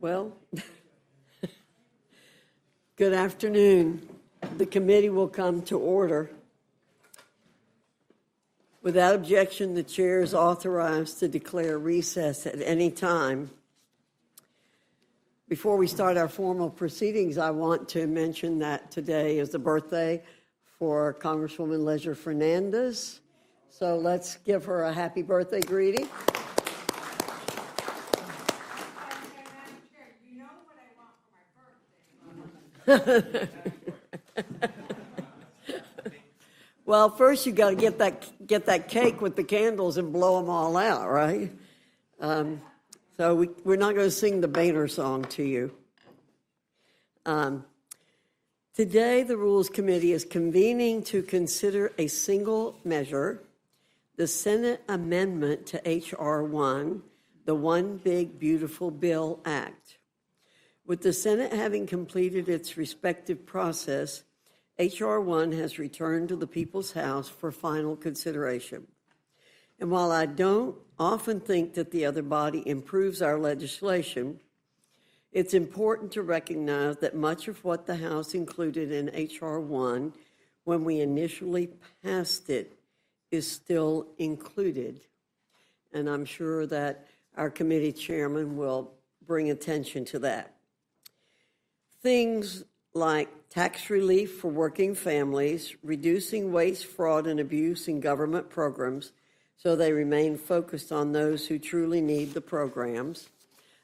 Well, good afternoon. The committee will come to order. Without objection, the chair is authorized to declare recess at any time. Before we start our formal proceedings, I want to mention that today is the birthday for Congresswoman Leisure Fernandez. So let's give her a happy birthday greeting. You know what I want for my birthday. Well, first you got to get that cake with the candles and blow them all out, right? So we're not going to sing the Boehner song to you. Today, the Rules Committee is convening to consider a single measure, the Senate amendment to H.R. 1, the One Big Beautiful Bill Act. With the Senate having completed its respective process, H.R. 1 has returned to the People's House for final consideration. And while I don't often think that the other body improves our legislation, it's important to recognize that much of what the House included in H.R. 1 when we initially passed it is still included. And I'm sure that our committee chairman will bring attention to that. Things like tax relief for working families, reducing waste, fraud, and abuse in government programs so they remain focused on those who truly need the programs,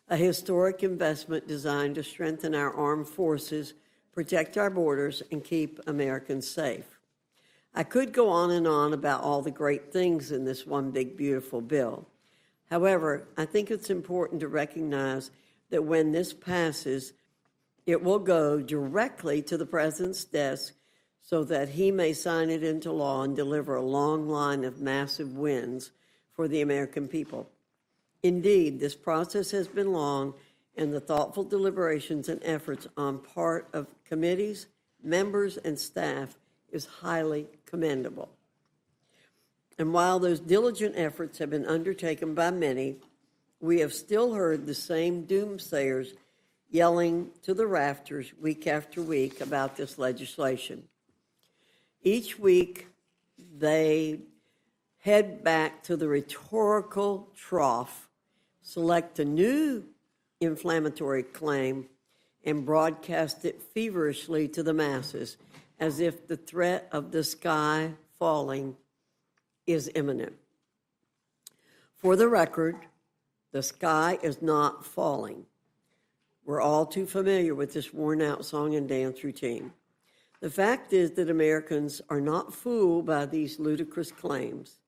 a historic investment designed to strengthen our armed forces, protect our borders, and keep Americans safe. I could go on and on about all the great things in this One Big Beautiful Bill. However, I think it's important to recognize that when this passes, it will go directly to the president's desk so that he may sign it into law and deliver a long line of massive wins for the American people. Indeed, this process has been long, and the thoughtful deliberations and efforts on part of committees, members, and staff is highly commendable. And while those diligent efforts have been undertaken by many, we have still heard the same doomsayers yelling to the rafters week after week about this legislation. Each week, they head back to the rhetorical trough, select a new inflammatory claim, and broadcast it feverishly to the masses as if the threat of the sky falling is imminent. For the record, the sky is not falling. We're all too familiar with this worn-out song and dance routine. The fact is that Americans are not fooled by these ludicrous claims.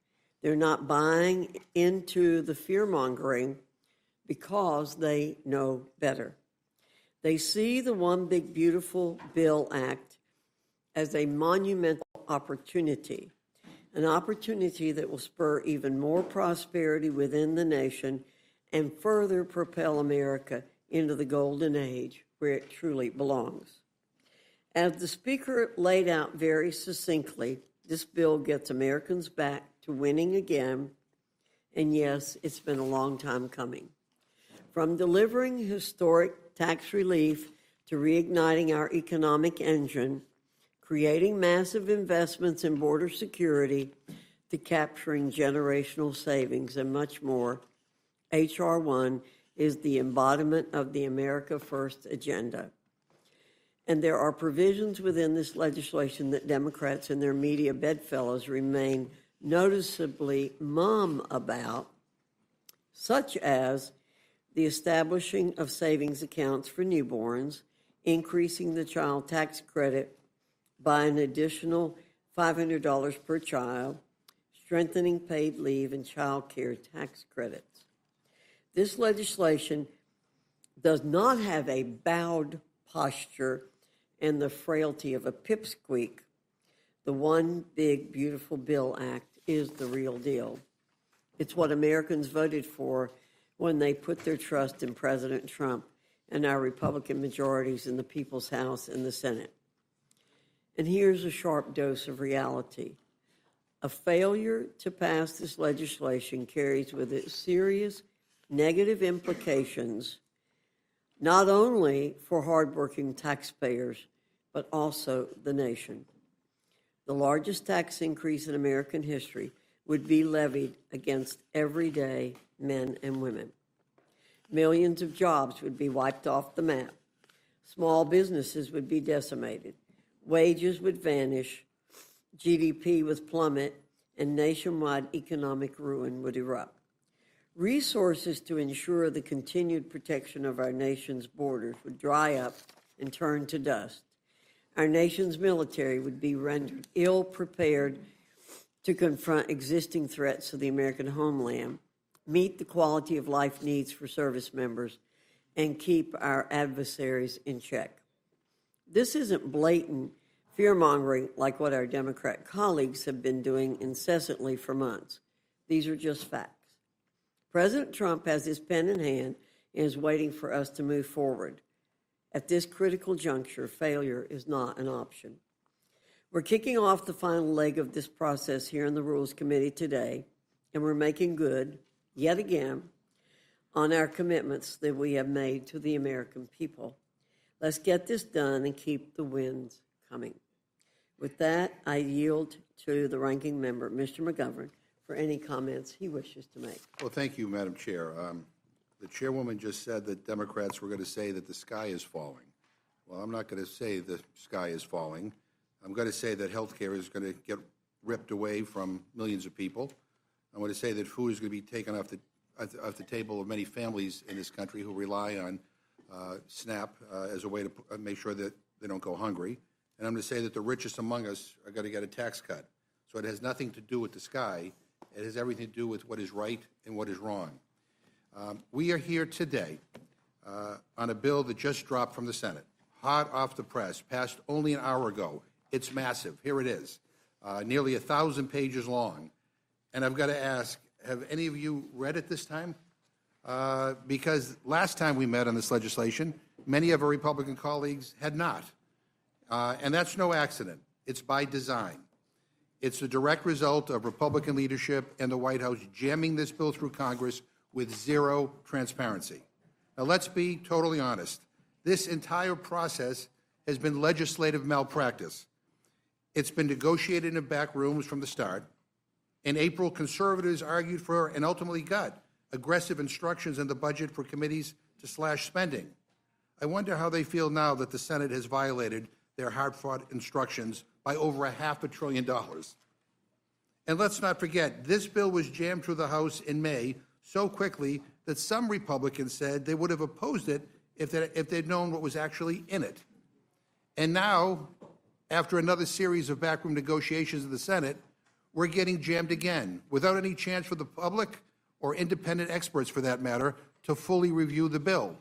They're not buying into the fear-mongering because they know better. They see the One Big Beautiful Bill Act as a monumental opportunity, an opportunity that will spur even more prosperity within the nation and further propel America into the golden age where it truly belongs. As the Speaker laid out very succinctly, this bill gets Americans back to winning again, and yes, it's been a long time coming. From delivering historic tax relief to reigniting our economic engine, creating massive investments in border security, to capturing generational savings and much more, H.R. 1 is the embodiment of the America First agenda. And there are provisions within this legislation that Democrats and their media bedfellows remain noticeably mum about, such as the establishing of savings accounts for newborns, increasing the child tax credit by an additional $500 per child, strengthening paid leave and child care tax credits. This legislation does not have a bowed posture and the frailty of a pipsqueak. The One Big Beautiful Bill Act is the real deal. It's what Americans voted for when they put their trust in President Trump and our Republican majorities in the People's House and the Senate. And here's a sharp dose of reality. A failure to pass this legislation carries with it serious negative implications not only for hardworking taxpayers, but also the nation. The largest tax increase in American history would be levied against everyday men and women. Millions of jobs would be wiped off the map. Small businesses would be decimated. Wages would vanish. GDP would plummet, and nationwide economic ruin would erupt. Resources to ensure the continued protection of our nation's borders would dry up and turn to dust. Our nation's military would be rendered ill-prepared to confront existing threats to the American homeland, meet the quality of life needs for service members, and keep our adversaries in check. This isn't blatant fear-mongering like what our Democrat colleagues have been doing incessantly for months. These are just facts. President Trump has his pen in hand and is waiting for us to move forward. At this critical juncture, failure is not an option. We're kicking off the final leg of this process here in the Rules Committee today, and we're making good, yet again, on our commitments that we have made to the American people. Let's get this done and keep the wins coming. With that, I yield to the ranking member, Mr. McGovern, for any comments he wishes to make. Well, thank you, Madam Chair. The chairwoman just said that Democrats were going to say that the sky is falling. Well, I'm not going to say the sky is falling. I'm going to say that health care is going to get ripped away from millions of people. I'm going to say that food is going to be taken off the table of many families in this country who rely on SNAP as a way to make sure that they don't go hungry. And I'm going to say that the richest among us are going to get a tax cut. So it has nothing to do with the sky. It has everything to do with what is right and what is wrong. We are here today on a bill that just dropped from the Senate, hot off the press, passed only an hour ago. It's massive. Here it is, nearly 1,000 pages long. And I've got to ask, have any of you read it this time? Because last time we met on this legislation, many of our Republican colleagues had not. And that's no accident. It's by design. It's a direct result of Republican leadership and the White House jamming this bill through Congress with zero transparency. Now, let's be totally honest. This entire process has been legislative malpractice. It's been negotiated in back rooms from the start. In April, conservatives argued for and ultimately got aggressive instructions in the budget for committees to slash spending. I wonder how they feel now that the Senate has violated their hard-fought instructions by over $500 billion. And let's not forget, this bill was jammed through the House in May so quickly that some Republicans said they would have opposed it if they'd known what was actually in it. And now, after another series of backroom negotiations in the Senate, we're getting jammed again, without any chance for the public or independent experts, for that matter, to fully review the bill.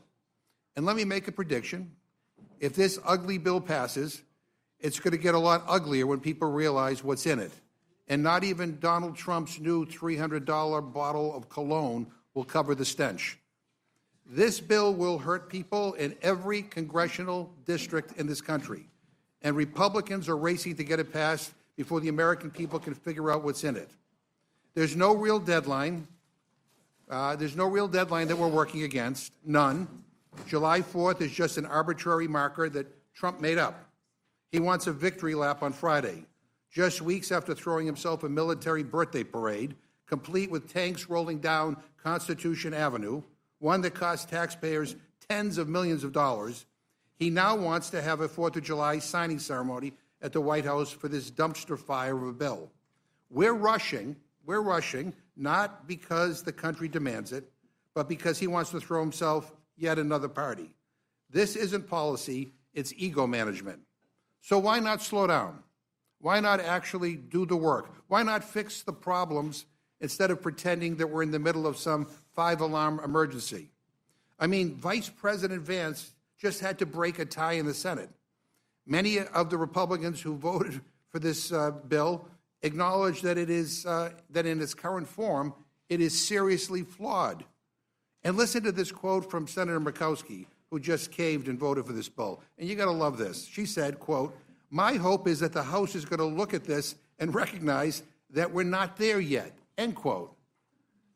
And let me make a prediction. If this ugly bill passes, it's going to get a lot uglier when people realize what's in it. And not even Donald Trump's new $300 bottle of cologne will cover the stench. This bill will hurt people in every congressional district in this country. And Republicans are racing to get it passed before the American people can figure out what's in it. There's no real deadline. There's no real deadline that we're working against, none. July 4th is just an arbitrary marker that Trump made up. He wants a victory lap on Friday, just weeks after throwing himself a military birthday parade, complete with tanks rolling down Constitution Avenue, one that cost taxpayers tens of millions of dollars. He now wants to have a 4th of July signing ceremony at the White House for this dumpster fire of a bill. We're rushing, not because the country demands it, but because he wants to throw himself yet another party. This isn't policy, it's ego management. So why not slow down? Why not actually do the work? Why not fix the problems instead of pretending that we're in the middle of some 5-alarm emergency? I mean, Vice President Vance just had to break a tie in the Senate. Many of the Republicans who voted for this bill acknowledge that that in its current form, it is seriously flawed. And listen to this quote from Senator Murkowski, who just caved and voted for this bill. And you got to love this. She said, quote, "My hope is that the House is going to look at this and recognize that we're not there yet," end quote.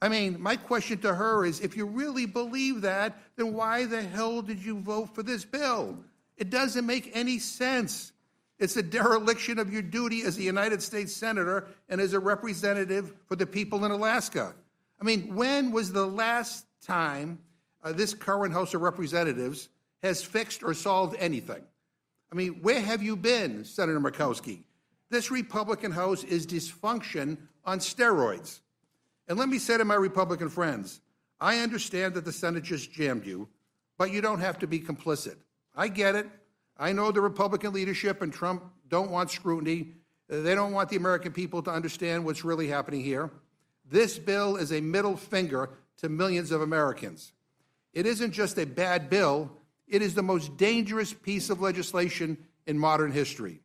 I mean, my question to her is, if you really believe that, then why the hell did you vote for this bill? It doesn't make any sense. It's a dereliction of your duty as a United States Senator and as a representative for the people in Alaska. I mean, when was the last time this current House of Representatives has fixed or solved anything? I mean, where have you been, Senator Murkowski? This Republican House is dysfunction on steroids. And let me say to my Republican friends, I understand that the Senate just jammed you, but you don't have to be complicit. I get it. I know the Republican leadership and Trump don't want scrutiny. They don't want the American people to understand what's really happening here. This bill is a middle finger to millions of Americans. It isn't just a bad bill, it is the most dangerous piece of legislation in modern history.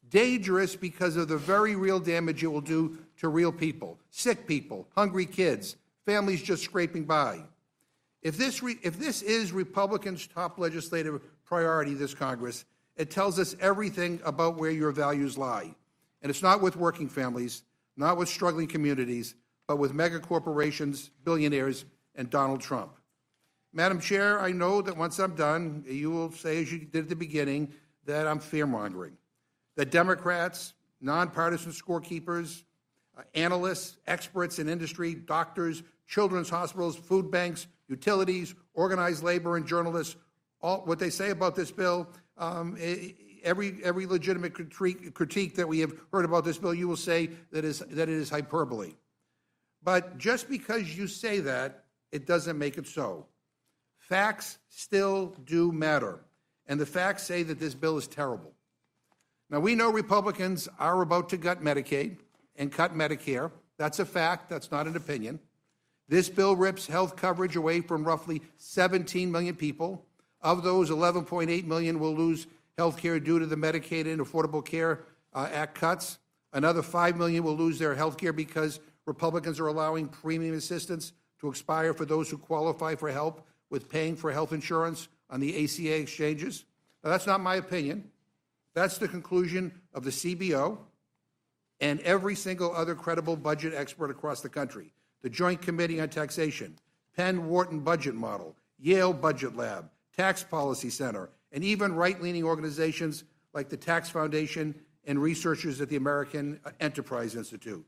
Dangerous because of the very real damage it will do to real people, sick people, hungry kids, families just scraping by. If this is Republicans' top legislative priority this Congress, it tells us everything about where your values lie. And it's not with working families, not with struggling communities, but with mega corporations, billionaires, and Donald Trump. Madam Chair, I know that once I'm done, you will say, as you did at the beginning, that I'm fear-mongering. That Democrats, nonpartisan scorekeepers, analysts, experts in industry, doctors, children's hospitals, food banks, utilities, organized labor, and journalists, all what they say about this bill, every legitimate critique that we have heard about this bill, you will say that it is hyperbole. But just because you say that, it doesn't make it so. Facts still do matter, and the facts say that this bill is terrible. Now, we know Republicans are about to gut Medicaid and cut Medicare. That's a fact. That's not an opinion. This bill rips health coverage away from roughly 17 million people. Of those, 11.8 million will lose health care due to the Medicaid and Affordable Care Act cuts. Another 5 million will lose their health care because Republicans are allowing premium assistance to expire for those who qualify for help with paying for health insurance on the ACA exchanges. Now, that's not my opinion. That's the conclusion of the CBO and every single other credible budget expert across the country. The Joint Committee on Taxation, Penn-Wharton Budget Model, Yale Budget Lab, Tax Policy Center, and even right-leaning organizations like the Tax Foundation and researchers at the American Enterprise Institute.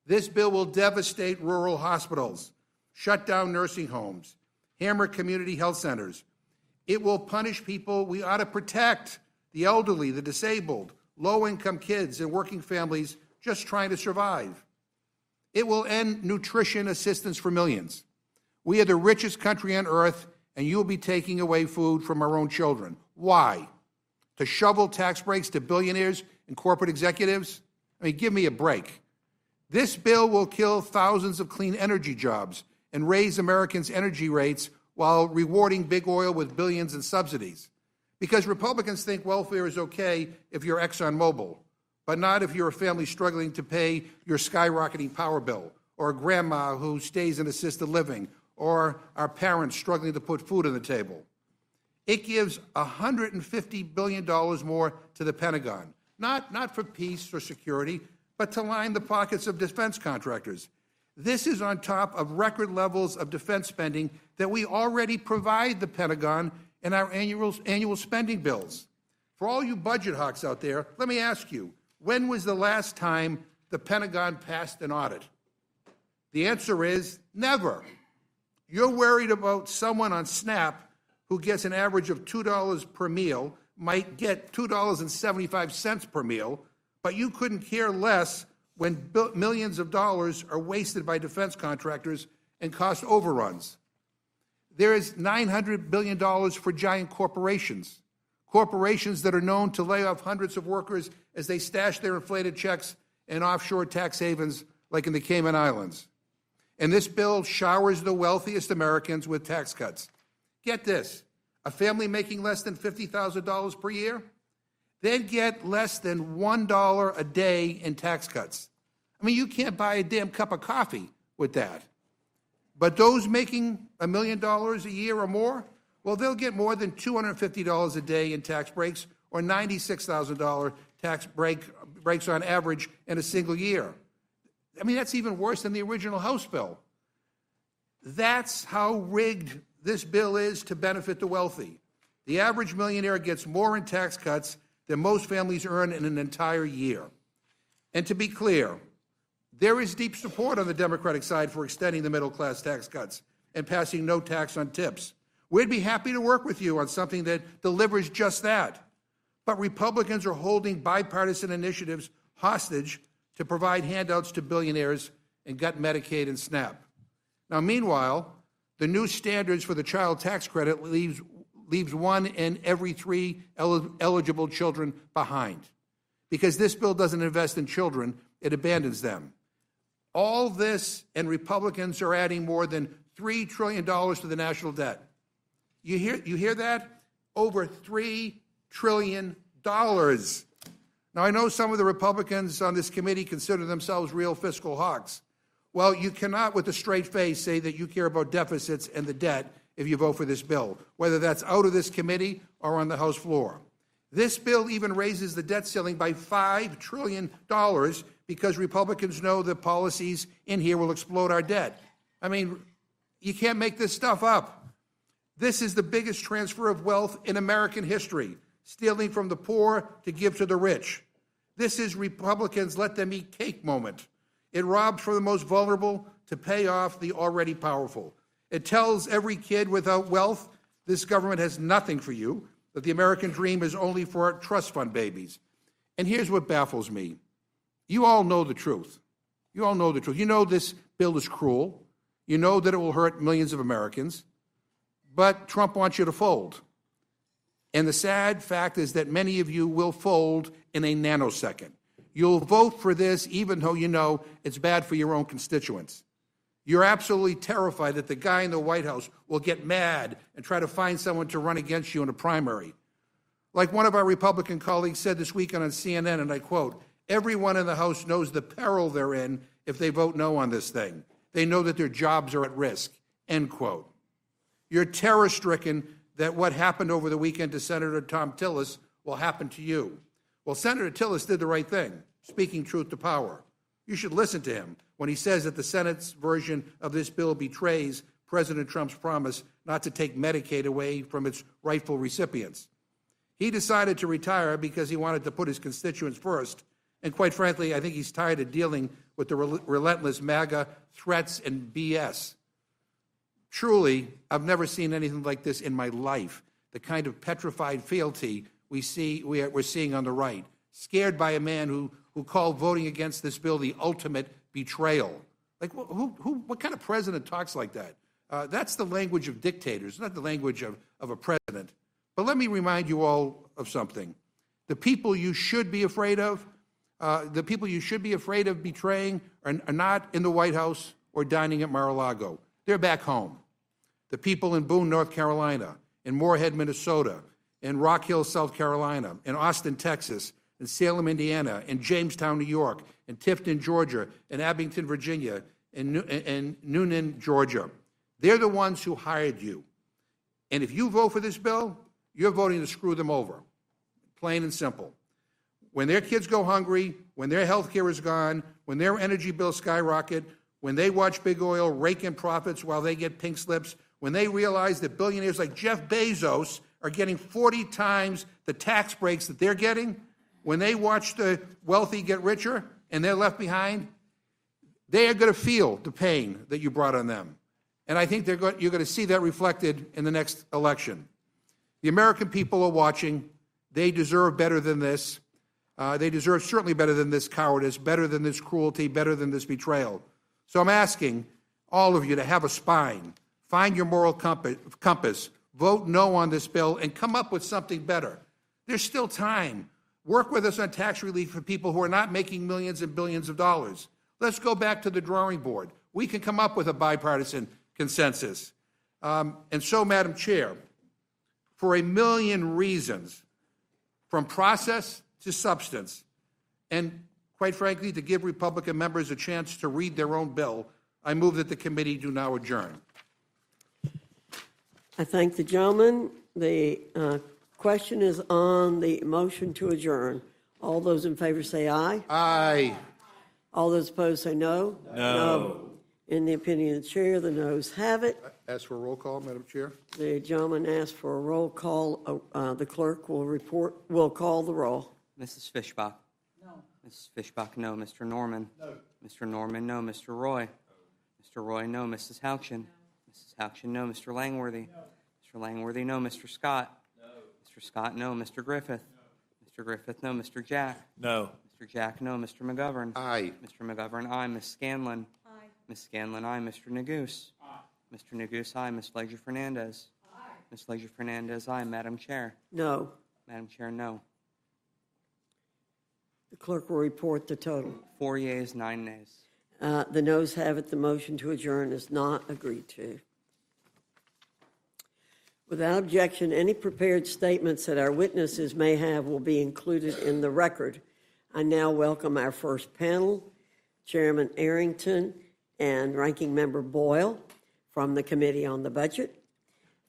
This bill will devastate rural hospitals, shut down nursing homes, hammer community health centers. It will punish people we ought to protect, the elderly, the disabled, low-income kids, and working families just trying to survive. It will end nutrition assistance for millions. We are the richest country on earth, and you will be taking away food from our own children. Why? To shovel tax breaks to billionaires and corporate executives? I mean, give me a break. This bill will kill thousands of clean energy jobs and raise Americans' energy rates while rewarding big oil with billions in subsidies. Because Republicans think welfare is okay if you're ExxonMobil, but not if you're a family struggling to pay your skyrocketing power bill, or a grandma who stays in assisted living, or our parents struggling to put food on the table. It gives $150 billion more to the Pentagon, not for peace or security, but to line the pockets of defense contractors. This is on top of record levels of defense spending that we already provide the Pentagon in our annual spending bills. For all you budget hawks out there, let me ask you, when was the last time the Pentagon passed an audit? The answer is never. You're worried about someone on SNAP who gets an average of $2 per meal, might get $2.75 per meal, but you couldn't care less when millions of dollars are wasted by defense contractors and cost overruns. There is $900 billion for giant corporations, corporations that are known to lay off hundreds of workers as they stash their inflated checks in offshore tax havens like in the Cayman Islands. And this bill showers the wealthiest Americans with tax cuts. Get this, a family making less than $50,000 per year, they'd get less than $1 a day in tax cuts. I mean, you can't buy a damn cup of coffee with that. But those making $1 million a year or more, well, they'll get more than $250 a day in tax breaks, or $96,000 tax breaks on average in a single year. I mean, that's even worse than the original House bill. That's how rigged this bill is to benefit the wealthy. The average millionaire gets more in tax cuts than most families earn in an entire year. And to be clear, there is deep support on the Democratic side for extending the middle-class tax cuts and passing no tax on tips. We'd be happy to work with you on something that delivers just that. But Republicans are holding bipartisan initiatives hostage to provide handouts to billionaires and gut Medicaid and SNAP. Now, meanwhile, the new standards for the child tax credit leaves 1 in every 3 eligible children behind. Because this bill doesn't invest in children, it abandons them. All this, and Republicans are adding more than $3 trillion to the national debt. You hear that? Over $3 trillion. Now, I know some of the Republicans on this committee consider themselves real fiscal hawks. Well, you cannot with a straight face say that you care about deficits and the debt if you vote for this bill, whether that's out of this committee or on the House floor. This bill even raises the debt ceiling by $5 trillion because Republicans know that policies in here will explode our debt. I mean, you can't make this stuff up. This is the biggest transfer of wealth in American history, stealing from the poor to give to the rich. This is Republicans' let them eat cake moment. It robs from the most vulnerable to pay off the already powerful. It tells every kid without wealth, this government has nothing for you, that the American dream is only for trust fund babies. And here's what baffles me. You all know the truth. You all know the truth. You know this bill is cruel. You know that it will hurt millions of Americans. But Trump wants you to fold. And the sad fact is that many of you will fold in a nanosecond. You'll vote for this even though you know it's bad for your own constituents. You're absolutely terrified that the guy in the White House will get mad and try to find someone to run against you in a primary. Like one of our Republican colleagues said this weekend on CNN, and I quote, "Everyone in the House knows the peril they're in if they vote no on this thing. They know that their jobs are at risk," end quote. You're terror-stricken that what happened over the weekend to Senator Tom Tillis will happen to you. Well, Senator Tillis did the right thing, speaking truth to power. You should listen to him when he says that the Senate's version of this bill betrays President Trump's promise not to take Medicaid away from its rightful recipients. He decided to retire because he wanted to put his constituents first, and quite frankly, I think he's tired of dealing with the relentless MAGA threats and BS. Truly, I've never seen anything like this in my life, the kind of petrified fealty we're seeing on the right, scared by a man who called voting against this bill the ultimate betrayal. Like, what kind of president talks like that? That's the language of dictators, not the language of a president. But let me remind you all of something. The people you should be afraid of, betraying are not in the White House or dining at Mar-a-Lago. They're back home. The people in Boone, North Carolina, in Moorhead, Minnesota, in Rock Hill, South Carolina, in Austin, Texas, in Salem, Indiana, in Jamestown, New York, in Tifton, Georgia, in Abington, Virginia, in Noonan, Georgia. They're the ones who hired you. And if you vote for this bill, you're voting to screw them over, plain and simple. When their kids go hungry, when their health care is gone, when their energy bills skyrocket, when they watch big oil rake in profits while they get pink slips, when they realize that billionaires like Jeff Bezos are getting 40 times the tax breaks that they're getting, when they watch the wealthy get richer and they're left behind, they are going to feel the pain that you brought on them. And I think you're going to see that reflected in the next election. The American people are watching. They deserve better than this. They deserve certainly better than this cowardice, better than this cruelty, better than this betrayal. So I'm asking all of you to have a spine, find your moral compass, vote no on this bill, and come up with something better. There's still time. Work with us on tax relief for people who are not making millions and billions of dollars. Let's go back to the drawing board. We can come up with a bipartisan consensus. And so, Madam Chair, for a million reasons, from process to substance, and quite frankly, to give Republican members a chance to read their own bill, I move that the committee do now adjourn. I thank the gentleman. The question is on the motion to adjourn. All those in favor say aye. Aye. All those opposed say no. No. In the opinion of the chair, the noes have it. Ask for a roll call, Madam Chair. The gentleman asked for a roll call. The clerk will call the roll. Mrs. Fishbach? No. Mrs. Fishbach, no. Mr. Norman? No. Mr. Norman, no. Mr. Roy? No. Mr. Roy, no. Mrs. Houchin? No. Mrs. Houchin, no. Mr. Langworthy? No. Mr. Langworthy, no. Mr. Scott? No. Mr. Scott, no. Mr. Griffith? No. Mr. Griffith, no. Mr. Jack? No. Mr. Jack, no. Mr. McGovern? Aye. Mr. McGovern, aye. Ms. Scanlon? Aye. Ms. Scanlon, aye. Mr. Neguse? Aye. Mr. Neguse, aye. Ms. Leger-Fernandez? Aye. Ms. Leger-Fernandez, aye. Madam Chair? No. Madam Chair, no. The clerk will report the total. 4 yeas, 9 nays. The noes have it. The motion to adjourn is not agreed to. Without objection, any prepared statements that our witnesses may have will be included in the record. I now welcome our first panel, Chairman Arrington and Ranking Member Boyle from the Committee on the Budget,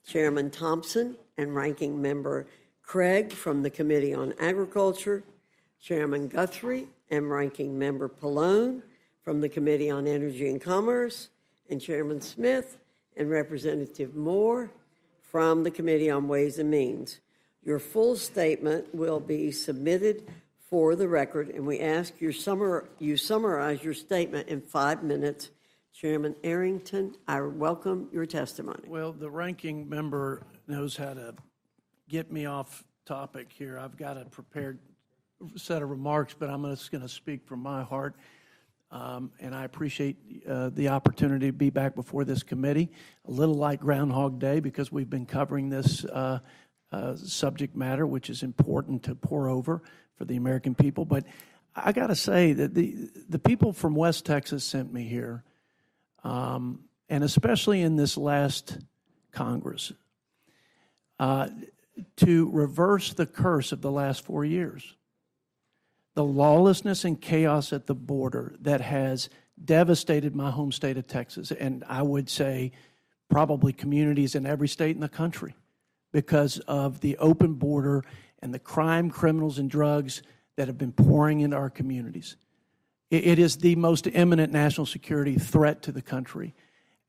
Chairman Thompson and Ranking Member Craig from the Committee on Agriculture, Chairman Guthrie and Ranking Member Pallone from the Committee on Energy and Commerce, and Chairman Smith and Representative Moore from the Committee on Ways and Means. Your full statement will be submitted for the record, and we ask you summarize your statement in 5 minutes. Chairman Arrington, I welcome your testimony. Well, the ranking member knows how to get me off topic here. I've got a prepared set of remarks, but I'm just going to speak from my heart. And I appreciate the opportunity to be back before this committee, a little like Groundhog Day, because we've been covering this subject matter, which is important to pour over for the American people. But I got to say that the people from West Texas sent me here, and especially in this last Congress, to reverse the curse of the last 4 years. The lawlessness and chaos at the border that has devastated my home state of Texas, and I would say probably communities in every state in the country, because of the open border and the crime, criminals, and drugs that have been pouring into our communities. It is the most imminent national security threat to the country.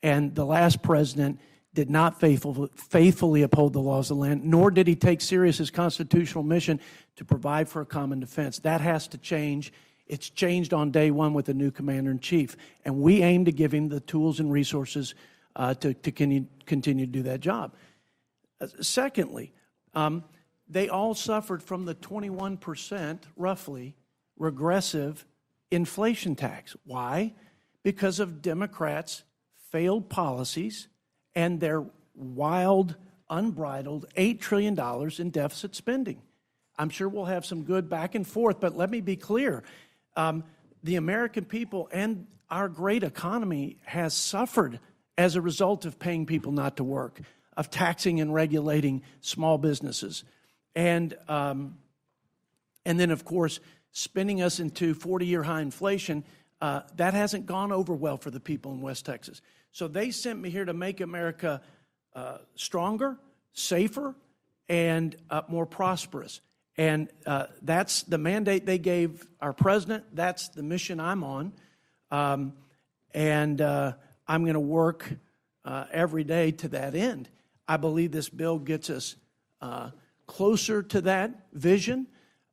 And the last president did not faithfully uphold the laws of the land, nor did he take serious his constitutional mission to provide for a common defense. That has to change. It's changed on day one with the new commander-in-chief. And we aim to give him the tools and resources to continue to do that job. Secondly, they all suffered from the 21%, roughly, regressive inflation tax. Why? Because of Democrats' failed policies and their wild, unbridled $8 trillion in deficit spending. I'm sure we'll have some good back and forth, but let me be clear. The American people and our great economy has suffered as a result of paying people not to work, of taxing and regulating small businesses, and then, of course, spinning us into 40-year high inflation. That hasn't gone over well for the people in West Texas. So they sent me here to make America stronger, safer, and more prosperous. And that's the mandate they gave our president. That's the mission I'm on. And I'm going to work every day to that end. I believe this bill gets us closer to that vision.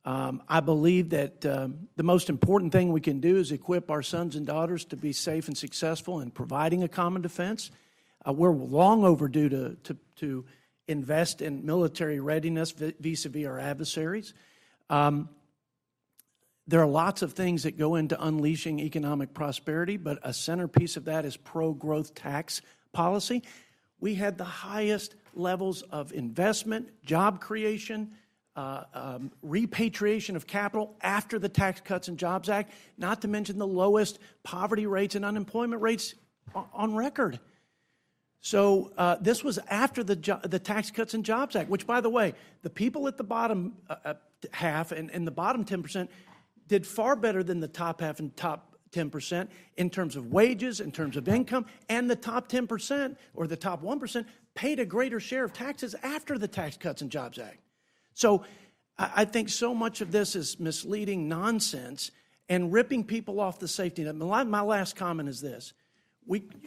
I believe that the most important thing we can do is equip our sons and daughters to be safe and successful in providing a common defense. We're long overdue to invest in military readiness vis-a-vis our adversaries. There are lots of things that go into unleashing economic prosperity, but a centerpiece of that is pro-growth tax policy. We had the highest levels of investment, job creation, repatriation of capital after the Tax Cuts and Jobs Act, not to mention the lowest poverty rates and unemployment rates on record. So this was after the Tax Cuts and Jobs Act, which, by the way, the people at the bottom half and the bottom 10% did far better than the top half and top 10% in terms of wages, in terms of income, and the top 10% or the top 1% paid a greater share of taxes after the Tax Cuts and Jobs Act. So I think so much of this is misleading nonsense and ripping people off the safety net. My last comment is this.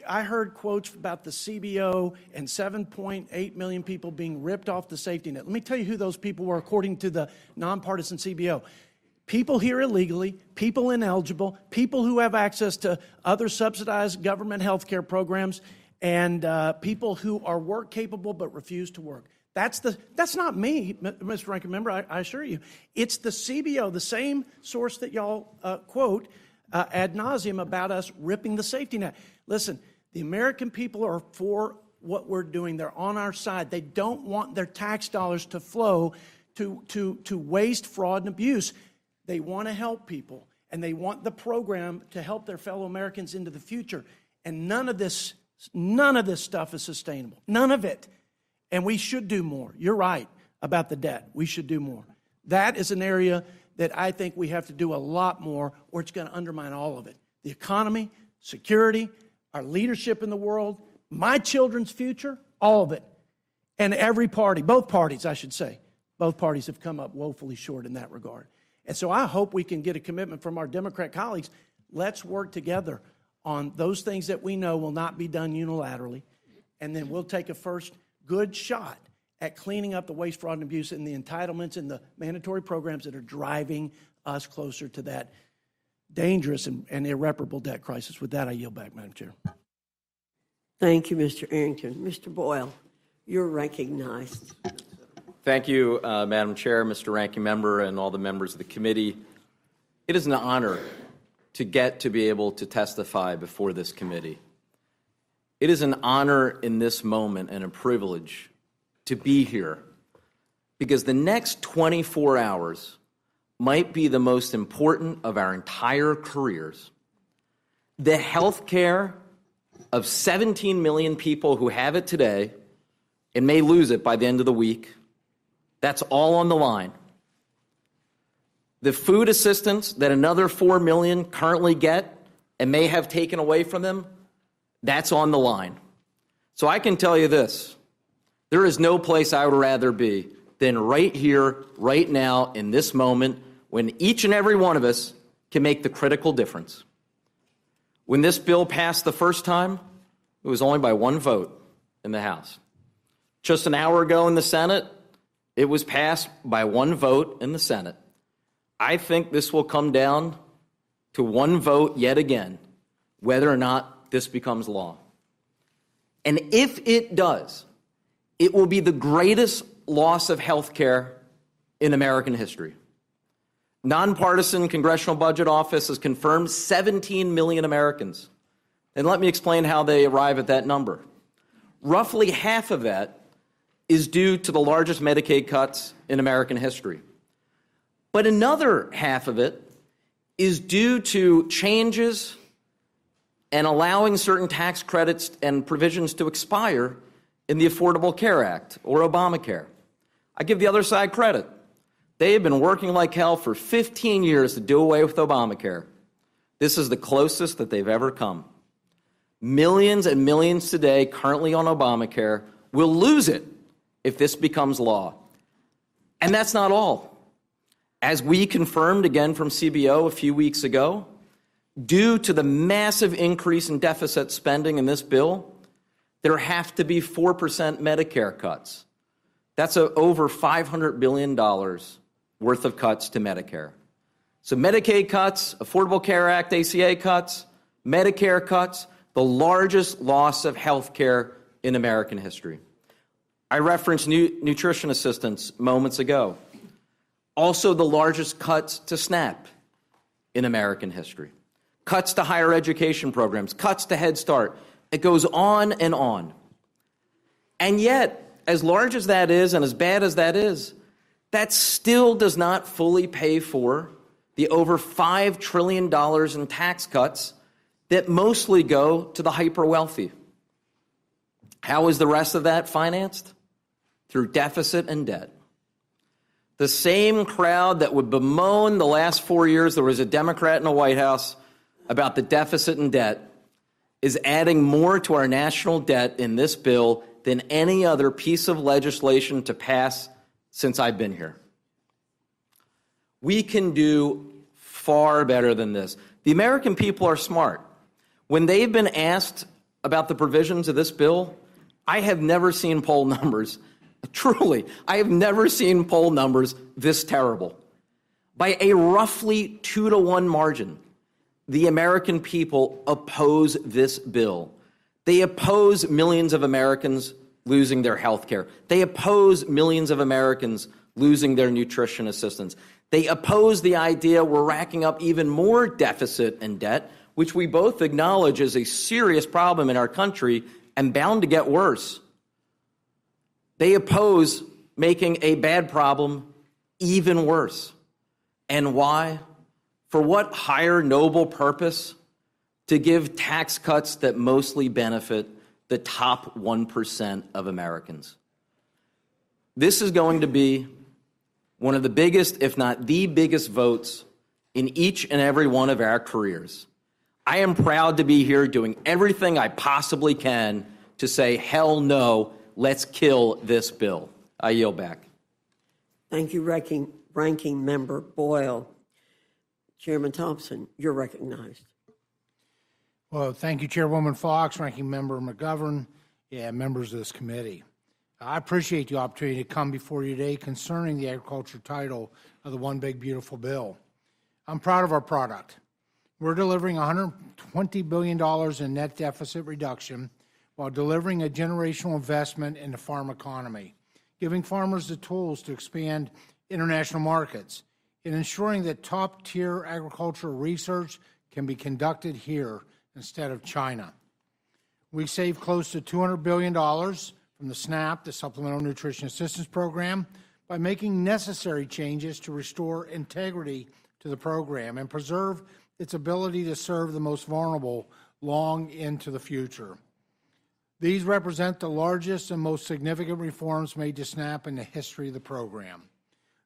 I heard quotes about the CBO and 7.8 million people being ripped off the safety net. Let me tell you who those people were according to the nonpartisan CBO. People here illegally, people ineligible, people who have access to other subsidized government health care programs, and people who are work capable but refuse to work. That's not me, Mr. Ranking Member, I assure you. It's the CBO, the same source that y'all quote ad nauseum about us ripping the safety net. Listen, the American people are for what we're doing. They're on our side. They don't want their tax dollars to flow to waste, fraud, and abuse. They want to help people, and they want the program to help their fellow Americans into the future. And none of this stuff is sustainable. None of it. And we should do more. You're right about the debt. We should do more. That is an area that I think we have to do a lot more, or it's going to undermine all of it. The economy, security, our leadership in the world, my children's future, all of it. And every party, both parties, I should say, both parties have come up woefully short in that regard. And so I hope we can get a commitment from our Democrat colleagues. Let's work together on those things that we know will not be done unilaterally, and then we'll take a first good shot at cleaning up the waste, fraud, and abuse and the entitlements and the mandatory programs that are driving us closer to that dangerous and irreparable debt crisis. With that, I yield back, Madam Chair. Thank you, Mr. Arrington. Mr. Boyle, you're recognized. Thank you, Madam Chair, Mr. Ranking Member, and all the members of the committee. It is an honor to get to be able to testify before this committee. It is an honor in this moment and a privilege to be here because the next 24 hours might be the most important of our entire careers. The health care of 17 million people who have it today and may lose it by the end of the week, that's all on the line. The food assistance that another 4 million currently get and may have taken away from them, that's on the line. So I can tell you this, there is no place I would rather be than right here, right now, in this moment, when each and every one of us can make the critical difference. When this bill passed the first time, it was only by one vote in the House. Just an hour ago in the Senate, it was passed by one vote in the Senate. I think this will come down to one vote yet again, whether or not this becomes law. And if it does, it will be the greatest loss of health care in American history. Nonpartisan Congressional Budget Office has confirmed 17 million Americans. And let me explain how they arrive at that number. Roughly half of that is due to the largest Medicaid cuts in American history. But another half of it is due to changes and allowing certain tax credits and provisions to expire in the Affordable Care Act, or Obamacare. I give the other side credit. They have been working like hell for 15 years to do away with Obamacare. This is the closest that they've ever come. Millions and millions today currently on Obamacare will lose it if this becomes law. And that's not all. As we confirmed again from CBO a few weeks ago, due to the massive increase in deficit spending in this bill, there have to be 4% Medicare cuts. That's over $500 billion worth of cuts to Medicare. So Medicaid cuts, Affordable Care Act, ACA cuts, Medicare cuts, the largest loss of health care in American history. I referenced nutrition assistance moments ago. Also the largest cuts to SNAP in American history. Cuts to higher education programs, cuts to Head Start. It goes on and on. And yet, as large as that is and as bad as that is, that still does not fully pay for the over $5 trillion in tax cuts that mostly go to the hyper-wealthy. How is the rest of that financed? Through deficit and debt. The same crowd that would bemoan the last 4 years there was a Democrat in the White House about the deficit and debt is adding more to our national debt in this bill than any other piece of legislation to pass since I've been here. We can do far better than this. The American people are smart. When they've been asked about the provisions of this bill, I have never seen poll numbers, truly, I have never seen poll numbers this terrible. By a roughly 2-to-1 margin, the American people oppose this bill. They oppose millions of Americans losing their health care. They oppose millions of Americans losing their nutrition assistance. They oppose the idea we're racking up even more deficit and debt, which we both acknowledge is a serious problem in our country and bound to get worse. They oppose making a bad problem even worse. And why? For what higher noble purpose? To give tax cuts that mostly benefit the top 1% of Americans. This is going to be one of the biggest, if not the biggest, votes in each and every one of our careers. I am proud to be here doing everything I possibly can to say, hell no, let's kill this bill. I yield back. Thank you, Ranking Member Boyle. Chairman Thompson, you're recognized. Well, thank you, Chairwoman Fox, Ranking Member McGovern, and members of this committee. I appreciate the opportunity to come before you today concerning the agriculture title of the One Big Beautiful Bill. I'm proud of our product. We're delivering $120 billion in net deficit reduction while delivering a generational investment in the farm economy, giving farmers the tools to expand international markets, and ensuring that top-tier agricultural research can be conducted here instead of China. We saved close to $200 billion from the SNAP, the Supplemental Nutrition Assistance Program, by making necessary changes to restore integrity to the program and preserve its ability to serve the most vulnerable long into the future. These represent the largest and most significant reforms made to SNAP in the history of the program.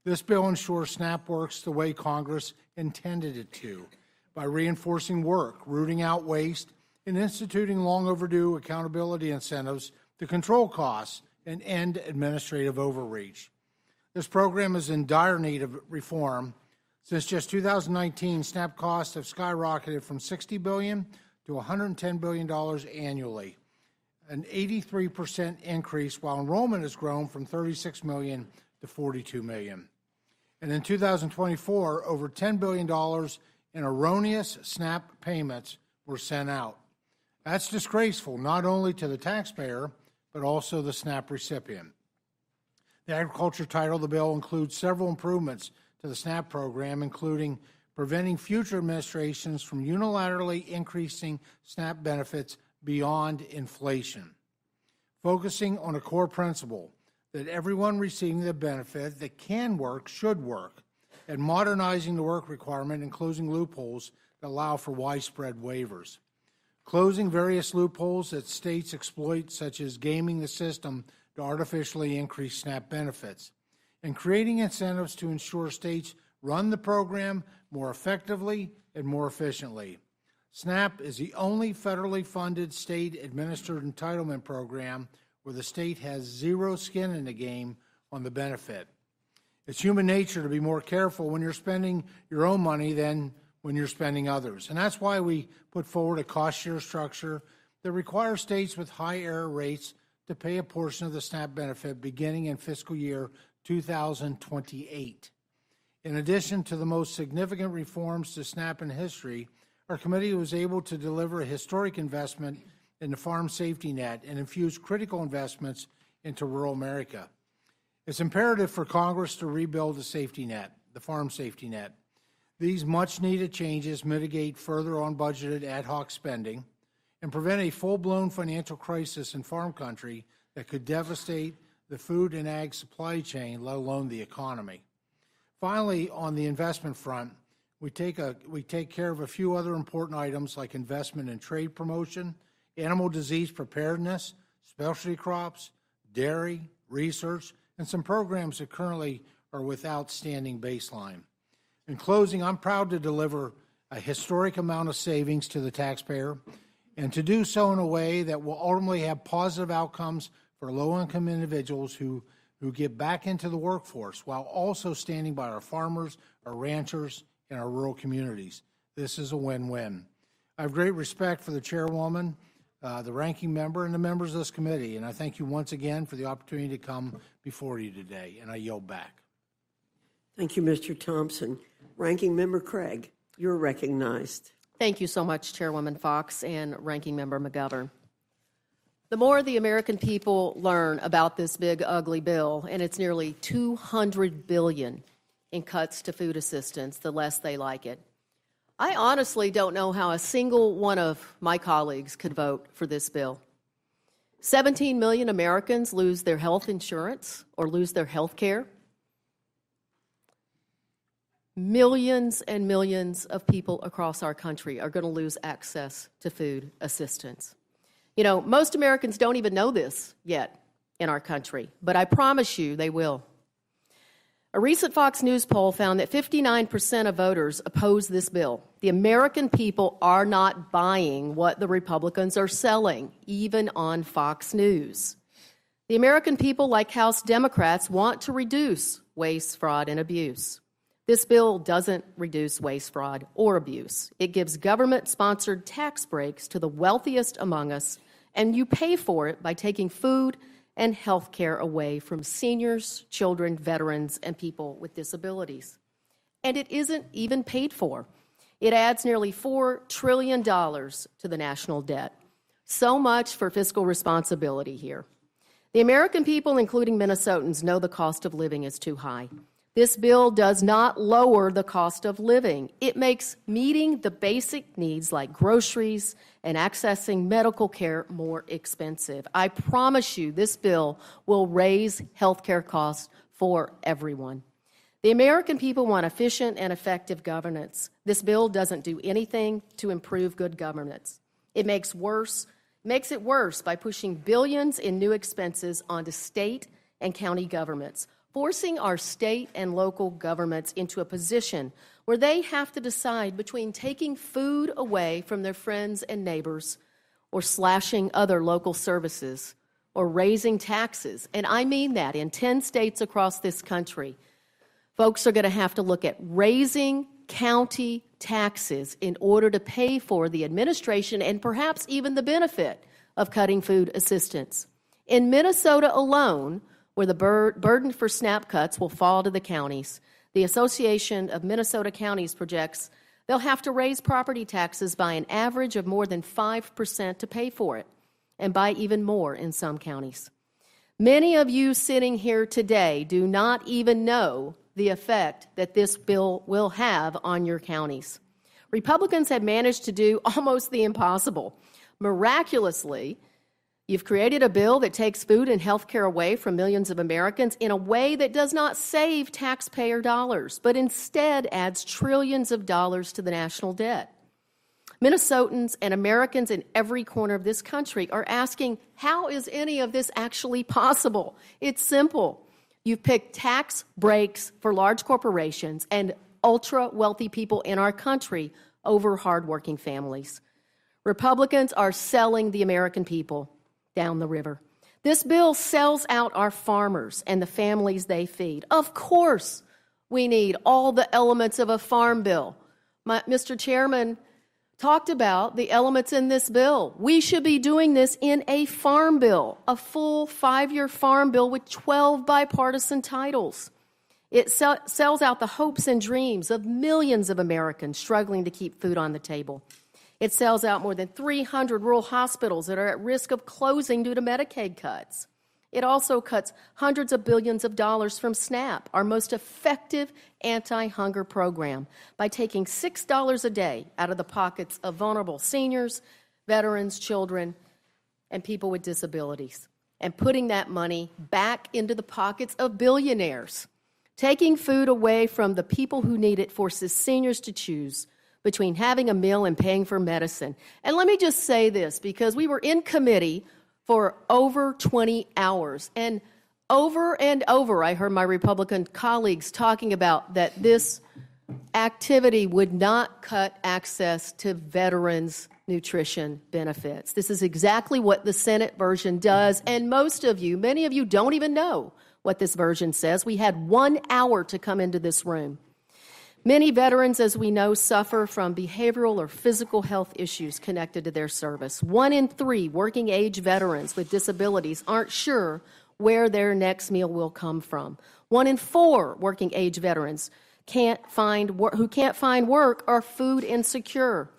This bill ensures SNAP works the way Congress intended it to, by reinforcing work, rooting out waste, and instituting long overdue accountability incentives to control costs and end administrative overreach. This program is in dire need of reform. Since just 2019, SNAP costs have skyrocketed from $60 billion to $110 billion annually, an 83% increase, while enrollment has grown from 36 million to 42 million. And in 2024, over $10 billion in erroneous SNAP payments were sent out. That's disgraceful, not only to the taxpayer, but also the SNAP recipient. The agriculture title of the bill includes several improvements to the SNAP program, including preventing future administrations from unilaterally increasing SNAP benefits beyond inflation, focusing on a core principle that everyone receiving the benefit that can work should work, and modernizing the work requirement and closing loopholes that allow for widespread waivers. Closing various loopholes that states exploit, such as gaming the system to artificially increase SNAP benefits, and creating incentives to ensure states run the program more effectively and more efficiently. SNAP is the only federally funded state-administered entitlement program where the state has zero skin in the game on the benefit. It's human nature to be more careful when you're spending your own money than when you're spending others. And that's why we put forward a cost-share structure that requires states with high error rates to pay a portion of the SNAP benefit beginning in fiscal year 2028. In addition to the most significant reforms to SNAP in history, our committee was able to deliver a historic investment in the farm safety net and infuse critical investments into rural America. It's imperative for Congress to rebuild the safety net, the farm safety net. These much-needed changes mitigate further unbudgeted ad hoc spending and prevent a full-blown financial crisis in farm country that could devastate the food and ag supply chain, let alone the economy. Finally, on the investment front, we take care of a few other important items like investment in trade promotion, animal disease preparedness, specialty crops, dairy, research, and some programs that currently are without standing baseline. In closing, I'm proud to deliver a historic amount of savings to the taxpayer and to do so in a way that will ultimately have positive outcomes for low-income individuals who get back into the workforce while also standing by our farmers, our ranchers, and our rural communities. This is a win-win. I have great respect for the chairwoman, the ranking member, and the members of this committee, and I thank you once again for the opportunity to come before you today, and I yield back. Thank you, Mr. Thompson. Ranking Member Craig, you're recognized. Thank you so much, Chairwoman Fox and Ranking Member McGovern. The more the American people learn about this big, ugly bill, and it's nearly $200 billion in cuts to food assistance, the less they like it. I honestly don't know how a single one of my colleagues could vote for this bill. 17 million Americans lose their health insurance or lose their health care. Millions and millions of people across our country are going to lose access to food assistance. You know, most Americans don't even know this yet in our country, but I promise you they will. A recent Fox News poll found that 59% of voters oppose this bill. The American people are not buying what the Republicans are selling, even on Fox News. The American people, like House Democrats, want to reduce waste, fraud, and abuse. This bill doesn't reduce waste, fraud, or abuse. It gives government-sponsored tax breaks to the wealthiest among us, and you pay for it by taking food and health care away from seniors, children, veterans, and people with disabilities. And it isn't even paid for. It adds nearly $4 trillion to the national debt. So much for fiscal responsibility here. The American people, including Minnesotans, know the cost of living is too high. This bill does not lower the cost of living. It makes meeting the basic needs like groceries and accessing medical care more expensive. I promise you this bill will raise health care costs for everyone. The American people want efficient and effective governance. This bill doesn't do anything to improve good governance. It makes it worse by pushing billions in new expenses onto state and county governments, forcing our state and local governments into a position where they have to decide between taking food away from their friends and neighbors or slashing other local services or raising taxes. And I mean that in 10 states across this country. Folks are going to have to look at raising county taxes in order to pay for the administration and perhaps even the benefit of cutting food assistance. In Minnesota alone, where the burden for SNAP cuts will fall to the counties, the Association of Minnesota Counties projects they'll have to raise property taxes by an average of more than 5% to pay for it, and by even more in some counties. Many of you sitting here today do not even know the effect that this bill will have on your counties. Republicans have managed to do almost the impossible. Miraculously, you've created a bill that takes food and health care away from millions of Americans in a way that does not save taxpayer dollars, but instead adds trillions of dollars to the national debt. Minnesotans and Americans in every corner of this country are asking, how is any of this actually possible? It's simple. You've picked tax breaks for large corporations and ultra-wealthy people in our country over hardworking families. Republicans are selling the American people down the river. This bill sells out our farmers and the families they feed. Of course, we need all the elements of a farm bill. Mr. Chairman talked about the elements in this bill. We should be doing this in a farm bill, a full 5-year farm bill with 12 bipartisan titles. It sells out the hopes and dreams of millions of Americans struggling to keep food on the table. It sells out more than 300 rural hospitals that are at risk of closing due to Medicaid cuts. It also cuts hundreds of billions of dollars from SNAP, our most effective anti-hunger program, by taking $6 a day out of the pockets of vulnerable seniors, veterans, children, and people with disabilities, and putting that money back into the pockets of billionaires. Taking food away from the people who need it forces seniors to choose between having a meal and paying for medicine. And let me just say this, because we were in committee for over 20 hours, and over I heard my Republican colleagues talking about that this activity would not cut access to veterans' nutrition benefits. This is exactly what the Senate version does, and many of you don't even know what this version says. We had 1 hour to come into this room. Many veterans, as we know, suffer from behavioral or physical health issues connected to their service. 1 in 3 working-age veterans with disabilities aren't sure where their next meal will come from. 1 in 4 working-age veterans who can't find work are food insecure.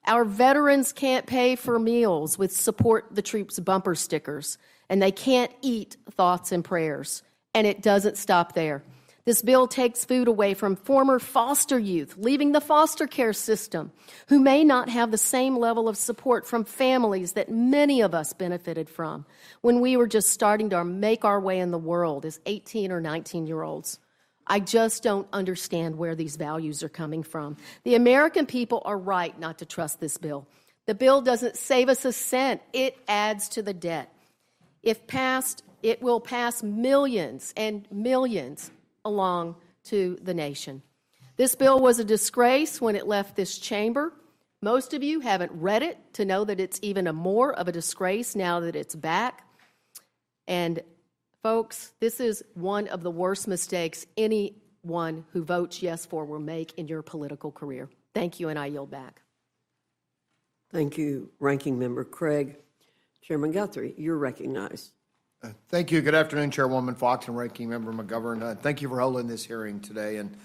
Our veterans can't pay for meals with Support the Troops bumper stickers, and they can't eat thoughts and prayers. And it doesn't stop there. This bill takes food away from former foster youth, leaving the foster care system, who may not have the same level of support from families that many of us benefited from when we were just starting to make our way in the world as 18 or 19-year-olds. I just don't understand where these values are coming from. The American people are right not to trust this bill. The bill doesn't save us a cent. It adds to the debt. If passed, it will pass millions and millions along to the nation. This bill was a disgrace when it left this chamber. Most of you haven't read it to know that it's even more of a disgrace now that it's back. And folks, this is one of the worst mistakes anyone who votes yes for will make in your political career. Thank you, and I yield back. Thank you, Ranking Member Craig. Chairman Guthrie, you're recognized. Thank you. Good afternoon, Chairwoman Fox and Ranking Member McGovern. Thank you for holding this hearing today. And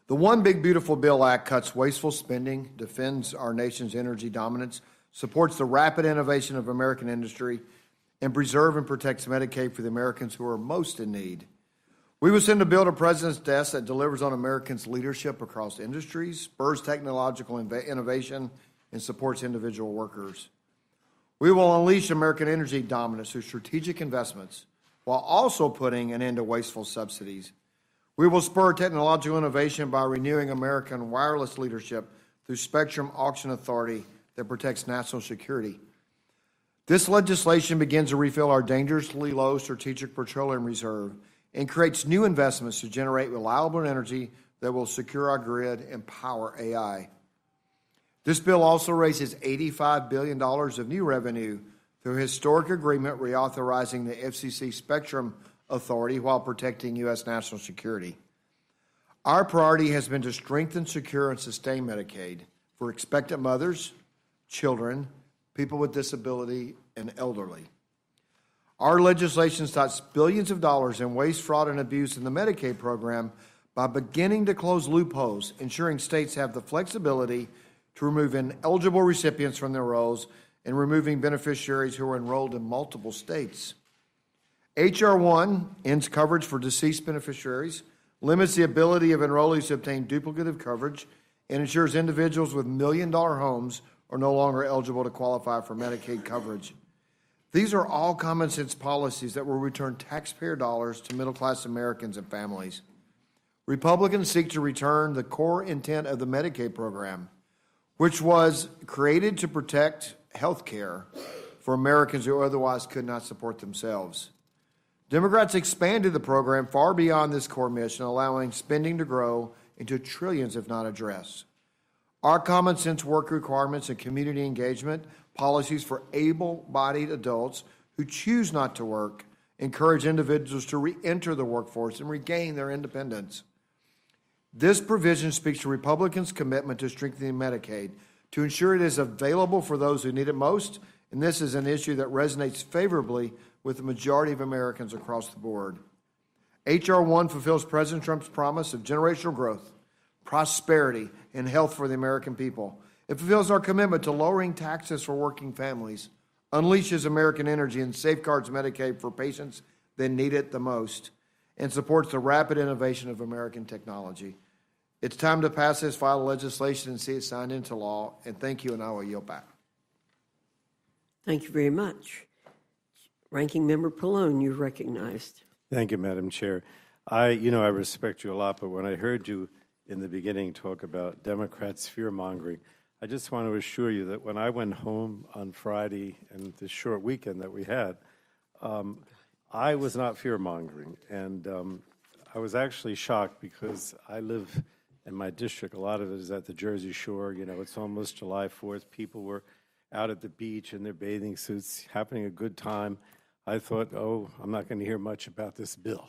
the One Big Beautiful Bill Act cuts wasteful spending, defends our nation's energy dominance, supports the rapid innovation of American industry, and preserve and protects Medicaid for the Americans who are most in need. We will send a bill to President's desk that delivers on Americans' leadership across industries, spurs technological innovation, and supports individual workers. We will unleash American energy dominance through strategic investments while also putting an end to wasteful subsidies. We will spur technological innovation by renewing American wireless leadership through spectrum auction authority that protects national security. This legislation begins to refill our dangerously low strategic petroleum reserve and creates new investments to generate reliable energy that will secure our grid and power AI. This bill also raises $85 billion of new revenue through a historic agreement reauthorizing the FCC Spectrum Authority while protecting U.S. national security. Our priority has been to strengthen, secure, and sustain Medicaid for expectant mothers, children, people with disability, and elderly. Our legislation stops billions of dollars in waste, fraud, and abuse in the Medicaid program by beginning to close loopholes, ensuring states have the flexibility to remove ineligible recipients from their rolls and removing beneficiaries who are enrolled in multiple states. H.R. 1 ends coverage for deceased beneficiaries, limits the ability of enrollees to obtain duplicative coverage, and ensures individuals with million-dollar homes are no longer eligible to qualify for Medicaid coverage. These are all common-sense policies that will return taxpayer dollars to middle-class Americans and families. Republicans seek to return the core intent of the Medicaid program, which was created to protect health care for Americans who otherwise could not support themselves. Democrats expanded the program far beyond this core mission, allowing spending to grow into trillions if not addressed. Our common sense work requirements and community engagement policies for able-bodied adults who choose not to work encourage individuals to re-enter the workforce and regain their independence. This provision speaks to Republicans' commitment to strengthening Medicaid to ensure it is available for those who need it most, and this is an issue that resonates favorably with the majority of Americans across the board. H.R. 1 fulfills President Trump's promise of generational growth, prosperity, and health for the American people. It fulfills our commitment to lowering taxes for working families, unleashes American energy, and safeguards Medicaid for patients that need it the most, and supports the rapid innovation of American technology. It's time to pass this vital legislation and see it signed into law. And thank you, and I will yield back. Thank you very much. Ranking Member Pallone, you're recognized. Thank you, Madam Chair. I respect you a lot, but when I heard you in the beginning talk about Democrats fear-mongering, I just want to assure you that when I went home on Friday and the short weekend that we had, I was not fear-mongering, and I was actually shocked because I live in my district. A lot of it is at the Jersey Shore. It's almost July 4th. People were out at the beach in their bathing suits, having a good time. I thought, I'm not going to hear much about this bill.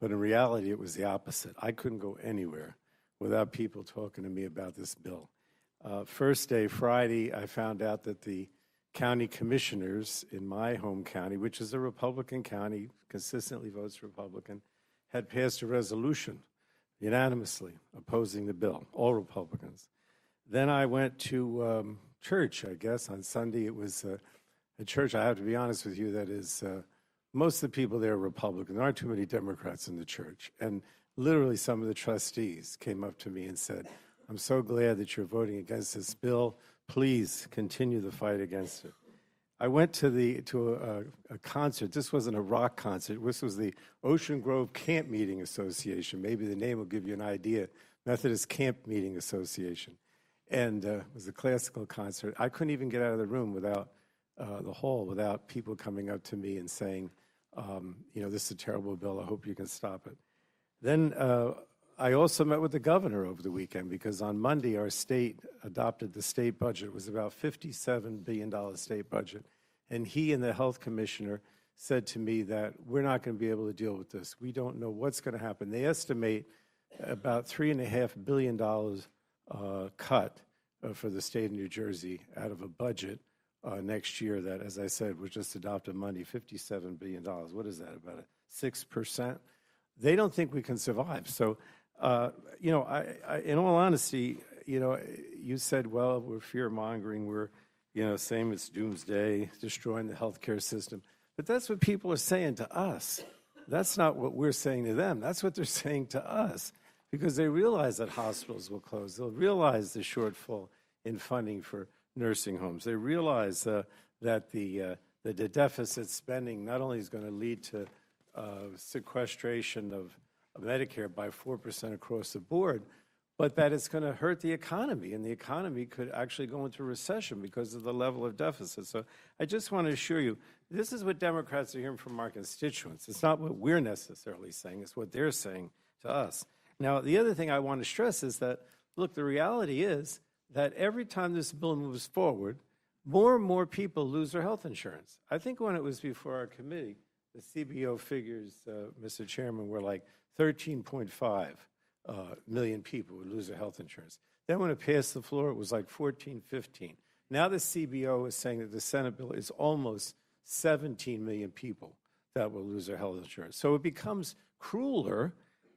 But in reality, it was the opposite. I couldn't go anywhere without people talking to me about this bill. First day, Friday, I found out that the county commissioners in my home county, which is a Republican county, consistently votes Republican, had passed a resolution unanimously opposing the bill, all Republicans. Then I went to church, I guess, on Sunday. It was a church, I have to be honest with you, that is, most of the people there are Republican. There aren't too many Democrats in the church. And literally some of the trustees came up to me and said, I'm so glad that you're voting against this bill. Please continue the fight against it. I went to a concert. This wasn't a rock concert. This was the Ocean Grove Camp Meeting Association. Maybe the name will give you an idea. Methodist Camp Meeting Association. And it was a classical concert. I couldn't even get out of the room without the hall without people coming up to me and saying, this is a terrible bill. I hope you can stop it. Then I also met with the governor over the weekend because on Monday our state adopted the state budget. It was about $57 billion state budget. And he and the health commissioner said to me that we're not going to be able to deal with this. We don't know what's going to happen. They estimate about $3.5 billion cut for the state of New Jersey out of a budget next year that, as I said, was just adopted Monday, $57 billion. What is that, about 6%? They don't think we can survive. So, in all honesty, you said, well, we're fear-mongering, we're, saying it's doomsday, destroying the healthcare system. But that's what people are saying to us. That's not what we're saying to them. That's what they're saying to us because they realize that hospitals will close. They'll realize the shortfall in funding for nursing homes. They realize that the deficit spending not only is going to lead to sequestration of Medicare by 4% across the board, but that it's going to hurt the economy, and the economy could actually go into recession because of the level of deficit. So I just want to assure you, this is what Democrats are hearing from our constituents. It's not what we're necessarily saying, it's what they're saying to us. Now, the other thing I want to stress is that, look, the reality is that every time this bill moves forward, more and more people lose their health insurance. I think when it was before our committee, the CBO figures, Mr. Chairman, were like 13.5 million people would lose their health insurance. Then when it passed the floor, it was like 14, 15. Now the CBO is saying that the Senate bill is almost 17 million people that will lose their health insurance. So it becomes crueler.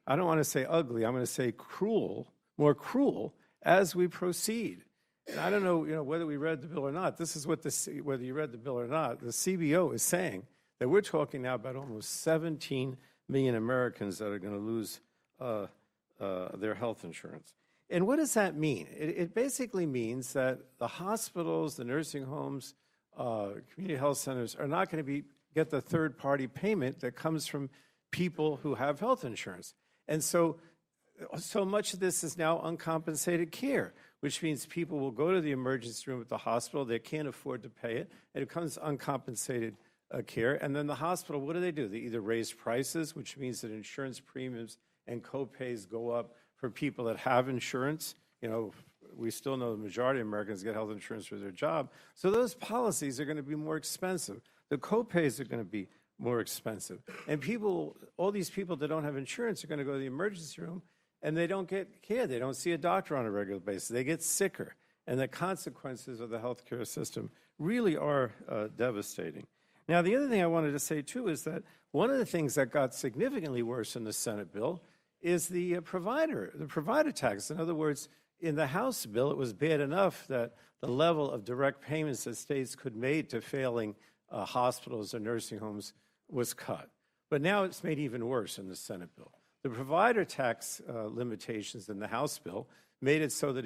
I don't want to say ugly. I'm going to say cruel, more cruel, as we proceed. And I don't know, whether we read the bill or not. This is what whether you read the bill or not. The CBO is saying that we're talking now about almost 17 million Americans that are going to lose their health insurance. And what does that mean? It basically means that the hospitals, the nursing homes, community health centers are not going to get the third-party payment that comes from people who have health insurance. And so much of this is now uncompensated care, which means people will go to the emergency room at the hospital. They can't afford to pay it, and it becomes uncompensated care. And then the hospital, what do? They either raise prices, which means that insurance premiums and co-pays go up for people that have insurance. We still know the majority of Americans get health insurance for their job. So those policies are going to be more expensive. The co-pays are going to be more expensive. And all these people that don't have insurance are going to go to the emergency room and they don't get care. They don't see a doctor on a regular basis. They get sicker. And the consequences of the healthcare system really are devastating. Now, the other thing I wanted to say, too, is that one of the things that got significantly worse in the Senate bill is the provider tax. In other words, in the House bill, it was bad enough that the level of direct payments that states could make to failing hospitals or nursing homes was cut. But now it's made even worse in the Senate bill. The provider tax limitations in the House bill made it so that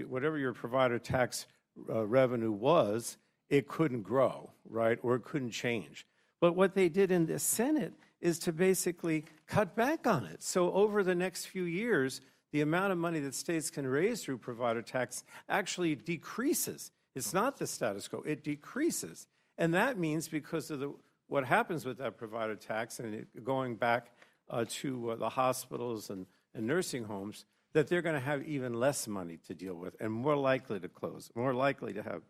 whatever your provider tax revenue was, it couldn't grow, right, or it couldn't change. But what they did in the Senate is to basically cut back on it. So over the next few years, the amount of money that states can raise through provider tax actually decreases. It's not the status quo, it decreases. And that means because of what happens with that provider tax and it going back to the hospitals and nursing homes, that they're going to have even less money to deal with and more likely to close, more likely to have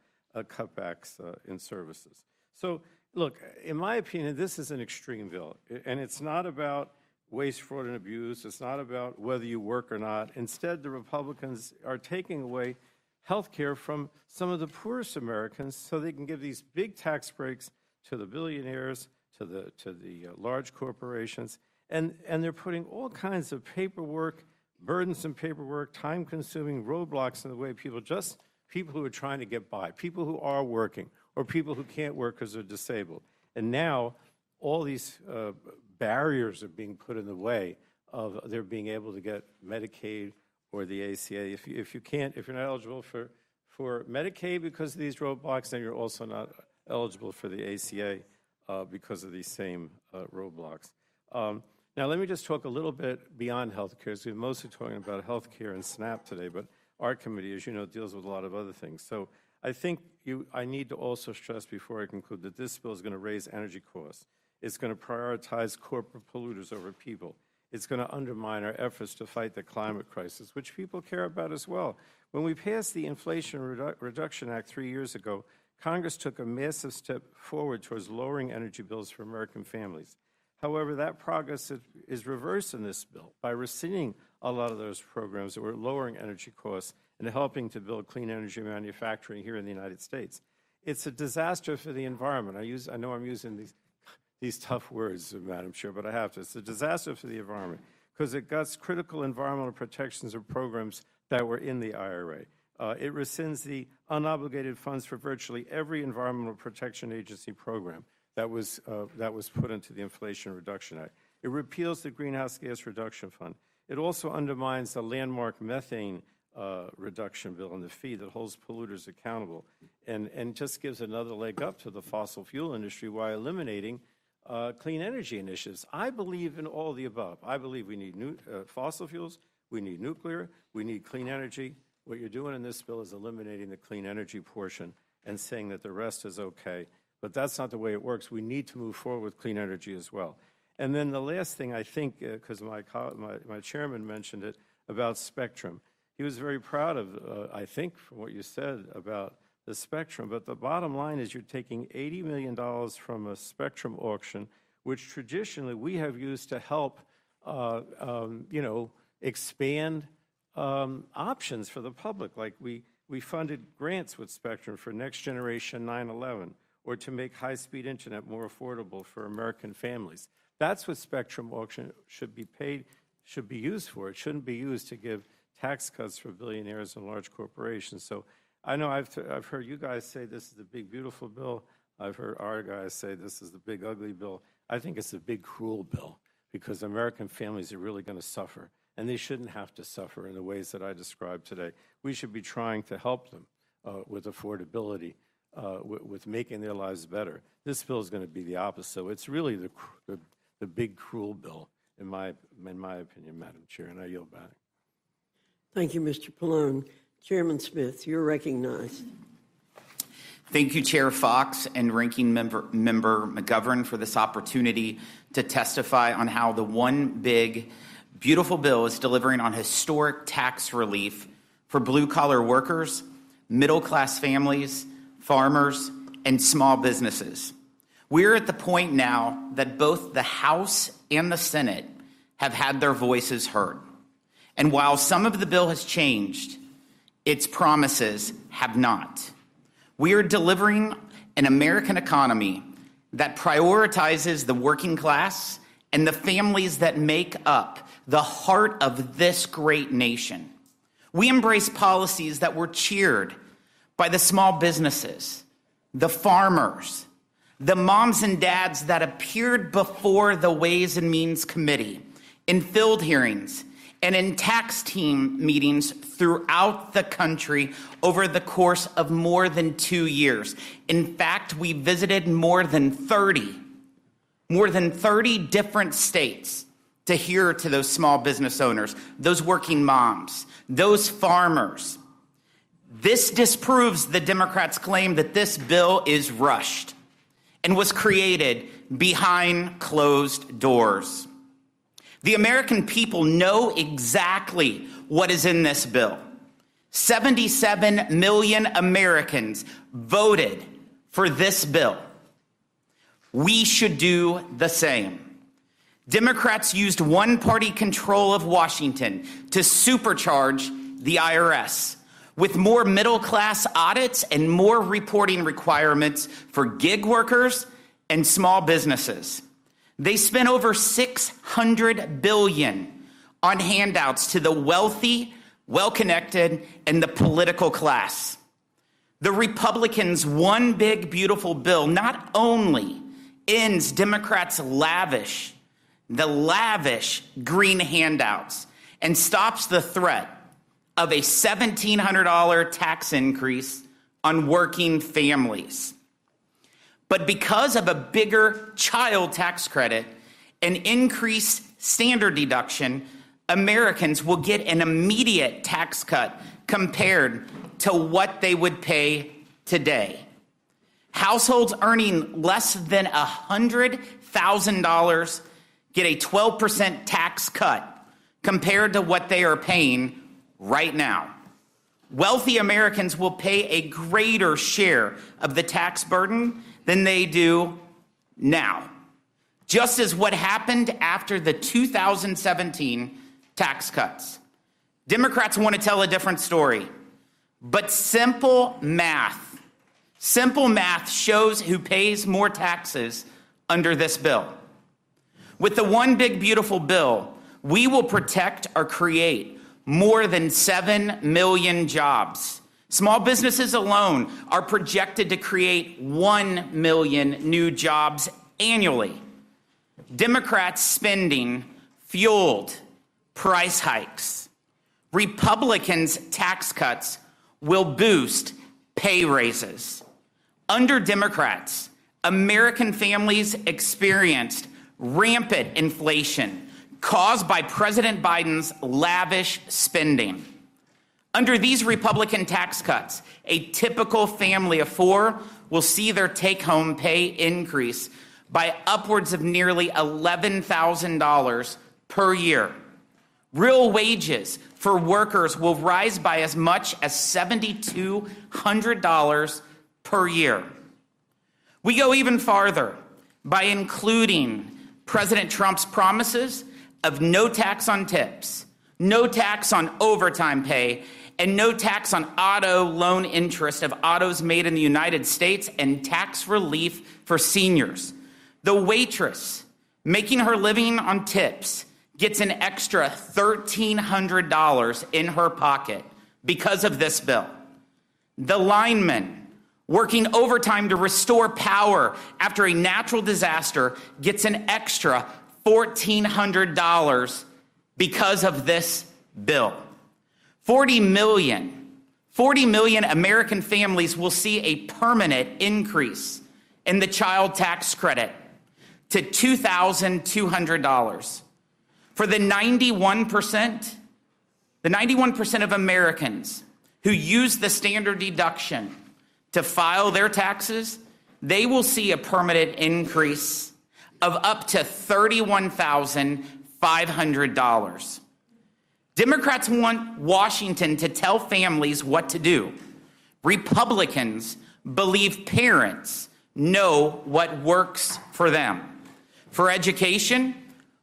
cutbacks in services. So, look, in my opinion, this is an extreme bill, and it's not about waste, fraud, and abuse. It's not about whether you work or not. Instead, the Republicans are taking away health care from some of the poorest Americans so they can give these big tax breaks to the billionaires, to the large corporations, and they're putting all kinds of paperwork, burdensome paperwork, time-consuming roadblocks in the way people who are trying to get by, people who are working, or people who can't work because they're disabled. And now all these barriers are being put in the way of their being able to get Medicaid or the ACA. If you're not eligible for Medicaid because of these roadblocks, then you're also not eligible for the ACA because of these same roadblocks. Now, let me just talk a little bit beyond health care. We're mostly talking about health care and SNAP today, but our committee, as you know, deals with a lot of other things. So I think I need to also stress before I conclude that this bill is going to raise energy costs. It's going to prioritize corporate polluters over people. It's going to undermine our efforts to fight the climate crisis, which people care about as well. When we passed the Inflation Reduction Act 3 years ago, Congress took a massive step forward towards lowering energy bills for American families. However, that progress is reversed in this bill by rescinding a lot of those programs that were lowering energy costs and helping to build clean energy manufacturing here in the United States. It's a disaster for the environment. I know I'm using these tough words, Madam Chair, but I have to. It's a disaster for the environment because it guts critical environmental protections of programs that were in the IRA. It rescinds the unobligated funds for virtually every Environmental Protection Agency program that was put into the Inflation Reduction Act. It repeals the Greenhouse Gas Reduction Fund. It also undermines the landmark methane reduction bill and the fee that holds polluters accountable and just gives another leg up to the fossil fuel industry while eliminating clean energy initiatives. I believe in all the above. I believe we need fossil fuels, we need nuclear, we need clean energy. What you're doing in this bill is eliminating the clean energy portion and saying that the rest is okay. But that's not the way it works. We need to move forward with clean energy as well. And then the last thing I think, because my chairman mentioned it, about spectrum. He was very proud of, I think, from what you said about the spectrum. But the bottom line is you're taking $80 million from a spectrum auction, which traditionally we have used to help, expand options for the public. Like we funded grants with spectrum for next generation 9/11, or to make high-speed internet more affordable for American families. That's what spectrum auction should be used for. It shouldn't be used to give tax cuts for billionaires and large corporations. So I know I've heard you guys say this is the big, beautiful bill. I've heard our guys say this is the big, ugly bill. I think it's a big, cruel bill because American families are really going to suffer, and they shouldn't have to suffer in the ways that I described today. We should be trying to help them with affordability, with making their lives better. This bill is going to be the opposite. So it's really the big, cruel bill, in my opinion, Madam Chair, and I yield back. Thank you, Mr. Pallone. Chairman Smith, you're recognized. Thank you, Chair Fox and Ranking Member McGovern, for this opportunity to testify on how the one big, beautiful bill is delivering on historic tax relief for blue-collar workers, middle-class families, farmers, and small businesses. We're at the point now that both the House and the Senate have had their voices heard. And while some of the bill has changed, its promises have not. We are delivering an American economy that prioritizes the working class and the families that make up the heart of this great nation. We embrace policies that were cheered by the small businesses, the farmers, the moms and dads that appeared before the Ways and Means Committee in field hearings and in tax team meetings throughout the country over the course of more than 2 years. In fact, we visited more than 30 different states to hear to those small business owners, those working moms, those farmers. This disproves the Democrats' claim that this bill is rushed and was created behind closed doors. The American people know exactly what is in this bill. 77 million Americans voted for this bill. We should do the same. Democrats used one-party control of Washington to supercharge the IRS with more middle-class audits and more reporting requirements for gig workers and small businesses. They spent over $600 billion on handouts to the wealthy, well-connected, and the political class. The Republicans' one big beautiful bill not only ends Democrats' lavish green handouts and stops the threat of a $1,700 tax increase on working families. But because of a bigger child tax credit and increased standard deduction, Americans will get an immediate tax cut compared to what they would pay today. Households earning less than $100,000 get a 12% tax cut compared to what they are paying right now. Wealthy Americans will pay a greater share of the tax burden than they do now, just as what happened after the 2017 tax cuts. Democrats want to tell a different story, but simple math shows who pays more taxes under this bill. With the one big beautiful bill, we will protect or create more than 7 million jobs. Small businesses alone are projected to create 1 million new jobs annually. Democrats' spending fueled price hikes. Republicans' tax cuts will boost pay raises. Under Democrats, American families experienced rampant inflation caused by President Biden's lavish spending. Under these Republican tax cuts, a typical family of four will see their take-home pay increase by upwards of nearly $11,000 per year. Real wages for workers will rise by as much as $7,200 per year. We go even farther by including President Trump's promises of no tax on tips, no tax on overtime pay, and no tax on auto loan interest of autos made in the United States, and tax relief for seniors. The waitress making her living on tips gets an extra $1,300 in her pocket because of this bill. The lineman working overtime to restore power after a natural disaster gets an extra $1,400 because of this bill. 40 million American families will see a permanent increase in the child tax credit to $2,200. For the 91% of Americans who use the standard deduction to file their taxes, they will see a permanent increase of up to $31,500. Democrats want Washington to tell families what to do. Republicans believe parents know what works for them. For education,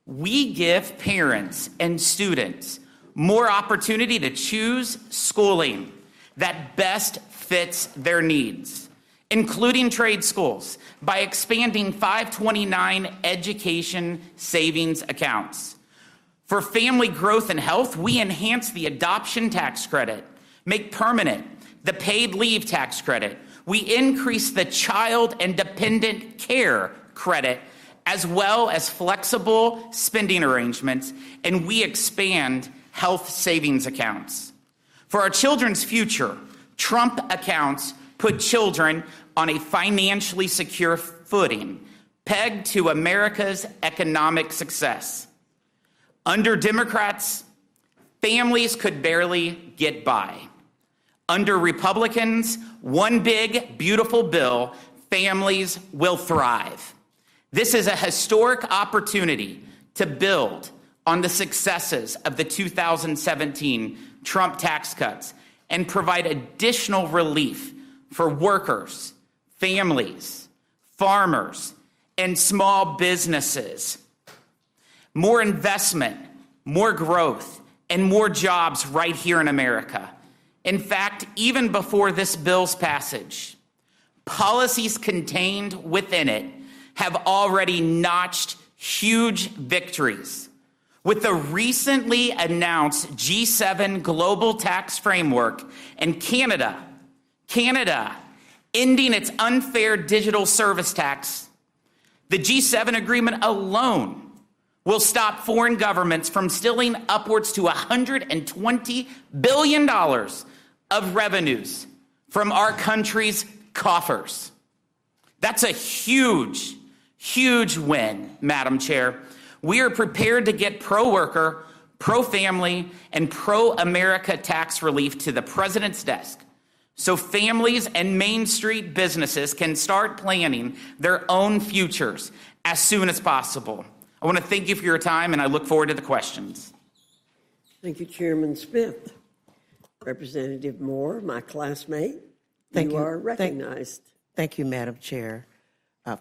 we give parents and students more opportunity to choose schooling that best fits their needs, including trade schools, by expanding 529 education savings accounts. For family growth and health, we enhance the adoption tax credit, make permanent the paid leave tax credit. We increase the child and dependent care credit, as well as flexible spending arrangements, and we expand health savings accounts. For our children's future, Trump accounts put children on a financially secure footing, pegged to America's economic success. Under Democrats, families could barely get by. Under Republicans, one big, beautiful bill, families will thrive. This is a historic opportunity to build on the successes of the 2017 Trump tax cuts and provide additional relief for workers, families, farmers, and small businesses. more investment, more growth, and more jobs right here in America. In fact, even before this bill's passage, policies contained within it have already notched huge victories. With the recently announced G7 Global Tax Framework and Canada ending its unfair digital service tax, the G7 agreement alone will stop foreign governments from stealing upwards to $120 billion of revenues from our country's coffers. That's a huge, huge win, Madam Chair. We are prepared to get pro-worker, pro-family, and pro-America tax relief to the President's desk so families and Main Street businesses can start planning their own futures as soon as possible. I want to thank you for your time, and I look forward to the questions. Thank you, Chairman Smith. Representative Moore, my classmate, you are recognized. Thank you, Madam Chair,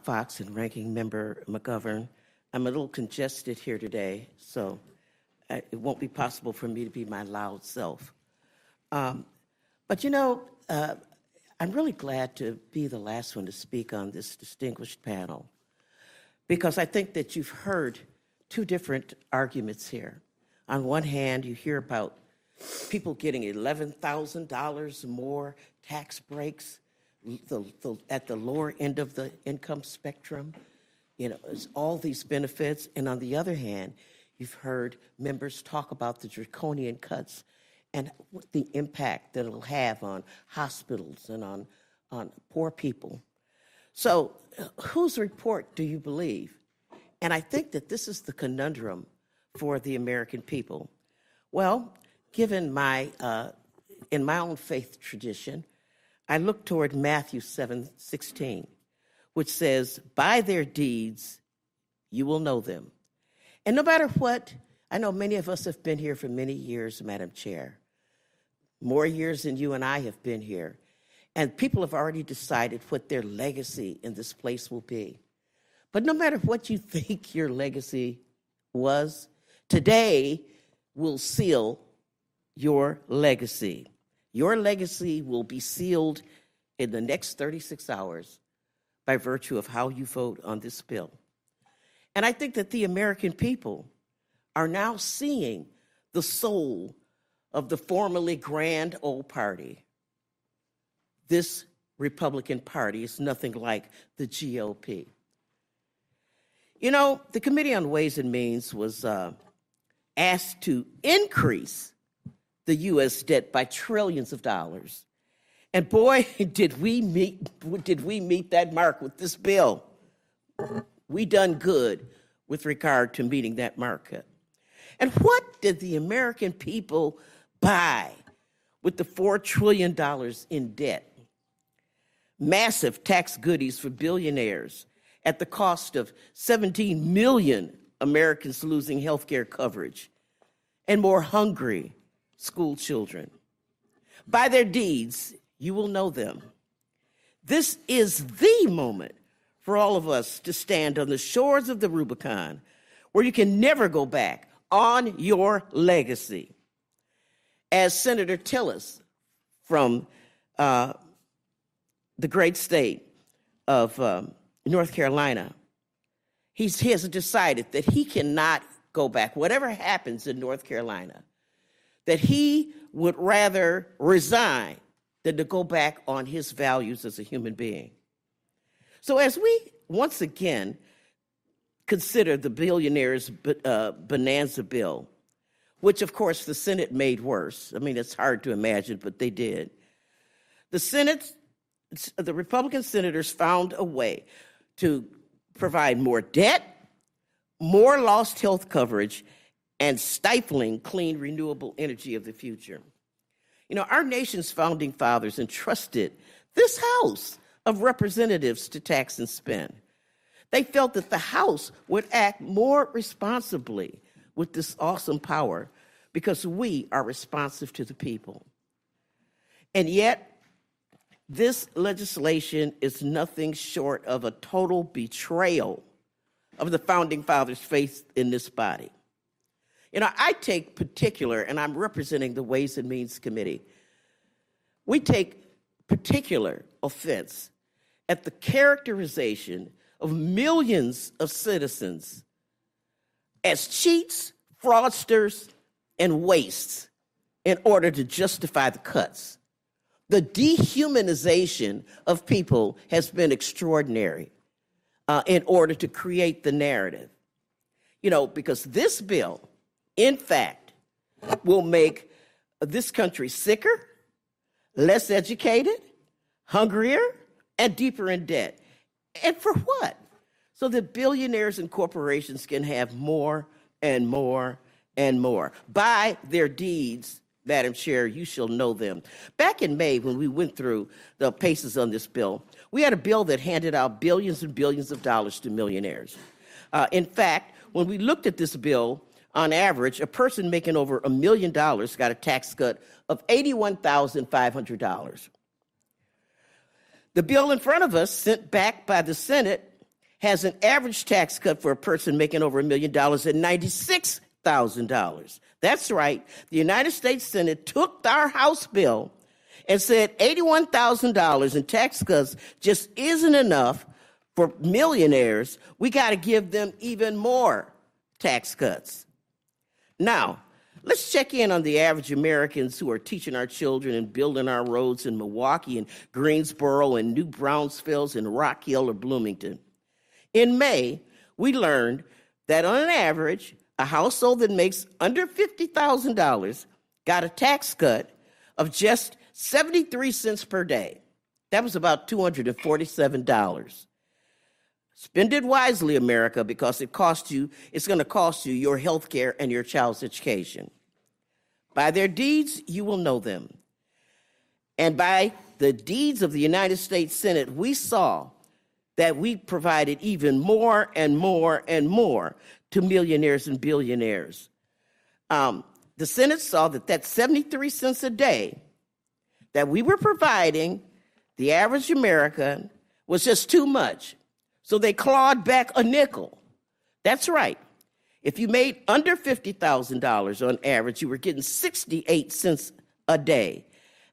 Fox, and Ranking Member McGovern. I'm a little congested here today, so it won't be possible for me to be my loud self. But you know, I'm really glad to be the last one to speak on this distinguished panel, because I think that you've heard two different arguments here. On one hand, you hear about people getting $11,000 more tax breaks at the lower end of the income spectrum. You know, it's all these benefits. And on the other hand, you've heard members talk about the draconian cuts and the impact that it'll have on hospitals and on poor people. So whose report do you believe? And I think that this is the conundrum for the American people. Well, given in my own faith tradition, I look toward Matthew 7:16, which says, by their deeds, you will know them. And no matter what, I know many of us have been here for many years, Madam Chair, more years than you and I have been here. And people have already decided what their legacy in this place will be. But no matter what you think your legacy was, today will seal your legacy. Your legacy will be sealed in the next 36 hours by virtue of how you vote on this bill. And I think that the American people are now seeing the soul of the formerly grand old party. This Republican Party is nothing like the GOP. You know, the Committee on Ways and Means was asked to increase the U.S. debt by trillions of dollars. And boy, did we meet that mark with this bill. We done good with regard to meeting that market. And what did the American people buy with the $4 trillion in debt? Massive tax goodies for billionaires at the cost of 17 million Americans losing health care coverage and more hungry school children. By their deeds, you will know them. This is the moment for all of us to stand on the shores of the Rubicon, where you can never go back on your legacy. As Senator Tillis from the great state of North Carolina, he has decided that he cannot go back. Whatever happens in North Carolina, that he would rather resign than to go back on his values as a human being. So as we once again consider the billionaires' bonanza bill, which of course the Senate made worse. I mean, it's hard to imagine, but they did. The Republican senators found a way to provide more debt, more lost health coverage, and stifling clean, renewable energy of the future. You know, our nation's founding fathers entrusted this House of Representatives to tax and spend. They felt that the House would act more responsibly with this awesome power because we are responsive to the people. And yet, this legislation is nothing short of a total betrayal of the Founding Fathers' faith in this body. You know, I take particular, and I'm representing the Ways and Means Committee, we take particular offense at the characterization of millions of citizens as cheats, fraudsters, and wastes in order to justify the cuts. The dehumanization of people has been extraordinary in order to create the narrative. You know, because this bill, in fact, will make this country sicker, less educated, hungrier, and deeper in debt. And for what? So that billionaires and corporations can have more and more and more. By their deeds, Madam Chair, you shall know them. Back in May, when we went through the paces on this bill, we had a bill that handed out billions and billions of dollars to millionaires. In fact, when we looked at this bill, on average, a person making over $1 million got a tax cut of $81,500. The bill in front of us, sent back by the Senate, has an average tax cut for a person making over $1 million at $96,000. That's right. The United States Senate took our House bill and said $81,000 in tax cuts just isn't enough for millionaires. We got to give them even more tax cuts. Now, let's check in on the average Americans who are teaching our children and building our roads in Milwaukee and Greensboro and New Brownsville and Rock Hill or Bloomington. In May, we learned that on average, a household that makes under $50,000 got a tax cut of just 73 cents per day. That was about $247. Spend it wisely, America, because it's going to cost you your health care and your child's education. By their deeds, you will know them. And by the deeds of the United States Senate, we saw that we provided even more and more and more to millionaires and billionaires. The Senate saw that 73 cents a day that we were providing the average American was just too much. So they clawed back a nickel. That's right. If you made under $50,000 on average, you were getting 68 cents a day.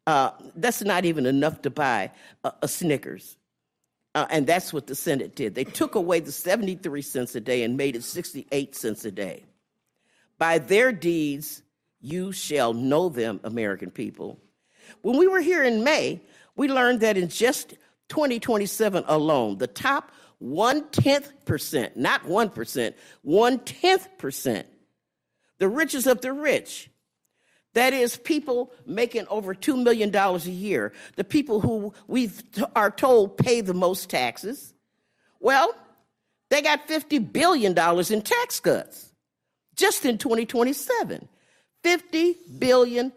That's not even enough to buy a Snickers. And that's what the Senate did. They took away the 73 cents a day and made it 68 cents a day. By their deeds, you shall know them, American people. When we were here in May, we learned that in just 2027 alone, the top 0.1%, not 1%, 0.1%, the richest of the rich, that is, people making over $2 million a year, the people who we are told pay the most taxes, well, they got $50 billion in tax cuts just in 2027. $50 billion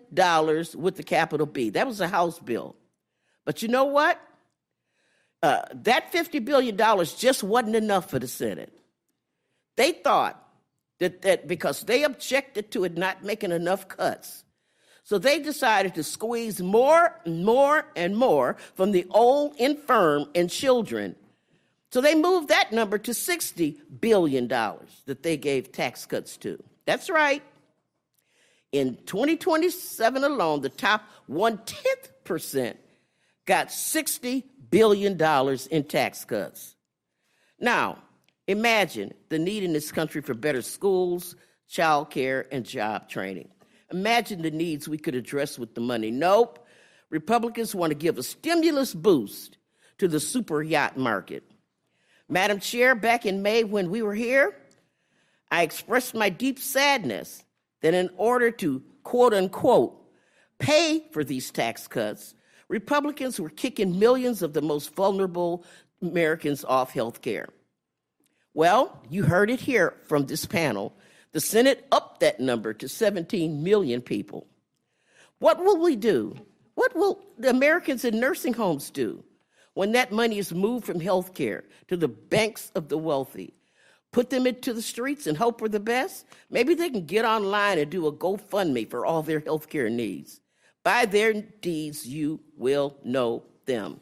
with the capital B. That was a House bill. But you know what? That $50 billion just wasn't enough for the Senate. They thought that because they objected to it not making enough cuts, so they decided to squeeze more and more and more from the old, infirm, and children. So they moved that number to $60 billion that they gave tax cuts to. That's right. In 2027 alone, the top 0.1% got $60 billion in tax cuts. Now, imagine the need in this country for better schools, child care, and job training. Imagine the needs we could address with the money. Nope. Republicans want to give a stimulus boost to the super yacht market. Madam Chair, back in May when we were here, I expressed my deep sadness that in order to, quote unquote, pay for these tax cuts, Republicans were kicking millions of the most vulnerable Americans off health care. Well, you heard it here from this panel. The Senate upped that number to 17 million people. What will we do? What will the Americans in nursing homes do when that money is moved from health care to the banks of the wealthy? Put them into the streets and hope for the best? Maybe they can get online and do a GoFundMe for all their health care needs. By their deeds, you will know them.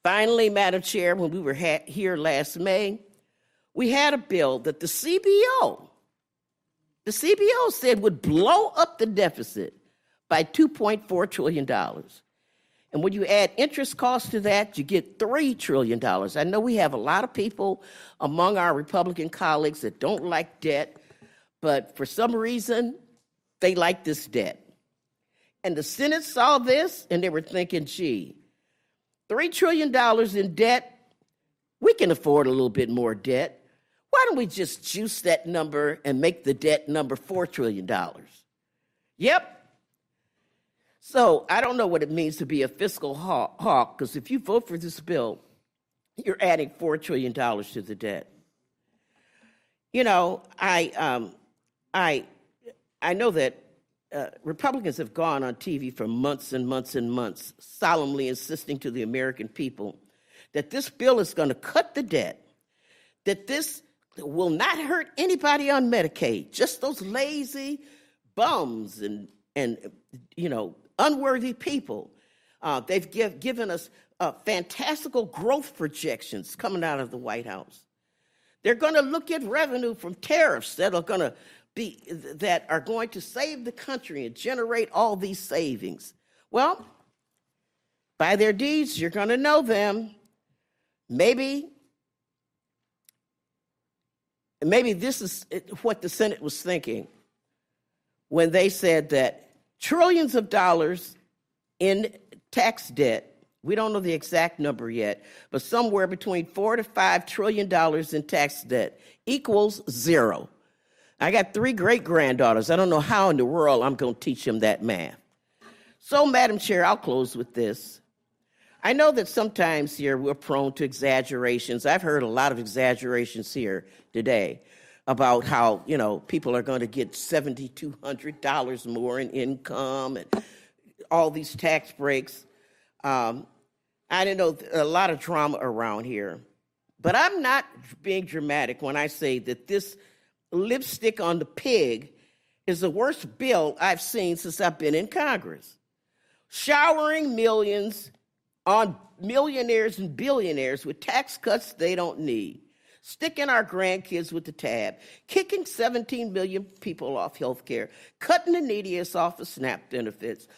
Finally, Madam Chair, when we were here last May, we had a bill that the CBO said would blow up the deficit by $2.4 trillion. And when you add interest costs to that, you get $3 trillion. I know we have a lot of people among our Republican colleagues that don't like debt, but for some reason, they like this debt. And the Senate saw this, and they were thinking, gee, $3 trillion in debt, we can afford a little bit more debt. Why don't we just juice that number and make the debt number $4 trillion? Yep. So I don't know what it means to be a fiscal hawk, because if you vote for this bill, you're adding $4 trillion to the debt. You know, I know that Republicans have gone on TV for months and months and months, solemnly insisting to the American people that this bill is going to cut the debt, that this will not hurt anybody on Medicaid, just those lazy bums and you know, unworthy people. They've given us fantastical growth projections coming out of the White House. They're going to look at revenue from tariffs that are going to save the country and generate all these savings. Well, by their deeds, you're going to know them. Maybe this is what the Senate was thinking when they said that trillions of dollars in tax debt, we don't know the exact number yet, but somewhere between $4 to $5 trillion in tax debt equals zero. I got 3 great-granddaughters. I don't know how in the world I'm going to teach them that math. So, Madam Chair, I'll close with this. I know that sometimes here we're prone to exaggerations. I've heard a lot of exaggerations here today about how, you know, people are going to get $7,200 more in income and all these tax breaks. I don't know, a lot of drama around here. But I'm not being dramatic when I say that this lipstick on the pig is the worst bill I've seen since I've been in Congress. Showering millions on millionaires and billionaires with tax cuts they don't need, sticking our grandkids with the tab, kicking 17 million people off health care, cutting the neediest off of SNAP benefits,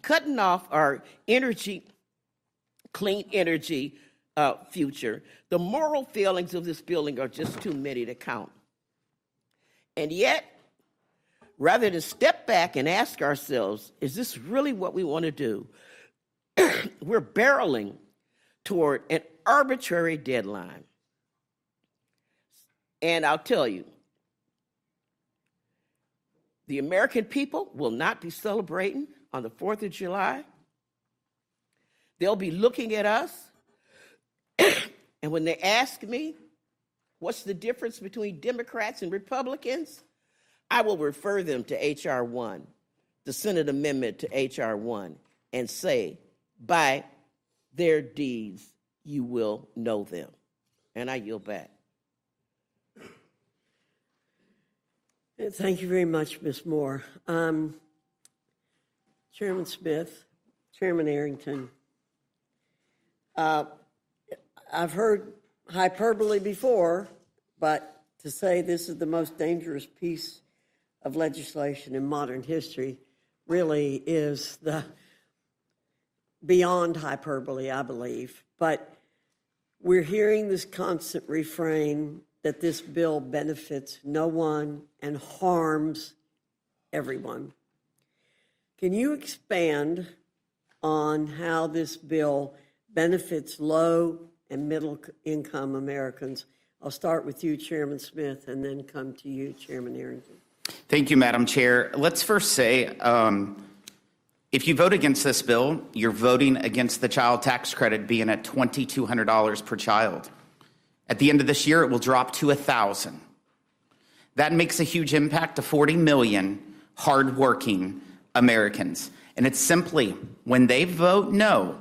cutting off our energy, clean energy future. The moral failings of this building are just too many to count. And yet, rather than step back and ask ourselves, is this really what we want to do? We're barreling toward an arbitrary deadline. And I'll tell you, the American people will not be celebrating on the 4th of July. They'll be looking at us, and when they ask me, what's the difference between Democrats and Republicans? I will refer them to H.R. 1, the Senate amendment to H.R. 1, and say, by their deeds, you will know them. And I yield back. Thank you very much, Ms. Moore. Chairman Smith, Chairman Arrington, I've heard hyperbole before, but to say this is the most dangerous piece of legislation in modern history really is the beyond hyperbole, I believe. But we're hearing this constant refrain that this bill benefits no one and harms everyone. Can you expand on how this bill benefits low and middle income Americans? I'll start with you, Chairman Smith, and then come to you, Chairman Arrington. Thank you, Madam Chair. Let's first say, if you vote against this bill, you're voting against the child tax credit being at $2,200 per child. At the end of this year, it will drop to $1,000. That makes a huge impact to 40 million hardworking Americans. And it's simply, when they vote no,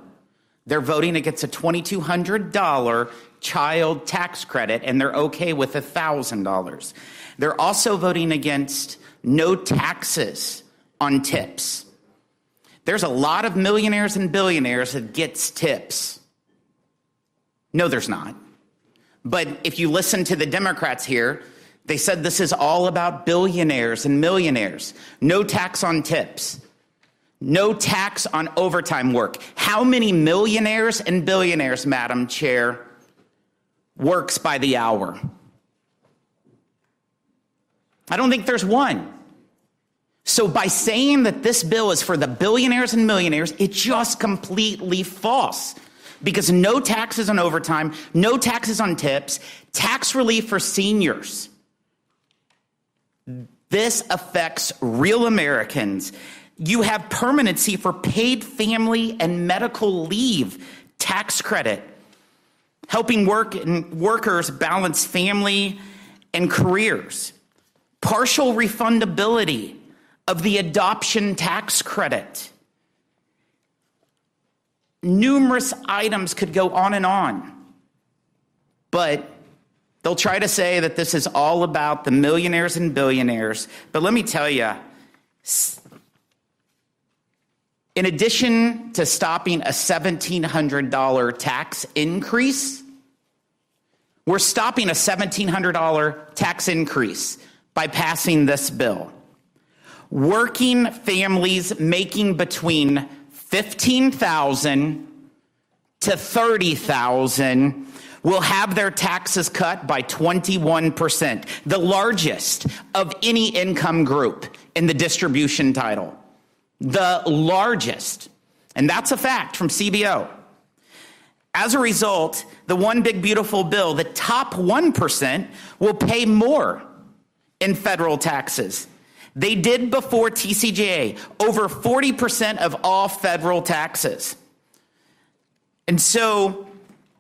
they're voting against a $2,200 child tax credit, and they're okay with $1,000. They're also voting against no taxes on tips. There's a lot of millionaires and billionaires that gets tips. No, there's not. But if you listen to the Democrats here, they said this is all about billionaires and millionaires. No tax on tips. No tax on overtime work. How many millionaires and billionaires, Madam Chair, works by the hour? I don't think there's one. So by saying that this bill is for the billionaires and millionaires, it's just completely false. Because no taxes on overtime, no taxes on tips, tax relief for seniors. This affects real Americans. You have permanency for paid family and medical leave tax credit, helping workers balance family and careers. Partial refundability of the adoption tax credit. Numerous items could go on and on, but they'll try to say that this is all about the millionaires and billionaires. But let me tell you, in addition to stopping a $1,700 tax increase, we're stopping a $1,700 tax increase by passing this bill. Working families making between $15,000 to $30,000 will have their taxes cut by 21%, the largest of any income group in the distribution title. The largest. And that's a fact from CBO. As a result, the one big beautiful bill, the top 1% will pay more in federal taxes. They did before TCJA, over 40% of all federal taxes. And so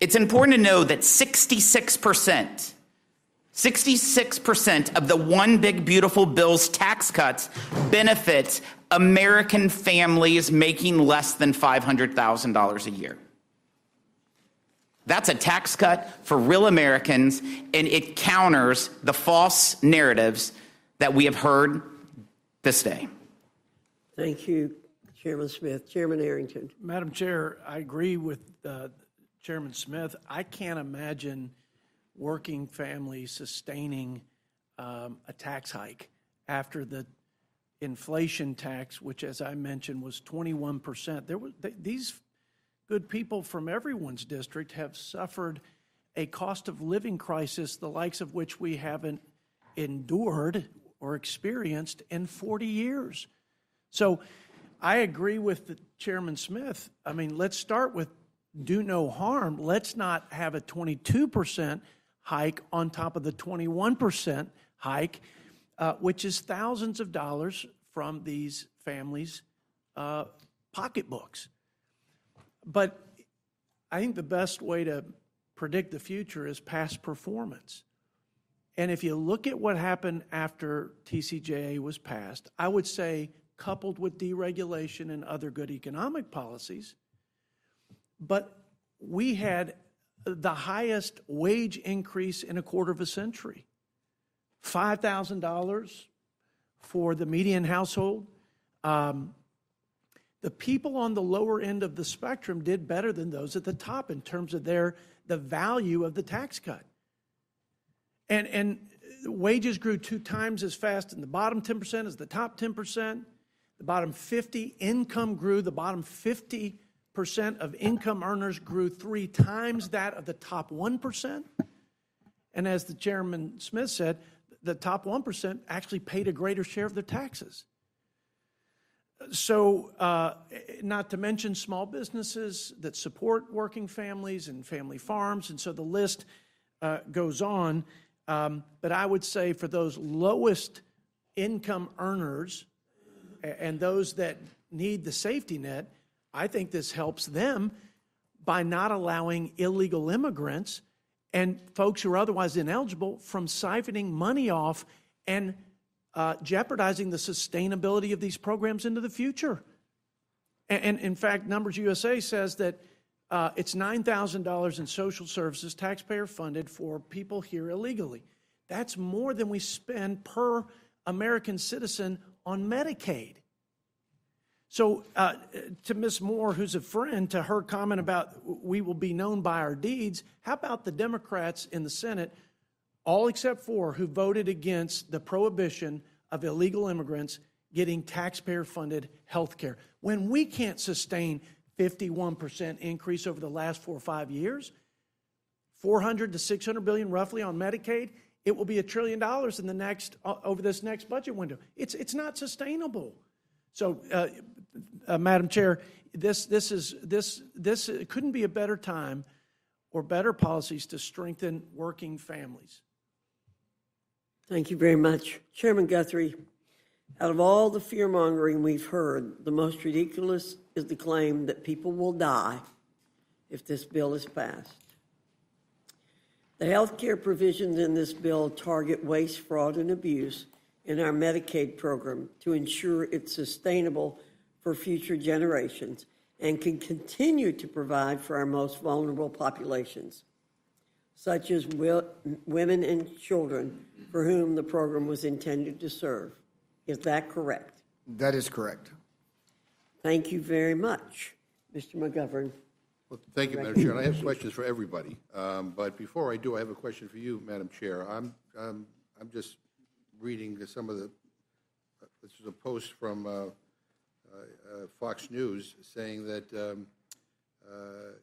it's important to know that 66% of the one big beautiful bill's tax cuts benefit American families making less than $500,000 a year. That's a tax cut for real Americans, and it counters the false narratives that we have heard this day. Thank you, Chairman Smith. Chairman Arrington. Madam Chair, I agree with Chairman Smith. I can't imagine working families sustaining a tax hike after the inflation tax, which, as I mentioned, was 21%. These good people from everyone's district have suffered a cost of living crisis, the likes of which we haven't endured or experienced in 40 years. So I agree with Chairman Smith. I mean, let's start with do no harm. Let's not have a 22% hike on top of the 21% hike, which is thousands of dollars from these families' pocketbooks. But I think the best way to predict the future is past performance. And if you look at what happened after TCJA was passed, I would say, coupled with deregulation and other good economic policies, but we had the highest wage increase in a quarter of a century. $5,000 for the median household. The people on the lower end of the spectrum did better than those at the top in terms of the value of the tax cut. And wages grew 2 times as fast in the bottom 10% as the top 10%. The bottom 50 income grew. The bottom 50% of income earners grew 3 times that of the top 1%. And as the Chairman Smith said, the top 1% actually paid a greater share of their taxes. So not to mention small businesses that support working families and family farms. And so the list goes on. But I would say for those lowest income earners and those that need the safety net, I think this helps them by not allowing illegal immigrants and folks who are otherwise ineligible from siphoning money off and jeopardizing the sustainability of these programs into the future. And in fact, Numbers USA says that it's $9,000 in social services, taxpayer funded, for people here illegally. That's more than we spend per American citizen on Medicaid. So to Ms. Moore, who's a friend, to her comment about we will be known by our deeds, how about the Democrats in the Senate, all except four, who voted against the prohibition of illegal immigrants getting taxpayer-funded health care? When we can't sustain 51% increase over the last 4 or 5 years, 400 to 600 billion roughly on Medicaid, it will be $1 trillion in the next over this next budget window. It's not sustainable. So, Madam Chair, this couldn't be a better time or better policies to strengthen working families. Thank you very much. Chairman Guthrie, out of all the fear-mongering we've heard, the most ridiculous is the claim that people will die if this bill is passed. The health care provisions in this bill target waste, fraud, and abuse in our Medicaid program to ensure it's sustainable for future generations and can continue to provide for our most vulnerable populations, such as women and children for whom the program was intended to serve. Is that correct? That is correct. Thank you very much. Mr. McGovern. Well, thank you, Madam Chair. And I have questions for everybody. But before I do, I have a question for you, Madam Chair. I'm just reading some of the, this is a post from Fox News saying that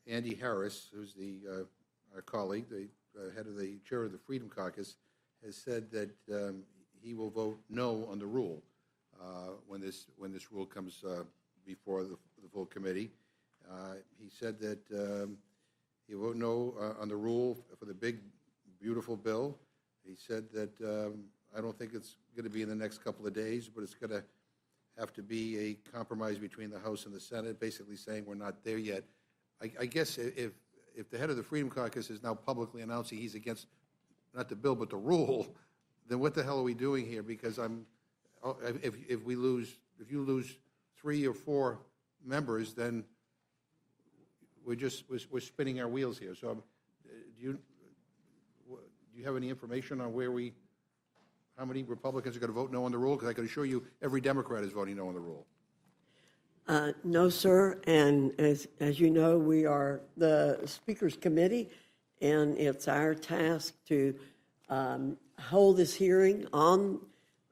Andy Harris, who's our colleague, the head of the chair of the Freedom Caucus, has said that he will vote no on the rule when this rule comes before the full committee. He said that he will vote no on the rule for the big, beautiful bill. He said that I don't think it's going to be in the next couple of days, but it's going to have to be a compromise between the House and the Senate, basically saying we're not there yet. I guess if the head of the Freedom Caucus is now publicly announcing he's against not the bill but the rule, then what the hell are we doing here? Because if you lose 3 or 4 members, then we're spinning our wheels here. So do you have any information on how many Republicans are going to vote no on the rule? Because I can assure you every Democrat is voting no on the rule. No, sir. And as you know, we are the Speaker's Committee, and it's our task to hold this hearing on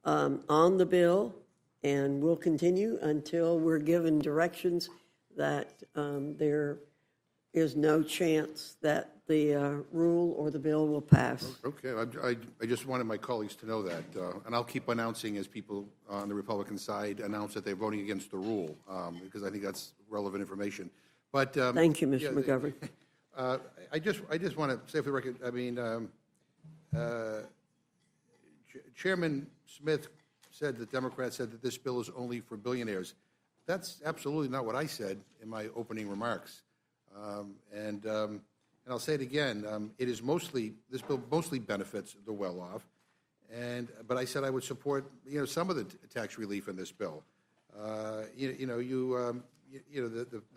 the bill, and we'll continue until we're given directions that there is no chance that the rule or the bill will pass. Okay, I just wanted my colleagues to know that, and I'll keep announcing as people on the Republican side announce that they're voting against the rule, because I think that's relevant information. But thank you, Mr. McGovern. I just want to say for the record, I mean, Chairman Smith said that Democrats said that this bill is only for billionaires. That's absolutely not what I said in my opening remarks. And I'll say it again. This bill mostly benefits the well-off, but I said I would support some of the tax relief in this bill. The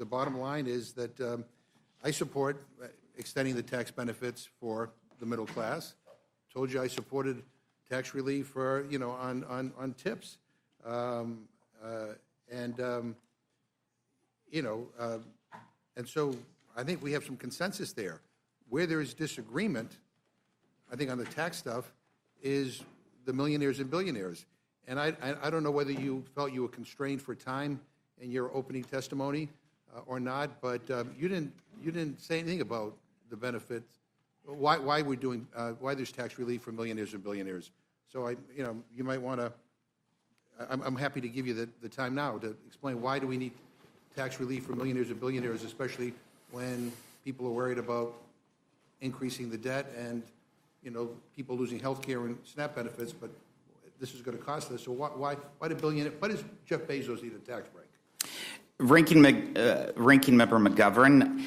bottom line is that I support extending the tax benefits for the middle class. Told you I supported tax relief for on tips, and so I think we have some consensus there. Where there is disagreement, I think on the tax stuff, is the millionaires and billionaires. And I don't know whether you felt you were constrained for time in your opening testimony or not, but you didn't say anything about the benefits, why we're doing why there's tax relief for millionaires and billionaires. So you might want to. I'm happy to give you the time now to explain why do we need tax relief for millionaires and billionaires, especially when people are worried about increasing the debt and people losing health care and SNAP benefits, but this is going to cost us. So why does Jeff Bezos need a tax break? Ranking Member McGovern,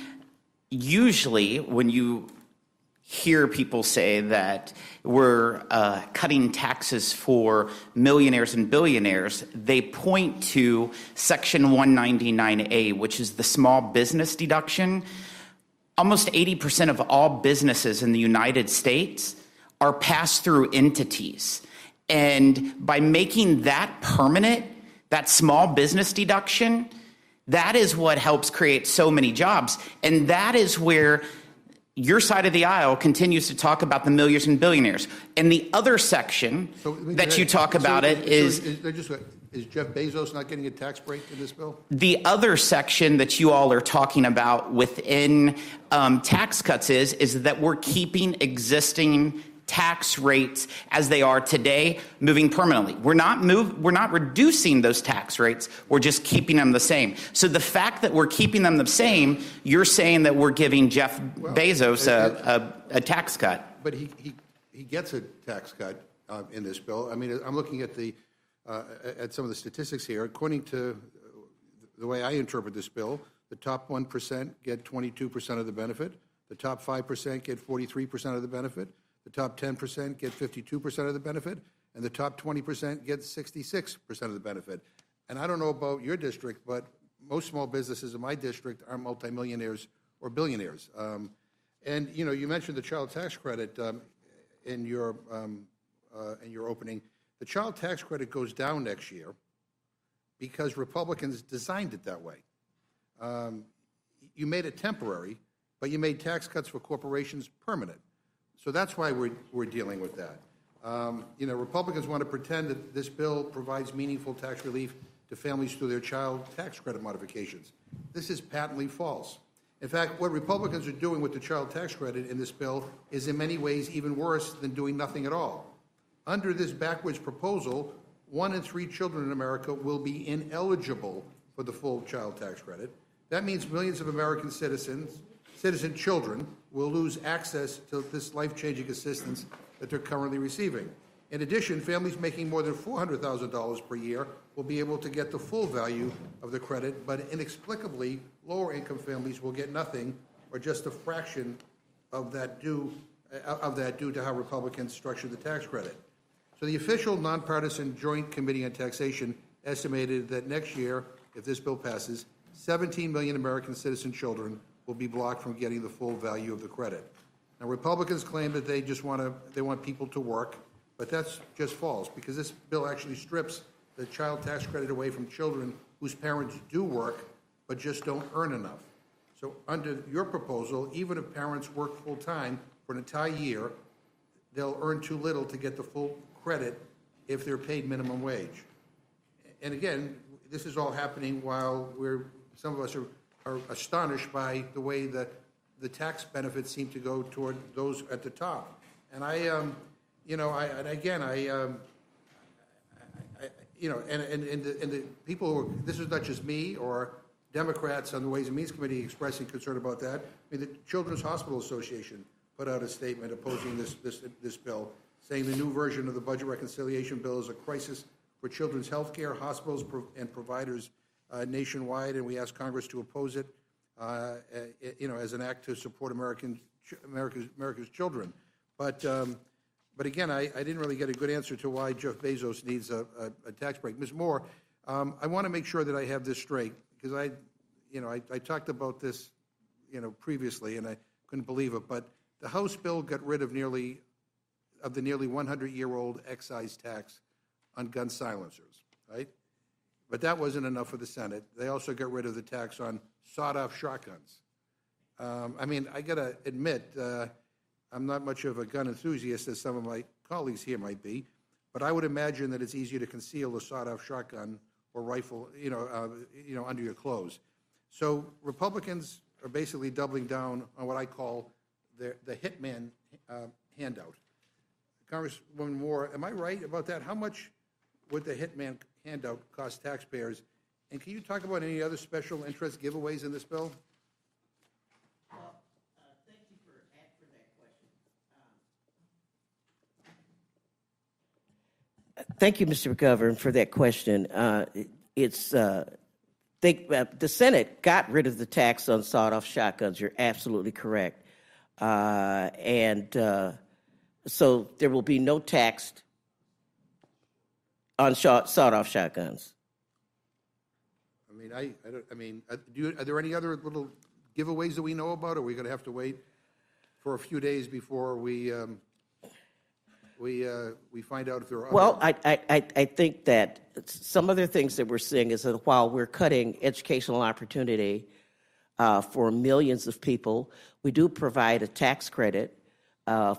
usually when you hear people say that we're cutting taxes for millionaires and billionaires, they point to Section 199A, which is the small business deduction. Almost 80% of all businesses in the United States are pass-through entities. And by making that permanent, That small business deduction, that is what helps create so many jobs. And that is where your side of the aisle continues to talk about the millions and billionaires. And the other section that you talk about is Jeff Bezos not getting a tax break in this bill? the other section that you all are talking about within tax cuts is that we're keeping existing tax rates as they are today, moving permanently. We're not reducing those tax rates. We're just keeping them the same. So the fact that we're keeping them the same, you're saying that we're giving Jeff Bezos a tax cut. But he gets a tax cut in this bill. I mean, I'm looking at some of the statistics here. According to the way I interpret this bill, the top 1% get 22% of the benefit. The top 5% get 43% of the benefit. The top 10% get 52% of the benefit, and the top 20% get 66% of the benefit. And I don't know about your district, but most small businesses in my district are multimillionaires or billionaires. And you mentioned the child tax credit in your opening. The child tax credit goes down next year because Republicans designed it that way. You made it temporary, but you made tax cuts for corporations permanent. So that's why we're dealing with that. Republicans want to pretend that this bill provides meaningful tax relief to families through their child tax credit modifications. This is patently false. In fact, what Republicans are doing with the child tax credit in this bill is in many ways even worse than doing nothing at all. Under this backwards proposal, 1 in 3 children in America will be ineligible for the full child tax credit. That means millions of American citizen children will lose access to this life-changing assistance that they're currently receiving. In addition, families making more than $400,000 per year will be able to get the full value of the credit, but inexplicably, lower-income families will get nothing or just a fraction of that due to how Republicans structured the tax credit. So the official nonpartisan Joint Committee on Taxation estimated that next year, if this bill passes, 17 million American citizen children will be blocked from getting the full value of the credit. Now, Republicans claim that they want people to work, but that's just false because this bill actually strips the child tax credit away from children whose parents do work but just don't earn enough. So under your proposal, even if parents work full-time for an entire year, they'll earn too little to get the full credit if they're paid minimum wage. And again, this is all happening while some of us are astonished by the way that the tax benefits seem to go toward those at the top. And the people who are, this is not just me or Democrats on the Ways and Means Committee expressing concern about that. I mean, the Children's Hospital Association put out a statement opposing this bill, saying the new version of the budget reconciliation bill is a crisis for children's health care, hospitals, and providers nationwide, and we ask Congress to oppose it, as an act to support America's children. But again, I didn't really get a good answer to why Jeff Bezos needs a tax break. Ms. Moore, I want to make sure that I have this straight because I talked about this, previously, and I couldn't believe it. But the House bill got rid of the nearly 100-year-old excise tax on gun silencers, right? But that wasn't enough for the Senate. They also got rid of the tax on sawed-off shotguns. I got to admit, I'm not much of a gun enthusiast, as some of my colleagues here might be, but I would imagine that it's easier to conceal a sawed-off shotgun or rifle, under your clothes. So Republicans are basically doubling down on what I call the hitman handout. Congresswoman Moore, am I right about that? How much would the hitman handout cost taxpayers? And can you talk about any other special interest giveaways in this bill? Well, thank you for that question. Thank you, Mr. McGovern, for that question. The Senate got rid of the tax on sawed-off shotguns. You're absolutely correct. So there will be no tax on sawed-off shotguns. Are there any other little giveaways that we know about, or are we going to have to wait for a few days before we we find out if there are other... Well, I think that some other things that we're seeing is that while we're cutting educational opportunity for millions of people, we do provide a tax credit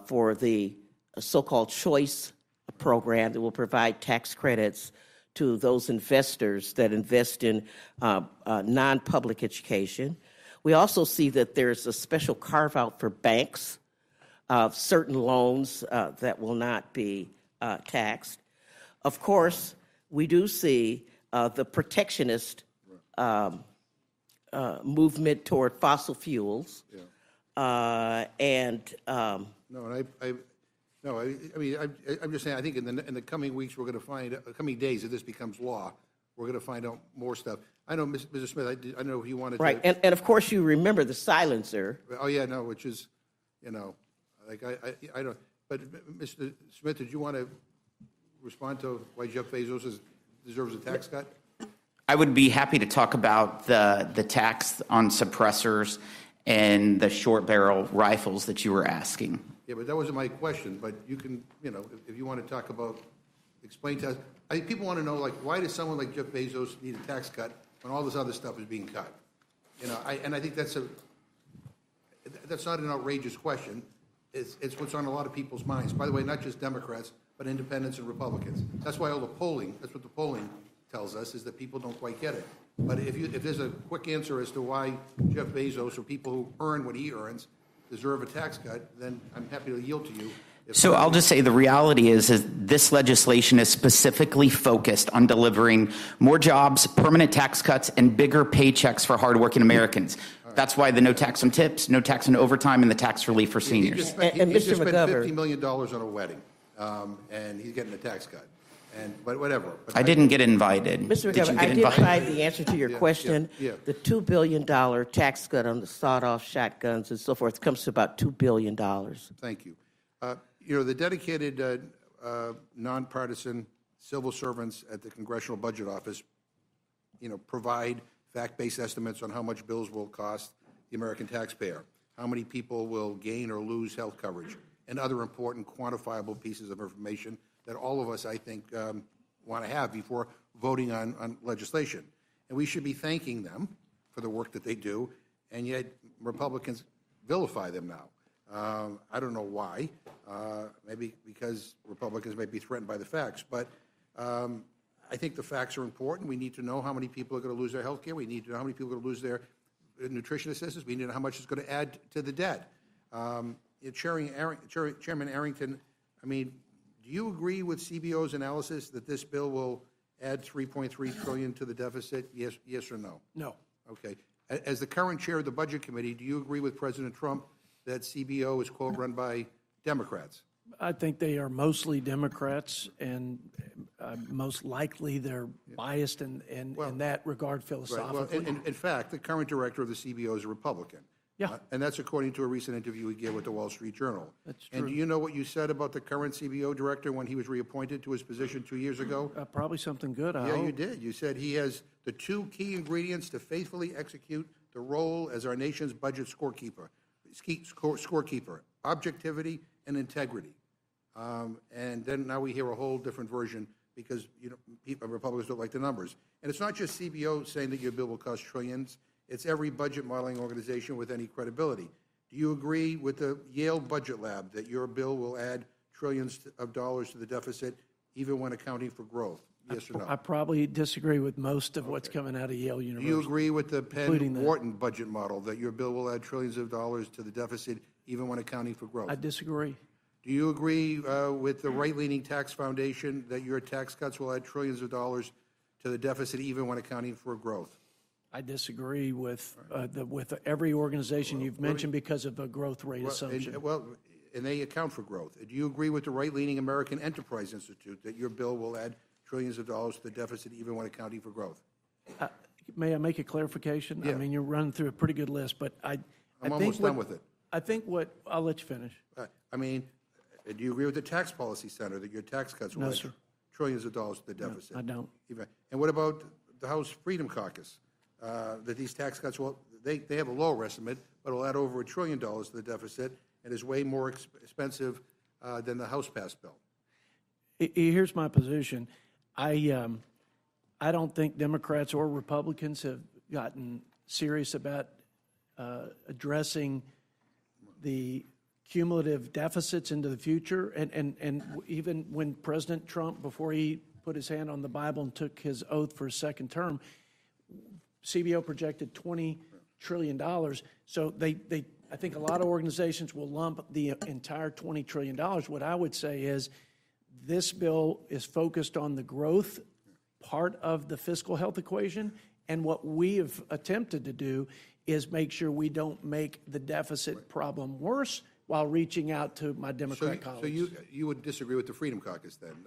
for the so-called choice program that will provide tax credits to those investors that invest in non-public education. We also see that there's a special carve-out for banks of certain loans that will not be taxed. Of course, we do see the protectionist movement toward fossil fuels. No, I'm just saying, I think in the coming weeks, we're going to find, coming days, if this becomes law, we're going to find out more stuff. I know, Mr. Smith, I know you wanted right, to... and of course you remember the silencer. Oh, yeah, no, which is, like, I don't... But, Mr. Smith, did you want to respond to why Jeff Bezos deserves a tax cut? I would be happy to talk about the tax on suppressors and the short barrel rifles that you were asking. Yeah, but that wasn't my question, but you can, if you want to talk about, explain to us, I think people want to know, like, why does someone like Jeff Bezos need a tax cut when all this other stuff is being cut? And I think that's not an outrageous question. It's what's on a lot of people's minds. By the way, not just Democrats, but independents and Republicans. That's why that's what the polling tells us, is that people don't quite get it. But if there's a quick answer as to why Jeff Bezos or people who earn what he earns deserve a tax cut, then I'm happy to yield to you. So I'll just say the reality is this legislation is specifically focused on delivering more jobs, permanent tax cuts, and bigger paychecks for hardworking Americans. That's why the no tax on tips, no tax on overtime, and the tax relief for seniors. He just spent $50 million on a wedding, and he's getting a tax cut. But whatever. But I didn't get invited. Mr. Did you McGovern, get I did invited? find the answer to your question. The $2 billion tax cut on the sawed-off shotguns and so forth comes to about $2 billion. Thank you. The dedicated nonpartisan civil servants at the Congressional Budget Office, provide fact-based estimates on how much bills will cost the American taxpayer, how many people will gain or lose health coverage, and other important quantifiable pieces of information that all of us, I think, want to have before voting on legislation. And we should be thanking them for the work that they do, and yet Republicans vilify them now. I don't know why. Maybe because Republicans may be threatened by the facts, but I think the facts are important. We need to know how many people are going to lose their health care. We need to know how many people are going to lose their nutrition assistance. We need to know how much it's going to add to the debt. Chairman Arrington, do you agree with CBO's analysis that this bill will add $3.3 trillion to the deficit? Yes or no? No. Okay. As the current chair of the Budget Committee, do you agree with President Trump that CBO is, quote, run by Democrats? I think they are mostly Democrats, and most likely they're biased in that regard philosophically. Right. Well, in fact, the current director of the CBO is a Republican. Yeah. And that's according to a recent interview he gave with the Wall Street Journal. That's true. And do you know what you said about the current CBO director when he was reappointed to his position 2 years ago? Probably something good, I Yeah, hope. you did. You said he has the two key ingredients to faithfully execute the role as our nation's budget scorekeeper, objectivity and integrity. And then now we hear a whole different version because Republicans don't like the numbers. And it's not just CBO saying that your bill will cost trillions. It's every budget modeling organization with any credibility. Do you agree with the Yale Budget Lab that your bill will add trillions of dollars to the deficit, even when accounting for growth? Yes or no? I probably disagree with most of what's coming out of Yale Do University. you agree with the Penn-Wharton budget model that your bill will add trillions of dollars to the deficit, even when accounting for growth? I disagree. Do you agree with the right-leaning tax foundation that your tax cuts will add trillions of dollars to the deficit, even when accounting for growth? I disagree with every organization you've mentioned because of a growth rate assumption. And they account for growth. Do you agree with the right-leaning American Enterprise Institute that your bill will add trillions of dollars to the deficit, even when accounting for growth? May I make a clarification? Yeah. I mean, you're running through a pretty good list, but I'm almost done with it. I think I'll let you finish. Do you agree with the Tax Policy Center that your tax cuts will add trillions of dollars to the deficit? No, I don't. And what about the House Freedom Caucus? That these tax cuts they have a lower estimate, but it'll add over $1 trillion to the deficit and is way more expensive than the House passed bill. Here's my position. I don't think Democrats or Republicans have gotten serious about addressing the cumulative deficits into the future. And even when President Trump, before he put his hand on the Bible and took his oath for a second term, CBO projected $20 trillion. So I think a lot of organizations will lump the entire $20 trillion. What I would say is this bill is focused on the growth part of the fiscal health equation, and what we have attempted to do is make sure we don't make the deficit problem worse while reaching out to my Democrat colleagues. So you would disagree with the Freedom Caucus then?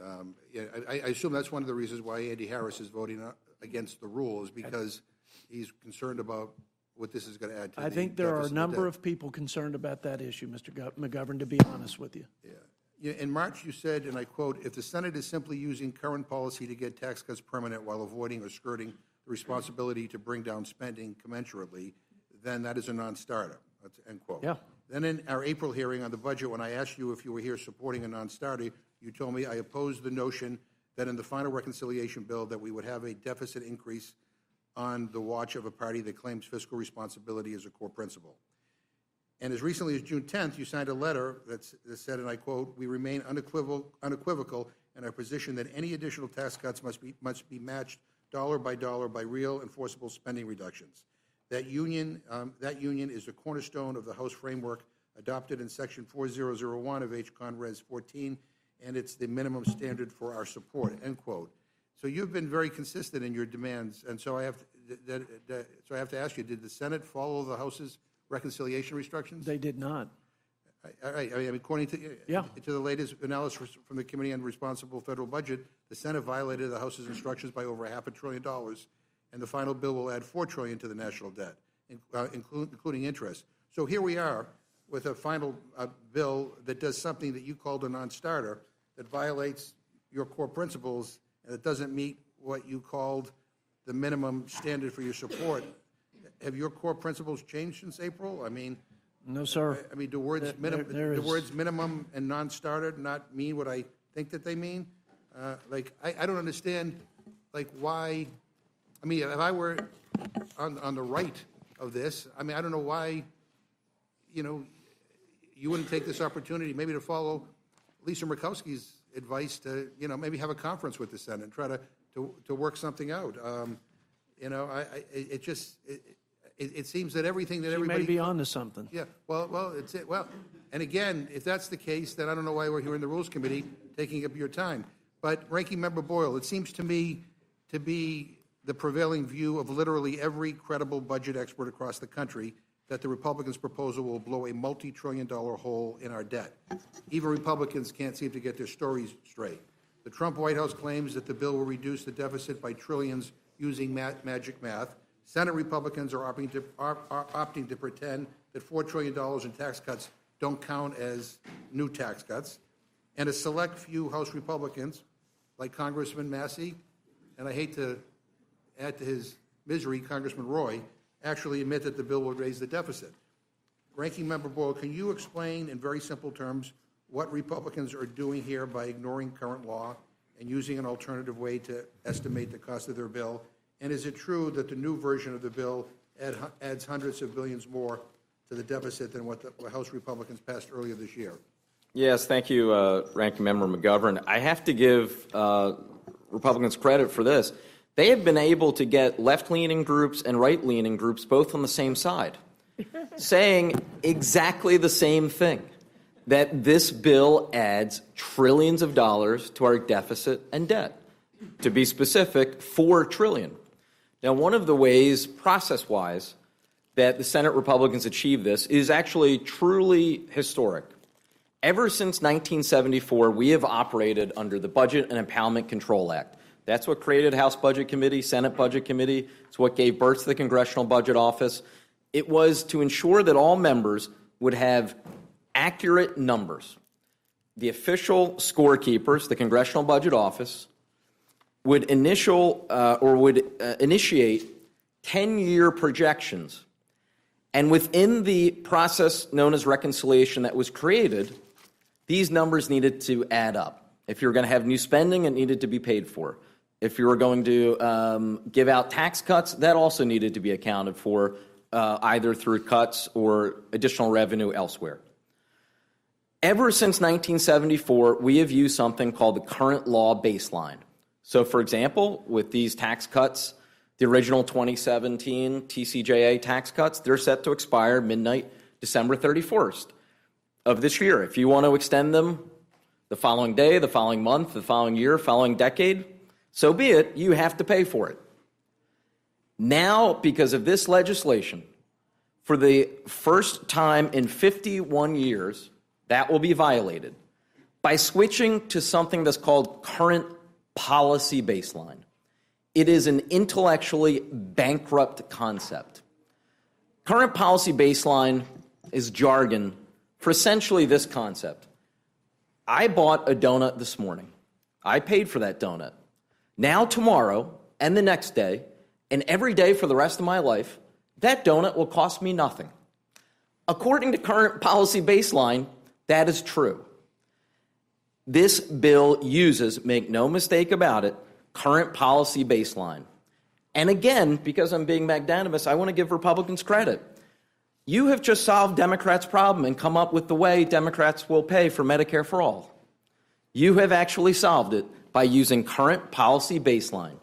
I assume that's one of the reasons why Andy Harris is voting against the rule, is because he's concerned about what this is going to add to the I think there are a number of people concerned about that issue, Mr. McGovern, to be honest with you. Yeah. In March, you said, and I quote, "If the Senate is simply using current policy to get tax cuts permanent while avoiding or skirting the responsibility to bring down spending commensurately, then that is a non-starter." That's end quote. Yeah. Then in our April hearing on the budget, when I asked you if you were here supporting a non-starter, you told me I opposed the notion that in the final reconciliation bill that we would have a deficit increase on the watch of a party that claims fiscal responsibility as a core principle. And as recently as June 10th, you signed a letter that said, and I quote, "We remain unequivocal in our position that any additional tax cuts must be matched dollar by real enforceable spending reductions. That union is the cornerstone of the House framework adopted in Section 4001 of H-Con Res 14, and it's the minimum standard for our support," end quote. So you've been very consistent in your demands, and so I have to ask you: did the Senate follow the House's reconciliation restrictions? They did not. All right. I mean, according to the latest analysis from the Committee on Responsible Federal Budget, the Senate violated the House's instructions by over $500 billion, and the final bill will add $4 trillion to the national debt, including interest. So here we are with a final bill that does something that you called a non-starter, that violates your core principles, and it doesn't meet what you called the minimum standard for your support. Have your core principles changed since April? I mean, no, sir. I mean, do words minimum and non-starter not mean what I think that they mean? I don't understand, why. I mean, if I were on the right of this, I mean, I don't know why, you wouldn't take this opportunity maybe to follow Lisa Murkowski's advice to, maybe have a conference with the Senate and try to work something out. It seems that everything that everybody may be on to something. Yeah, well, it's it. Well, and again, if that's the case, then I don't know why we're here in the Rules Committee taking up your time. But Ranking Member Boyle, it seems to me to be the prevailing view of literally every credible budget expert across the country that the Republicans' proposal will blow a multi-trillion-dollar hole in our debt. Even Republicans can't seem to get their stories straight. The Trump White House claims that the bill will reduce the deficit by trillions using magic math. Senate Republicans are opting to pretend that $4 trillion in tax cuts don't count as new tax cuts. And a select few House Republicans, like Congressman Massey, and I hate to add to his misery, Congressman Roy, actually admit that the bill will raise the deficit. Ranking Member Boyle, can you explain in very simple terms what Republicans are doing here by ignoring current law and using an alternative way to estimate the cost of their bill? And is it true that the new version of the bill adds hundreds of billions more to the deficit than what the House Republicans passed earlier this year? Yes, thank you, Ranking Member McGovern. I have to give Republicans credit for this. They have been able to get left-leaning groups and right-leaning groups both on the same side, saying exactly the same thing, that this bill adds trillions of dollars to our deficit and debt. To be specific, $4 trillion. Now, one of the ways, process-wise, that the Senate Republicans achieved this is actually truly historic. Ever since 1974, we have operated under the Budget and Impoundment Control Act. That's what created House Budget Committee, Senate Budget Committee. It's what gave birth to the Congressional Budget Office. It was to ensure that all members would have accurate numbers. The official scorekeepers, the Congressional Budget Office, would initiate 10-year projections. And within the process known as reconciliation that was created, these numbers needed to add up. If you were going to have new spending, it needed to be paid for. If you were going to give out tax cuts, that also needed to be accounted for, either through cuts or additional revenue elsewhere. Ever since 1974, we have used something called the current law baseline. So, for example, with these tax cuts, the original 2017 TCJA tax cuts, they're set to expire midnight December 31st of this year. If you want to extend them the following day, the following month, the following year, following decade, so be it, you have to pay for it. Now, because of this legislation, for the first time in 51 years, that will be violated by switching to something that's called current policy baseline. It is an intellectually bankrupt concept. Current policy baseline is jargon for essentially this concept. I bought a donut this morning. I paid for that donut. Now, tomorrow, and the next day, and every day for the rest of my life, that donut will cost me nothing. According to current policy baseline, that is true. This bill uses, make no mistake about it, current policy baseline. And again, because I'm being magnanimous, I want to give Republicans credit. You have just solved Democrats' problem and come up with the way Democrats will pay for Medicare for all. You have actually solved it by using current policy baseline.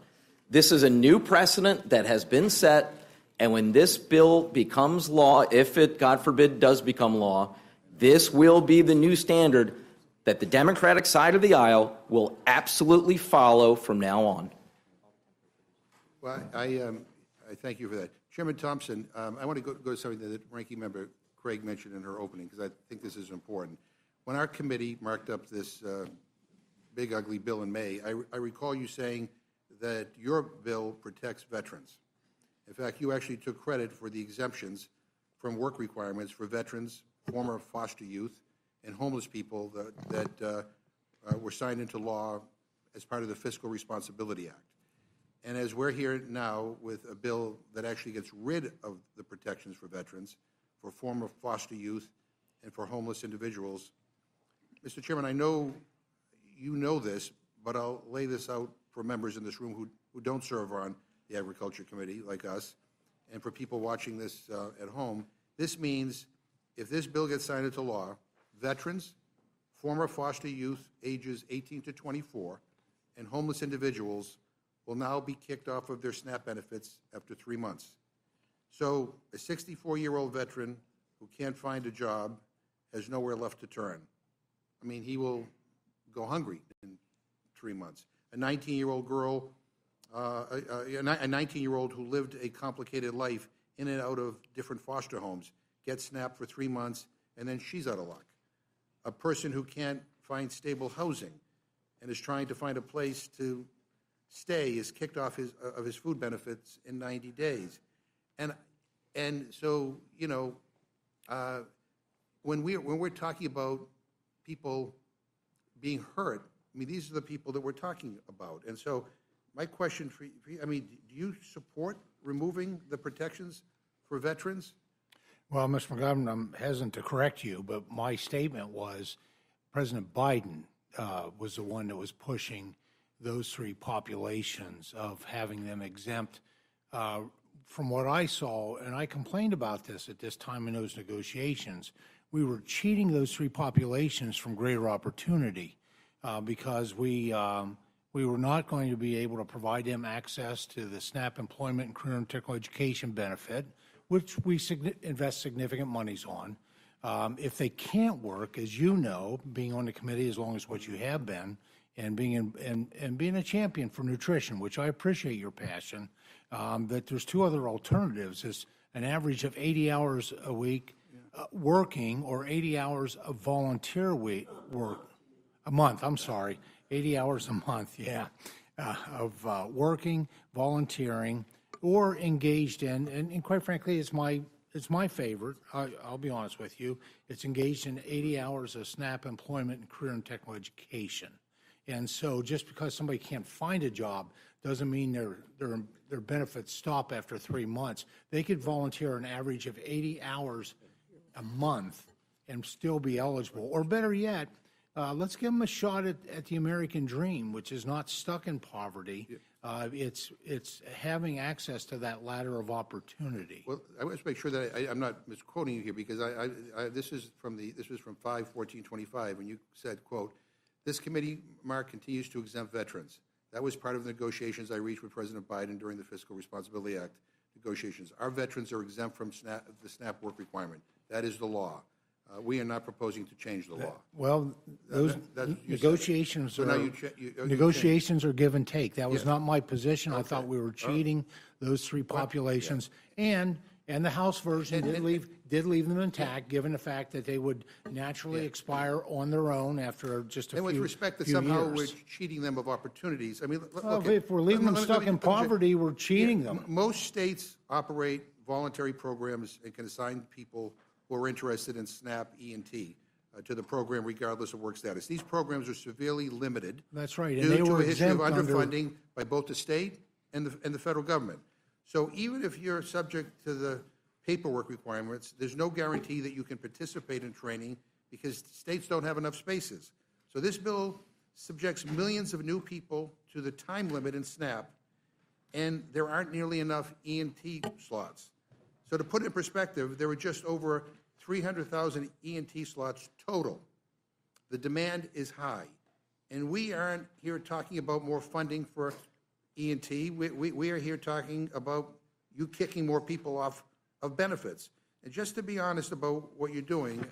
This is a new precedent that has been set, and when this bill becomes law, if it, God forbid, does become law, this will be the new standard that the Democratic side of the aisle will absolutely follow from now on. Well, I thank you for that. Chairman Thompson, I want to go to something that Ranking Member Craig mentioned in her opening, because I think this is important. When our committee marked up this big, ugly bill in May, I recall you saying that your bill protects veterans. In fact, you actually took credit for the exemptions from work requirements for veterans, former foster youth, and homeless people that were signed into law as part of the Fiscal Responsibility Act. And as we're here now with a bill that actually gets rid of the protections for veterans, for former foster youth, and for homeless individuals, Mr. Chairman, I know you know this, but I'll lay this out for members in this room who don't serve on the Agriculture Committee, like us, and for people watching this at home. This means if this bill gets signed into law, veterans, former foster youth ages 18 to 24, and homeless individuals will now be kicked off of their SNAP benefits after 3 months. So a 64-year-old veteran who can't find a job has nowhere left to turn. I mean, he will go hungry in 3 months. A 19-year-old girl, a 19-year-old who lived a complicated life in and out of different foster homes gets SNAP for 3 months, and then she's out of luck. A person who can't find stable housing and is trying to find a place to stay is kicked off of his food benefits in 90 days. And so, you know, when we're talking about people being hurt, I mean, these are the people that we're talking about. And so my question for you, I mean, do you support removing the protections for veterans? Well, Mr. McGovern, I'm hesitant to correct you, but my statement was President Biden was the one that was pushing those three populations of having them exempt. From what I saw, and I complained about this at this time in those negotiations, we were cheating those three populations from greater opportunity because we were not going to be able to provide them access to the SNAP employment and career and technical education benefit, which we invest significant monies on. If they can't work, as you know, being on the committee as long as what you have been, and being a champion for nutrition, which I appreciate your passion, that there's two other alternatives: is an average of 80 hours a week working, or 80 hours of volunteer work a month. I'm sorry, 80 hours a month, yeah, of working, volunteering, or engaged in, and quite frankly, it's my favorite. I'll be honest with you. It's engaged in 80 hours of SNAP employment and career and technical education. And so just because somebody can't find a job doesn't mean their benefits stop after 3 months. They could volunteer an average of 80 hours a month and still be eligible. Or better yet, let's give them a shot at the American dream, which is not stuck in poverty. It's having access to that ladder of opportunity. Well, I want to make sure that I'm not misquoting you here, because this was from 5/14/25, when you said, quote, "This committee, Mark, continues to exempt veterans. That was part of the negotiations I reached with President Biden during the Fiscal Responsibility Act negotiations. Our veterans are exempt from the SNAP work requirement. That is the law. We are not proposing to change the law." Well, those negotiations So now negotiations are give and take. That was not my position. I thought we were cheating those three populations. And the House version did leave them intact, given the fact that they would naturally expire on their own after just a few And with respect that few somehow years. we're cheating them of opportunities, I mean, Well, okay. if we're leaving them stuck in poverty, we're cheating them. Most states operate voluntary programs and can assign people who are interested in SNAP E&T to the program regardless of work status. These programs are severely limited. That's right, and Due they to were a history of exempt under- underfunding by both the state and the federal government. So even if you're subject to the paperwork requirements, there's no guarantee that you can participate in training because states don't have enough spaces. So this bill subjects millions of new people to the time limit in SNAP, and there aren't nearly enough E&T slots. So to put it in perspective, there were just over 300,000 E&T slots total. The demand is high. And we aren't here talking about more funding for E&T. We are here talking about you kicking more people off of benefits. And just to be honest about what you're doing,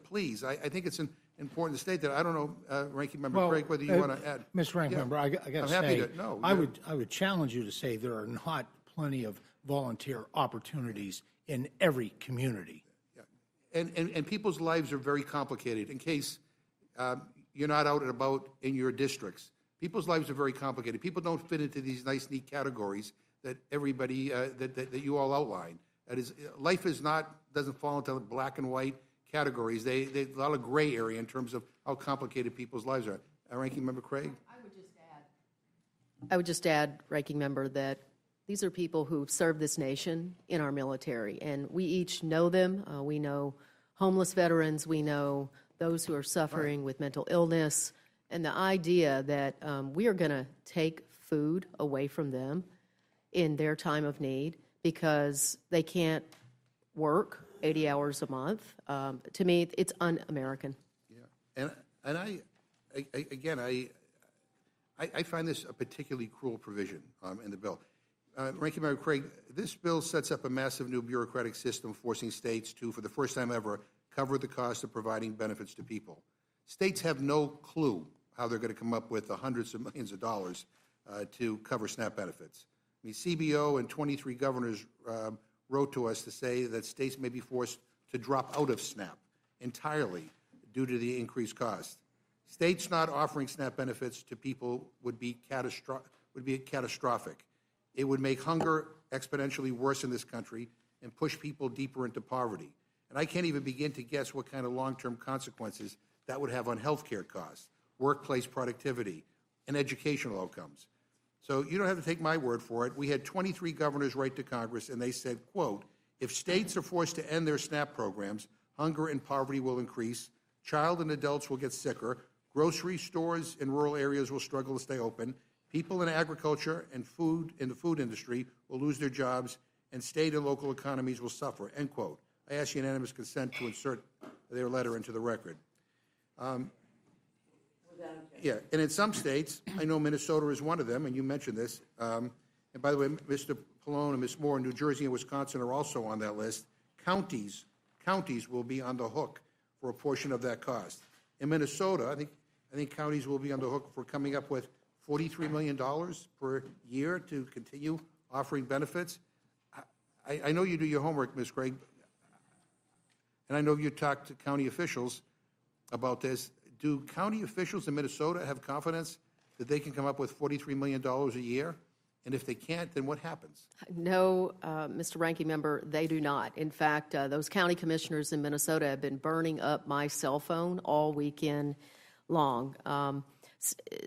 please, I think it's important to state that. I don't know, Ranking Member Craig, whether you want to add. Mr. Ranking Member, I got to I'm say, happy to. No, I would challenge you to say there are not plenty of volunteer opportunities in every community. And people's lives are very complicated. In case you're not out and about in your districts, people's lives are very complicated. People don't fit into these nice, neat categories that everybody that you all outline. That is, life doesn't fall into black and white categories. They a lot of gray area in terms of how complicated people's lives are. Ranking Member Craig? I would just add, Ranking Member, that these are people who've served this nation in our military, and we each know them. We know homeless veterans. We know those who are suffering with mental illness. And the idea that we are going to take food away from them in their time of need because they can't work 80 hours a month, to me, it's un-American. Yeah, and I find this a particularly cruel provision in the bill. Ranking Member Craig, this bill sets up a massive new bureaucratic system forcing states to, for the first time ever, cover the cost of providing benefits to people. States have no clue how they're going to come up with the hundreds of millions of dollars to cover SNAP benefits. I mean, CBO and 23 governors wrote to us to say that states may be forced to drop out of SNAP entirely due to the increased cost. States not offering SNAP benefits to people would be catastrophic. It would make hunger exponentially worse in this country and push people deeper into poverty. And I can't even begin to guess what kind of long-term consequences that would have on health care costs, workplace productivity, and educational outcomes. So you don't have to take my word for it. We had 23 governors write to Congress, and they said, quote, "If states are forced to end their SNAP programs, hunger and poverty will increase, child and adults will get sicker, grocery stores in rural areas will struggle to stay open, people in agriculture and the food industry will lose their jobs, and state and local economies will suffer," end quote. I ask unanimous consent to insert their letter into the record. Yeah, and in some states, I know Minnesota is one of them, and you mentioned this. And by the way, Mr. Pallone and Ms. Moore in New Jersey and Wisconsin are also on that list. Counties will be on the hook for a portion of that cost. In Minnesota, I think counties will be on the hook for coming up with $43 million per year to continue offering benefits. I know you do your homework, Ms. Craig, and I know you talked to county officials about this. Do county officials in Minnesota have confidence that they can come up with $43 million a year? And if they can't, then what happens? No, Mr. Ranking Member, they do not. In fact, those county commissioners in Minnesota have been burning up my cell phone all weekend long.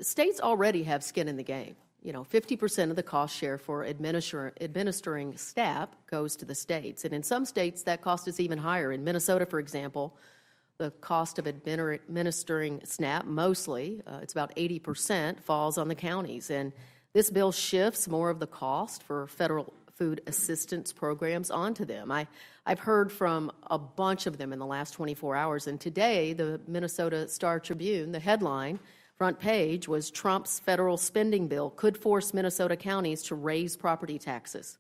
States already have skin in the game. 50% of the cost share for administering SNAP goes to the states. And in some states, that cost is even higher. In Minnesota, for example, the cost of administering SNAP, mostly, it's about 80%, falls on the counties. And this bill shifts more of the cost for federal food assistance programs onto them. I've heard from a bunch of them in the last 24 hours, and today the Minnesota Star Tribune, the headline, front page, was Trump's federal spending bill could force Minnesota counties to raise property taxes.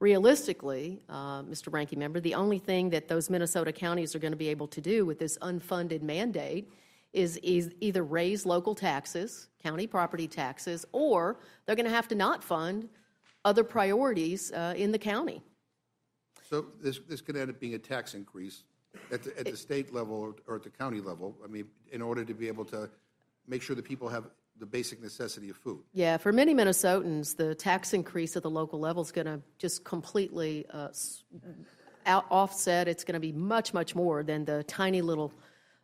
Realistically, Mr. Ranking Member, the only thing that those Minnesota counties are going to be able to do with this unfunded mandate is either raise local taxes, county property taxes, or they're going to have to not fund other priorities in the county. So this could end up being a tax increase at the state level or at the county level, I mean, in order to be able to make sure that people have the basic necessity of food. Yeah, for many Minnesotans, the tax increase at the local level is going to just completely offset. It's going to be much, much more than the tiny little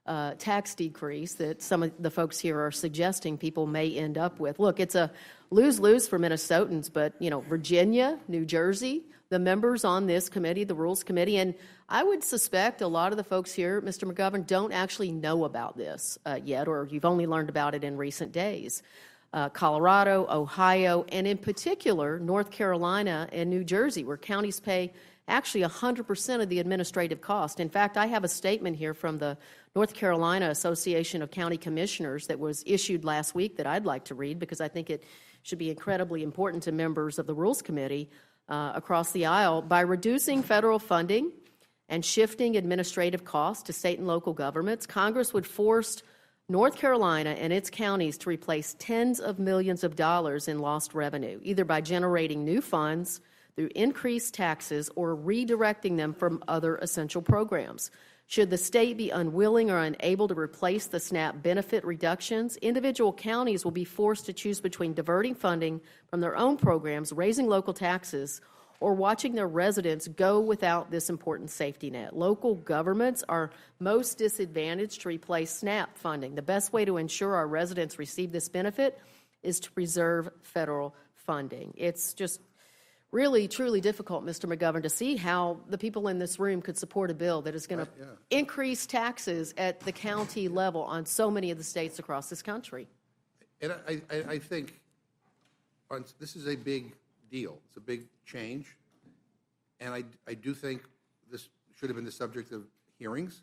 tax decrease that some of the folks here are suggesting people may end up with. Look, it's a lose-lose for Minnesotans, but, you know, Virginia, New Jersey, the members on this committee, the Rules Committee, and I would suspect a lot of the folks here, Mr. McGovern, don't actually know about this yet, or you've only learned about it in recent days. Colorado, Ohio, and in particular, North Carolina and New Jersey, where counties pay actually 100% of the administrative cost. In fact, I have a statement here from the North Carolina Association of County Commissioners that was issued last week that I'd like to read because I think it should be incredibly important to members of the Rules Committee across the aisle. By reducing federal funding and shifting administrative costs to state and local governments, Congress would force North Carolina and its counties to replace tens of millions of dollars in lost revenue, either by generating new funds through increased taxes or redirecting them from other essential programs. Should the state be unwilling or unable to replace the SNAP benefit reductions, individual counties will be forced to choose between diverting funding from their own programs, raising local taxes, or watching their residents go without this important safety net. Local governments are most disadvantaged to replace SNAP funding. The best way to ensure our residents receive this benefit is to preserve federal funding. It's just really, truly difficult, Mr. McGovern, to see how the people in this room could support a bill that is going to increase taxes at the county level on so many of the states across this country. And I think this is a big deal. It's a big change. And I do think this should have been the subject of hearings,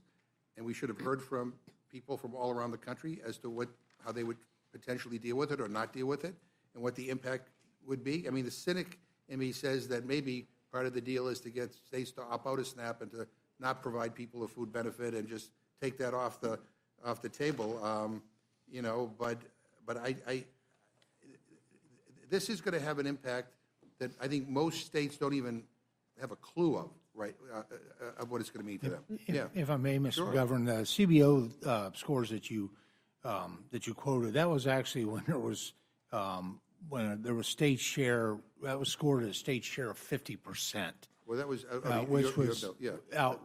and we should have heard from people from all around the country as to how they would potentially deal with it or not deal with it, and what the impact would be. I mean, the cynic in me says that maybe part of the deal is to get states to opt out of SNAP and to not provide people a food benefit and just take that off the table. You know, but this is going to have an impact that I think most states don't even have a clue of, right, of what it's going to mean to them. If I may, Mr. Sure. Governor, the CBO scores that you quoted, that was actually when there was state share, that was scored at a state share of 50%. Well, that was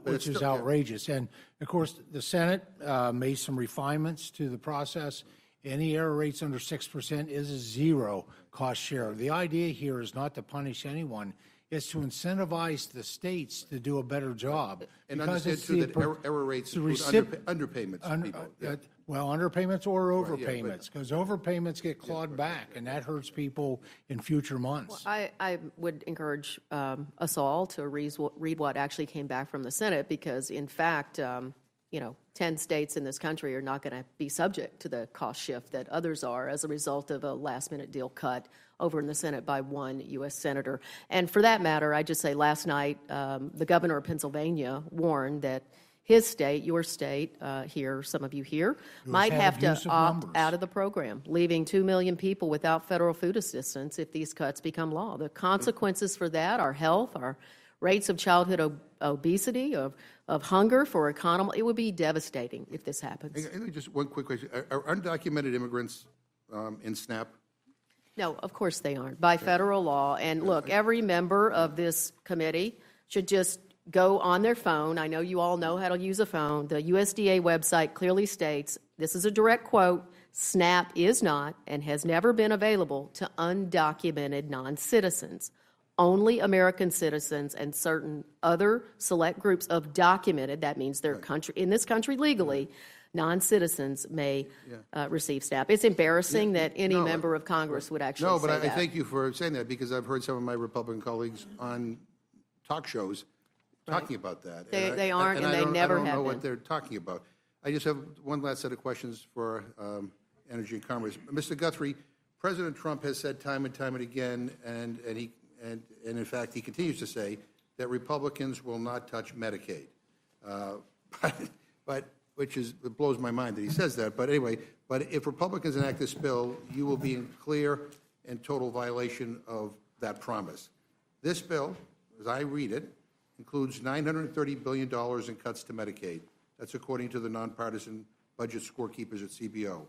which is outrageous. And of course, the Senate made some refinements to the process. Any error rates under 6% is a zero cost share. The idea here is not to punish anyone. It's to incentivize the states to do a better job. And understand, too, that error rates include underpayments to people. Well, underpayments or overpayments, because overpayments get clawed back, and that hurts people in future months. Well, I would encourage us all to read what actually came back from the Senate, because, in fact, 10 states in this country are not going to be subject to the cost shift that others are as a result of a last-minute deal cut over in the Senate by one U.S. senator. And for that matter, I just say last night, the governor of Pennsylvania warned that his state, your state here, some of you here, might have to opt out of the program, leaving 2 million people without federal food assistance if these cuts become law. The consequences for that are health, our rates of childhood obesity, of hunger for economy. It would be devastating if this happens. And just one quick question. Are undocumented immigrants in SNAP? No, of course they aren't, by federal law. And look, every member of this committee should just go on their phone. I know you all know how to use a phone. The USDA website clearly states, this is a direct quote, SNAP is not and has never been available to undocumented non-citizens. Only American citizens and certain other select groups of documented, that means they're in this country legally, non-citizens may receive SNAP. It's embarrassing that any member of Congress would actually No, but say I that. thank you for saying that, because I've heard some of my Republican colleagues on talk shows talking about that. They aren't, and they never I don't have know been. what they're talking about. I just have one last set of questions for Energy and Commerce. Mr. Guthrie, President Trump has said time and time and again, and in fact he continues to say, that Republicans will not touch Medicaid. But it blows my mind that he says that. But anyway, if Republicans enact this bill, you will be in clear and total violation of that promise. This bill, as I read it, includes $930 billion in cuts to Medicaid. That's according to the nonpartisan budget scorekeepers at CBO.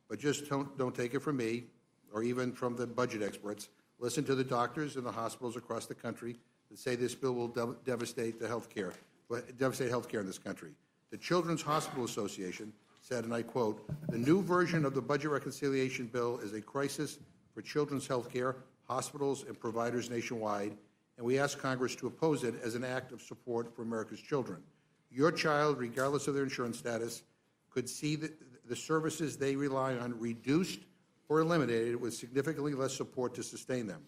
But just don't take it from me or even from the budget experts. Listen to the doctors and the hospitals across the country that say this bill will devastate healthcare in this country. The Children's Hospital Association said, and I quote, "The new version of the budget reconciliation bill is a crisis for children's health care, hospitals, and providers nationwide, and we ask Congress to oppose it as an act of support for America's children. Your child, regardless of their insurance status, could see the services they rely on reduced or eliminated with significantly less support to sustain them.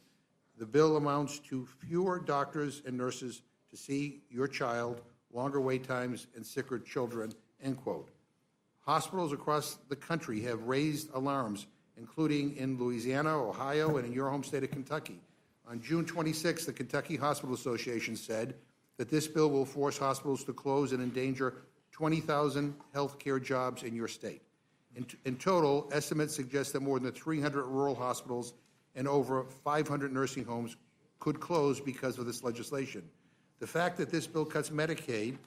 The bill amounts to fewer doctors and nurses to see your child, longer wait times, and sicker children," end quote. Hospitals across the country have raised alarms, including in Louisiana, Ohio, and in your home state of Kentucky. On June 26, the Kentucky Hospital Association said that this bill will force hospitals to close and endanger 20,000 health care jobs in your state. In total, estimates suggest that more than 300 rural hospitals and over 500 nursing homes could close because of this legislation. The fact that this bill cuts Medicaid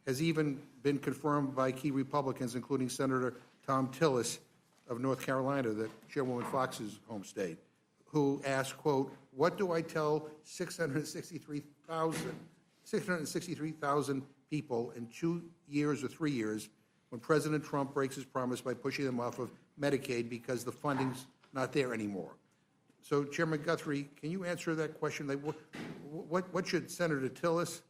has even been confirmed by key Republicans, including Senator Tom Tillis of North Carolina, the Chairwoman Fox's home state, who asked, quote, "What do I tell 663,000 people in 2 years or 3 years when President Trump breaks his promise by pushing them off of Medicaid because the funding's not there anymore?" So, Chairman Guthrie, can you answer that question? Like, what should Senator Tillis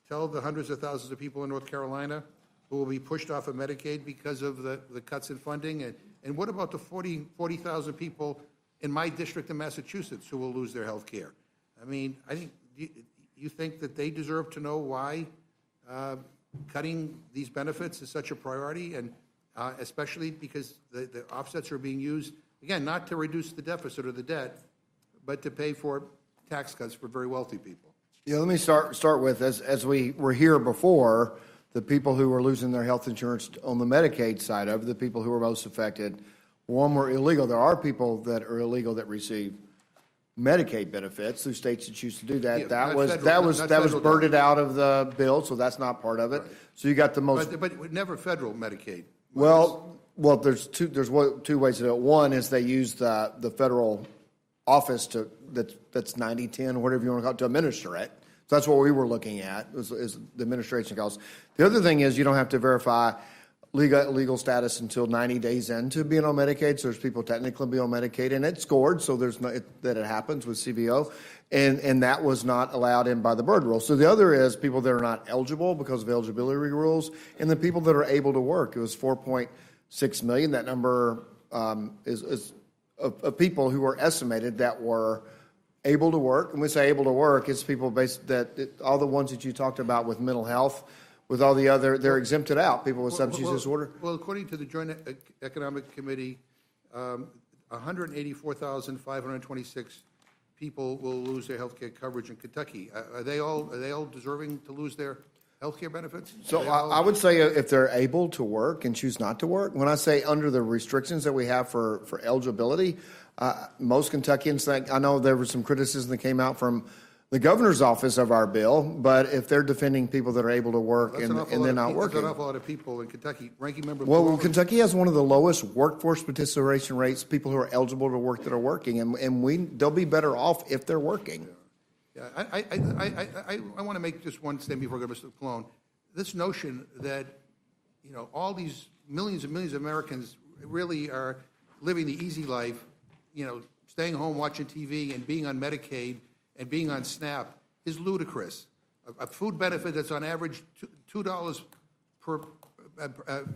tell the hundreds of thousands of people in North Carolina who will be pushed off of Medicaid because of the cuts in funding? And what about the 40,000 people in my district in Massachusetts who will lose their health care? I mean, you think that they deserve to know why cutting these benefits is such a priority, and especially because the offsets are being used, again, not to reduce the deficit or the debt, but to pay for tax cuts for very wealthy people. Yeah, let me start with, as we were here before, the people who were losing their health insurance on the Medicaid side of it, the people who were most affected, one, were illegal. There are people that are illegal that receive Medicaid benefits through states that choose to do that. Yeah, that not was federal birded out of the bill, so that's not part of it. Right. So you got the most. But never federal Medicaid. Well, there's two ways to do it. One is they use the federal office that's 90/10, whatever you want to call it, to administer it. So that's what we were looking at, is the administration costs. The other thing is you don't have to verify legal status until 90 days into being on Medicaid. So there's people technically be on Medicaid, and it's scored, so there's no, that it happens with CBO, and that was not allowed in by the Byrd rule. So the other is people that are not eligible because of eligibility rules, and the people that are able to work. It was 4.6 million. That number is of people who were estimated that were able to work. And when we say able to work, it's people all the ones that you talked about with mental health, with all the other, they're exempted out, people with substance use disorder. Well, according to the Joint Economic Committee, 184,526 people will lose their health care coverage in Kentucky. Are they all deserving to lose their health care benefits? So I would say if they're able to work and choose not to work, when I say under the restrictions that we have for eligibility, most Kentuckians think, I know there was some criticism that came out from the governor's office of our bill, but if they're defending people that are able to work and they're not working. That's an awful lot of people in Kentucky. Ranking Member. Well, Kentucky has one of the lowest workforce participation rates, people who are eligible to work that are working, and they'll be better off if they're working. Yeah, I want to make just one statement before I go to Mr. Colon. This notion that, all these millions and millions of Americans really are living the easy life, staying home, watching TV, and being on Medicaid, and being on SNAP is ludicrous. A food benefit that's on average $2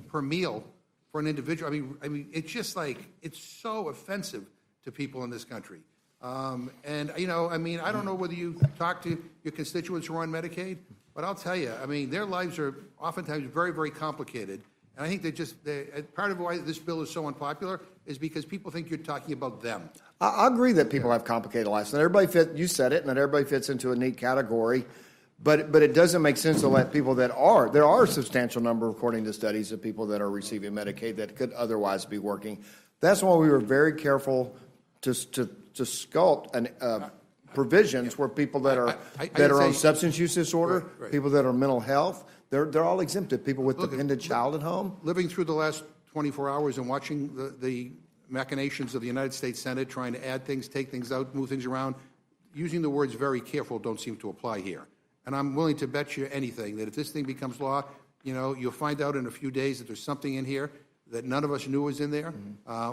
per meal for an individual. I mean, it's just like, it's so offensive to people in this country. And, you know, I mean, I don't know whether you talk to your constituents who are on Medicaid, but I'll tell you, I mean, their lives are oftentimes very, very complicated. And I think part of why this bill is so unpopular is because people think you're talking about them. I agree that people have complicated lives. Not everybody you said it, not everybody fits into a neat category. But it doesn't make sense to let people there are a substantial number, according to studies, of people that are receiving Medicaid that could otherwise be working. That's why we were very careful to sculpt provisions where people that are on substance use disorder, right. people that are mental health, they're all exempted. People with dependent child at home. Living through the last 24 hours and watching the machinations of the United States Senate trying to add things, take things out, move things around, using the words very careful don't seem to apply here. And I'm willing to bet you anything that if this thing becomes law, you know, you'll find out in a few days that there's something in here that none of us knew was in there,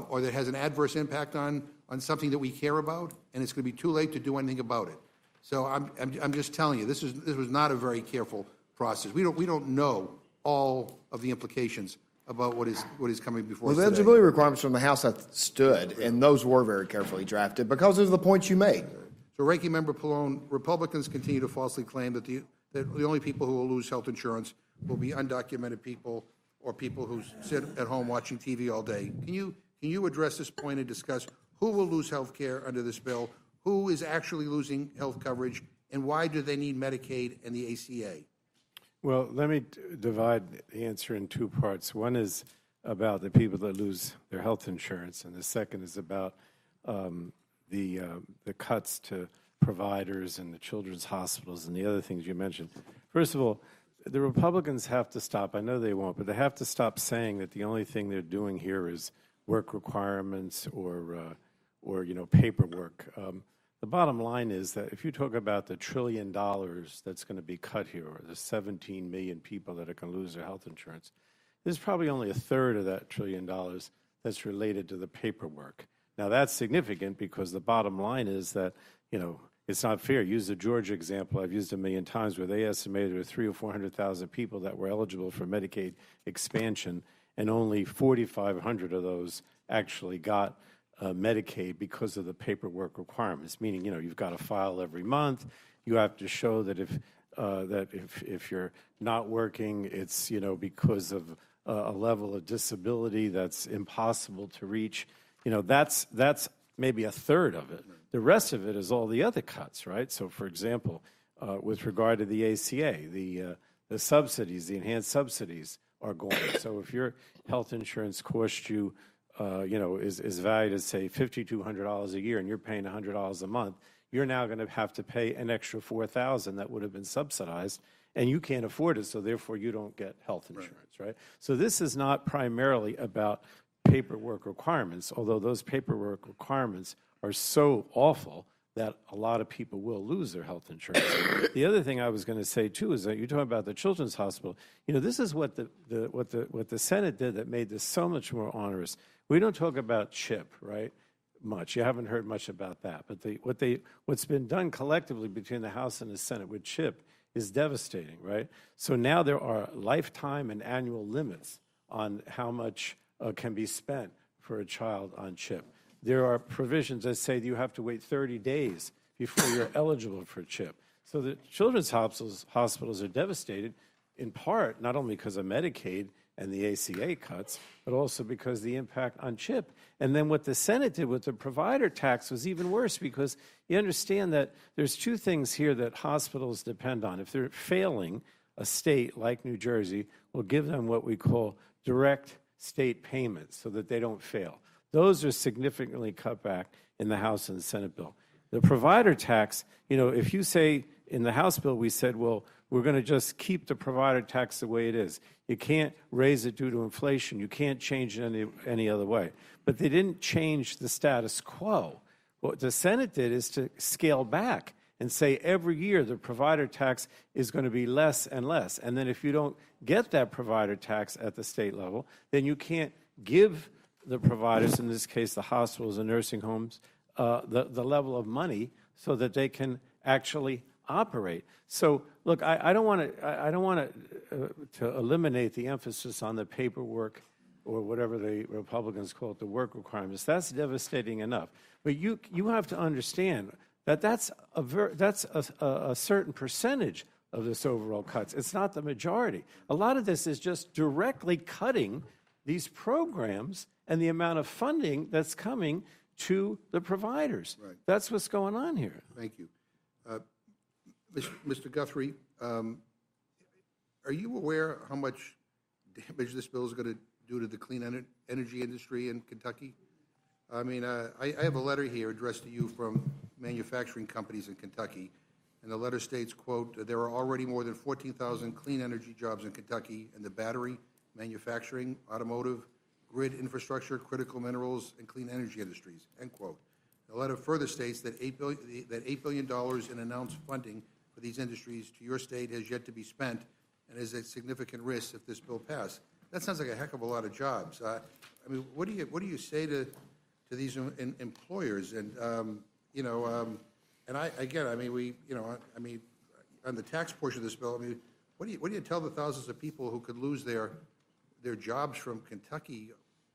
or that has an adverse impact on something that we care about, and it's going to be too late to do anything about it. So I'm just telling you, this was not a very careful process. We don't know all of the implications about what is coming before us The today. eligibility requirements from the House have stood, and those were very carefully drafted because of the points you made. So, Ranking Member Pallone, Republicans continue to falsely claim that the only people who will lose health insurance will be undocumented people or people who sit at home watching TV all day. Can you address this point and discuss who will lose health care under this bill, who is actually losing health coverage, and why do they need Medicaid and the ACA? Well, let me divide the answer in two parts. One is about the people that lose their health insurance, and the second is about the cuts to providers and the children's hospitals and the other things you mentioned. First of all, the Republicans have to stop. I know they won't, but they have to stop saying that the only thing they're doing here is work requirements or paperwork. The bottom line is that if you talk about the $1 trillion that's going to be cut here, or the 17 million people that are going to lose their health insurance, there's probably only a third of that $1 trillion that's related to the paperwork. Now, that's significant because the bottom line is that, it's not fair. Use the Georgia example I've used a million times, where they estimated there were 300,000 or 400,000 people that were eligible for Medicaid expansion, and only 4,500 of those actually got Medicaid because of the paperwork requirements, meaning, you've got to file every month. You have to show that if you're not working, it's, because of a level of disability that's impossible to reach. That's maybe a third of it. The rest of it is all the other cuts, right? So, for example, with regard to the ACA, the subsidies, the enhanced subsidies are gone. So if your health insurance costs you, is valued at, say, $5,200 a year, and you're paying $100 a month, you're now going to have to pay an extra $4,000 that would have been subsidized, and you can't afford it, so therefore you don't get health insurance, right? So this is not primarily about paperwork requirements, although those paperwork requirements are so awful that a lot of people will lose their health insurance. The other thing I was going to say too is that you're talking about the Children's Hospital. This is what the Senate did that made this so much more onerous. We don't talk about CHIP, right? Much. You haven't heard much about that. But what's been done collectively between the House and the Senate with CHIP is devastating, right? So now there are lifetime and annual limits on how much can be spent for a child on CHIP. There are provisions that say that you have to wait 30 days before you're eligible for CHIP. So the children's hospitals are devastated, in part, not only because of Medicaid and the ACA cuts, but also because of the impact on CHIP. And then what the Senate did with the provider tax was even worse, because you understand that there's two things here that hospitals depend on. If they're failing, a state like New Jersey will give them what we call direct state payments so that they don't fail. Those are significantly cut back in the House and the Senate bill. The provider tax, if you say in the House bill, we said, well, we're going to just keep the provider tax the way it is. You can't raise it due to inflation. You can't change it any other way. But they didn't change the status quo. What the Senate did is to scale back and say every year the provider tax is going to be less and less. And then if you don't get that provider tax at the state level, then you can't give the providers, in this case the hospitals and nursing homes, the level of money so that they can actually operate. So, look, I don't want to eliminate the emphasis on the paperwork or whatever the Republicans call it, the work requirements. That's devastating enough. But you have to understand that that's a certain percentage of this overall cuts. It's not the majority. A lot of this is just directly cutting these programs and the amount of funding that's coming to the providers. Right. That's what's going on here. Thank you. Mr. Guthrie, are you aware how much damage this bill is going to do to the clean energy industry in Kentucky? I mean, I have a letter here addressed to you from manufacturing companies in Kentucky, and the letter states, quote, there are already more than 14,000 clean energy jobs in Kentucky in the battery, manufacturing, automotive, grid infrastructure, critical minerals, and clean energy industries, end quote. The letter further states that $8 billion in announced funding for these industries to your state has yet to be spent and is a significant risk if this bill passed. That sounds like a heck of a lot of jobs. I mean, what do you say to these employers? And and I mean, on the tax portion of this bill, I mean, what do you tell the thousands of people who could lose their jobs from Kentucky,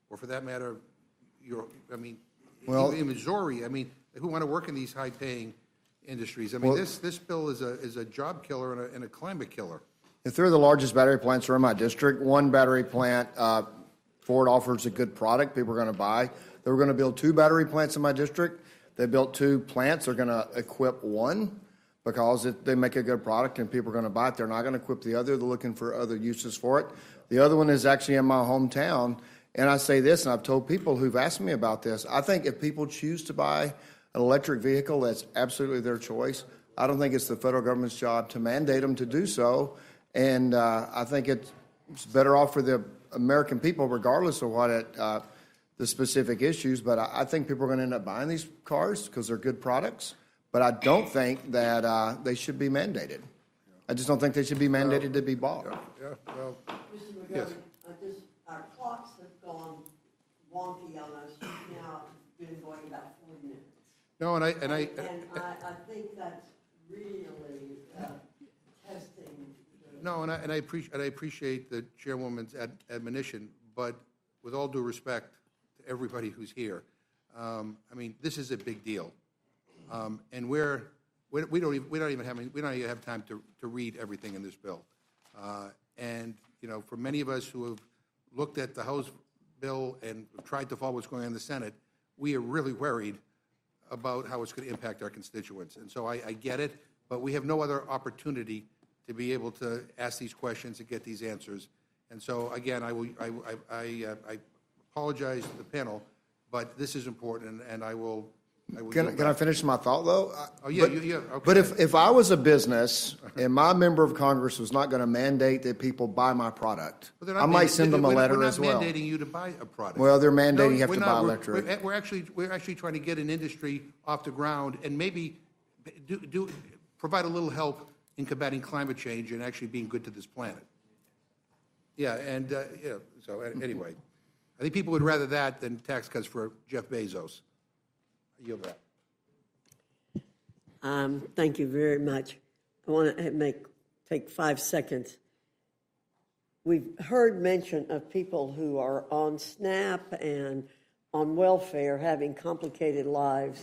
or for that matter, in Missouri? I mean, who want to work in these high-paying industries? I mean, this bill is a job killer and a climate killer. If they're the largest battery plants are in my district, one battery plant, Ford offers a good product people are going to buy. They were going to build 2 battery plants in my district. They built 2 plants. They're going to equip one because they make a good product and people are going to buy it. They're not going to equip the other. They're looking for other uses for it. The other one is actually in my hometown. And I say this, and I've told people who've asked me about this, I think if people choose to buy an electric vehicle, that's absolutely their choice. I don't think it's the federal government's job to mandate them to do so. And I think it's better off for the American people, regardless of what the specific issues. But I think people are going to end up buying these cars because they're good products. But I don't think that they should be mandated. I just don't think they should be mandated to be bought. Well, Mr. McGovern, our clocks have gone wonky on us now. It's been going about 40 minutes. no, and I think that's really testing. No, and I appreciate the chairwoman's admonition, but with all due respect to everybody who's here, I mean, this is a big deal, and we don't even have time to read everything in this bill, and for many of us who have looked at the House bill and tried to follow what's going on in the Senate, we are really worried about how it's going to impact our constituents, and so I get it, but we have no other opportunity to be able to ask these questions and get these answers. And so, again, I apologize to the panel, but this is important, and I will. Can I finish my thought, though? Oh, yeah, yeah. Okay. But if I was a business and my member of Congress was not going to mandate that people buy my product, I might send them a letter as well. We're not mandating you to buy a product. Well, they're mandating you have to buy electric. We're actually trying to get an industry off the ground and maybe provide a little help in combating climate change and actually being good to this planet. Yeah, and so anyway, I think people would rather that than tax cuts for Jeff Bezos. I yield back. Thank you very much. I want to take 5 seconds. We've heard mention of people who are on SNAP and on welfare having complicated lives.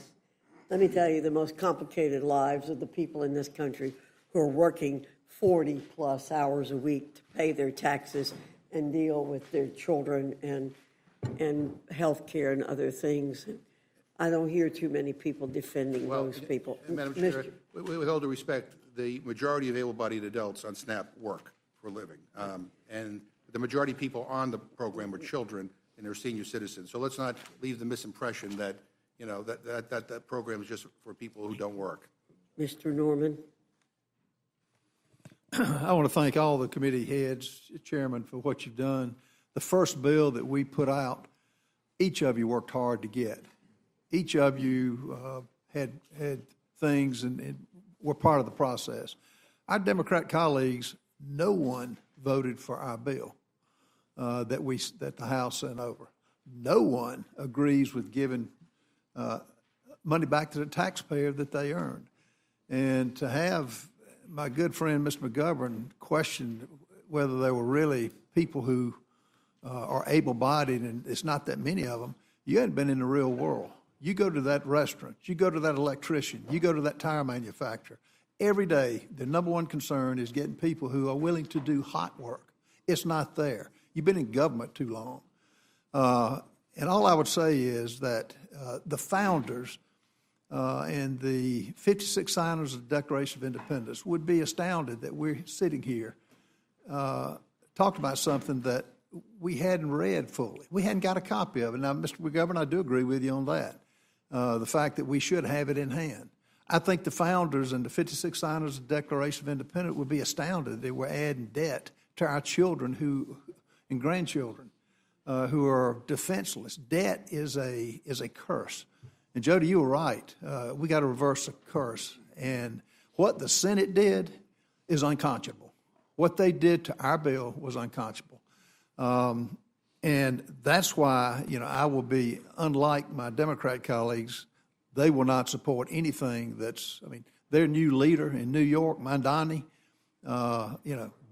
Let me tell you, the most complicated lives of the people in this country who are working 40-plus hours a week to pay their taxes and deal with their children and health care and other things. I don't hear too many people defending those people. Madam Chair, with all due respect, the majority of able-bodied adults on SNAP work for a living, and the majority of people on the program are children and they're senior citizens. So let's not leave the misimpression that that program is just for people who don't work. Mr. Norman. I want to thank all the committee heads, Chairman, for what you've done. The first bill that we put out, each of you worked hard to get. Each of you had things and were part of the process. Our Democrat colleagues, no one voted for our bill that the House sent over. No one agrees with giving money back to the taxpayer that they earned. And to have my good friend, Mr. McGovern, question whether there were really people who are able-bodied, and it's not that many of them, you hadn't been in the real world. You go to that restaurant, you go to that electrician, you go to that tire manufacturer. Every day, the number one concern is getting people who are willing to do hot work. It's not there. You've been in government too long. And all I would say is that the founders and the 56 signers of the Declaration of Independence would be astounded that we're sitting here talking about something that we hadn't read fully. We hadn't got a copy of it. Now, Mr. McGovern, I do agree with you on that, the fact that we should have it in hand. I think the founders and the 56 signers of the Declaration of Independence would be astounded that we're adding debt to our children and grandchildren who are defenseless. Debt is a curse. And Jody, you were right. We got to reverse the curse. And what the Senate did is unconscionable. What they did to our bill was unconscionable. And that's why, I will be, unlike my Democrat colleagues, they will not support anything their new leader in New York, Mandani,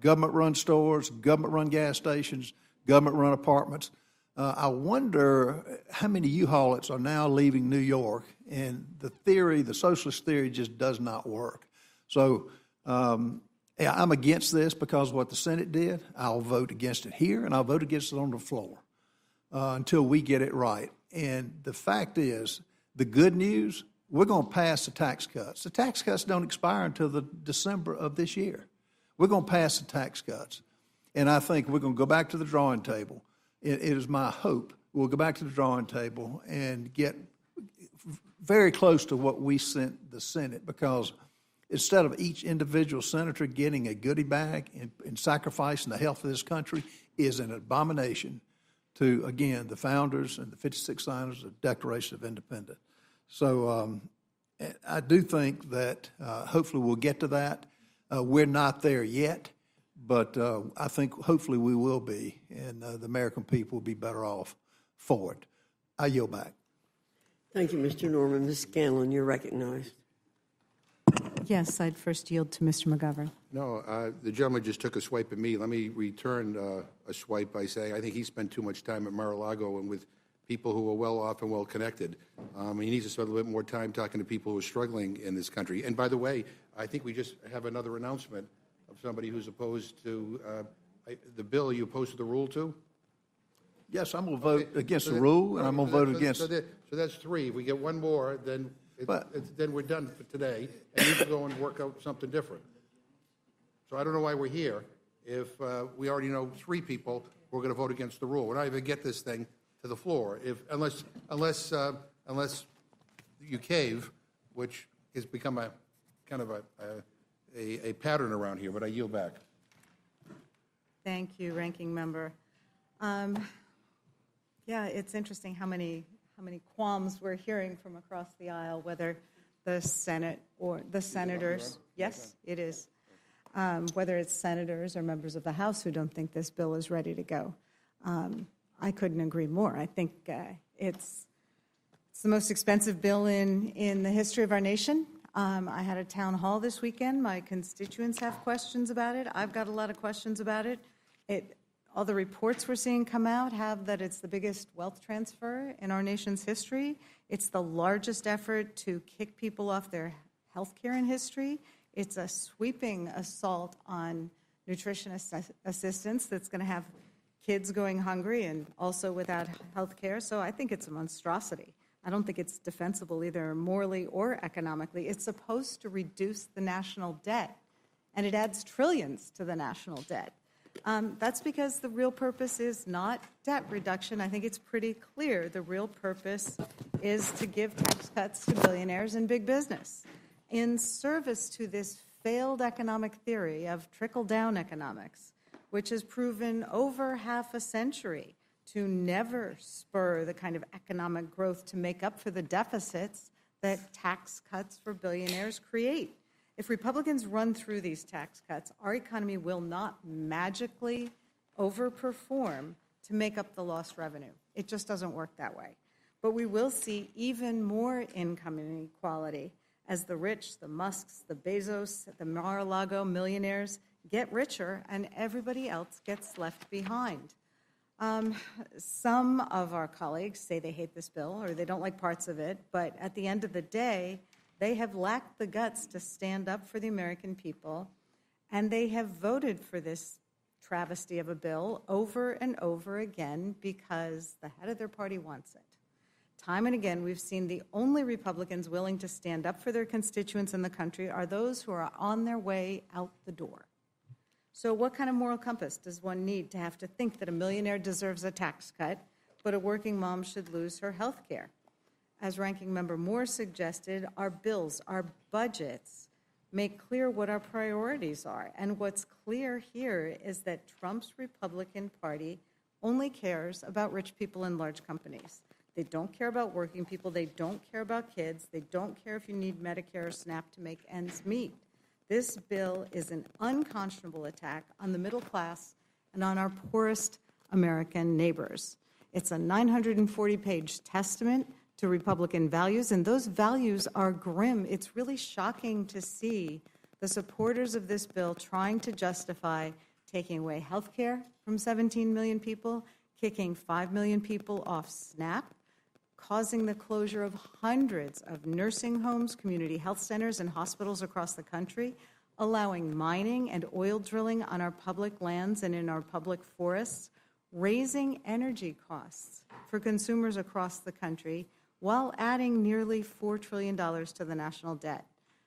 government-run stores, government-run gas stations, government-run apartments. I wonder how many U-Haulers are now leaving New York, and the socialist theory just does not work. So I'm against this because of what the Senate did. I'll vote against it here, and I'll vote against it on the floor until we get it right. And the fact is, the good news, we're going to pass the tax cuts. The tax cuts don't expire until the December of this year. We're going to pass the tax cuts. And I think we're going to go back to the drawing table. It is my hope we'll go back to the drawing table and get very close to what we sent the Senate, because instead of each individual senator getting a goodie bag and sacrificing the health of this country is an abomination to, again, the founders and the 56 signers of the Declaration of Independence. So I do think that hopefully we'll get to that. We're not there yet, but I think hopefully we will be, and the American people will be better off for it. I yield back. Thank you, Mr. Norman. Ms. Scanlon, you're recognized. Yes, I'd first yield to Mr. McGovern. No, the gentleman just took a swipe at me. Let me return a swipe by saying I think he spent too much time at Mar-a-Lago and with people who are well off and well connected. He needs to spend a little bit more time talking to people who are struggling in this country. And by the way, I think we just have another announcement of somebody who's opposed to the bill. Are you opposed to the rule too? Yes, I'm going to vote against the rule, and I'm going to vote against. So that's three. If we get one more, then then we're done for today, and you can go and work out something different. So I don't know why we're here if we already know three people who are going to vote against the rule. We're not even get this thing to the floor unless you cave, which has become a kind of a pattern around here. But I yield back. Thank you, Ranking Member. Yeah, it's interesting how many qualms we're hearing from across the aisle, whether the Senate or the senators. Yes, it is. Whether it's senators or members of the House who don't think this bill is ready to go. I couldn't agree more. I think it's the most expensive bill in the history of our nation. I had a town hall this weekend. My constituents have questions about it. I've got a lot of questions about it. All the reports we're seeing come out have that it's the biggest wealth transfer in our nation's history. It's the largest effort to kick people off their health care in history. It's a sweeping assault on nutrition assistance that's going to have kids going hungry and also without health care. So I think it's a monstrosity. I don't think it's defensible either morally or economically. It's supposed to reduce the national debt, and it adds trillions to the national debt. That's because the real purpose is not debt reduction. I think it's pretty clear. The real purpose is to give tax cuts to billionaires and big business in service to this failed economic theory of trickle-down economics, which has proven over half a century to never spur the kind of economic growth to make up for the deficits that tax cuts for billionaires create. If Republicans run through these tax cuts, our economy will not magically overperform to make up the lost revenue. It just doesn't work that way. But we will see even more income inequality as the rich, the Musks, the Bezos, the Mar-a-Lago millionaires get richer and everybody else gets left behind. Some of our colleagues say they hate this bill or they don't like parts of it, but at the end of the day, they have lacked the guts to stand up for the American people, and they have voted for this travesty of a bill over and over again because the head of their party wants it. Time and again, we've seen the only Republicans willing to stand up for their constituents in the country are those who are on their way out the door. So what kind of moral compass does one need to have to think that a millionaire deserves a tax cut, but a working mom should lose her health care? As Ranking Member Moore suggested, our bills, our budgets, make clear what our priorities are. And what's clear here is that Trump's Republican Party only cares about rich people and large companies. They don't care about working people. They don't care about kids. They don't care if you need Medicare or SNAP to make ends meet. This bill is an unconscionable attack on the middle class and on our poorest American neighbors. It's a 940-page testament to Republican values, and those values are grim. It's really shocking to see the supporters of this bill trying to justify taking away health care from 17 million people, kicking 5 million people off SNAP, causing the closure of hundreds of nursing homes, community health centers, and hospitals across the country, allowing mining and oil drilling on our public lands and in our public forests, raising energy costs for consumers across the country, while adding nearly $4 trillion to the national debt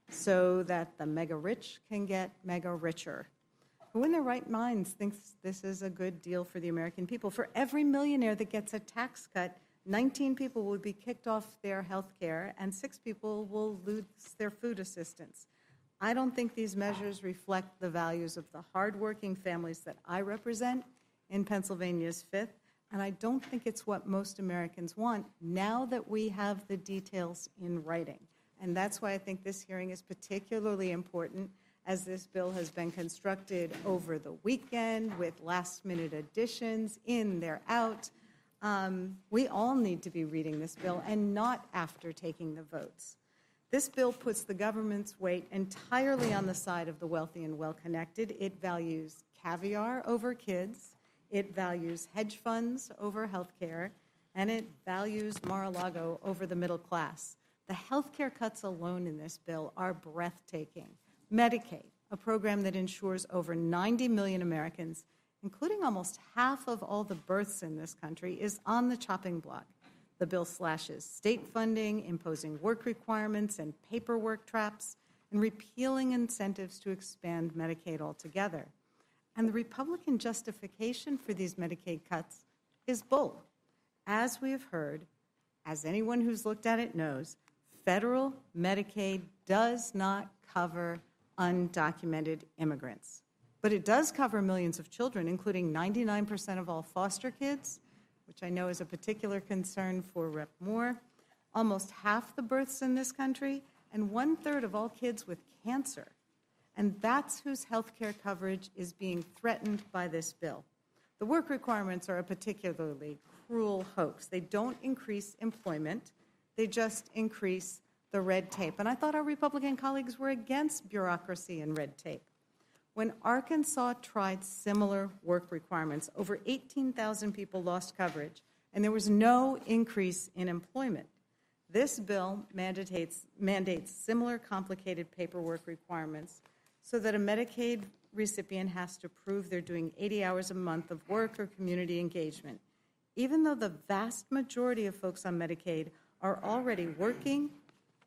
so that the mega rich can get mega richer. Who in their right minds thinks this is a good deal for the American people? For every millionaire that gets a tax cut, 19 people will be kicked off their health care and 6 people will lose their food assistance. I don't think these measures reflect the values of the hardworking families that I represent in Pennsylvania's 5th. And I don't think it's what most Americans want now that we have the details in writing. And that's why I think this hearing is particularly important, as this bill has been constructed over the weekend with last-minute additions, in, they're out. We all need to be reading this bill and not after taking the votes. This bill puts the government's weight entirely on the side of the wealthy and well-connected. It values caviar over kids. It values hedge funds over health care, and it values Mar-a-Lago over the middle class. The health care cuts alone in this bill are breathtaking. Medicaid, a program that ensures over 90 million Americans, including almost half of all the births in this country, is on the chopping block. The bill slashes state funding, imposing work requirements and paperwork traps, and repealing incentives to expand Medicaid altogether. And the Republican justification for these Medicaid cuts is bull. As we have heard, as anyone who's looked at it knows, federal Medicaid does not cover undocumented immigrants. But it does cover millions of children, including 99% of all foster kids, which I know is a particular concern for Rep. Moore, almost half the births in this country, and 1/3 of all kids with cancer. And that's whose health care coverage is being threatened by this bill. The work requirements are a particularly cruel hoax. They don't increase employment. They just increase the red tape. And I thought our Republican colleagues were against bureaucracy and red tape. When Arkansas tried similar work requirements, over 18,000 people lost coverage, and there was no increase in employment. This bill mandates similar complicated paperwork requirements so that a Medicaid recipient has to prove they're doing 80 hours a month of work or community engagement, even though the vast majority of folks on Medicaid are already working,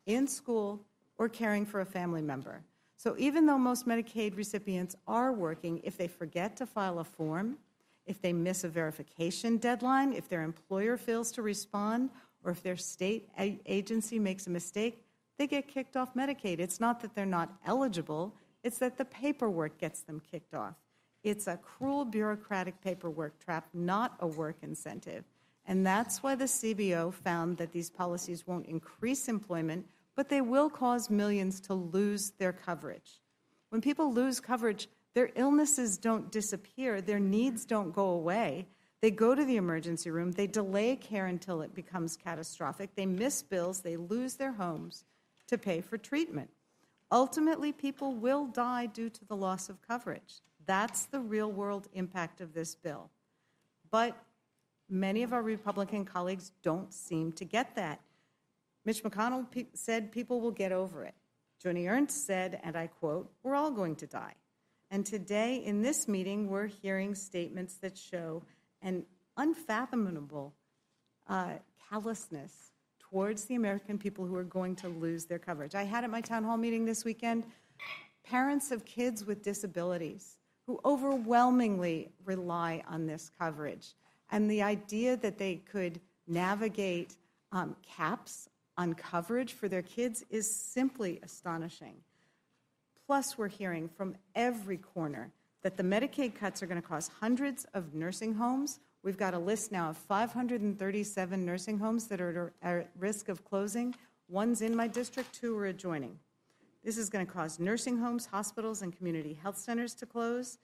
in school, or caring for a family member. So even though most Medicaid recipients are working, if they forget to file a form, if they miss a verification deadline, if their employer fails to respond, or if their state agency makes a mistake, they get kicked off Medicaid. It's not that they're not eligible. It's that the paperwork gets them kicked off. It's a cruel bureaucratic paperwork trap, not a work incentive. And that's why the CBO found that these policies won't increase employment, but they will cause millions to lose their coverage. When people lose coverage, their illnesses don't disappear, their needs don't go away. They go to the emergency room, they delay care until it becomes catastrophic, they miss bills, they lose their homes. to pay for treatment. Ultimately, people will die due to the loss of coverage. That's the real-world impact of this bill. But many of our Republican colleagues don't seem to get that. Mitch McConnell said people will get over it. Joni Ernst said, and I quote, "We're all going to die." And today in this meeting, we're hearing statements that show an unfathomable callousness towards the American people who are going to lose their coverage. I had at my town hall meeting this weekend parents of kids with disabilities who overwhelmingly rely on this coverage. And the idea that they could navigate caps on coverage for their kids is simply astonishing. Plus, we're hearing from every corner that the Medicaid cuts are going to cost hundreds of nursing homes. We've got a list now of 537 nursing homes that are at risk of closing. One's in my district, 2 are adjoining. This is going to cause nursing homes, hospitals, and community health centers to close.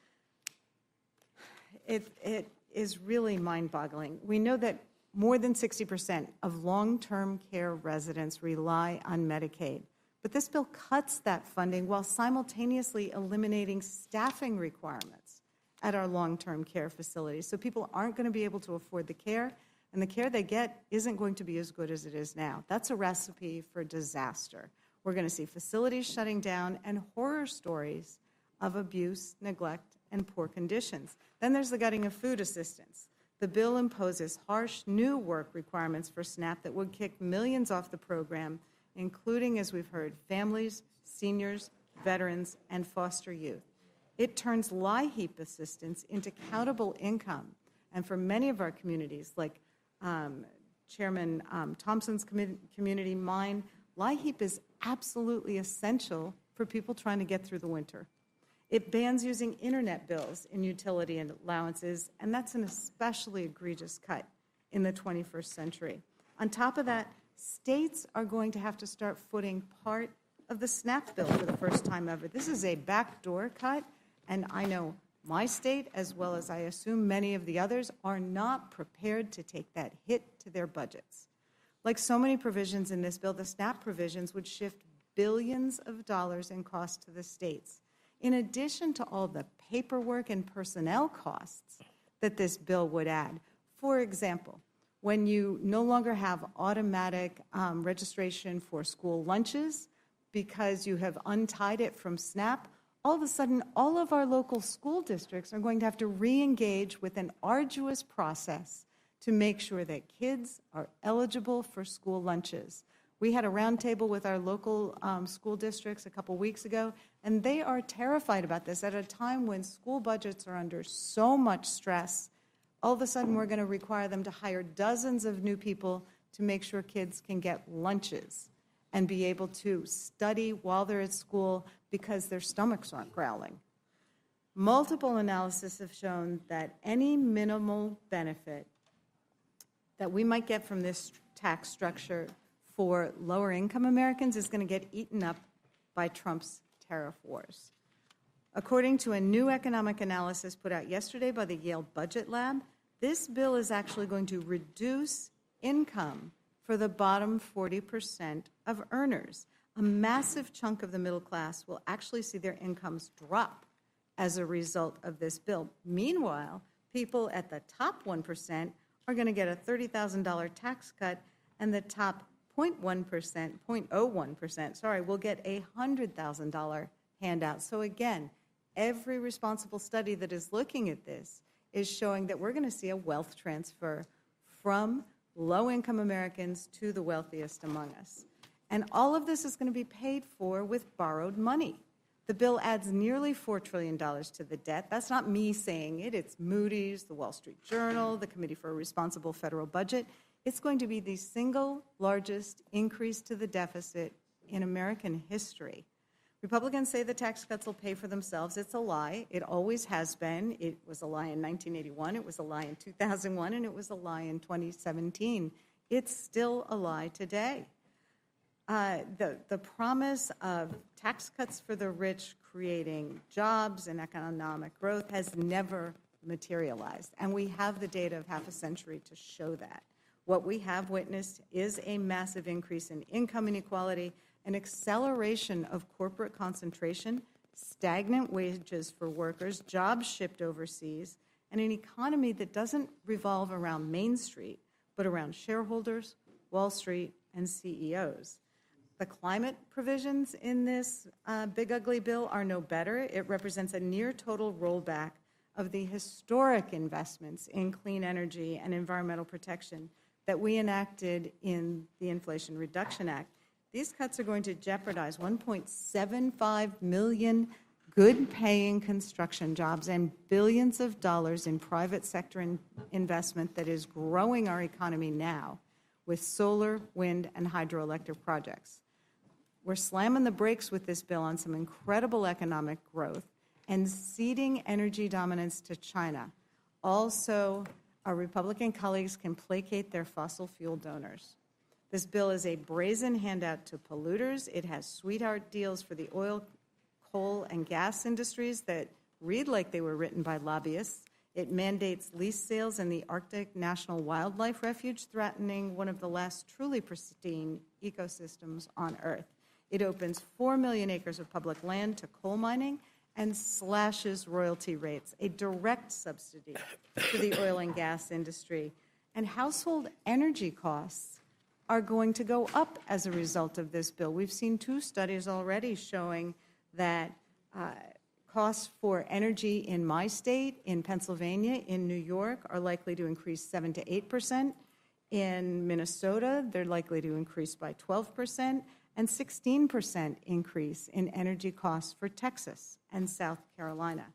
It is really mind-boggling. We know that more than 60% of long-term care residents rely on Medicaid. But this bill cuts that funding while simultaneously eliminating staffing requirements at our long-term care facilities. So people aren't going to be able to afford the care, and the care they get isn't going to be as good as it is now. That's a recipe for disaster. We're going to see facilities shutting down and horror stories of abuse, neglect, and poor conditions. Then there's the gutting of food assistance. The bill imposes harsh new work requirements for SNAP that would kick millions off the program, including, as we've heard, families, seniors, veterans, and foster youth. It turns LIHEAP assistance into countable income. And for many of our communities, like Chairman Thompson's community, mine, LIHEAP is absolutely essential for people trying to get through the winter. It bans using internet bills in utility and allowances, and that's an especially egregious cut in the 21st century. On top of that, states are going to have to start footing part of the SNAP bill for the first time ever. This is a backdoor cut, and I know my state, as well as I assume many of the others, are not prepared to take that hit to their budgets. Like so many provisions in this bill, the SNAP provisions would shift billions of dollars in cost to the states, in addition to all the paperwork and personnel costs that this bill would add. For example, when you no longer have automatic registration for school lunches because you have untied it from SNAP, all of a sudden, all of our local school districts are going to have to re-engage with an arduous process to make sure that kids are eligible for school lunches. We had a roundtable with our local school districts a couple weeks ago, and they are terrified about this at a time when school budgets are under so much stress. All of a sudden, we're going to require them to hire dozens of new people to make sure kids can get lunches and be able to study while they're at school because their stomachs aren't growling. Multiple analyses have shown that any minimal benefit that we might get from this tax structure for lower-income Americans is going to get eaten up by Trump's tariff wars. According to a new economic analysis put out yesterday by the Yale Budget Lab, this bill is actually going to reduce income for the bottom 40% of earners. A massive chunk of the middle class will actually see their incomes drop as a result of this bill. Meanwhile, people at the top 1% are going to get a $30,000 tax cut, and the top 0.01%, will get a $100,000 handout. So again, every responsible study that is looking at this is showing that we're going to see a wealth transfer from low-income Americans to the wealthiest among us. And all of this is going to be paid for with borrowed money. The bill adds nearly $4 trillion to the debt. That's not me saying it. It's Moody's, the Wall Street Journal, the Committee for a Responsible Federal Budget. It's going to be the single largest increase to the deficit in American history. Republicans say the tax cuts will pay for themselves. It's a lie. It always has been. It was a lie in 1981, it was a lie in 2001, and it was a lie in 2017. It's still a lie today. The promise of tax cuts for the rich creating jobs and economic growth has never materialized, and we have the data of half a century to show that. What we have witnessed is a massive increase in income inequality an acceleration of corporate concentration, stagnant wages for workers, jobs shipped overseas, and an economy that doesn't revolve around Main Street, but around shareholders, Wall Street, and CEOs. The climate provisions in this big ugly bill are no better. It represents a near total rollback of the historic investments in clean energy and environmental protection that we enacted in the Inflation Reduction Act. These cuts are going to jeopardize 1.75 million good-paying construction jobs and billions of dollars in private sector investment that is growing our economy now with solar, wind, and hydroelectric projects. We're slamming the brakes with this bill on some incredible economic growth and ceding energy dominance to China. Also, our Republican colleagues can placate their fossil fuel donors. This bill is a brazen handout to polluters. It has sweetheart deals for the oil, coal, and gas industries that read like they were written by lobbyists. It mandates lease sales in the Arctic National Wildlife Refuge, threatening one of the last truly pristine ecosystems on Earth. It opens 4 million acres of public land to coal mining and slashes royalty rates, a direct subsidy to the oil and gas industry. And household energy costs are going to go up as a result of this bill. We've seen 2 studies already showing that costs for energy in my state, in Pennsylvania, in New York, are likely to increase 7 to 8%. In Minnesota, they're likely to increase by 12%, and 16% increase in energy costs for Texas and South Carolina.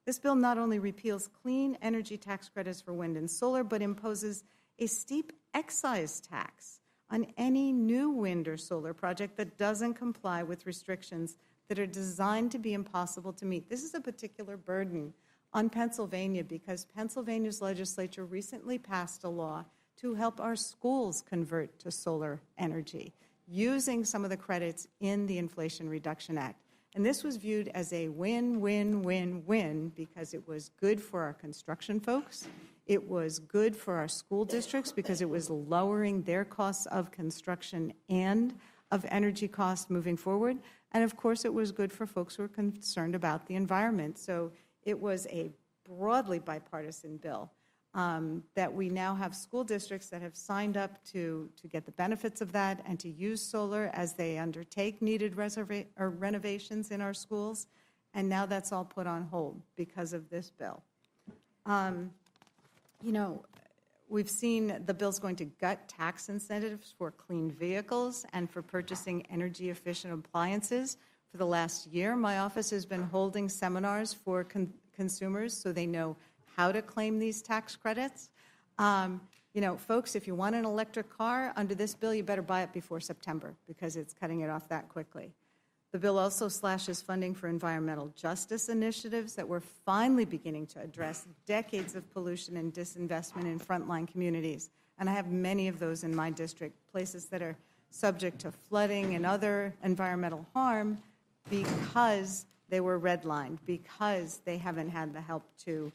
This bill not only repeals clean energy tax credits for wind and solar, but imposes a steep excise tax on any new wind or solar project that doesn't comply with restrictions that are designed to be impossible to meet. This is a particular burden on Pennsylvania because Pennsylvania's legislature recently passed a law to help our schools convert to solar energy, using some of the credits in the Inflation Reduction Act. And this was viewed as a win-win-win-win because it was good for our construction folks, it was good for our school districts because it was lowering their costs of construction and of energy costs moving forward, and of course it was good for folks who are concerned about the environment. So it was a broadly bipartisan bill. That we now have school districts that have signed up to get the benefits of that and to use solar as they undertake needed renovations in our schools. And now that's all put on hold because of this bill. You know, we've seen the bill's going to gut tax incentives for clean vehicles and for purchasing energy-efficient appliances. For the last year, my office has been holding seminars for consumers so they know how to claim these tax credits. You know, folks, if you want an electric car under this bill, you better buy it before September because it's cutting it off that quickly. The bill also slashes funding for environmental justice initiatives that we're finally beginning to address decades of pollution and disinvestment in frontline communities. And I have many of those in my district, places that are subject to flooding and other environmental harm because they were redlined, because they haven't had the help to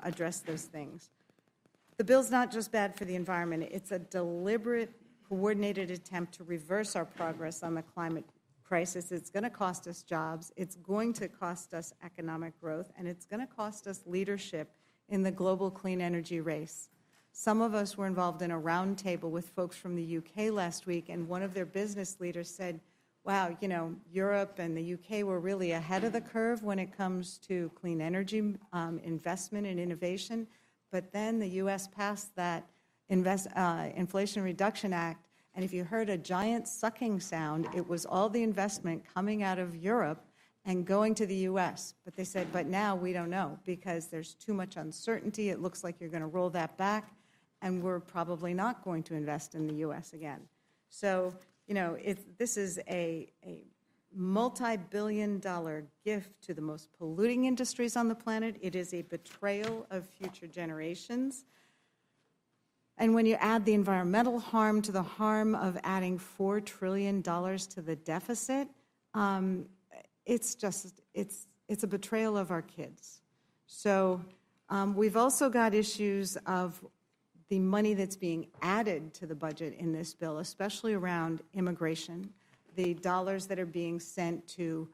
address those things. The bill's not just bad for the environment, it's a deliberate, coordinated attempt to reverse our progress on the climate crisis. It's going to cost us jobs, it's going to cost us economic growth, and it's going to cost us leadership in the global clean energy race. Some of us were involved in a roundtable with folks from the UK last week, and one of their business leaders said, wow, you know, Europe and the UK were really ahead of the curve when it comes to clean energy investment and innovation. But then the US passed that Inflation Reduction Act, and if you heard a giant sucking sound, it was all the investment coming out of Europe and going to the US. But they said, but now we don't know because there's too much uncertainty. It looks like you're going to roll that back, and we're probably not going to invest in the US again. So, you know, this is a multi-billion-dollar gift to the most polluting industries on the planet. It is a betrayal of future generations. And when you add the environmental harm to the harm of adding $4 trillion to the deficit, it's a betrayal of our kids. So we've also got issues of the money that's being added to the budget in this bill, especially around immigration. the dollars that are being sent to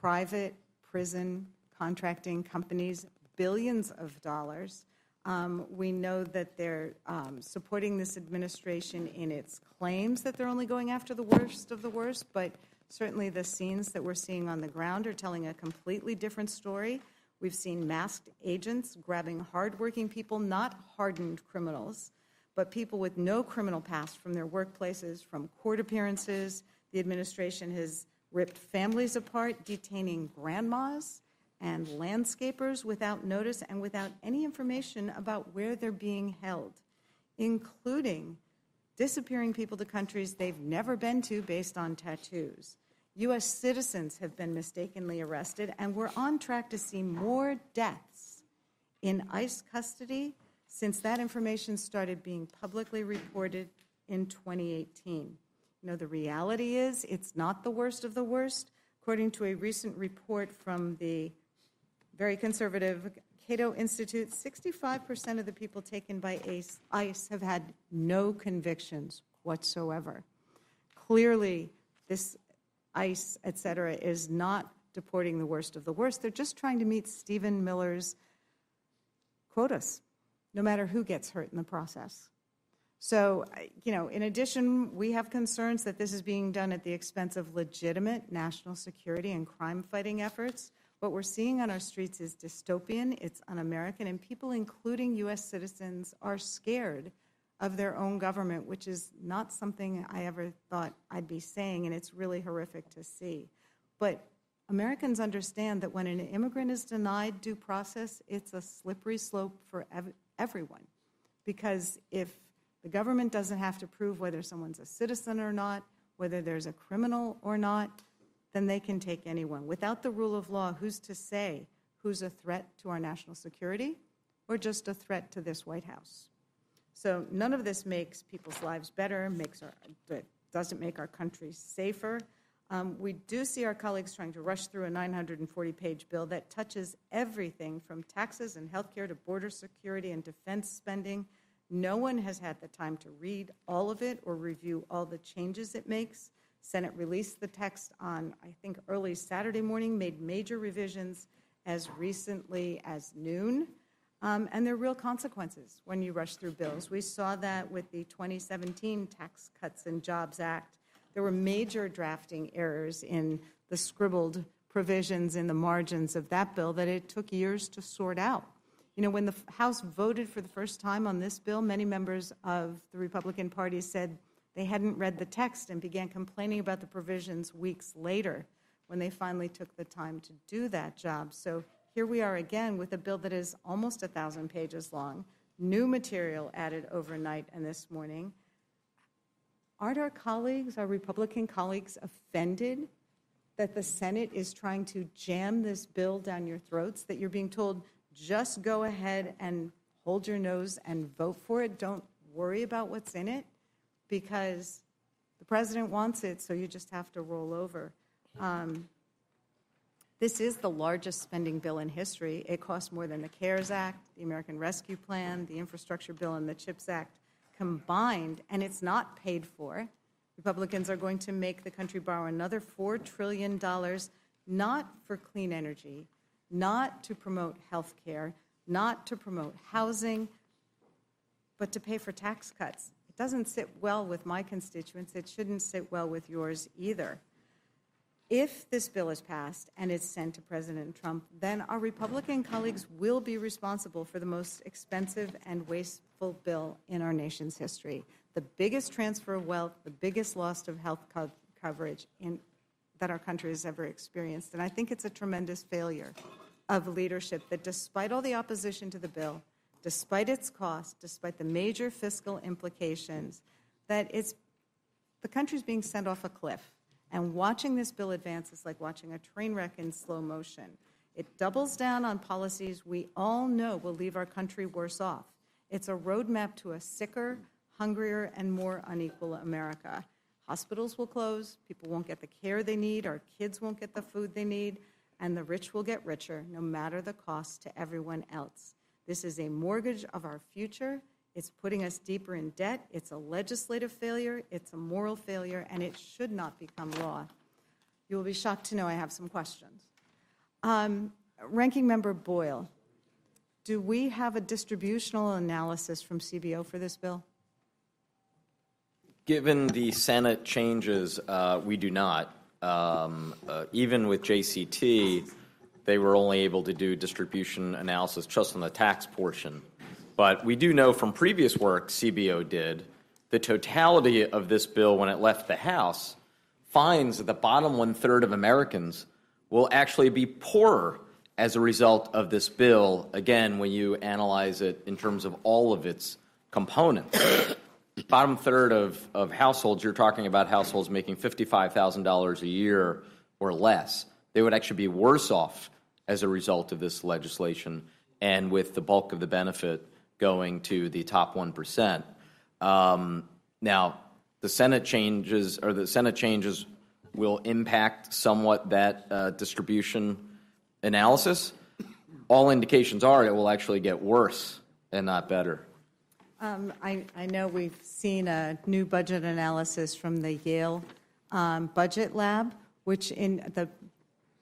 private prison contracting companies, billions of dollars. We know that they're supporting this administration in its claims that they're only going after the worst of the worst, but certainly the scenes that we're seeing on the ground are telling a completely different story. We've seen masked agents grabbing hardworking people, not hardened criminals, but people with no criminal past from their workplaces, from court appearances. The administration has ripped families apart, detaining grandmas and landscapers without notice and without any information about where they're being held, including disappearing people to countries they've never been to based on tattoos. U.S. citizens have been mistakenly arrested, and we're on track to see more deaths in ICE custody since that information started being publicly reported in 2018. You know, the reality is it's not the worst of the worst. According to a recent report from the very conservative Cato Institute, 65% of the people taken by ICE have had no convictions whatsoever. Clearly, this ICE, et cetera, is not deporting the worst of the worst. They're just trying to meet Stephen Miller's quotas, no matter who gets hurt in the process. So, you know, in addition, we have concerns that this is being done at the expense of legitimate national security and crime-fighting efforts. What we're seeing on our streets is dystopian, it's un-American, and people, including U.S. citizens, are scared of their own government, which is not something I ever thought I'd be saying, and it's really horrific to see. But Americans understand that when an immigrant is denied due process, it's a slippery slope for everyone. Because if the government doesn't have to prove whether someone's a citizen or not, whether there's a criminal or not, then they can take anyone. Without the rule of law, who's to say who's a threat to our national security or just a threat to this White House? So none of this makes people's lives better, doesn't make our country safer. We do see our colleagues trying to rush through a 940-page bill that touches everything from taxes and health care to border security and defense spending. No one has had the time to read all of it or review all the changes it makes. Senate released the text on, I think, early Saturday morning, made major revisions as recently as noon. And there are real consequences when you rush through bills. We saw that with the 2017 Tax Cuts and Jobs Act. There were major drafting errors in the scribbled provisions in the margins of that bill that it took years to sort out. You know, when the House voted for the first time on this bill, many members of the Republican Party said they hadn't read the text and began complaining about the provisions weeks later when they finally took the time to do that job. So here we are again with a bill that is almost 1,000 pages long, new material added overnight and this morning. Aren't our colleagues, our Republican colleagues, offended that the Senate is trying to jam this bill down your throats, that you're being told, just go ahead and hold your nose and vote for it, don't worry about what's in it, because the president wants it, so you just have to roll over. This is the largest spending bill in history. It costs more than the CARES Act, the American Rescue Plan, the Infrastructure Bill, and the CHIPS Act combined, and it's not paid for. Republicans are going to make the country borrow another $4 trillion, not for clean energy, not to promote health care, not to promote housing, but to pay for tax cuts. It doesn't sit well with my constituents. It shouldn't sit well with yours either. If this bill is passed and it's sent to President Trump, then our Republican colleagues will be responsible for the most expensive and wasteful bill in our nation's history. The biggest transfer of wealth, the biggest loss of health coverage that our country has ever experienced. And I think it's a tremendous failure of leadership that despite all the opposition to the bill, despite its cost, despite the major fiscal implications, that the country's being sent off a cliff. And watching this bill advance is like watching a train wreck in slow motion. It doubles down on policies we all know will leave our country worse off. It's a roadmap to a sicker, hungrier, and more unequal America. Hospitals will close, people won't get the care they need, our kids won't get the food they need, and the rich will get richer, no matter the cost to everyone else. This is a mortgage of our future. It's putting us deeper in debt. It's a legislative failure. It's a moral failure, and it should not become law. You will be shocked to know I have some questions. Ranking Member Boyle, do we have a distributional analysis from CBO for this bill? Given the Senate changes, we do not. Even with JCT, they were only able to do distribution analysis just on the tax portion. But we do know from previous work CBO did, the totality of this bill when it left the House finds that the bottom 1/3 of Americans will actually be poorer as a result of this bill, again, when you analyze it in terms of all of its components. Bottom third of households, you're talking about households making $55,000 a year or less. They would actually be worse off as a result of this legislation, and with the bulk of the benefit going to the top 1%. Now, the Senate changes will impact somewhat that distribution analysis. All indications are it will actually get worse and not better. I know we've seen a new budget analysis from the Yale Budget Lab, which in the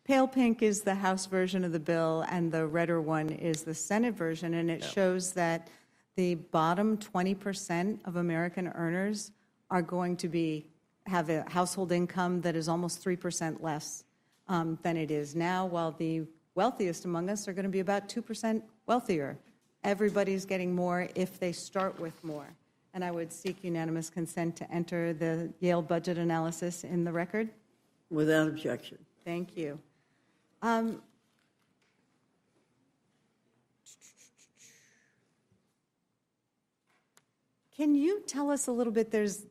pale pink is the House version of the bill and the redder one is the Senate version, and it shows that the bottom 20% of American earners are going to have a household income that is almost 3% less than it is now, while the wealthiest among us are going to be about 2% wealthier. Everybody's getting more if they start with more. And I would seek unanimous consent to enter the Yale budget analysis in the record. Without objection. Thank you. Can you tell us a little bit, there's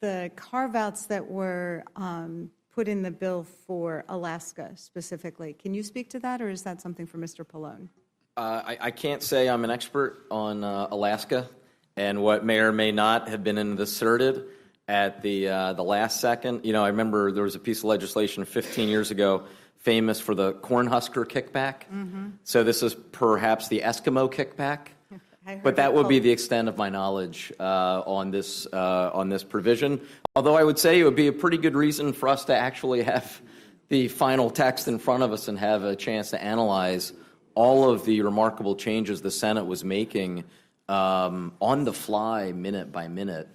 the carve-outs that were put in the bill for Alaska specifically. Can you speak to that, or is that something for Mr. Pallone? I can't say I'm an expert on Alaska and what may or may not have been inserted at the last second. You know, I remember there was a piece of legislation 15 years ago famous for the Cornhusker kickback. Mm-hmm. So this is perhaps the Eskimo kickback. But that would be the extent of my knowledge on this provision. Although I would say it would be a pretty good reason for us to actually have the final text in front of us and have a chance to analyze all of the remarkable changes the Senate was making on the fly, minute by minute,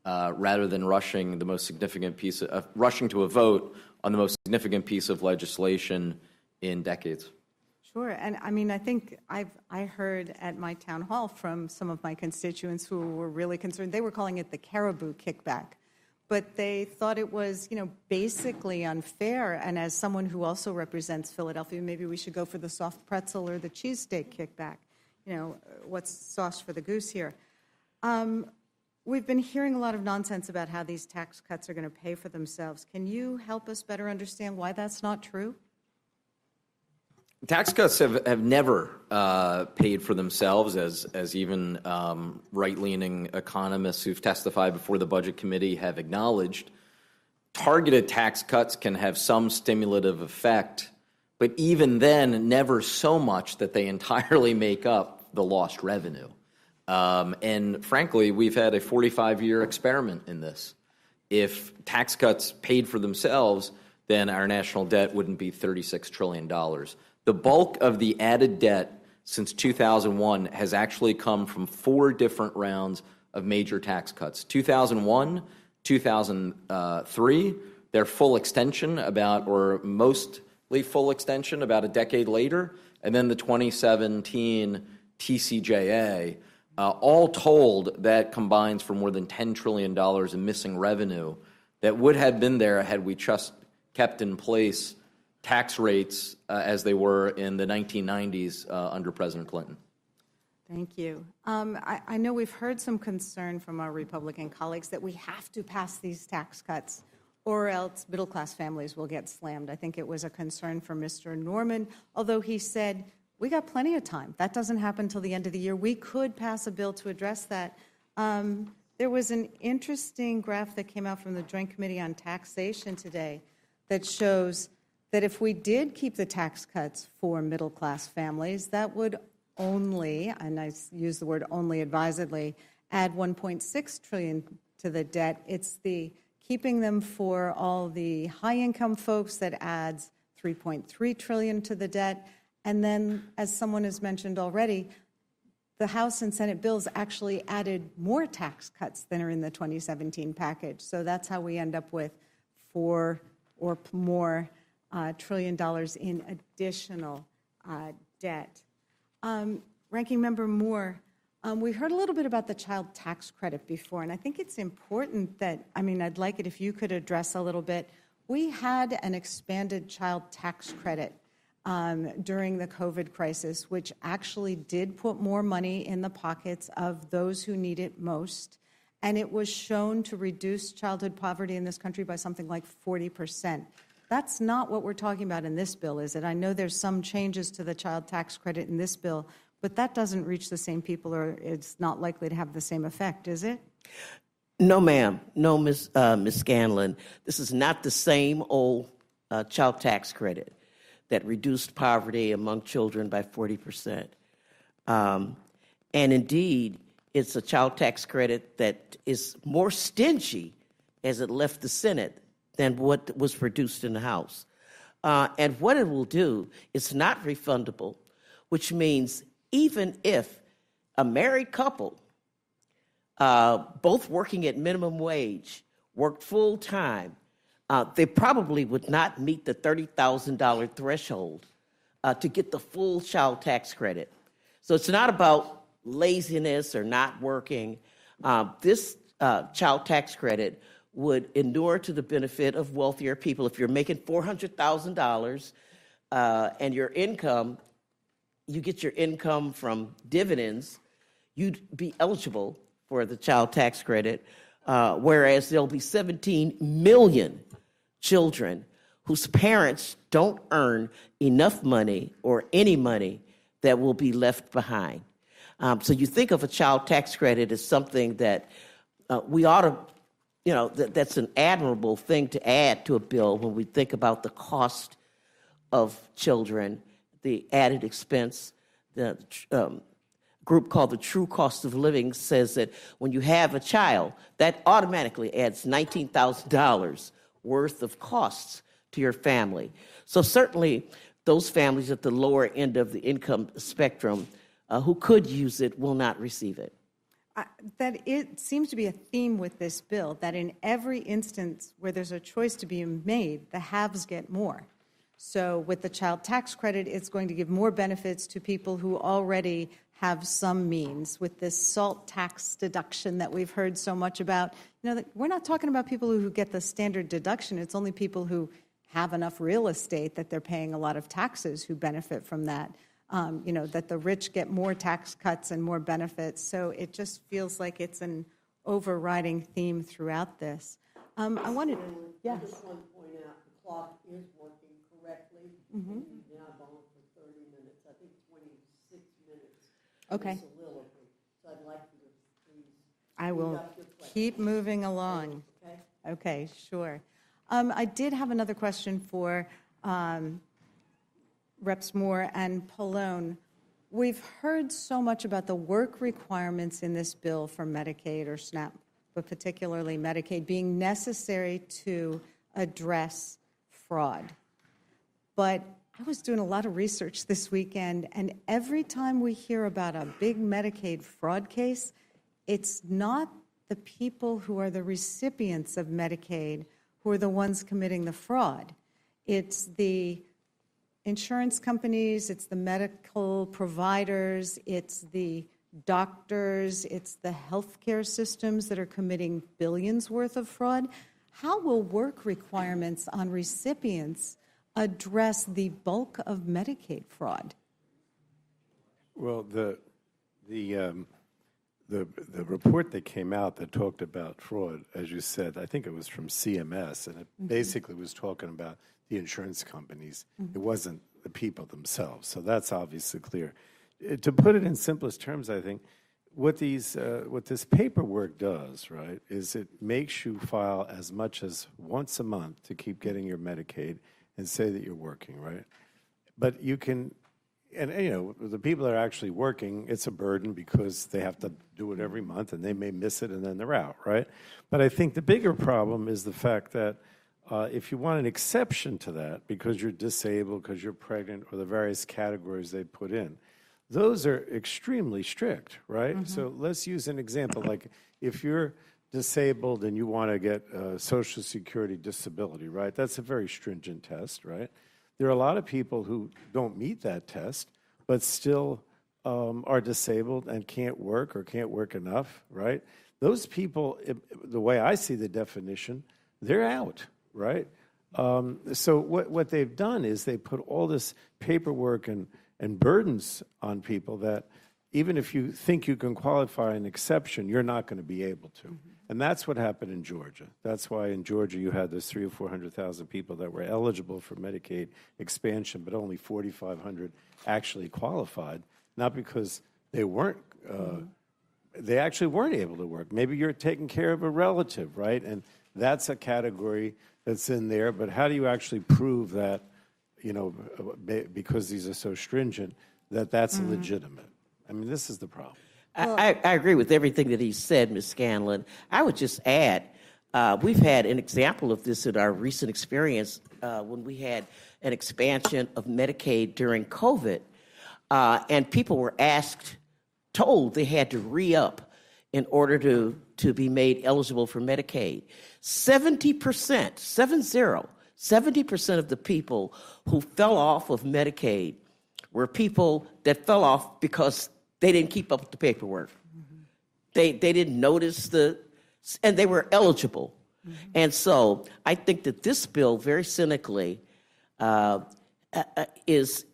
rather than rushing to a vote on the most significant piece of legislation in decades. Sure, and I mean, I think I heard at my town hall from some of my constituents who were really concerned. They were calling it the caribou kickback, but they thought it was, basically unfair. And as someone who also represents Philadelphia, maybe we should go for the soft pretzel or the cheesesteak kickback. What's sauce for the goose here? We've been hearing a lot of nonsense about how these tax cuts are going to pay for themselves. Can you help us better understand why that's not true? Tax cuts have never paid for themselves, as even right-leaning economists who've testified before the Budget Committee have acknowledged. Targeted tax cuts can have some stimulative effect, but even then, never so much that they entirely make up the lost revenue. And frankly, we've had a 45-year experiment in this. If tax cuts paid for themselves, then our national debt wouldn't be $36 trillion. The bulk of the added debt since 2001 has actually come from 4 different rounds of major tax cuts. 2001, 2003, their full extension mostly full extension about a decade later, and then the 2017 TCJA. All told, that combines for more than $10 trillion in missing revenue that would have been there had we just kept in place tax rates as they were in the 1990s under President Clinton. Thank you. I know we've heard some concern from our Republican colleagues that we have to pass these tax cuts or else middle-class families will get slammed. I think it was a concern for Mr. Norman, although he said, we got plenty of time. That doesn't happen until the end of the year. We could pass a bill to address that. There was an interesting graph that came out from the Joint Committee on Taxation today that shows that if we did keep the tax cuts for middle-class families, that would only, and I use the word only advisedly, add 1.6 trillion to the debt. It's the keeping them for all the high-income folks that adds 3.3 trillion to the debt. And then, as someone has mentioned already, the House and Senate bills actually added more tax cuts than are in the 2017 package. So that's how we end up with $4 or more trillion in additional debt. Ranking Member Moore, we heard a little bit about the child tax credit before, and I think it's important that, I'd like it if you could address a little bit. We had an expanded child tax credit during the COVID crisis, which actually did put more money in the pockets of those who need it most. And it was shown to reduce childhood poverty in this country by something like 40%. That's not what we're talking about in this bill, is it? I know there's some changes to the child tax credit in this bill, but that doesn't reach the same people, or it's not likely to have the same effect, is it? No, ma'am. No, Ms. Scanlon. This is not the same old child tax credit that reduced poverty among children by 40%. And indeed, it's a child tax credit that is more stingy as it left the Senate than what was produced in the House. And what it will do, it's not refundable, which means even if a married couple, both working at minimum wage, worked full time, they probably would not meet the $30,000 threshold to get the full child tax credit. So it's not about laziness or not working. This child tax credit would inure to the benefit of wealthier people. If you're making $400,000 and your income, you get your income from dividends, you'd be eligible for the child tax credit, whereas there'll be 17 million children whose parents don't earn enough money or any money that will be left behind. So you think of a child tax credit as something that we ought to, that's an admirable thing to add to a bill when we think about the cost of children, the added expense. The group called the True Cost of Living says that when you have a child, that automatically adds $19,000 worth of costs to your family. So certainly those families at the lower end of the income spectrum who could use it will not receive it. That it seems to be a theme with this bill, that in every instance where there's a choice to be made, the haves get more. So with the child tax credit, it's going to give more benefits to people who already have some means. With this SALT tax deduction that we've heard so much about, we're not talking about people who get the standard deduction. It's only people who have enough real estate that they're paying a lot of taxes who benefit from that. That the rich get more tax cuts and more benefits. So it just feels like it's an overriding theme throughout this. I wanted, yes. I just want to point out the clock is working correctly. Mm-hmm. We've now gone for 30 minutes. I think 26 minutes. Okay. Soliloquy. So I'd like you to please. I will keep moving along. Okay. Okay, sure. I did have another question for Reps Moore and Pallone. We've heard so much about the work requirements in this bill for Medicaid or SNAP, but particularly Medicaid, being necessary to address fraud. But I was doing a lot of research this weekend, and every time we hear about a big Medicaid fraud case, it's not the people who are the recipients of Medicaid who are the ones committing the fraud. It's the insurance companies, it's the medical providers, it's the doctors, it's the healthcare systems that are committing billions worth of fraud. How will work requirements on recipients address the bulk of Medicaid fraud? Well, the report that came out that talked about fraud, as you said, I think it was from CMS, and it basically was talking about the insurance companies. It wasn't the people themselves. So that's obviously clear. To put it in simplest terms, I think what this paperwork does, right, is it makes you file as much as once a month to keep getting your Medicaid and say that you're working, right? But you can, the people that are actually working, it's a burden because they have to do it every month and they may miss it and then they're out, right? But I think the bigger problem is the fact that if you want an exception to that because you're disabled, because you're pregnant, or the various categories they put in, those are extremely strict, right? So let's use an example. Like if you're disabled and you want to get Social Security disability, right? That's a very stringent test, right? There are a lot of people who don't meet that test, but still are disabled and can't work or can't work enough, right? Those people, the way I see the definition, they're out, right? So what they've done is they put all this paperwork and burdens on people that even if you think you can qualify an exception, you're not going to be able to. And that's what happened in Georgia. That's why in Georgia you had those 300,000 or 400,000 people that were eligible for Medicaid expansion, but only 4,500 actually qualified, not because they weren't, they actually weren't able to work. Maybe you're taking care of a relative, right? And that's a category that's in there, but how do you actually prove that, because these are so stringent, that that's legitimate? I mean, this is the problem. I agree with everything that he said, Ms. Scanlon. I would just add, we've had an example of this in our recent experience when we had an expansion of Medicaid during COVID, and people were told they had to re-up in order to be made eligible for Medicaid. 70% of the people who fell off of Medicaid were people that fell off because they didn't keep up with the paperwork. They didn't notice and they were eligible. And so I think that this bill, very cynically, is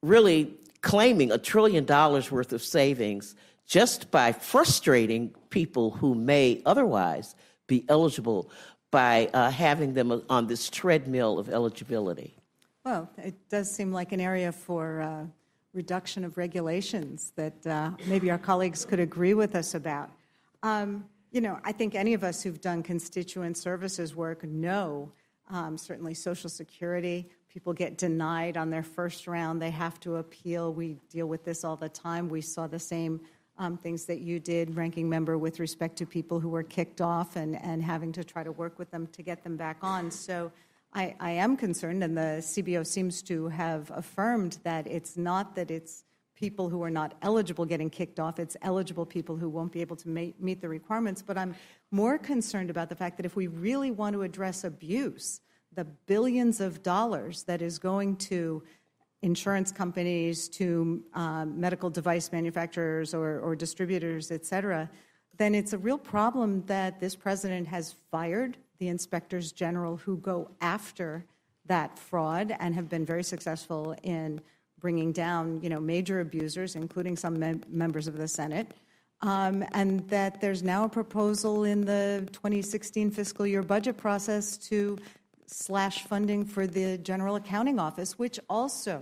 really claiming $1 trillion worth of savings just by frustrating people who may otherwise be eligible by having them on this treadmill of eligibility. Well, it does seem like an area for reduction of regulations that maybe our colleagues could agree with us about. I think any of us who've done constituent services work know, certainly Social Security, people get denied on their first round. They have to appeal. We deal with this all the time. We saw the same things that you did, Ranking Member, with respect to people who were kicked off and having to try to work with them to get them back on. So I am concerned, and the CBO seems to have affirmed that it's not that it's people who are not eligible getting kicked off, it's eligible people who won't be able to meet the requirements. But I'm more concerned about the fact that if we really want to address abuse, the billions of dollars that is going to insurance companies, to medical device manufacturers or distributors, et cetera, then it's a real problem that this president has fired the inspectors general who go after that fraud and have been very successful in bringing down, major abusers, including some members of the Senate, and that there's now a proposal in the 2016 fiscal year budget process to slash funding for the General Accounting Office, which also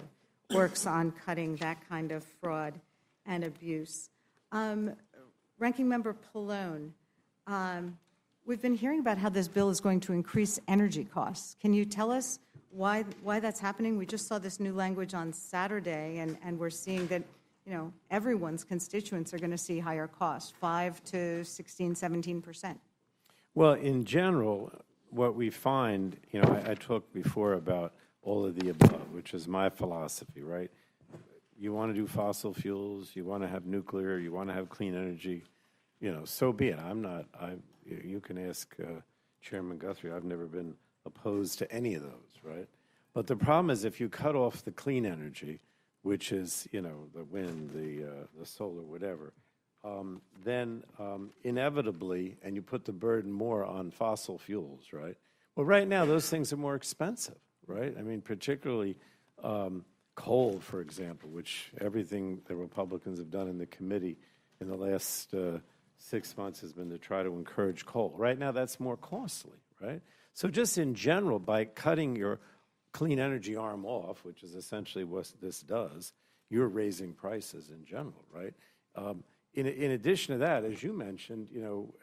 works on cutting that kind of fraud and abuse. Ranking Member Pallone, we've been hearing about how this bill is going to increase energy costs. Can you tell us why that's happening? We just saw this new language on Saturday, and we're seeing that everyone's constituents are going to see higher costs, 5 to 16, 17%. Well, in general, what we find, I talked before about all of the above, which is my philosophy, right? You want to do fossil fuels, you want to have nuclear, you want to have clean energy, so be it. You can ask Chairman Guthrie, I've never been opposed to any of those, right? But the problem is if you cut off the clean energy, which is, the wind, the solar, whatever, then inevitably, and you put the burden more on fossil fuels, right? Well, right now, those things are more expensive, right? I mean, particularly coal, for example, which everything the Republicans have done in the committee in the last 6 months has been to try to encourage coal. Right now, that's more costly, right? So just in general, by cutting your clean energy arm off, which is essentially what this does, you're raising prices in general, right? In addition to that, as you mentioned,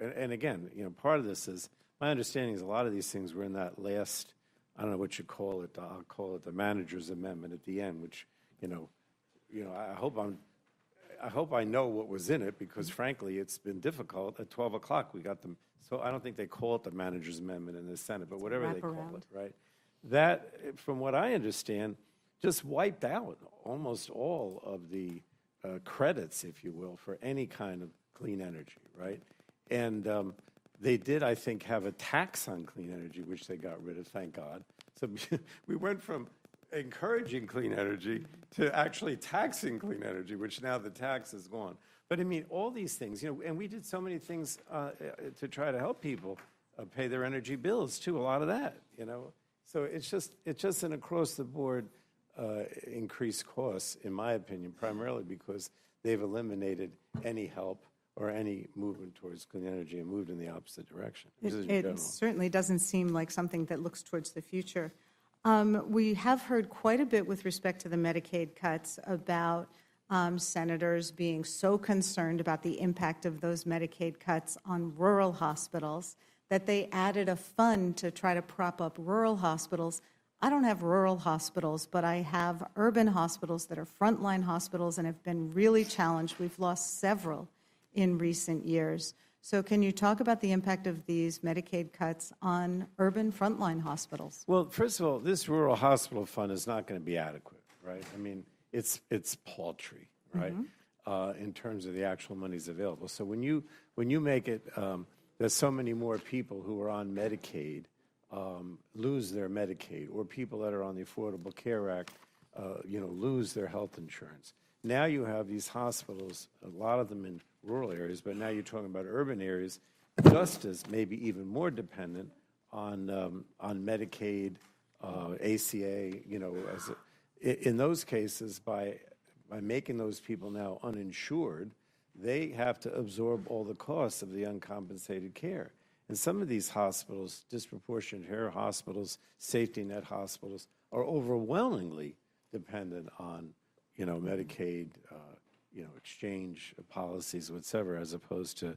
and again, part of this is, my understanding is a lot of these things were in that last I don't know what you call it. I'll call it the manager's amendment at the end, which, I hope I know what was in it, because frankly, it's been difficult. At 12 o'clock, we got them. So I don't think they call it the manager's amendment in the Senate, but whatever they call it, right? That, from what I understand, just wiped out almost all of the credits, if you will, for any kind of clean energy, right? And they did, I think, have a tax on clean energy, which they got rid of, thank God. So we went from encouraging clean energy to actually taxing clean energy, which now the tax is gone. But I mean, all these things, and we did so many things to try to help people pay their energy bills too. A lot of that, So it's just an across the board increased costs, in my opinion, primarily because they've eliminated any help or any movement towards clean energy and moved in the opposite direction. It certainly doesn't seem like something that looks towards the future. We have heard quite a bit with respect to the Medicaid cuts about senators being so concerned about the impact of those Medicaid cuts on rural hospitals that they added a fund to try to prop up rural hospitals. I don't have rural hospitals, but I have urban hospitals that are frontline hospitals and have been really challenged. We've lost several in recent years. So can you talk about the impact of these Medicaid cuts on urban frontline hospitals? Well, first of all, this rural hospital fund is not going to be adequate, right? I mean, it's paltry, right, in terms of the actual monies available. So when you make it, there's so many more people who are on Medicaid lose their Medicaid, or people that are on the Affordable Care Act, lose their health insurance. Now you have these hospitals, a lot of them in rural areas, but now you're talking about urban areas, just as maybe even more dependent on Medicaid, ACA. In those cases, by making those people now uninsured, they have to absorb all the costs of the uncompensated care. And some of these hospitals, disproportionate care hospitals, safety net hospitals, are overwhelmingly dependent on, Medicaid, exchange policies, whatever, as opposed to,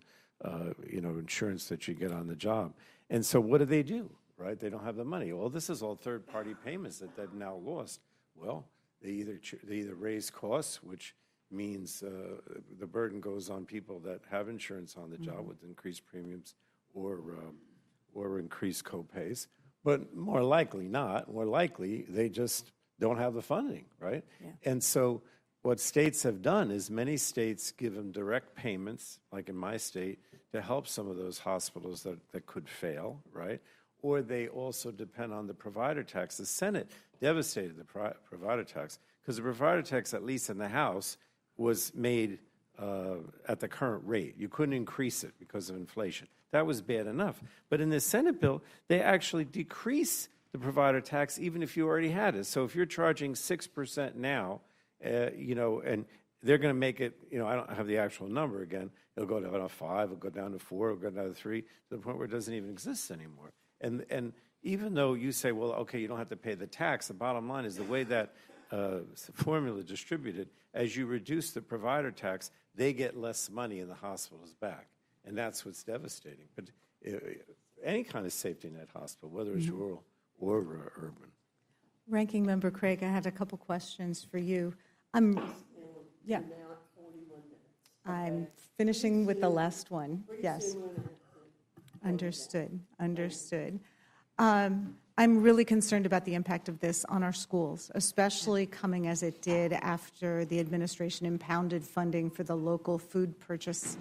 insurance that you get on the job. And so what do? Right? They don't have the money. Well, this is all third-party payments that they've now lost. Well, they either raise costs, which means the burden goes on people that have insurance on the job with increased premiums or increased co-pays. But more likely not. More likely, they just don't have the funding, right? Yeah. And so what states have done is many states give them direct payments, like in my state, to help some of those hospitals that could fail, right? Or they also depend on the provider tax. The Senate devastated the provider tax because the provider tax, at least in the House, was made at the current rate. You couldn't increase it because of inflation. That was bad enough. But in the Senate bill, they actually decrease the provider tax even if you already had it. So if you're charging 6% now, and they're going to make it, I don't have the actual number again. It'll go down to 5, it'll go down to 4, it'll go down to 3, to the point where it doesn't even exist anymore. And even though you say, well, okay, you don't have to pay the tax, the bottom line is the way that formula is distributed, as you reduce the provider tax, they get less money in the hospitals back. And that's what's devastating. But any kind of safety net hospital, whether it's rural or urban. Ranking Member Craig, I had a couple questions for you. I'm finishing with the last one. Yes. Understood. I'm really concerned about the impact of this on our schools, especially coming as it did after the administration impounded funding for the local food purchase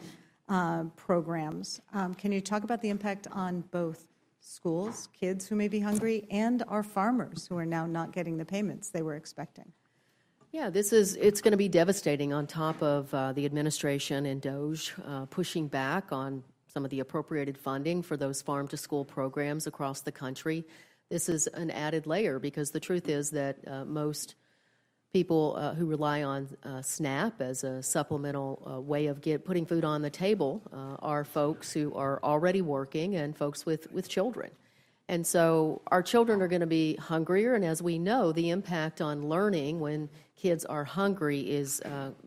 programs. Can you talk about the impact on both schools, kids who may be hungry, and our farmers who are now not getting the payments they were expecting? Yeah, it's going to be devastating on top of the administration and DOGE pushing back on some of the appropriated funding for those farm-to-school programs across the country. This is an added layer because the truth is that most people who rely on SNAP as a supplemental way of putting food on the table are folks who are already working and folks with children. And so our children are going to be hungrier, and as we know, the impact on learning when kids are hungry is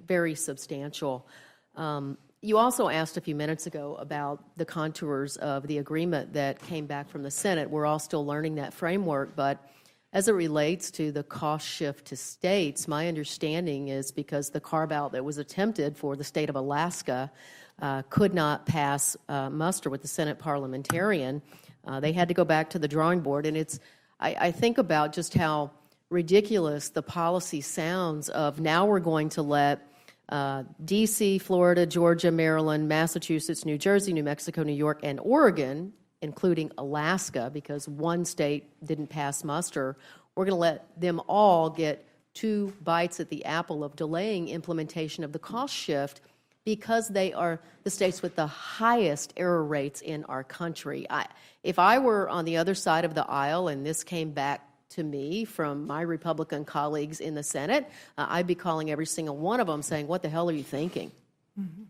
very substantial. You also asked a few minutes ago about the contours of the agreement that came back from the Senate. We're all still learning that framework, but as it relates to the cost shift to states, my understanding is because the carve-out that was attempted for the state of Alaska could not pass muster with the Senate parliamentarian, they had to go back to the drawing board. And I think about just how ridiculous the policy sounds of now we're going to let D.C., Florida, Georgia, Maryland, Massachusetts, New Jersey, New Mexico, New York, and Oregon, including Alaska, because one state didn't pass muster, we're going to let them all get 2 bites at the apple of delaying implementation of the cost shift because they are the states with the highest error rates in our country. If I were on the other side of the aisle and this came back to me from my Republican colleagues in the Senate, I'd be calling every single one of them saying, what the hell are you thinking? Mm-hmm.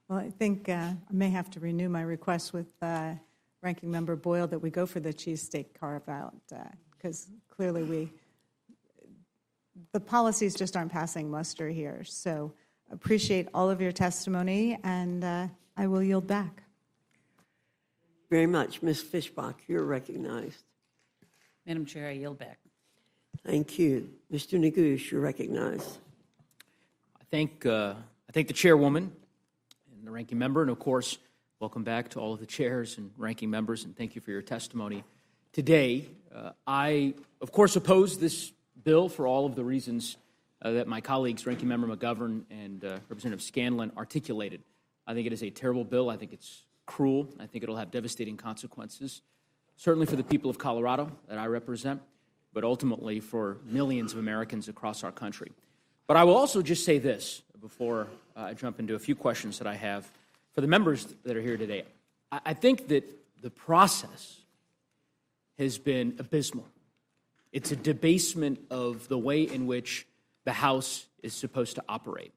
Well, I think I may have to renew my request with Ranking Member Boyle that we go for the cheesesteak carve-out because clearly the policies just aren't passing muster here. So appreciate all of your testimony, and I will yield back. Very much. Ms. Fishbach, you're recognized. Madam Chair, I yield back. Thank you. Mr. Neguse, you're recognized. I thank the chairwoman and the ranking member, and of course, welcome back to all of the chairs and ranking members, and thank you for your testimony today. I, of course, oppose this bill for all of the reasons that my colleagues, Ranking Member McGovern and Representative Scanlon, articulated. I think it is a terrible bill. I think it's cruel. I think it'll have devastating consequences, certainly for the people of Colorado that I represent, but ultimately for millions of Americans across our country. But I will also just say this before I jump into a few questions that I have for the members that are here today. I think that the process has been abysmal. It's a debasement of the way in which the House is supposed to operate.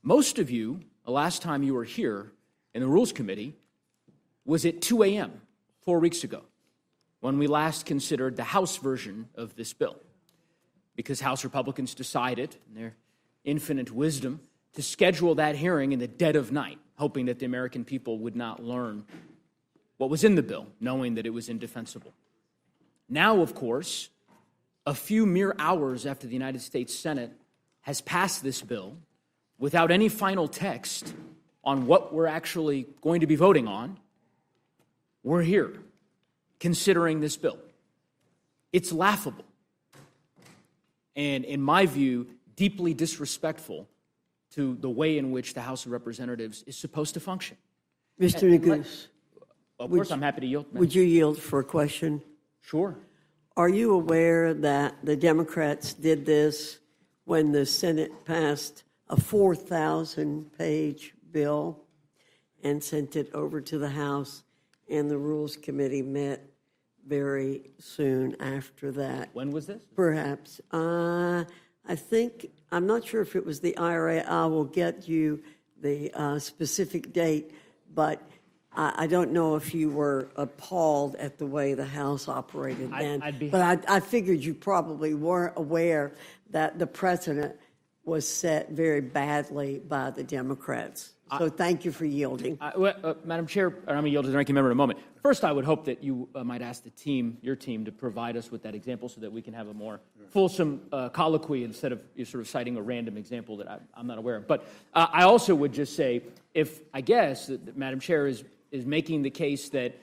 Most of you, the last time you were here in the Rules Committee was at 2 a.m. 4 weeks ago, when we last considered the House version of this bill, because House Republicans decided, in their infinite wisdom, to schedule that hearing in the dead of night, hoping that the American people would not learn what was in the bill, knowing that it was indefensible. Now, of course, a few mere hours after the United States Senate has passed this bill without any final text on what we're actually going to be voting on, we're here considering this bill. It's laughable and, in my view, deeply disrespectful to the way in which the House of Representatives is supposed to function. Mr. Neguse. Of course, I'm happy to yield. Would you yield for a question? Sure. Are you aware that the Democrats did this when the Senate passed a 4,000-page bill and sent it over to the House, and the Rules Committee met very soon after that? When was this? Perhaps. I think, I'm not sure if it was the IRA. I will get you the specific date, but I don't know if you were appalled at the way the House operated then. But I figured you probably weren't aware that the precedent was set very badly by the Democrats. So thank you for yielding. Madam Chair, I'm going to yield to the ranking member in a moment. First, I would hope that you might ask the team, your team, to provide us with that example so that we can have a more fulsome colloquy instead of you sort of citing a random example that I'm not aware of. But I also would just say, if I guess that Madam Chair is making the case that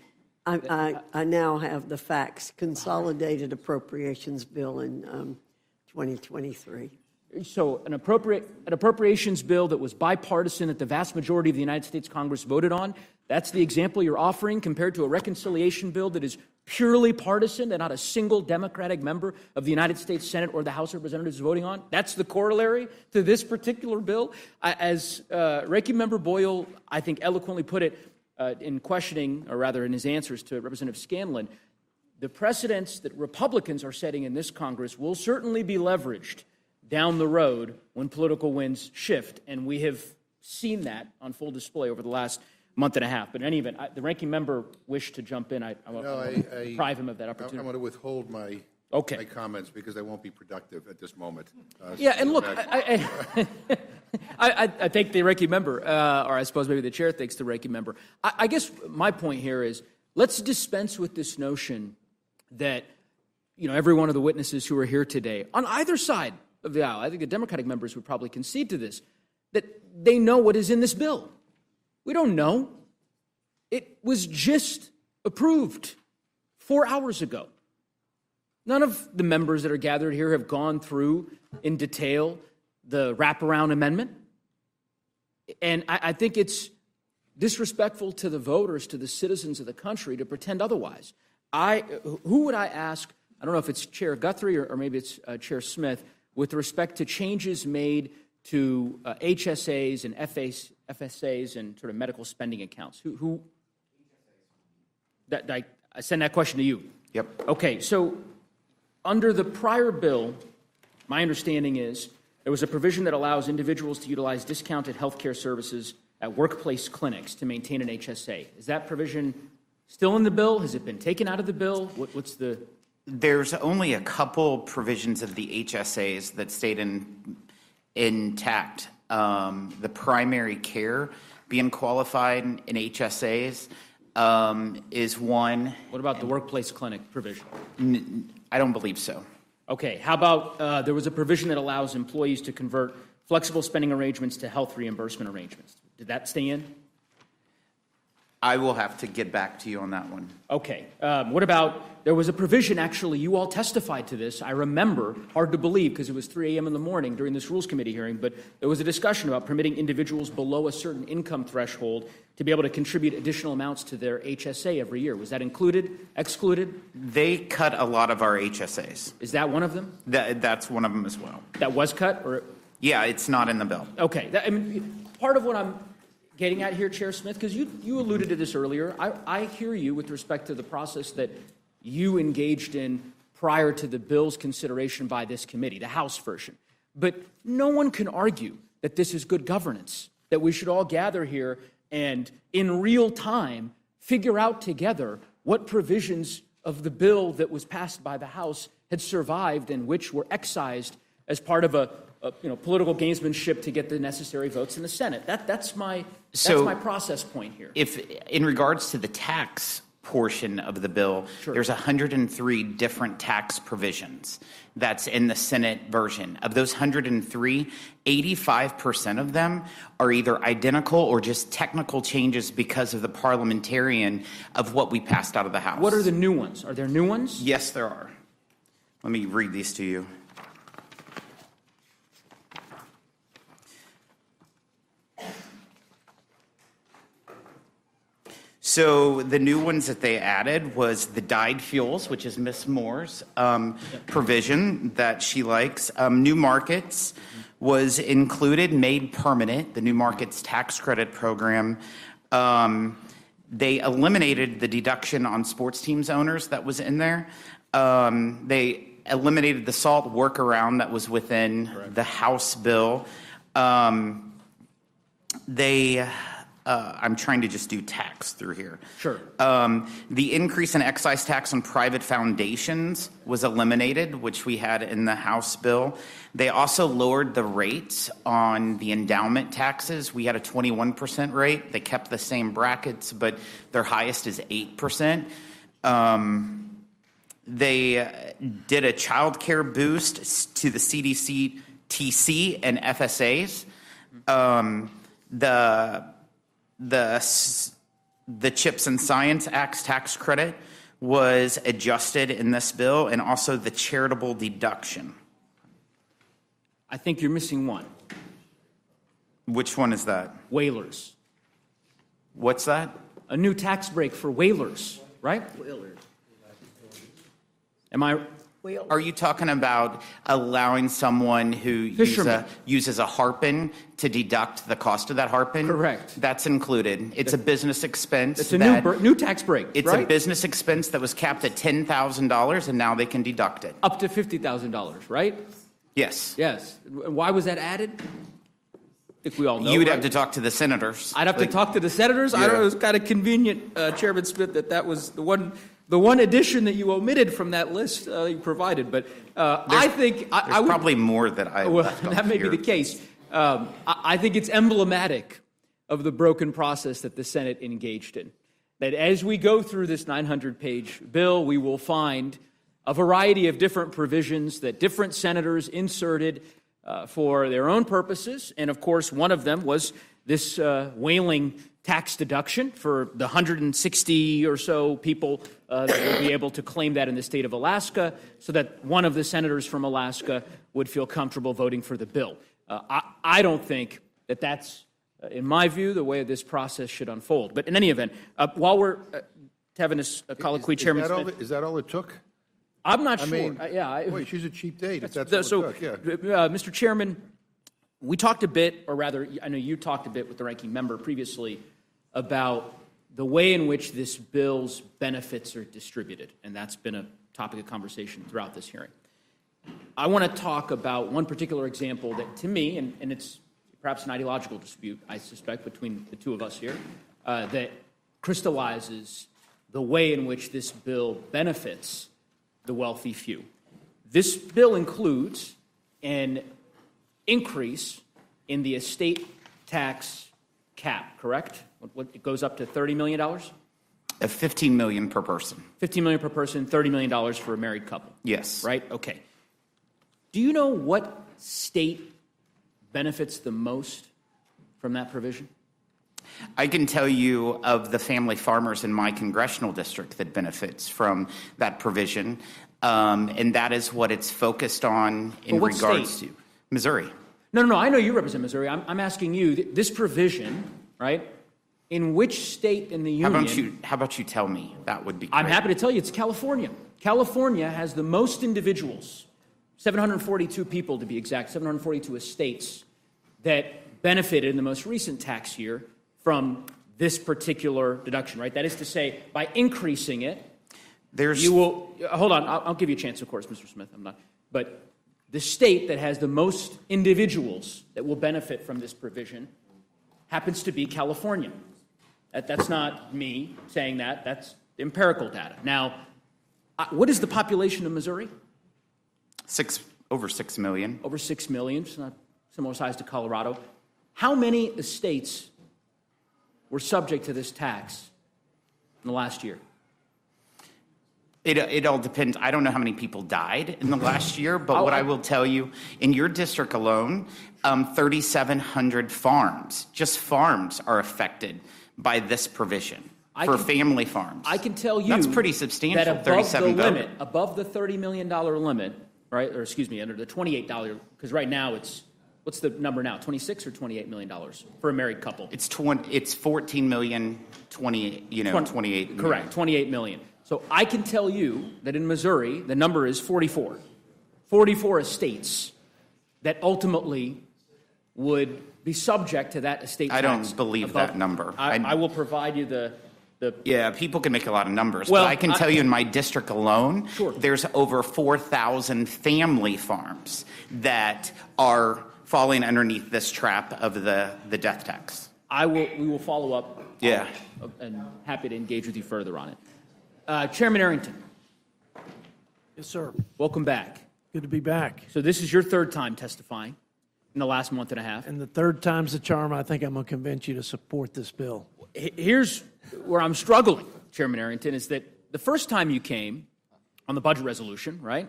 I now have the facts. Consolidated Appropriations Bill in 2023. So an appropriations bill that was bipartisan that the vast majority of the United States Congress voted on, that's the example you're offering compared to a reconciliation bill that is purely partisan that not a single Democratic member of the United States Senate or the House of Representatives is voting on? That's the corollary to this particular bill? As Ranking Member Boyle, I think, eloquently put it in questioning, or rather in his answers to Representative Scanlon, the precedents that Republicans are setting in this Congress will certainly be leveraged down the road when political winds shift, and we have seen that on full display over the last month and a half. But in any event, the ranking member wished to jump in. I want to deprive him of that opportunity. I want to withhold my Okay. my comments because they won't be productive at this moment. Yeah, and look, I think the ranking member, or I suppose maybe the chair thinks the ranking member. I guess my point here is let's dispense with this notion that, every one of the witnesses who are here today, on either side of the aisle, I think the Democratic members would probably concede to this, that they know what is in this bill. We don't know. It was just approved 4 hours ago. None of the members that are gathered here have gone through in detail the wraparound amendment. And I think it's disrespectful to the voters, to the citizens of the country, to pretend otherwise. Who would I ask, I don't know if it's Chair Guthrie or maybe it's Chair Smith, with respect to changes made to HSAs and FSAs and sort of medical spending accounts? I send that question to you. Yep. Okay, so under the prior bill, my understanding is there was a provision that allows individuals to utilize discounted health care services at workplace clinics to maintain an HSA. Is that provision still in the bill? Has it been taken out of the bill? What's the... There's only a couple provisions of the HSAs that stayed intact. The primary care being qualified in HSAs is one. What about the workplace clinic provision? I don't believe so. Okay, how about there was a provision that allows employees to convert flexible spending arrangements to health reimbursement arrangements. Did that stay in? I will have to get back to you on that one. Okay. What about, there was a provision, actually, you all testified to this. I remember, hard to believe because it was 3 a.m. in the morning during this Rules Committee hearing, but there was a discussion about permitting individuals below a certain income threshold to be able to contribute additional amounts to their HSA every year. Was that included, excluded? They cut a lot of our HSAs. Is that one of them? That's one of them as well. That was cut? Or? Yeah, it's not in the bill. Okay. Part of what I'm getting at here, Chair Smith, because you alluded to this earlier. I hear you with respect to the process that you engaged in prior to the bill's consideration by this committee, the House version. But no one can argue that this is good governance, that we should all gather here and in real time figure out together what provisions of the bill that was passed by the House had survived and which were excised as part of a political gamesmanship to get the necessary votes in the Senate. That's my process point here. If in regards to the tax portion of the bill, there's 103 different tax provisions that's in the Senate version. Of those 103, 85% of them are either identical or just technical changes because of the parliamentarian of what we passed out of the House. What are the new ones? Are there new ones? Yes, there are. Let me read these to you. So the new ones that they added was the dyed fuels, which is Miss Moore's provision that she likes. New markets was included, made permanent, the new markets tax credit program. They eliminated the deduction on sports teams owners that was in there. They eliminated the SALT workaround that was within the House bill. I'm trying to just do tax through here. Sure. The increase in excise tax on private foundations was eliminated, which we had in the House bill. They also lowered the rates on the endowment taxes. We had a 21% rate. They kept the same brackets, but their highest is 8%. They did a child care boost to the CDC, TC, and FSAs. The CHIPS and Science Act's tax credit was adjusted in this bill, and also the charitable deduction. I think you're missing one. Which one is that? Whalers. What's that? A new tax break for whalers, right? Whalers. Am I... Are you talking about allowing someone who uses a harpin to deduct the cost of that harpin? Correct. That's included. It's a business expense. It's a new tax break, It's right? a business expense that was capped at $10,000, and now they can deduct it. Up to $50,000, right? Yes. Yes. Why was that added? I think we all know. You would have to talk to the senators. I'd have to talk to the senators? Yeah. I don't know. It was kind of convenient, Chairman Smith, that was the one the one addition that you omitted from that list you provided. But I think I would probably more that I left off that may here. be the case. I think it's emblematic of the broken process that the Senate engaged in. That as we go through this 900-page bill, we will find a variety of different provisions that different senators inserted for their own purposes. And of course, one of them was this whaling tax deduction for the 160 or so people that will be able to claim that in the state of Alaska, so that one of the senators from Alaska would feel comfortable voting for the bill. I don't think that that's, in my view, the way this process should unfold. But in any event, while we're having this colloquy, Chairman Smith, Is that all it took? I'm not I sure. mean, Boy, she's a cheap date if that's all so, it took, yeah. Mr. Chairman, we talked a bit, or rather, I know you talked a bit with the ranking member previously about the way in which this bill's benefits are distributed, and that's been a topic of conversation throughout this hearing. I want to talk about one particular example that, to me, and it's perhaps an ideological dispute, I suspect, between the two of us here, that crystallizes the way in which this bill benefits the wealthy few. This bill includes an increase in the estate tax cap, correct? It goes up to $30 million? $15 million per person. $15 million per person, $30 million for a married couple. Yes. Right? Okay. Do you know what state benefits the most from that provision? I can tell you of the family farmers in my congressional district that benefits from that provision, and that is what it's focused on in regards to Missouri. No. I know you represent Missouri. I'm asking you, this provision, right? In which state in the union? How about you tell me? That would be great. I'm happy to tell you, it's California. California has the most individuals, 742 people to be exact, 742 estates that benefited in the most recent tax year from this particular deduction, right? That is to say, by increasing it, you will, hold on, I'll give you a chance, of course, Mr. Smith, I'm not, but the state that has the most individuals that will benefit from this provision happens to be California. That's not me saying that, that's empirical data. Now, what is the population of Missouri? Over 6 million. Over 6 million, it's not similar size to Colorado. How many estates were subject to this tax in the last year? It all depends. I don't know how many people died in the last year, but what I will tell you, in your district alone, 3,700 farms, just farms, are affected by this provision for family farms. I can tell you that's pretty substantial. That above 37 the limit, above the $30 million limit, right? Or excuse me, under the $28, because right now it's, what's the number now? $26 or $28 million for a married couple? It's 14 million, 28 million. Correct, 28 million. So I can tell you that in Missouri, the number is 44. 44 estates that ultimately would be subject to that estate tax. I don't believe that number. I will provide you the Yeah, people can make a lot of numbers, but I can tell you in my district alone, there's over 4,000 family farms that are falling underneath this trap of the death tax. We will follow up. Yeah. And happy to engage with you further on it. Chairman Arrington. Yes, sir. Welcome back. Good to be back. So this is your third time testifying in the last month and a half. And the third time's the charm. I think I'm going to convince you to support this bill. Here's where I'm struggling, Chairman Arrington, is that the first time you came on the budget resolution, right?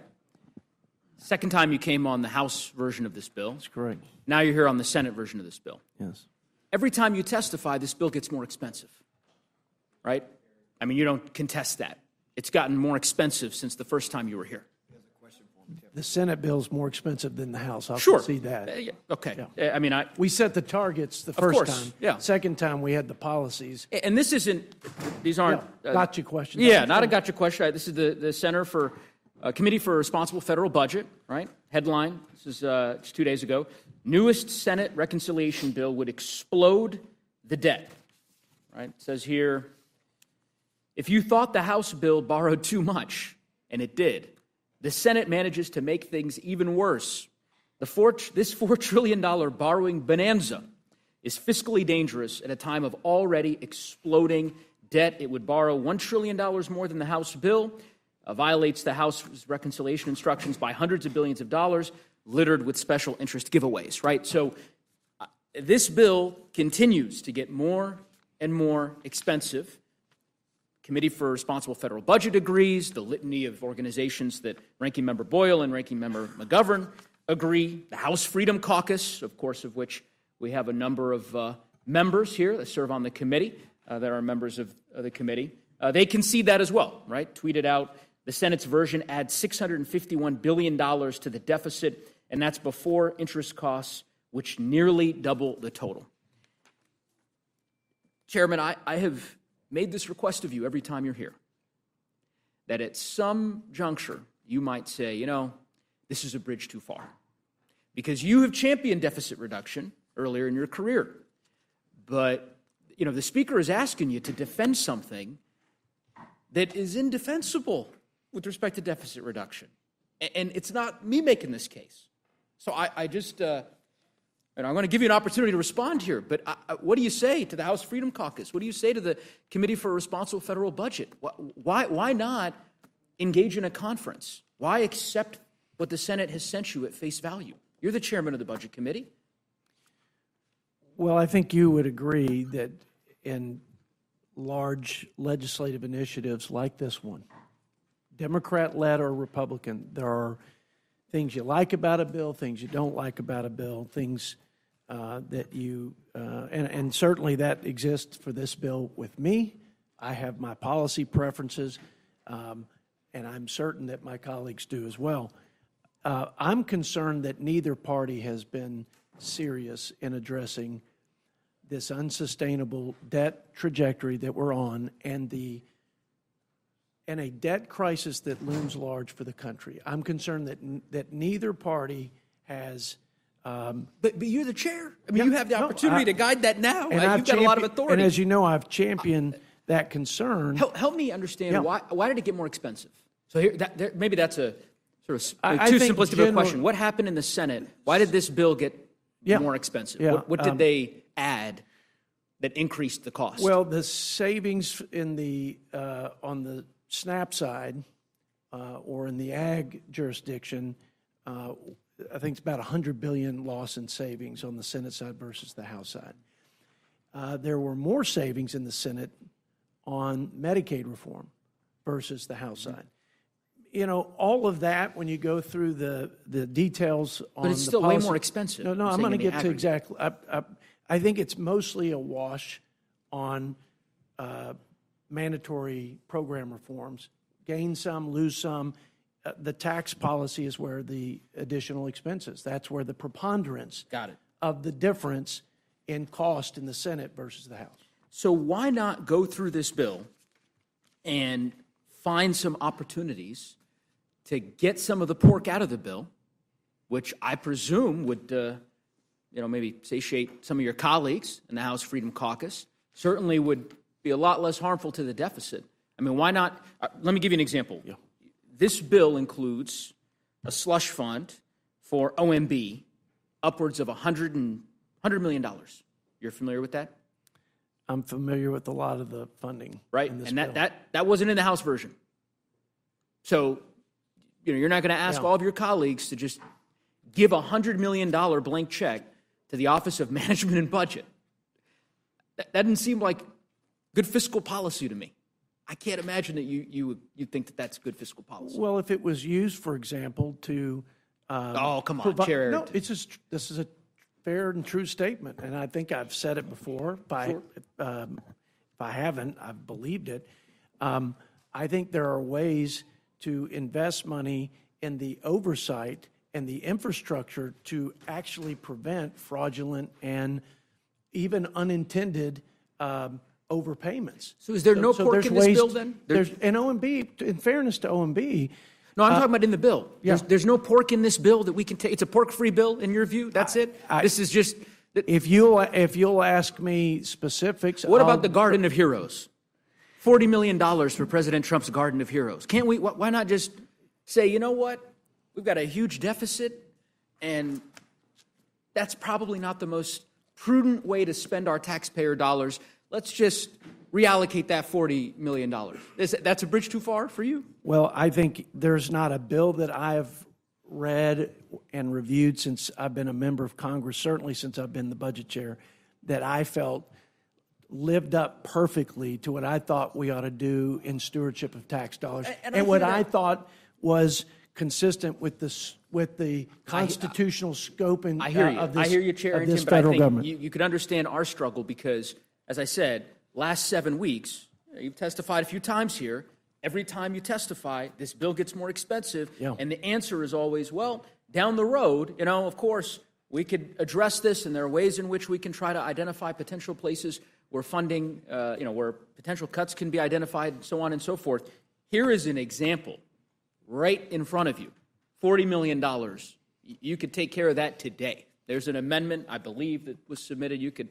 Second time you came on the House version of this bill. That's correct. Now you're here on the Senate version of this bill. Yes. Every time you testify, this bill gets more expensive, right? I mean, you don't contest that. It's gotten more expensive since the first time you were here. The Senate bill's more expensive than the House. I'll Sure. see that. Okay. Yeah. I mean, we set the targets the Of first course, time. yeah. Second time, we had the policies. And this isn't, these aren't. Gotcha questions. Yeah, not a gotcha question. This is the Center for Committee for Responsible Federal Budget, right? Headline, this is just 2 days ago. Newest Senate reconciliation bill would explode the debt, right? It says here, if you thought the House bill borrowed too much, and it did, the Senate manages to make things even worse. This $4 trillion borrowing bonanza is fiscally dangerous at a time of already exploding debt. It would borrow $1 trillion more than the House bill, violates the House's reconciliation instructions by hundreds of billions of dollars, littered with special interest giveaways, right? So this bill continues to get more and more expensive. Committee for Responsible Federal Budget agrees. The litany of organizations that Ranking Member Boyle and Ranking Member McGovern agree. The House Freedom Caucus, of course, of which we have a number of members here that serve on the committee, that are members of the committee. They concede that as well, right? Tweeted out, the Senate's version adds $651 billion to the deficit, and that's before interest costs, which nearly double the total. Chairman, I have made this request of you every time you're here, that at some juncture you might say, this is a bridge too far. Because you have championed deficit reduction earlier in your career. But, the Speaker is asking you to defend something that is indefensible with respect to deficit reduction. And it's not me making this case. So I just, and I'm going to give you an opportunity to respond here, but what do you say to the House Freedom Caucus? What do you say to the Committee for a Responsible Federal Budget? Why not engage in a conference? Why accept what the Senate has sent you at face value? You're the chairman of the Budget Committee. Well, I think you would agree that in large legislative initiatives like this one, Democrat-led or Republican, there are things you like about a bill, things you don't like about a bill, things that you, and certainly that exists for this bill with me. I have my policy preferences, and I'm certain that my colleagues do as well. I'm concerned that neither party has been serious in addressing this unsustainable debt trajectory that we're on and a debt crisis that looms large for the country. I'm concerned that neither party has. But you're the chair. I mean, you have the opportunity to guide that now. And you've got a lot of authority. And as you know, I've championed that concern. Help me understand why did it get more expensive? So maybe that's a sort of I too think simplistic of a question. What happened in the Senate? Why did this bill get more expensive? Yeah. What did they add that increased the cost? Well, the savings in the on the SNAP side or in the ag jurisdiction, I think it's about $100 billion loss in savings on the Senate side versus the House side. There were more savings in the Senate on Medicaid reform versus the House side. All of that, when you go through the details on but it's the still policy, way more expensive. No, I'm going to get to exactly. I think it's mostly a wash on mandatory program reforms. Gain some, lose some. The tax policy is where the additional expenses. That's where the preponderance of the difference in cost in the Senate versus the House. So why not go through this bill and find some opportunities to get some of the pork out of the bill, which I presume would, maybe satiate some of your colleagues in the House Freedom Caucus, certainly would be a lot less harmful to the deficit. I mean, why not? Let me give you an example. Yeah. This bill includes a slush fund for OMB upwards of $100 million. You're familiar with that? I'm familiar with a lot of the funding. Right, and that wasn't in the House version. So, you're not going to ask all of your colleagues to just give a $100 million blank check to the Office of Management and Budget. That doesn't seem like good fiscal policy to me. I can't imagine that you think that that's good fiscal policy. Well, if it was used, for example, to oh, come on, Chair. No, this is a fair and true statement, and I think I've said it before. If I haven't, I've believed it. I think there are ways to invest money in the oversight and the infrastructure to actually prevent fraudulent and even unintended overpayments. So is there no pork in this bill then? There's in OMB, in fairness to OMB. No, I'm talking about in the bill. Yeah. There's no pork in this bill that we can take. It's a pork-free bill in your view? That's it? This is just... If you'll ask me specifics... What about the Garden of Heroes? $40 million for President Trump's Garden of Heroes. Can't we... Why not just say, you know what? We've got a huge deficit, and that's probably not the most prudent way to spend our taxpayer dollars. Let's just reallocate that $40 million. That's a bridge too far for you? Well, I think there's not a bill that I've read and reviewed since I've been a member of Congress, certainly since I've been the budget chair, that I felt lived up perfectly to what I thought we ought to do in stewardship of tax dollars, and what I thought was consistent with the constitutional scope and I hear you. of this, I hear you, Chair of this Arrington, but I federal think government. you could understand our struggle because, as I said, last 7 weeks, you've testified a few times here. Every time you testify, this bill gets more expensive, and the answer is always, well, down the road, of course, we could address this, and there are ways in which we can try to identify potential places where funding, where potential cuts can be identified, and so on and so forth. Here is an example right in front of you. $40 million. You could take care of that today. There's an amendment, I believe, that was submitted. You could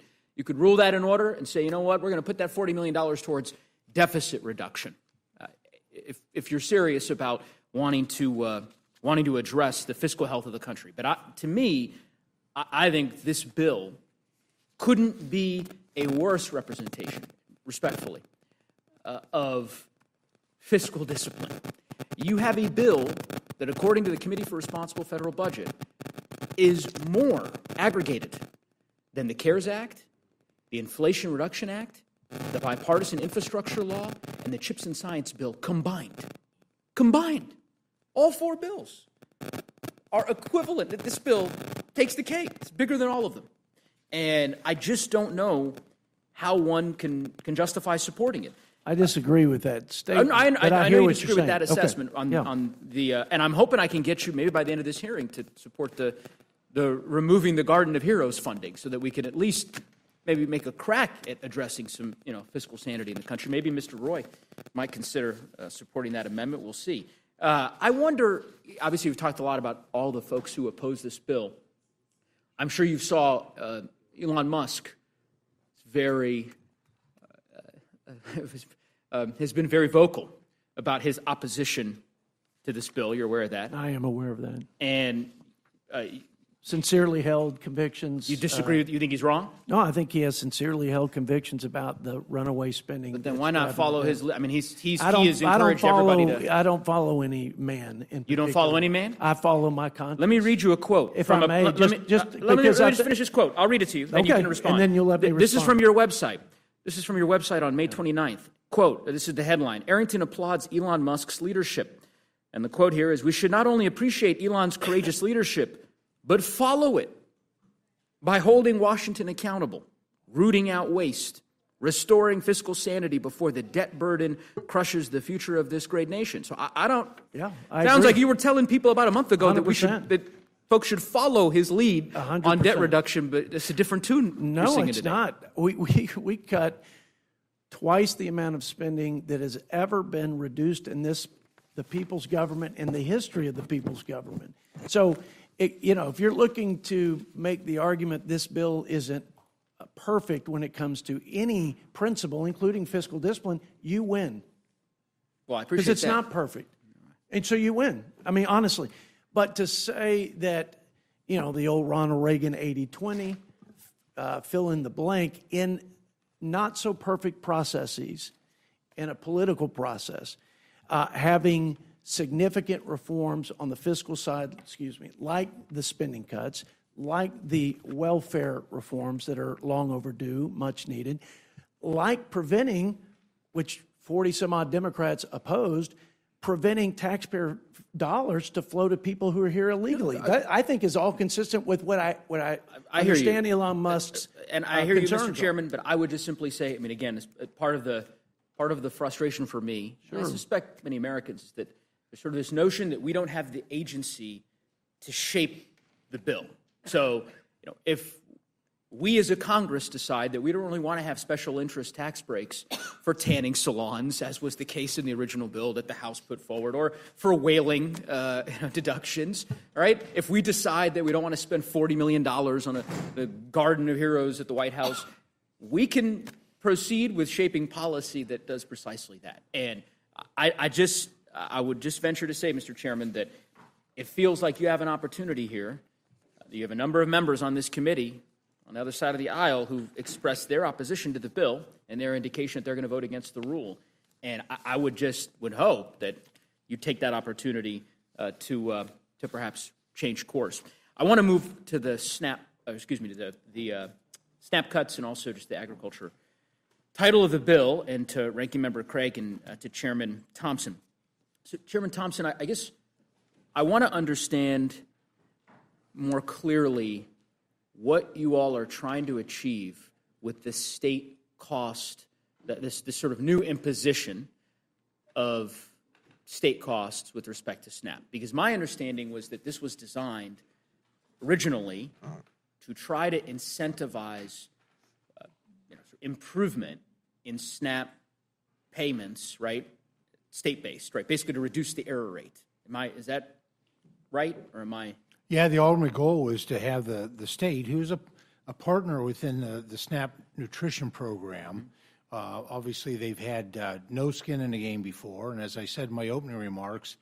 rule that in order and say, you know what, we're going to put that $40 million towards deficit reduction. If you're serious about wanting to address the fiscal health of the country. But to me, I think this bill couldn't be a worse representation, respectfully, of fiscal discipline. You have a bill that, according to the Committee for Responsible Federal Budget, is more aggregated than the CARES Act, the Inflation Reduction Act, the Bipartisan Infrastructure Law, and the CHIPS and Science Bill combined. Combined. All 4 bills are equivalent. This bill takes the cake. It's bigger than all of them. And I just don't know how one can justify supporting it. I disagree with that statement. I hear know you what disagree you're with that saying. assessment on the, and I'm hoping I can get you maybe by the end of this hearing to support the removing the Garden of Heroes funding so that we can at least maybe make a crack at addressing some fiscal sanity in the country. Maybe Mr. Roy might consider supporting that amendment. We'll see. I wonder, obviously we've talked a lot about all the folks who oppose this bill. I'm sure you saw Elon Musk has been very vocal about his opposition to this bill. You're aware of that? I am aware of that. And sincerely held convictions. You disagree with? You think he's wrong? No, I think he has sincerely held convictions about the runaway spending. But then why not follow his? I mean, he has encouraged everybody to. I don't follow any man. You don't follow any man? I follow my conscience. Let me read you a quote. If I may, let me just finish this quote. I'll read it to you, then you can respond. And then you'll let me respond. This is from your website. This is from your website on May 29th. Quote, this is the headline, Arrington applauds Elon Musk's leadership. And the quote here is, we should not only appreciate Elon's courageous leadership, but follow it by holding Washington accountable, rooting out waste, restoring fiscal sanity before the debt burden crushes the future of this great nation. So I don't. Yeah, sounds agree. like you were telling people about a month ago 100%. that folks should follow his lead 100%. on debt reduction, but it's a different tune. No, it's today. not. We cut twice the amount of spending that has ever been reduced in the people's government in the history of the people's government. So, if you're looking to make the argument this bill isn't perfect when it comes to any principle, including fiscal discipline, you win. Well, I appreciate that. Because it's not perfect. And so you win. I mean, honestly. But to say that, the old Ronald Reagan 80-20, fill in the blank, in not so perfect processes, in a political process, having significant reforms on the fiscal side, like the spending cuts, like the welfare reforms that are long overdue, much needed, like preventing, which 40-some-odd Democrats opposed, preventing taxpayer dollars to flow to people who are here illegally. That, I think, is all consistent with what I understand Elon Musk's and I hear you, Mr. concerns Chairman, but I would just simply say, I mean, again, it's part of the frustration for me, and I suspect many Americans, is that there's sort of this notion that we don't have the agency to shape the bill. So, if we as a Congress decide that we don't really want to have special interest tax breaks for tanning salons, as was the case in the original bill that the House put forward, or for whaling deductions, all right? If we decide that we don't want to spend $40 million on the Garden of Heroes at the White House, we can proceed with shaping policy that does precisely that. And I would just venture to say, Mr. Chairman, that it feels like you have an opportunity here. You have a number of members on this committee on the other side of the aisle who expressed their opposition to the bill and their indication that they're going to vote against the rule. And I would hope that you take that opportunity to perhaps change course. I want to move to the SNAP cuts and also just the agriculture title of the bill, and to Ranking Member Craig and to Chairman Thompson. So, Chairman Thompson, I guess I want to understand more clearly what you all are trying to achieve with this state cost, this sort of new imposition of state costs with respect to SNAP. Because my understanding was that this was designed originally to try to incentivize improvement in SNAP payments, right? State-based, right? Basically to reduce the error rate. Is that right, or am I? Yeah, the ultimate goal is to have the state, who's a partner within the SNAP nutrition program. Obviously, they've had no skin in the game before, and as I said in my opening remarks,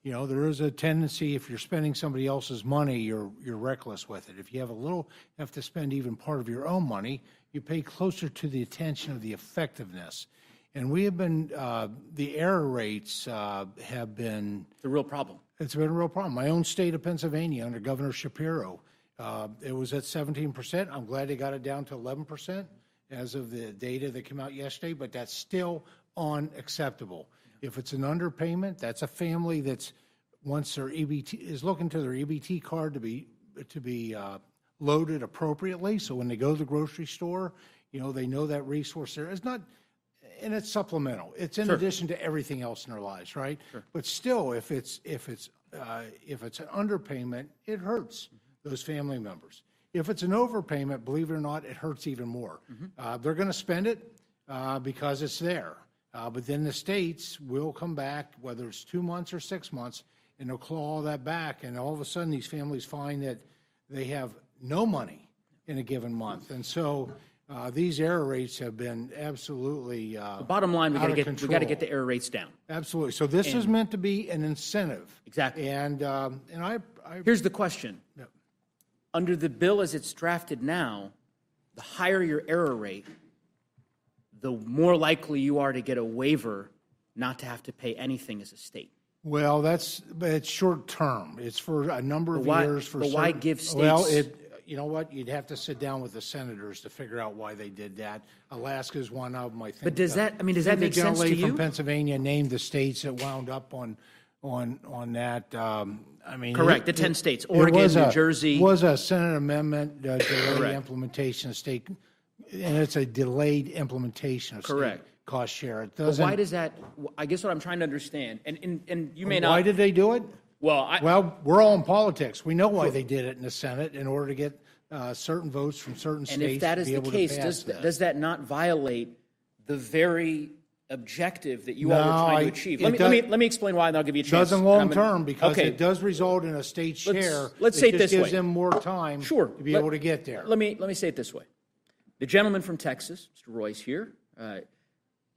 there is a tendency, if you're spending somebody else's money, you're reckless with it. If you have have to spend even part of your own money, you pay closer to the attention of the effectiveness. And we have been, the error rates have been... It's a real problem. It's been a real problem. My own state of Pennsylvania, under Governor Shapiro, it was at 17%. I'm glad they got it down to 11% as of the data that came out yesterday, but that's still unacceptable. If it's an underpayment, that's a family that's, once their EBT is looking to their EBT card to be loaded appropriately, so when they go to the grocery store, they know that resource there. It's not, and it's supplemental. It's in addition to everything else in their lives, right? Sure. But still, if it's an underpayment, it hurts those family members. If it's an overpayment, believe it or not, it hurts even more. They're going to spend it because it's there. But then the states will come back, whether it's 2 months or 6 months, and they'll claw all that back. And all of a sudden, these families find that they have no money in a given month. And so these error rates have been absolutely the bottom line, we got to get the error rates down. Absolutely. So this is meant to be an incentive. Exactly. And here's the question. Yep. Under the bill as it's drafted now, the higher your error rate, the more likely you are to get a waiver not to have to pay anything as a state. Well, it's short term. It's for a number of years. Why give states? Well, you know what? You'd have to sit down with the senators to figure out why they did that. Alaska's one of them, I think. But does that make sense to you? The gentle lady from Pennsylvania named the states that wound up on that. Correct. The 10 states: Oregon, New Jersey. It was a Senate amendment delayed implementation of state, and it's a delayed implementation of state cost share. It doesn't. But why does that? I guess what I'm trying to understand, and you may not. Why did they do it? Well, we're all in politics. We know why they did it in the Senate, in order to get certain votes from certain states. And if that is the case, does that not violate the very objective that you all were trying to achieve? Let me explain why, and I'll give you a chance. Doesn't long term, because it does result in a state share. Let's say it this way. Gives them more time to be able to get there. Let me say it this way. The gentleman from Texas, Mr. Roy's here.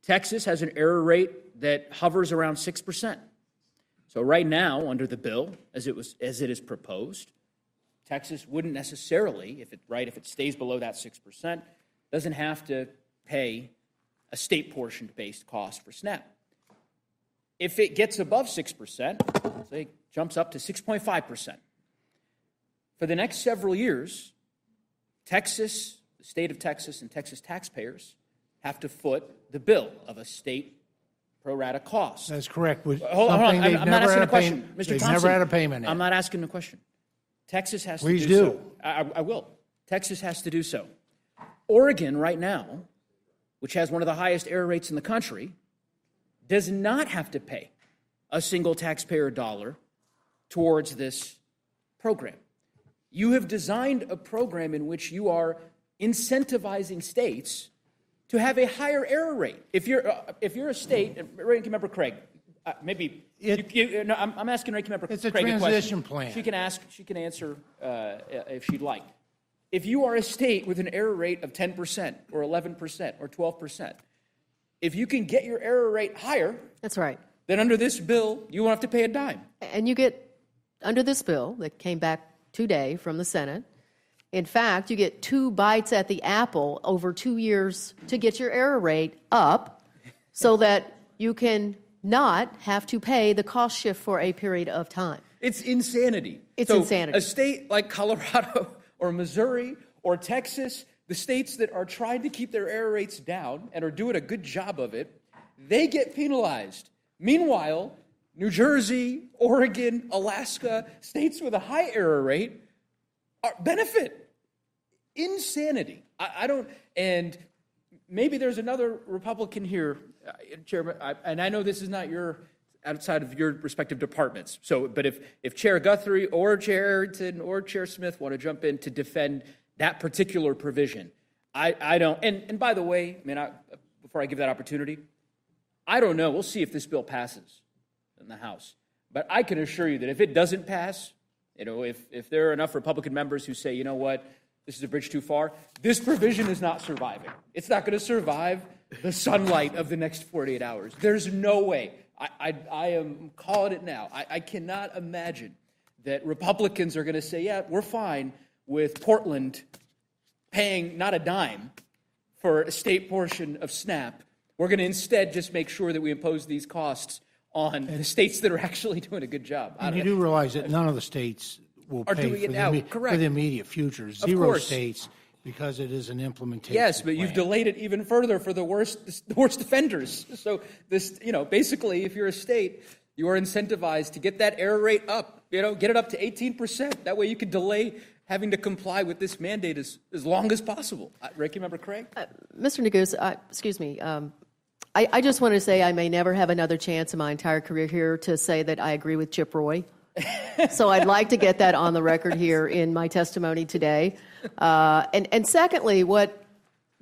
Texas has an error rate that hovers around 6%. So right now, under the bill, as it is proposed, Texas wouldn't necessarily, if it stays below that 6%, doesn't have to pay a state portion-based cost for SNAP. If it gets above 6%, say jumps up to 6.5%, for the next several years, Texas, the state of Texas, and Texas taxpayers have to foot the bill of a state pro rata cost. That's correct. Hold on. I'm not asking a question. Mr. Thompson, they've never had a payment. I'm not asking a question. Texas has to do so. Please do. I will. Texas has to do so. Oregon right now, which has one of the highest error rates in the country, does not have to pay a single taxpayer dollar towards this program. You have designed a program in which you are incentivizing states to have a higher error rate. If you're a state, Ranking Member Craig, I'm asking Ranking Member Craig a question. It's a transition plan. She can answer if she'd like. If you are a state with an error rate of 10% or 11% or 12%, if you can get your error rate higher, that's right. Then under this bill, you won't have to pay a dime. And you get, under this bill that came back today from the Senate, In fact, you get 2 bites at the apple over 2 years to get your error rate up so that you can not have to pay the cost shift for a period of time. It's insanity. It's so insanity. A state like Colorado or Missouri or Texas, the states that are trying to keep their error rates down and are doing a good job of it, they get penalized. Meanwhile, New Jersey, Oregon, Alaska, states with a high error rate benefit. Insanity. I don't, and maybe there's another Republican here, Chairman, and I know this is not outside of your respective departments. So, but if Chair Guthrie or Chair Arrington or Chair Smith want to jump in to defend that particular provision, I don't. And by the way, I mean, before I give that opportunity, I don't know. We'll see if this bill passes in the House. But I can assure you that if it doesn't pass, if there are enough Republican members who say, you know what, this is a bridge too far, this provision is not surviving. It's not going to survive the sunlight of the next 48 hours. There's no way. I am calling it now. I cannot imagine that Republicans are going to say, yeah, we're fine with Portland paying not a dime for a state portion of SNAP. We're going to instead just make sure that we impose these costs on the states that are actually doing a good job. And you do realize that none of the states will pay for the immediate future. Zero states, because it is an implementation. Yes, but you've delayed it even further for the worst offenders. So this, basically, if you're a state, you are incentivized to get that error rate up. Get it up to 18%. That way, you can delay having to comply with this mandate as long as possible. Ranking Member Craig? Mr. Neguse, excuse me. I just want to say I may never have another chance in my entire career here to say that I agree with Chip Roy. So I'd like to get that on the record here in my testimony today. And secondly,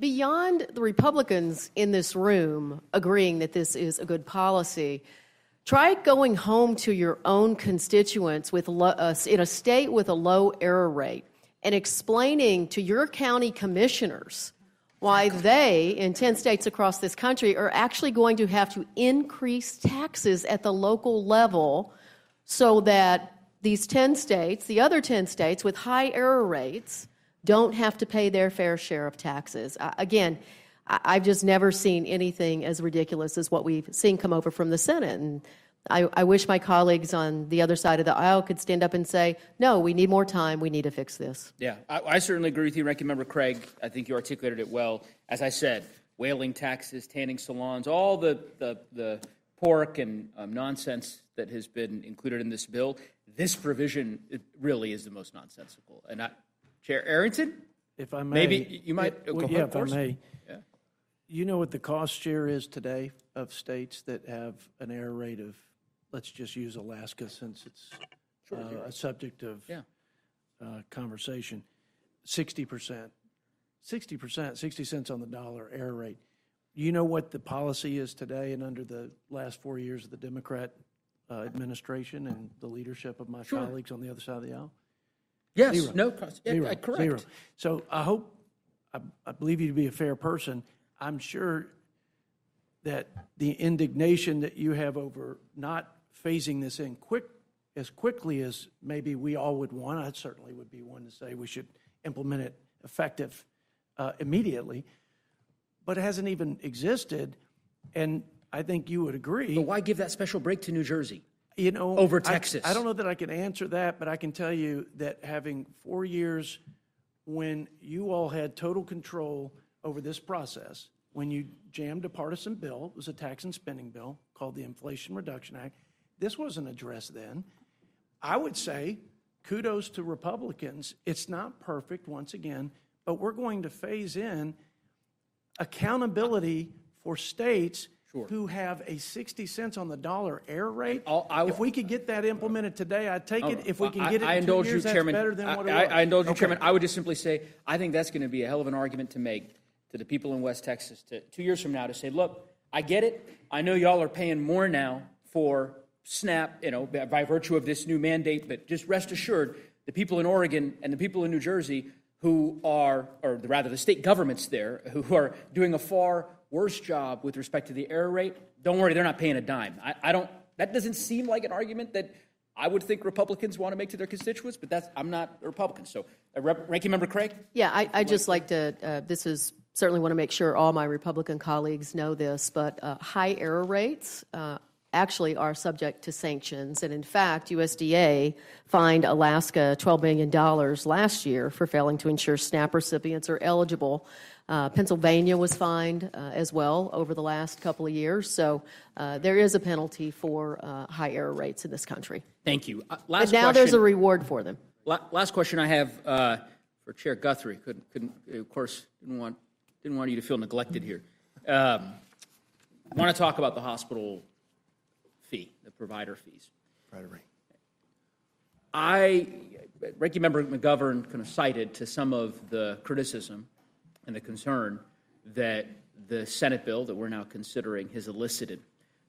beyond the Republicans in this room agreeing that this is a good policy, try going home to your own constituents in a state with a low error rate and explaining to your county commissioners why they, in 10 states across this country, are actually going to have to increase taxes at the local level so that these 10 states, the other 10 states with high error rates, don't have to pay their fair share of taxes. Again, I've just never seen anything as ridiculous as what we've seen come over from the Senate. And I wish my colleagues on the other side of the aisle could stand up and say, no, we need more time, we need to fix this. Yeah, I certainly agree with you, Ranking Member Craig. I think you articulated it well. As I said, whaling taxes, tanning salons, all the pork and nonsense that has been included in this bill, this provision really is the most nonsensical. And Chair Arrington? If I may. Maybe you might go ahead, if I may. Yeah. You know what the cost share is today of states that have an error rate of, let's just use Alaska since it's a subject of conversation, 60%. 60%, 60 cents on the dollar error rate. You know what the policy is today and under the last 4 years of the Democrat administration and the leadership of my colleagues on the other side of the aisle? Yes, Zero. no cost. Yeah, Zero. correct. Zero. So I believe you to be a fair person. I'm sure that the indignation that you have over not phasing this in as quickly as maybe we all would want, I certainly would be one to say we should implement it effective immediately, but it hasn't even existed, and I think you would agree. But why give that special break to New Jersey? Over Texas. I don't know that I can answer that, but I can tell you that having 4 years when you all had total control over this process, when you jammed a partisan bill, it was a tax and spending bill called the Inflation Reduction Act, this wasn't addressed then. I would say kudos to Republicans. It's not perfect, once again, but we're going to phase in accountability for states who have a 60 cents on the dollar error rate. If we could get that implemented today, I'd take it. If we can get it in 2 years, that's better than what it was. I indulge you, Chairman. I would just simply say, I think that's going to be a hell of an argument to make to the people in West Texas 2 years from now to say, look, I get it. I know y'all are paying more now for SNAP, by virtue of this new mandate, but just rest assured, the people in Oregon and the people in New Jersey who are, or rather the state governments there, who are doing a far worse job with respect to the error rate, don't worry, they're not paying a dime. That doesn't seem like an argument that I would think Republicans want to make to their constituents, but I'm not a Republican. So Ranking Member Craig? Yeah, I just like to, this is, certainly want to make sure all my Republican colleagues know this, but high error rates actually are subject to sanctions. And in fact, USDA fined Alaska $12 million last year for failing to ensure SNAP recipients are eligible. Pennsylvania was fined as well over the last couple of years. So there is a penalty for high error rates in this country. Thank you. But now there's a reward for them. Last question I have for Chair Guthrie. Couldn't of course, didn't want you to feel neglected here. Want to talk about the hospital fee, the provider fees. Ranking Member McGovern kind of cited to some of the criticism and the concern that the Senate bill that we're now considering has elicited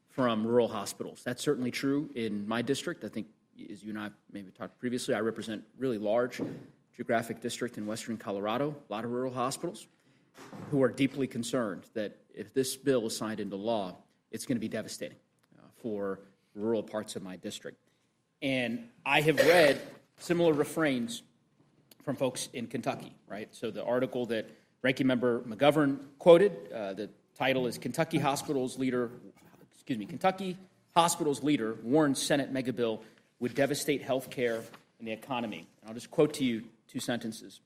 from rural hospitals. That's certainly true in my district. I think, as you and I maybe talked previously, I represent a really large geographic district in western Colorado, a lot of rural hospitals who are deeply concerned that if this bill is signed into law, it's going to be devastating for rural parts of my district. And I have read similar refrains from folks in Kentucky, right? So the article that Ranking Member McGovern quoted, the title is Kentucky Hospitals Leader warns Senate mega bill would devastate health care and the economy. And I'll just quote to you 2 sentences.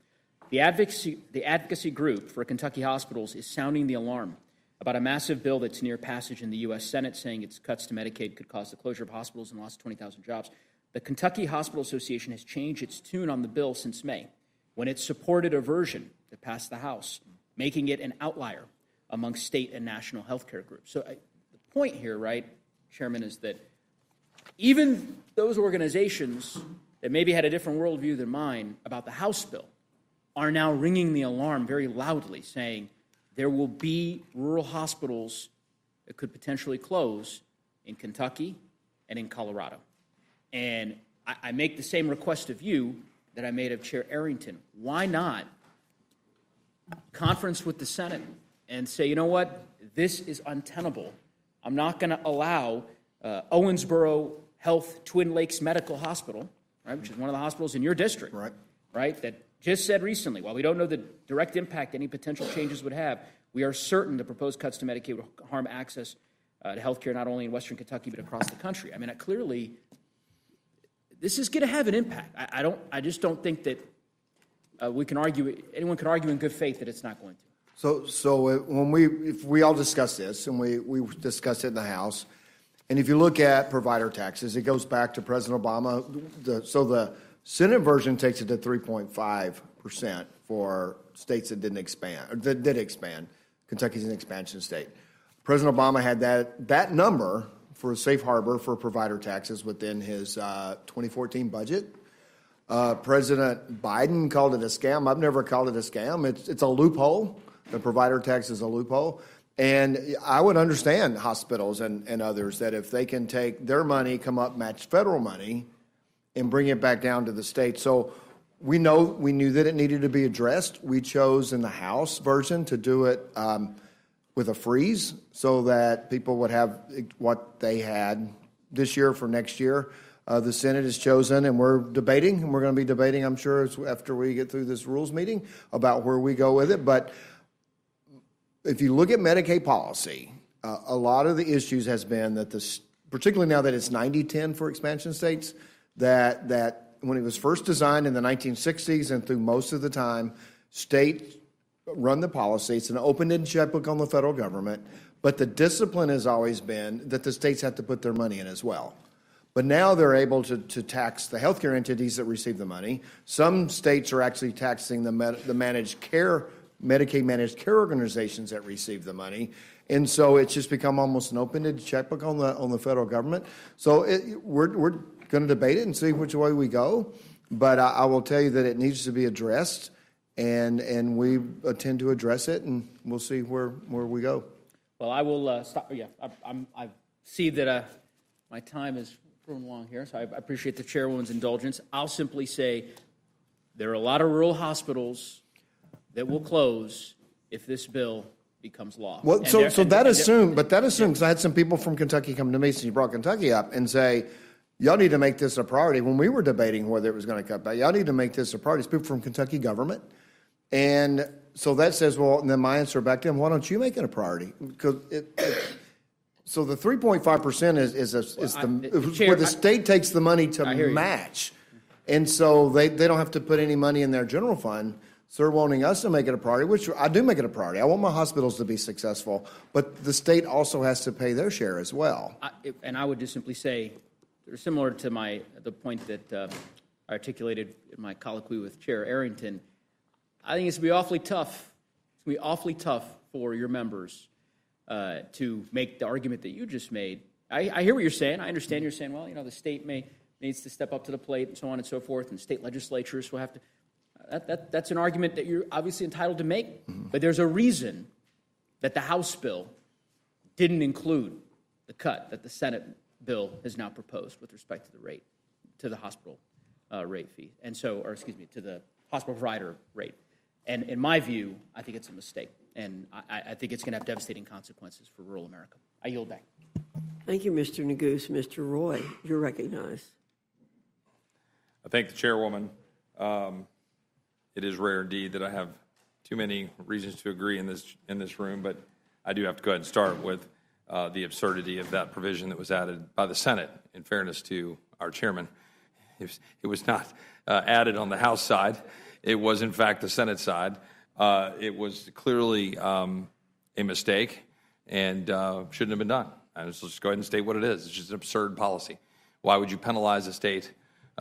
The advocacy group for Kentucky hospitals is sounding the alarm about a massive bill that's near passage in the U.S. Senate, saying its cuts to Medicaid could cause the closure of hospitals and loss of 20,000 jobs. The Kentucky Hospital Association has changed its tune on the bill since May, when it supported a version that passed the House, making it an outlier among state and national healthcare groups. So the point here, right, Chairman, is that even those organizations that maybe had a different worldview than mine about the House bill are now ringing the alarm very loudly, saying there will be rural hospitals that could potentially close in Kentucky and in Colorado. And I make the same request of you that I made of Chair Arrington. Why not conference with the Senate and say, you know what, this is untenable. I'm not going to allow Owensboro Health Twin Lakes Medical Hospital, right, which is one of the hospitals in your district, right, that just said recently, while we don't know the direct impact any potential changes would have, we are certain the proposed cuts to Medicaid will harm access to health care not only in western Kentucky but across the country. I mean, clearly, this is going to have an impact. I just don't think that anyone can argue in good faith that it's not going to. So if we all discuss this, and we discussed it in the House, and if you look at provider taxes, it goes back to President Obama. So the Senate version takes it to 3.5% for states that didn't expand, or that did expand. Kentucky's an expansion state. President Obama had that number for a safe harbor for provider taxes within his 2014 budget. President Biden called it a scam. I've never called it a scam. It's a loophole. The provider tax is a loophole. And I would understand hospitals and others that if they can take their money, come up, match federal money, and bring it back down to the state. So we knew that it needed to be addressed. We chose in the House version to do it with a freeze so that people would have what they had this year for next year. The Senate has chosen, and we're debating, and we're going to be debating, I'm sure, after we get through this rules meeting, about where we go with it. But if you look at Medicaid policy, a lot of the issues has been that particularly now that it's 90-10 for expansion states, that when it was first designed in the 1960s and through most of the time, states run the policy. It's an open-ended checkbook on the federal government, but the discipline has always been that the states have to put their money in as well. But now they're able to tax the healthcare entities that receive the money. Some states are actually taxing the managed care, Medicaid managed care organizations that receive the money. And so it's just become almost an open-ended checkbook on the federal government. So we're going to debate it and see which way we go. But I will tell you that it needs to be addressed, and we intend to address it, and we'll see where we go. Well, I will stop. Yeah, I see that my time is running along here, so I appreciate the chairwoman's indulgence. I'll simply say there are a lot of rural hospitals that will close if this bill becomes law. Well, that assumes, because I had some people from Kentucky come to me since you brought Kentucky up and say, y'all need to make this a priority. When we were debating whether it was going to cut back, y'all need to make this a priority. It's people from Kentucky government. And so that says, well, and then my answer back to him, why don't you make it a priority? Because so the 3.5% is where the state takes the money to match. And so they don't have to put any money in their general fund. So they're wanting us to make it a priority, which I do make it a priority. I want my hospitals to be successful, but the state also has to pay their share as well. And I would just simply say, similar to the point that I articulated in my colloquy with Chair Arrington, I think it's going to be awfully tough. It's going to be awfully tough for your members to make the argument that you just made. I hear what you're saying. I understand you're saying, well, the state needs to step up to the plate and so on and so forth, and state legislatures will have to. That's an argument that you're obviously entitled to make, but there's a reason that the House bill didn't include the cut that the Senate bill has now proposed with respect to the rate, to the hospital rate fee, to the hospital provider rate. And in my view, I think it's a mistake, and I think it's going to have devastating consequences for rural America. I yield back. Thank you, Mr. Neguse. Mr. Roy, you're recognized. I thank the chairwoman. It is rare indeed that I have too many reasons to agree in this room, but I do have to go ahead and start with the absurdity of that provision that was added by the Senate. In fairness to our chairman, it was not added on the House side. It was, in fact, the Senate side. It was clearly a mistake and shouldn't have been done. Let's just go ahead and state what it is. It's just an absurd policy. Why would you penalize a state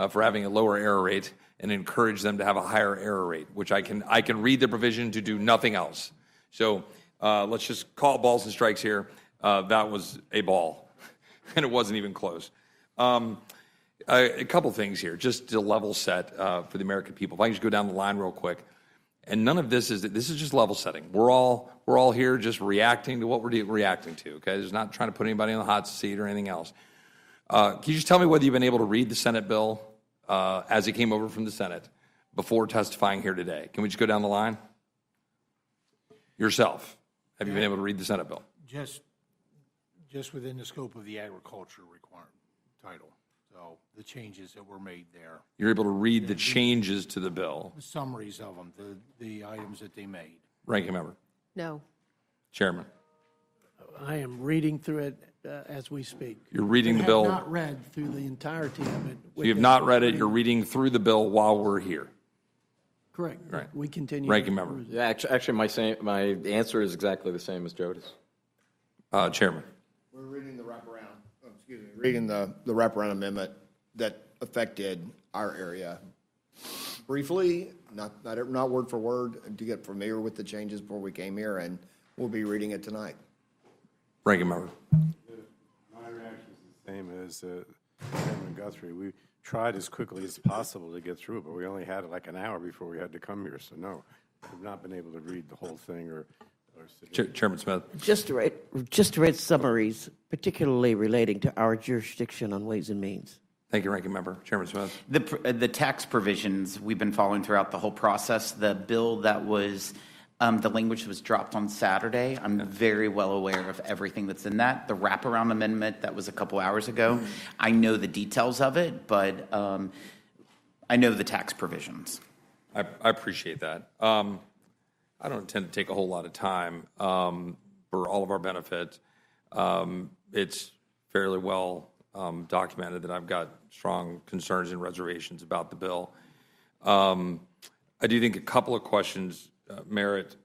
for having a lower error rate and encourage them to have a higher error rate, which I can read the provision to do nothing else. So let's just call balls and strikes here. That was a ball, and it wasn't even close. A couple things here, just to level set for the American people. If I can just go down the line real quick. And none of this is just level setting. We're all here just reacting to what we're reacting to, okay? There's not trying to put anybody on the hot seat or anything else. Can you just tell me whether you've been able to read the Senate bill as it came over from the Senate before testifying here today? Can we just go down the line? Yourself, have you been able to read the Senate bill? Just within the scope of the agriculture requirement title. So the changes that were made there. You're able to read the changes to the bill? The summaries of them, the items that they made. Ranking member? No. Chairman? I am reading through it as we speak. You're reading the bill? I have not read through the entirety of it. So you have not read it. You're reading through the bill while we're here? Correct. Right. We continue. Ranking member? Yeah, actually, my answer is exactly the same as Jody's. Chairman? We're reading the wraparound. Reading the wraparound amendment that affected our area briefly, not word for word, to get familiar with the changes before we came here, and we'll be reading it tonight. Ranking member? My reaction is the same as Chairman Guthrie. We tried as quickly as possible to get through it, but we only had like an hour before we had to come here. So no, we've not been able to read the whole thing or Chairman Smith. Just to read summaries, particularly relating to our jurisdiction on Ways and Means. Thank you, Ranking Member. Chairman Smith. The tax provisions we've been following throughout the whole process. The bill that was, the language was dropped on Saturday. I'm very well aware of everything that's in that. The wraparound amendment that was a couple hours ago, I know the details of it, but I know the tax provisions. I appreciate that. I don't intend to take a whole lot of time for all of our benefit. It's fairly well documented that I've got strong concerns and reservations about the bill. I do think a couple of questions merit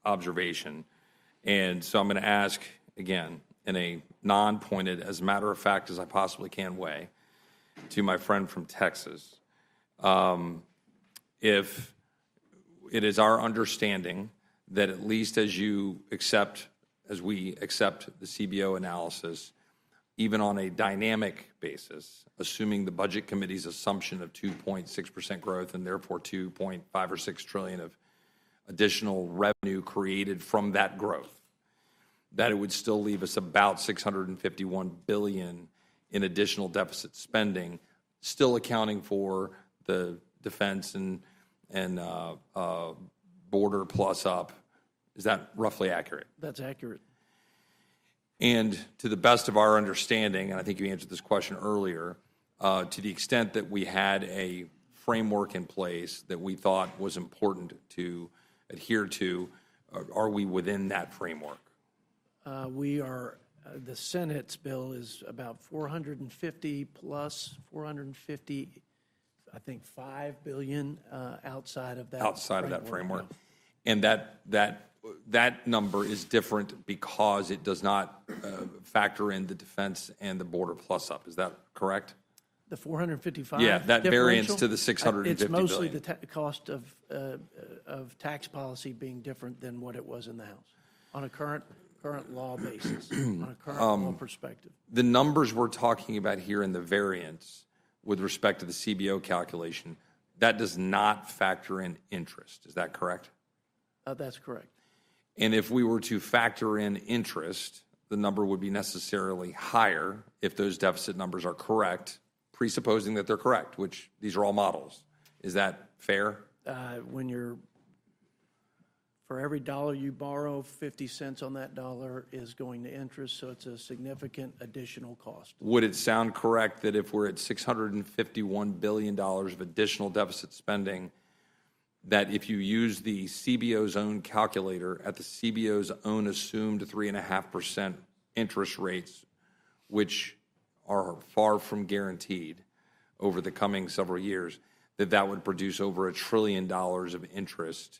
observation. And so I'm going to ask, again, in a non-pointed, as a matter of fact as I possibly can way, to my friend from Texas, if it is our understanding that at least as we accept the CBO analysis, even on a dynamic basis, assuming the Budget Committee's assumption of 2.6% growth and therefore 2.5 or 6 trillion of additional revenue created from that growth, that it would still leave us about $651 billion in additional deficit spending, still accounting for the defense and border plus up. Is that roughly accurate? That's accurate. And to the best of our understanding, and I think you answered this question earlier, to the extent that we had a framework in place that we thought was important to adhere to, are we within that framework? We are, the Senate's bill is about 450 plus 450, I think 5 billion outside of that. Outside of that framework. And that number is different because it does not factor in the defense and the border plus up. Is that correct? The 455? Yeah, that variance differential? to the 650 It's mostly billion. the cost of tax policy being different than what it was in the House on a current law basis, on a current law perspective. The numbers we're talking about here in the variance with respect to the CBO calculation, that does not factor in interest. Is that correct? That's correct. And if we were to factor in interest, the number would be necessarily higher if those deficit numbers are correct, presupposing that they're correct, which these are all models. Is that fair? For every dollar you borrow, 50 cents on that dollar is going to interest, so it's a significant additional cost. Would it sound correct that if we're at $651 billion of additional deficit spending, that if you use the CBO's own calculator at the CBO's own assumed 3.5% interest rates, which are far from guaranteed over the coming several years, that would produce over $1 trillion of interest?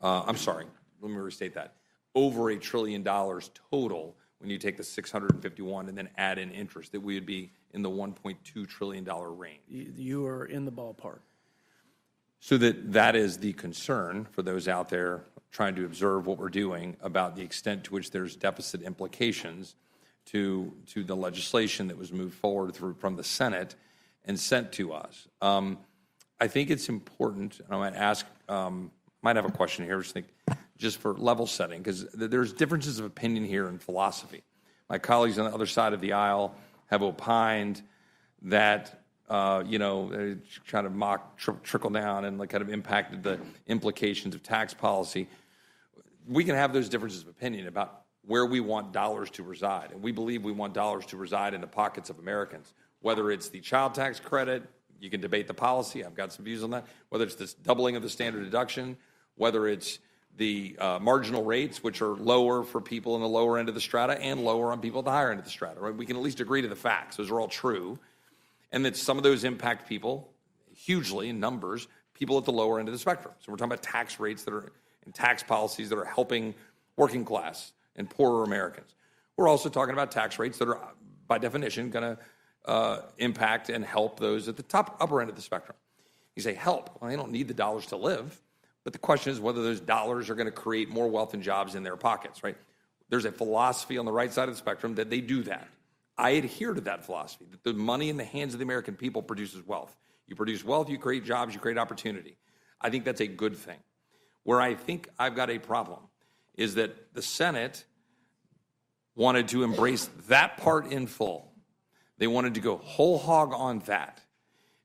I'm sorry, let me restate that. Over $1 trillion total when you take the 651 and then add in interest, that we would be in the $1.2 trillion range. You are in the ballpark. So that is the concern for those out there trying to observe what we're doing about the extent to which there's deficit implications to the legislation that was moved forward from the Senate and sent to us. I think it's important, and I might ask, might have a question here, just for level setting, because there's differences of opinion here in philosophy. My colleagues on the other side of the aisle have opined that they kind of mock trickle down and kind of impacted the implications of tax policy. We can have those differences of opinion about where we want dollars to reside, and we believe we want dollars to reside in the pockets of Americans. Whether it's the child tax credit, you can debate the policy. I've got some views on that. Whether it's this doubling of the standard deduction, whether it's the marginal rates, which are lower for people in the lower end of the strata and lower on people at the higher end of the strata. Right? We can at least agree to the facts. Those are all true. And that some of those impact people hugely in numbers, people at the lower end of the spectrum. So we're talking about tax rates that are and tax policies that are helping working class and poorer Americans. We're also talking about tax rates that are, by definition, going to impact and help those at the upper end of the spectrum. You say help. Well, they don't need the dollars to live. But the question is whether those dollars are going to create more wealth and jobs in their pockets, right? There's a philosophy on the right side of the spectrum that they do that. I adhere to that philosophy, that the money in the hands of the American people produces wealth. You produce wealth, you create jobs, you create opportunity. I think that's a good thing. Where I think I've got a problem is that the Senate wanted to embrace that part in full. They wanted to go whole hog on that.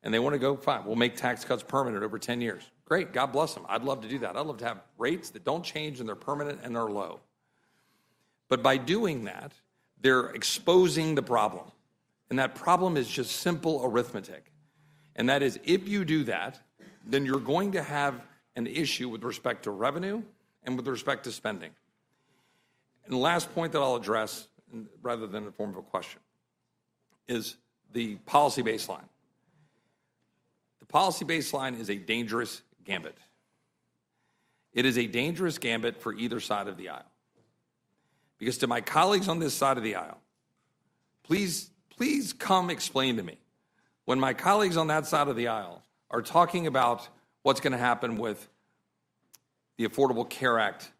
And they want to go, fine, we'll make tax cuts permanent over 10 years. Great, God bless them. I'd love to do that. I'd love to have rates that don't change and they're permanent and they're low. But by doing that, they're exposing the problem. And that problem is just simple arithmetic. And that is, if you do that, then you're going to have an issue with respect to revenue and with respect to spending. And the last point that I'll address, rather than in the form of a question, is the policy baseline. The policy baseline is a dangerous gambit. It is a dangerous gambit for either side of the aisle. Because to my colleagues on this side of the aisle, please come explain to me, when my colleagues on that side of the aisle are talking about what's going to happen with the Affordable Care Act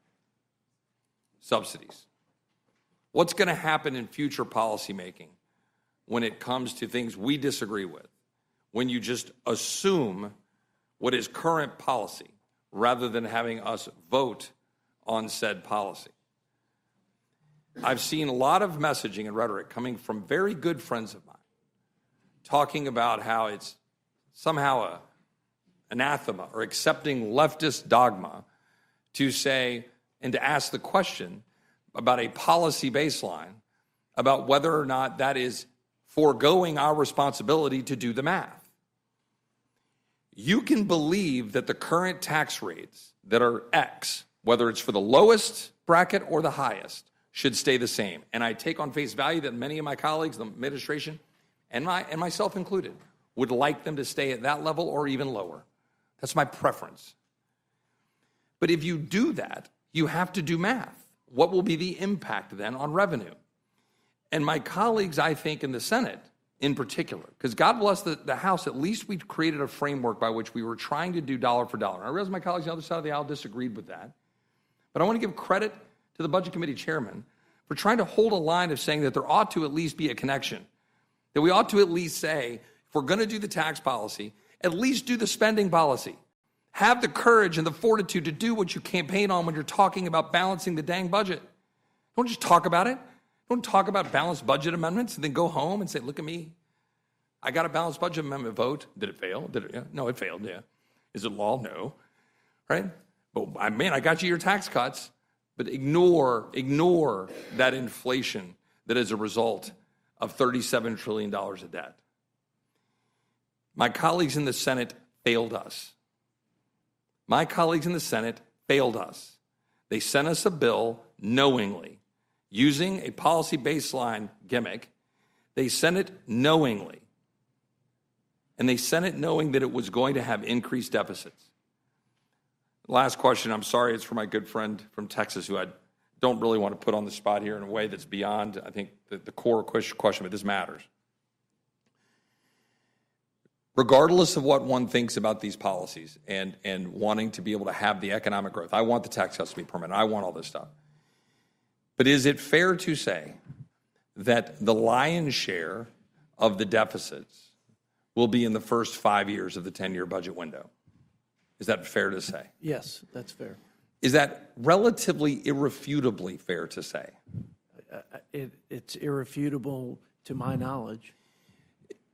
subsidies, what's going to happen in future policymaking when it comes to things we disagree with, when you just assume what is current policy rather than having us vote on said policy. I've seen a lot of messaging and rhetoric coming from very good friends of mine talking about how it's somehow anathema or accepting leftist dogma to say and to ask the question about a policy baseline about whether or not that is foregoing our responsibility to do the math. You can believe that the current tax rates that are X, whether it's for the lowest bracket or the highest, should stay the same. And I take on face value that many of my colleagues, the administration, and myself included, would like them to stay at that level or even lower. That's my preference. But if you do that, you have to do math. What will be the impact then on revenue? And my colleagues, I think, in the Senate in particular, because God bless the House, at least we created a framework by which we were trying to do dollar for dollar. And I realize my colleagues on the other side of the aisle disagreed with that. But I want to give credit to the Budget Committee chairman for trying to hold a line of saying that there ought to at least be a connection, that we ought to at least say, if we're going to do the tax policy, at least do the spending policy. Have the courage and the fortitude to do what you campaign on when you're talking about balancing the dang budget. Don't just talk about it. Don't talk about balanced budget amendments and then go home and say, look at me. I got a balanced budget amendment vote. Did it fail? Did it? Yeah. No, it failed, yeah. Is it law? No. Right? But I got you your tax cuts, but ignore that inflation that is a result of $37 trillion of debt. My colleagues in the Senate failed us. My colleagues in the Senate failed us. They sent us a bill knowingly, using a policy baseline gimmick. They sent it knowingly. And they sent it knowing that it was going to have increased deficits. Last question, I'm sorry, it's for my good friend from Texas, who I don't really want to put on the spot here in a way that's beyond, I think, the core question, but this matters. Regardless of what one thinks about these policies and wanting to be able to have the economic growth, I want the tax cuts to be permanent. I want all this stuff. But is it fair to say that the lion's share of the deficits will be in the first 5 years of the 10-year budget window? Is that fair to say? Yes, that's fair. Is that relatively irrefutably fair to say? It's irrefutable to my knowledge.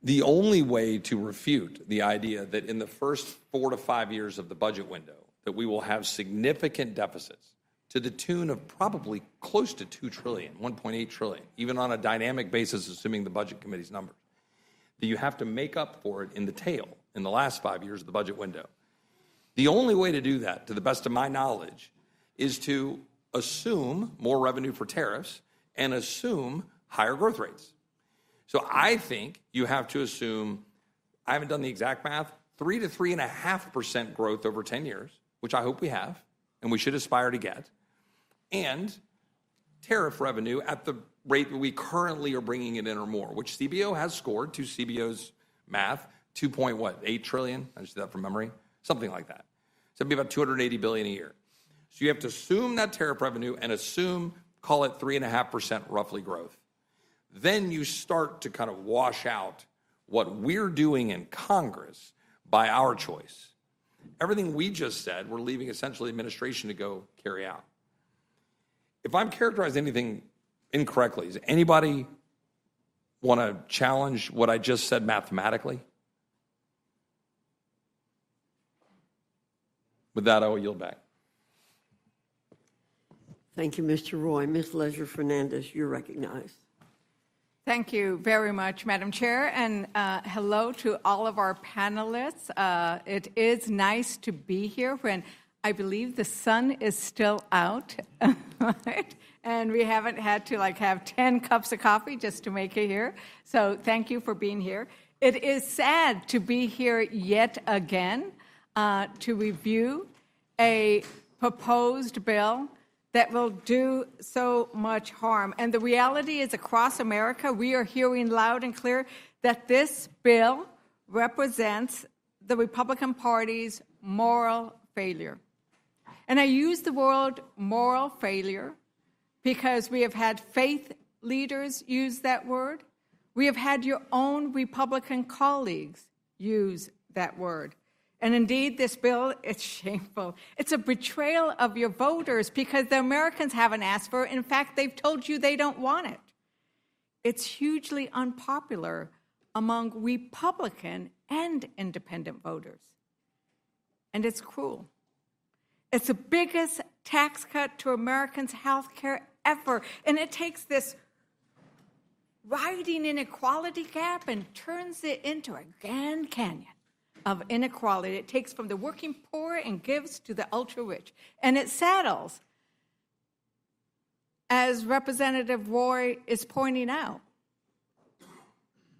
The only way to refute the idea that in the first 4 to 5 years of the budget window that we will have significant deficits to the tune of probably close to $2 trillion, $1.8 trillion, even on a dynamic basis, assuming the Budget Committee's numbers, that you have to make up for it in the tail in the last 5 years of the budget window. The only way to do that, to the best of my knowledge, is to assume more revenue for tariffs and assume higher growth rates. So I think you have to assume, I haven't done the exact math, 3 to 3.5% growth over 10 years, which I hope we have, and we should aspire to get, and tariff revenue at the rate that we currently are bringing it in or more, which CBO has scored, to CBO's math, 2.8 trillion? I just did that from memory. Something like that. So it'd be about $280 billion a year. So you have to assume that tariff revenue and assume, call it 3.5% roughly growth. Then you start to kind of wash out what we're doing in Congress by our choice. Everything we just said, we're leaving essentially administration to go carry out. If I'm characterizing anything incorrectly, does anybody want to challenge what I just said mathematically? With that, I will yield back. Thank you, Mr. Roy. Ms. Leisure-Fernandez, you're recognized. Thank you very much, Madam Chair, and hello to all of our panelists. It is nice to be here when I believe the sun is still out, right? And we haven't had to have 10 cups of coffee just to make it here. So thank you for being here. It is sad to be here yet again to review a proposed bill that will do so much harm. And the reality is, across America, we are hearing loud and clear that this bill represents the Republican Party's moral failure. And I use the word moral failure because we have had faith leaders use that word. We have had your own Republican colleagues use that word. And indeed, this bill, it's shameful. It's a betrayal of your voters because the Americans haven't asked for it. In fact, they've told you they don't want it. It's hugely unpopular among Republican and independent voters. And it's cruel. It's the biggest tax cut to Americans' health care ever. And it takes this riding inequality gap and turns it into a Grand Canyon of inequality. It takes from the working poor and gives to the ultra-rich. And it saddles, as Representative Roy is pointing out,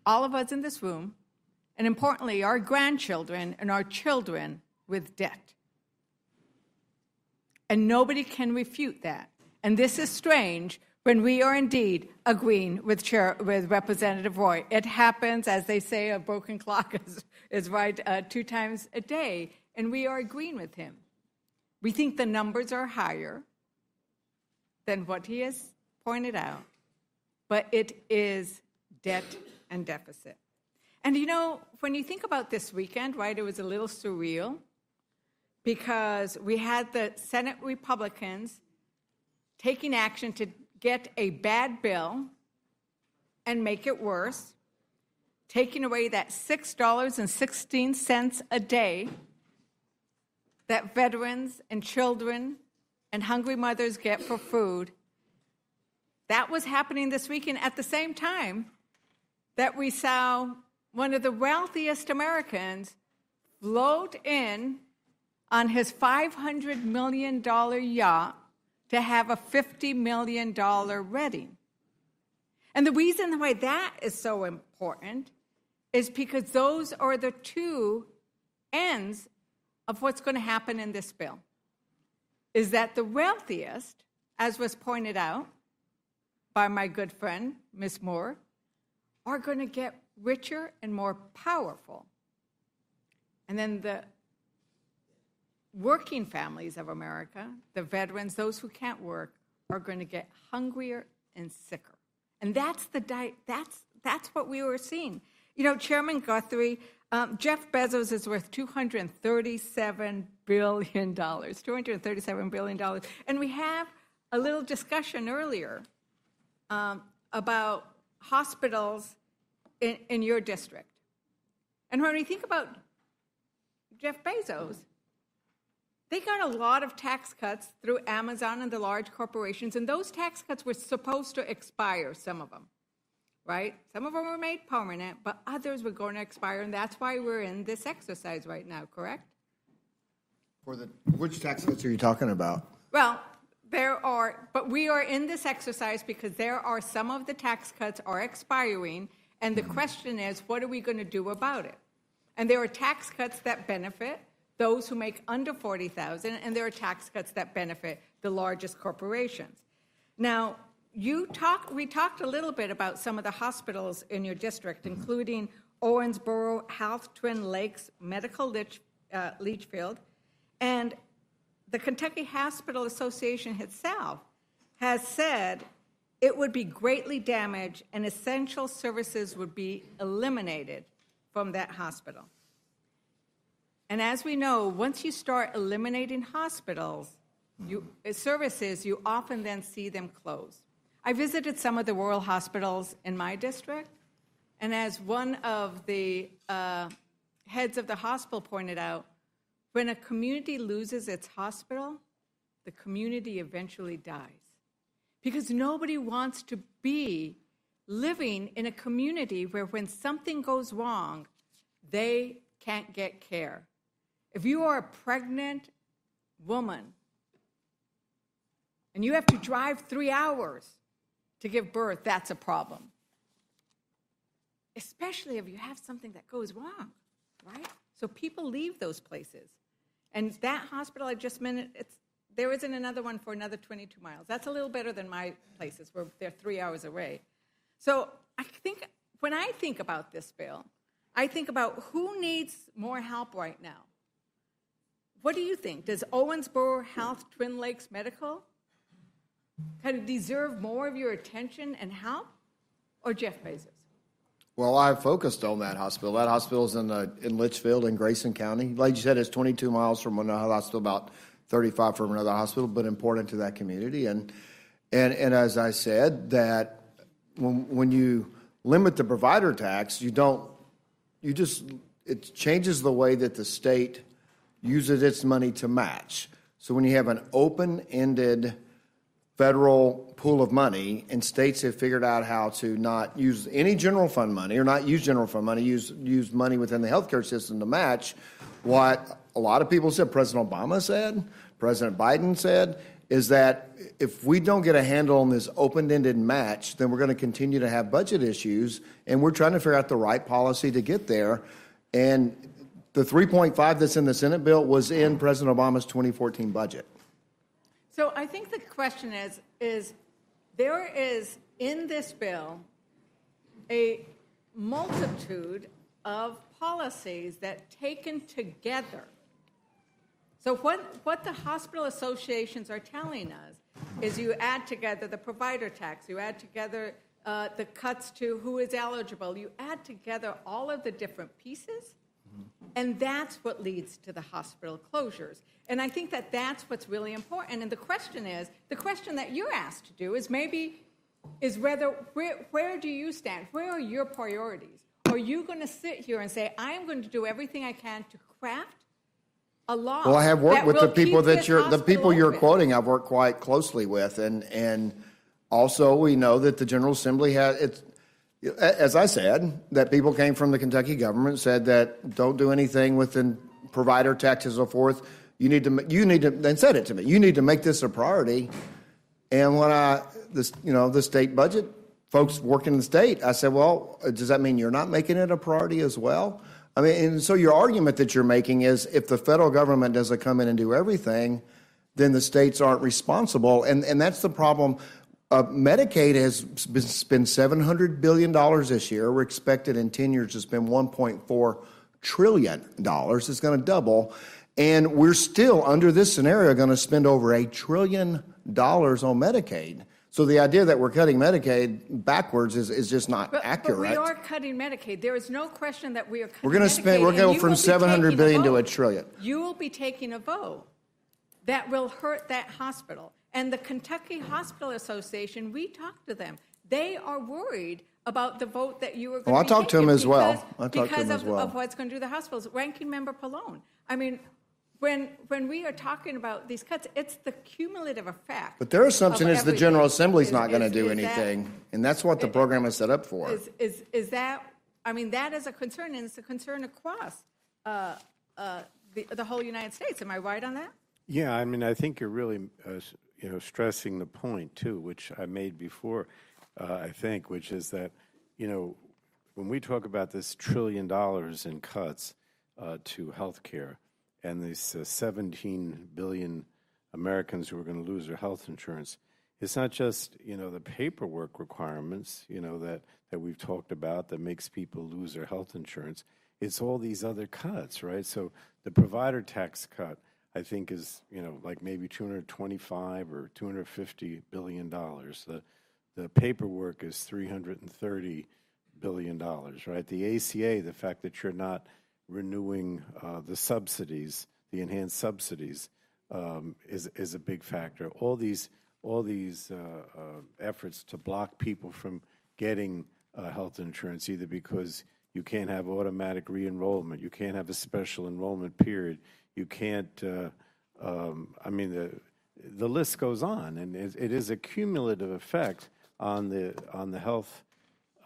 all of us in this room, and importantly, our grandchildren and our children with debt. And nobody can refute that. And this is strange when we are indeed agreeing with Representative Roy. It happens, as they say, a broken clock is right 2 times a day, and we are agreeing with him. We think the numbers are higher than what he has pointed out, but it is debt and deficit. And you know, when you think about this weekend, right, it was a little surreal because we had the Senate Republicans taking action to get a bad bill and make it worse, taking away that $6.16 a day that veterans and children and hungry mothers get for food. That was happening this weekend at the same time that we saw one of the wealthiest Americans float in on his $500 million yacht to have a $50 million wedding. And the reason why that is so important is because those are the two ends of what's going to happen in this bill. Is that the wealthiest, as was pointed out by my good friend, Ms. Moore, are going to get richer and more powerful. And then the working families of America, the veterans, those who can't work, are going to get hungrier and sicker. And that's that's what we were seeing. You know, Chairman Guthrie, Jeff Bezos is worth $237 billion, $237 billion. And we have a little discussion earlier about hospitals in your district. And when we think about Jeff Bezos, they got a lot of tax cuts through Amazon and the large corporations, and those tax cuts were supposed to expire, some of them, right? Some of them were made permanent, but others were going to expire, and that's why we're in this exercise right now, correct? Which tax cuts are you talking about? Well, but we are in this exercise because there are some of the tax cuts are expiring, and the question is, what are we going to do about it? And there are tax cuts that benefit those who make under $40,000, and there are tax cuts that benefit the largest corporations. Now, we talked a little bit about some of the hospitals in your district, including Owensboro Health, Twin Lakes, Medical Leachfield, and the Kentucky Hospital Association itself has said it would be greatly damaged and essential services would be eliminated from that hospital. And as we know, once you start eliminating hospitals, services, you often then see them close. I visited some of the rural hospitals in my district, and as one of the heads of the hospital pointed out, when a community loses its hospital, the community eventually dies. Because nobody wants to be living in a community where when something goes wrong, they can't get care. If you are a pregnant woman and you have to drive 3 hours to give birth, that's a problem. Especially if you have something that goes wrong, right? So people leave those places. And that hospital I just mentioned, there isn't another one for another 22 miles. That's a little better than my places where they're 3 hours away. So I think when I think about this bill, I think about who needs more help right now. What do you think? Does Owensboro Health, Twin Lakes Medical kind of deserve more of your attention and help, or Jeff Bezos? Well, I focused on that hospital. That hospital's in Litchfield in Grayson County. Like you said, it's 22 miles from another hospital, about 35 from another hospital, but important to that community. And as I said, that when you limit the provider tax, it changes the way that the state uses its money to match. So when you have an open-ended federal pool of money, and states have figured out how to not use any general fund money or not use general fund money, use money within the healthcare system to match what a lot of people said, President Obama said, President Biden said, is that if we don't get a handle on this open-ended match, then we're going to continue to have budget issues, and we're trying to figure out the right policy to get there. And the 3.5 that's in the Senate bill was in President Obama's 2014 budget. So I think the question is there is in this bill a multitude of policies that taken together. So what the hospital associations are telling us is you add together the provider tax, you add together the cuts to who is eligible, you add together all of the different pieces, and that's what leads to the hospital closures. And I think that that's what's really important. And the question that you're asked to do is whether, where do you stand? Where are your priorities? Are you going to sit here and say, I'm going to do everything I can to craft a law? Well, I have worked with the people you're open? quoting. I've worked quite closely with, and also we know that the General Assembly has. As I said, that people came from the Kentucky government said that don't do anything with the provider tax and so forth. You need to. Then said it to me. You need to make this a priority. And when the state budget folks working in the state, I said, well, does that mean you're not making it a priority as well? I mean, and so your argument that you're making is if the federal government doesn't come in and do everything, then the states aren't responsible. And that's the problem. Medicaid has spent $700 billion this year. We're expected in 10 years to spend $1.4 trillion. It's going to double. And we're still, under this scenario, going to spend over $1 trillion on Medicaid. So the idea that we're cutting Medicaid backwards is just not accurate. But we are cutting Medicaid. There is no question that we are cutting We're going to go from $700 billion to $1 trillion. You will be taking a vote that will hurt that hospital. And the Kentucky Hospital Association, we talked to them. They are worried about the vote that you are going to be taking. I talked to them as well. Because of what's going to do to the hospitals. Ranking Member Pallone. I mean, when we are talking about these cuts, it's the cumulative effect. But their assumption is the General Assembly is not going to do anything, and that's what the program is set up for. Is that? I mean, that is a concern, and it's a concern across the whole United States. Am I right on that? Yeah, I mean, I think you're really, stressing the point too, which I made before. I think, which is that, when we talk about this $1 trillion in cuts to health care, and these 17 billion Americans who are going to lose their health insurance, it's not just, the paperwork requirements, that we've talked about that makes people lose their health insurance. It's all these other cuts, right? So the provider tax cut, I think, is, like maybe $225 or $250 billion. The paperwork is $330 billion, right? The ACA, the fact that you're not renewing the subsidies, the enhanced subsidies, is a big factor. All these efforts to block people from getting health insurance, either because you can't have automatic re-enrollment, you can't have a special enrollment period, you can't. The list goes on, and it is a cumulative effect on the health.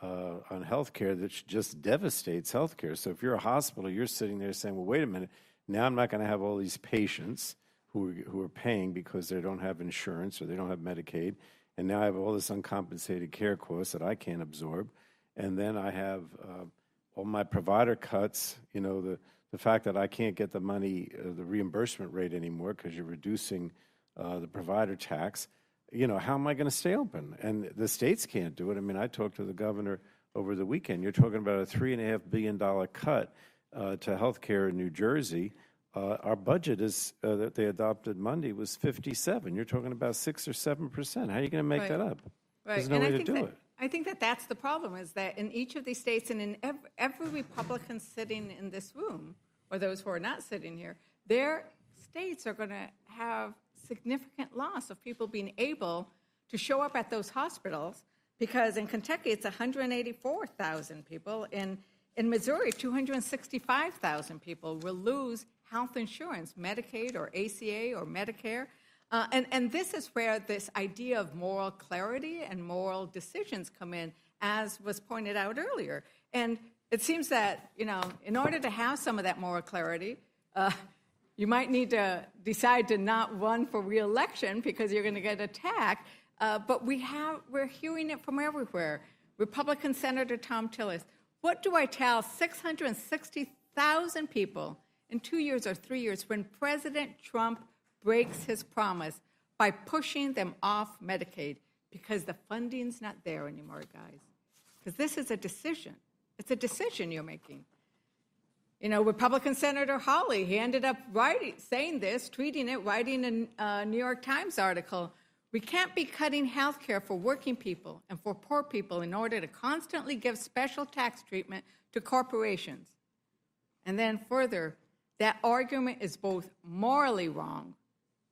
On healthcare that just devastates healthcare. So if you're a hospital, you're sitting there saying, well, wait a minute, now I'm not going to have all these patients who are paying because they don't have insurance or they don't have Medicaid, and now I have all this uncompensated care costs that I can't absorb, and then I have all my provider cuts, the fact that I can't get the money, the reimbursement rate anymore because you're reducing the provider tax. How am I going to stay open? And the states can't do it. I mean, I talked to the governor over the weekend. You're talking about a $3.5 billion cut to health care in New Jersey. Our budget is that they adopted Monday was 57. You're talking about 6 or 7%. How are you going to make that up? Right. There's no way to do it. I think that that's the problem, is that in each of these states and in every Republican sitting in this room, or those who are not sitting here, their states are going to have significant loss of people being able to show up at those hospitals, because in Kentucky it's 184,000 people. In Missouri, 265,000 people will lose health insurance, Medicaid or ACA or Medicare. And this is where this idea of moral clarity and moral decisions come in, as was pointed out earlier. And it seems that, in order to have some of that moral clarity, you might need to decide to not run for re-election because you're going to get attacked. But we're hearing it from everywhere. Republican Senator Tom Tillis, what do I tell 660,000 people in 2 years or 3 years when President Trump breaks his promise by pushing them off Medicaid because the funding's not there anymore, guys? Because this is a decision. It's a decision you're making. Republican Senator Hawley, he ended up saying this, tweeting it, writing a New York Times article. We can't be cutting health care for working people and for poor people in order to constantly give special tax treatment to corporations. And then further, that argument is both morally wrong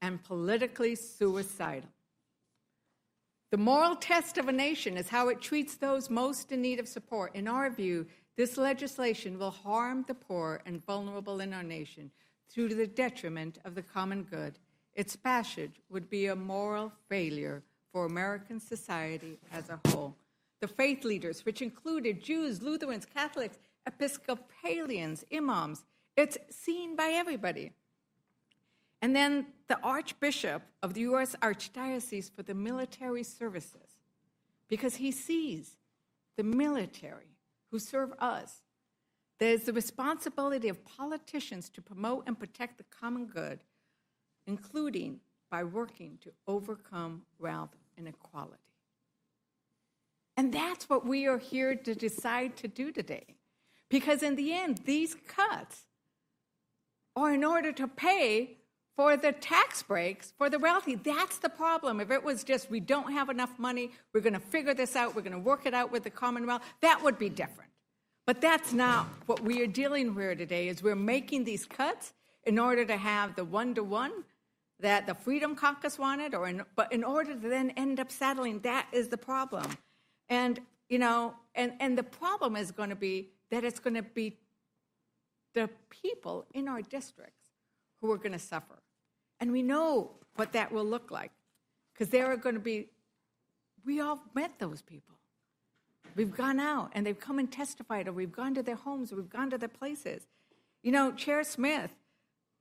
and politically suicidal. The moral test of a nation is how it treats those most in need of support. In our view, this legislation will harm the poor and vulnerable in our nation to the detriment of the common good. Its passage would be a moral failure for American society as a whole. The faith leaders, which included Jews, Lutherans, Catholics, Episcopalians, imams, it's seen by everybody. And then the Archbishop of the U.S. Archdiocese for the Military Services, because he sees the military who serve us. There's the responsibility of politicians to promote and protect the common good, including by working to overcome wealth inequality. And that's what we are here to decide to do today. Because in the end, these cuts are in order to pay for the tax breaks for the wealthy. That's the problem. If it was just, we don't have enough money, we're going to figure this out, we're going to work it out with the Commonwealth, that would be different. But that's not what we are dealing with today, is we're making these cuts in order to have the one-to-one that the Freedom Caucus wanted, but in order to then end up settling, that is the problem. And, and the problem is going to be that it's going to be the people in our districts who are going to suffer. And we know what that will look like, because there are going to be, we all met those people. We've gone out, and they've come and testified, or we've gone to their homes, or we've gone to their places. Chair Smith,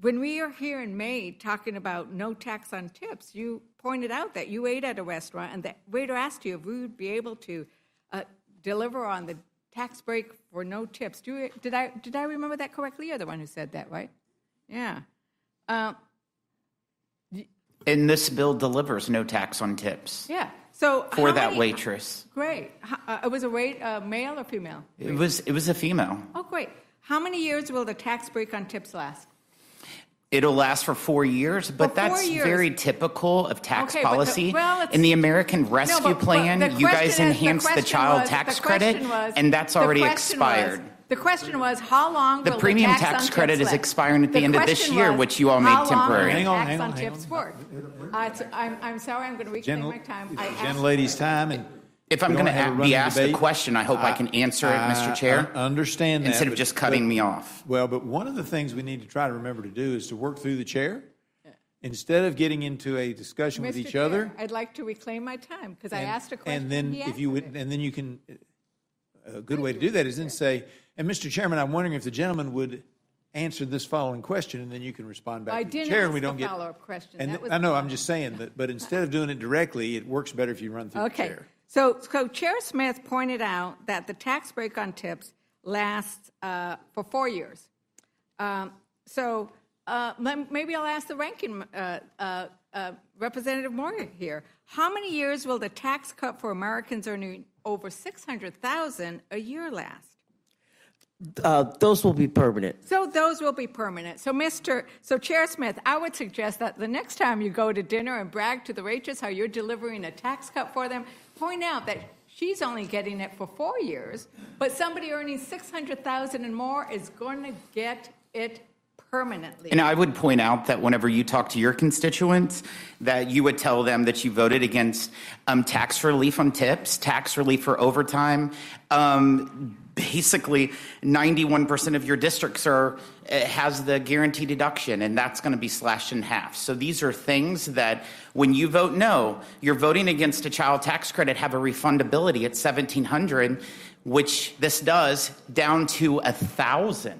when we are here in May talking about no tax on tips, you pointed out that you ate at a restaurant, and the waiter asked you if we would be able to deliver on the tax break for no tips. Did I remember that correctly? You're the one who said that, right? Yeah. And this bill delivers no tax on tips. Yeah. So for that waitress. Great. Was a male or female? It was a female. Oh, great. How many years will the tax break on tips last? It'll last for 4 years, but that's very typical of tax policy. In the American Rescue Plan, you guys enhanced the child tax credit, and that's already expired. The question was, how long will the premium tax credit is expiring at the end of this year, which you all made temporary. Hang on. I'm sorry, I'm going to reclaim my time. Gentlelady's time, and if I'm going to be asked a question, I hope I can answer it, Mr. Chair. I understand that. Instead of just cutting me off. Well, but one of the things we need to try to remember to do is to work through the chair. Instead of getting into a discussion with each other. I'd like to reclaim my time, because I asked a question. And then if you would, and then you can, a good way to do that is then say, and Mr. Chairman, I'm wondering if the gentleman would answer this following question, and then you can respond back to the chair, and we don't get. Follow-up question. And I know, I'm just saying that, but instead of doing it directly, it works better if you run through the chair. So Chair Smith pointed out that the tax break on tips lasts for 4 years. Maybe I'll ask the ranking Representative Moore here. How many years will the tax cut for Americans earning over $600,000 a year last? Those will be permanent. So those will be permanent. So Chair Smith, I would suggest that the next time you go to dinner and brag to the waitress how you're delivering a tax cut for them, point out that she's only getting it for 4 years, but somebody earning $600,000 and more is going to get it permanently. And I would point out that whenever you talk to your constituents, that you would tell them that you voted against tax relief on tips, tax relief for overtime. Basically, 91% of your districts has the guaranteed deduction, and that's going to be slashed in half. So these are things that when you vote no, you're voting against a child tax credit, have a refundability at $1,700, which this does, down to $1,000.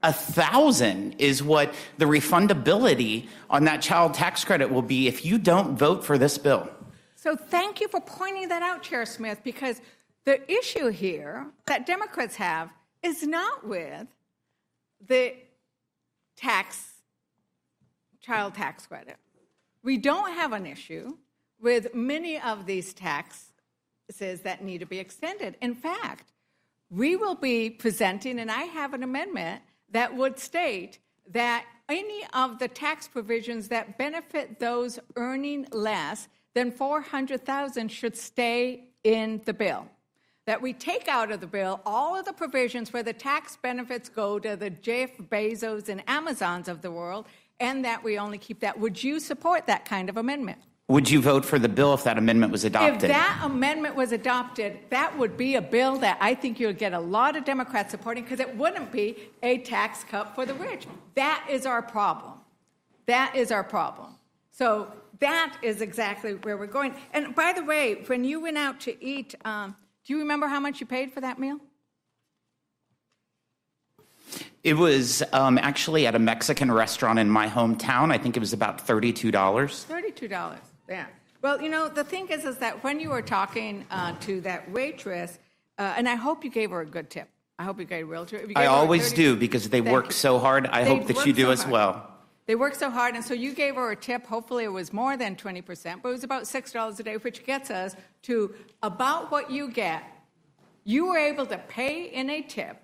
$1,000 is what the refundability on that child tax credit will be if you don't vote for this bill. So thank you for pointing that out, Chair Smith, because the issue here that Democrats have is not with the child tax credit. We don't have an issue with many of these taxes that need to be extended. In fact, we will be presenting, and I have an amendment that would state that any of the tax provisions that benefit those earning less than $400,000 should stay in the bill. That we take out of the bill all of the provisions where the tax benefits go to the Jeff Bezos and Amazons of the world, and that we only keep that. Would you support that kind of amendment? Would you vote for the bill if that amendment was adopted? If that amendment was adopted, that would be a bill that I think you'll get a lot of Democrats supporting, because it wouldn't be a tax cut for the rich. That is our problem. That is our problem. So that is exactly where we're going. And by the way, when you went out to eat, do you remember how much you paid for that meal? It was actually at a Mexican restaurant in my hometown. I think it was about $32. $32, yeah. Well, you know, the thing is that when you were talking to that waitress, and I hope you gave her a good tip. I hope you gave her a real tip. I always do, because they work so hard. I hope that you do as well. They work so hard, and so you gave her a tip. Hopefully it was more than 20%, but it was about $6 a day, which gets us to about what you get. You were able to pay in a tip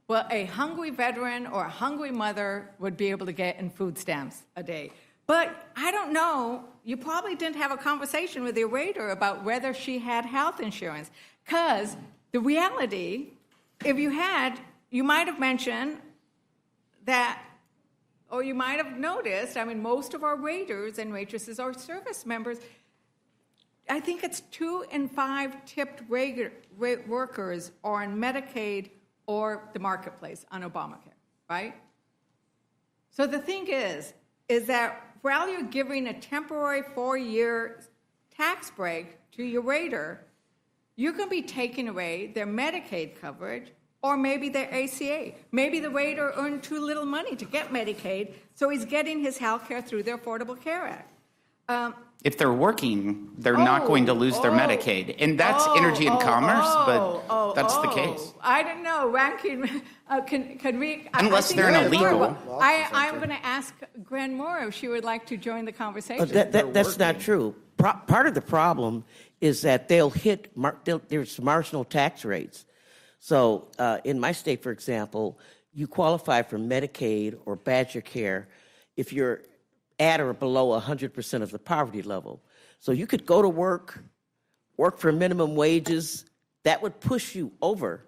what a hungry veteran or a hungry mother would be able to get in food stamps a day. But I don't know, you probably didn't have a conversation with your waiter about whether she had health insurance. Because the reality, if you had, you might have mentioned that, or you might have noticed, I mean, most of our waiters and waitresses are service members. I think it's 2 in 5 tipped workers are on Medicaid or the marketplace on Obamacare, right? So the thing is that while you're giving a temporary 4-year tax break to your waiter, you can be taking away their Medicaid coverage or maybe their ACA. Maybe the waiter earned too little money to get Medicaid, so he's getting his health care through the Affordable Care Act. If they're working, they're not going to lose their Medicaid. And that's energy and commerce, but that's the case. I don't know. Ranking, can we... Unless they're an illegal. I'm going to ask Gwen Moore if she would like to join the conversation. That's not true. Part of the problem is that they'll hit, there's marginal tax rates. So in my state, for example, you qualify for Medicaid or Badger Care if you're at or below 100% of the poverty level. So you could go to work for minimum wages, that would push you over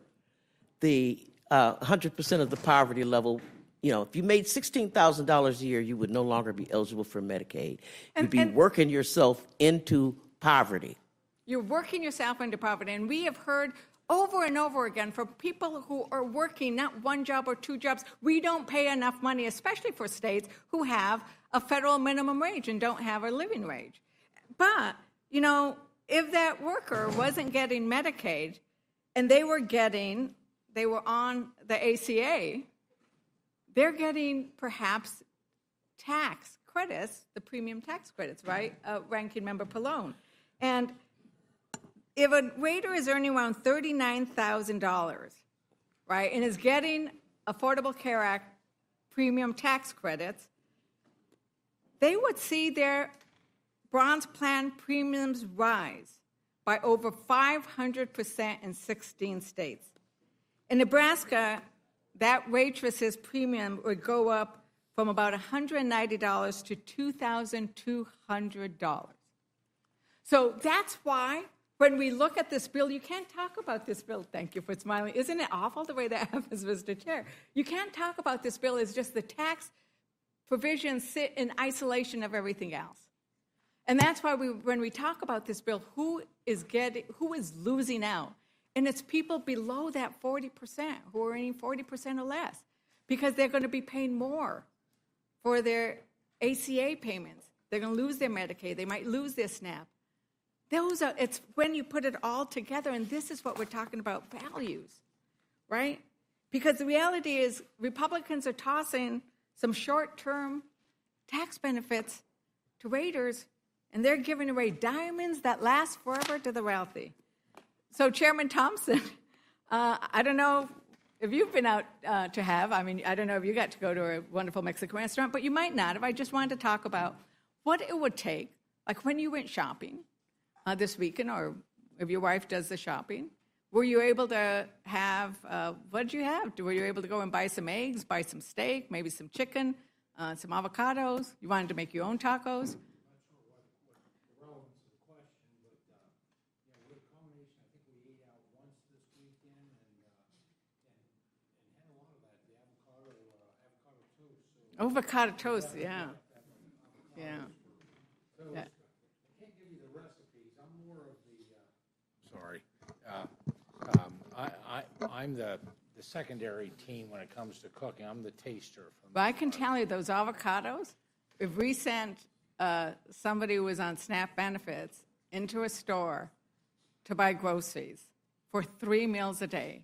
the 100% of the poverty level. You know, if you made $16,000 a year, you would no longer be eligible for Medicaid. You'd be working yourself into poverty. You're working yourself into poverty, and we have heard over and over again from people who are working not 1 job or 2 jobs, we don't pay enough money, especially for states who have a federal minimum wage and don't have a living wage. But, you know, if that worker wasn't getting Medicaid and they were on the ACA, they're getting perhaps tax credits, the premium tax credits, right? Ranking Member Pallone. And if a waiter is earning around $39,000, right, and is getting Affordable Care Act premium tax credits, they would see their bronze plan premiums rise by over 500% in 16 states. In Nebraska, that waitress's premium would go up from about $190 to $2,200. So that's why when we look at this bill, you can't talk about this bill. Thank you for smiling. Isn't it awful the way that happens, Mr. Chair? You can't talk about this bill as just the tax provisions sit in isolation of everything else. And that's why when we talk about this bill, who is losing out? And it's people below that 40% who are earning 40% or less, because they're going to be paying more for their ACA payments. They're going to lose their Medicaid. They might lose their SNAP. It's when you put it all together, and this is what we're talking about, values, right? Because the reality is Republicans are tossing some short-term tax benefits to raiders, and they're giving away diamonds that last forever to the wealthy. So, Chairman Thompson, I don't know if you've been out I don't know if you got to go to a wonderful Mexican restaurant, but you might not have. I just wanted to talk about what it would take, like when you went shopping this weekend, or if your wife does the shopping, were you able to have, what did you have? Were you able to go and buy some eggs, buy some steak, maybe some chicken, some avocados? You wanted to make your own tacos? Avocado toast, yeah. Yeah. Yeah. Sorry. I'm the secondary team when it comes to cooking. I'm the taster. But I can tell you those avocados, if we sent somebody who was on SNAP benefits into a store to buy groceries for 3 meals a day,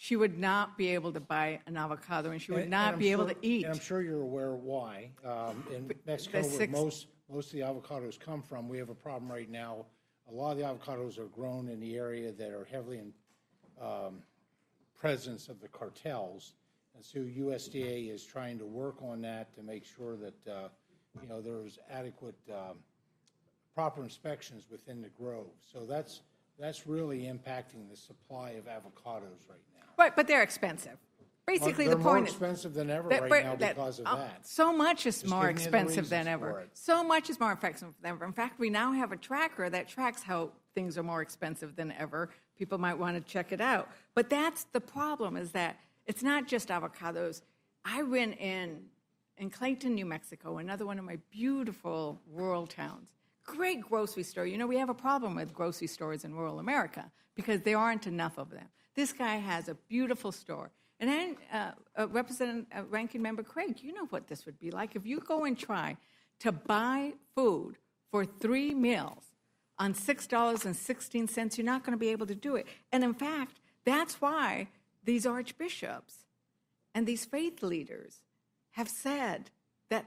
she would not be able to buy an avocado, and she would not be able to eat. And I'm sure you're aware why. In Mexico, where most of the avocados come from, we have a problem right now. A lot of the avocados are grown in the area that are heavily in presence of the cartels. And so USDA is trying to work on that to make sure that, there's adequate proper inspections within the grove. So that's really impacting the supply of avocados right now. Right, but they're expensive. Basically, they're the point more is expensive than ever right now because of that. So much is Just more give me the expensive than reasons for ever. it. So much is more expensive than ever. In fact, we now have a tracker that tracks how things are more expensive than ever. People might want to check it out. But that's the problem, is that it's not just avocados. I went in Clayton, New Mexico, another one of my beautiful rural towns. Great grocery store. We have a problem with grocery stores in rural America because there aren't enough of them. This guy has a beautiful store. And then Ranking Member Craig, you know what this would be like. If you go and try to buy food for 3 meals on $6.16, you're not going to be able to do it. And in fact, that's why these archbishops and these faith leaders have said that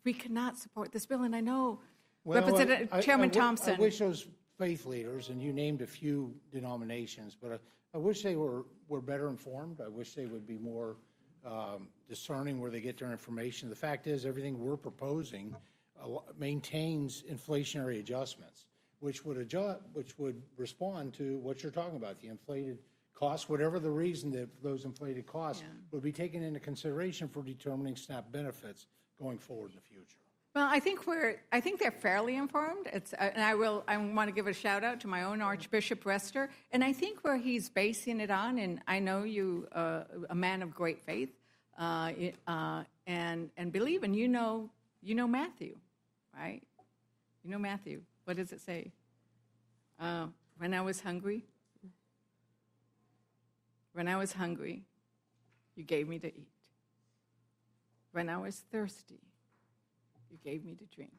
we cannot support this bill. And I know Representative Chairman Thompson. I wish those faith leaders, and you named a few denominations, but I wish they were better informed. I wish they would be more discerning where they get their information. The fact is, everything we're proposing maintains inflationary adjustments, which would respond to what you're talking about, the inflated costs, whatever the reason that those inflated costs would be taken into consideration for determining SNAP benefits going forward in the future. Well, I think they're fairly informed. And I want to give a shout out to my own Archbishop Rester. And I think where he's basing it on, and I know you, a man of great faith, and believe, and you know Matthew, right? You know Matthew. What does it say? When I was hungry, you gave me to eat. When I was thirsty, you gave me to drink.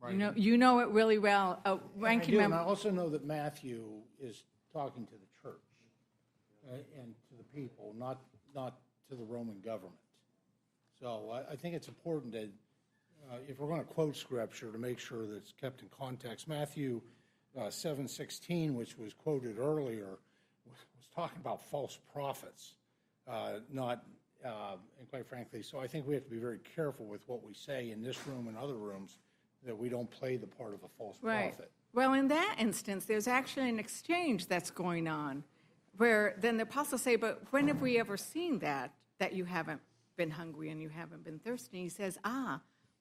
Right. You know it really well. Ranking Member. And I also know that Matthew is talking to the church and to the people, not to the Roman government. So I think it's important that if we're going to quote Scripture, to make sure that it's kept in context. Matthew 7:16, which was quoted earlier, was talking about false prophets, not. And quite frankly, so I think we have to be very careful with what we say in this room and other rooms, that we don't play the part of a false prophet. Well, in that instance, there's actually an exchange that's going on where then the apostles say, but when have we ever seen that you haven't been hungry and you haven't been thirsty? And he says,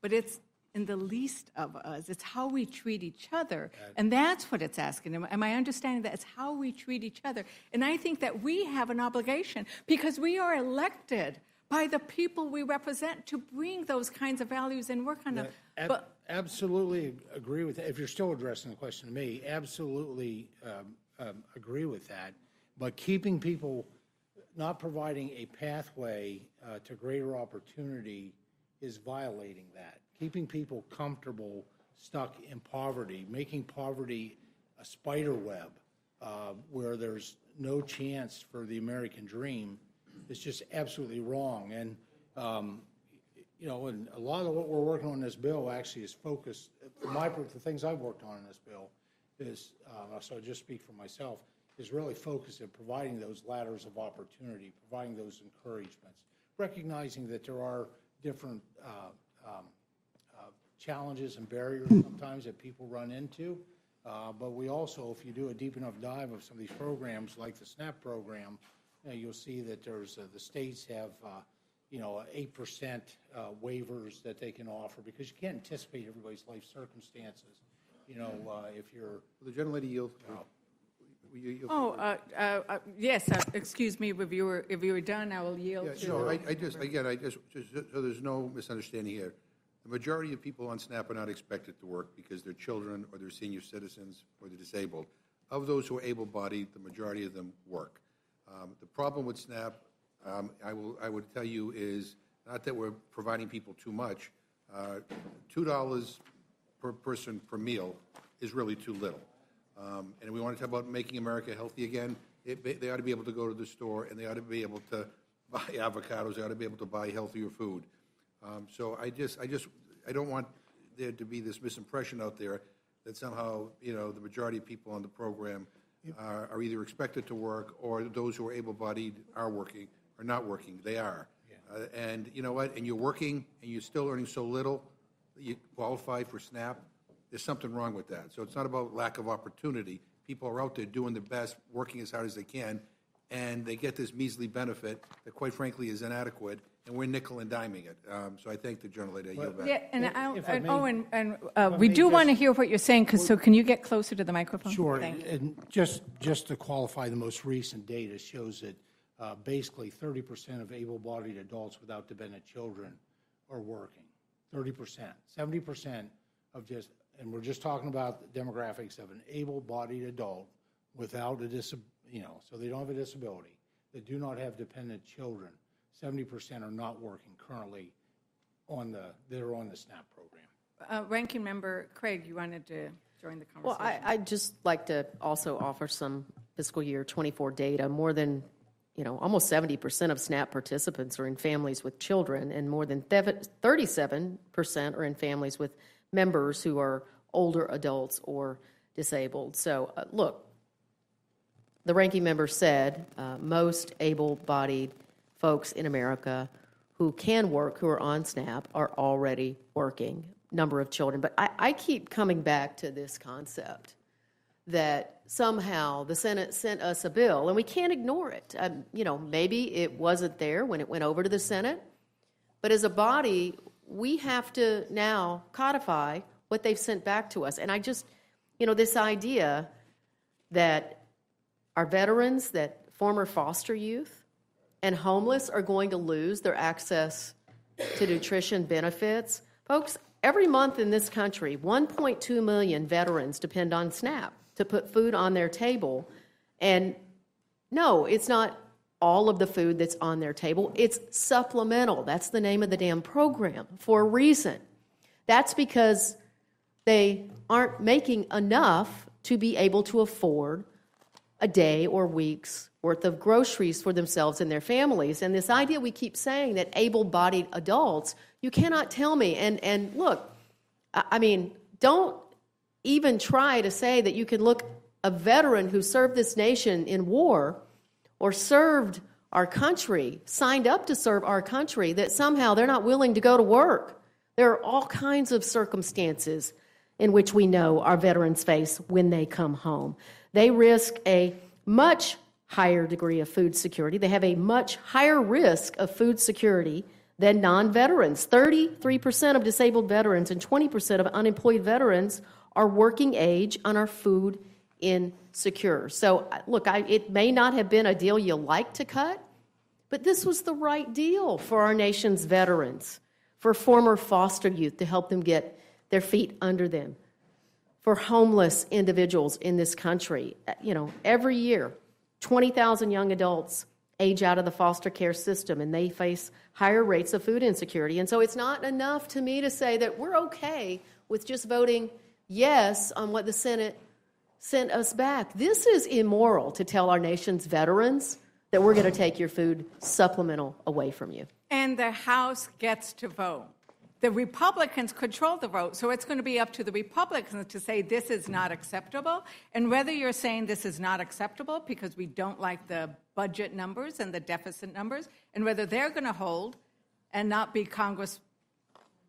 but it's in the least of us. It's how we treat each other. And that's what it's asking. Am I understanding that? It's how we treat each other. And I think that we have an obligation because we are elected by the people we represent to bring those kinds of values and work on them. But Absolutely agree with that. If you're still addressing the question to me, absolutely agree with that. But keeping people, not providing a pathway to greater opportunity is violating that. Keeping people comfortable, stuck in poverty, making poverty a spider web where there's no chance for the American dream is just absolutely wrong. And, and a lot of what we're working on in this bill actually is focused, the things I've worked on in this bill is, so I'll just speak for myself, is really focused at providing those ladders of opportunity, providing those encouragements, recognizing that there are different challenges and barriers sometimes that people run into. But we also, if you do a deep enough dive of some of these programs, like the SNAP program, you'll see that there's the states have 8% waivers that they can offer because you can't anticipate everybody's life circumstances. If you're The gentlelady yield. Yes, excuse me, if you were done, I will yield to. So so there's no misunderstanding here. The majority of people on SNAP are not expected to work because they're children or they're senior citizens or they're disabled. Of those who are able-bodied, the majority of them work. The problem with SNAP, I would tell you, is not that we're providing people too much. $2 per person per meal is really too little. And we want to talk about making America healthy again. They ought to be able to go to the store and they ought to be able to buy avocados. They ought to be able to buy healthier food. So I don't want there to be this misimpression out there that somehow, the majority of people on the program are either expected to work or those who are able-bodied are working or not working. They are. And you know what? And you're working and you're still earning so little that you qualify for SNAP. There's something wrong with that. So it's not about lack of opportunity. People are out there doing their best, working as hard as they can, and they get this measly benefit that, quite frankly, is inadequate, and we're nickel and diming it. So I thank the gentlelady. I yield back. Yeah, we do want to hear what you're saying, so can you get closer to the microphone? Sure. Thank you. And just to qualify, the most recent data shows that basically 30% of able-bodied adults without dependent children are working. 30%. 70% of just, and we're just talking about the demographics of an able-bodied adult without a so they don't have a disability, that do not have dependent children. 70% are not working currently that are on the SNAP program. Ranking Member Craig, you wanted to join the conversation. Well, I'd just like to also offer some fiscal year 24 data. More than, almost 70% of SNAP participants are in families with children, and more than 37% are in families with members who are older adults or disabled. So, look, the ranking member said most able-bodied folks in America who can work, who are on SNAP, are already working, number of children. But I keep coming back to this concept that somehow the Senate sent us a bill, and we can't ignore it. Maybe it wasn't there when it went over to the Senate, but as a body, we have to now codify what they've sent back to us. And I just, this idea that our veterans, that former foster youth, and homeless are going to lose their access to nutrition benefits. Folks, every month in this country, 1.2 million veterans depend on SNAP to put food on their table. And no, it's not all of the food that's on their table. It's supplemental. That's the name of the damn program for a reason. That's because they aren't making enough to be able to afford a day or week's worth of groceries for themselves and their families. And this idea we keep saying that able-bodied adults, you cannot tell me. And look, don't even try to say that you can look a veteran who served this nation in war or served our country, signed up to serve our country, that somehow they're not willing to go to work. There are all kinds of circumstances in which we know our veterans face when they come home. They risk a much higher degree of food security. They have a much higher risk of food security than non-veterans. 33% of disabled veterans and 20% of unemployed veterans are working age and are food insecure. So, look, it may not have been a deal you like to cut, but this was the right deal for our nation's veterans, for former foster youth to help them get their feet under them, for homeless individuals in this country. You know, every year, 20,000 young adults age out of the foster care system, and they face higher rates of food insecurity. And so it's not enough to me to say that we're okay with just voting yes on what the Senate sent us back. This is immoral to tell our nation's veterans that we're going to take your food supplemental away from you. And the House gets to vote. The Republicans control the vote, so it's going to be up to the Republicans to say this is not acceptable. And whether you're saying this is not acceptable because we don't like the budget numbers and the deficit numbers, and whether they're going to hold and not be Congress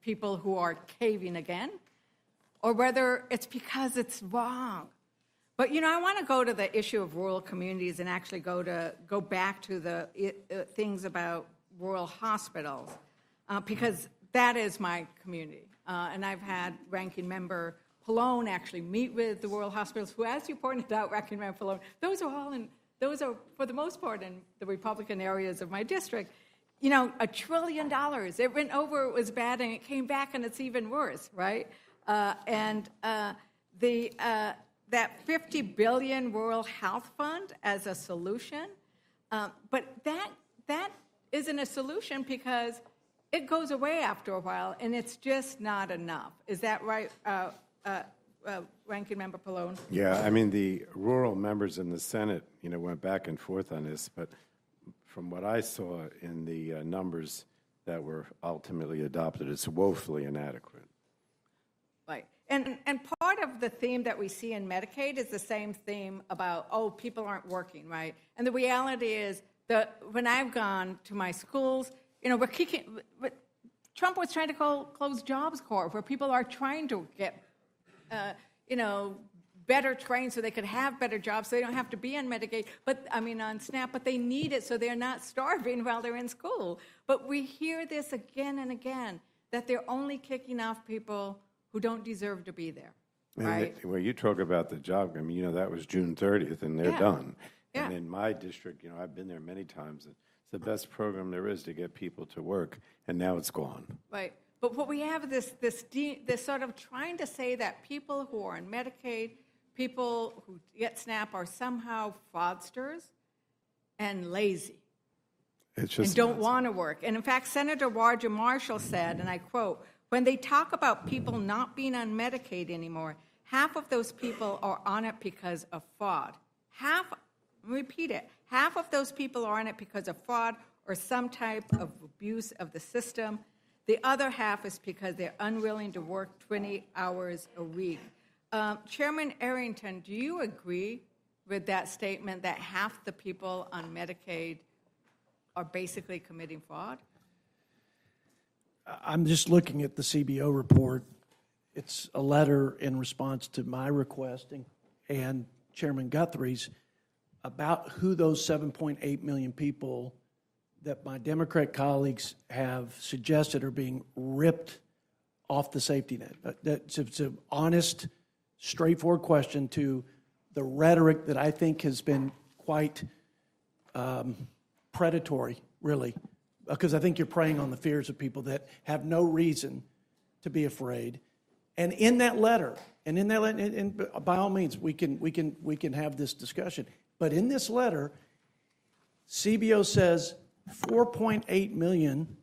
people who are caving again, or whether it's because it's wrong. But, you know, I want to go to the issue of rural communities and actually go back to the things about rural hospitals, because that is my community. And I've had Ranking Member Pallone actually meet with the rural hospitals, who, as you pointed out, Ranking Member Pallone, those are, for the most part, in the Republican areas of my district. You know, $1 trillion. It went over, it was bad, and it came back, and it's even worse, right? That $50 billion rural health fund as a solution, but that isn't a solution because it goes away after a while, and it's just not enough. Is that right, Ranking Member Pallone? Yeah, I mean, the rural members in the Senate, you know, went back and forth on this, but from what I saw in the numbers that were ultimately adopted, it's woefully inadequate. Right. And part of the theme that we see in Medicaid is the same theme about, oh, people aren't working, right? And the reality is that when I've gone to my schools, you know, Trump was trying to close Jobs Corps, where people are trying to get, you know, better trained so they could have better jobs, so they don't have to be on Medicaid, on SNAP, but they need it so they're not starving while they're in school. But we hear this again and again, that they're only kicking off people who don't deserve to be there, right? Well, you talk about the job, I mean, you know, that was June 30th, and they're done. Yeah. And in my district, you know, I've been there many times. It's the best program there is to get people to work, and now it's gone. Right. But what we have is this sort of trying to say that people who are on Medicaid, people who get SNAP are somehow fraudsters and lazy. It's just and don't want to work. And in fact, Senator Roger Marshall said, and I quote, "When they talk about people not being on Medicaid anymore, half of those people are on it because of fraud. Repeat it, half of those people are on it because of fraud or some type of abuse of the system. The other half is because they're unwilling to work 20 hours a week." Chairman Arrington, do you agree with that statement that half the people on Medicaid are basically committing fraud? I'm just looking at the CBO report. It's a letter in response to my requesting and Chairman Guthrie's about who those 7.8 million people that my Democrat colleagues have suggested are being ripped off the safety net. It's an honest, straightforward question to the rhetoric that I think has been quite predatory, really, because I think you're preying on the fears of people that have no reason to be afraid. And in that letter, and by all means, we can have this discussion. But in this letter, CBO says 4.8 million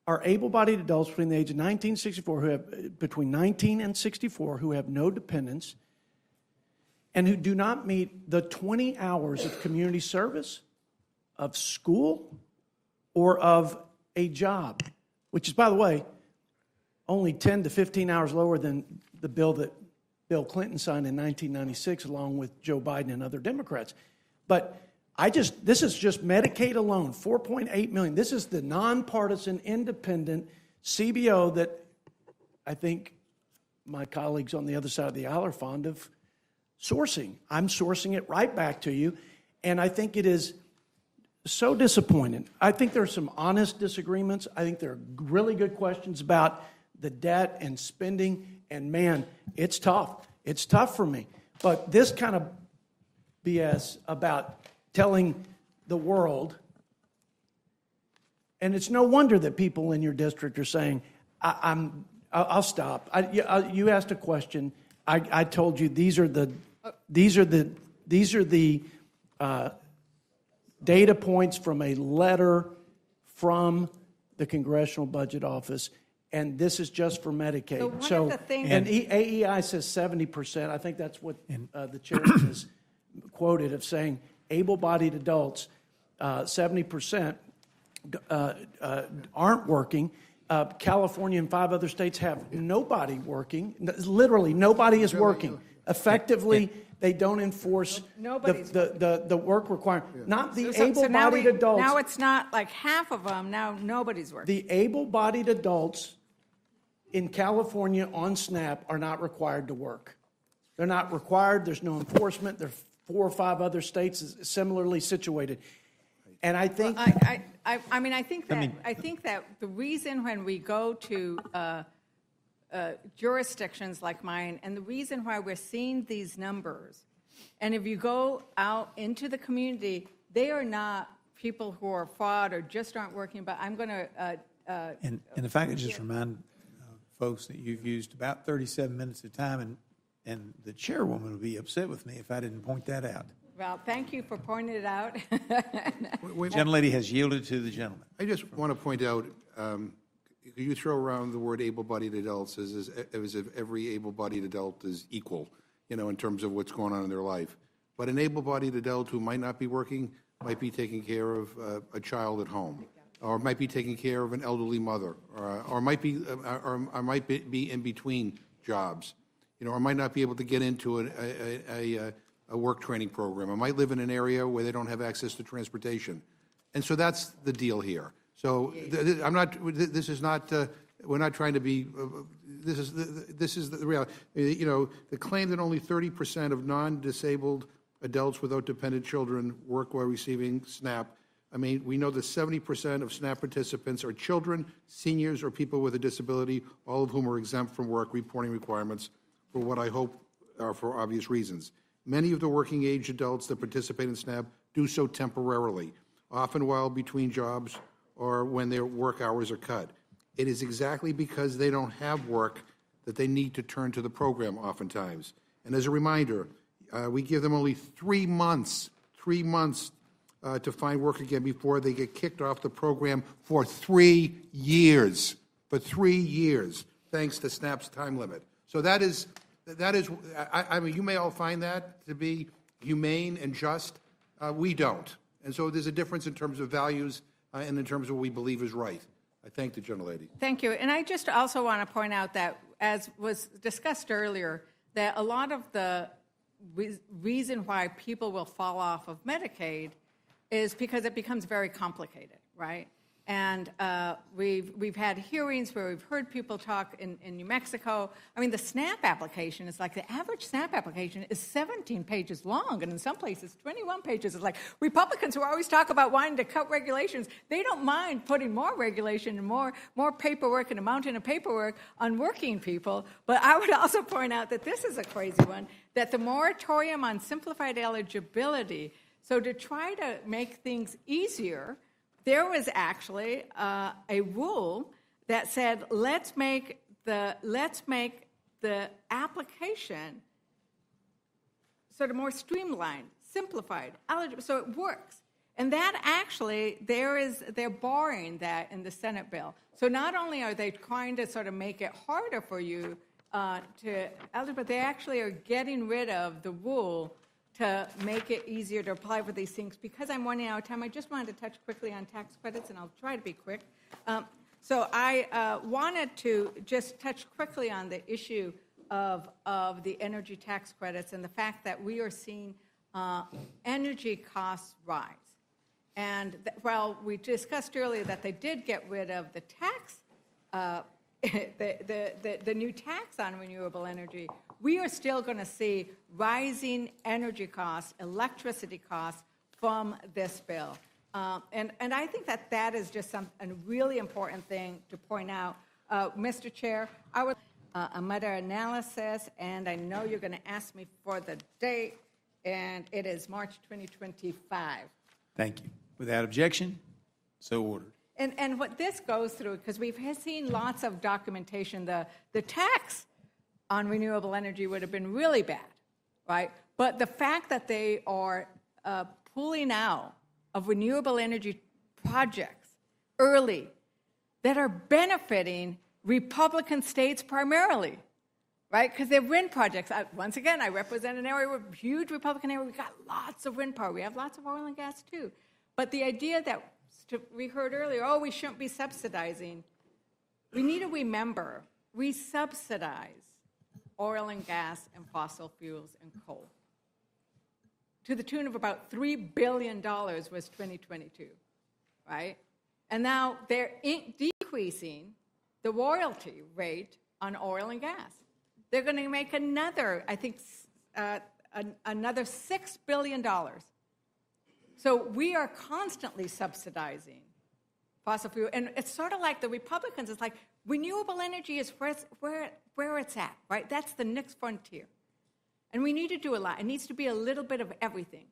are able-bodied adults between the age of 19 and 64 who have between 19 and 64 who have no dependents and who do not meet the 20 hours of community service, of school, or of a job, which is, by the way, only 10 to 15 hours lower than the bill that Bill Clinton signed in 1996 along with Joe Biden and other Democrats. But this is just Medicaid alone, 4.8 million. This is the nonpartisan, independent CBO that I think my colleagues on the other side of the aisle are fond of sourcing. I'm sourcing it right back to you, and I think it is so disappointed. I think there are some honest disagreements. I think there are really good questions about the debt and spending, and man, it's tough. It's tough for me. But this kind of BS about telling the world, and it's no wonder that people in your district are saying, I'll stop. You asked a question. I told you these are the data points from a letter from the Congressional Budget Office, and this is just for Medicaid. So one of the things, and AEI says 70%. I think that's what the chairman is quoted of saying able-bodied adults, 70% aren't working. California and 5 other states have nobody working. Literally, nobody is working. Effectively, they don't enforce the work requirement. Not the able-bodied adults. Now it's not like half of them. Now nobody's working. The able-bodied adults in California on SNAP are not required to work. They're not required. There's no enforcement. There are 4 or 5 other states similarly situated. And I think... Well, I think that the reason when we go to jurisdictions like mine, and the reason why we're seeing these numbers, and if you go out into the community, they are not people who are fraud or just aren't working, but I'm going to... And if I could just remind folks that you've used about 37 minutes of time, and the chairwoman would be upset with me if I didn't point that out. Well, thank you for pointing it out. The gentlelady has yielded to the gentleman. I just want to point out, you throw around the word able-bodied adults as if every able-bodied adult is equal, in terms of what's going on in their life. But an able-bodied adult who might not be working might be taking care of a child at home, or might be taking care of an elderly mother, or might be in between jobs, or might not be able to get into a work training program. I might live in an area where they don't have access to transportation. And so that's the deal here. So this is not, we're not trying to be, this is the reality. The claim that only 30% of non-disabled adults without dependent children work while receiving SNAP. I mean, we know that 70% of SNAP participants are children, seniors, or people with a disability, all of whom are exempt from work reporting requirements for what I hope are for obvious reasons. Many of the working age adults that participate in SNAP do so temporarily, often while between jobs or when their work hours are cut. It is exactly because they don't have work that they need to turn to the program oftentimes. And as a reminder, we give them only 3 months to find work again before they get kicked off the program for 3 years. For 3 years, thanks to SNAP's time limit. So that is, I mean, you may all find that to be humane and just. We don't. And so there's a difference in terms of values and in terms of what we believe is right. I thank the gentlelady. Thank you. And I just also want to point out that, as was discussed earlier, that a lot of the reason why people will fall off of Medicaid is because it becomes very complicated, right? And we've had hearings where we've heard people talk in New Mexico. I mean, the SNAP application is like, the average SNAP application is 17 pages long, and in some places 21 pages. It's like Republicans who always talk about wanting to cut regulations, they don't mind putting more regulation and more paperwork and a mountain of paperwork on working people. But I would also point out that this is a crazy one, that the moratorium on simplified eligibility, so to try to make things easier, there was actually a rule that said, let's make the application sort of more streamlined, simplified, eligible, so it works. And that actually, they're barring that in the Senate bill. So not only are they trying to sort of make it harder for you to eligible, but they actually are getting rid of the rule to make it easier to apply for these things. Because I'm running out of time, I just wanted to touch quickly on tax credits, and I'll try to be quick. So I wanted to just touch quickly on the issue of the energy tax credits and the fact that we are seeing energy costs rise. And while we discussed earlier that they did get rid of the tax, the new tax on renewable energy, we are still going to see rising energy costs, electricity costs from this bill. And I think that is just a really important thing to point out. Mr. Chair, I would a meta-analysis, and I know you're going to ask me for the date, and it is March 2025. Thank you. Without objection, so ordered. And what this goes through, because we've seen lots of documentation, the tax on renewable energy would have been really bad, right? But the fact that they are pulling out of renewable energy projects early that are benefiting Republican states primarily, right? Because they're wind projects. Once again, I represent an area, a huge Republican area. We've got lots of wind power. We have lots of oil and gas too. But the idea that we heard earlier, oh, we shouldn't be subsidizing. We need to remember, we subsidize oil and gas and fossil fuels and coal to the tune of about $3 billion was 2022, right? And now they're decreasing the royalty rate on oil and gas. They're going to make another, I think, another $6 billion. So we are constantly subsidizing fossil fuel. And it's sort of like the Republicans. It's like renewable energy is where it's at, right? That's the next frontier. And we need to do a lot. It needs to be a little bit of everything.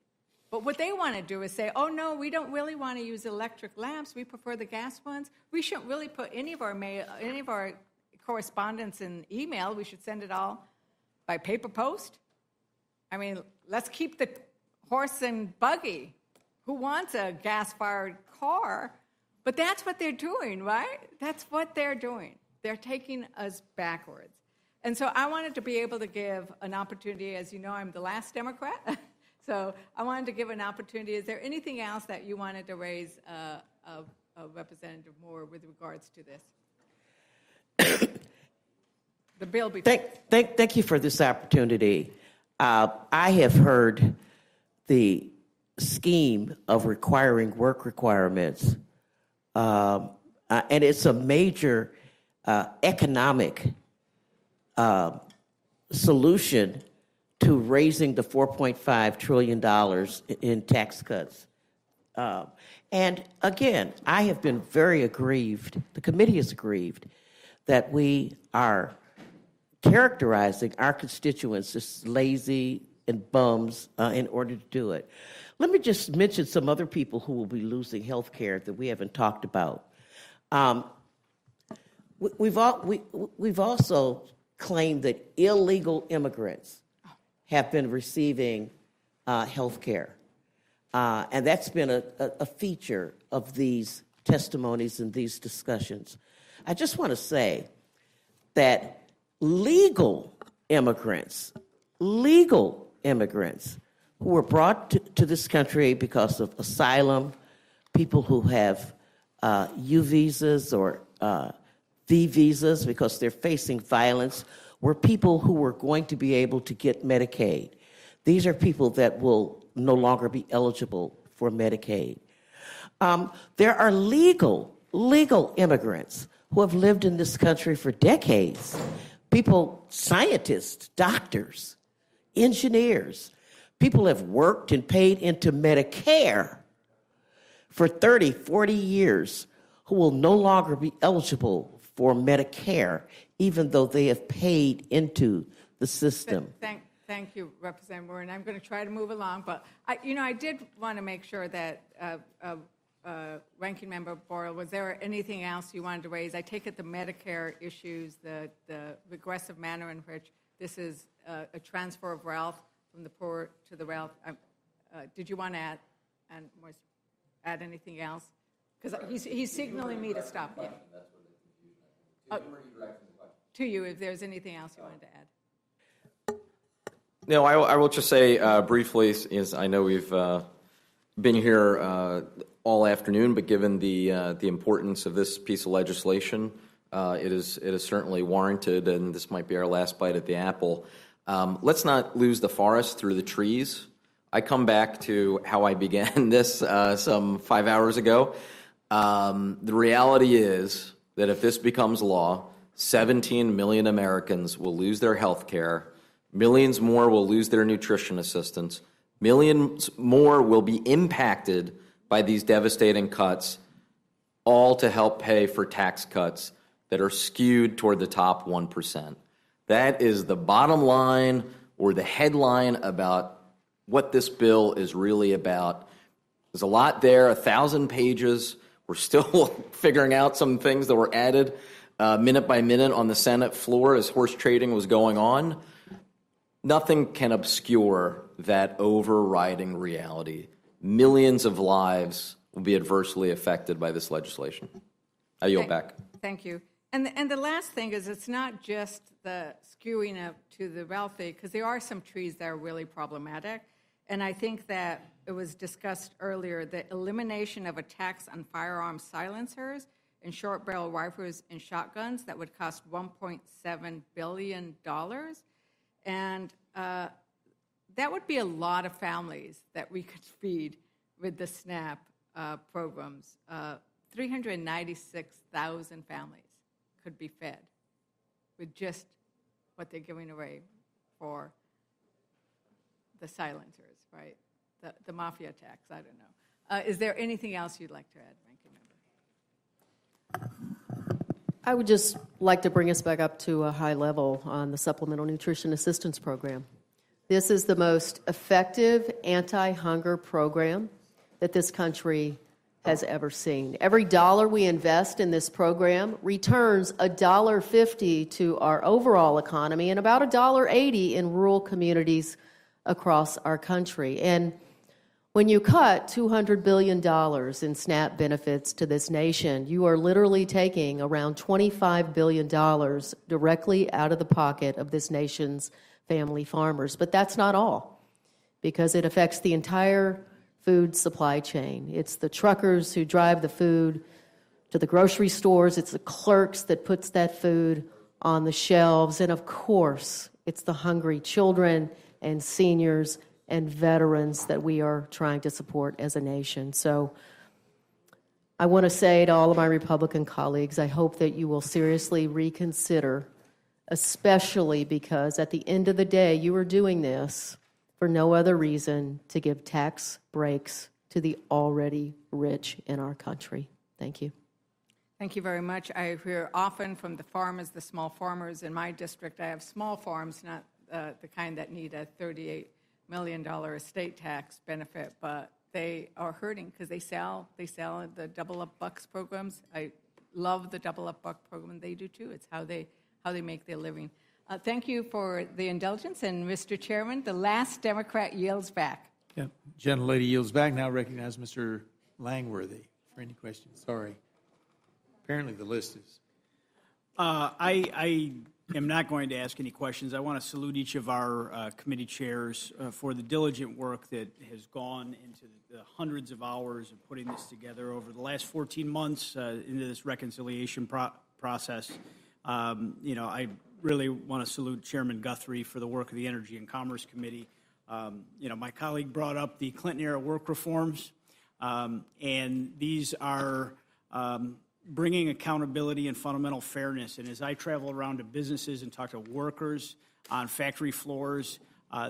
But what they want to do is say, oh, no, we don't really want to use electric lamps. We prefer the gas ones. We shouldn't really put any of our correspondence in email. We should send it all by paper post. I mean, let's keep the horse and buggy. Who wants a gas-fired car? But that's what they're doing, right? That's what they're doing. They're taking us backwards. And so I wanted to be able to give an opportunity. As you know, I'm the last Democrat. So I wanted to give an opportunity. Is there anything else that you wanted to raise, Representative Moore, with regards to this? The bill before. Thank you for this opportunity. I have heard the scheme of requiring work requirements, and it's a major economic solution to raising the $4.5 trillion in tax cuts. And again, I have been very aggrieved, the committee is aggrieved, that we are characterizing our constituents as lazy and bums in order to do it. Let me just mention some other people who will be losing health care that we haven't talked about. We've also claimed that illegal immigrants have been receiving health care. And that's been a feature of these testimonies and these discussions. I just want to say that legal immigrants who were brought to this country because of asylum, people who have U visas or V visas because they're facing violence, were people who were going to be able to get Medicaid. These are people that will no longer be eligible for Medicaid. There are legal immigrants who have lived in this country for decades. People, scientists, doctors, engineers, people have worked and paid into Medicare for 30, 40 years who will no longer be eligible for Medicare, even though they have paid into the system. Thank you, Representative Moore, and I'm going to try to move along. But I did want to make sure that Ranking Member Boyle, was there anything else you wanted to raise? I take it the Medicare issues, the regressive manner in which this is a transfer of wealth from the poor to the wealth. Did you want to add anything else? Because he's signaling me to stop. Yeah. To you, if there's anything else you wanted to add. No, I will just say briefly, is I know we've been here all afternoon, but given the importance of this piece of legislation, it is certainly warranted, and this might be our last bite at the apple. Let's not lose the forest through the trees. I come back to how I began this some 5 hours ago. The reality is that if this becomes law, 17 million Americans will lose their health care, millions more will lose their nutrition assistance, millions more will be impacted by these devastating cuts, all to help pay for tax cuts that are skewed toward the top 1%. That is the bottom line or the headline about what this bill is really about. There's a lot there, 1,000 pages. We're still figuring out some things that were added minute by minute on the Senate floor as horse trading was going on. Nothing can obscure that overriding reality. Millions of lives will be adversely affected by this legislation. I yield back. Thank you. And the last thing is, it's not just the skewing up to the wealthy, because there are some trees that are really problematic. And I think that it was discussed earlier, the elimination of a tax on firearm silencers and short barrel rifles and shotguns that would cost $1.7 billion. And that would be a lot of families that we could feed with the SNAP programs. 396,000 families could be fed with just what they're giving away for the silencers, right? The mafia tax, I don't know. Is there anything else you'd like to add, Ranking Member? I would just like to bring us back up to a high level on the Supplemental Nutrition Assistance Program. This is the most effective anti-hunger program that this country has ever seen. Every dollar we invest in this program returns $1.50 to our overall economy and about $1.80 in rural communities across our country. And when you cut $200 billion in SNAP benefits to this nation, you are literally taking around $25 billion directly out of the pocket of this nation's family farmers. But that's not all, because it affects the entire food supply chain. It's the truckers who drive the food to the grocery stores. It's the clerks that puts that food on the shelves. And of course, it's the hungry children and seniors and veterans that we are trying to support as a nation. So I want to say to all of my Republican colleagues, I hope that you will seriously reconsider, especially because at the end of the day, you are doing this for no other reason to give tax breaks to the already rich in our country. Thank you. Thank you very much. I hear often from the farmers, the small farmers. In my district, I have small farms, not the kind that need a $38 million estate tax benefit, but they are hurting because they sell the Double Up Bucks programs. I love the Double Up Buck program. They do too. It's how they make their living. Thank you for the indulgence. And Mr. Chairman, the last Democrat yields back. Yeah, gentlelady yields back. Now recognize Mr. Langworthy for any questions. Sorry. Apparently the list is. I am not going to ask any questions. I want to salute each of our committee chairs for the diligent work that has gone into the hundreds of hours of putting this together over the last 14 months into this reconciliation process. I really want to salute Chairman Guthrie for the work of the Energy and Commerce Committee. My colleague brought up the Clinton-era work reforms, and these are bringing accountability and fundamental fairness. And as I travel around to businesses and talk to workers on factory floors,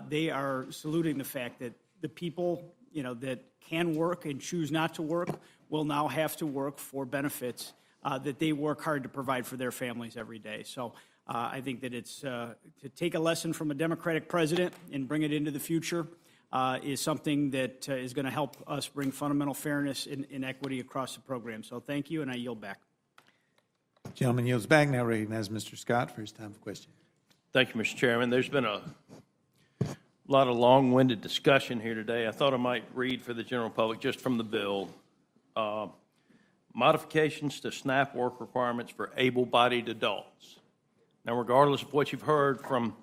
they are saluting the fact that the people, that can work and choose not to work will now have to work for benefits that they work hard to provide for their families every day. So I think that it's to take a lesson from a Democratic president and bring it into the future is something that is going to help us bring fundamental fairness and equity across the program. So thank you, and I yield back. Gentleman yields back. Now recognize Mr. Scott for his time for question. Thank you, Mr. Chairman. There's been a lot of long-winded discussion here today. I thought I might read for the general public just from the bill. Modifications to SNAP work requirements for able-bodied adults. Now, regardless of what you've heard from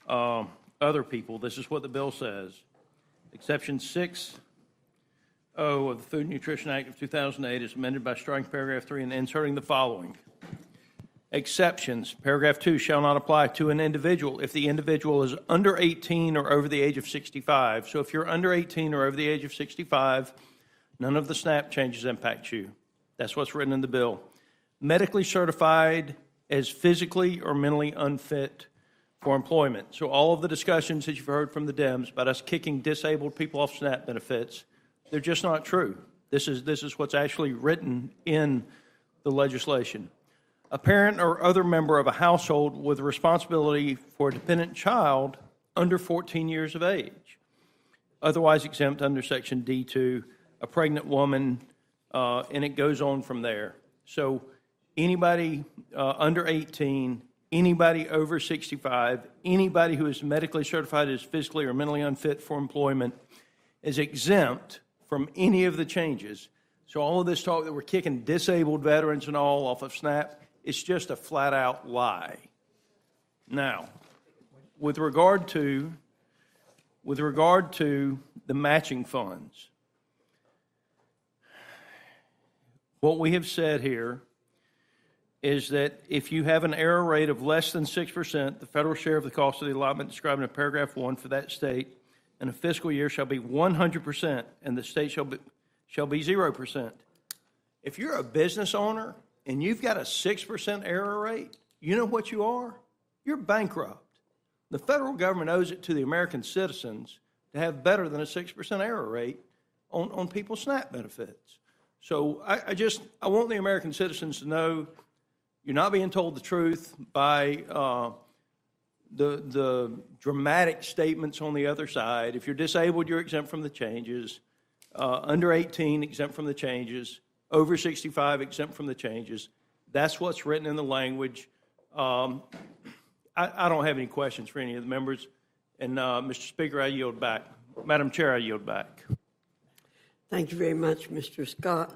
other people, this is what the bill says. Exception 6(0) of the Food and Nutrition Act of 2008 is amended by striking paragraph 3 and inserting the following. Exceptions. Paragraph 2 shall not apply to an individual if the individual is under 18 or over the age of 65. So if you're under 18 or over the age of 65, none of the SNAP changes impact you. That's what's written in the bill. Medically certified as physically or mentally unfit for employment. So all of the discussions that you've heard from the Dems about us kicking disabled people off SNAP benefits They're just not true. This is what's actually written in the legislation. A parent or other member of a household with responsibility for a dependent child under 14 years of age, otherwise exempt under Section D2, a pregnant woman, and it goes on from there. So anybody under 18, anybody over 65, anybody who is medically certified as physically or mentally unfit for employment is exempt from any of the changes. So all of this talk that we're kicking disabled veterans and all off of SNAP, it's just a flat-out lie. Now, with regard to the matching funds, what we have said here is that if you have an error rate of less than 6%, the federal share of the cost of the allotment described in paragraph 1 for that state in a fiscal year shall be 100%, and the state shall be 0%. If you're a business owner and you've got a 6% error rate, you know what you are? You're bankrupt. The federal government owes it to the American citizens to have better than a 6% error rate on people's SNAP benefits. So I want the American citizens to know you're not being told the truth by the dramatic statements on the other side. If you're disabled, you're exempt from the changes. Under 18, exempt from the changes. Over 65, exempt from the changes. That's what's written in the language. I don't have any questions for any of the members. And Mr. Speaker, I yield back. Madam Chair, I yield back. Thank you very much, Mr. Scott,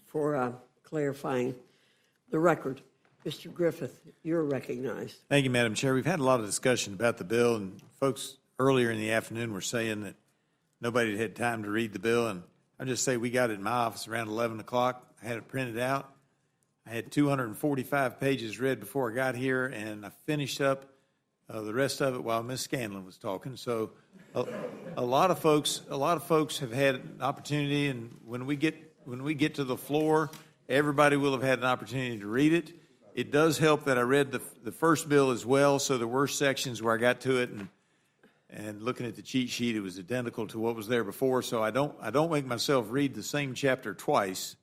for clarifying the record. Mr. Griffith, you're recognized. Thank you, Madam Chair. We've had a lot of discussion about the bill, and folks earlier in the afternoon were saying that nobody had time to read the bill, and I'll just say we got it in my office around 11 o'clock. I had it printed out. I had 245 pages read before I got here, and I finished up the rest of it while Ms. Scanlon was talking. So a lot of folks have had an opportunity, and when we get to the floor, everybody will have had an opportunity to read it. It does help that I read the first bill as well, so there were sections where I got to it, and looking at the cheat sheet, it was identical to what was there before. So I don't make myself read the same chapter twice,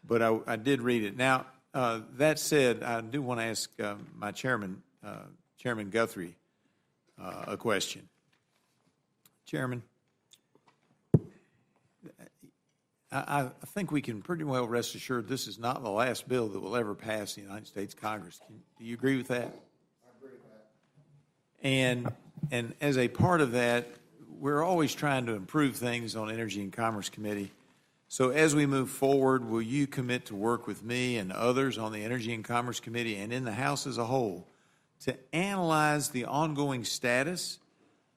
but I did read it. Now, that said, I do want to ask my chairman, Chairman Guthrie, a question. Chairman, I think we can pretty well rest assured this is not the last bill that will ever pass the United States Congress. Do you agree with that? I agree with that. And as a part of that, we're always trying to improve things on Energy and Commerce Committee. So as we move forward, will you commit to work with me and others on the Energy and Commerce Committee and in the House as a whole to analyze the ongoing status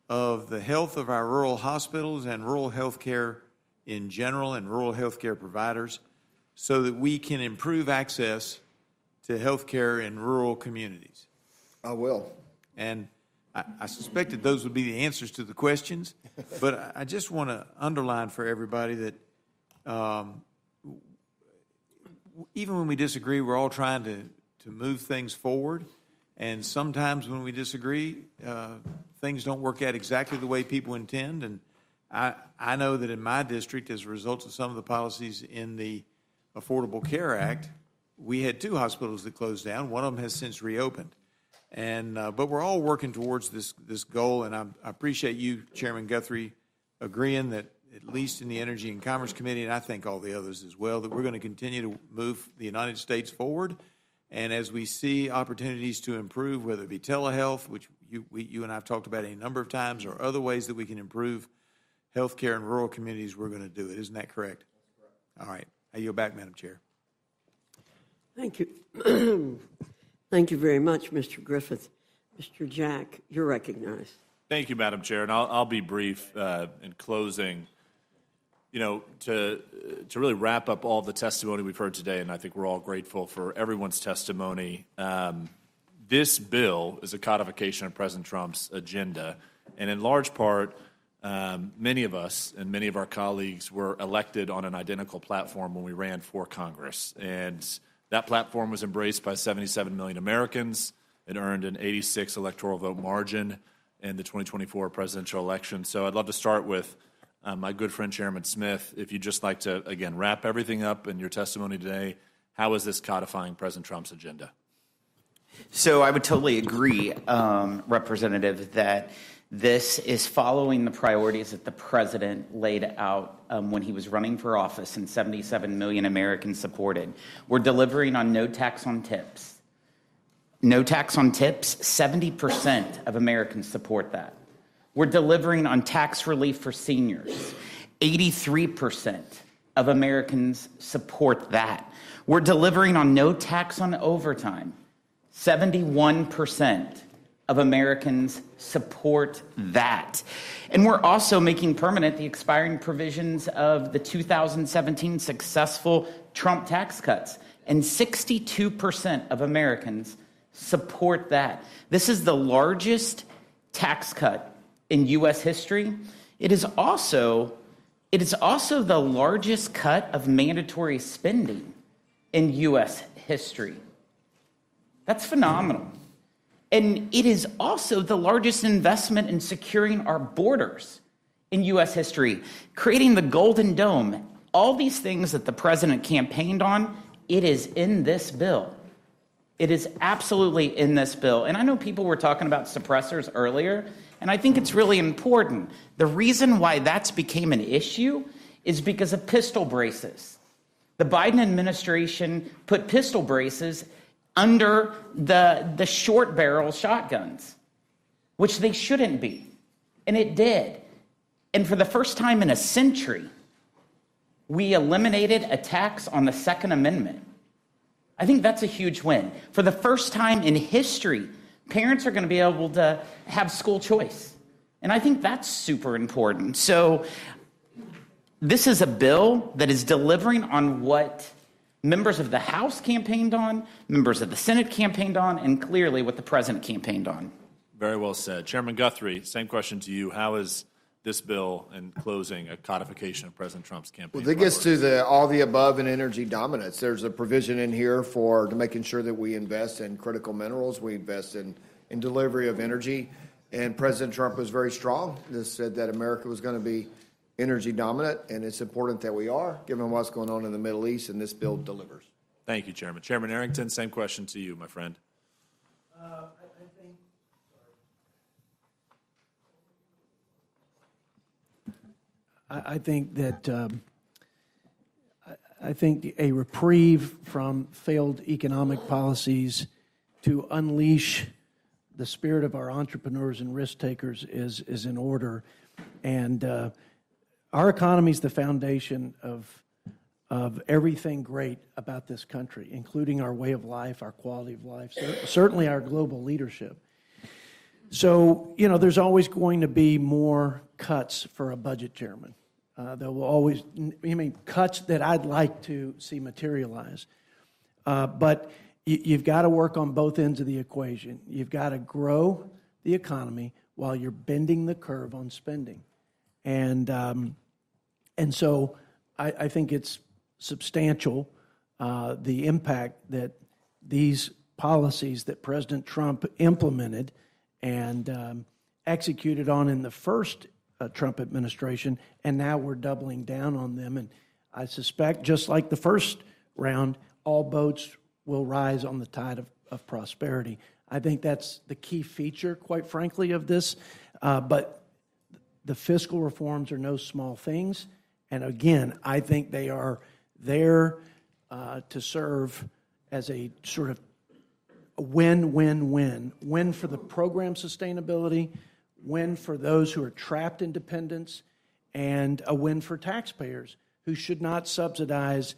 of the health of our rural hospitals and rural health care in general and rural health care providers so that we can improve access to health care in rural communities? I will. And I suspected those would be the answers to the questions, but I just want to underline for everybody that even when we disagree, we're all trying to move things forward. And sometimes when we disagree, things don't work out exactly the way people intend. And I know that in my district, as a result of some of the policies in the Affordable Care Act, we had 2 hospitals that closed down. One of them has since reopened. And but we're all working towards this goal, and I appreciate you, Chairman Guthrie, agreeing that at least in the Energy and Commerce Committee, and I think all the others as well, that we're going to continue to move the United States forward. And as we see opportunities to improve, whether it be telehealth, which you and I have talked about a number of times, or other ways that we can improve health care in rural communities, we're going to do it. Isn't that correct? That's correct. All right. I yield back, Madam Chair. Thank you. Thank you very much, Mr. Griffith. Mr. Jack, you're recognized. Thank you, Madam Chair, and I'll be brief in closing. You know, to really wrap up all the testimony we've heard today, and I think we're all grateful for everyone's testimony. This bill is a codification of President Trump's agenda, and in large part, many of us and many of our colleagues were elected on an identical platform when we ran for Congress, and that platform was embraced by 77 million Americans. It earned an 86 electoral vote margin in the 2024 presidential election. So I'd love to start with my good friend Chairman Smith, if you'd just like to, again, wrap everything up in your testimony today, how is this codifying President Trump's agenda? So I would totally agree, Representative, that this is following the priorities that the president laid out when he was running for office and 77 million Americans supported. We're delivering on no tax on tips. No tax on tips, 70% of Americans support that. We're delivering on tax relief for seniors. 83% of Americans support that. We're delivering on no tax on overtime. 71% of Americans support that. And we're also making permanent the expiring provisions of the 2017 successful Trump tax cuts. And 62% of Americans support that. This is the largest tax cut in U.S. history. It is also the largest cut of mandatory spending in U.S. history. That's phenomenal. And it is also the largest investment in securing our borders in U.S. history, creating the Golden Dome. All these things that the president campaigned on, it is in this bill. It is absolutely in this bill. And I know people were talking about suppressors earlier, and I think it's really important. The reason why that's became an issue is because of pistol braces. The Biden administration put pistol braces under the short barrel shotguns, which they shouldn't be. And it did. And for the first time in a century, we eliminated a tax on the Second Amendment. I think that's a huge win. For the first time in history, parents are going to be able to have school choice. And I think that's super important. So this is a bill that is delivering on what members of the House campaigned on, members of the Senate campaigned on, and clearly what the president campaigned on. Very well said. Chairman Guthrie, same question to you. How is this bill, in closing, a codification of President Trump's campaign? Well, that gets to all the above in energy dominance. There's a provision in here for making sure that we invest in critical minerals, we invest in delivery of energy. And President Trump was very strong. He said that America was going to be energy dominant, and it's important that we are, given what's going on in the Middle East, and this bill delivers. Thank you, Chairman. Chairman Arrington, same question to you, my friend. I think that I think a reprieve from failed economic policies to unleash the spirit of our entrepreneurs and risk takers is in order, and our economy is the foundation of everything great about this country, including our way of life, our quality of life, certainly our global leadership. So, there's always going to be more cuts for a budget chairman. There will always, cuts that I'd like to see materialize. But you've got to work on both ends of the equation. You've got to grow the economy while you're bending the curve on spending. And so I think it's substantial, the impact that these policies that President Trump implemented and executed on in the first Trump administration, and now we're doubling down on them. And I suspect, just like the first round, all boats will rise on the tide of prosperity. I think that's the key feature, quite frankly, of this. But the fiscal reforms are no small things. And again, I think they are there to serve as a sort of a win-win-win. Win for the program sustainability, win for those who are trapped in dependence, and a win for taxpayers who should not subsidize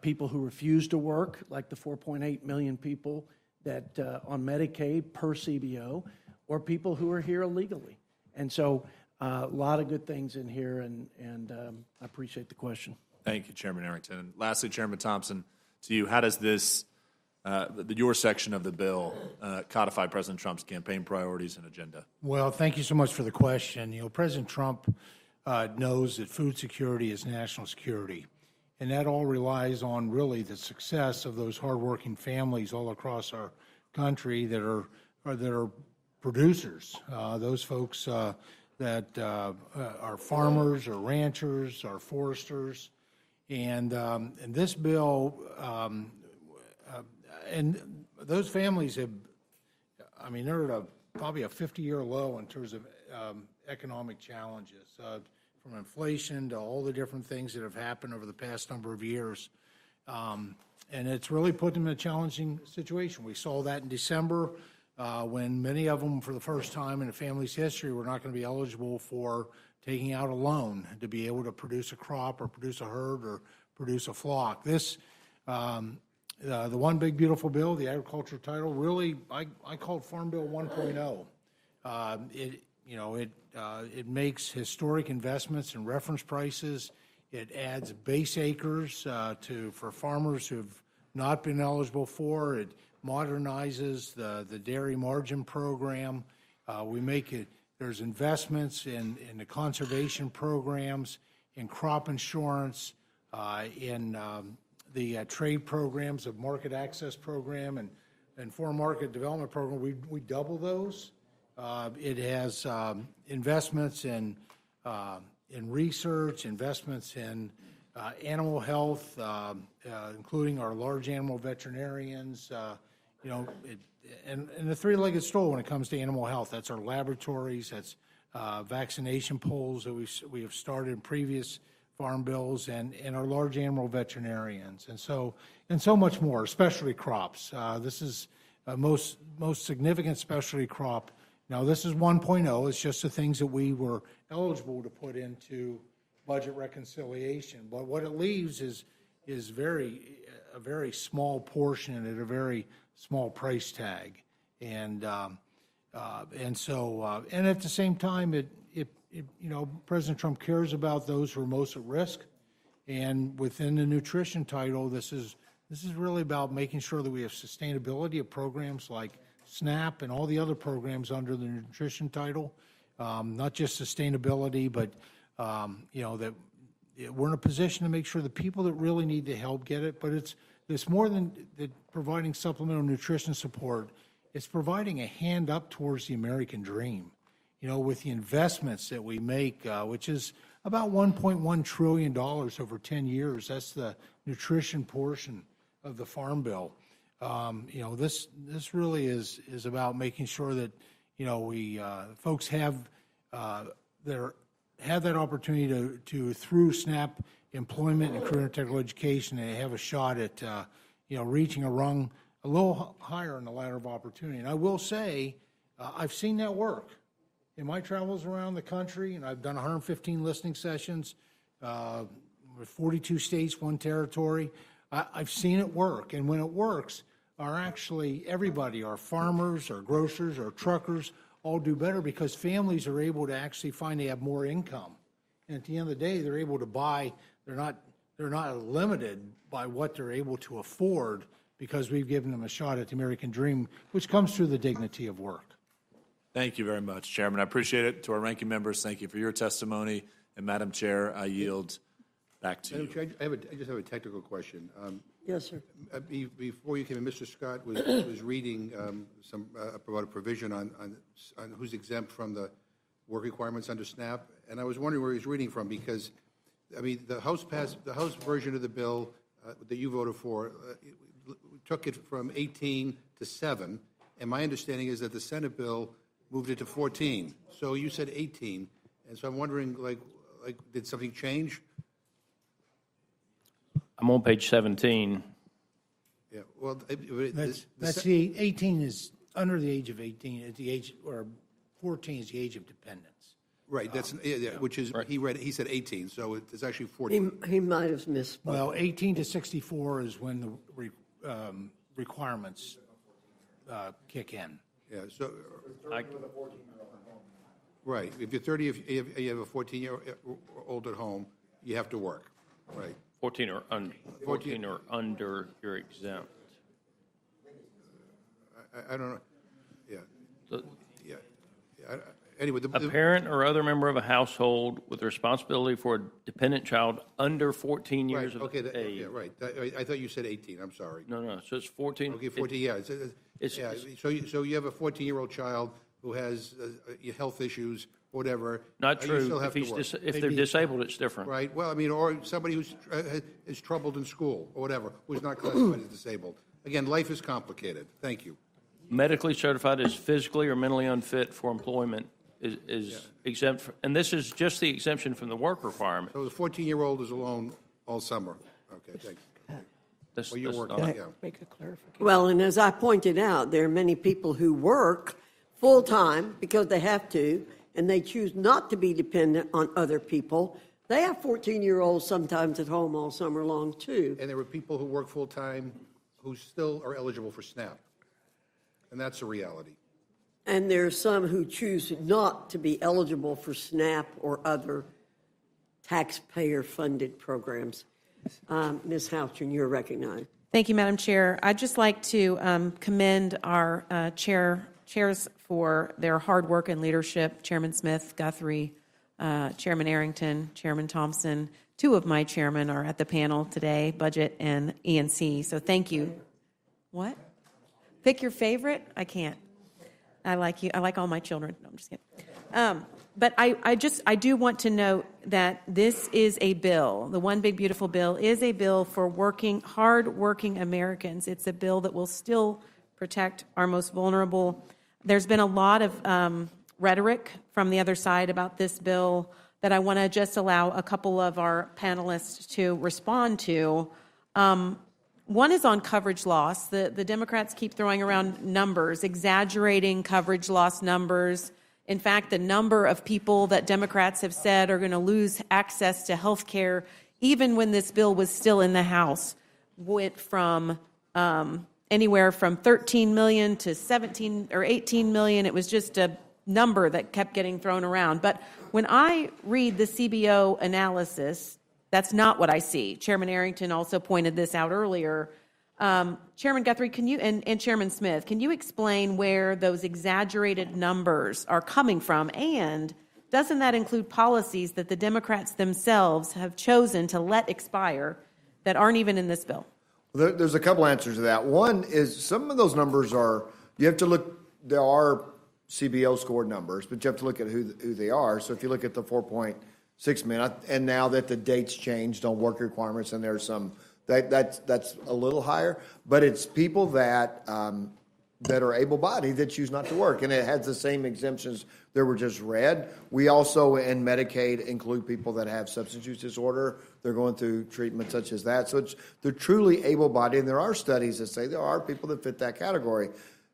people who refuse to work, like the 4.8 million people that on Medicaid per CBO, or people who are here illegally. And so a lot of good things in here, and I appreciate the question. Thank you, Chairman Arrington. And lastly, Chairman Thompson, to you, how does this, your section of the bill, codify President Trump's campaign priorities and agenda? Well, thank you so much for the question. President Trump knows that food security is national security, and that all relies on really the success of those hardworking families all across our country that are producers. Those folks that are farmers or ranchers or foresters. And this bill, and those families have, I mean, they're at probably a 50-year low in terms of economic challenges, from inflation to all the different things that have happened over the past number of years. And it's really put them in a challenging situation. We saw that in December when many of them, for the first time in a family's history, were not going to be eligible for taking out a loan to be able to produce a crop or produce a herd or produce a flock. This, the One Big Beautiful Bill, the agriculture title, really, I call it Farm Bill 1.0. It makes historic investments in reference prices. It adds base acres for farmers who have not been eligible for. It modernizes the dairy margin program. We make it. There's investments in the conservation programs, in crop insurance, in the trade programs of market access program and foreign market development program. We double those. It has investments in research, investments in animal health, including our large animal veterinarians. And the three-legged stool when it comes to animal health. That's our laboratories. That's vaccination polls that we have started in previous farm bills, and our large animal veterinarians, and so much more. Specialty crops. This is most significant specialty crop. Now, this is 1.0. It's just the things that we were eligible to put into budget reconciliation. But what it leaves is a very small portion at a very small price tag, and at the same time, President Trump cares about those who are most at risk, and within the nutrition title, this is really about making sure that we have sustainability of programs like SNAP and all the other programs under the nutrition title, not just sustainability, but that we're in a position to make sure the people that really need the help get it. But it's more than providing supplemental nutrition support. It's providing a hand up towards the American dream, with the investments that we make, which is about $1.1 trillion over 10 years. That's the nutrition portion of the Farm Bill. This really is about making sure that we folks have that opportunity to through SNAP employment and career and technical education, and have a shot at reaching a rung a little higher in the ladder of opportunity. And I will say, I've seen that work in my travels around the country, and I've done 115 listening sessions with 42 states, 1 territory. I've seen it work, and when it works, everybody, our farmers, our grocers, our truckers, all do better because families are able to actually find they have more income. And at the end of the day, they're able to buy. They're not limited by what they're able to afford because we've given them a shot at the American dream, which comes through the dignity of work. Thank you very much, Chairman. I appreciate it. To our ranking members, thank you for your testimony. And Madam Chair, I yield back to you. Madam Chair, I just have a technical question. Yes, sir. Before you came in, Mr. Scott was reading about a provision on who's exempt from the work requirements under SNAP, and I was wondering where he was reading from because, the House version of the bill that you voted for took it from 18 to 7, and my understanding is that the Senate bill moved it to 14. So you said 18, and so I'm wondering, did something change? I'm on page 17. Yeah, well, that's the 18 is under the age of 18. At the age, or 14 is the age of dependence. Right. That's which is right. He said 18, so it's actually 14. He might have missed. Well, 18 to 64 is when the requirements kick in. Yeah. So. Right. If you're 30, if you have a 14-year-old at home, you have to work. Right. 14 or under, you're exempt. I don't know. Yeah. Anyway, a parent or other member of a household with responsibility for a dependent child under 14 years of age. Yeah, right. I thought you said 18. I'm sorry. No. So it's 14. Okay, 14. So you have a 14-year-old child who has health issues whatever. Not You true. still have If to work. if they're disabled, it's different. Right, well, I mean, or somebody who's is troubled in school, or whatever, who's not classified as disabled. Again, life is complicated. Thank you. Medically certified as physically or mentally unfit for employment is exempt, and this is just the exemption from the work requirement. So the 14-year-old is alone all summer. Okay, thanks. Well, you're working, yeah. Make a clarification. Well, and as I pointed out, there are many people who work full-time because they have to, and they choose not to be dependent on other people. They have 14-year-olds sometimes at home all summer long, too. And there were people who work full-time who still are eligible for SNAP. And that's a reality. And there are some who choose not to be eligible for SNAP or other taxpayer-funded programs. Ms. Houchin, you're recognized. Thank you, Madam Chair. I'd just like to commend our chairs for their hard work and leadership, Chairman Smith, Guthrie, Chairman Arrington, Chairman Thompson. Two of my chairmen are at the panel today, Budget and E&C, so thank you. What? Pick your favorite? I can't. I like you. I like all my children. No, I'm just kidding. But I do want to note that this is a bill. The One Big Beautiful Bill is a bill for hard-working Americans. It's a bill that will still protect our most vulnerable. There's been a lot of rhetoric from the other side about this bill that I want to just allow a couple of our panelists to respond to. One is on coverage loss. The Democrats keep throwing around numbers, exaggerating coverage loss numbers. In fact, the number of people that Democrats have said are going to lose access to health care, even when this bill was still in the House, went from anywhere from 13 million to 17 or 18 million. It was just a number that kept getting thrown around. But when I read the CBO analysis, that's not what I see. Chairman Arrington also pointed this out earlier. Chairman Guthrie, can you and Chairman Smith, can you explain where those exaggerated numbers are coming from? And doesn't that include policies that the Democrats themselves have chosen to let expire that aren't even in this bill? There's a couple answers to that. One is some of those numbers you have to look, there are CBO scored numbers, but you have to look at who they are. So if you look at the 4.6 million, and now that the dates changed on work requirements, and there's some, that's a little higher, but it's people that are able-bodied that choose not to work, and it has the same exemptions that were just read. We also, in Medicaid, include people that have substance use disorder. They're going through treatment such as that. So they're truly able-bodied, and there are studies that say there are people that fit that category.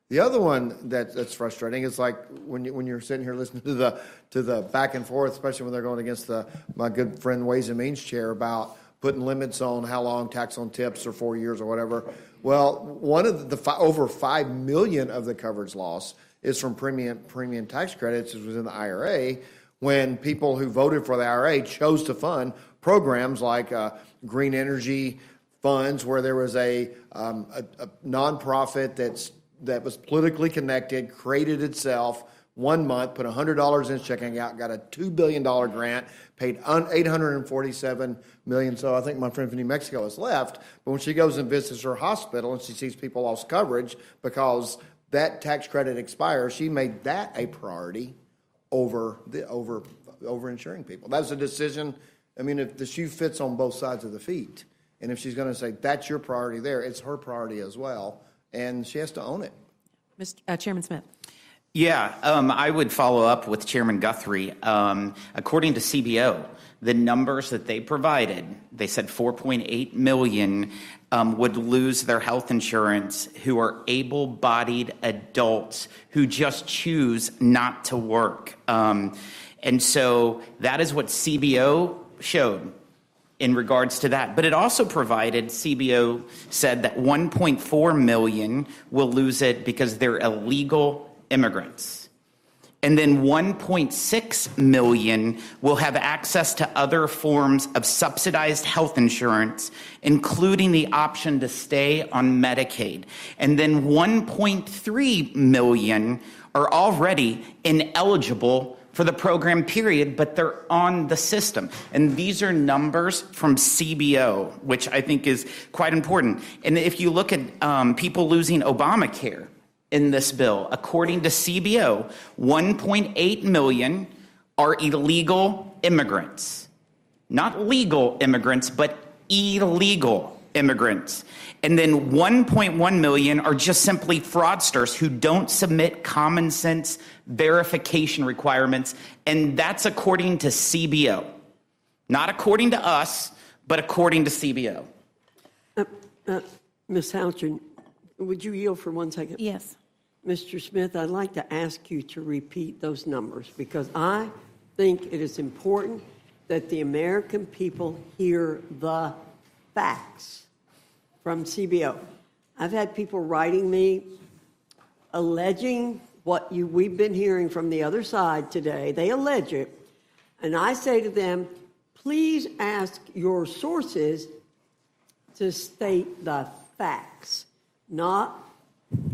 The other one that's frustrating is like when you're sitting here listening to the back and forth, especially when they're going against my good friend Ways and Means chair about putting limits on how long tax on tips or 4 years or whatever. Well, one of the over 5 million of the coverage loss is from premium tax credits, which was in the IRA, when people who voted for the IRA chose to fund programs like green energy funds, where there was a nonprofit that was politically connected, created itself, 1 month, put $100 in its checking account, got a $2 billion grant, paid $847 million. So I think my friend from New Mexico has left. But when she goes and visits her hospital and she sees people lost coverage because that tax credit expires, she made that a priority over insuring people. That was a decision. I mean, if the shoe fits on both sides of the feet, and if she's going to say that's your priority there, it's her priority as well, and she has to own it. Chairman Smith. Yeah, I would follow up with Chairman Guthrie. According to CBO, the numbers that they provided, they said 4.8 million would lose their health insurance who are able-bodied adults who just choose not to work. And so that is what CBO showed in regards to that. But it also provided, CBO said that 1.4 million will lose it because they're illegal immigrants. And then 1.6 million will have access to other forms of subsidized health insurance, including the option to stay on Medicaid. And then 1.3 million are already ineligible for the program period, but they're on the system. And these are numbers from CBO, which I think is quite important. And if you look at people losing Obamacare in this bill, according to CBO, 1.8 million are illegal immigrants. Not legal immigrants, but illegal immigrants. And then 1.1 million are just simply fraudsters who don't submit common sense verification requirements, and that's according to CBO. Not according to us, but according to CBO. Ms. Houchin, would you yield for 1 second? Yes. Mr. Smith, I'd like to ask you to repeat those numbers because I think it is important that the American people hear the facts from CBO. I've had people writing me alleging what we've been hearing from the other side today. They allege it. And I say to them, please ask your sources to state the facts, not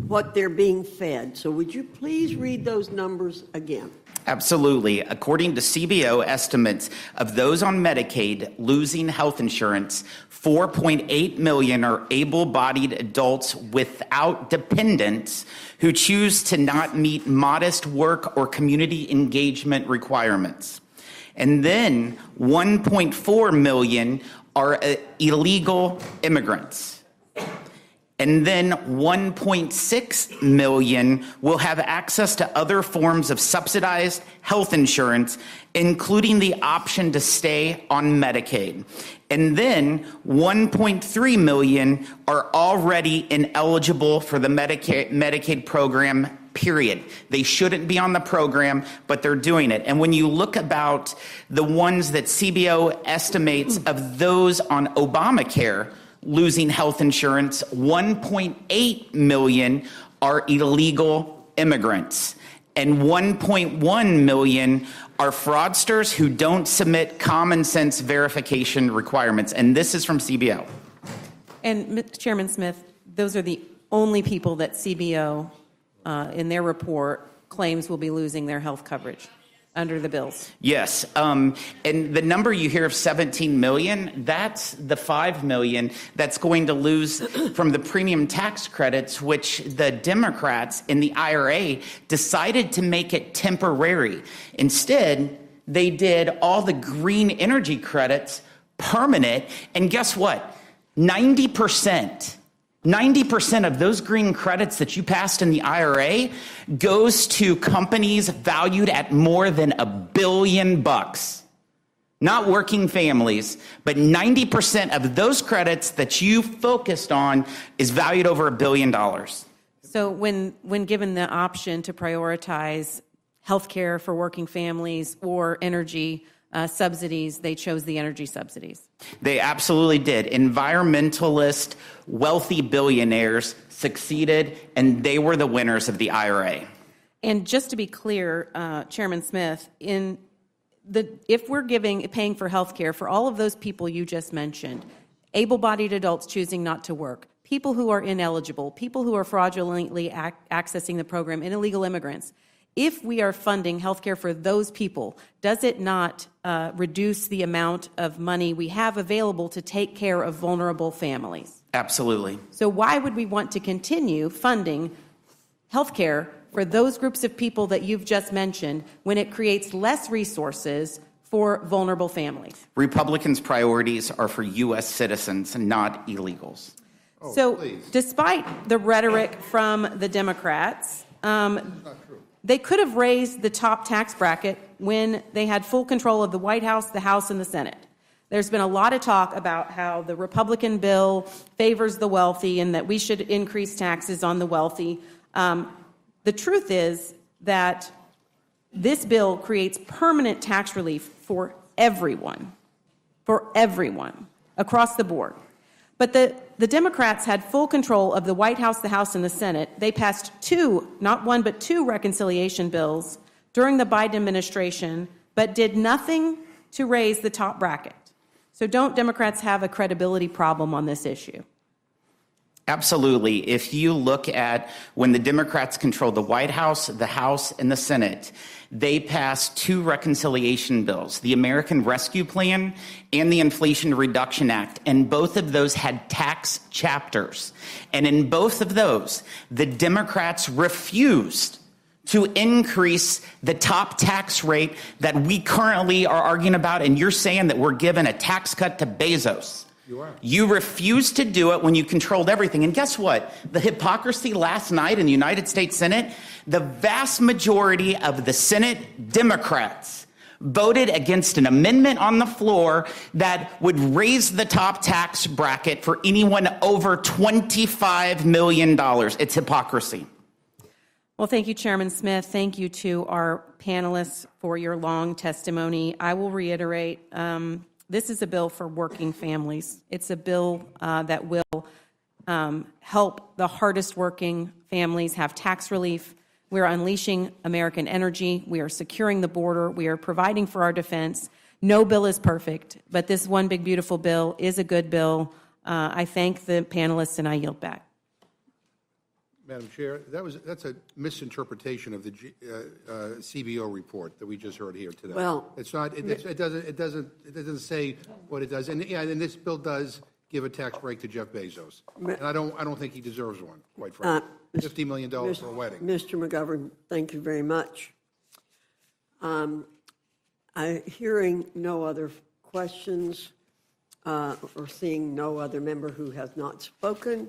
what they're being fed. So would you please read those numbers again? Absolutely. According to CBO estimates of those on Medicaid losing health insurance, 4.8 million are able-bodied adults without dependents who choose to not meet modest work or community engagement requirements. And then 1.4 million are illegal immigrants. And then 1.6 million will have access to other forms of subsidized health insurance, including the option to stay on Medicaid. And then 1.3 million are already ineligible for the Medicaid program, period. They shouldn't be on the program, but they're doing it. And when you look about the ones that CBO estimates of those on Obamacare losing health insurance, 1.8 million are illegal immigrants, and 1.1 million are fraudsters who don't submit common sense verification requirements. And this is from CBO. And Chairman Smith, those are the only people that CBO, in their report, claims will be losing their health coverage under the bills. Yes. And the number you hear of 17 million, that's the 5 million that's going to lose from the premium tax credits, which the Democrats in the IRA decided to make it temporary. Instead, they did all the green energy credits permanent. And guess what? 90% of those green credits that you passed in the IRA goes to companies valued at more than $1 billion. Not working families, but 90% of those credits that you focused on is valued over $1 billion. So when given the option to prioritize health care for working families or energy subsidies, they chose the energy subsidies. They absolutely did. Environmentalist, wealthy billionaires succeeded, and they were the winners of the IRA. And just to be clear, Chairman Smith, if we're paying for health care for all of those people you just mentioned, able-bodied adults choosing not to work, people who are ineligible, people who are fraudulently accessing the program, and illegal immigrants, if we are funding health care for those people, does it not reduce the amount of money we have available to take care of vulnerable families? Absolutely. So why would we want to continue funding health care for those groups of people that you've just mentioned when it creates less resources for vulnerable families? Republicans' priorities are for U.S. citizens, not illegals. Despite the rhetoric from the Democrats, they could have raised the top tax bracket when they had full control of the White House, the House, and the Senate. There's been a lot of talk about how the Republican bill favors the wealthy and that we should increase taxes on the wealthy. The truth is that this bill creates permanent tax relief for everyone across the board. But the Democrats had full control of the White House, the House, and the Senate. They passed not one, but two reconciliation bills during the Biden administration, but did nothing to raise the top bracket. So don't Democrats have a credibility problem on this issue? Absolutely. If you look at when the Democrats controlled the White House, the House, and the Senate, they passed two reconciliation bills, the American Rescue Plan and the Inflation Reduction Act, and both of those had tax chapters. And in both of those, the Democrats refused to increase the top tax rate that we currently are arguing about, and you're saying that we're giving a tax cut to Bezos. You are. You refused to do it when you controlled everything. And guess what? The hypocrisy last night in the United States Senate, the vast majority of the Senate Democrats voted against an amendment on the floor that would raise the top tax bracket for anyone over $25 million. It's hypocrisy. Well, thank you, Chairman Smith. Thank you to our panelists for your long testimony. I will reiterate, this is a bill for working families. It's a bill that will help the hardest working families have tax relief. We're unleashing American energy. We are securing the border. We are providing for our defense. No bill is perfect, but this one big, beautiful bill is a good bill. I thank the panelists, and I yield back. Madam Chair, that's a misinterpretation of the CBO report that we just heard here today. Well, it's not. It doesn't say what it does. And yeah, and this bill does give a tax break to Jeff Bezos, and I don't think he deserves one. Quite frankly, $50 million for a wedding. Mr. McGovern, thank you very much. Hearing no other questions or seeing no other member who has not spoken,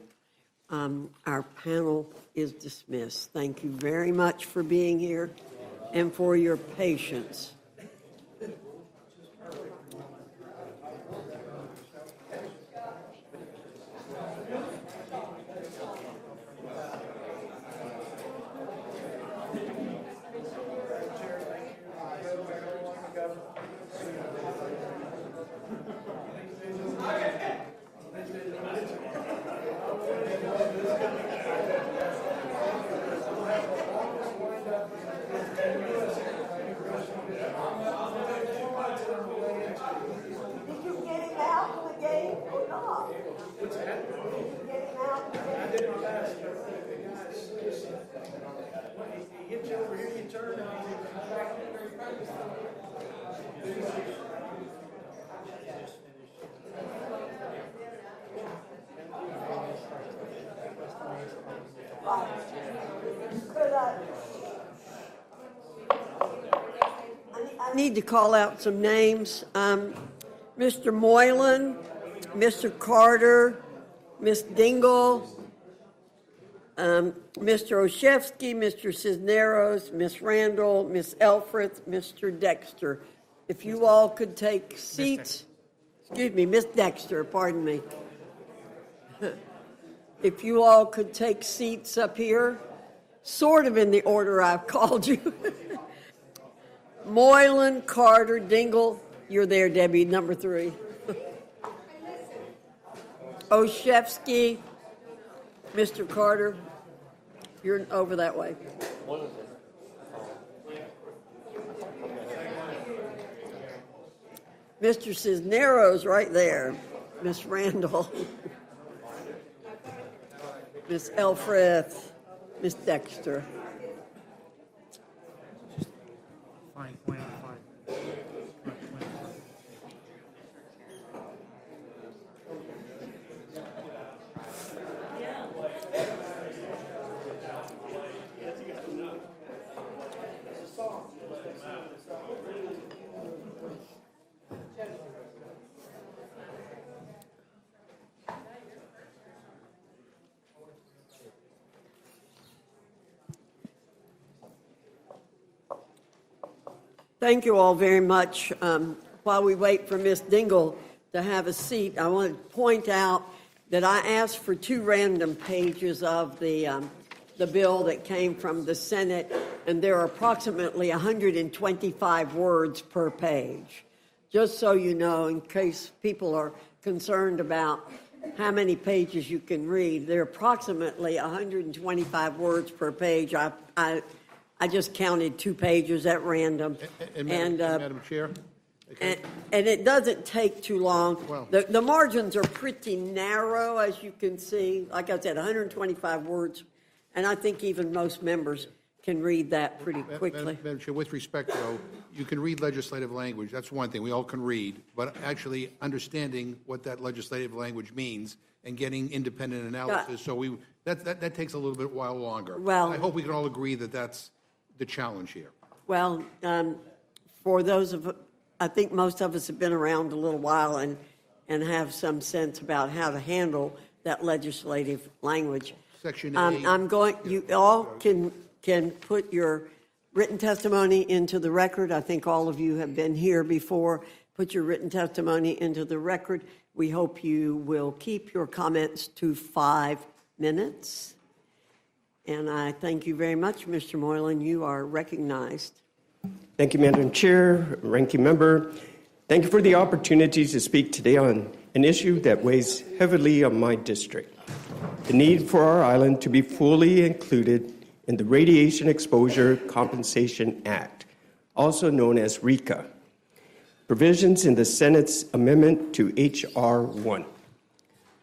our panel is dismissed. Thank you very much for being here and for your patience. I need to call out some names. Mr. Moylan, Mr. Carter, Ms. Dingle, Mr. Olszewski, Mr. Cisneros, Ms. Randall, Ms. Elfreth, Mr. Dexter. If you all could take seats. Excuse me, Ms. Dexter, pardon me. If you all could take seats up here, sort of in the order I've called you. Moylan, Carter, Dingle, you're there, Debbie, number 3. Olszewski, Mr. Carter, you're over that way. Mr. Cisneros right there. Miss Randall. Miss Elfreth. Miss Dexter. Thank you all very much. While we wait for Ms. Dingle to have a seat, I want to point out that I asked for 2 random pages of the bill that came from the Senate, and there are approximately 125 words per page. Just so you know, in case people are concerned about how many pages you can read, there are approximately 125 words per page. I just counted 2 pages at random. Madam Chair? And it doesn't take too long. The margins are pretty narrow, as you can see. Like I said, 125 words. And I think even most members can read that pretty quickly. Madam Chair, with respect, though, you can read legislative language. That's one thing. We all can read. But actually understanding what that legislative language means and getting independent analysis, that takes a little bit while longer. Well, I hope we can all agree that that's the challenge here? Well, for those of, I think most of us have been around a little while and have some sense about how to handle that legislative language. Section A. I'm going, you all can put your written testimony into the record. I think all of you have been here before. Put your written testimony into the record. We hope you will keep your comments to 5 minutes. And I thank you very much, Mr. Moylan. You are recognized. Thank you, Madam Chair, Ranking Member. Thank you for the opportunity to speak today on an issue that weighs heavily on my district: the need for our island to be fully included in the Radiation Exposure Compensation Act, also known as RECA. Provisions in the Senate's amendment to H.R. 1.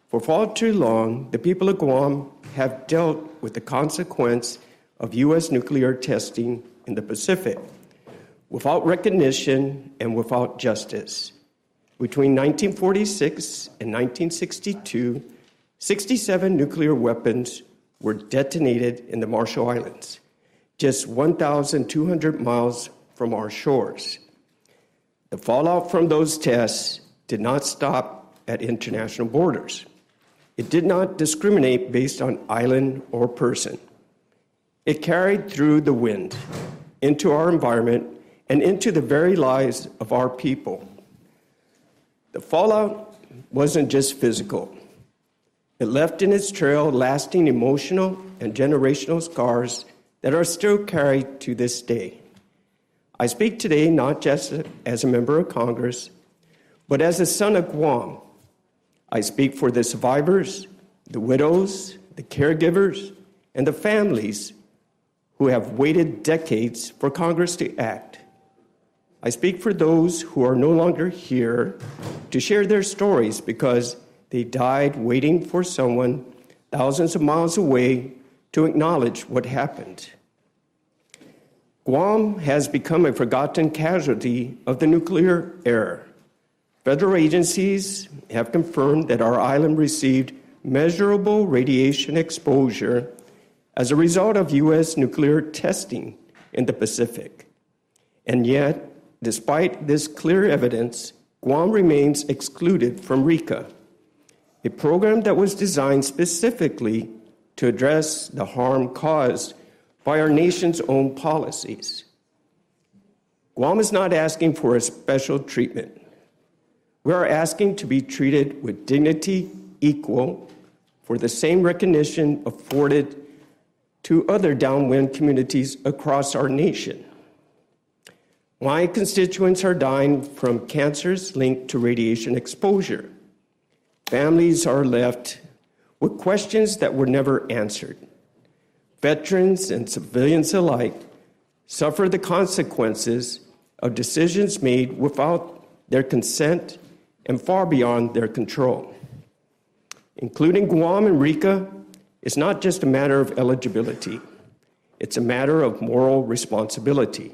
For far too long, the people of Guam have dealt with the consequence of U.S. nuclear testing in the Pacific without recognition and without justice. Between 1946 and 1962, 67 nuclear weapons were detonated in the Marshall Islands, just 1,200 miles from our shores. The fallout from those tests did not stop at international borders. It did not discriminate based on island or person. It carried through the wind, into our environment, and into the very lives of our people. The fallout wasn't just physical. It left in its trail lasting emotional and generational scars that are still carried to this day. I speak today not just as a member of Congress, but as a son of Guam. I speak for the survivors, the widows, the caregivers, and the families who have waited decades for Congress to act. I speak for those who are no longer here to share their stories because they died waiting for someone thousands of miles away to acknowledge what happened. Guam has become a forgotten casualty of the nuclear era. Federal agencies have confirmed that our island received measurable radiation exposure as a result of U.S. nuclear testing in the Pacific. And yet, despite this clear evidence, Guam remains excluded from RECA, a program that was designed specifically to address the harm caused by our nation's own policies. Guam is not asking for a special treatment. We are asking to be treated with dignity equal for the same recognition afforded to other downwind communities across our nation. My constituents are dying from cancers linked to radiation exposure. Families are left with questions that were never answered. Veterans and civilians alike suffer the consequences of decisions made without their consent and far beyond their control. Including Guam and RECA is not just a matter of eligibility, it's a matter of moral responsibility.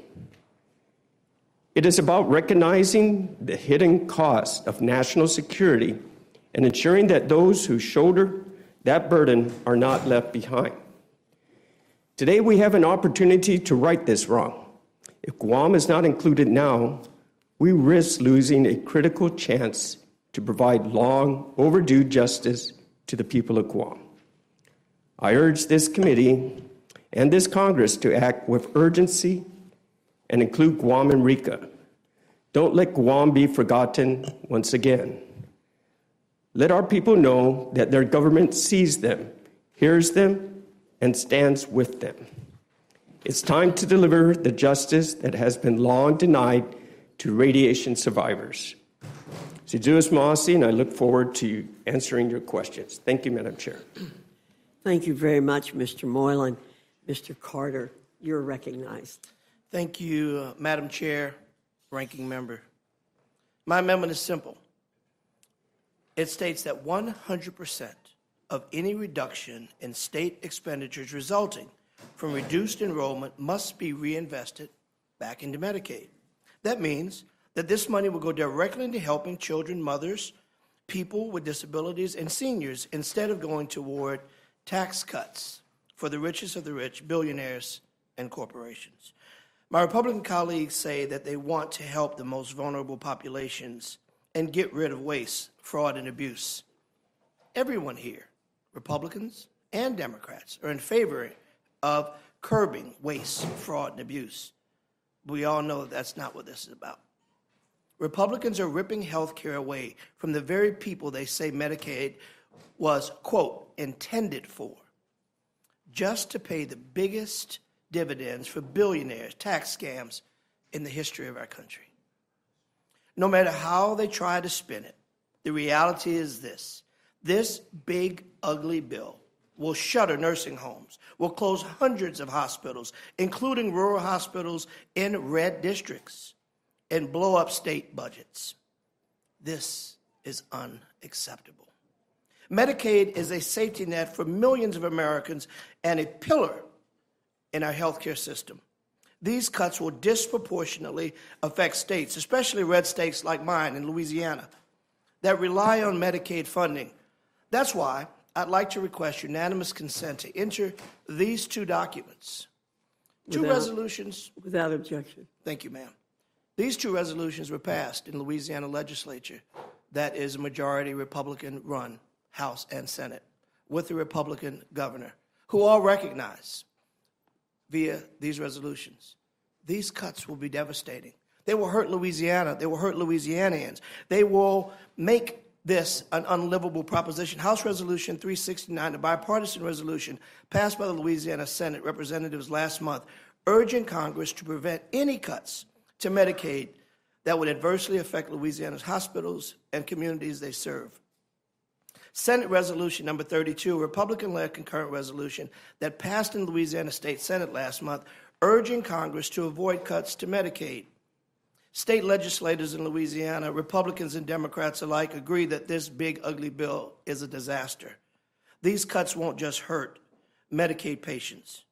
It is about recognizing the hidden cost of national security and ensuring that those who shoulder that burden are not left behind. Today, we have an opportunity to right this wrong. If Guam is not included now, we risk losing a critical chance to provide long overdue justice to the people of Guam. I urge this committee and this Congress to act with urgency and include Guam and RECA. Don't let Guam be forgotten once again. Let our people know that their government sees them, hears them, and stands with them. It's time to deliver the justice that has been long denied to radiation survivors. Si Dios Masi, and I look forward to answering your questions. Thank you, Madam Chair. Thank you very much, Mr. Moylan. Mr. Carter, you're recognized. Thank you, Madam Chair, Ranking Member. My amendment is simple. It states that 100% of any reduction in state expenditures resulting from reduced enrollment must be reinvested back into Medicaid. That means that this money will go directly into helping children, mothers, people with disabilities, and seniors instead of going toward tax cuts for the richest of the rich, billionaires and corporations. My Republican colleagues say that they want to help the most vulnerable populations and get rid of waste, fraud, and abuse. Everyone here, Republicans and Democrats, are in favor of curbing waste, fraud, and abuse. We all know that that's not what this is about. Republicans are ripping health care away from the very people they say Medicaid was, quote, intended for, just to pay the biggest dividends for billionaires, tax scams in the history of our country. No matter how they try to spin it, the reality is this. This big, ugly bill will shutter nursing homes, will close hundreds of hospitals, including rural hospitals in red districts, and blow up state budgets. This is unacceptable. Medicaid is a safety net for millions of Americans and a pillar in our healthcare system. These cuts will disproportionately affect states, especially red states like mine in Louisiana, that rely on Medicaid funding. That's why I'd like to request unanimous consent to enter these two documents. Two resolutions. Without objection. Thank you, ma'am. These two resolutions were passed in Louisiana legislature that is a majority Republican-run House and Senate with a Republican governor who all recognize via these resolutions, these cuts will be devastating. They will hurt Louisiana. They will hurt Louisianians. They will make this an unlivable proposition. House Resolution 369, a bipartisan resolution passed by the Louisiana Senate representatives last month, urging Congress to prevent any cuts to Medicaid that would adversely affect Louisiana's hospitals and communities they serve. Senate Resolution number 32, a Republican-led concurrent resolution that passed in Louisiana State Senate last month, urging Congress to avoid cuts to Medicaid. State legislators in Louisiana, Republicans and Democrats alike, agree that this big, ugly bill is a disaster. These cuts won't just hurt Medicaid patients.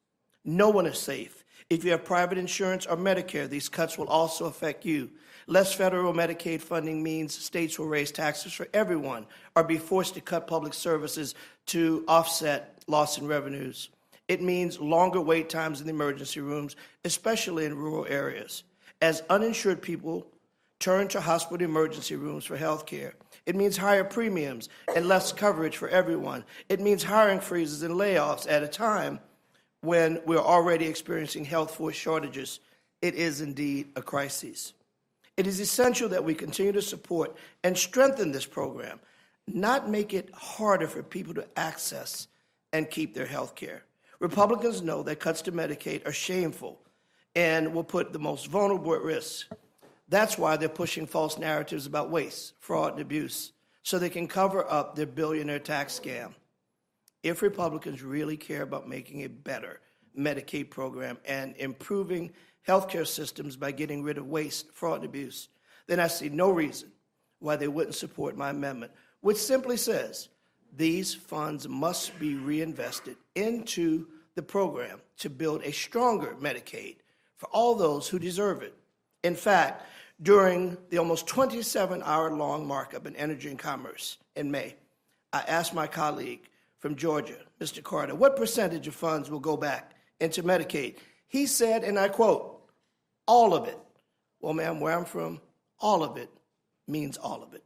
No one is safe. If you have private insurance or Medicare, these cuts will also affect you. Less federal Medicaid funding means states will raise taxes for everyone or be forced to cut public services to offset loss in revenues. It means longer wait times in the emergency rooms, especially in rural areas. As uninsured people turn to hospital emergency rooms for health care, it means higher premiums and less coverage for everyone. It means hiring freezes and layoffs at a time when we're already experiencing health force shortages. It is indeed a crisis. It is essential that we continue to support and strengthen this program, not make it harder for people to access and keep their health care. Republicans know that cuts to Medicaid are shameful and will put the most vulnerable at risk. That's why they're pushing false narratives about waste, fraud, and abuse, so they can cover up their billionaire tax scam. If Republicans really care about making a better Medicaid program and improving healthcare systems by getting rid of waste, fraud, and abuse, then I see no reason why they wouldn't support my amendment, which simply says these funds must be reinvested into the program to build a stronger Medicaid for all those who deserve it. In fact, during the almost 27-hour-long markup in Energy and Commerce in May, I asked my colleague from Georgia, Mr. Carter, what percentage of funds will go back into Medicaid? He said, and I quote, all of it. Well, ma'am, where I'm from, all of it means all of it.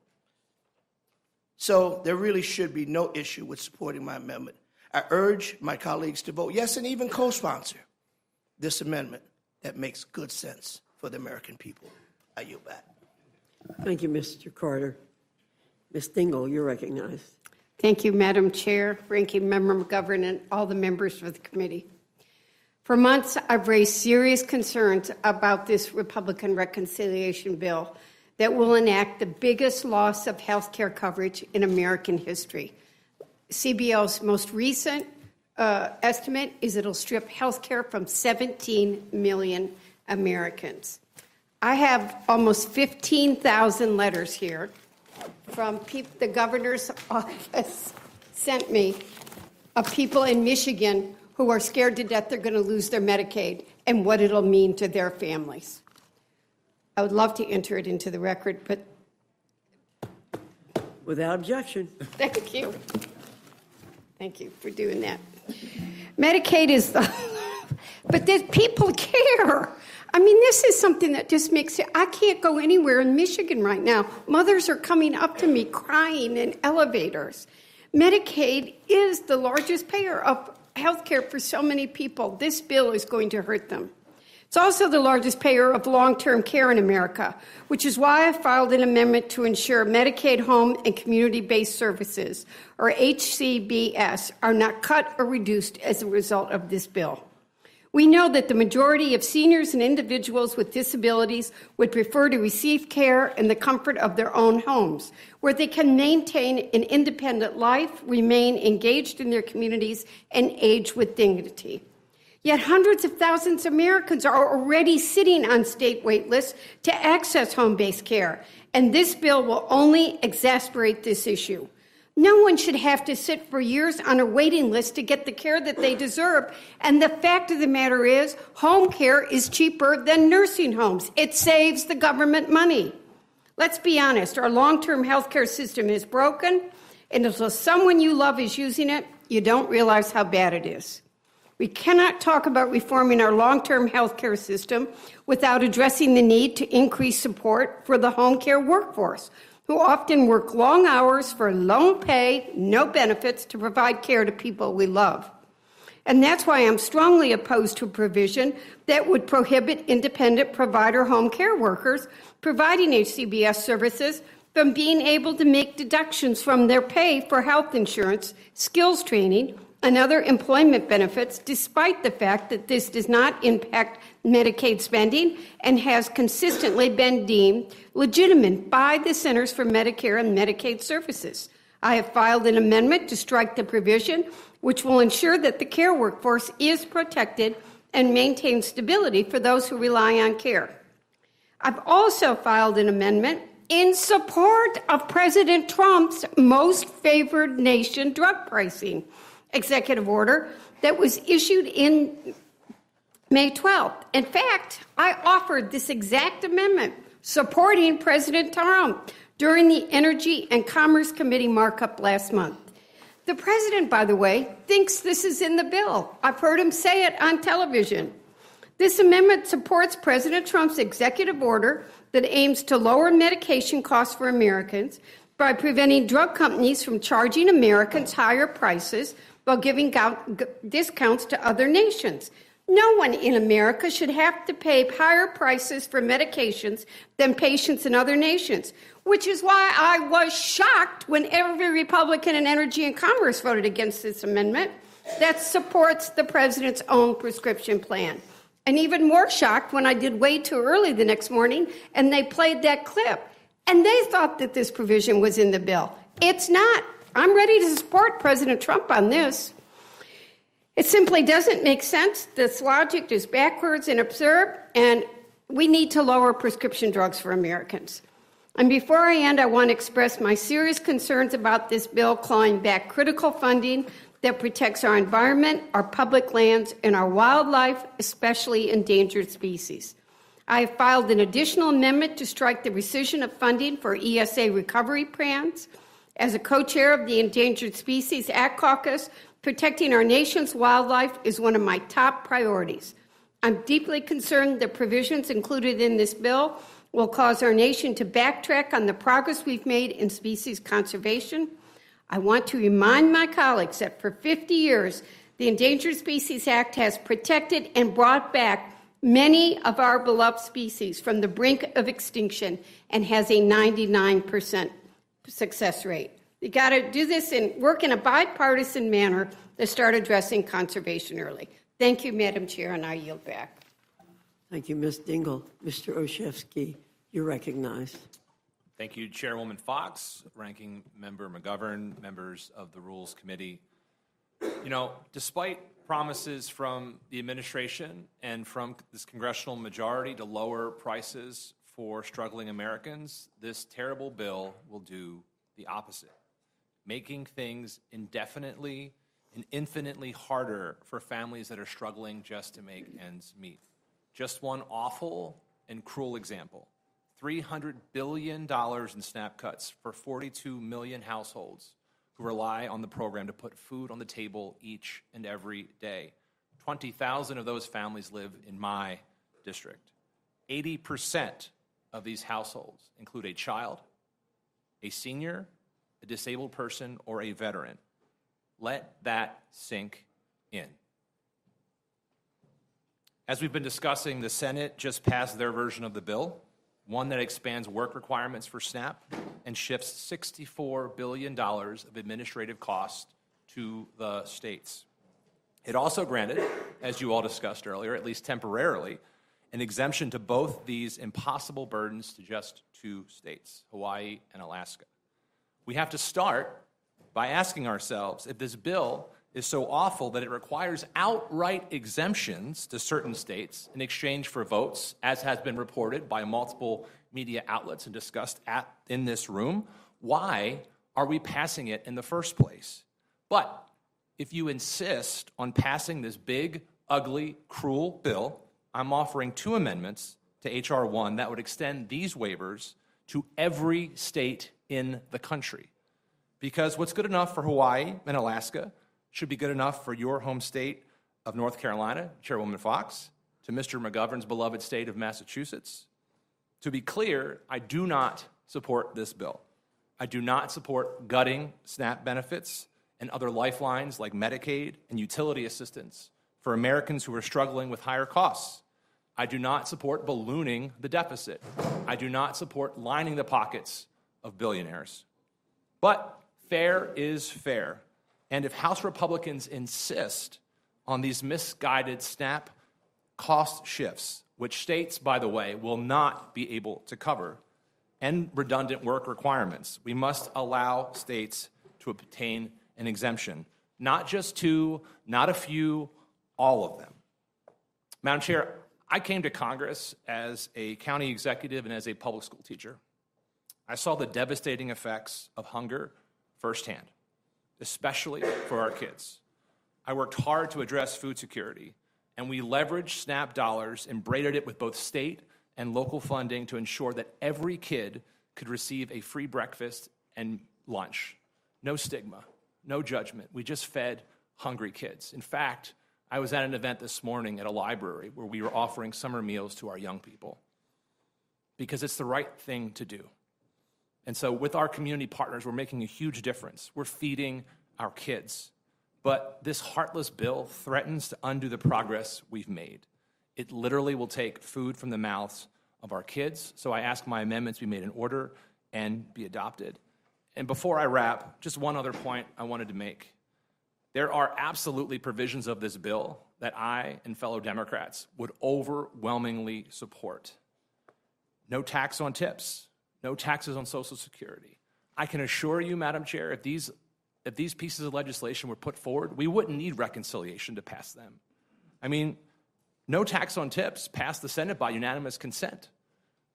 So there really should be no issue with supporting my amendment. I urge my colleagues to vote yes and even co-sponsor this amendment that makes good sense for the American people. I yield back. Thank you, Mr. Carter. Ms. Dingell, you're recognized. Thank you, Madam Chair, Ranking Member McGovern, and all the members of the committee. For months, I've raised serious concerns about this Republican reconciliation bill that will enact the biggest loss of health care coverage in American history. CBL's most recent estimate is it'll strip health care from 17 million Americans. I have almost 15,000 letters here from the governor's office sent me of people in Michigan who are scared to death they're going to lose their Medicaid and what it'll mean to their families. I would love to enter it into the record, but... Without objection. Thank you. Thank you for doing that. Medicaid is the but that people care. I mean, this is something that just makes it, I can't go anywhere in Michigan right now. Mothers are coming up to me crying in elevators. Medicaid is the largest payer of health care for so many people. This bill is going to hurt them. It's also the largest payer of long-term care in America, which is why I filed an amendment to ensure Medicaid home and community-based services, or HCBS, are not cut or reduced as a result of this bill. We know that the majority of seniors and individuals with disabilities would prefer to receive care in the comfort of their own homes, where they can maintain an independent life, remain engaged in their communities, and age with dignity. Yet hundreds of thousands of Americans are already sitting on state wait lists to access home-based care, and this bill will only exacerbate this issue. No one should have to sit for years on a waiting list to get the care that they deserve, and the fact of the matter is, home care is cheaper than nursing homes. It saves the government money. Let's be honest, our long-term health care system is broken, and until someone you love is using it, you don't realize how bad it is. We cannot talk about reforming our long-term health care system without addressing the need to increase support for the home care workforce, who often work long hours for low pay, no benefits to provide care to people we love. And that's why I'm strongly opposed to a provision that would prohibit independent provider home care workers providing HCBS services from being able to make deductions from their pay for health insurance, skills training, and other employment benefits, despite the fact that this does not impact Medicaid spending and has consistently been deemed legitimate by the Centers for Medicare and Medicaid Services. I have filed an amendment to strike the provision, which will ensure that the care workforce is protected and maintains stability for those who rely on care. I've also filed an amendment in support of President Trump's most favored nation drug pricing executive order that was issued in May 12th. In fact, I offered this exact amendment supporting President Trump during the Energy and Commerce Committee markup last month. The president, by the way, thinks this is in the bill. I've heard him say it on television. This amendment supports President Trump's executive order that aims to lower medication costs for Americans by preventing drug companies from charging Americans higher prices while giving discounts to other nations. No one in America should have to pay higher prices for medications than patients in other nations, which is why I was shocked when every Republican in Energy and Commerce voted against this amendment that supports the president's own prescription plan. And even more shocked when I did way too early the next morning and they played that clip. And they thought that this provision was in the bill. It's not. I'm ready to support President Trump on this. It simply doesn't make sense. This logic is backwards and absurd, and we need to lower prescription drugs for Americans. And before I end, I want to express my serious concerns about this bill clawing back critical funding that protects our environment, our public lands, and our wildlife, especially endangered species. I have filed an additional amendment to strike the rescission of funding for ESA recovery plans. As a co-chair of the Endangered Species Act Caucus, protecting our nation's wildlife is one of my top priorities. I'm deeply concerned that provisions included in this bill will cause our nation to backtrack on the progress we've made in species conservation. I want to remind my colleagues that for 50 years, the Endangered Species Act has protected and brought back many of our beloved species from the brink of extinction and has a 99% success rate. You got to do this and work in a bipartisan manner to start addressing conservation early. Thank you, Madam Chair, and I yield back. Thank you, Ms. Dingell. Mr. Olszewski, you're recognized. Thank you, Chairwoman Fox, Ranking Member McGovern, members of the Rules Committee. You know, despite promises from the administration and from this congressional majority to lower prices for struggling Americans, this terrible bill will do the opposite, making things indefinitely and infinitely harder for families that are struggling just to make ends meet. Just one awful and cruel example. $300 billion in SNAP cuts for 42 million households who rely on the program to put food on the table each and every day. 20,000 of those families live in my district. 80% of these households include a child, a senior, a disabled person, or a veteran. Let that sink in. As we've been discussing, the Senate just passed their version of the bill, one that expands work requirements for SNAP and shifts $64 billion of administrative costs to the states. It also granted, as you all discussed earlier, at least temporarily, an exemption to both these impossible burdens to just two states, Hawaii and Alaska. We have to start by asking ourselves if this bill is so awful that it requires outright exemptions to certain states in exchange for votes, as has been reported by multiple media outlets and discussed in this room. Why are we passing it in the first place? But if you insist on passing this big, ugly, cruel bill, I'm offering 2 amendments to H.R. 1 that would extend these waivers to every state in the country. Because what's good enough for Hawaii and Alaska should be good enough for your home state of North Carolina, Chairwoman Fox, to Mr. McGovern's beloved state of Massachusetts. To be clear, I do not support this bill. I do not support gutting SNAP benefits and other lifelines like Medicaid and utility assistance for Americans who are struggling with higher costs. I do not support ballooning the deficit. I do not support lining the pockets of billionaires. But fair is fair. And if House Republicans insist on these misguided SNAP cost shifts, which states, by the way, will not be able to cover, and redundant work requirements, we must allow states to obtain an exemption. Not just 2, not a few, all of them. Madam Chair, I came to Congress as a county executive and as a public school teacher. I saw the devastating effects of hunger firsthand, especially for our kids. I worked hard to address food security, and we leveraged SNAP dollars and braided it with both state and local funding to ensure that every kid could receive a free breakfast and lunch. No stigma, no judgment. We just fed hungry kids. In fact, I was at an event this morning at a library where we were offering summer meals to our young people because it's the right thing to do. And so with our community partners, we're making a huge difference. We're feeding our kids. But this heartless bill threatens to undo the progress we've made. It literally will take food from the mouths of our kids. So I ask my amendments be made in order and be adopted. And before I wrap, just one other point I wanted to make. There are absolutely provisions of this bill that I and fellow Democrats would overwhelmingly support. No tax on tips, no taxes on Social Security. I can assure you, Madam Chair, if these pieces of legislation were put forward, we wouldn't need reconciliation to pass them. I mean, no tax on tips passed the Senate by unanimous consent.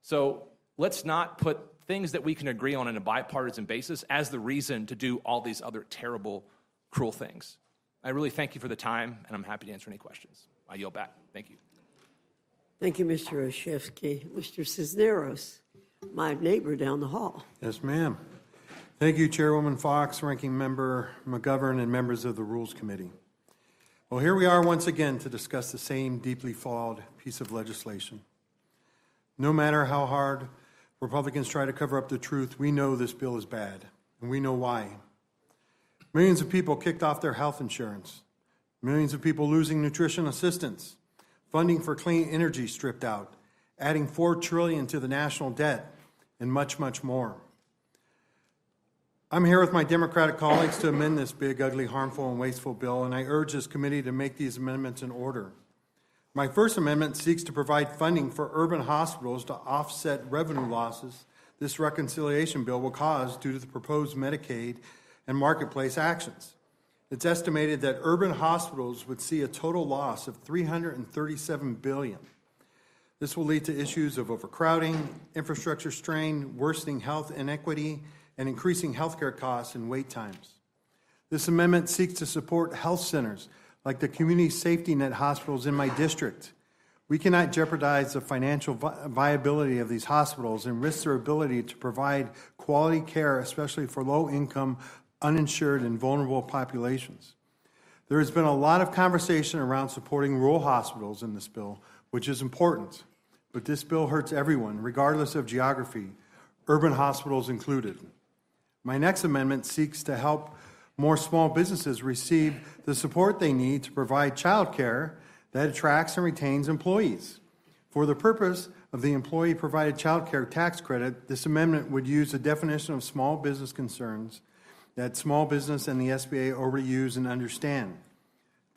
So let's not put things that we can agree on a bipartisan basis as the reason to do all these other terrible, cruel things. I really thank you for the time, and I'm happy to answer any questions. I yield back. Thank you. Thank you, Mr. Olszewski. Mr. Cisneros, my neighbor down the hall. Yes, ma'am. Thank you, Chairwoman Fox, Ranking Member McGovern, and members of the Rules Committee. Well, here we are once again to discuss the same deeply flawed piece of legislation. No matter how hard Republicans try to cover up the truth, we know this bill is bad, and we know why. Millions of people kicked off their health insurance, millions of people losing nutrition assistance, funding for clean energy stripped out, adding $4 trillion to the national debt, and much, much more. I'm here with my Democratic colleagues to amend this big, ugly, harmful, and wasteful bill, and I urge this committee to make these amendments in order. My first amendment seeks to provide funding for urban hospitals to offset revenue losses this reconciliation bill will cause due to the proposed Medicaid and marketplace actions. It's estimated that urban hospitals would see a total loss of $337 billion. This will lead to issues of overcrowding, infrastructure strain, worsening health inequity, and increasing healthcare costs and wait times. This amendment seeks to support health centers like the community safety net hospitals in my district. We cannot jeopardize the financial viability of these hospitals and risk their ability to provide quality care, especially for low-income, uninsured, and vulnerable populations. There has been a lot of conversation around supporting rural hospitals in this bill, which is important. But this bill hurts everyone, regardless of geography, urban hospitals included. My next amendment seeks to help more small businesses receive the support they need to provide child care that attracts and retains employees. For the purpose of the employee-provided child care tax credit, this amendment would use the definition of small business concerns that small business and the SBA already use and understand.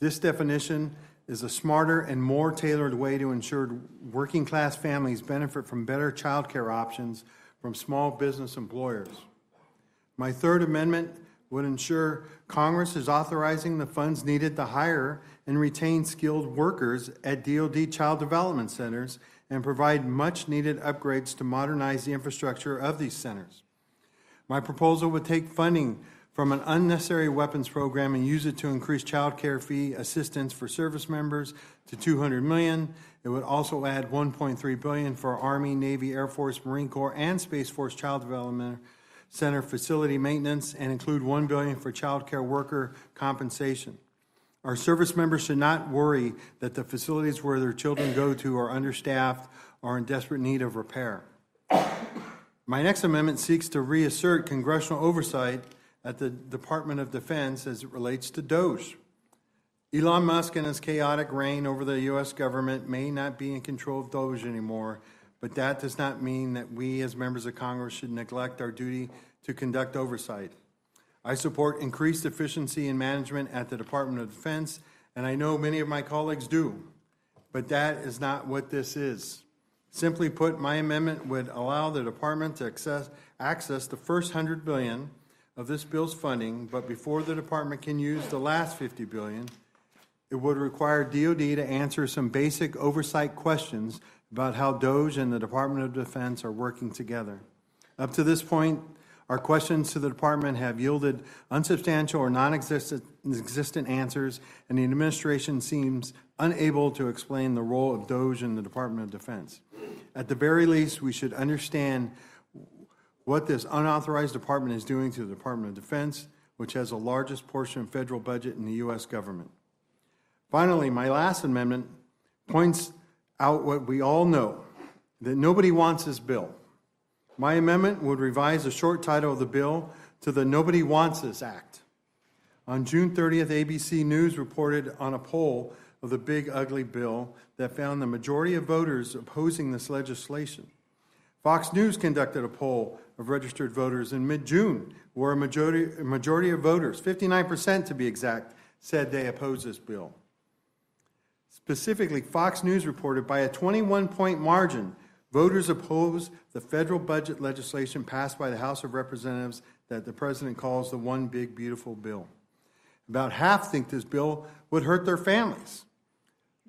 This definition is a smarter and more tailored way to ensure working-class families benefit from better child care options from small business employers. My third amendment would ensure Congress is authorizing the funds needed to hire and retain skilled workers at DoD child development centers and provide much-needed upgrades to modernize the infrastructure of these centers. My proposal would take funding from an unnecessary weapons program and use it to increase child care fee assistance for service members to $200 million. It would also add $1.3 billion for Army, Navy, Air Force, Marine Corps, and Space Force Child Development Center facility maintenance and include $1 billion for child care worker compensation. Our service members should not worry that the facilities where their children go to are understaffed or in desperate need of repair. My next amendment seeks to reassert congressional oversight at the Department of Defense as it relates to DOGE. Elon Musk and his chaotic reign over the U.S. government may not be in control of DOGE anymore, but that does not mean that we as members of Congress should neglect our duty to conduct oversight. I support increased efficiency in management at the Department of Defense, and I know many of my colleagues do, but that is not what this is. Simply put, my amendment would allow the department to access the first $100 billion of this bill's funding, but before the department can use the last $50 billion, it would require DoD to answer some basic oversight questions about how DOGE and the Department of Defense are working together. Up to this point, our questions to the department have yielded unsubstantial or non-existent answers, and the administration seems unable to explain the role of DOGE in the Department of Defense. At the very least, we should understand what this unauthorized department is doing to the Department of Defense, which has the largest portion of federal budget in the U.S. government. Finally, my last amendment points out what we all know, that nobody wants this bill. My amendment would revise the short title of the bill to the Nobody Wants This Act. On June 30th, ABC News reported on a poll of the Big Ugly Bill that found the majority of voters opposing this legislation. Fox News conducted a poll of registered voters in mid-June, where a majority of voters, 59% to be exact, said they oppose this bill. Specifically, Fox News reported by a 21-point margin, voters oppose the federal budget legislation passed by the House of Representatives that the president calls the One Big Beautiful Bill. About half think this bill would hurt their families.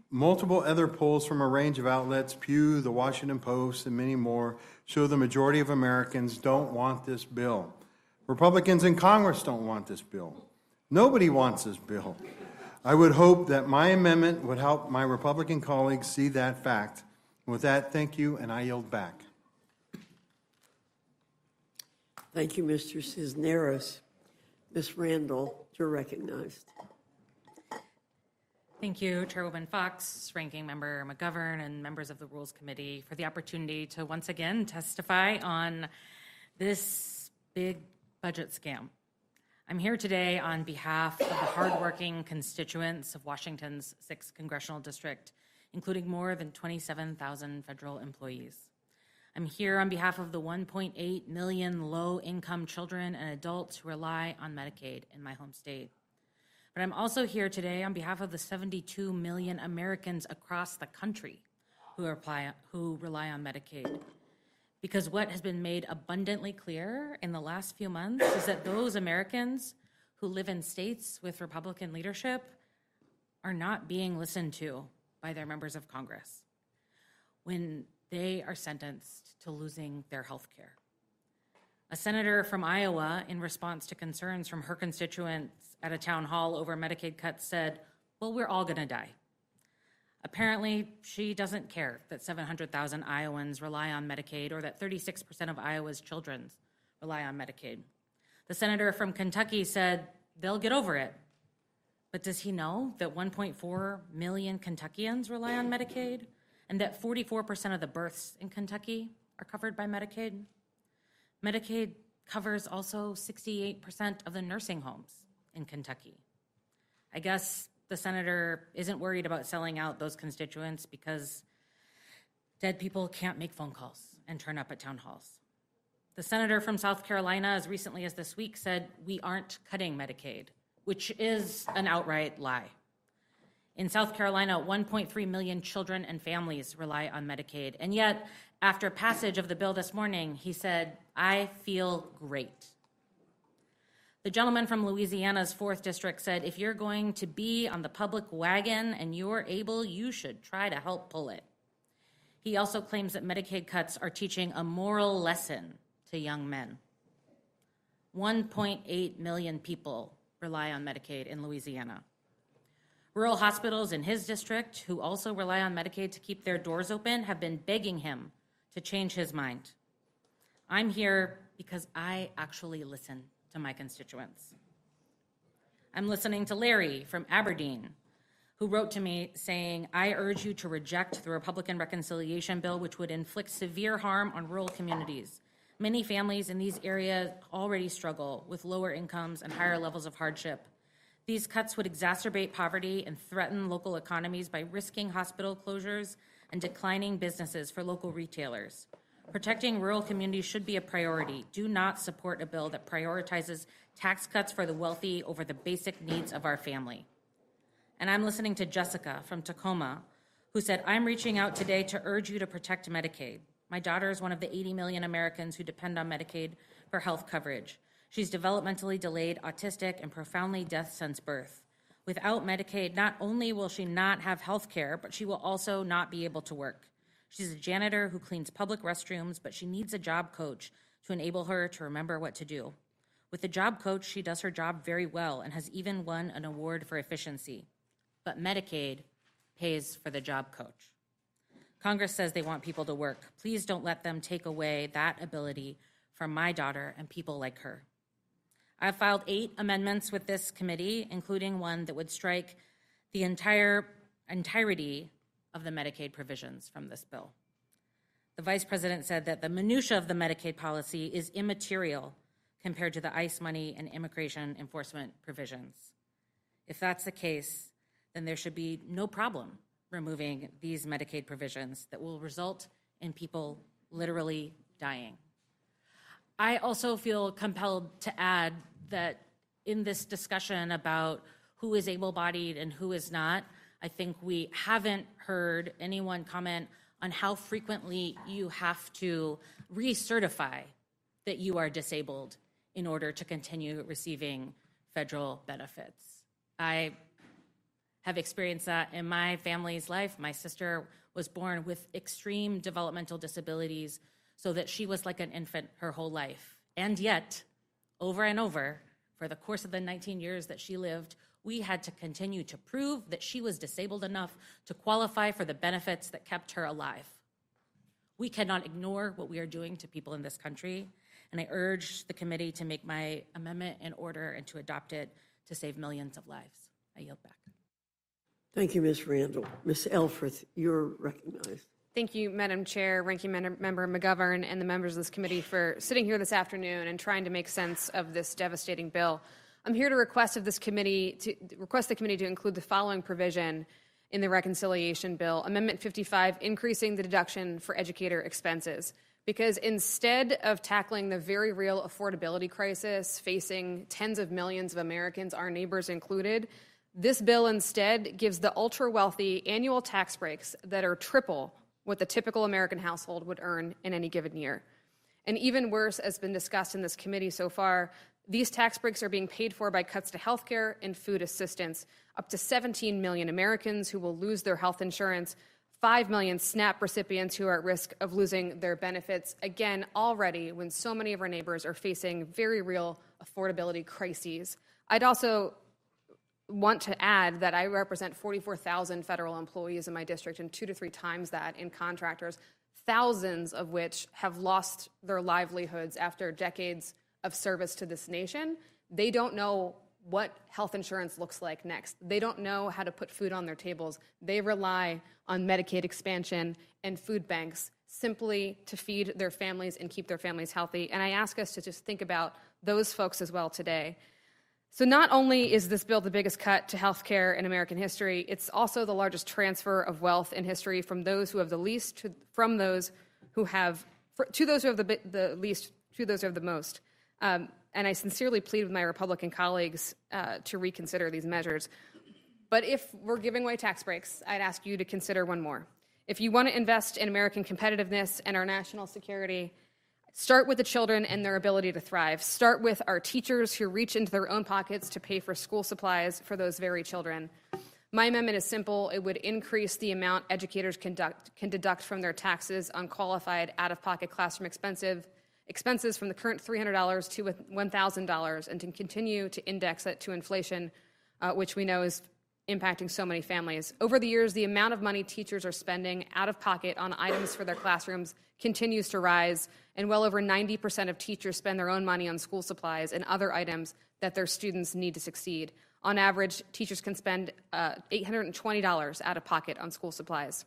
Multiple other polls from a range of outlets, Pew, The Washington Post, and many more, show the majority of Americans don't want this bill. Republicans in Congress don't want this bill. Nobody wants this bill. I would hope that my amendment would help my Republican colleagues see that fact. With that, thank you, and I yield back. Thank you, Mr. Cisneros. Ms. Randall, you're recognized. Thank you, Chairwoman Fox, Ranking Member McGovern, and members of the Rules Committee for the opportunity to once again testify on this big budget scam. I'm here today on behalf of the hardworking constituents of Washington's 6th Congressional District, including more than 27,000 federal employees. I'm here on behalf of the 1.8 million low-income children and adults who rely on Medicaid in my home state. But I'm also here today on behalf of the 72 million Americans across the country who rely on Medicaid. Because what has been made abundantly clear in the last few months is that those Americans who live in states with Republican leadership are not being listened to by their members of Congress when they are sentenced to losing their health care. A senator from Iowa, in response to concerns from her constituents at a town hall over Medicaid cuts, said, "Well, we're all going to die." Apparently, she doesn't care that 700,000 Iowans rely on Medicaid or that 36% of Iowa's children rely on Medicaid. The senator from Kentucky said they'll get over it, But does he know that 1.4 million Kentuckians rely on Medicaid and that 44% of the births in Kentucky are covered by Medicaid? Medicaid covers also 68% of the nursing homes in Kentucky. I guess the senator isn't worried about selling out those constituents because dead people can't make phone calls and turn up at town halls. The senator from South Carolina, as recently as this week, said, "We aren't cutting Medicaid," which is an outright lie. In South Carolina, 1.3 million children and families rely on Medicaid. And yet, after passage of the bill this morning, he said, "I feel great." The gentleman from Louisiana's 4th District said, "If you're going to be on the public wagon and you're able, you should try to help pull it." He also claims that Medicaid cuts are teaching a moral lesson to young men. 1.8 million people rely on Medicaid in Louisiana. Rural hospitals in his district, who also rely on Medicaid to keep their doors open, have been begging him to change his mind. I'm here because I actually listen to my constituents. I'm listening to Larry from Aberdeen, who wrote to me saying, "I urge you to reject the Republican reconciliation bill, which would inflict severe harm on rural communities. Many families in these areas already struggle with lower incomes and higher levels of hardship. These cuts would exacerbate poverty and threaten local economies by risking hospital closures and declining businesses for local retailers. Protecting rural communities should be a priority. Do not support a bill that prioritizes tax cuts for the wealthy over the basic needs of our family." And I'm listening to Jessica from Tacoma, who said, "I'm reaching out today to urge you to protect Medicaid. My daughter is one of the 80 million Americans who depend on Medicaid for health coverage. She's developmentally delayed, autistic, and profoundly deaf since birth. Without Medicaid, not only will she not have health care, but she will also not be able to work. She's a janitor who cleans public restrooms, but she needs a job coach to enable her to remember what to do. With the job coach, she does her job very well and has even won an award for efficiency. But Medicaid pays for the job coach. Congress says they want people to work. Please don't let them take away that ability from my daughter and people like her." I've filed 8 amendments with this committee, including one that would strike the entirety of the Medicaid provisions from this bill. The Vice President said that the minutia of the Medicaid policy is immaterial compared to the ICE money and immigration enforcement provisions. If that's the case, then there should be no problem removing these Medicaid provisions that will result in people literally dying. I also feel compelled to add that in this discussion about who is able-bodied and who is not, I think we haven't heard anyone comment on how frequently you have to recertify that you are disabled in order to continue receiving federal benefits. I have experienced that in my family's life. My sister was born with extreme developmental disabilities so that she was like an infant her whole life. And yet, over and over, for the course of the 19 years that she lived, we had to continue to prove that she was disabled enough to qualify for the benefits that kept her alive. We cannot ignore what we are doing to people in this country, and I urge the committee to make my amendment in order and to adopt it to save millions of lives. I yield back. Thank you, Ms. Randall. Ms. Elfreth, you're recognized. Thank you, Madam Chair, Ranking Member McGovern, and the members of this committee for sitting here this afternoon and trying to make sense of this devastating bill. I'm here to request the committee to include the following provision in the reconciliation bill: Amendment 55, increasing the deduction for educator expenses. Because instead of tackling the very real affordability crisis facing tens of millions of Americans, our neighbors included, this bill instead gives the ultra-wealthy annual tax breaks that are triple what the typical American household would earn in any given year. And even worse, as been discussed in this committee so far, these tax breaks are being paid for by cuts to health care and food assistance. Up to 17 million Americans who will lose their health insurance, 5 million SNAP recipients who are at risk of losing their benefits, again, already when so many of our neighbors are facing very real affordability crises. I'd also want to add that I represent 44,000 federal employees in my district and 2 to 3 times that in contractors, thousands of which have lost their livelihoods after decades of service to this nation. They don't know what health insurance looks like next. They don't know how to put food on their tables. They rely on Medicaid expansion and food banks simply to feed their families and keep their families healthy. And I ask us to just think about those folks as well today. So not only is this bill the biggest cut to health care in American history, it's also the largest transfer of wealth in history from those who have the least from those who have, to those who have the least to those who have the most. And I sincerely plead with my Republican colleagues to reconsider these measures. But if we're giving away tax breaks, I'd ask you to consider one more. If you want to invest in American competitiveness and our national security, start with the children and their ability to thrive. Start with our teachers who reach into their own pockets to pay for school supplies for those very children. My amendment is simple. It would increase the amount educators can deduct from their taxes on qualified out-of-pocket classroom expenses from the current $300 to $1,000, and to continue to index it to inflation, which we know is impacting so many families. Over the years, the amount of money teachers are spending out of pocket on items for their classrooms continues to rise, and well over 90% of teachers spend their own money on school supplies and other items that their students need to succeed. On average, teachers can spend $820 out of pocket on school supplies.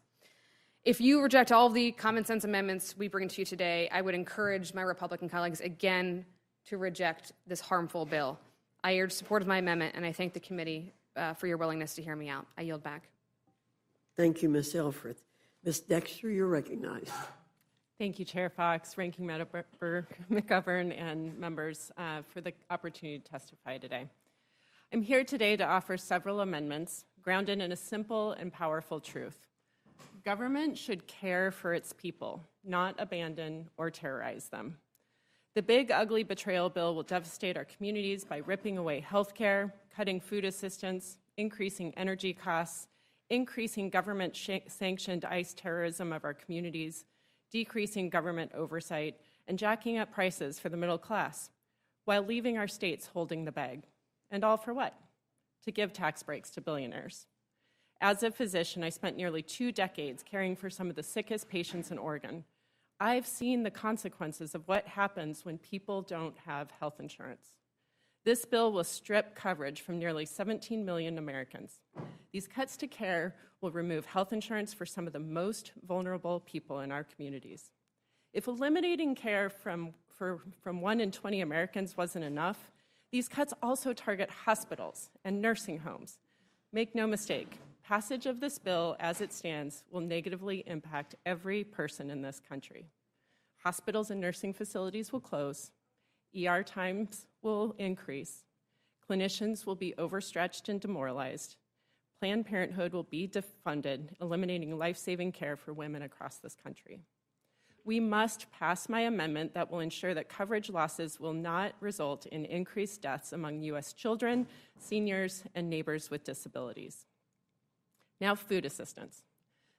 If you reject all of the common sense amendments we bring to you today, I would encourage my Republican colleagues again to reject this harmful bill. I urge support of my amendment, and I thank the committee for your willingness to hear me out. I yield back. Thank you, Ms. Elfreth. Ms. Dexter, you're recognized. Thank you, Chair Fox, Ranking Member McGovern, and members for the opportunity to testify today. I'm here today to offer several amendments grounded in a simple and powerful truth. Government should care for its people, not abandon or terrorize them. The big, ugly betrayal bill will devastate our communities by ripping away health care, cutting food assistance, increasing energy costs, increasing government-sanctioned ICE terrorism of our communities, decreasing government oversight, and jacking up prices for the middle class, while leaving our states holding the bag. And all for what? To give tax breaks to billionaires. As a physician, I spent nearly 2 decades caring for some of the sickest patients in Oregon. I've seen the consequences of what happens when people don't have health insurance. This bill will strip coverage from nearly 17 million Americans. These cuts to care will remove health insurance for some of the most vulnerable people in our communities. If eliminating care from 1 in 20 Americans wasn't enough, these cuts also target hospitals and nursing homes. Make no mistake, passage of this bill as it stands will negatively impact every person in this country. Hospitals and nursing facilities will close, ER times will increase, clinicians will be overstretched and demoralized, Planned Parenthood will be defunded, eliminating life-saving care for women across this country. We must pass my amendment that will ensure that coverage losses will not result in increased deaths among U.S. children, seniors, and neighbors with disabilities. Now, food assistance.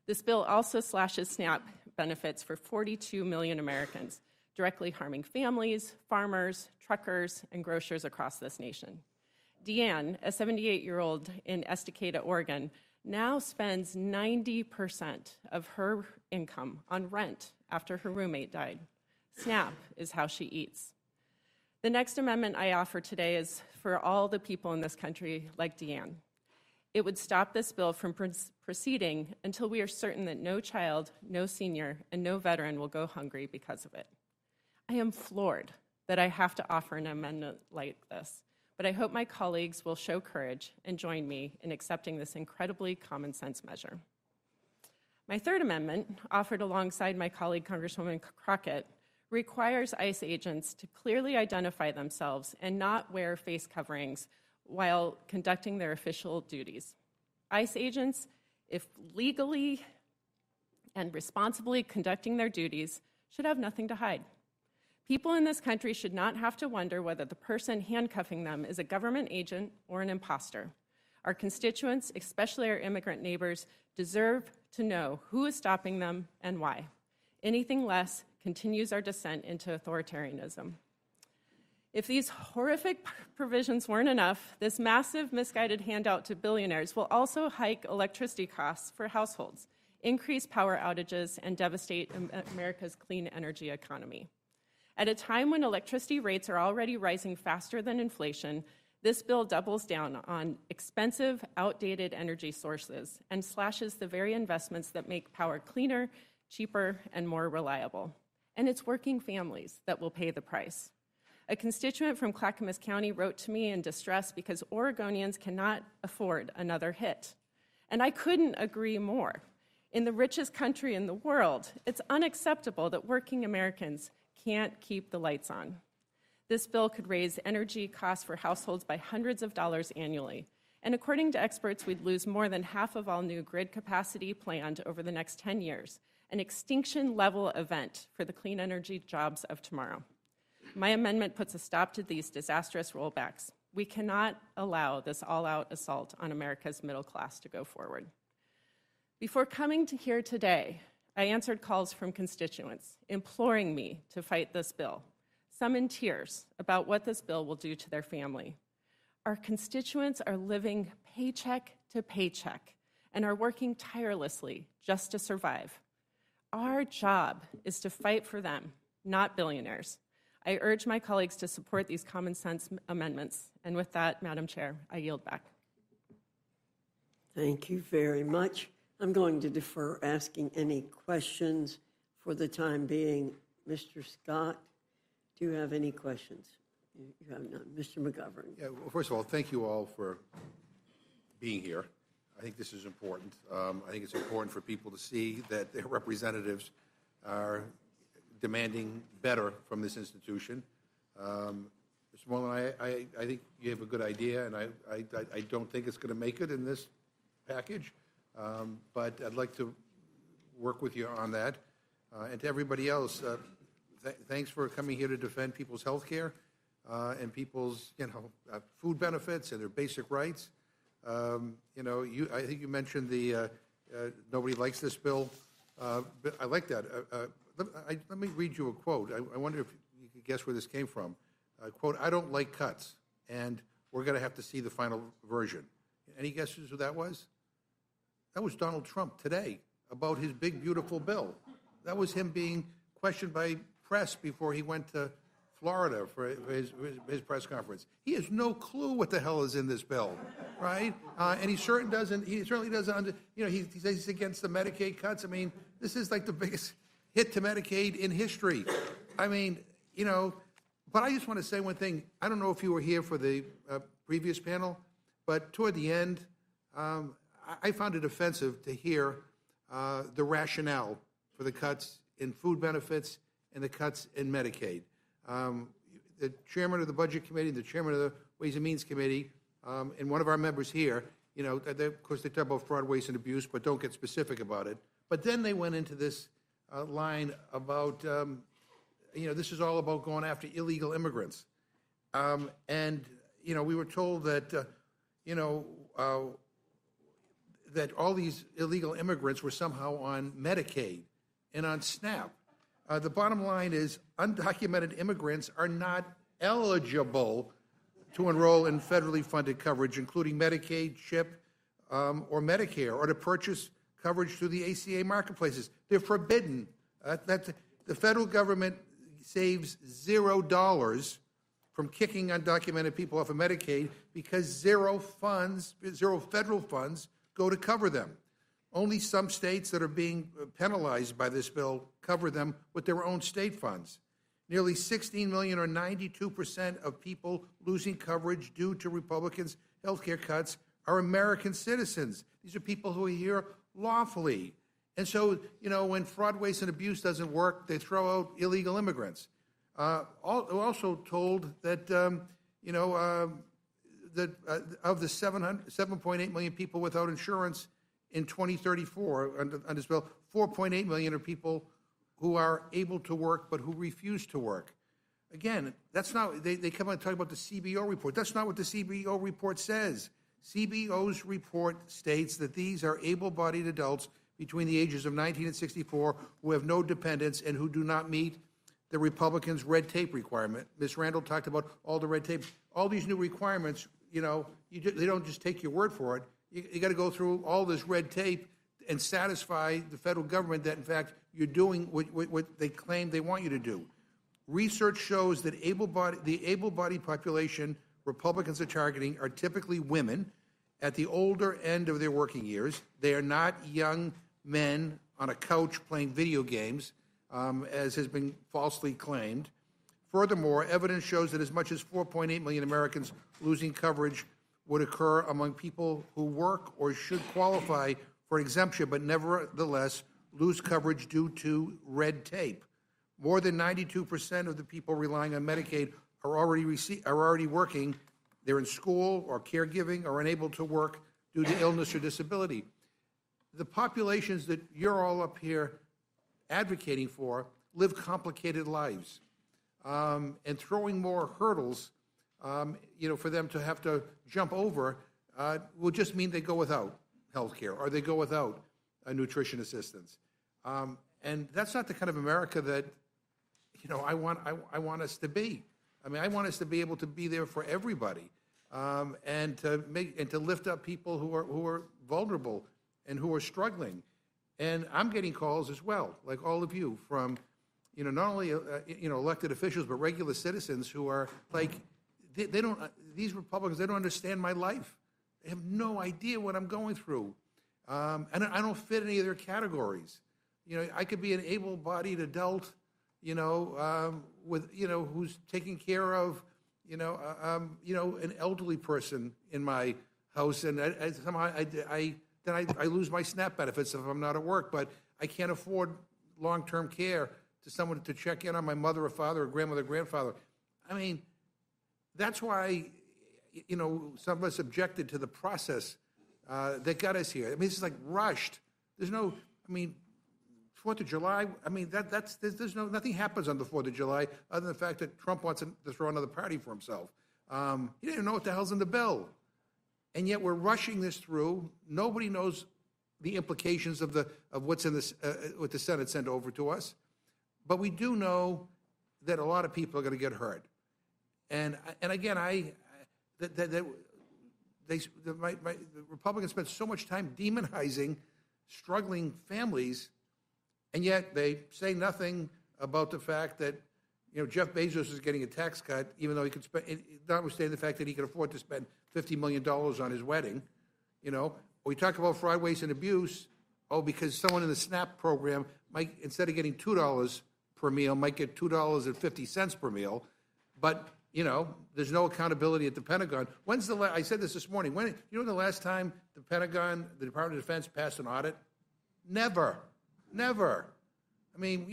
This bill also slashes SNAP benefits for 42 million Americans, directly harming families, farmers, truckers, and grocers across this nation. Deanne, a 78-year-old in Estacada, Oregon, now spends 90% of her income on rent after her roommate died. SNAP is how she eats. The next amendment I offer today is for all the people in this country like Deanne. It would stop this bill from proceeding until we are certain that no child, no senior, and no veteran will go hungry because of it. I am floored that I have to offer an amendment like this, but I hope my colleagues will show courage and join me in accepting this incredibly common sense measure. My third amendment, offered alongside my colleague Congresswoman Crockett, requires ICE agents to clearly identify themselves and not wear face coverings while conducting their official duties. ICE agents, if legally and responsibly conducting their duties, should have nothing to hide. People in this country should not have to wonder whether the person handcuffing them is a government agent or an imposter. Our constituents, especially our immigrant neighbors, deserve to know who is stopping them and why. Anything less continues our descent into authoritarianism. If these horrific provisions weren't enough, this massive misguided handout to billionaires will also hike electricity costs for households, increase power outages, and devastate America's clean energy economy. At a time when electricity rates are already rising faster than inflation, This bill doubles down on expensive, outdated energy sources and slashes the very investments that make power cleaner, cheaper, and more reliable. And it's working families that will pay the price. A constituent from Clackamas County wrote to me in distress because Oregonians cannot afford another hit. And I couldn't agree more. In the richest country in the world, it's unacceptable that working Americans can't keep the lights on. This bill could raise energy costs for households by hundreds of dollars annually. And according to experts, we'd lose more than half of all new grid capacity planned over the next 10 years, an extinction-level event for the clean energy jobs of tomorrow. My amendment puts a stop to these disastrous rollbacks. We cannot allow this all-out assault on America's middle class to go forward. Before coming to here today, I answered calls from constituents imploring me to fight this bill, some in tears about what this bill will do to their family. Our constituents are living paycheck to paycheck and are working tirelessly just to survive. Our job is to fight for them, not billionaires. I urge my colleagues to support these common sense amendments. And with that, Madam Chair, I yield back. Thank you very much. I'm going to defer asking any questions for the time being. Mr. Scott, do you have any questions? You have none. Mr. McGovern. Yeah, well, first of all, thank you all for being here. I think this is important. I think it's important for people to see that their representatives are demanding better from this institution. Mr. Mullen, I think you have a good idea, and I don't think it's going to make it in this package, but I'd like to work with you on that. And to everybody else, thanks for coming here to defend people's health care and people's, food benefits and their basic rights. I think you mentioned the nobody likes this bill. But I like that. Let me read you a quote. I wonder if you could guess where this came from. Quote, "I don't like cuts, and we're going to have to see the final version." Any guesses who that was? That was Donald Trump today about his big, beautiful bill. That was him being questioned by press before he went to Florida for his press conference. He has no clue what the hell is in this bill, right? And he certainly doesn't. He says he's against the Medicaid cuts. I mean, this is like the biggest hit to Medicaid in history. I mean, but I just want to say one thing. I don't know if you were here for the previous panel, but toward the end, I found it offensive to hear the rationale for the cuts in food benefits and the cuts in Medicaid. The chairman of the Budget Committee, the chairman of the Ways and Means Committee, and one of our members here, of course, they talk about fraud, waste, and abuse, but don't get specific about it. But then they went into this line about, this is all about going after illegal immigrants. And we were told that, that all these illegal immigrants were somehow on Medicaid and on SNAP. The bottom line is undocumented immigrants are not eligible to enroll in federally funded coverage, including Medicaid, CHIP, or Medicare, or to purchase coverage through the ACA marketplaces. They're forbidden. The federal government saves $0 from kicking undocumented people off of Medicaid because zero federal funds go to cover them. Only some states that are being penalized by this bill cover them with their own state funds. Nearly 16 million, or 92% of people losing coverage due to Republicans' health care cuts are American citizens. These are people who are here lawfully. And so, when fraud, waste, and abuse doesn't work, they throw out illegal immigrants. Also told that, that of the 7.8 million people without insurance in 2034 under this bill, 4.8 million are people who are able to work but who refuse to work. Again, that's not, they come out and talk about the CBO report. That's not what the CBO report says. CBO's report states that these are able-bodied adults between the ages of 19 and 64 who have no dependents and who do not meet the Republicans' red tape requirement. Ms. Randall talked about all the red tape. All these new requirements, they don't just take your word for it. You got to go through all this red tape and satisfy the federal government that, in fact, you're doing what they claim they want you to do. Research shows that the able-bodied population Republicans are targeting are typically women at the older end of their working years. They are not young men on a couch playing video games, as has been falsely claimed. Furthermore, evidence shows that as much as 4.8 million Americans losing coverage would occur among people who work or should qualify for an exemption, but nevertheless lose coverage due to red tape. More than 92% of the people relying on Medicaid are already working. They're in school or caregiving or unable to work due to illness or disability. The populations that you're all up here advocating for live complicated lives. And throwing more hurdles, for them to have to jump over will just mean they go without health care or they go without nutrition assistance. And that's not the kind of America that, I want us to be. I mean, I want us to be able to be there for everybody, and to lift up people who are vulnerable and who are struggling. And I'm getting calls as well, like all of you, from not only elected officials, but regular citizens who are like, they don't. These Republicans, they don't understand my life. They have no idea what I'm going through, and I don't fit any of their categories. I could be an able-bodied adult, with who's taking care of, an elderly person in my house, and somehow I lose my SNAP benefits if I'm not at work, but I can't afford long-term care to someone to check in on my mother or father or grandmother or grandfather. I mean, that's why, some of us objected to the process that got us here. I mean, this is like rushed. There's no, 4th of July, there's nothing happens on the 4th of July other than the fact that Trump wants to throw another party for himself. He didn't even know what the hell's in the bill. And yet we're rushing this through. Nobody knows the implications of what's in this, what the Senate sent over to us. But we do know that a lot of people are going to get hurt. And again, the Republicans spent so much time demonizing struggling families, and yet they say nothing about the fact that Jeff Bezos is getting a tax cut, even though he could spend, notwithstanding the fact that he could afford to spend $50 million on his wedding. We talk about fraud, waste, and abuse. Because someone in the SNAP program might, instead of getting $2 per meal, might get $2.50 per meal. But, there's no accountability at the Pentagon. I said this morning, when the last time the Pentagon, the Department of Defense passed an audit? Never. I mean,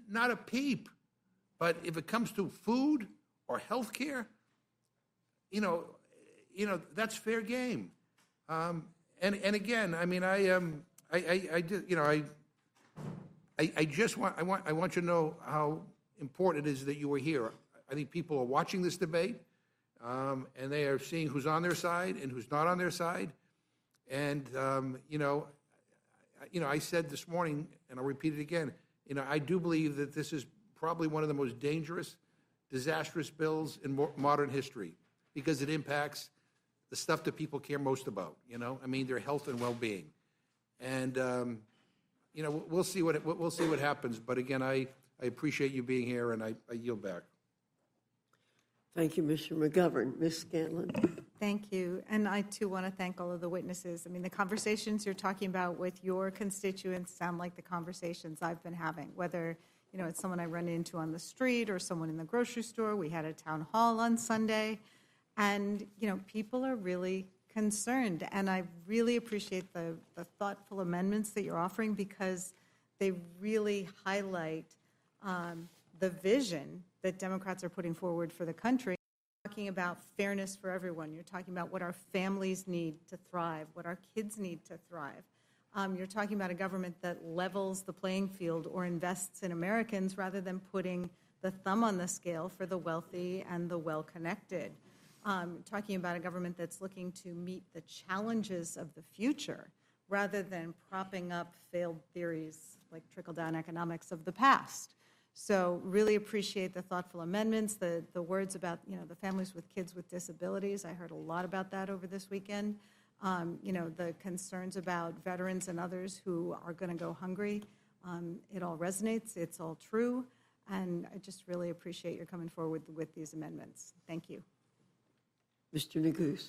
not a peep. But if it comes to food or health care, that's fair game. And again, I mean, I want you to know how important it is that you are here. I think people are watching this debate, and they are seeing who's on their side and who's not on their side. And I said this morning, and I'll repeat it again. I do believe that this is probably one of the most dangerous, disastrous bills in modern history because it impacts the stuff that people care most about. Their health and well-being. And we'll see what happens. But again, I appreciate you being here, and I yield back. Thank you, Mr. McGovern. Ms. Scanlon. Thank you. And I, too, want to thank all of the witnesses. The conversations you're talking about with your constituents sound like the conversations I've been having, whether, it's someone I run into on the street or someone in the grocery store. We had a town hall on Sunday. And, people are really concerned. And I really appreciate the thoughtful amendments that you're offering because they really highlight the vision that Democrats are putting forward for the country. You're talking about fairness for everyone. You're talking about what our families need to thrive, what our kids need to thrive. You're talking about a government that levels the playing field or invests in Americans rather than putting the thumb on the scale for the wealthy and the well-connected. Talking about a government that's looking to meet the challenges of the future rather than propping up failed theories like trickle-down economics of the past. So really appreciate the thoughtful amendments, the words about, the families with kids with disabilities. I heard a lot about that over this weekend. The concerns about veterans and others who are going to go hungry. It all resonates. It's all true. And I just really appreciate your coming forward with these amendments. Thank you. Mr. Neguse.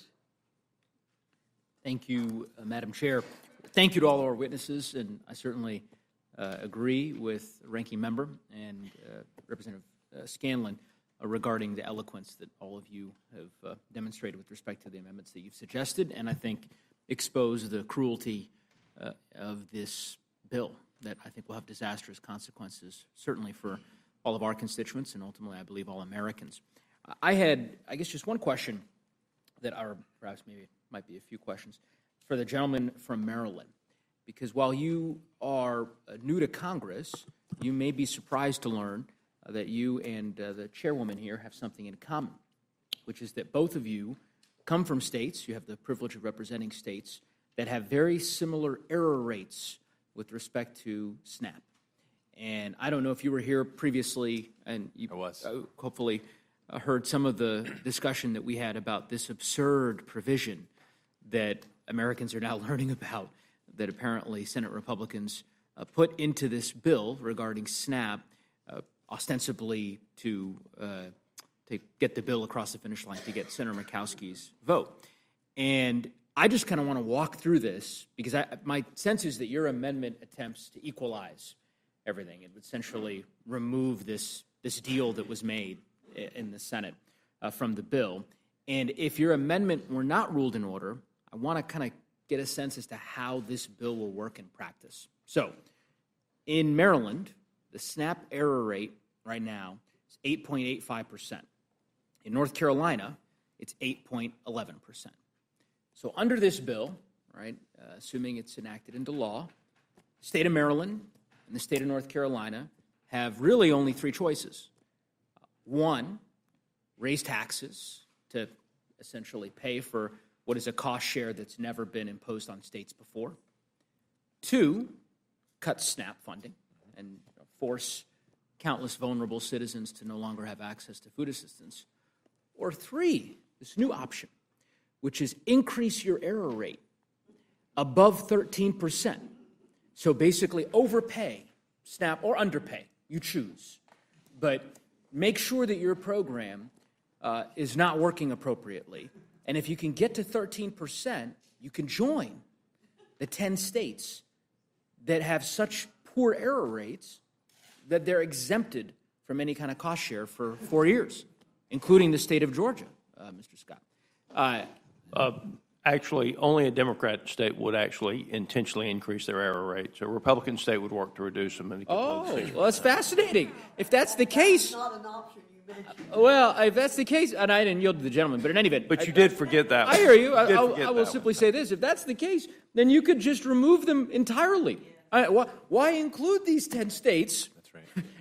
Thank you, Madam Chair. Thank you to all our witnesses, and I certainly agree with Ranking Member and Representative Scanlon regarding the eloquence that all of you have demonstrated with respect to the amendments that you've suggested, and I think expose the cruelty of this bill that I think will have disastrous consequences, certainly for all of our constituents and ultimately, I believe, all Americans. I had, I guess, just one question that are perhaps maybe might be a few questions for the gentleman from Maryland, because while you are new to Congress, you may be surprised to learn that you and the chairwoman here have something in common, which is that both of you come from states, you have the privilege of representing states, that have very similar error rates with respect to SNAP. And I don't know if you were here previously, and you hopefully heard some of the discussion that we had about this absurd provision that Americans are now learning about, that apparently Senate Republicans put into this bill regarding SNAP, ostensibly to get the bill across the finish line, to get Senator Murkowski's vote. And I just kind of want to walk through this because my sense is that your amendment attempts to equalize everything. It would essentially remove this deal that was made in the Senate from the bill. And if your amendment were not ruled in order, I want to kind of get a sense as to how this bill will work in practice. So, in Maryland, the SNAP error rate right now is 8.85%. In North Carolina, it's 8.11%. So under this bill, right, assuming it's enacted into law, the state of Maryland and the state of North Carolina have really only three choices. One, raise taxes to essentially pay for what is a cost share that's never been imposed on states before. Two, cut SNAP funding and force countless vulnerable citizens to no longer have access to food assistance. Or three, this new option, which is increase your error rate above 13%. So basically overpay SNAP or underpay, you choose. But make sure that your program is not working appropriately. And if you can get to 13%, you can join the 10 states that have such poor error rates that they're exempted from any kind of cost share for 4 years, including the state of Georgia, Mr. Scott. Actually, only a Democrat state would actually intentionally increase their error rates. A Republican state would work to reduce them. Well, that's fascinating. If that's the case, Not an option you mentioned. well, if that's the case, and I didn't yield to the gentleman, but in any event. But you did forget that I one. hear you. You did I will simply say this. If that's the case, then you could just remove them entirely. Why include these 10 states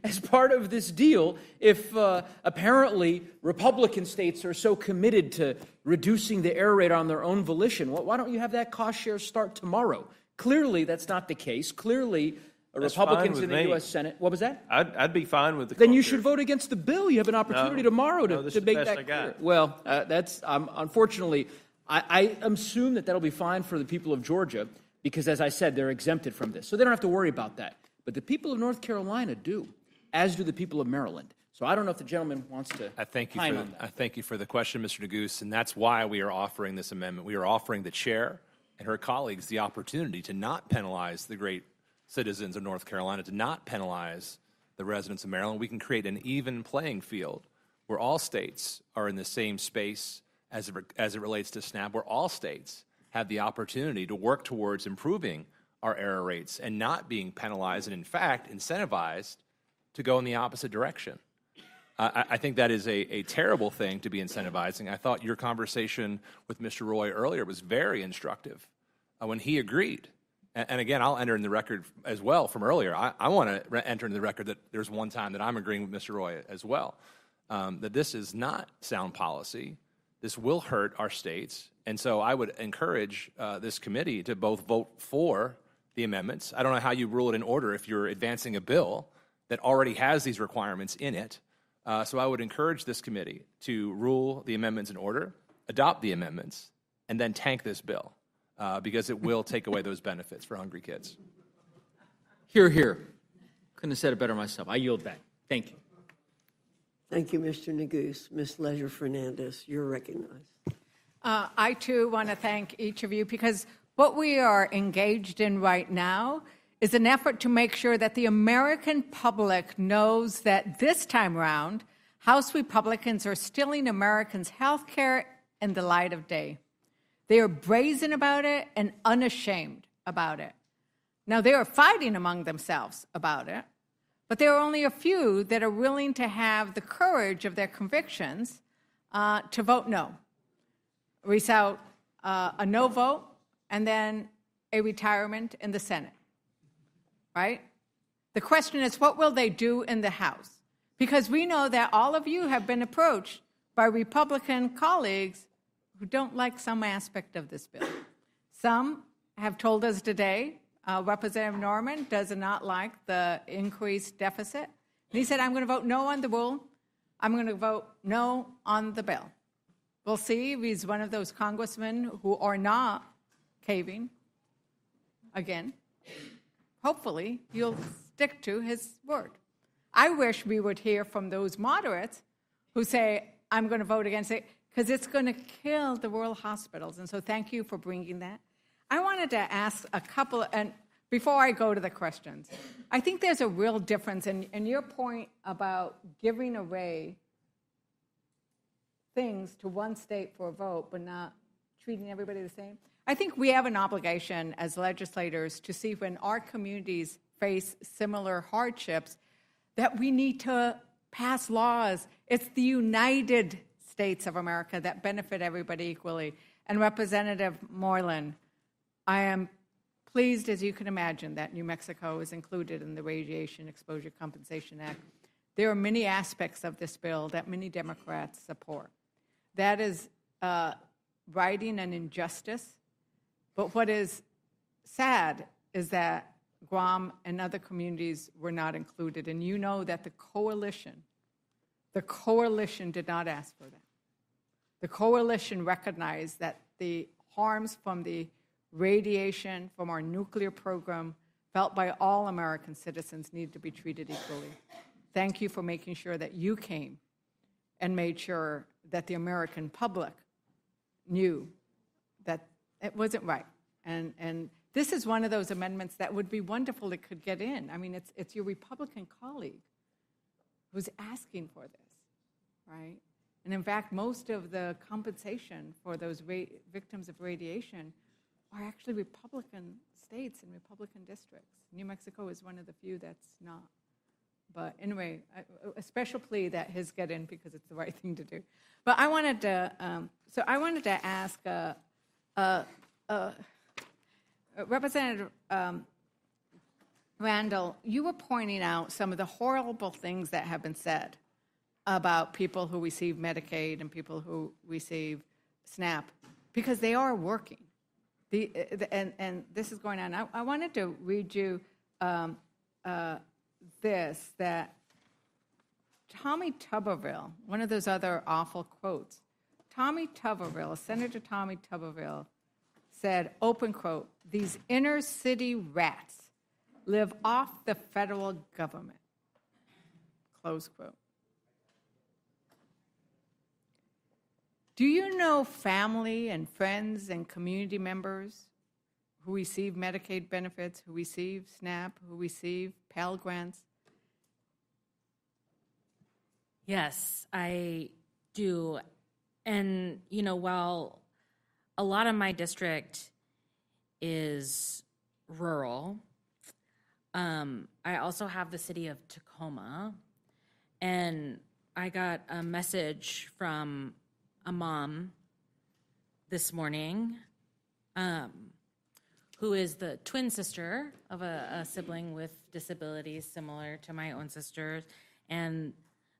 as part of this deal if apparently Republican states are so committed to reducing the error rate on their own volition? Why don't you have that cost share start tomorrow? Clearly, that's not the case. Clearly, Republicans in the U.S. Senate. What was that? I'd be fine with the. Then you should vote against the bill. You have an opportunity tomorrow to make that clear. Well, that's unfortunately, I assume that that'll be fine for the people of Georgia because, as I said, they're exempted from this, so they don't have to worry about that. But the people of North Carolina do, as do the people of Maryland. So I don't know if the gentleman wants to opine on that. I thank you for the question, Mr. Neguse, and that's why we are offering this amendment. We are offering the chair and her colleagues the opportunity to not penalize the great citizens of North Carolina, to not penalize the residents of Maryland. We can create an even playing field where all states are in the same space as it relates to SNAP, where all states have the opportunity to work towards improving our error rates and not being penalized and, in fact, incentivized to go in the opposite direction. I think that is a terrible thing to be incentivizing. I thought your conversation with Mr. Roy earlier was very instructive when he agreed. And again, I'll enter in the record as well from earlier. I want to enter in the record that there's one time that I'm agreeing with Mr. Roy as well, that this is not sound policy. This will hurt our states. And so I would encourage this committee to both vote for the amendments. I don't know how you rule it in order if you're advancing a bill that already has these requirements in it. So I would encourage this committee to rule the amendments in order, adopt the amendments, and then tank this bill because it will take away those benefits for hungry kids. Hear, hear. Couldn't have said it better myself. I yield back. Thank you. Thank you, Mr. Neguse. Ms. Leisure Fernandez, you're recognized. I too want to thank each of you because what we are engaged in right now is an effort to make sure that the American public knows that this time around, House Republicans are stealing Americans' health care in the light of day. They are brazen about it and unashamed about it. Now, they are fighting among themselves about it, but there are only a few that are willing to have the courage of their convictions to vote no. Result a no vote and then a retirement in the Senate, right? The question is, what will they do in the House? Because we know that all of you have been approached by Republican colleagues who don't like some aspect of this bill. Some have told us today, Representative Norman does not like the increased deficit. And he said, I'm going to vote no on the rule. I'm going to vote no on the bill. We'll see if he's one of those congressmen who are not caving again. Hopefully, he'll stick to his word. I wish we would hear from those moderates who say, I'm going to vote against it because it's going to kill the rural hospitals. And so thank you for bringing that. I wanted to ask a couple, and before I go to the questions, I think there's a real difference in your point about giving away things to one state for a vote, but not treating everybody the same. I think we have an obligation as legislators to see when our communities face similar hardships that we need to pass laws. It's the United States of America that benefit everybody equally. And Representative Moreland, I am pleased, as you can imagine, that New Mexico is included in the Radiation Exposure Compensation Act. There are many aspects of this bill that many Democrats support. That is righting an injustice. But what is sad is that Guam and other communities were not included. And you know that the coalition did not ask for that. The coalition recognized that the harms from the radiation from our nuclear program felt by all American citizens need to be treated equally. Thank you for making sure that you came and made sure that the American public knew that it wasn't right. And this is one of those amendments that would be wonderful it could get in. I mean, it's your Republican colleague who's asking for this, right? And in fact, most of the compensation for those victims of radiation are actually Republican states and Republican districts. New Mexico is one of the few that's not. But anyway, a special plea that his get in because it's the right thing to do. But I wanted to ask Representative Randall, you were pointing out some of the horrible things that have been said about people who receive Medicaid and people who receive SNAP because they are working. And this is going on. I wanted to read you this, that Tommy Tuberville, one of those other awful quotes, Senator Tommy Tuberville said, open quote, "These inner city rats live off the federal government," close quote. Do you know family and friends and community members who receive Medicaid benefits, who receive SNAP, who receive Pell Grants? Yes, I do. And, you know, while a lot of my district is rural, I also have the city of Tacoma. And I got a message from a mom this morning who is the twin sister of a sibling with disabilities similar to my own sisters, and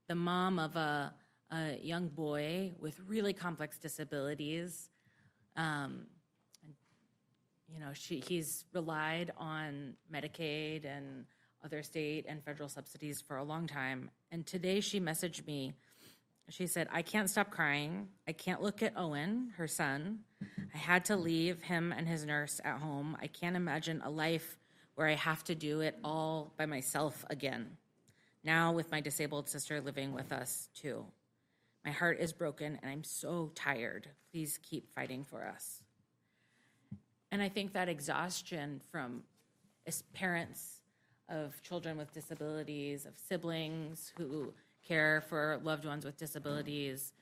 the mom of a young boy with really complex disabilities. You know, he's relied on Medicaid and other state and federal subsidies for a long time. And today she messaged me. She said, "I can't stop crying. I can't look at Owen, her son. I had to leave him and his nurse at home. I can't imagine a life where I have to do it all by myself again. Now with my disabled sister living with us too. My heart is broken and I'm so tired. Please keep fighting for us. And I think that exhaustion from as parents of children with disabilities, of siblings who care for loved ones with disabilities,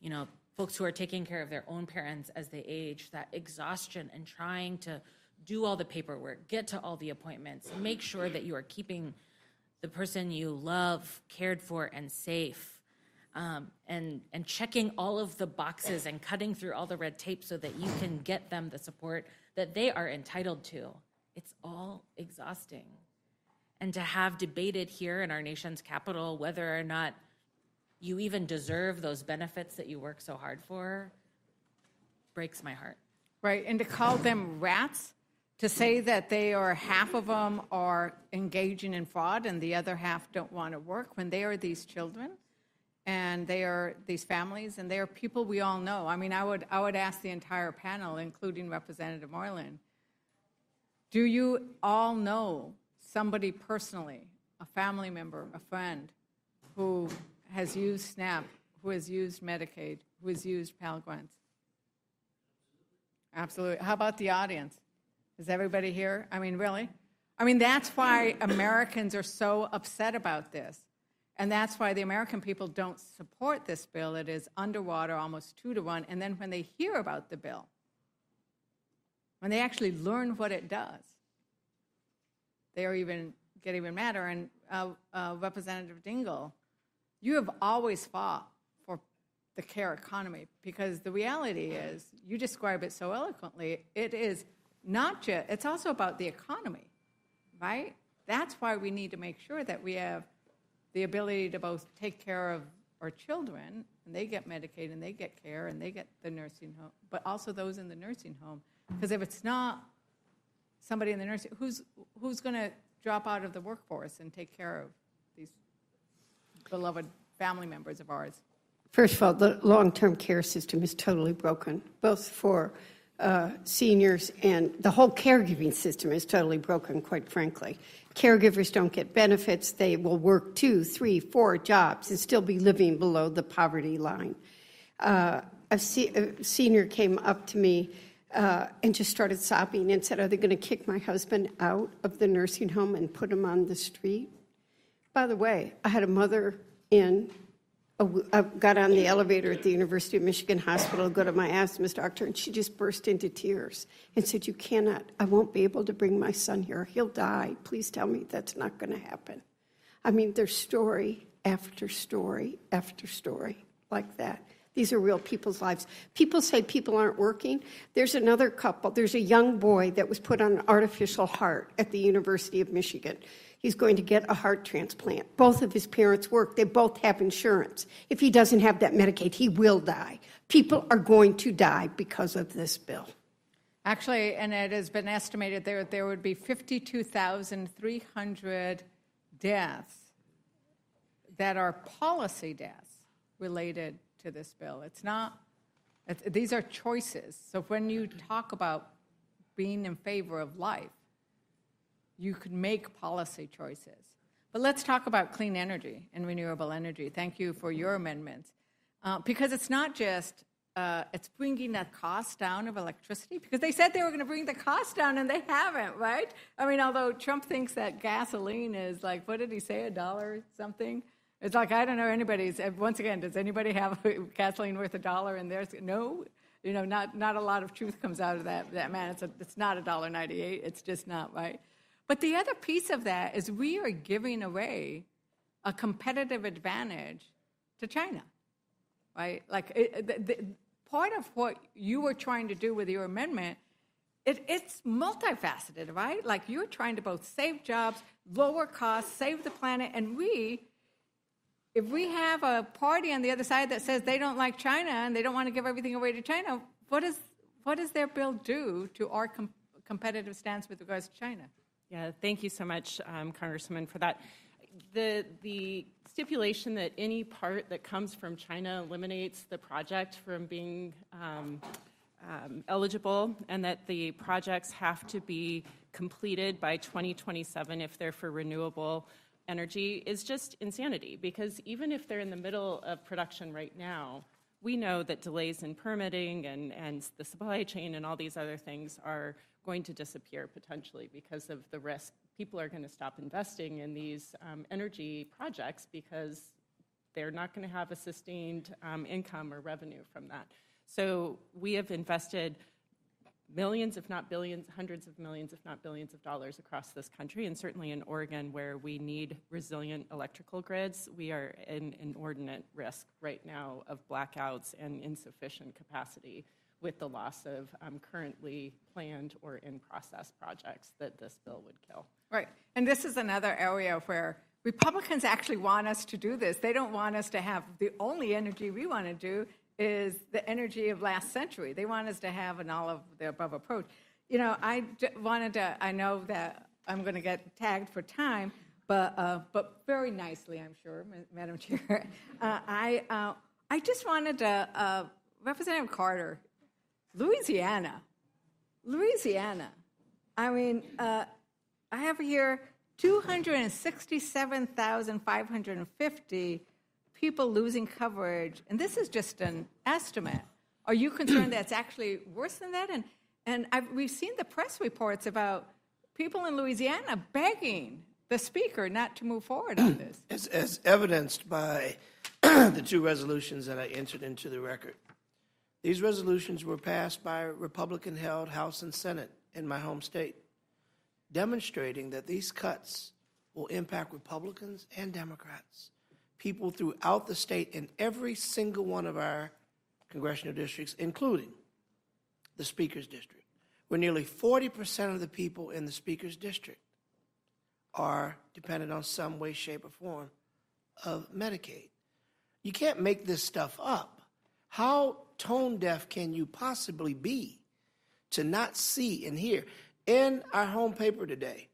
you know, folks who are taking care of their own parents as they age, that exhaustion and trying to do all the paperwork, get to all the appointments, make sure that you are keeping the person you love cared for and safe, and checking all of the boxes and cutting through all the red tape so that you can get them the support that they are entitled to. It's all exhausting. And to have debated here in our nation's capital whether or not you even deserve those benefits that you work so hard for breaks my heart. Right, and to call them rats, to say that they are, half of them are engaging in fraud and the other half don't want to work, when they are these children and they are these families and they are people we all know. I mean, I would ask the entire panel, including Representative Moreland, do you all know somebody personally, a family member, a friend, who has used SNAP, who has used Medicaid, who has used Pell Grants? Absolutely. How about the audience? Is everybody here? I mean, really? I mean, that's why Americans are so upset about this. And that's why the American people don't support this bill. It is underwater, almost 2-1. And then when they hear about the bill, when they actually learn what it does, they get even madder. And Representative Dingell, you have always fought for the care economy, because the reality is, you describe it so eloquently, it is not just, it's also about the economy, right? That's why we need to make sure that we have the ability to both take care of our children, and they get Medicaid, and they get care, and they get the nursing home, but also those in the nursing home. Because if it's not somebody in the nursing, who's going to drop out of the workforce and take care of these beloved family members of ours? First of all, the long-term care system is totally broken, both for seniors, and the whole caregiving system is totally broken, quite frankly. Caregivers don't get benefits. They will work 2, 3, 4 jobs and still be living below the poverty line. A senior came up to me and just started sobbing and said, are they going to kick my husband out of the nursing home and put him on the street? By the way, I had a mother I got on the elevator at the University of Michigan Hospital to go to my asthma doctor, and she just burst into tears and said, I won't be able to bring my son here. He'll die. Please tell me that's not going to happen. I mean, there's story after story after story like that. These are real people's lives. People say people aren't working. There's another couple. There's a young boy that was put on an artificial heart at the University of Michigan. He's going to get a heart transplant. Both of his parents work. They both have insurance. If he doesn't have that Medicaid, he will die. People are going to die because of this bill. Actually, and it has been estimated there would be 52,300 deaths that are policy deaths related to this bill. These are choices. So when you talk about being in favor of life, you could make policy choices. But let's talk about clean energy and renewable energy. Thank you for your amendments. Because it's not just, it's bringing the cost down of electricity, because they said they were going to bring the cost down and they haven't, right? I mean, although Trump thinks that gasoline is like, what did he say, $1 something? It's like, I don't know anybody's, once again, does anybody have gasoline worth $1 in theirs? No. You know, not a lot of truth comes out of that man. It's not $1.98. It's just not, right? But the other piece of that is we are giving away a competitive advantage to China, right? Like part of what you were trying to do with your amendment, it's multifaceted, right? Like you're trying to both save jobs, lower costs, save the planet, and if we have a party on the other side that says they don't like China and they don't want to give everything away to China, what does their bill do to our competitive stance with regards to China? Yeah, thank you so much, Congresswoman, for that. The stipulation that any part that comes from China eliminates the project from being eligible, and that the projects have to be completed by 2027 if they're for renewable energy is just insanity, because even if they're in the middle of production right now, we know that delays in permitting and the supply chain and all these other things are going to disappear potentially because of the risk. People are going to stop investing in these energy projects because they're not going to have a sustained income or revenue from that. So we have invested millions, if not billions, hundreds of millions, if not billions of dollars across this country, and certainly in Oregon, where we need resilient electrical grids, we are in inordinate risk right now of blackouts and insufficient capacity with the loss of currently planned or in-process projects that this bill would kill. Right. And this is another area where Republicans actually want us to do this. They don't want us to have the only energy we want to do is the energy of last century. They want us to have an all of the above approach. You know, I know that I'm going to get tagged for time, but very nicely, I'm sure, Madam Chair. I just wanted to, Representative Carter, Louisiana. I mean, I have here 267,550 people losing coverage, and this is just an estimate. Are you concerned that's actually worse than that? And we've seen the press reports about people in Louisiana begging the Speaker not to move forward on this. As evidenced by the two resolutions that I entered into the record. These resolutions were passed by Republican-held House and Senate in my home state, demonstrating that these cuts will impact Republicans and Democrats, people throughout the state in every single one of our congressional districts, including the Speaker's district, where nearly 40% of the people in the Speaker's district are dependent on some way, shape, or form of Medicaid. You can't make this stuff up. How tone deaf can you possibly be to not see and hear? In our home paper today,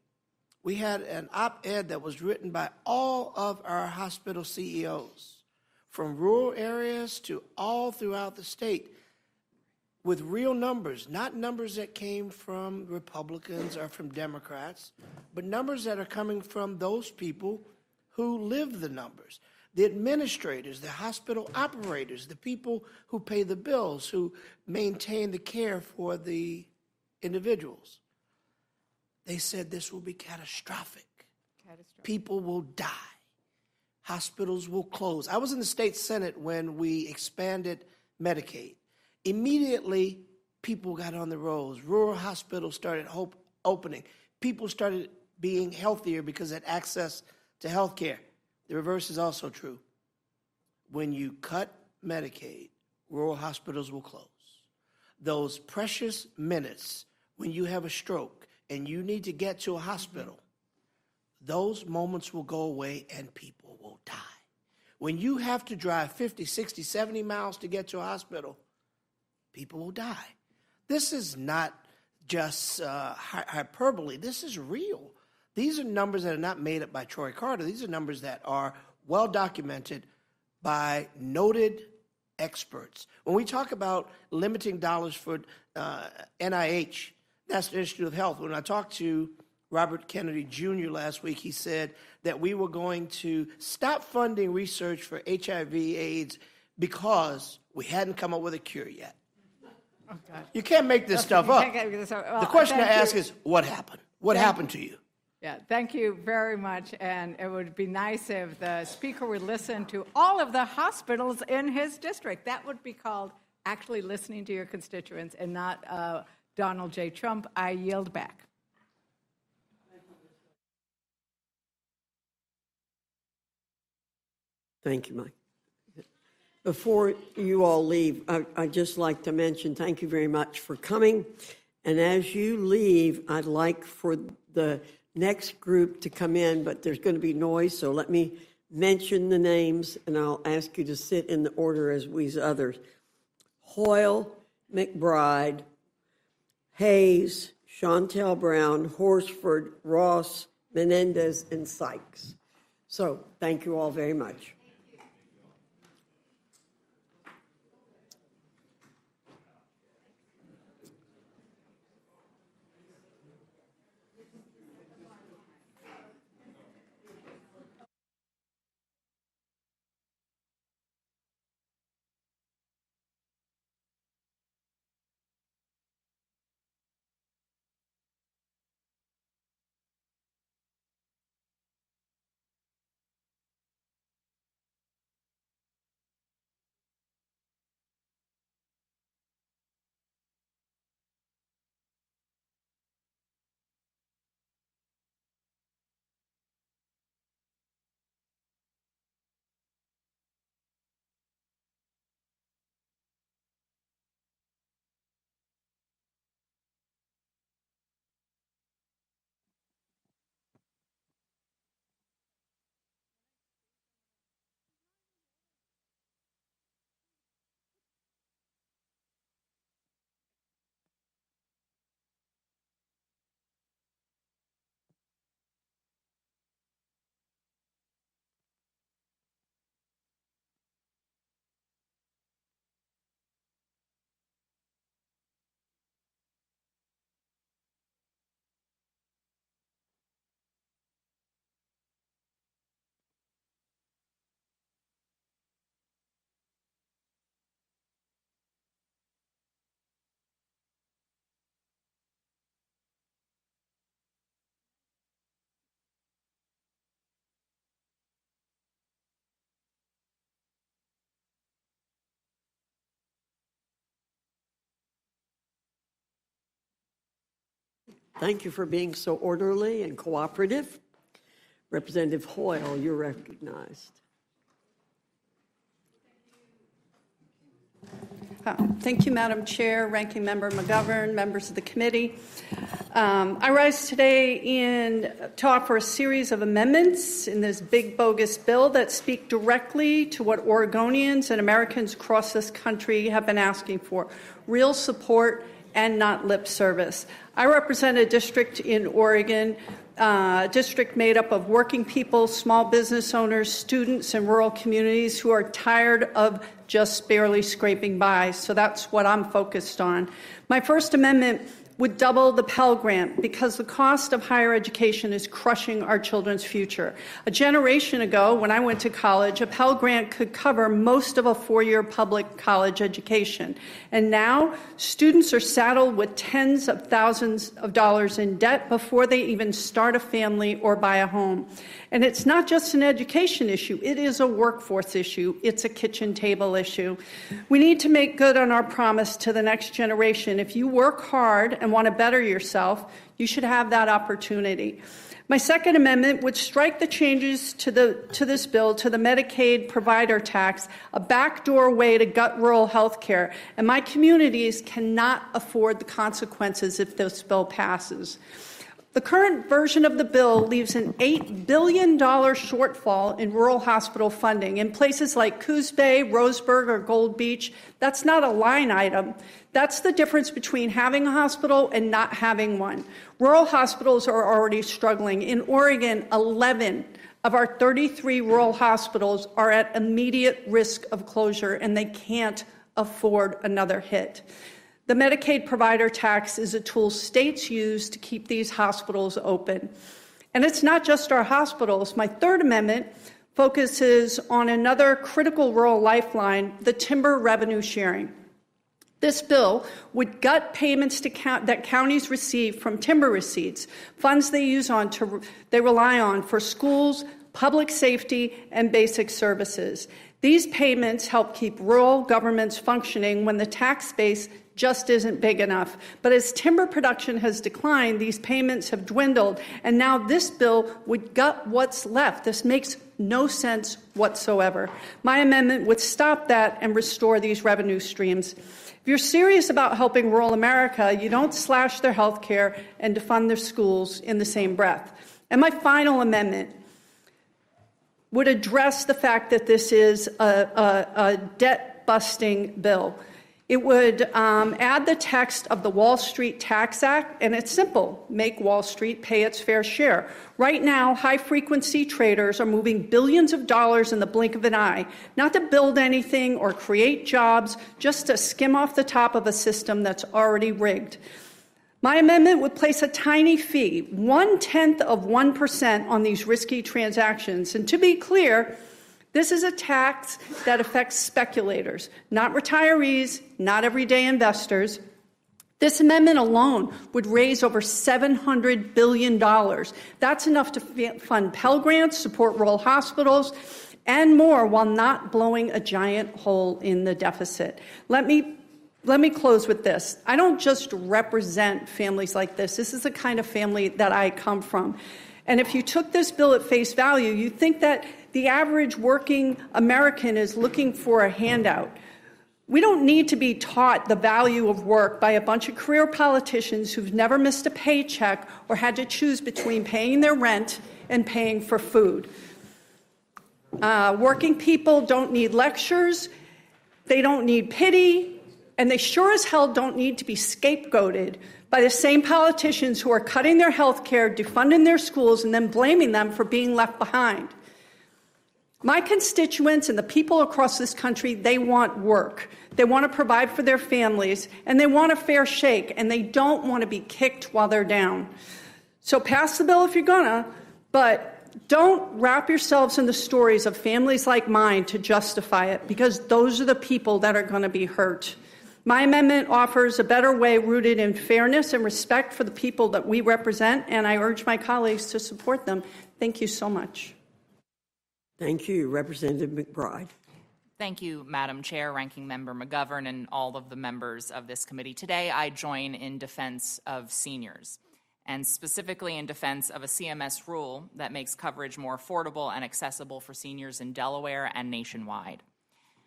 we had an op-ed that was written by all of our hospital CEOs, from rural areas to all throughout the state, with real numbers, not numbers that came from Republicans or from Democrats, but numbers that are coming from those people who live the numbers. The administrators, the hospital operators, the people who pay the bills, who maintain the care for the individuals. They said this will be catastrophic. People will die. Hospitals will close. I was in the state Senate when we expanded Medicaid. Immediately, people got on the rolls. Rural hospitals started opening. People started being healthier because they had access to health care. The reverse is also true. When you cut Medicaid, rural hospitals will close. Those precious minutes when you have a stroke and you need to get to a hospital, those moments will go away and people will die. When you have to drive 50, 60, 70 miles to get to a hospital, people will die. This is not just hyperbole. This is real. These are numbers that are not made up by Troy Carter. These are numbers that are well documented by noted experts. When we talk about limiting dollars for NIH, National Institute of Health, when I talked to Robert Kennedy Jr. last week, he said that we were going to stop funding research for HIV/AIDS because we hadn't come up with a cure yet. Oh, God. You can't make this stuff up. The question I ask is, what happened? What happened to you? Yeah, thank you very much. And it would be nice if the Speaker would listen to all of the hospitals in his district. That would be called actually listening to your constituents and not Donald J. Trump. I yield back. Thank you, Mike. Before you all leave, I'd just like to mention thank you very much for coming. And as you leave, I'd like for the next group to come in, but there's going to be noise, so let me mention the names, and I'll ask you to sit in the order as these others. Hoyle, McBride, Hayes, Chantel Brown, Horsford, Ross, Menendez, and Sykes. So thank you all very much. Thank you for being so orderly and cooperative. Representative Hoyle, you're recognized. Thank you, Madam Chair, Ranking Member McGovern, members of the committee. I rise today to offer a series of amendments in this big bogus bill that speak directly to what Oregonians and Americans across this country have been asking for: real support and not lip service. I represent a district in Oregon, district made up of working people, small business owners, students, and rural communities who are tired of just barely scraping by. So that's what I'm focused on. My first amendment would double the Pell Grant because the cost of higher education is crushing our children's future. A generation ago, when I went to college, a Pell Grant could cover most of a four-year public college education. And now, students are saddled with tens of thousands of dollars in debt before they even start a family or buy a home. And it's not just an education issue, it is a workforce issue, it's a kitchen table issue. We need to make good on our promise to the next generation. If you work hard and want to better yourself, you should have that opportunity. My second amendment would strike the changes to this bill to the Medicaid provider tax, a backdoor way to gut rural health care, and my communities cannot afford the consequences if this bill passes. The current version of the bill leaves an $8 billion shortfall in rural hospital funding. In places like Coos Bay, Roseburg, or Gold Beach, that's not a line item. That's the difference between having a hospital and not having one. Rural hospitals are already struggling. In Oregon, 11 of our 33 rural hospitals are at immediate risk of closure, and they can't afford another hit. The Medicaid provider tax is a tool states use to keep these hospitals open. And it's not just our hospitals. My third amendment focuses on another critical rural lifeline, the timber revenue sharing. This bill would gut payments that counties receive from timber receipts, funds they rely on for schools, public safety, and basic services. These payments help keep rural governments functioning when the tax base just isn't big enough. But as timber production has declined, these payments have dwindled, and now this bill would gut what's left. This makes no sense whatsoever. My amendment would stop that and restore these revenue streams. If you're serious about helping rural America, you don't slash their health care and defund their schools in the same breath. And my final amendment would address the fact that this is a debt-busting bill. It would add the text of the Wall Street Tax Act, and it's simple: make Wall Street pay its fair share. Right now, high-frequency traders are moving billions of dollars in the blink of an eye, not to build anything or create jobs, just to skim off the top of a system that's already rigged. My amendment would place a tiny fee, 0.1% on these risky transactions. And to be clear, this is a tax that affects speculators, not retirees, not everyday investors. This amendment alone would raise over $700 billion. That's enough to fund Pell Grants, support rural hospitals, and more, while not blowing a giant hole in the deficit. Let me close with this. I don't just represent families like this. This is the kind of family that I come from. And if you took this bill at face value, you'd think that the average working American is looking for a handout. We don't need to be taught the value of work by a bunch of career politicians who've never missed a paycheck or had to choose between paying their rent and paying for food. Working people don't need lectures, they don't need pity, and they sure as hell don't need to be scapegoated by the same politicians who are cutting their health care, defunding their schools, and then blaming them for being left behind. My constituents and the people across this country, they want work. They want to provide for their families, and they want a fair shake, and they don't want to be kicked while they're down. So pass the bill if you're gonna, but don't wrap yourselves in the stories of families like mine to justify it, because those are the people that are going to be hurt. My amendment offers a better way rooted in fairness and respect for the people that we represent, and I urge my colleagues to support them. Thank you so much. Thank you, Representative McBride. Thank you, Madam Chair, Ranking Member McGovern, and all of the members of this committee. Today, I join in defense of seniors. and specifically in defense of a CMS rule that makes coverage more affordable and accessible for seniors in Delaware and nationwide.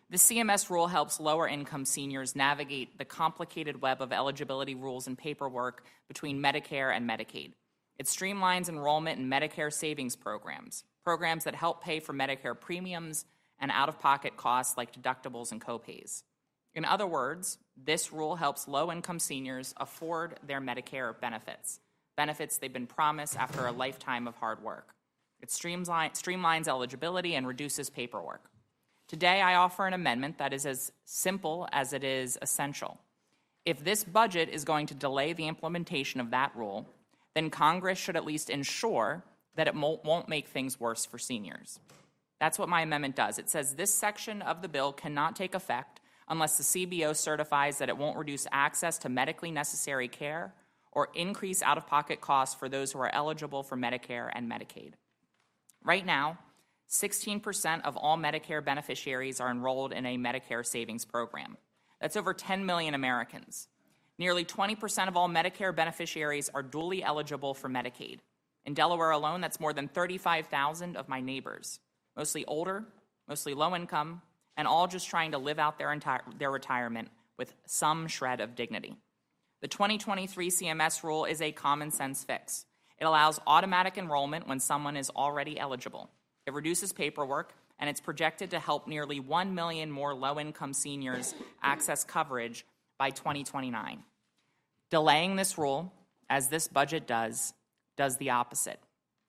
The CMS rule helps lower-income seniors navigate the complicated web of eligibility rules and paperwork between Medicare and Medicaid. It streamlines enrollment in Medicare savings programs, programs that help pay for Medicare premiums and out-of-pocket costs like deductibles and copays. In other words, this rule helps low-income seniors afford their Medicare benefits, benefits they've been promised after a lifetime of hard work. It streamlines eligibility and reduces paperwork. Today, I offer an amendment that is as simple as it is essential. If this budget is going to delay the implementation of that rule, then Congress should at least ensure that it won't make things worse for seniors. That's what my amendment does. It says this section of the bill cannot take effect unless the CBO certifies that it won't reduce access to medically necessary care or increase out-of-pocket costs for those who are eligible for Medicare and Medicaid. Right now, 16% of all Medicare beneficiaries are enrolled in a Medicare savings program. That's over 10 million Americans. Nearly 20% of all Medicare beneficiaries are dually eligible for Medicaid. In Delaware alone, that's more than 35,000 of my neighbors, mostly older, mostly low income, and all just trying to live out their retirement with some shred of dignity. The 2023 CMS rule is a common sense fix. It allows automatic enrollment when someone is already eligible. It reduces paperwork, and it's projected to help nearly 1 million more low-income seniors access coverage by 2029. Delaying this rule, as this budget does the opposite.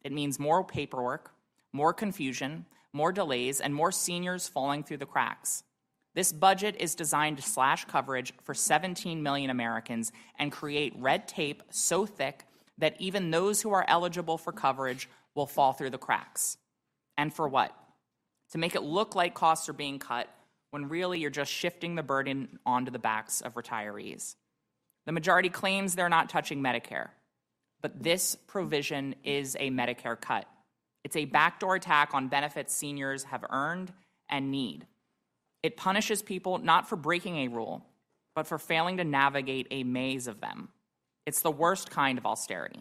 It means more paperwork, more confusion, more delays, and more seniors falling through the cracks. This budget is designed to slash coverage for 17 million Americans and create red tape so thick that even those who are eligible for coverage will fall through the cracks. And for what? To make it look like costs are being cut when really you're just shifting the burden onto the backs of retirees. The majority claims they're not touching Medicare, but this provision is a Medicare cut. It's a backdoor attack on benefits seniors have earned and need. It punishes people not for breaking a rule, but for failing to navigate a maze of them. It's the worst kind of austerity,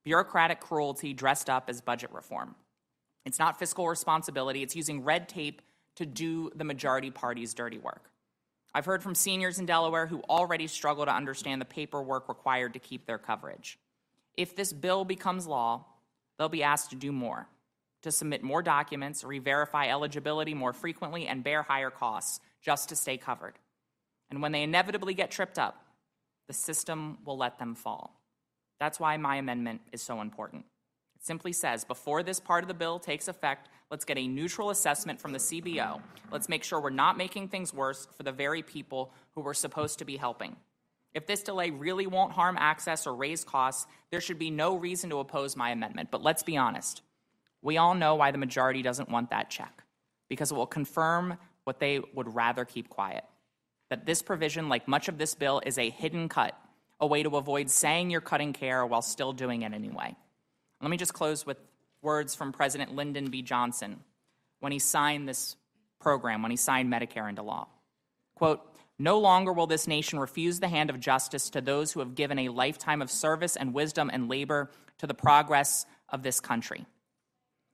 bureaucratic cruelty dressed up as budget reform. It's not fiscal responsibility. It's using red tape to do the majority party's dirty work. I've heard from seniors in Delaware who already struggle to understand the paperwork required to keep their coverage. If this bill becomes law, they'll be asked to do more, to submit more documents, re-verify eligibility more frequently, and bear higher costs just to stay covered. And when they inevitably get tripped up, the system will let them fall. That's why my amendment is so important. It simply says, before this part of the bill takes effect, let's get a neutral assessment from the CBO. Let's make sure we're not making things worse for the very people who we're supposed to be helping. If this delay really won't harm access or raise costs, there should be no reason to oppose my amendment. But let's be honest. We all know why the majority doesn't want that check, because it will confirm what they would rather keep quiet. That this provision, like much of this bill, is a hidden cut, a way to avoid saying you're cutting care while still doing it anyway. Let me just close with words from President Lyndon B. Johnson when he signed this program, when he signed Medicare into law. Quote, "No longer will this nation refuse the hand of justice to those who have given a lifetime of service and wisdom and labor to the progress of this country."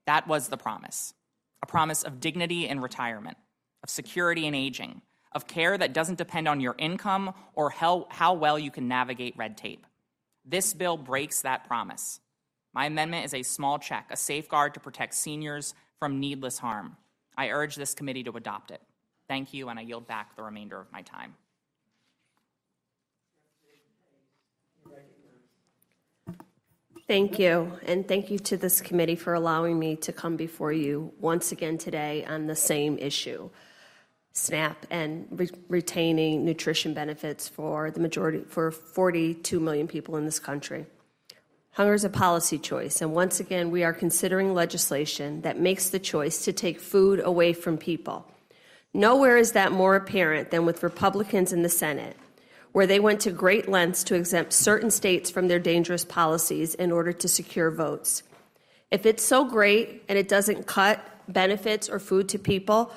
That was the promise, a promise of dignity in retirement, of security in aging, of care that doesn't depend on your income or how well you can navigate red tape. This bill breaks that promise. My amendment is a small check, a safeguard to protect seniors from needless harm. I urge this committee to adopt it. Thank you, and I yield back the remainder of my time. Thank you, and thank you to this committee for allowing me to come before you once again today on the same issue, SNAP and retaining nutrition benefits for the majority, for 42 million people in this country. Hunger is a policy choice, and once again, we are considering legislation that makes the choice to take food away from people. Nowhere is that more apparent than with Republicans in the Senate, where they went to great lengths to exempt certain states from their dangerous policies in order to secure votes. If it's so great and it doesn't cut benefits or food to people,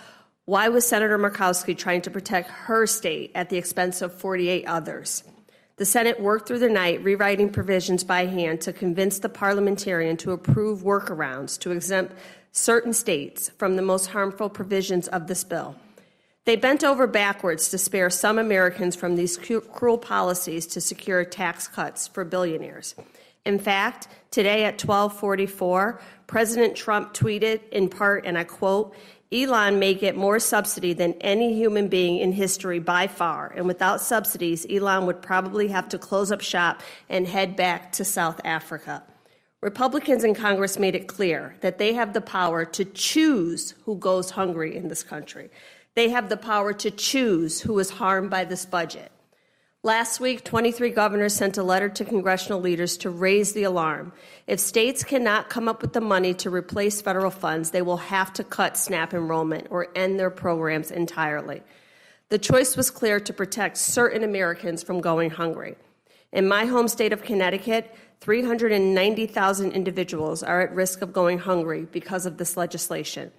why was Senator Murkowski trying to protect her state at the expense of 48 others? The Senate worked through the night, rewriting provisions by hand to convince the parliamentarian to approve workarounds to exempt certain states from the most harmful provisions of this bill. They bent over backwards to spare some Americans from these cruel policies to secure tax cuts for billionaires. In fact, today at 12:44, President Trump tweeted in part, and I quote, "Elon may get more subsidy than any human being in history by far, and without subsidies, Elon would probably have to close up shop and head back to South Africa." Republicans in Congress made it clear that they have the power to choose who goes hungry in this country. They have the power to choose who is harmed by this budget. Last week, 23 governors sent a letter to congressional leaders to raise the alarm. If states cannot come up with the money to replace federal funds, they will have to cut SNAP enrollment or end their programs entirely. The choice was clear to protect certain Americans from going hungry. In my home state of Connecticut, 390,000 individuals are at risk of going hungry because of this legislation.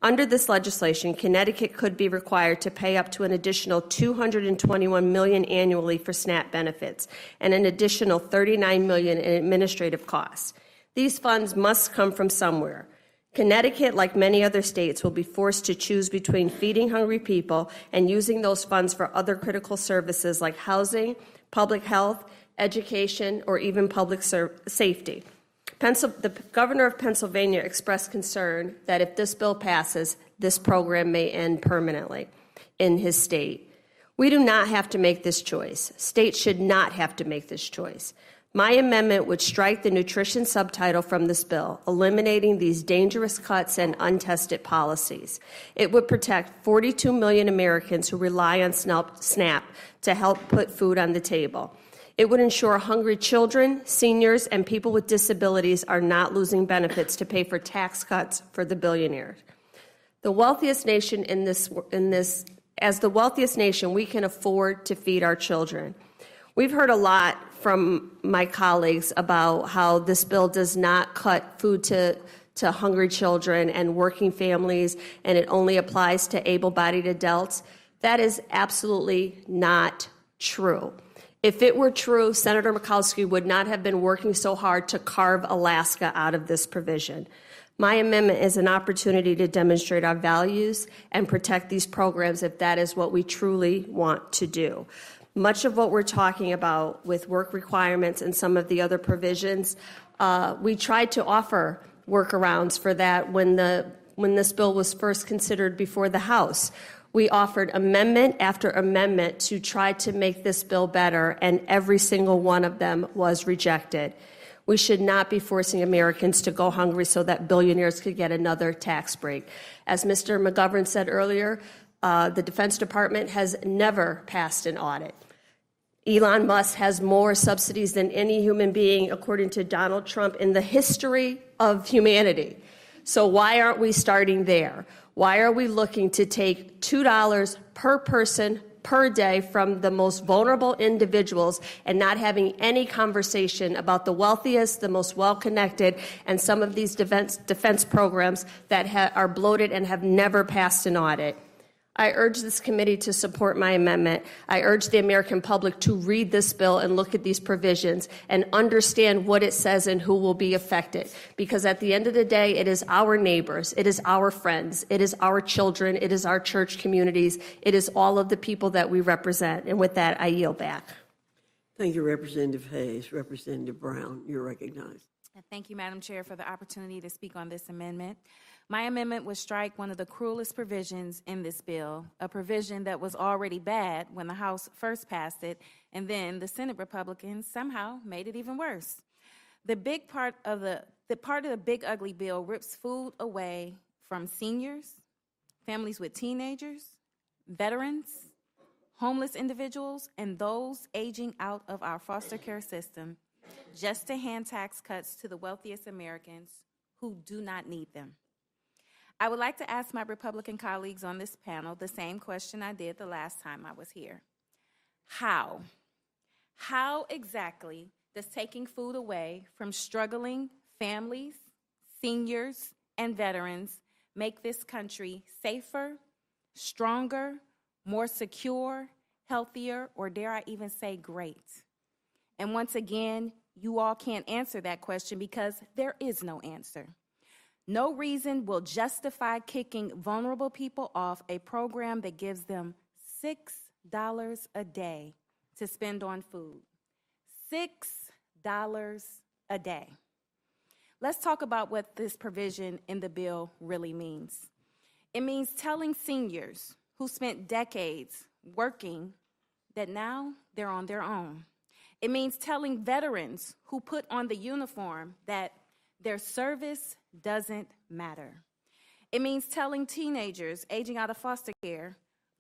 Under this legislation, Connecticut could be required to pay up to an additional $221 million annually for SNAP benefits and an additional $39 million in administrative costs. These funds must come from somewhere. Connecticut, like many other states, will be forced to choose between feeding hungry people and using those funds for other critical services like housing, public health, education, or even public safety. The governor of Pennsylvania expressed concern that if this bill passes, this program may end permanently in his state. We do not have to make this choice. States should not have to make this choice. My amendment would strike the nutrition subtitle from this bill, eliminating these dangerous cuts and untested policies. It would protect 42 million Americans who rely on SNAP to help put food on the table. It would ensure hungry children, seniors, and people with disabilities are not losing benefits to pay for tax cuts for the billionaires. The wealthiest nation as the wealthiest nation, we can afford to feed our children. We've heard a lot from my colleagues about how this bill does not cut food to hungry children and working families, and it only applies to able-bodied adults. That is absolutely not true. If it were true, Senator Murkowski would not have been working so hard to carve Alaska out of this provision. My amendment is an opportunity to demonstrate our values and protect these programs if that is what we truly want to do. Much of what we're talking about with work requirements and some of the other provisions, we tried to offer workarounds for that when this bill was first considered before the House. We offered amendment after amendment to try to make this bill better, and every single one of them was rejected. We should not be forcing Americans to go hungry so that billionaires could get another tax break. As Mr. McGovern said earlier, the Defense Department has never passed an audit. Elon Musk has more subsidies than any human being, according to Donald Trump, in the history of humanity. So why aren't we starting there? Why are we looking to take $2 per person per day from the most vulnerable individuals and not having any conversation about the wealthiest, the most well-connected, and some of these defense programs that are bloated and have never passed an audit? I urge this committee to support my amendment. I urge the American public to read this bill and look at these provisions and understand what it says and who will be affected. Because at the end of the day, it is our neighbors, it is our friends, it is our children, it is our church communities, it is all of the people that we represent. And with that, I yield back. Thank you, Representative Hayes. Representative Brown, you're recognized. Thank you, Madam Chair, for the opportunity to speak on this amendment. My amendment would strike one of the cruelest provisions in this bill, a provision that was already bad when the House first passed it, and then the Senate Republicans somehow made it even worse. The part of the big ugly bill rips food away from seniors, families with teenagers, veterans, homeless individuals, and those aging out of our foster care system, just to hand tax cuts to the wealthiest Americans who do not need them. I would like to ask my Republican colleagues on this panel the same question I did the last time I was here. How? How exactly does taking food away from struggling families, seniors, and veterans make this country safer, stronger, more secure, healthier, or dare I even say great? And once again, you all can't answer that question because there is no answer. No reason will justify kicking vulnerable people off a program that gives them $6 a day to spend on food. $6 a day. Let's talk about what this provision in the bill really means. It means telling seniors who spent decades working that now they're on their own. It means telling veterans who put on the uniform that their service doesn't matter. It means telling teenagers aging out of foster care,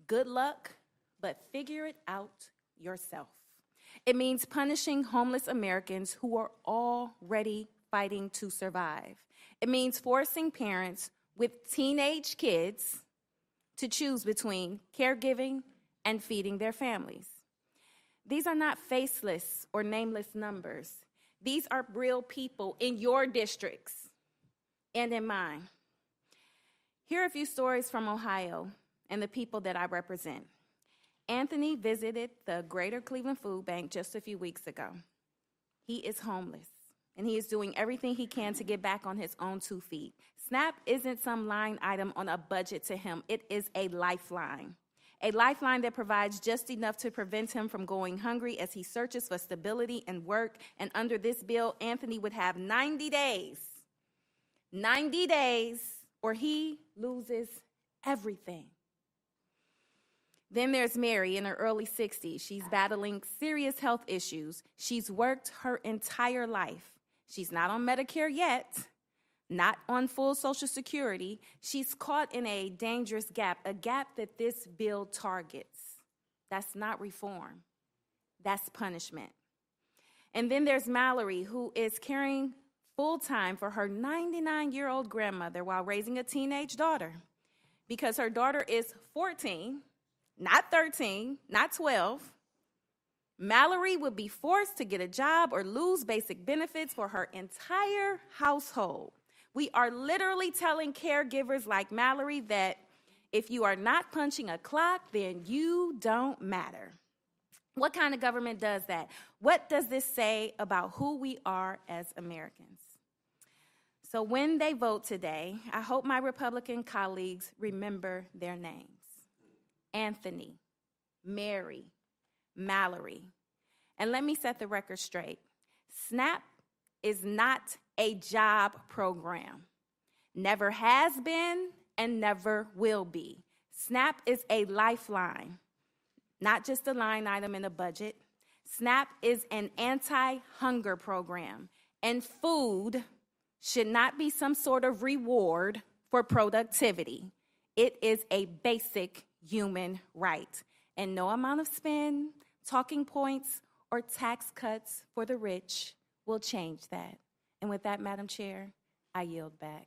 good luck, but figure it out yourself. It means punishing homeless Americans who are already fighting to survive. It means forcing parents with teenage kids to choose between caregiving and feeding their families. These are not faceless or nameless numbers. These are real people in your districts and in mine. Here are a few stories from Ohio and the people that I represent. Anthony visited the Greater Cleveland Food Bank just a few weeks ago. He is homeless, and he is doing everything he can to get back on his own 2 feet. SNAP isn't some line item on a budget to him. It is a lifeline that provides just enough to prevent him from going hungry as he searches for stability and work. And under this bill, Anthony would have 90 days, or he loses everything. Then there's Mary in her early 60s. She's battling serious health issues. She's worked her entire life. She's not on Medicare yet, not on full Social Security. She's caught in a dangerous gap, a gap that this bill targets. That's not reform. That's punishment. And then there's Mallory, who is caring full-time for her 99-year-old grandmother while raising a teenage daughter. Because her daughter is 14, not 13, not 12. Mallory would be forced to get a job or lose basic benefits for her entire household. We are literally telling caregivers like Mallory that if you are not punching a clock, then you don't matter. What kind of government does that? What does this say about who we are as Americans? So when they vote today, I hope my Republican colleagues remember their names. Anthony, Mary, Mallory. And let me set the record straight. SNAP is not a job program. Never has been and never will be. SNAP is a lifeline, not just a line item in a budget. SNAP is an anti-hunger program, and food should not be some sort of reward for productivity. It is a basic human right, and no amount of spin, talking points, or tax cuts for the rich will change that. And with that, Madam Chair, I yield back.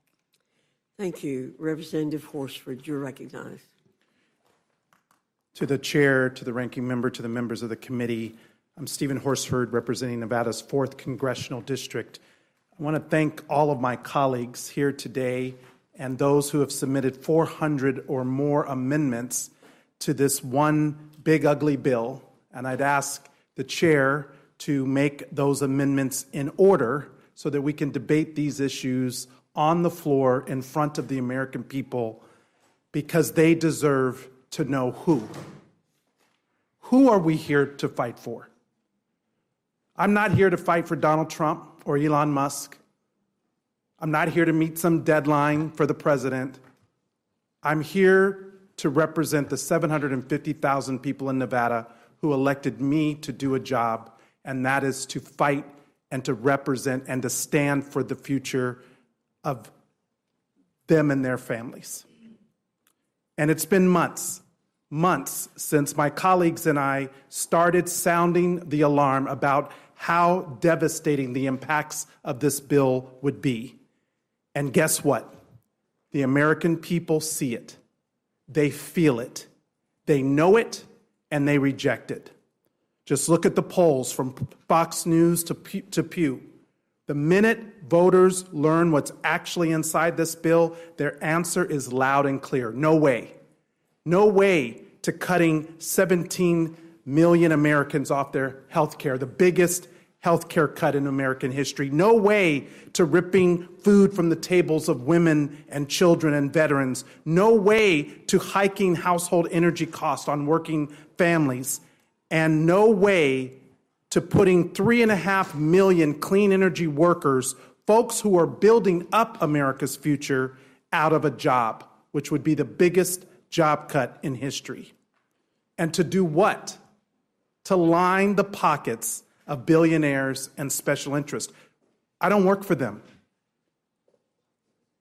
Thank you. Representative Horsford, you're recognized. To the chair, to the ranking member, to the members of the committee, I'm Stephen Horsford, representing Nevada's 4th Congressional District. I want to thank all of my colleagues here today and those who have submitted 400 or more amendments to this one big, ugly bill. And I'd ask the chair to make those amendments in order so that we can debate these issues on the floor in front of the American people, because they deserve to know who. Who are we here to fight for? I'm not here to fight for Donald Trump or Elon Musk. I'm not here to meet some deadline for the president. I'm here to represent the 750,000 people in Nevada who elected me to do a job, and that is to fight and to represent and to stand for the future of them and their families. And it's been months since my colleagues and I started sounding the alarm about how devastating the impacts of this bill would be. And guess what? The American people see it. They feel it. They know it, and they reject it. Just look at the polls from Fox News to Pew. The minute voters learn what's actually inside this bill, their answer is loud and clear. No way. No way to cutting 17 million Americans off their health care, the biggest health care cut in American history. No way to ripping food from the tables of women and children and veterans. No way to hiking household energy costs on working families. And no way to putting 3.5 million clean energy workers, folks who are building up America's future, out of a job, which would be the biggest job cut in history. And to do what? To line the pockets of billionaires and special interests. I don't work for them.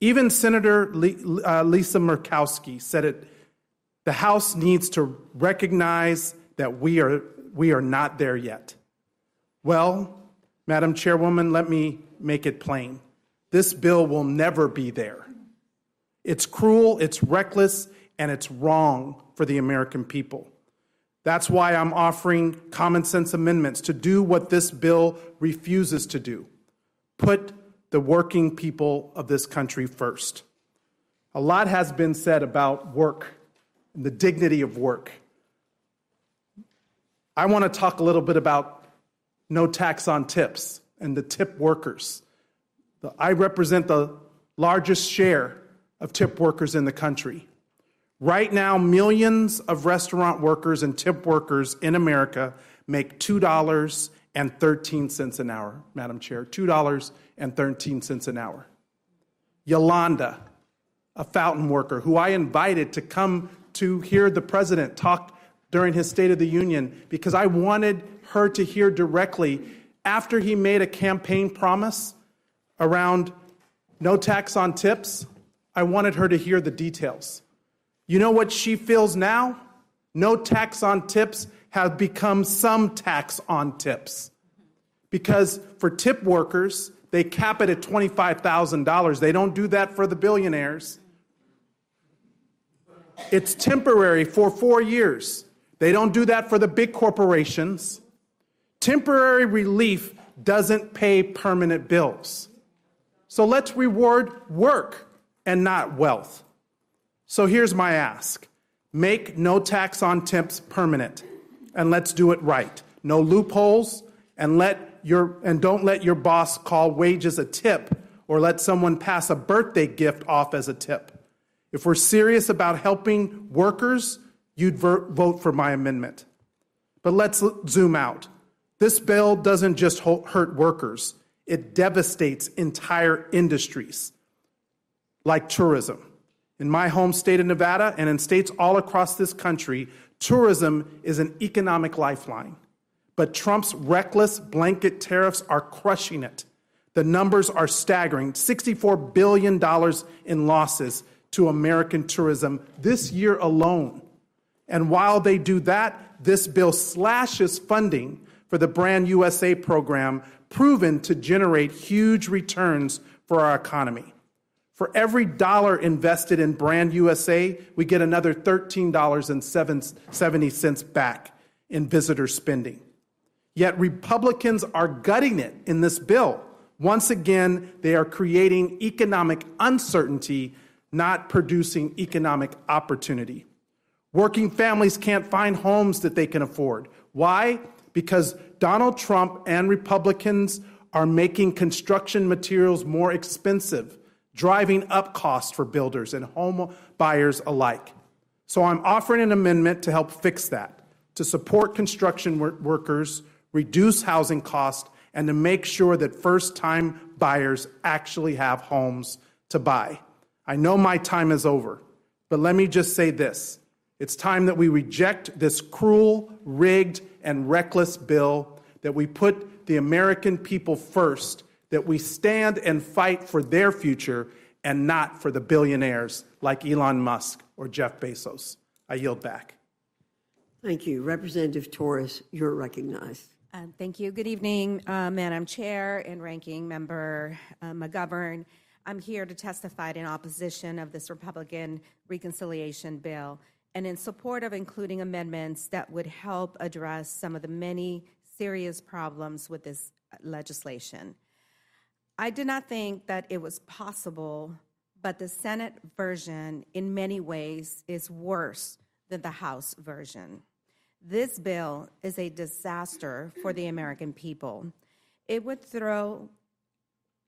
Even Senator Lisa Murkowski said it. The House needs to recognize that we are not there yet. Well, Madam Chairwoman, let me make it plain. This bill will never be there. It's cruel, it's reckless, and it's wrong for the American people. That's why I'm offering common sense amendments to do what this bill refuses to do. Put the working people of this country first. A lot has been said about work and the dignity of work. I want to talk a little bit about no tax on tips and the tip workers. I represent the largest share of tip workers in the country. Right now, millions of restaurant workers and tip workers in America make $2.13 an hour, Madam Chair, $2.13 an hour. Yolanda, a fountain worker who I invited to come to hear the president talk during his State of the Union because I wanted her to hear directly after he made a campaign promise around no tax on tips. I wanted her to hear the details. You know what she feels now? No tax on tips has become some tax on tips. Because for tip workers, they cap it at $25,000. They don't do that for the billionaires. It's temporary for 4 years. They don't do that for the big corporations. Temporary relief doesn't pay permanent bills. So let's reward work and not wealth. So here's my ask. Make no tax on tips permanent, and let's do it right. No loopholes, and don't let your boss call wages a tip or let someone pass a birthday gift off as a tip. If we're serious about helping workers, you'd vote for my amendment. But let's zoom out. This bill doesn't just hurt workers. It devastates entire industries, like tourism. In my home state of Nevada and in states all across this country, tourism is an economic lifeline. But Trump's reckless blanket tariffs are crushing it. The numbers are staggering, $64 billion in losses to American tourism this year alone. And while they do that, this bill slashes funding for the Brand USA program, proven to generate huge returns for our economy. For every dollar invested in Brand USA, we get another $13.70 back in visitor spending. Yet Republicans are gutting it in this bill. Once again, they are creating economic uncertainty, not producing economic opportunity. Working families can't find homes that they can afford. Why? Because Donald Trump and Republicans are making construction materials more expensive, driving up costs for builders and home buyers alike. So I'm offering an amendment to help fix that, to support construction workers, reduce housing costs, and to make sure that first-time buyers actually have homes to buy. I know my time is over, but let me just say this. It's time that we reject this cruel, rigged, and reckless bill, that we put the American people first, that we stand and fight for their future and not for the billionaires like Elon Musk or Jeff Bezos. I yield back. Thank you. Representative Torres, you're recognized. Thank you. Good evening, Madam Chair and Ranking Member McGovern. I'm here to testify in opposition of this Republican reconciliation bill and in support of including amendments that would help address some of the many serious problems with this legislation. I did not think that it was possible, but the Senate version in many ways is worse than the House version. This bill is a disaster for the American people. It would throw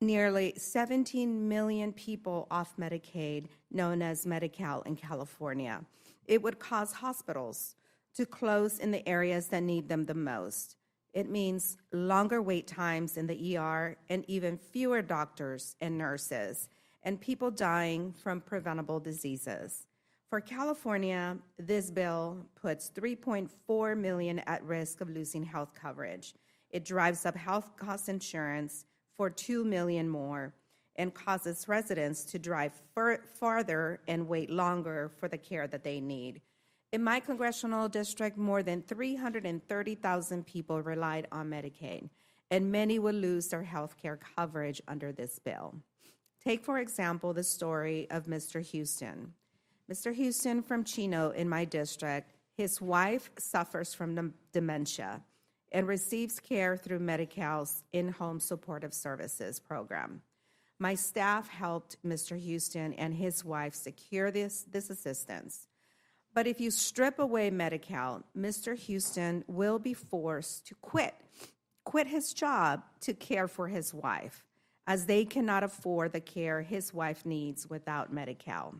nearly 17 million people off Medicaid, known as Medi-Cal in California. It would cause hospitals to close in the areas that need them the most. It means longer wait times in the ER and even fewer doctors and nurses, and people dying from preventable diseases. For California, this bill puts 3.4 million at risk of losing health coverage. It drives up health cost insurance for 2 million more and causes residents to drive farther and wait longer for the care that they need. In my congressional district, more than 330,000 people relied on Medicaid, and many will lose their health care coverage under this bill. Take, for example, the story of Mr. Houston. Mr. Houston from Chino in my district, his wife suffers from dementia and receives care through Medi-Cal's in-home supportive services program. My staff helped Mr. Houston and his wife secure this assistance. But if you strip away Medi-Cal, Mr. Houston will be forced to quit his job to care for his wife, as they cannot afford the care his wife needs without Medi-Cal.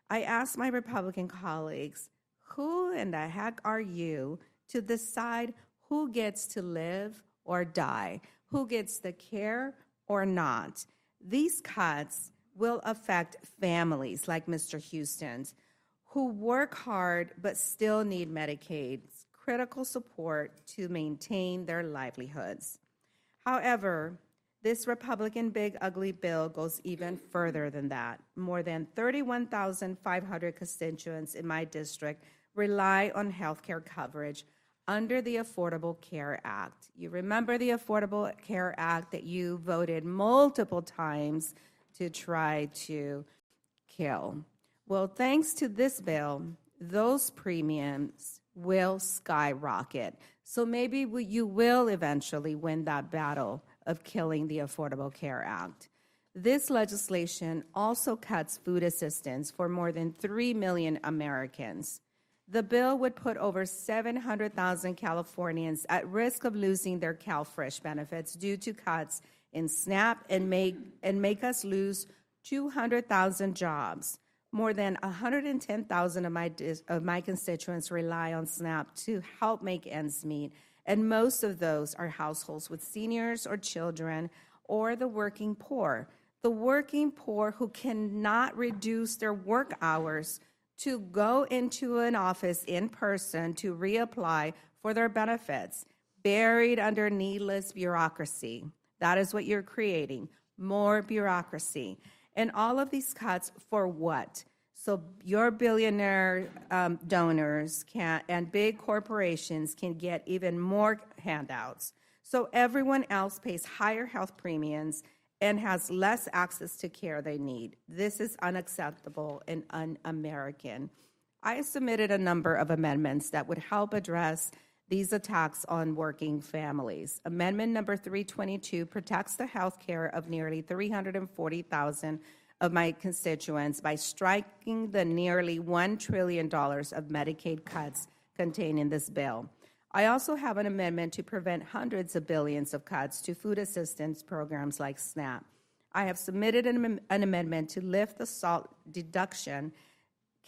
I asked my Republican colleagues, who in the heck are you to decide who gets to live or die, who gets the care or not? These cuts will affect families like Mr. Houston's, who work hard but still need Medicaid's critical support to maintain their livelihoods. However, this Republican big ugly bill goes even further than that. More than 31,500 constituents in my district rely on health care coverage under the Affordable Care Act. You remember the Affordable Care Act that you voted multiple times to try to kill. Well, thanks to this bill, those premiums will skyrocket. So maybe you will eventually win that battle of killing the Affordable Care Act. This legislation also cuts food assistance for more than 3 million Americans. The bill would put over 700,000 Californians at risk of losing their CalFresh benefits due to cuts in SNAP and make us lose 200,000 jobs. More than 110,000 of my constituents rely on SNAP to help make ends meet, and most of those are households with seniors or children or the working poor. The working poor who cannot reduce their work hours to go into an office in person to reapply for their benefits, buried under needless bureaucracy. That is what you're creating, more bureaucracy. And all of these cuts for what? So your billionaire donors and big corporations can get even more handouts. So everyone else pays higher health premiums and has less access to care they need. This is unacceptable and un-American. I submitted a number of amendments that would help address these attacks on working families. Amendment number 322 protects the health care of nearly 340,000 of my constituents by striking the nearly $1 trillion of Medicaid cuts contained in this bill. I also have an amendment to prevent hundreds of billions of cuts to food assistance programs like SNAP. I have submitted an amendment to lift the SALT deduction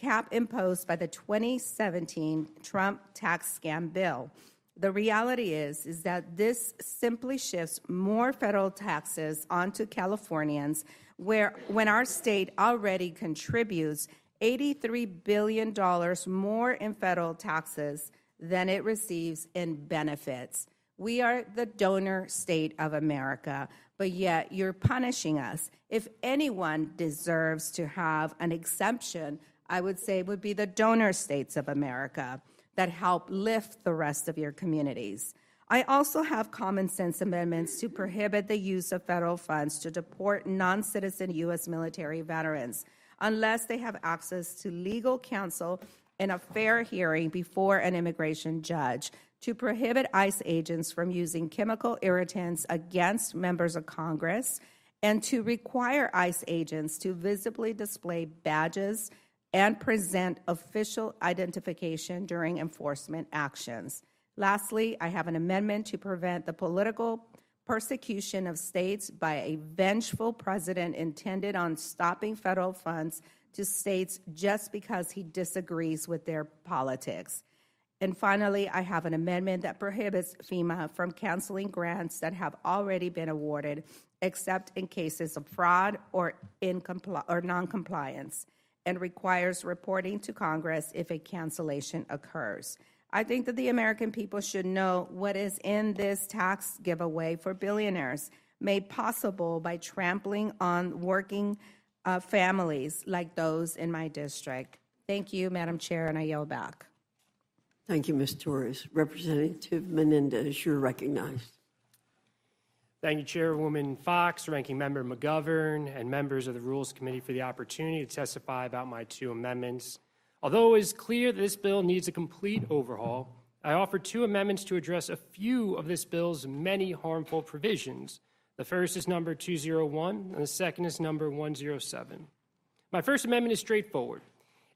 cap imposed by the 2017 Trump tax scam bill. The reality is that this simply shifts more federal taxes onto Californians, when our state already contributes $83 billion more in federal taxes than it receives in benefits. We are the donor state of America, but yet you're punishing us. If anyone deserves to have an exemption, I would say it would be the donor states of America that help lift the rest of your communities. I also have common sense amendments to prohibit the use of federal funds to deport non-citizen U.S. military veterans unless they have access to legal counsel and a fair hearing before an immigration judge, to prohibit ICE agents from using chemical irritants against members of Congress, and to require ICE agents to visibly display badges and present official identification during enforcement actions. Lastly, I have an amendment to prevent the political persecution of states by a vengeful president intended on stopping federal funds to states just because he disagrees with their politics. And finally, I have an amendment that prohibits FEMA from canceling grants that have already been awarded, except in cases of fraud or noncompliance, and requires reporting to Congress if a cancellation occurs. I think that the American people should know what is in this tax giveaway for billionaires, made possible by trampling on working families like those in my district. Thank you, Madam Chair, and I yield back. Thank you, Ms. Torres. Representative Menendez, you're recognized. Thank you, Chairwoman Fox, Ranking Member McGovern, and members of the Rules Committee for the opportunity to testify about my two amendments. Although it is clear that this bill needs a complete overhaul, I offer two amendments to address a few of this bill's many harmful provisions. The first is number 201, and the second is number 107. My first amendment is straightforward.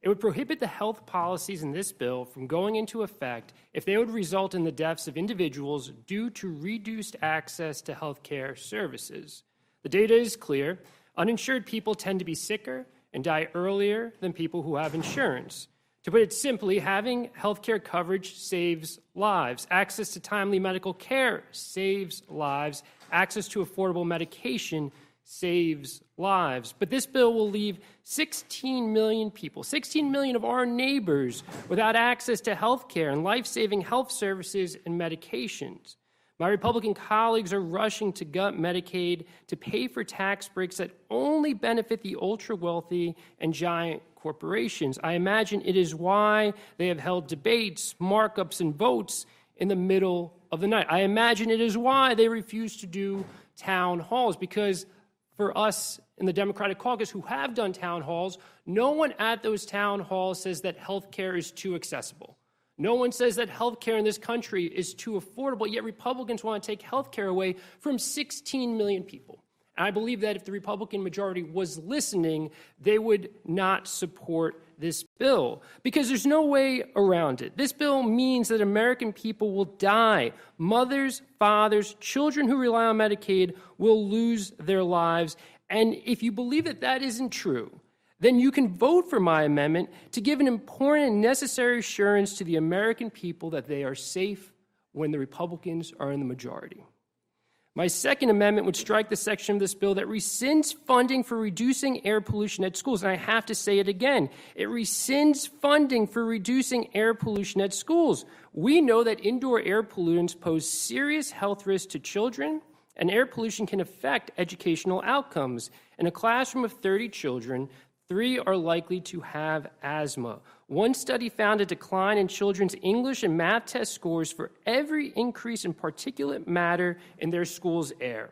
It would prohibit the health policies in this bill from going into effect if they would result in the deaths of individuals due to reduced access to health care services. The data is clear. Uninsured people tend to be sicker and die earlier than people who have insurance. To put it simply, having health care coverage saves lives. Access to timely medical care saves lives. Access to affordable medication saves lives. But this bill will leave 16 million people, 16 million of our neighbors, without access to health care and life-saving health services and medications. My Republican colleagues are rushing to gut Medicaid to pay for tax breaks that only benefit the ultra-wealthy and giant corporations. I imagine it is why they have held debates, markups, and votes in the middle of the night. I imagine it is why they refuse to do town halls, because for us in the Democratic caucus who have done town halls, no one at those town halls says that health care is too accessible. No one says that health care in this country is too affordable, yet Republicans want to take health care away from 16 million people. And I believe that if the Republican majority was listening, they would not support this bill, because there's no way around it. This bill means that American people will die. Mothers, fathers, children who rely on Medicaid will lose their lives. And if you believe that that isn't true, then you can vote for my amendment to give an important and necessary assurance to the American people that they are safe when the Republicans are in the majority. My second amendment would strike the section of this bill that rescinds funding for reducing air pollution at schools. And I have to say it again. It rescinds funding for reducing air pollution at schools. We know that indoor air pollutants pose serious health risks to children, and air pollution can affect educational outcomes. In a classroom of 30 children, 3 are likely to have asthma. One study found a decline in children's English and math test scores for every increase in particulate matter in their school's air.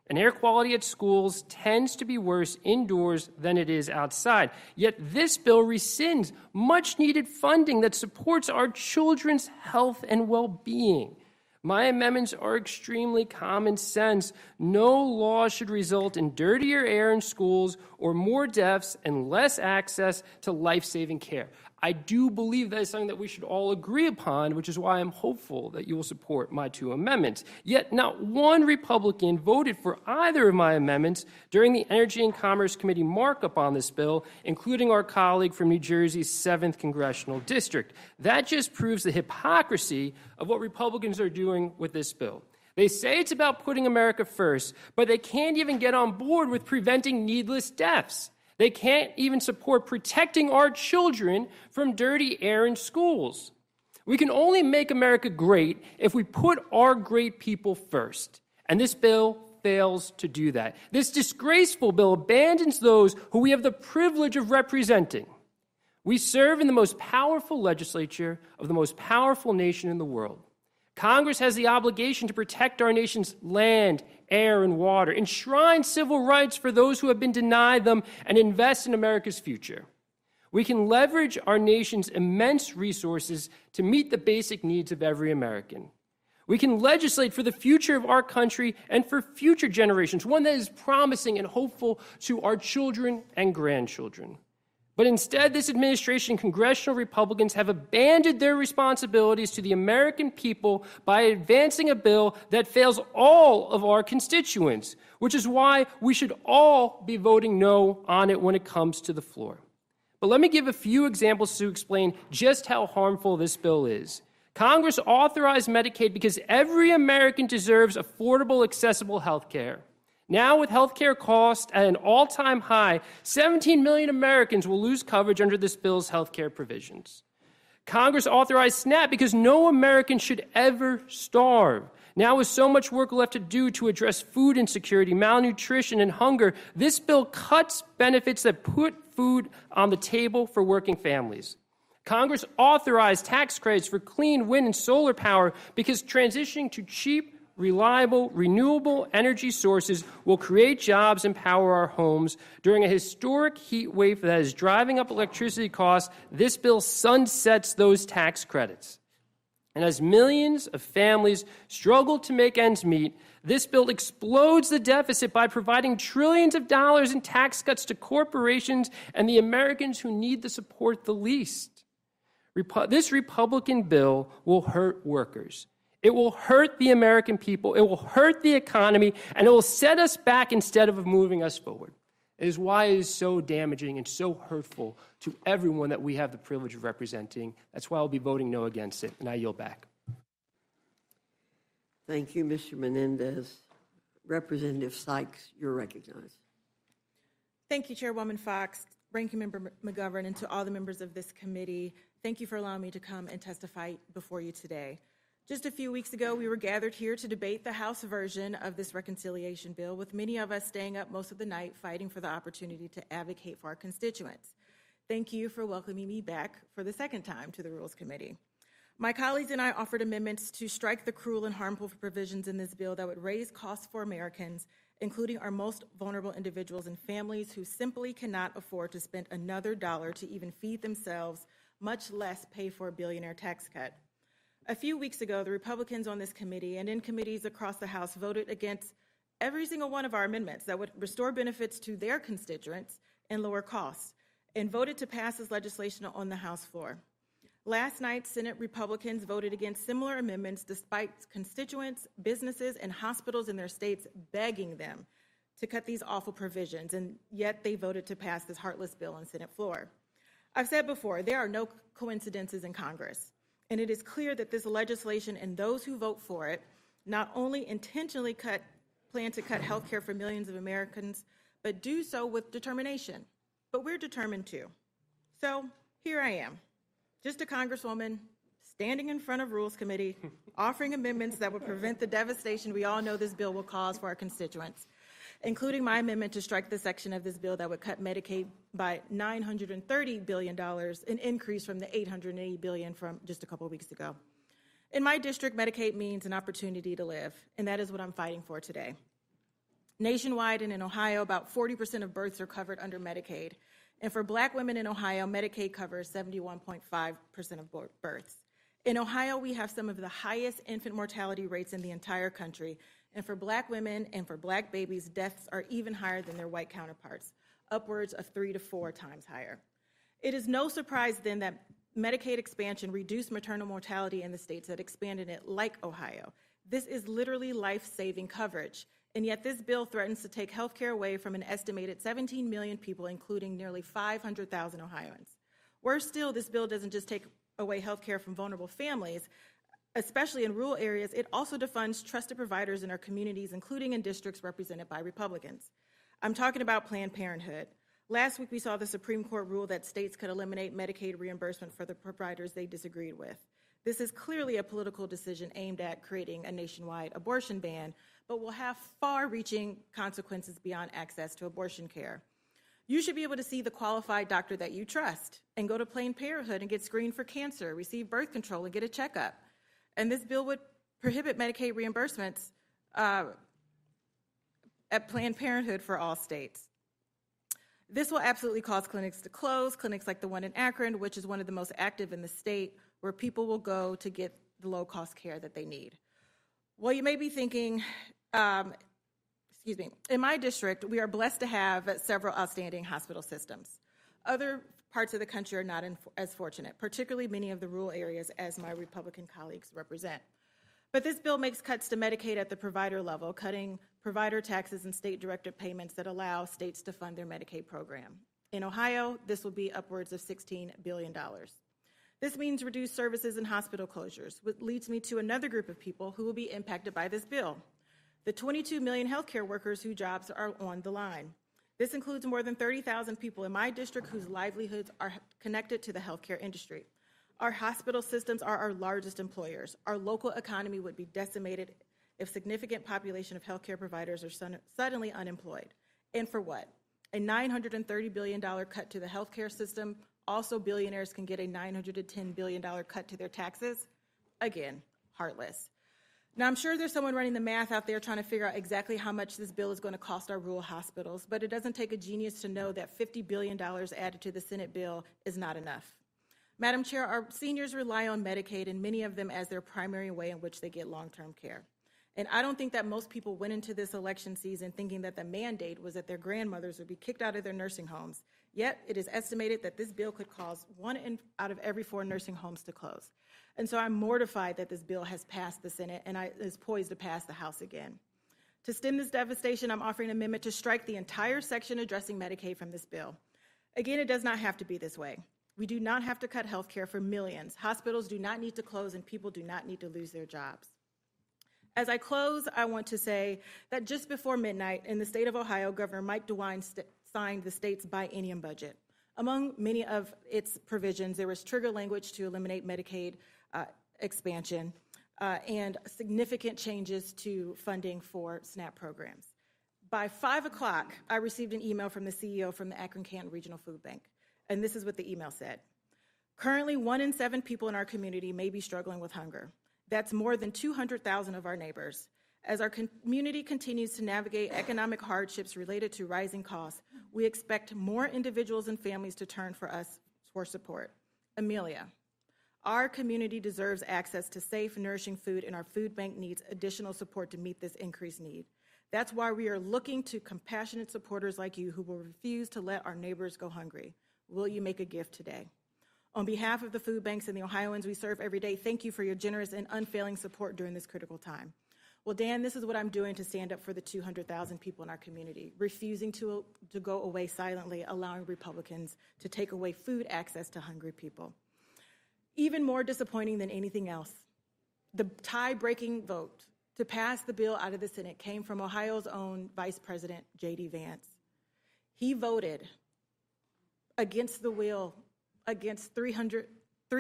And air quality at schools tends to be worse indoors than it is outside. Yet this bill rescinds much-needed funding that supports our children's health and well-being. My amendments are extremely common sense. No law should result in dirtier air in schools or more deaths and less access to life-saving care. I do believe that is something that we should all agree upon, which is why I'm hopeful that you will support my two amendments. Yet not one Republican voted for either of my amendments during the Energy and Commerce Committee markup on this bill, including our colleague from New Jersey's 7th Congressional District. That just proves the hypocrisy of what Republicans are doing with this bill. They say it's about putting America first, but they can't even get on board with preventing needless deaths. They can't even support protecting our children from dirty air in schools. We can only make America great if we put our great people first. And this bill fails to do that. This disgraceful bill abandons those who we have the privilege of representing. We serve in the most powerful legislature of the most powerful nation in the world. Congress has the obligation to protect our nation's land, air, and water, enshrine civil rights for those who have been denied them, and invest in America's future. We can leverage our nation's immense resources to meet the basic needs of every American. We can legislate for the future of our country and for future generations, one that is promising and hopeful to our children and grandchildren. But instead, this administration and congressional Republicans have abandoned their responsibilities to the American people by advancing a bill that fails all of our constituents, which is why we should all be voting no on it when it comes to the floor. But let me give a few examples to explain just how harmful this bill is. Congress authorized Medicaid because every American deserves affordable, accessible health care. Now, with health care costs at an all-time high, 17 million Americans will lose coverage under this bill's health care provisions. Congress authorized SNAP because no American should ever starve. Now, with so much work left to do to address food insecurity, malnutrition, and hunger, this bill cuts benefits that put food on the table for working families. Congress authorized tax credits for clean wind and solar power because transitioning to cheap, reliable, renewable energy sources will create jobs and power our homes. During a historic heat wave that is driving up electricity costs, this bill sunsets those tax credits. And as millions of families struggle to make ends meet, this bill explodes the deficit by providing trillions of dollars in tax cuts to corporations and the Americans who need the support the least. This Republican bill will hurt workers. It will hurt the American people, it will hurt the economy, and it will set us back instead of moving us forward. It is why it is so damaging and so hurtful to everyone that we have the privilege of representing. That's why I'll be voting no against it, and I yield back. Thank you, Mr. Menendez. Representative Sykes, you're recognized. Thank you, Chairwoman Fox, Ranking Member McGovern, and to all the members of this committee. Thank you for allowing me to come and testify before you today. Just a few weeks ago, we were gathered here to debate the House version of this reconciliation bill, with many of us staying up most of the night fighting for the opportunity to advocate for our constituents. Thank you for welcoming me back for the second time to the Rules Committee. My colleagues and I offered amendments to strike the cruel and harmful provisions in this bill that would raise costs for Americans, including our most vulnerable individuals and families who simply cannot afford to spend another dollar to even feed themselves, much less pay for a billionaire tax cut. A few weeks ago, the Republicans on this committee and in committees across the House voted against every single one of our amendments that would restore benefits to their constituents and lower costs, and voted to pass this legislation on the House floor. Last night, Senate Republicans voted against similar amendments despite constituents, businesses, and hospitals in their states begging them to cut these awful provisions, and yet they voted to pass this heartless bill on Senate floor. I've said before, there are no coincidences in Congress. And it is clear that this legislation and those who vote for it not only intentionally plan to cut health care for millions of Americans, but do so with determination. But we're determined too. So here I am, just a Congresswoman standing in front of Rules Committee, offering amendments that would prevent the devastation we all know this bill will cause for our constituents, including my amendment to strike the section of this bill that would cut Medicaid by $930 billion, an increase from the $880 billion from just a couple of weeks ago. In my district, Medicaid means an opportunity to live, and that is what I'm fighting for today. Nationwide and in Ohio, about 40% of births are covered under Medicaid. And for Black women in Ohio, Medicaid covers 71.5% of births. In Ohio, we have some of the highest infant mortality rates in the entire country. And for Black women and for Black babies, deaths are even higher than their white counterparts, upwards of 3 to 4 times higher. It is no surprise then that Medicaid expansion reduced maternal mortality in the states that expanded it, like Ohio. This is literally life-saving coverage. And yet this bill threatens to take health care away from an estimated 17 million people, including nearly 500,000 Ohioans. Worse still, this bill doesn't just take away health care from vulnerable families, especially in rural areas. It also defunds trusted providers in our communities, including in districts represented by Republicans. I'm talking about Planned Parenthood. Last week, we saw the Supreme Court rule that states could eliminate Medicaid reimbursement for the providers they disagreed with. This is clearly a political decision aimed at creating a nationwide abortion ban, but will have far-reaching consequences beyond access to abortion care. You should be able to see the qualified doctor that you trust and go to Planned Parenthood and get screened for cancer, receive birth control, and get a checkup. And this bill would prohibit Medicaid reimbursements at Planned Parenthood for all states. This will absolutely cause clinics to close, clinics like the one in Akron, which is one of the most active in the state, where people will go to get the low-cost care that they need. Well, you may be thinking, in my district, we are blessed to have several outstanding hospital systems. Other parts of the country are not as fortunate, particularly many of the rural areas, as my Republican colleagues represent. But this bill makes cuts to Medicaid at the provider level, cutting provider taxes and state-directed payments that allow states to fund their Medicaid program. In Ohio, this will be upwards of $16 billion. This means reduced services and hospital closures, which leads me to another group of people who will be impacted by this bill: the 22 million healthcare workers whose jobs are on the line. This includes more than 30,000 people in my district whose livelihoods are connected to the healthcare industry. Our hospital systems are our largest employers. Our local economy would be decimated if significant population of healthcare providers are suddenly unemployed. And for what? A $930 billion cut to the healthcare system. Also, billionaires can get a $910 billion cut to their taxes. Again, heartless. Now, I'm sure there's someone running the math out there trying to figure out exactly how much this bill is going to cost our rural hospitals, but it doesn't take a genius to know that $50 billion added to the Senate bill is not enough. Madam Chair, our seniors rely on Medicaid, and many of them as their primary way in which they get long-term care. And I don't think that most people went into this election season thinking that the mandate was that their grandmothers would be kicked out of their nursing homes. Yet, it is estimated that this bill could cause 1 out of every 4 nursing homes to close. And so I'm mortified that this bill has passed the Senate and is poised to pass the House again. To stem this devastation, I'm offering an amendment to strike the entire section addressing Medicaid from this bill. Again, it does not have to be this way. We do not have to cut health care for millions. Hospitals do not need to close, and people do not need to lose their jobs. As I close, I want to say that just before midnight in the state of Ohio, Governor Mike DeWine signed the state's biennium budget. Among many of its provisions, there was trigger language to eliminate Medicaid expansion and significant changes to funding for SNAP programs. By 5 o'clock, I received an email from the CEO from the Akron-Canton Regional Food Bank, and this is what the email said. Currently, 1 in 7 people in our community may be struggling with hunger. That's more than 200,000 of our neighbors. As our community continues to navigate economic hardships related to rising costs, we expect more individuals and families to turn for us for support. Amelia, our community deserves access to safe, nourishing food, and our food bank needs additional support to meet this increased need. That's why we are looking to compassionate supporters like you who will refuse to let our neighbors go hungry. Will you make a gift today? On behalf of the food banks and the Ohioans we serve every day, thank you for your generous and unfailing support during this critical time. Well, Dan, this is what I'm doing to stand up for the 200,000 people in our community, refusing to go away silently, allowing Republicans to take away food access to hungry people. Even more disappointing than anything else, the tie-breaking vote to pass the bill out of the Senate came from Ohio's own Vice President, J.D. Vance. He voted against the will, against 3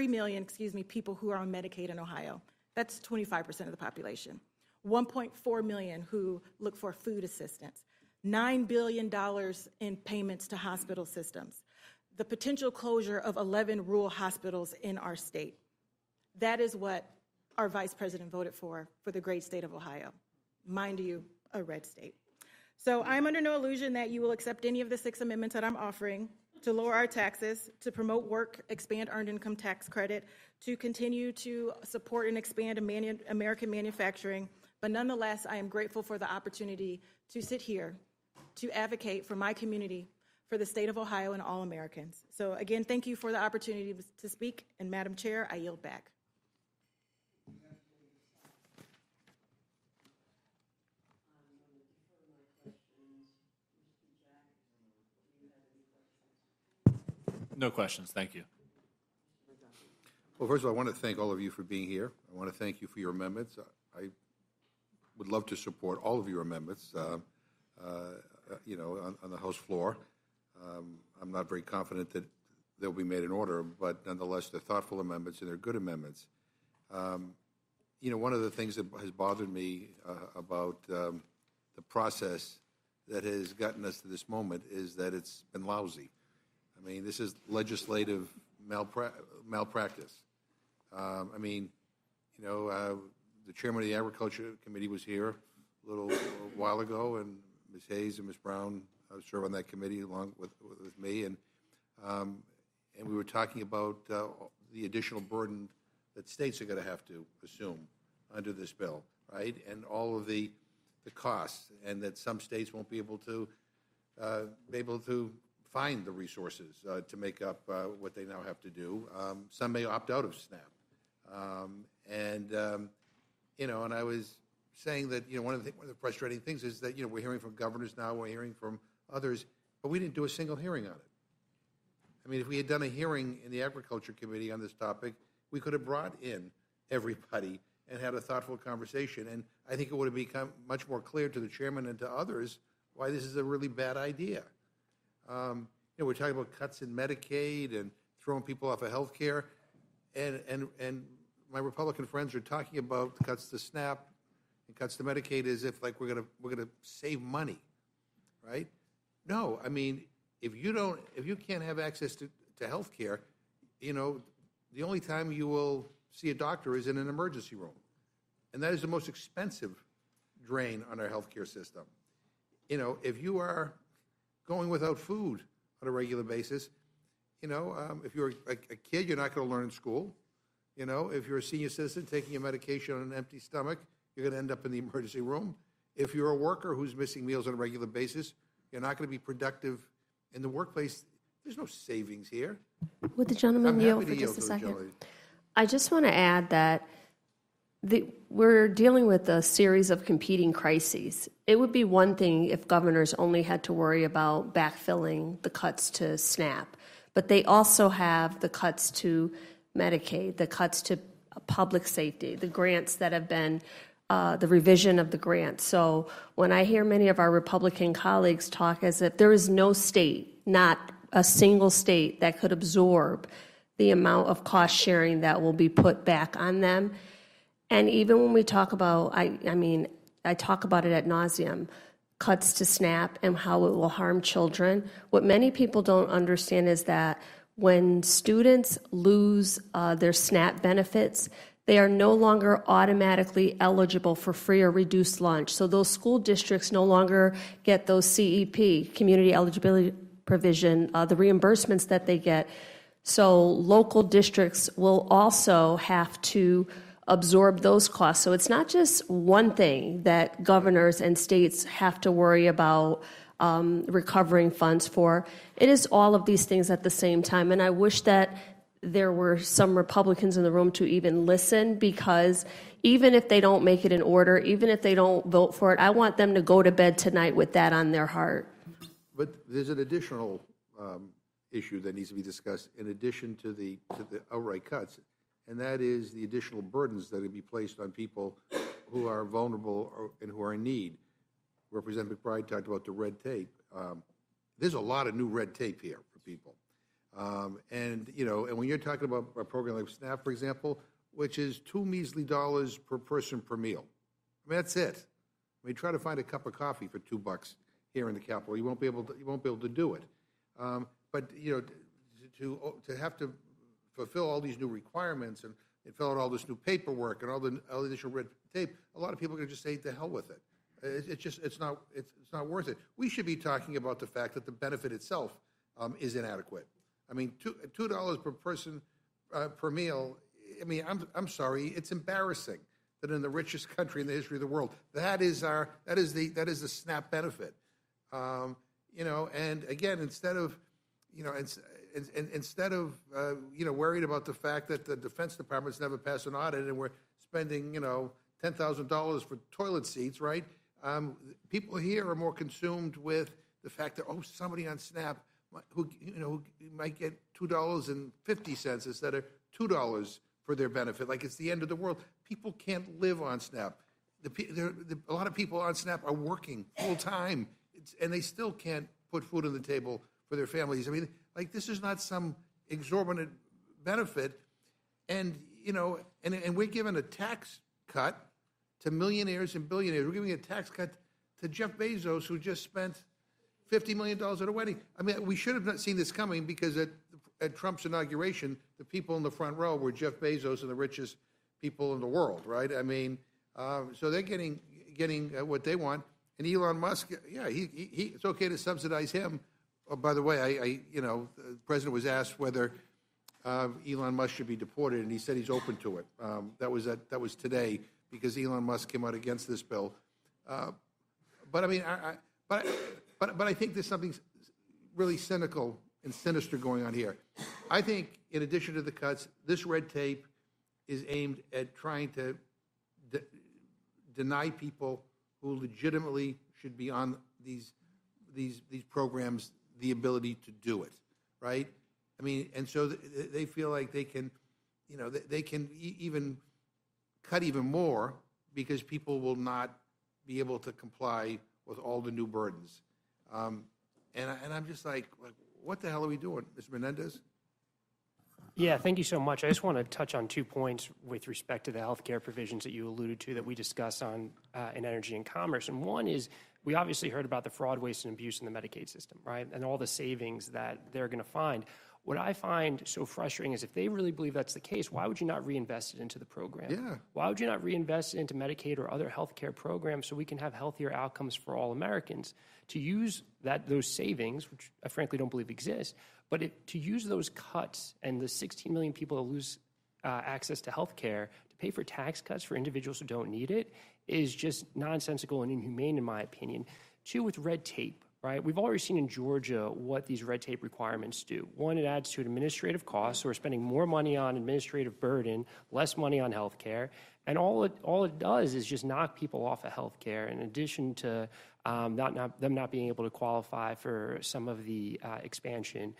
million people who are on Medicaid in Ohio. That's 25% of the population. 1.4 million who look for food assistance. $9 billion in payments to hospital systems. The potential closure of 11 rural hospitals in our state. That is what our vice president voted for the great state of Ohio. Mind you, a red state. So I'm under no illusion that you will accept any of the 6 amendments that I'm offering to lower our taxes, to promote work, expand earned income tax credit, to continue to support and expand American manufacturing. But nonetheless, I am grateful for the opportunity to sit here, to advocate for my community, for the state of Ohio and all Americans. So again, thank you for the opportunity to speak, and Madam Chair, I yield back. No questions, thank you. Well, first of all, I want to thank all of you for being here. I want to thank you for your amendments. I would love to support all of your amendments, on the House floor. I'm not very confident that they'll be made in order, but nonetheless, they're thoughtful amendments and they're good amendments. One of the things that has bothered me about the process that has gotten us to this moment is that it's been lousy. I mean, this is legislative malpractice. The chairman of the Agriculture Committee was here a little while ago, and Ms. Hayes and Ms. Brown serve on that committee along with me, and we were talking about the additional burden that states are going to have to assume under this bill, right? And all of the costs, and that some states won't be able to find the resources to make up what they now have to do. Some may opt out of SNAP. And I was saying that, one of the frustrating things is that, we're hearing from governors now, we're hearing from others, but we didn't do a single hearing on it. I mean, if we had done a hearing in the Agriculture Committee on this topic, we could have brought in everybody and had a thoughtful conversation. And I think it would have become much more clear to the chairman and to others why this is a really bad idea. We're talking about cuts in Medicaid and throwing people off of health care. And my Republican friends are talking about cuts to SNAP and cuts to Medicaid as if like we're gonna save money, right? No, I mean, if you can't have access to health care, the only time you will see a doctor is in an emergency room. And that is the most expensive drain on our healthcare system. If you are going without food on a regular basis, if you're a kid, you're not going to learn in school. If you're a senior citizen taking your medication on an empty stomach, you're going to end up in the emergency room. If you're a worker who's missing meals on a regular basis, you're not going to be productive in the workplace. There's no savings here. Would the gentleman yield for just a second? I just want to add that we're dealing with a series of competing crises. It would be one thing if governors only had to worry about backfilling the cuts to SNAP, but they also have the cuts to Medicaid, the cuts to public safety, the grants that have been, the revision of the grants. So when I hear many of our Republican colleagues talk as if there is no state, not a single state, that could absorb the amount of cost sharing that will be put back on them. And even when we talk about, I talk about it ad nauseum, cuts to SNAP and how it will harm children. What many people don't understand is that when students lose their SNAP benefits, they are no longer automatically eligible for free or reduced lunch. So those school districts no longer get those CEP, community eligibility provision, the reimbursements that they get. So local districts will also have to absorb those costs. So it's not just one thing that governors and states have to worry about recovering funds for. It is all of these things at the same time. And I wish that there were some Republicans in the room to even listen, because even if they don't make it in order, even if they don't vote for it, I want them to go to bed tonight with that on their heart. But there's an additional issue that needs to be discussed in addition to the outright cuts, and that is the additional burdens that will be placed on people who are vulnerable and who are in need. Representative McBride talked about the red tape. There's a lot of new red tape here for people. And when you're talking about a program like SNAP, for example, which is $2 measly per person per meal. I mean, that's it. I mean, try to find a cup of coffee for $2 here in the Capitol. You won't be able to do it. But to have to fulfill all these new requirements and fill out all this new paperwork and all the additional red tape, a lot of people are going to just say, "To hell with it." It's not worth it. We should be talking about the fact that the benefit itself is inadequate. I mean, $2 per person per meal. I mean, I'm sorry, it's embarrassing that in the richest country in the history of the world, that is the SNAP benefit. And again, instead of worried about the fact that the Defense Department's never passed an audit and we're spending $10,000 for toilet seats, right? People here are more consumed with the fact that somebody on SNAP who might get $2.50 instead of $2 for their benefit, like it's the end of the world. People can't live on SNAP. A lot of people on SNAP are working full time, and they still can't put food on the table for their families. I mean, like, this is not some exorbitant benefit, and we're giving a tax cut to millionaires and billionaires. We're giving a tax cut to Jeff Bezos, who just spent $50 million at a wedding. I mean, we should have not seen this coming, because at Trump's inauguration, the people in the front row were Jeff Bezos and the richest people in the world, right? I mean, so they're getting what they want. And Elon Musk, yeah, it's okay to subsidize him. Oh, by the way, the president was asked whether Elon Musk should be deported, and he said he's open to it. That was today, because Elon Musk came out against this bill. But I mean, but I think there's something really cynical and sinister going on here. I think, in addition to the cuts, this red tape is aimed at trying to deny people who legitimately should be on these programs the ability to do it, right? I mean, and so they feel like they can, they can even cut even more because people will not be able to comply with all the new burdens. And I'm just like, what the hell are we doing, Mr. Menendez? Yeah, thank you so much. I just want to touch on 2 points with respect to the healthcare provisions that you alluded to that we discussed on in Energy and Commerce. And one is, we obviously heard about the fraud, waste, and abuse in the Medicaid system, right? And all the savings that they're going to find. What I find so frustrating is if they really believe that's the case, why would you not reinvest it into the program? Yeah. Why would you not reinvest it into Medicaid or other healthcare programs so we can have healthier outcomes for all Americans? To use those savings, which I frankly don't believe exist, but to use those cuts and the 16 million people that lose access to healthcare to pay for tax cuts for individuals who don't need it is just nonsensical and inhumane, in my opinion. 2, with red tape. Right? We've already seen in Georgia what these red tape requirements do. 1, it adds to administrative costs, so we're spending more money on administrative burden, less money on health care, and all it does is just knock people off of health care, in addition to them not being able to qualify for some of the expansion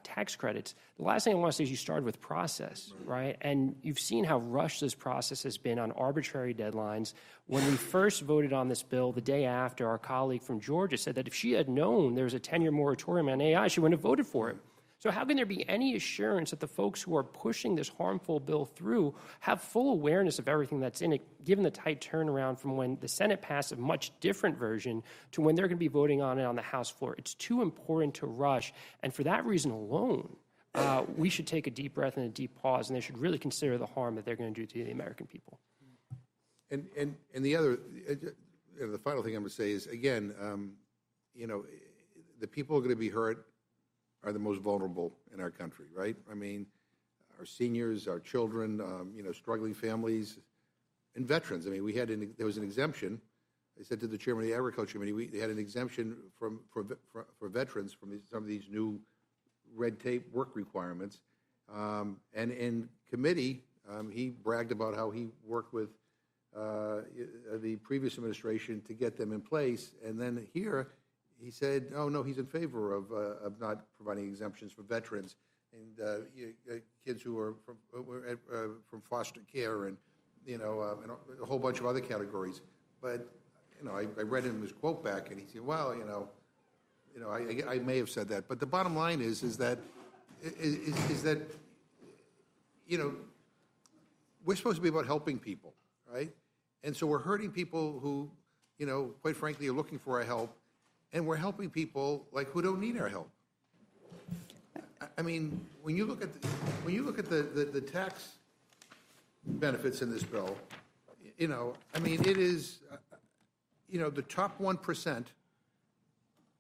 tax credits. The last thing I want to say is you started with process, right? And you've seen how rushed this process has been on arbitrary deadlines. When we first voted on this bill, the day after, our colleague from Georgia said that if she had known there was a 10-year moratorium on AI, she wouldn't have voted for it. So how can there be any assurance that the folks who are pushing this harmful bill through have full awareness of everything that's in it, given the tight turnaround from when the Senate passed a much different version to when they're going to be voting on it on the House floor? It's too important to rush. And for that reason alone, we should take a deep breath and a deep pause, and they should really consider the harm that they're going to do to the American people. And the other, the final thing I'm going to say is, again, the people who are going to be hurt are the most vulnerable in our country, right? I mean, our seniors, our children, struggling families, and veterans. I mean, there was an exemption. I said to the chairman of the Agriculture Committee, they had an exemption for veterans from some of these new red tape work requirements. And in committee, he bragged about how he worked with the previous administration to get them in place. And then here, he said, "Oh no, he's in favor of not providing exemptions for veterans and kids who are from foster care and and a whole bunch of other categories." But I read him his quote back, and he said, "Well, I may have said that, but the bottom line is that we're supposed to be about helping people, right? And so we're hurting people who, quite frankly, are looking for our help. And we're helping people who don't need our help. I mean, when you look at the tax benefits in this bill, I mean, it is, the top 1%.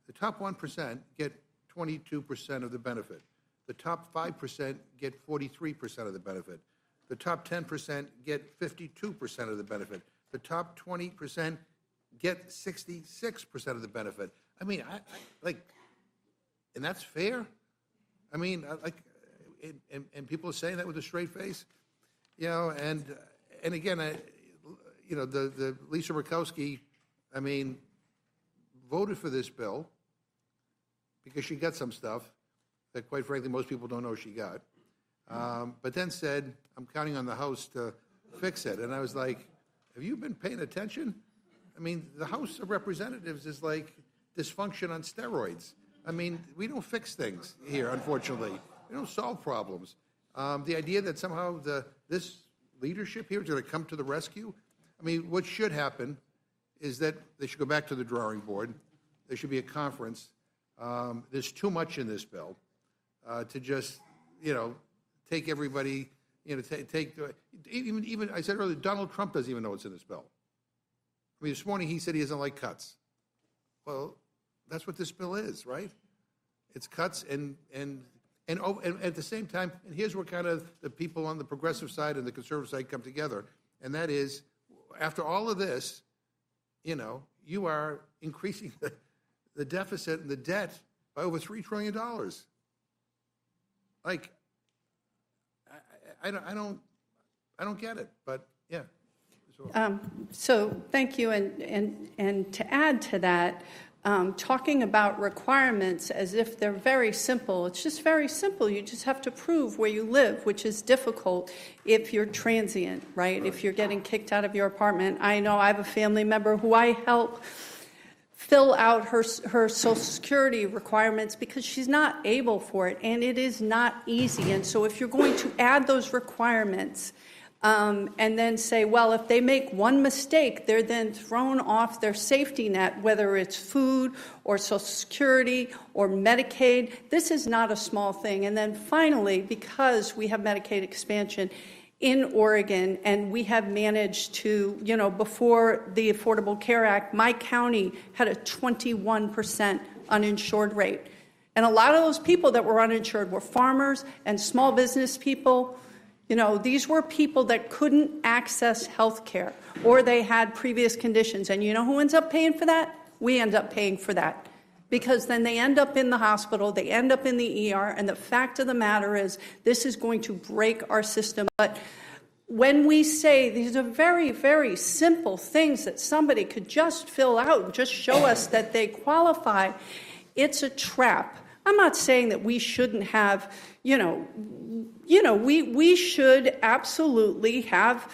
The top 1% get 22% of the benefit. The top 5% get 43% of the benefit. The top 10% get 52% of the benefit. The top 20% get 66% of the benefit. I mean, and that's fair? I mean, and people are saying that with a straight face, and again, the Lisa Murkowski, I mean, voted for this bill because she got some stuff that, quite frankly, most people don't know she got, but then said, "I'm counting on the House to fix it," and I was like, have you been paying attention? I mean, the House of Representatives is like dysfunction on steroids. I mean, we don't fix things here, unfortunately. We don't solve problems. The idea that somehow this leadership here is going to come to the rescue, I mean, what should happen is that they should go back to the drawing board. There should be a conference. There's too much in this bill to just, take everybody, even I said earlier, Donald Trump doesn't even know what's in this bill. I mean, this morning he said he doesn't like cuts. Well, that's what this bill is, right? It's cuts and at the same time, and here's where kind of the people on the progressive side and the conservative side come together, and that is, after all of this, you are increasing the deficit and the debt by over $3 trillion. Like, I don't get it, but yeah. So thank you, and to add to that, talking about requirements as if they're very simple. It's just very simple. You just have to prove where you live, which is difficult if you're transient, right? If you're getting kicked out of your apartment. I know I have a family member who I help fill out her Social Security requirements because she's not able for it, and it is not easy. And so if you're going to add those requirements, and then say, well, if they make one mistake, they're then thrown off their safety net, whether it's food or Social Security or Medicaid. This is not a small thing. And then finally, because we have Medicaid expansion in Oregon, and we have managed to, before the Affordable Care Act, my county had a 21% uninsured rate. And a lot of those people that were uninsured were farmers and small business people. These were people that couldn't access health care, or they had previous conditions. And you know who ends up paying for that? We end up paying for that. Because then they end up in the hospital, they end up in the ER, and the fact of the matter is this is going to break our system. But when we say these are very, very simple things that somebody could just fill out and just show us that they qualify, it's a trap. I'm not saying that we shouldn't have, we should absolutely have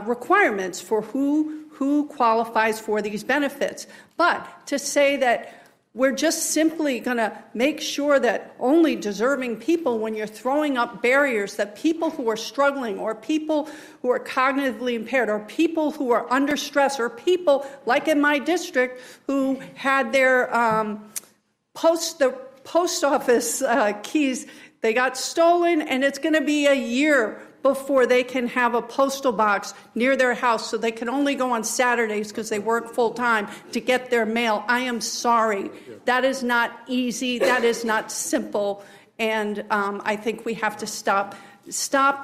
requirements for who qualifies for these benefits. But to say that we're just simply going to make sure that only deserving people, when you're throwing up barriers, that people who are struggling or people who are cognitively impaired or people who are under stress or people like in my district who had their post office keys, they got stolen, and it's going to be a year before they can have a postal box near their house, so they can only go on Saturdays because they work full-time to get their mail. I am sorry. That is not easy. That is not simple. And I think we have to stop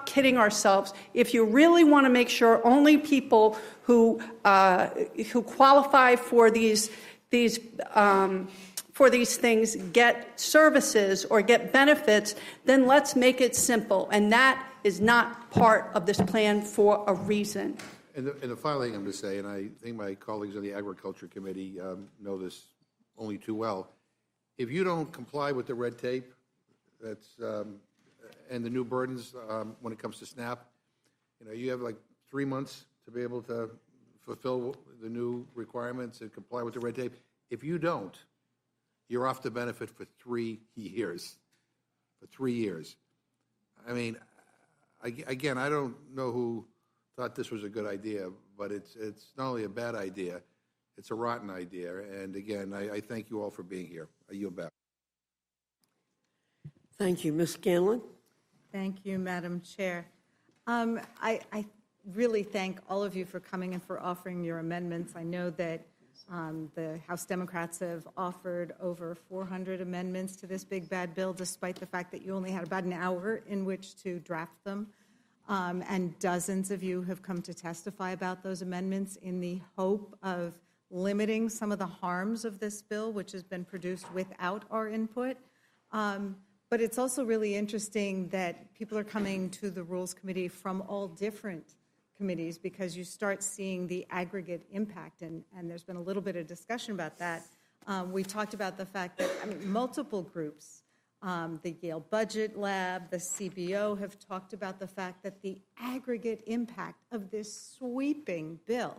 kidding ourselves. If you really want to make sure only people who qualify for these things get services or get benefits, then let's make it simple. And that is not part of this plan for a reason. And the final thing I'm going to say, and I think my colleagues on the Agriculture Committee know this only too well, if you don't comply with the red tape that's and the new burdens when it comes to SNAP, you have like 3 months to be able to fulfill the new requirements and comply with the red tape. If you don't, you're off the benefit for 3 years. For 3 years. I mean, again, I don't know who thought this was a good idea, but it's not only a bad idea, it's a rotten idea. And again, I thank you all for being here. I yield back. Thank you. Ms. Scanlon? Thank you, Madam Chair. I really thank all of you for coming and for offering your amendments. I know that the House Democrats have offered over 400 amendments to this big bad bill, despite the fact that you only had about an hour in which to draft them. And dozens of you have come to testify about those amendments in the hope of limiting some of the harms of this bill, which has been produced without our input. But it's also really interesting that people are coming to the Rules Committee from all different committees, because you start seeing the aggregate impact, and there's been a little bit of discussion about that. We talked about the fact that multiple groups, the Yale Budget Lab, the CBO, have talked about the fact that the aggregate impact of this sweeping bill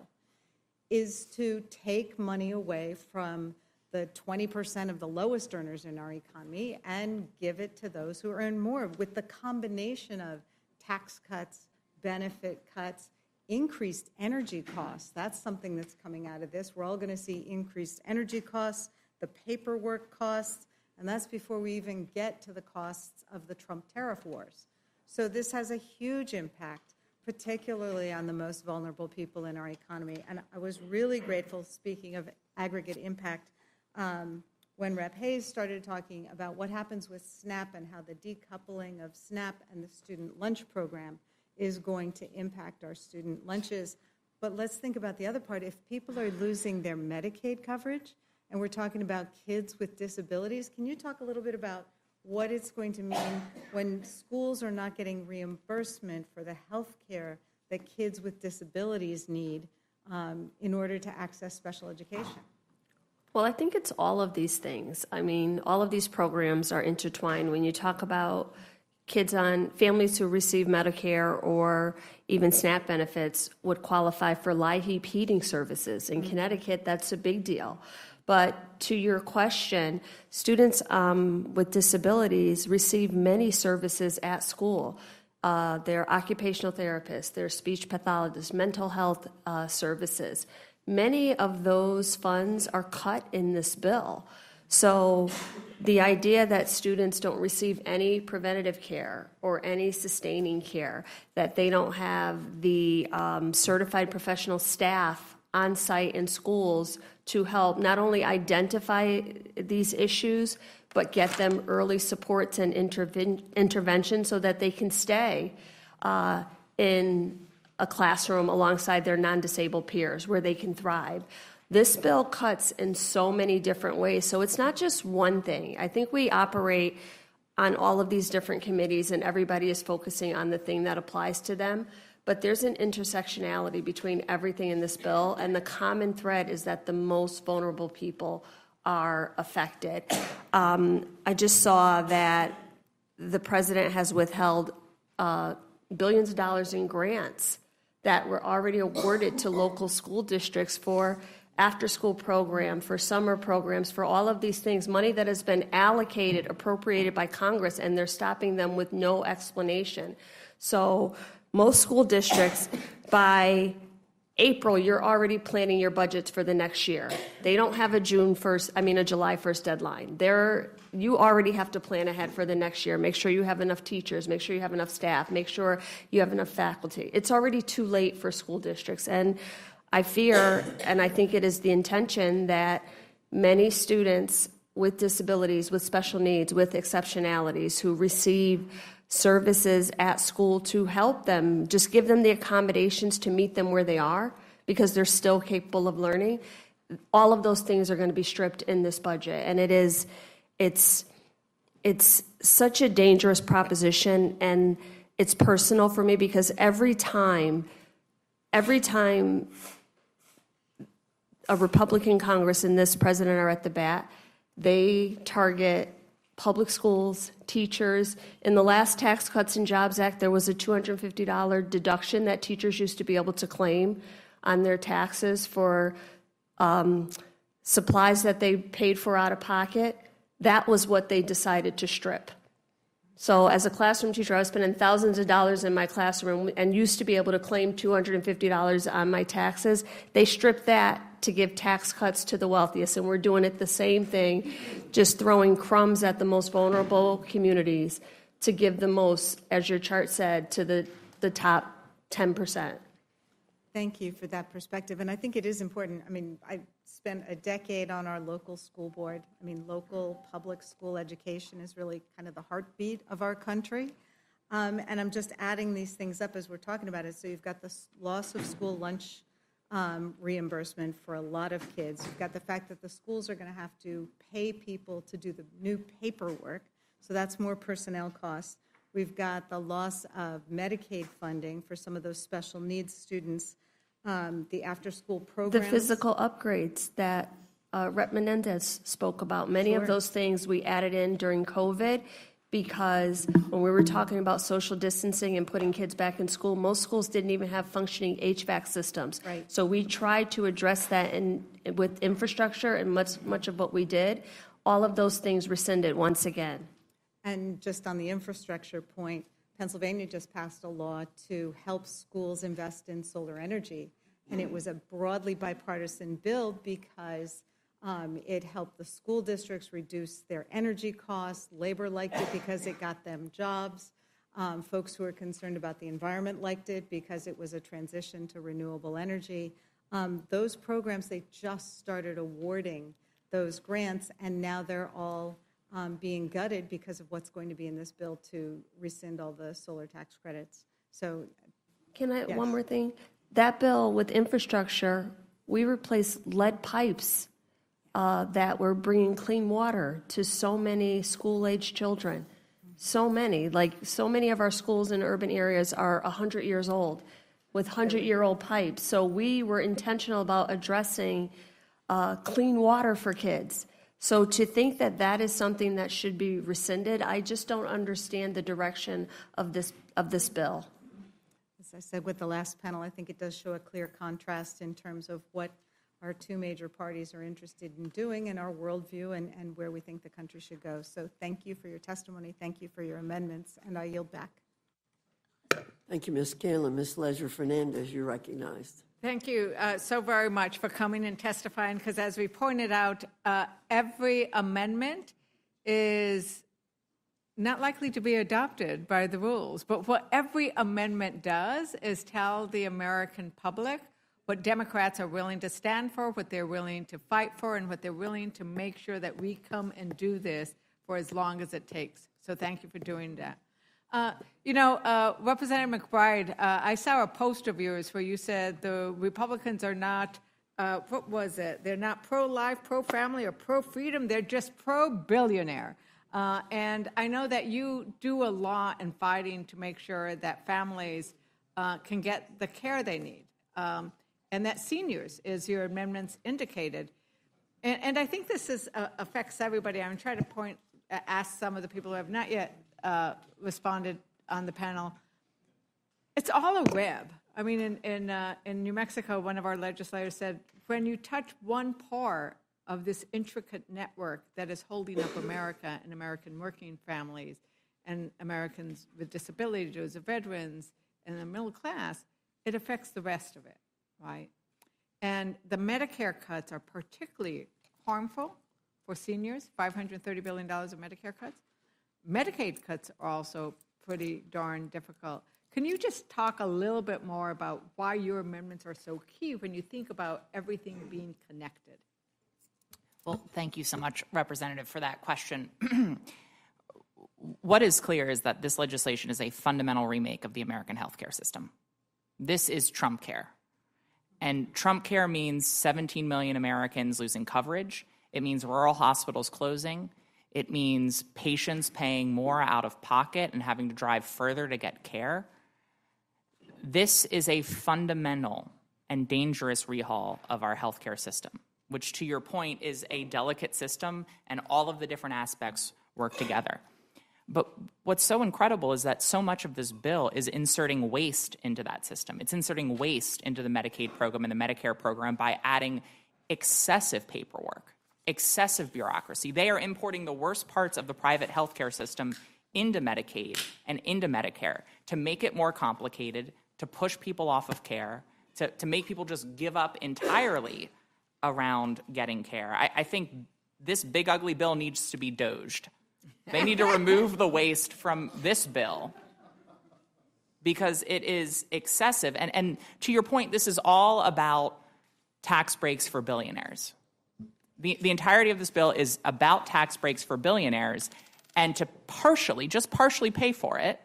is to take money away from the 20% of the lowest earners in our economy and give it to those who earn more, with the combination of tax cuts, benefit cuts, increased energy costs. That's something that's coming out of this. We're all going to see increased energy costs, the paperwork costs, and that's before we even get to the costs of the Trump tariff wars. So this has a huge impact, particularly on the most vulnerable people in our economy. And I was really grateful, speaking of aggregate impact, when Rep. Hayes started talking about what happens with SNAP and how the decoupling of SNAP and the student lunch program is going to impact our student lunches. But let's think about the other part. If people are losing their Medicaid coverage and we're talking about kids with disabilities. Can you talk a little bit about what it's going to mean when schools are not getting reimbursement for the health care that kids with disabilities need in order to access special education? Well, I think it's all of these things. I mean, all of these programs are intertwined. When you talk about families who receive Medicare or even SNAP benefits would qualify for LIHEAP heating services. In Connecticut, that's a big deal. But to your question, students with disabilities receive many services at school. Their occupational therapists, their speech pathologists, mental health services. Many of those funds are cut in this bill. So the idea that students don't receive any preventative care or any sustaining care, that they don't have the certified professional staff on site in schools to help not only identify these issues, but get them early supports and intervention so that they can stay in a classroom alongside their non-disabled peers where they can thrive. This bill cuts in so many different ways, so it's not just one thing. I think we operate on all of these different committees and everybody is focusing on the thing that applies to them, but there's an intersectionality between everything in this bill, and the common thread is that the most vulnerable people are affected. I just saw that the president has withheld billions of dollars in grants that were already awarded to local school districts for after-school program, for summer programs, for all of these things, money that has been allocated, appropriated by Congress, and they're stopping them with no explanation. So most school districts, by April, you're already planning your budgets for the next year. They don't have a July 1st deadline. You already have to plan ahead for the next year. Make sure you have enough teachers, make sure you have enough staff, make sure you have enough faculty. It's already too late for school districts. And I fear, and I think it is the intention, that many students with disabilities, with special needs, with exceptionalities who receive services at school to help them, just give them the accommodations to meet them where they are because they're still capable of learning. All of those things are going to be stripped in this budget. And it's such a dangerous proposition, and it's personal for me because every time a Republican Congress and this president are at the bat, they target public schools, teachers. In the last Tax Cuts and Jobs Act, there was a $250 deduction that teachers used to be able to claim on their taxes for supplies that they paid for out of pocket. That was what they decided to strip. So as a classroom teacher, I was spending thousands of dollars in my classroom and used to be able to claim $250 on my taxes. They stripped that to give tax cuts to the wealthiest, and we're doing it the same thing, just throwing crumbs at the most vulnerable communities to give the most, as your chart said, to the top 10%. Thank you for that perspective. And I think it is important. I mean, I spent a decade on our local school board. I mean, local public school education is really kind of the heartbeat of our country. And I'm just adding these things up as we're talking about it. So you've got the loss of school lunch reimbursement for a lot of kids. You've got the fact that the schools are going to have to pay people to do the new paperwork. So that's more personnel costs. We've got the loss of Medicaid funding for some of those special needs students, the after-school programs. The physical upgrades that Rep. Menendez spoke about, many of those things we added in during COVID because when we were talking about social distancing and putting kids back in school, most schools didn't even have functioning HVAC systems. Right. So we tried to address that with infrastructure, and much of what we did, all of those things rescinded once again. And just on the infrastructure point, Pennsylvania just passed a law to help schools invest in solar energy. And it was a broadly bipartisan bill because it helped the school districts reduce their energy costs. Labor liked it because it got them jobs. Folks who are concerned about the environment liked it because it was a transition to renewable energy. Those programs, they just started awarding those grants, and now they're all being gutted because of what's going to be in this bill to rescind all the solar tax credits. So, Can I, yes. one more thing? That bill with infrastructure, we replaced lead pipes that we're bringing clean water to so many school-age children. So many, like so many of our schools in urban areas are 100 years old with 100-year-old pipes. So we were intentional about addressing clean water for kids. So to think that that is something that should be rescinded, I just don't understand the direction of this bill. As I said with the last panel, I think it does show a clear contrast in terms of what our two major parties are interested in doing in our worldview and where we think the country should go. So thank you for your testimony. Thank you for your amendments, and I yield back. Thank you, Ms. Scanlon. Ms. Leisure-Fernandez, you're recognized. Thank you so very much for coming and testifying, because as we pointed out, every amendment is not likely to be adopted by the rules. But what every amendment does is tell the American public what Democrats are willing to stand for, what they're willing to fight for, and what they're willing to make sure that we come and do this for as long as it takes. So thank you for doing that. Representative McBride, I saw a post of yours where you said the Republicans are not, what was it? They're not pro-life, pro-family, or pro-freedom. They're just pro-billionaire. And I know that you do a lot in fighting to make sure that families can get the care they need, and that seniors, as your amendments indicated. And I think this affects everybody. I'm trying to ask some of the people who have not yet responded on the panel. It's all a web. I mean, in New Mexico, one of our legislators said, when you touch one part of this intricate network that is holding up America and American working families and Americans with disabilities, the veterans, and the middle class, it affects the rest of it, right? And the Medicare cuts are particularly harmful for seniors, $530 billion of Medicare cuts. Medicaid cuts are also pretty darn difficult. Can you just talk a little bit more about why your amendments are so key when you think about everything being connected? Well, thank you so much, Representative, for that question. What is clear is that this legislation is a fundamental remake of the American healthcare system. This is Trump care. And Trump care means 17 million Americans losing coverage. It means rural hospitals closing. It means patients paying more out of pocket and having to drive further to get care. This is a fundamental and dangerous rehaul of our healthcare system, which, to your point, is a delicate system, and all of the different aspects work together. But what's so incredible is that so much of this bill is inserting waste into that system. It's inserting waste into the Medicaid program and the Medicare program by adding excessive paperwork, excessive bureaucracy. They are importing the worst parts of the private healthcare system into Medicaid and into Medicare to make it more complicated, to push people off of care, to make people just give up entirely around getting care. I think this big ugly bill needs to be doged. They need to remove the waste from this bill because it is excessive. And to your point, this is all about tax breaks for billionaires. The entirety of this bill is about tax breaks for billionaires, and to just partially pay for it,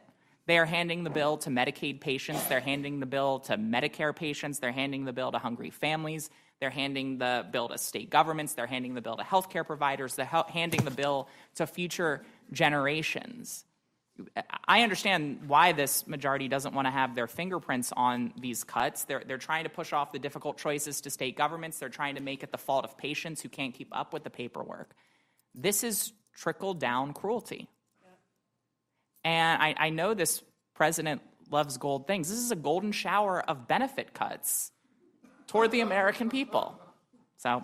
they are handing the bill to Medicaid patients, they're handing the bill to Medicare patients, they're handing the bill to hungry families, they're handing the bill to state governments, they're handing the bill to healthcare providers, they're handing the bill to future generations. I understand why this majority doesn't want to have their fingerprints on these cuts. They're trying to push off the difficult choices to state governments. They're trying to make it the fault of patients who can't keep up with the paperwork. This is trickle-down cruelty. And I know this president loves gold things. This is a golden shower of benefit cuts toward the American people. So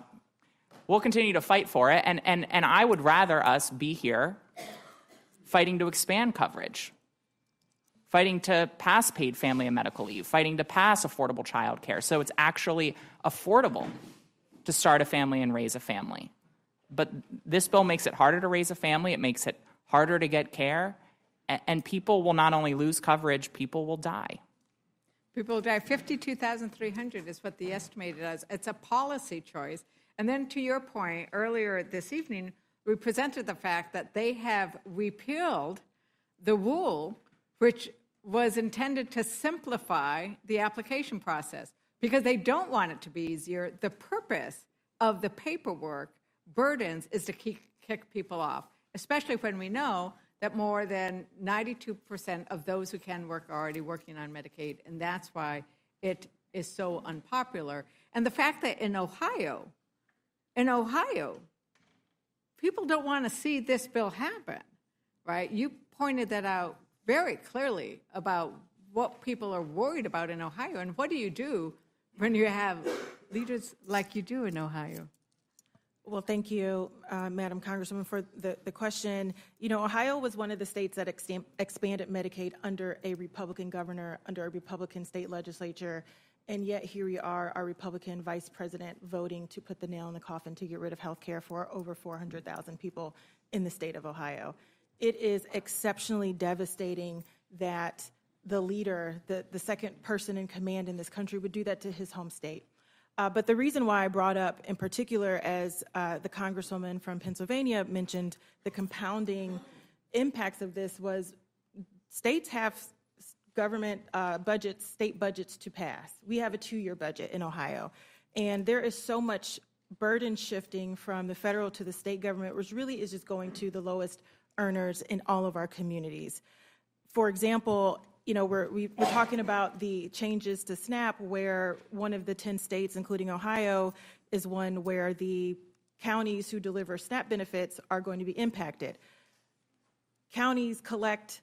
we'll continue to fight for it. And I would rather us be here fighting to expand coverage, fighting to pass paid family and medical leave, fighting to pass affordable child care so it's actually affordable to start a family and raise a family. But this bill makes it harder to raise a family. It makes it harder to get care. And people will not only lose coverage, people will die. People die. 52,300 is what the estimated is. It's a policy choice. And then to your point, earlier this evening, we presented the fact that they have repealed the rule which was intended to simplify the application process because they don't want it to be easier. The purpose of the paperwork burdens is to kick people off, especially when we know that more than 92% of those who can work are already working on Medicaid, and that's why it is so unpopular. And the fact that in Ohio, people don't want to see this bill happen, right? You pointed that out very clearly about what people are worried about in Ohio, and what do you do when you have leaders like you do in Ohio? Well, thank you, Madam Congresswoman, for the question. You know, Ohio was one of the states that expanded Medicaid under a Republican governor, under a Republican state legislature, and yet here we are, our Republican vice president voting to put the nail in the coffin to get rid of health care for over 400,000 people in the state of Ohio. It is exceptionally devastating that the leader, the second person in command in this country, would do that to his home state. But the reason why I brought up, in particular, as the Congresswoman from Pennsylvania mentioned, the compounding impacts of this was states have government budgets, state budgets to pass. We have a 2-year budget in Ohio. And there is so much burden shifting from the federal to the state government, which really is just going to the lowest earners in all of our communities. For example, you know, we're talking about the changes to SNAP, where one of the 10 states, including Ohio, is one where the counties who deliver SNAP benefits are going to be impacted. Counties collect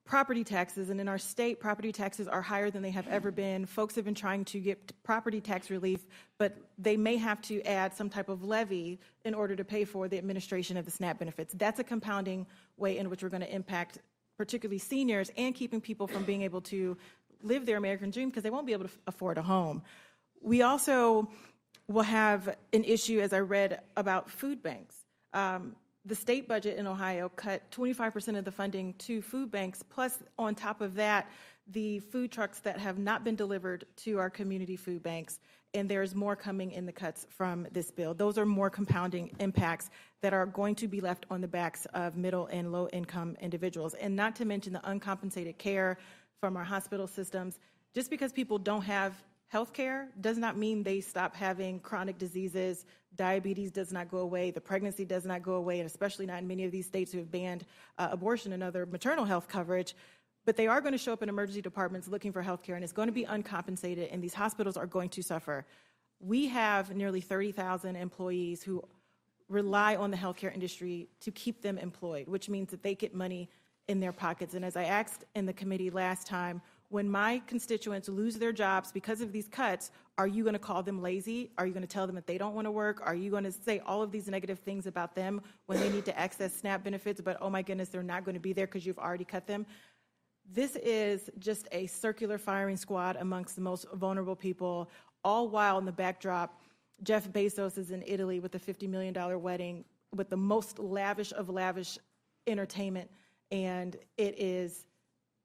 property taxes, and in our state, property taxes are higher than they have ever been. Folks have been trying to get property tax relief, but they may have to add some type of levy in order to pay for the administration of the SNAP benefits. That's a compounding way in which we're going to impact particularly seniors and keeping people from being able to live their American dream because they won't be able to afford a home. We also will have an issue, as I read, about food banks. The state budget in Ohio cut 25% of the funding to food banks, plus on top of that, the food trucks that have not been delivered to our community food banks, and there's more coming in the cuts from this bill. Those are more compounding impacts that are going to be left on the backs of middle and low income individuals, and not to mention the uncompensated care from our hospital systems. Just because people don't have health care does not mean they stop having chronic diseases. Diabetes does not go away. The pregnancy does not go away, and especially not in many of these states who have banned abortion and other maternal health coverage. But they are going to show up in emergency departments looking for health care, and it's going to be uncompensated, and these hospitals are going to suffer. We have nearly 30,000 employees who rely on the healthcare industry to keep them employed, which means that they get money in their pockets. And as I asked in the committee last time, when my constituents lose their jobs because of these cuts, are you going to call them lazy? Are you going to tell them that they don't want to work? Are you going to say all of these negative things about them when they need to access SNAP benefits, but oh my goodness, they're not going to be there because you've already cut them? This is just a circular firing squad amongst the most vulnerable people, all while in the backdrop, Jeff Bezos is in Italy with a $50 million wedding with the most lavish of lavish entertainment, and it is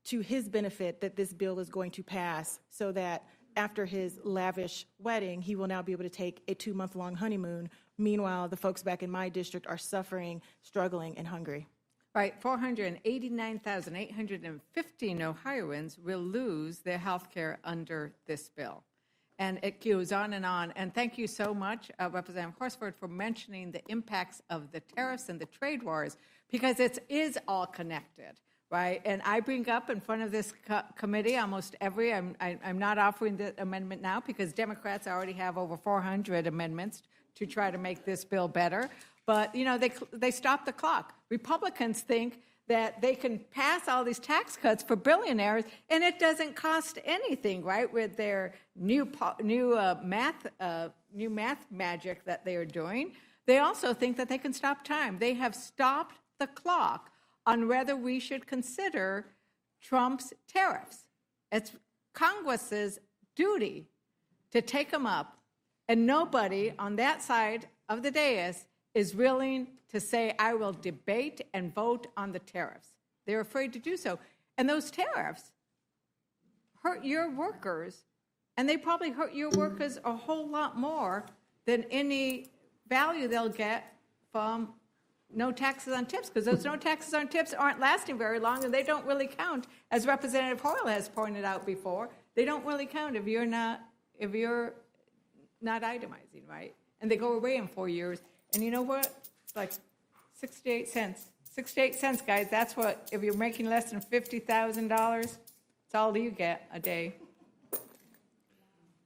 to his benefit that this bill is going to pass so that after his lavish wedding, he will now be able to take a 2-month-long honeymoon. Meanwhile, the folks back in my district are suffering, struggling, and hungry. Right, 489,815 Ohioans will lose their health care under this bill. And it goes on. And thank you so much, Representative Horsford, for mentioning the impacts of the tariffs and the trade wars, because it is all connected, right? And I bring up in front of this committee almost every, I'm not offering the amendment now because Democrats already have over 400 amendments to try to make this bill better. But, you know, they stop the clock. Republicans think that they can pass all these tax cuts for billionaires, and it doesn't cost anything, right? With their new math magic that they are doing, they also think that they can stop time. They have stopped the clock on whether we should consider Trump's tariffs. It's Congress's duty to take them up, and nobody on that side of the dais is willing to say, I will debate and vote on the tariffs. They're afraid to do so. And those tariffs hurt your workers, and they probably hurt your workers a whole lot more than any value they'll get from no taxes on tips, because those no taxes on tips aren't lasting very long, and they don't really count, as Representative Hoyle has pointed out before. They don't really count if you're not itemizing, right? And they go away in 4 years. And you know what? It's like 68 cents. 68 cents, guys. That's what, if you're making less than $50,000, it's all you get a day.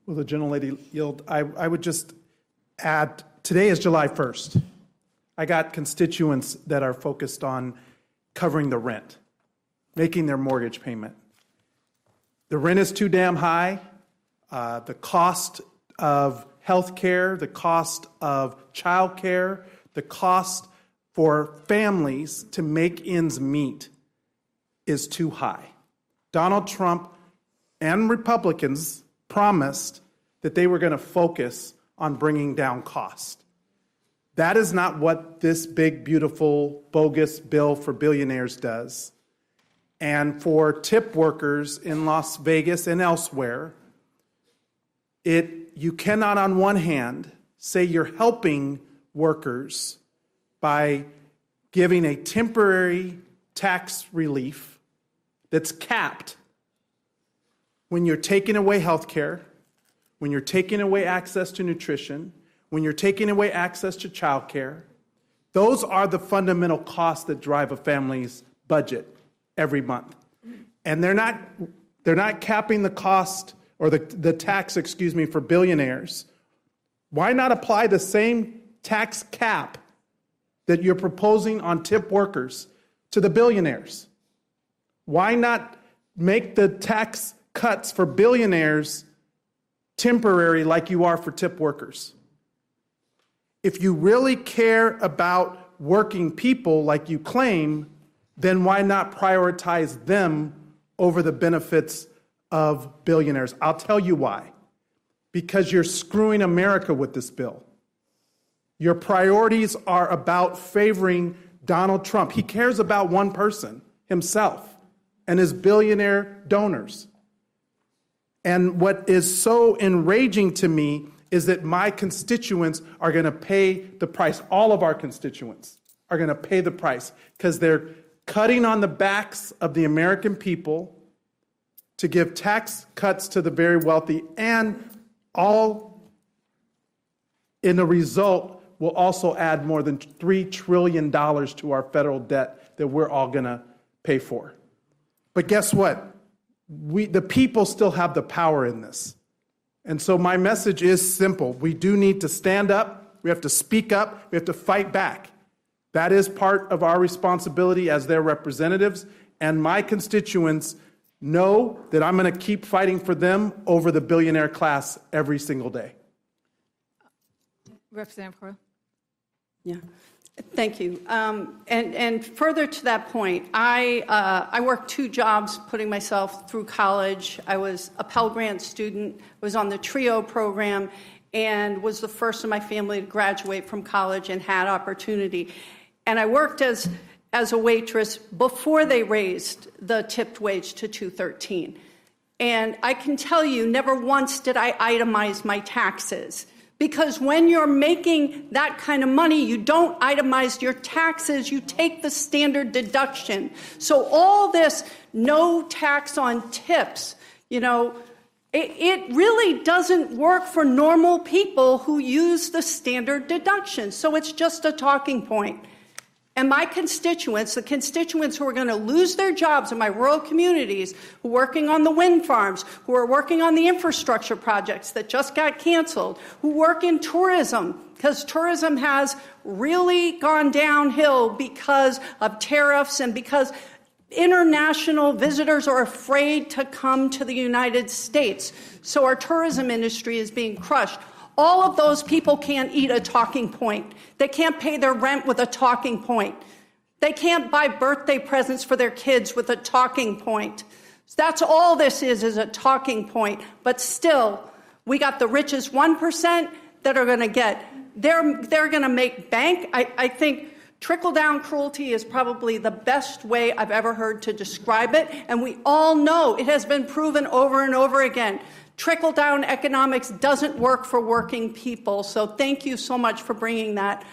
Will the gentlelady yield? I would just add, today is July 1st. I got constituents that are focused on covering the rent, making their mortgage payment. The rent is too damn high. The cost of health care, the cost of child care, the cost for families to make ends meet is too high. Donald Trump and Republicans promised that they were going to focus on bringing down cost. That is not what this big, beautiful, bogus bill for billionaires does. And for tip workers in Las Vegas and elsewhere, you cannot on one hand say you're helping workers by giving a temporary tax relief that's capped when you're taking away health care, when you're taking away access to nutrition, when you're taking away access to child care. Those are the fundamental costs that drive a family's budget every month. And they're not capping the cost or the tax, for billionaires. Why not apply the same tax cap that you're proposing on tip workers to the billionaires? Why not make the tax cuts for billionaires temporary like you are for tip workers? If you really care about working people like you claim, then why not prioritize them over the benefits of billionaires? I'll tell you why. Because you're screwing America with this bill. Your priorities are about favoring Donald Trump. He cares about one person, himself, and his billionaire donors. And what is so enraging to me is that my constituents are going to pay the price. All of our constituents are going to pay the price because they're cutting on the backs of the American people to give tax cuts to the very wealthy, and all in the result will also add more than $3 trillion to our federal debt that we're all going to pay for. But guess what? The people still have the power in this. And so my message is simple. We do need to stand up. We have to speak up. We have to fight back. That is part of our responsibility as their representatives. And my constituents know that I'm going to keep fighting for them over the billionaire class every single day. Representative Coyle. Yeah, thank you. And further to that point, I worked 2 jobs putting myself through college. I was a Pell Grant student, was on the TRIO program, and was the first in my family to graduate from college and had opportunity. And I worked as a waitress before they raised the tipped wage to $2.13. And I can tell you, never once did I itemize my taxes. Because when you're making that kind of money, you don't itemize your taxes, you take the standard deduction. So all this no tax on tips, it really doesn't work for normal people who use the standard deduction. So it's just a talking point. And my constituents, the constituents who are going to lose their jobs in my rural communities, who are working on the wind farms, who are working on the infrastructure projects that just got canceled, who work in tourism, because tourism has really gone downhill because of tariffs and because international visitors are afraid to come to the United States. So our tourism industry is being crushed. All of those people can't eat a talking point. They can't pay their rent with a talking point. They can't buy birthday presents for their kids with a talking point. That's all this is a talking point. But still, we got the richest 1% that are going to get. They're going to make bank. I think trickle-down cruelty is probably the best way I've ever heard to describe it. And we all know it has been proven over and over again. Trickle-down economics doesn't work for working people. So thank you so much for bringing that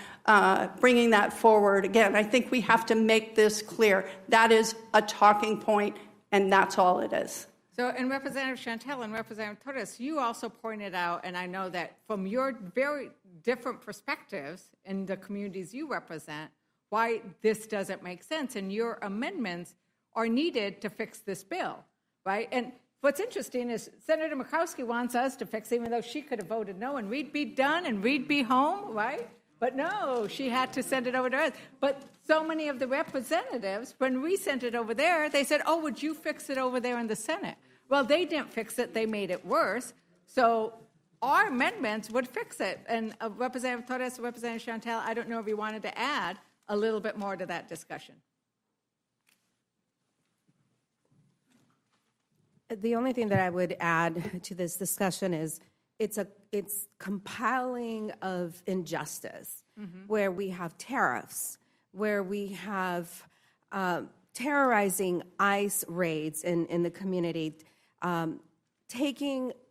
forward. Again, I think we have to make this clear. That is a talking point, and that's all it is. So, and Representative Chantel and Representative Torres, you also pointed out, and I know that from your very different perspectives in the communities you represent why this doesn't make sense, and your amendments are needed to fix this bill, right? And what's interesting is Senator Murkowski wants us to fix it, even though she could have voted no, and we'd be done and we'd be home, right? But no, she had to send it over to us. But so many of the representatives, when we sent it over there, they said, oh, would you fix it over there in the Senate? Well, they didn't fix it. They made it worse. So our amendments would fix it. And Representative Torres, Representative Chantel, I don't know if you wanted to add a little bit more to that discussion. The only thing that I would add to this discussion is it's compiling of injustice, where we have tariffs, where we have terrorizing ICE raids in the community,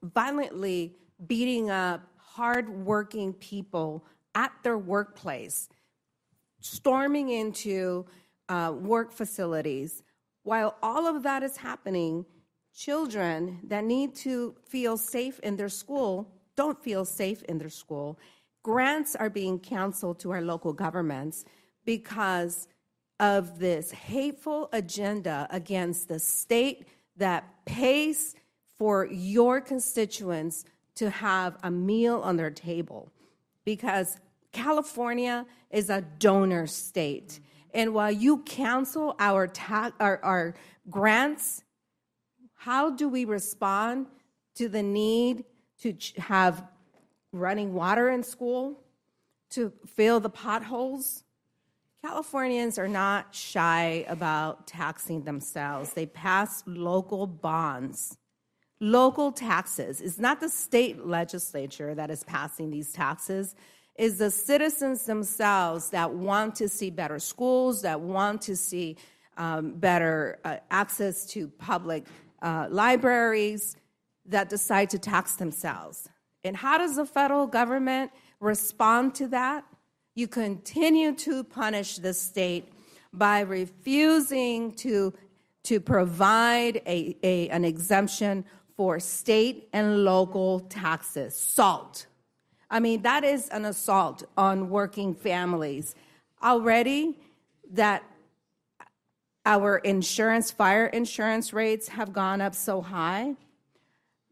violently beating up hardworking people at their workplace, storming into work facilities. While all of that is happening, children that need to feel safe in their school don't feel safe in their school. Grants are being canceled to our local governments because of this hateful agenda against the state that pays for your constituents to have a meal on their table. Because California is a donor state. And while you cancel our grants, how do we respond to the need to have running water in school, to fill the potholes? Californians are not shy about taxing themselves. They pass local bonds, local taxes. It's not the state legislature that is passing these taxes. It's the citizens themselves that want to see better schools, that want to see better access to public libraries, that decide to tax themselves. And how does the federal government respond to that? You continue to punish the state by refusing to provide an exemption for state and local taxes. SALT. I mean, that is an assault on working families. Already that our fire insurance rates have gone up so high.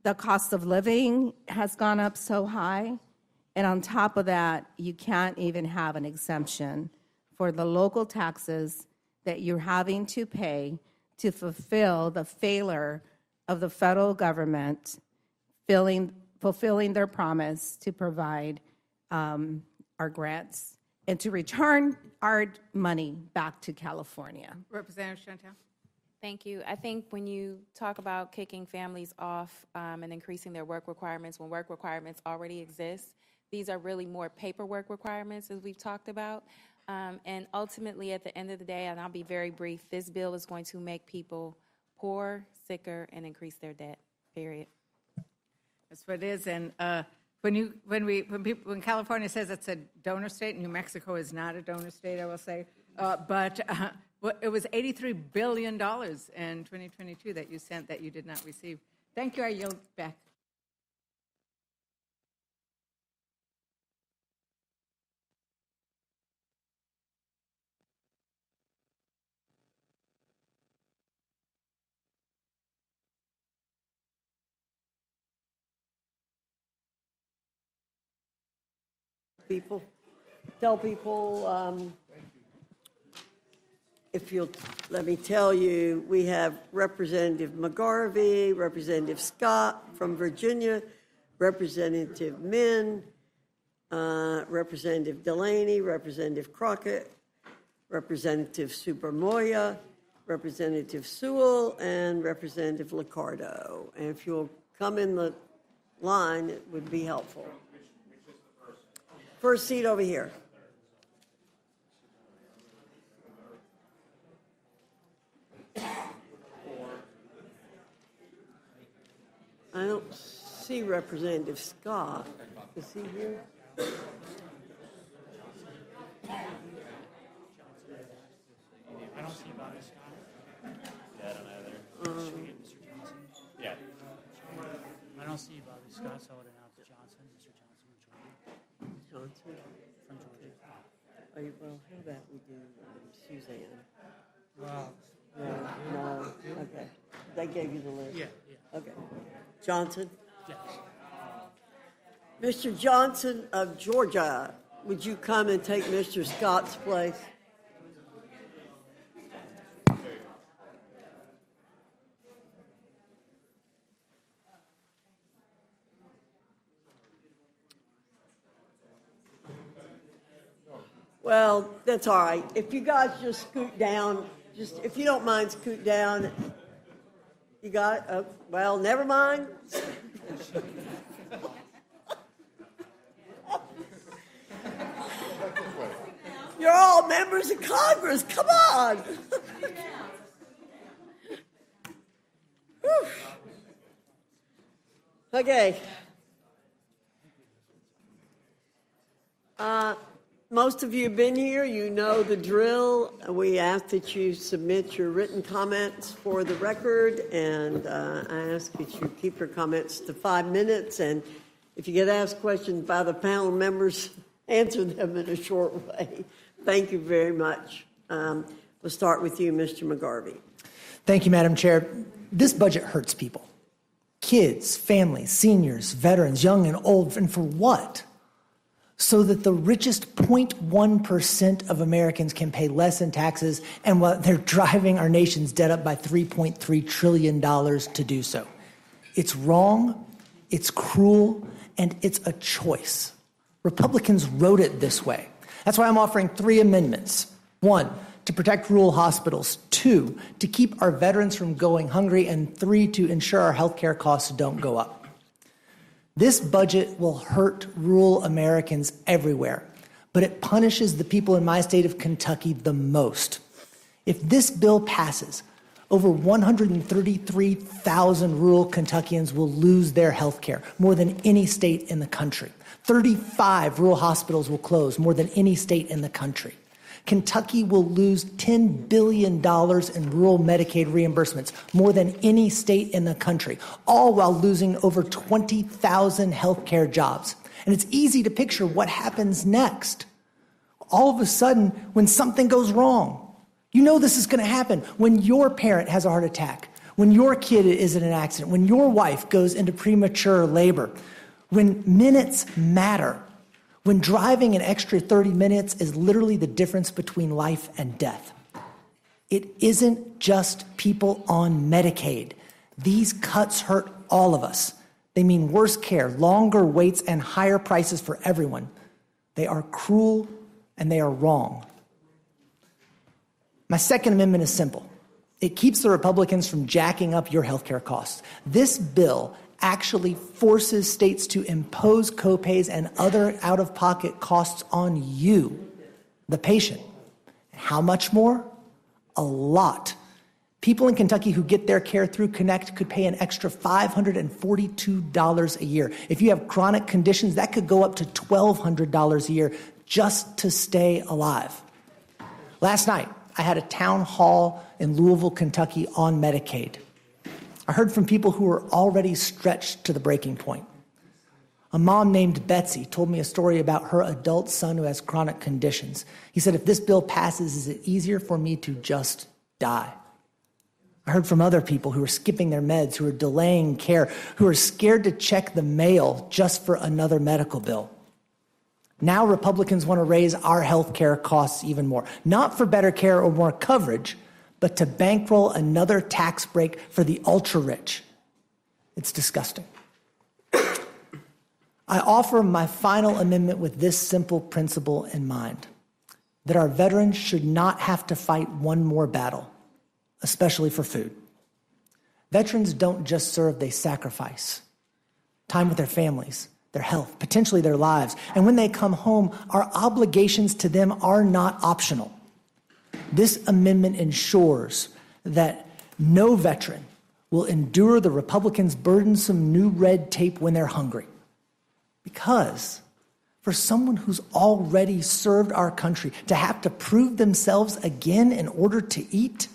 The cost of living has gone up so high. And on top of that, you can't even have an exemption for the local taxes that you're having to pay to fulfill the failure of the federal government fulfilling their promise to provide our grants and to return our money back to California. Representative Chantel. Thank you. I think when you talk about kicking families off and increasing their work requirements when work requirements already exist, these are really more paperwork requirements, as we've talked about. And ultimately, at the end of the day, and I'll be very brief, this bill is going to make people poor, sicker, and increase their debt, period. That's what it is. And when California says it's a donor state, New Mexico is not a donor state, I will say, but it was $83 billion in 2022 that you sent that you did not receive. Thank you. I yield back. Tell people, if you'll let me tell you, we have Representative McGarvey, Representative Scott from Virginia, Representative Min, Representative Delaney, Representative Crockett, Representative Supermoya, Representative Sewell, and Representative Liccardo. And if you'll come in the line, it would be helpful. First seat over here. I don't see Representative Scott. Is he here? I don't see Bobby Scott. Yeah, I don't either. Mr. Johnson? Yeah. I don't see Bobby Scott, so I would announce Johnson. Mr. Johnson. Well, how about we do Suzanne? Wow. No, okay. They gave you the list? Yeah. Okay. Johnson? Yes. Mr. Johnson of Georgia, would you come and take Mr. Scott's place? Well, that's all right. If you guys just scoot down, if you don't mind, scoot down. You got it? Oh, well, never mind. You're all members of Congress. Come on. Whew. Okay. Most of you have been here. You know the drill. We ask that you submit your written comments for the record, and I ask that you keep your comments to 5 minutes. And if you get asked questions by the panel members, answer them in a short way. Thank you very much. We'll start with you, Mr. McGarvey. Thank you, Madam Chair. This budget hurts people. Kids, families, seniors, veterans, young and old. And for what? So that the richest 0.1% of Americans can pay less in taxes, and while they're driving our nation's debt up by $3.3 trillion to do so. It's wrong, it's cruel, and it's a choice. Republicans wrote it this way. That's why I'm offering 3 amendments. 1, to protect rural hospitals. 2, to keep our veterans from going hungry. And 3, to ensure our health care costs don't go up. This budget will hurt rural Americans everywhere, but it punishes the people in my state of Kentucky the most. If this bill passes, over 133,000 rural Kentuckians will lose their health care, more than any state in the country. 35 rural hospitals will close, more than any state in the country. Kentucky will lose $10 billion in rural Medicaid reimbursements, more than any state in the country, all while losing over 20,000 healthcare jobs. And it's easy to picture what happens next. All of a sudden, when something goes wrong, you know this is going to happen. When your parent has a heart attack, when your kid is in an accident, when your wife goes into premature labor, when minutes matter. When driving an extra 30 minutes is literally the difference between life and death. It isn't just people on Medicaid. These cuts hurt all of us. They mean worse care, longer waits, and higher prices for everyone. They are cruel and they are wrong. My second amendment is simple. It keeps the Republicans from jacking up your health care costs. This bill actually forces states to impose copays and other out-of-pocket costs on you, the patient. How much more? A lot. People in Kentucky who get their care through Connect could pay an extra $542 a year. If you have chronic conditions, that could go up to $1,200 a year just to stay alive. Last night, I had a town hall in Louisville, Kentucky on Medicaid. I heard from people who were already stretched to the breaking point. A mom named Betsy told me a story about her adult son who has chronic conditions. He said, if this bill passes, is it easier for me to just die? I heard from other people who are skipping their meds, who are delaying care, who are scared to check the mail just for another medical bill. Now Republicans want to raise our health care costs even more, not for better care or more coverage, but to bankroll another tax break for the ultra-rich. It's disgusting. I offer my final amendment with this simple principle in mind, that our veterans should not have to fight one more battle, especially for food. Veterans don't just serve, they sacrifice. Time with their families, their health, potentially their lives. And when they come home, our obligations to them are not optional. This amendment ensures that no veteran will endure the Republicans' burdensome new red tape when they're hungry. Because for someone who's already served our country to have to prove themselves again in order to eat,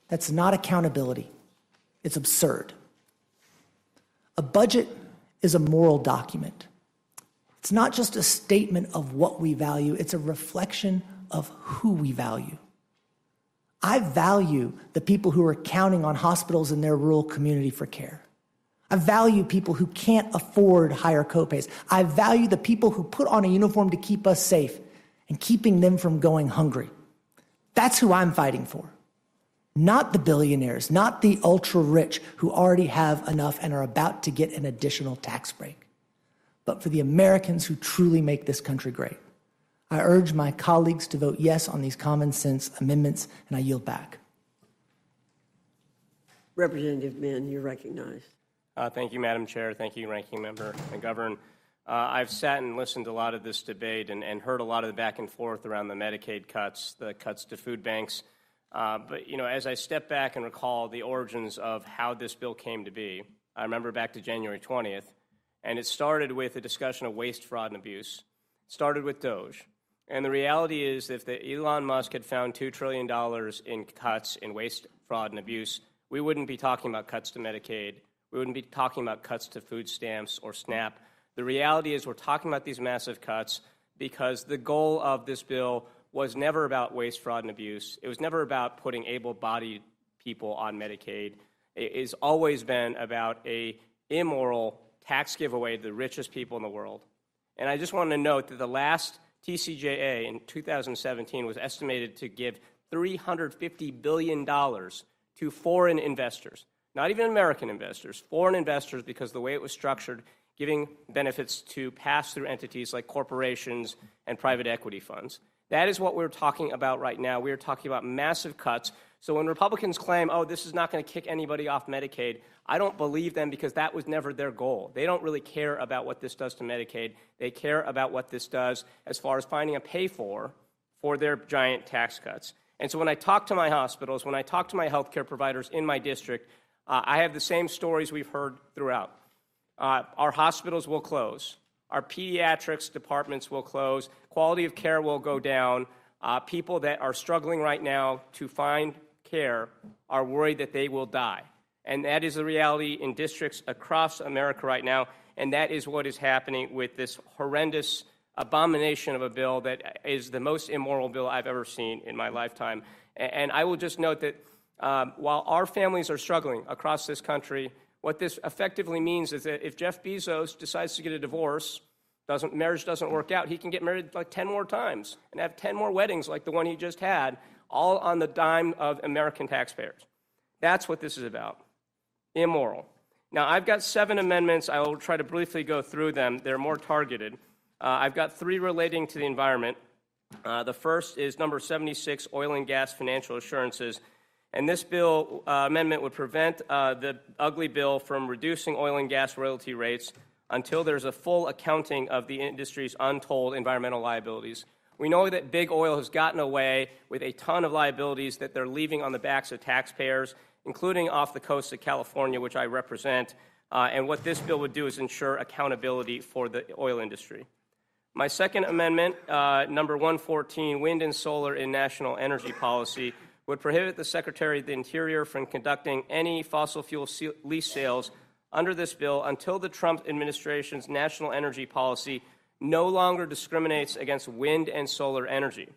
that's not accountability. It's absurd. A budget is a moral document. It's not just a statement of what we value, it's a reflection of who we value. I value the people who are counting on hospitals in their rural community for care. I value people who can't afford higher copays. I value the people who put on a uniform to keep us safe and keeping them from going hungry. That's who I'm fighting for. Not the billionaires, not the ultra rich who already have enough and are about to get an additional tax break, but for the Americans who truly make this country great. I urge my colleagues to vote yes on these common sense amendments, and I yield back. Representative Min, you're recognized. Thank you, Madam Chair. Thank you, Ranking Member McGovern. I've sat and listened to a lot of this debate and heard a lot of the back and forth around the Medicaid cuts, the cuts to food banks. But, you know, as I step back and recall the origins of how this bill came to be, I remember back to January 20th, and it started with a discussion of waste, fraud, and abuse. It started with DOGE. And the reality is, if Elon Musk had found $2 trillion in cuts in waste, fraud, and abuse, we wouldn't be talking about cuts to Medicaid. We wouldn't be talking about cuts to food stamps or SNAP. The reality is we're talking about these massive cuts because the goal of this bill was never about waste, fraud, and abuse. It was never about putting able-bodied people on Medicaid. It has always been about a immoral tax giveaway to the richest people in the world. And I just want to note that the last TCJA in 2017 was estimated to give $350 billion to foreign investors. Not even American investors, foreign investors, because the way it was structured, giving benefits to pass-through entities like corporations and private equity funds. That is what we're talking about right now. We are talking about massive cuts. So when Republicans claim, oh, this is not going to kick anybody off Medicaid, I don't believe them because that was never their goal. They don't really care about what this does to Medicaid. They care about what this does as far as finding a pay-for their giant tax cuts. And so when I talk to my hospitals, when I talk to my healthcare providers in my district, I have the same stories we've heard throughout. Our hospitals will close. Our pediatrics departments will close. Quality of care will go down. People that are struggling right now to find care are worried that they will die. And that is the reality in districts across America right now. And that is what is happening with this horrendous abomination of a bill that is the most immoral bill I've ever seen in my lifetime. And I will just note that while our families are struggling across this country, what this effectively means is that if Jeff Bezos decides to get a divorce, marriage doesn't work out, he can get married like 10 more times and have 10 more weddings like the one he just had, all on the dime of American taxpayers. That's what this is about. Immoral. Now, I've got 7 amendments. I will try to briefly go through them. They're more targeted. I've got 3 relating to the environment. The first is number 76, oil and gas financial assurances. And this bill amendment would prevent the ugly bill from reducing oil and gas royalty rates until there's a full accounting of the industry's untold environmental liabilities. We know that big oil has gotten away with a ton of liabilities that they're leaving on the backs of taxpayers, including off the coast of California, which I represent. And what this bill would do is ensure accountability for the oil industry. My second amendment, number 114, wind and solar in national energy policy, would prohibit the Secretary of the Interior from conducting any fossil fuel lease sales under this bill until the Trump administration's national energy policy no longer discriminates against wind and solar energy.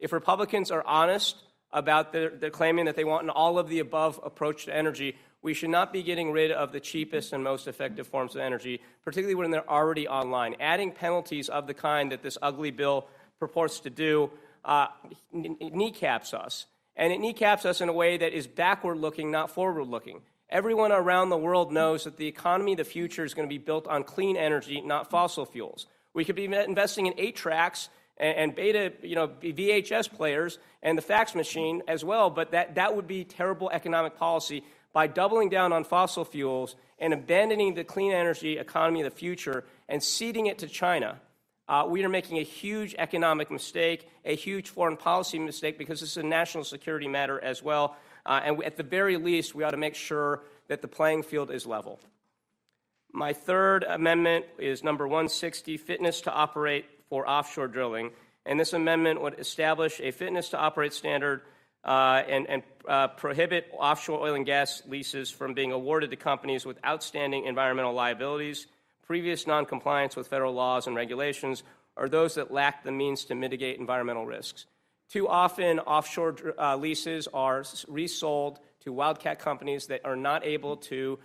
If Republicans are honest about their claiming that they want an all-of-the-above approach to energy, we should not be getting rid of the cheapest and most effective forms of energy, particularly when they're already online. Adding penalties of the kind that this ugly bill purports to do kneecaps us. And it kneecaps us in a way that is backward-looking, not forward-looking. Everyone around the world knows that the economy of the future is going to be built on clean energy, not fossil fuels. We could be investing in 8-tracks and beta, VHS players and the fax machine as well, but that would be terrible economic policy. By doubling down on fossil fuels and abandoning the clean energy economy of the future and ceding it to China, we are making a huge economic mistake, a huge foreign policy mistake, because this is a national security matter as well. And at the very least, we ought to make sure that the playing field is level. My third amendment is number 160, fitness to operate for offshore drilling. And this amendment would establish a fitness to operate standard and prohibit offshore oil and gas leases from being awarded to companies with outstanding environmental liabilities, previous noncompliance with federal laws and regulations, or those that lack the means to mitigate environmental risks. Too often, offshore leases are resold to wildcat companies that are not able to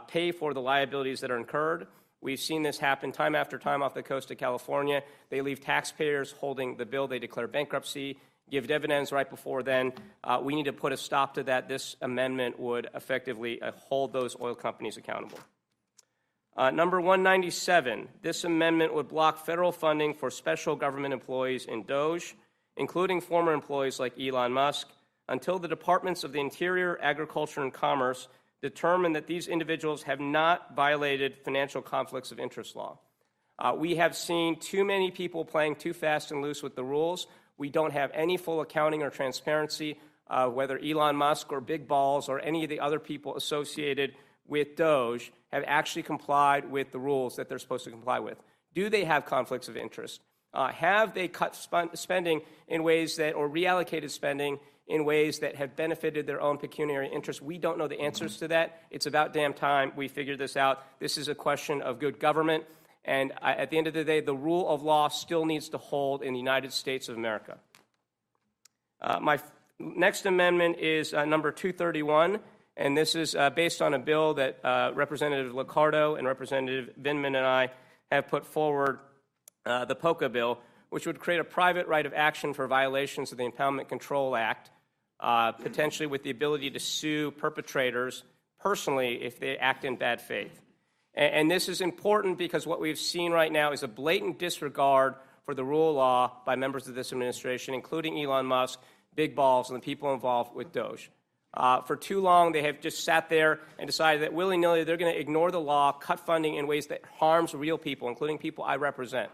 pay for the liabilities that are incurred. We've seen this happen time after time off the coast of California. They leave taxpayers holding the bill. They declare bankruptcy, give dividends right before then. We need to put a stop to that. This amendment would effectively hold those oil companies accountable. Number 197, this amendment would block federal funding for special government employees in DOGE, including former employees like Elon Musk, until the Departments of the Interior, Agriculture, and Commerce determine that these individuals have not violated financial conflicts of interest law. We have seen too many people playing too fast and loose with the rules. We don't have any full accounting or transparency, whether Elon Musk or Big Balls or any of the other people associated with DOGE have actually complied with the rules that they're supposed to comply with. Do they have conflicts of interest? Have they cut spending in ways that, or reallocated spending in ways that have benefited their own pecuniary interests? We don't know the answers to that. It's about damn time we figure this out. This is a question of good government. And at the end of the day, the rule of law still needs to hold in the United States of America. My next amendment is number 231, and this is based on a bill that Representative Liccardo and Representative Vindman and I have put forward, the POCA bill, which would create a private right of action for violations of the Impoundment Control Act, potentially with the ability to sue perpetrators personally if they act in bad faith. And this is important because what we've seen right now is a blatant disregard for the rule of law by members of this administration, including Elon Musk, Big Balls, and the people involved with DOGE. For too long, they have just sat there and decided that willy-nilly they're going to ignore the law, cut funding in ways that harms real people, including people I represent,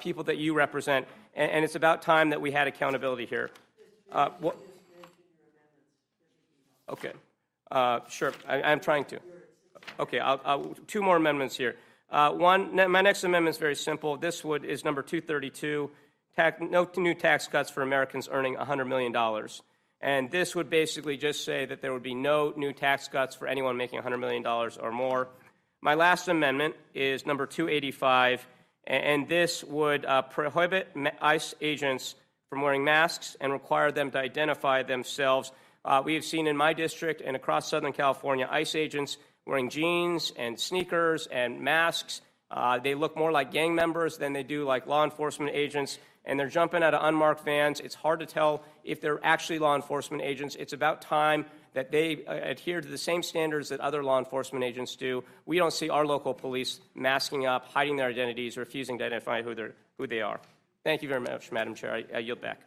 people that you represent, and it's about time that we had accountability here. Okay, sure, I'm trying to. Okay, I'll two more amendments here. My next amendment is very simple. This is number 232, no new tax cuts for Americans earning $100 million. And this would basically just say that there would be no new tax cuts for anyone making $100 million or more. My last amendment is number 285, and this would prohibit ICE agents from wearing masks and require them to identify themselves. We have seen in my district and across Southern California, ICE agents wearing jeans and sneakers and masks. They look more like gang members than they do like law enforcement agents, and they're jumping out of unmarked vans. It's hard to tell if they're actually law enforcement agents. It's about time that they adhere to the same standards that other law enforcement agents do. We don't see our local police masking up, hiding their identities, refusing to identify who they are. Thank you very much, Madam Chair. I yield back.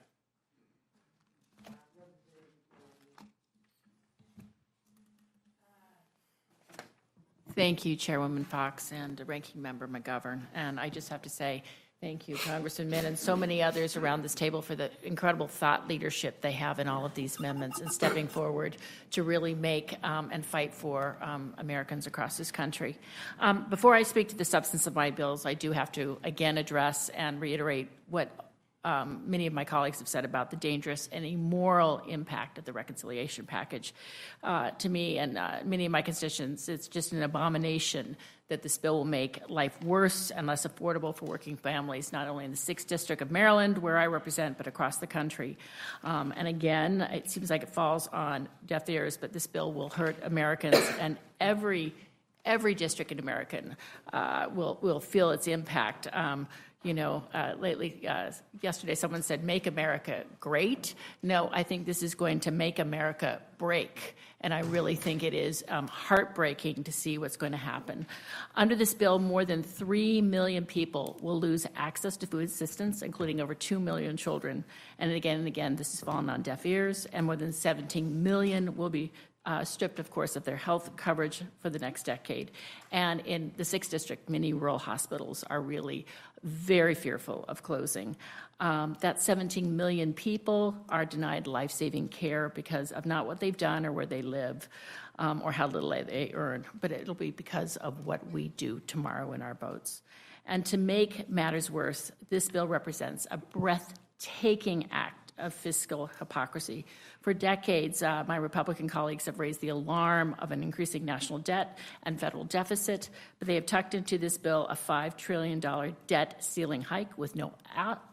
Thank you, Chairwoman Fox and Ranking Member McGovern. And I just have to say thank you, Congressman Min, and so many others around this table for the incredible thought leadership they have in all of these amendments and stepping forward to really make and fight for Americans across this country. Before I speak to the substance of my bills, I do have to again address and reiterate what many of my colleagues have said about the dangerous and immoral impact of the reconciliation package. To me and many of my constituents, it's just an abomination that this bill will make life worse and less affordable for working families, not only in the 6th District of Maryland, where I represent, but across the country. And again, it seems like it falls on deaf ears, but this bill will hurt Americans, and every district in America will feel its impact. Yesterday someone said, make America great. No, I think this is going to make America break. And I really think it is heartbreaking to see what's going to happen. Under this bill, more than 3 million people will lose access to food assistance, including over 2 million children. And again, this has fallen on deaf ears. And more than 17 million will be stripped, of course, of their health coverage for the next decade. And in the 6th District, many rural hospitals are really very fearful of closing. That 17 million people are denied life-saving care because of not what they've done or where they live or how little they earn, but it'll be because of what we do tomorrow in our votes. And to make matters worse, this bill represents a breathtaking act of fiscal hypocrisy. For decades, my Republican colleagues have raised the alarm of an increasing national debt and federal deficit, but they have tucked into this bill a $5 trillion debt ceiling hike with no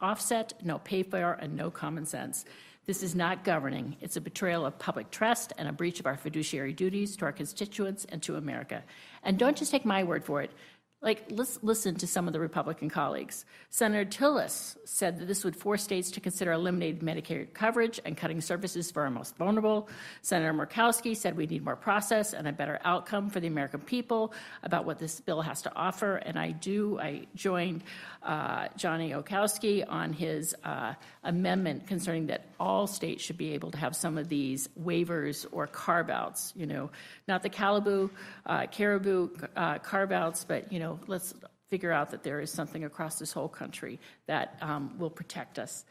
offset, no pay for, and no common sense. This is not governing. It's a betrayal of public trust and a breach of our fiduciary duties to our constituents and to America. And don't just take my word for it. Let's listen to some of the Republican colleagues. Senator Tillis said that this would force states to consider eliminating Medicare coverage and cutting services for our most vulnerable. Senator Murkowski said we need more process and a better outcome for the American people about what this bill has to offer. And I joined Johnny Okowski on his amendment concerning that all states should be able to have some of these waivers or carve-outs, not the caribou carve-outs, but, let's figure out that there is something across this whole country that will protect us.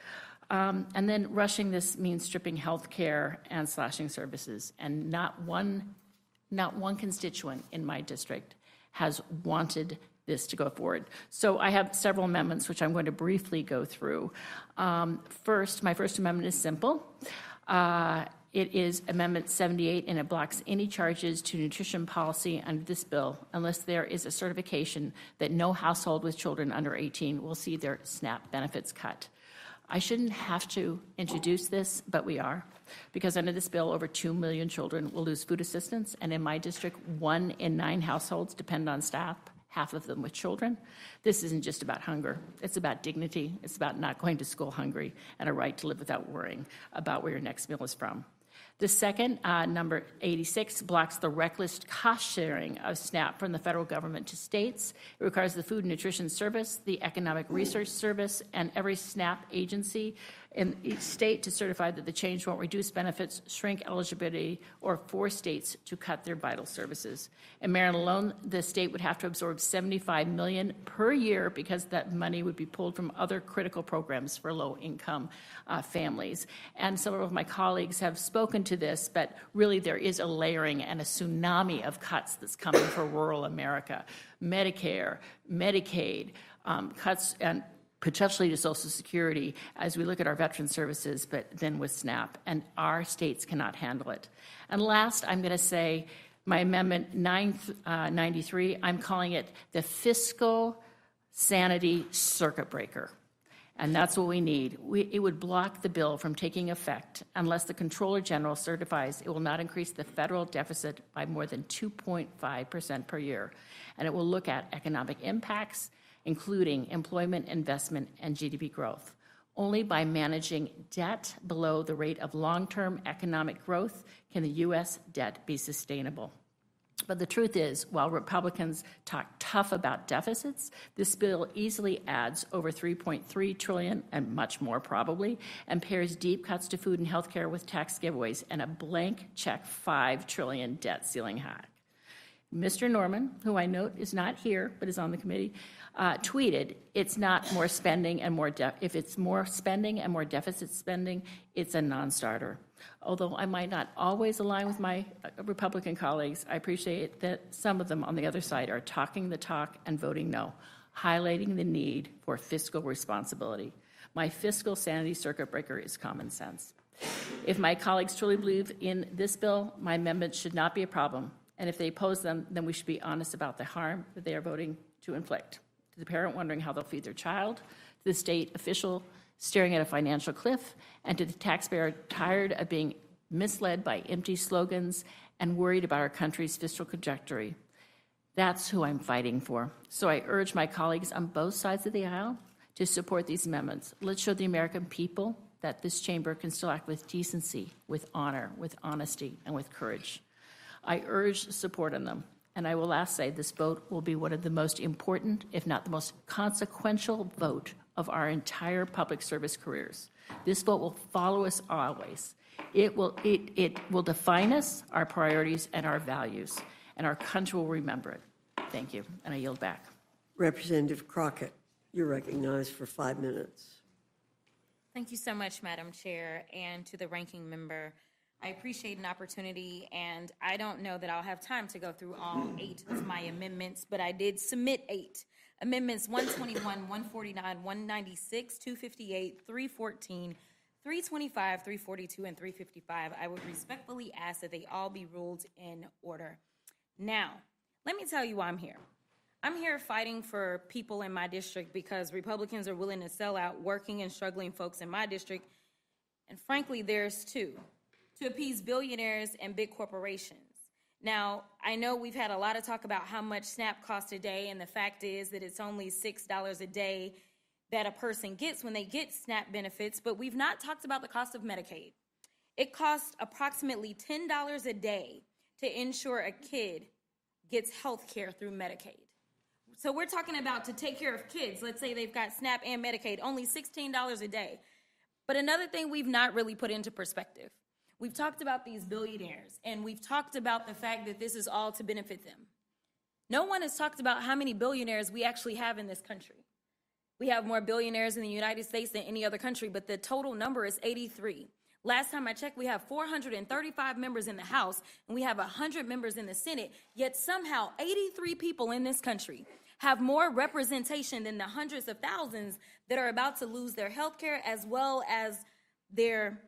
And then rushing this means stripping health care and slashing services. And not one constituent in my district has wanted this to go forward. So I have several amendments, which I'm going to briefly go through. First, my first amendment is simple. It is Amendment 78, and it blocks any charges to nutrition policy under this bill unless there is a certification that no household with children under 18 will see their SNAP benefits cut. I shouldn't have to introduce this, but we are, because under this bill, over 2 million children will lose food assistance, and in my district, 1 in 9 households depend on SNAP, half of them with children. This isn't just about hunger. It's about dignity. It's about not going to school hungry and a right to live without worrying about where your next meal is from. The second, number 86, blocks the reckless cost sharing of SNAP from the federal government to states. It requires the Food and Nutrition Service, the Economic Research Service, and every SNAP agency in each state to certify that the change won't reduce benefits, shrink eligibility, or force states to cut their vital services. In Maryland alone, the state would have to absorb $75 million per year because that money would be pulled from other critical programs for low-income families. And some of my colleagues have spoken to this, but really there is a layering and a tsunami of cuts that's coming for rural America. Medicare, Medicaid, cuts and potentially to Social Security as we look at our veteran services, but then with SNAP, and our states cannot handle it. And last, I'm going to say my Amendment 993, I'm calling it the Fiscal Sanity Circuit Breaker. And that's what we need. It would block the bill from taking effect unless the Comptroller General certifies it will not increase the federal deficit by more than 2.5% per year. And it will look at economic impacts, including employment, investment, and GDP growth. Only by managing debt below the rate of long-term economic growth can the U.S. debt be sustainable. But the truth is, while Republicans talk tough about deficits, this bill easily adds over $3.3 trillion, and much more probably, and pairs deep cuts to food and health care with tax giveaways and a blank check $5 trillion debt ceiling hike. Mr. Norman, who I note is not here but is on the committee, tweeted, "It's not more spending and more if it's more spending and more deficit spending, it's a non-starter." Although I might not always align with my Republican colleagues, I appreciate that some of them on the other side are talking the talk and voting no, highlighting the need for fiscal responsibility. My fiscal sanity circuit breaker is common sense. If my colleagues truly believe in this bill, my amendments should not be a problem. And if they oppose them, then we should be honest about the harm that they are voting to inflict. To the parent wondering how they'll feed their child, to the state official staring at a financial cliff, and to the taxpayer tired of being misled by empty slogans and worried about our country's fiscal trajectory. That's who I'm fighting for. So I urge my colleagues on both sides of the aisle to support these amendments. Let's show the American people that this chamber can still act with decency, with honor, with honesty, and with courage. I urge support on them. And I will last say this vote will be one of the most important, if not the most consequential vote of our entire public service careers. This vote will follow us always. It will define us, our priorities, and our values, and our country will remember it. Thank you, and I yield back. Representative Crockett, you're recognized for 5 minutes. Thank you so much, Madam Chair, and to the ranking member. I appreciate an opportunity, and I don't know that I'll have time to go through all 8 of my amendments, but I did submit 8. Amendments 121, 149, 196, 258, 314, 325, 342, and 355, I would respectfully ask that they all be ruled in order. Now, let me tell you why I'm here. I'm here fighting for people in my district because Republicans are willing to sell out working and struggling folks in my district, and frankly, there's two, to appease billionaires and big corporations. Now, I know we've had a lot of talk about how much SNAP costs a day, and the fact is that it's only $6 a day that a person gets when they get SNAP benefits, but we've not talked about the cost of Medicaid. It costs approximately $10 a day to ensure a kid gets health care through Medicaid. So we're talking about to take care of kids, let's say they've got SNAP and Medicaid, only $16 a day. But another thing we've not really put into perspective, we've talked about these billionaires, and we've talked about the fact that this is all to benefit them. No one has talked about how many billionaires we actually have in this country. We have more billionaires in the United States than any other country, but the total number is 83. Last time I checked, we have 435 members in the House, and we have 100 members in the Senate, yet somehow 83 people in this country have more representation than the hundreds of thousands that are about to lose their health care as well as their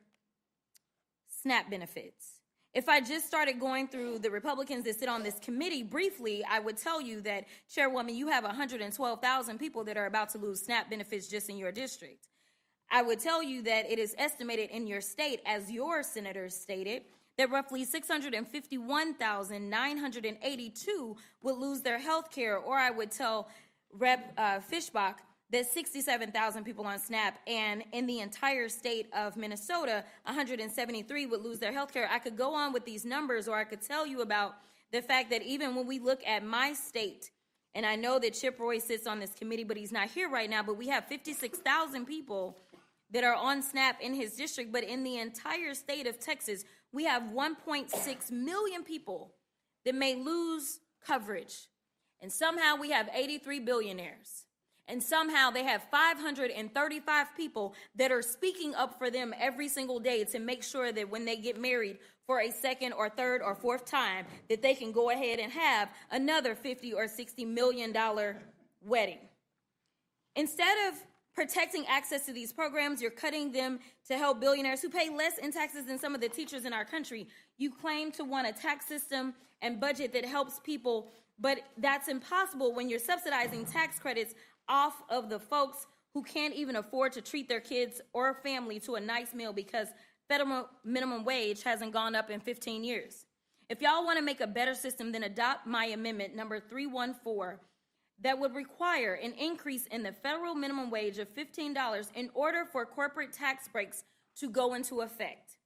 SNAP benefits. If I just started going through the Republicans that sit on this committee briefly, I would tell you that, Chairwoman, you have 112,000 people that are about to lose SNAP benefits just in your district. I would tell you that it is estimated in your state, as your senators stated, that roughly 651,982 would lose their health care, or I would tell Rep. Fishbach that 67,000 people on SNAP, and in the entire state of Minnesota, 173 would lose their health care. I could go on with these numbers, or I could tell you about the fact that even when we look at my state, and I know that Chip Roy sits on this committee, but he's not here right now, but we have 56,000 people that are on SNAP in his district, but in the entire state of Texas, we have 1.6 million people that may lose coverage. And somehow we have 83 billionaires. And somehow they have 535 people that are speaking up for them every single day to make sure that when they get married for a second or third or fourth time, that they can go ahead and have another $50 or $60 million wedding. Instead of protecting access to these programs, you're cutting them to help billionaires who pay less in taxes than some of the teachers in our country. You claim to want a tax system and budget that helps people, but that's impossible when you're subsidizing tax credits off of the folks who can't even afford to treat their kids or family to a nice meal because federal minimum wage hasn't gone up in 15 years. If y'all want to make a better system, then adopt my amendment number 314 that would require an increase in the federal minimum wage of $15 in order for corporate tax breaks to go into effect.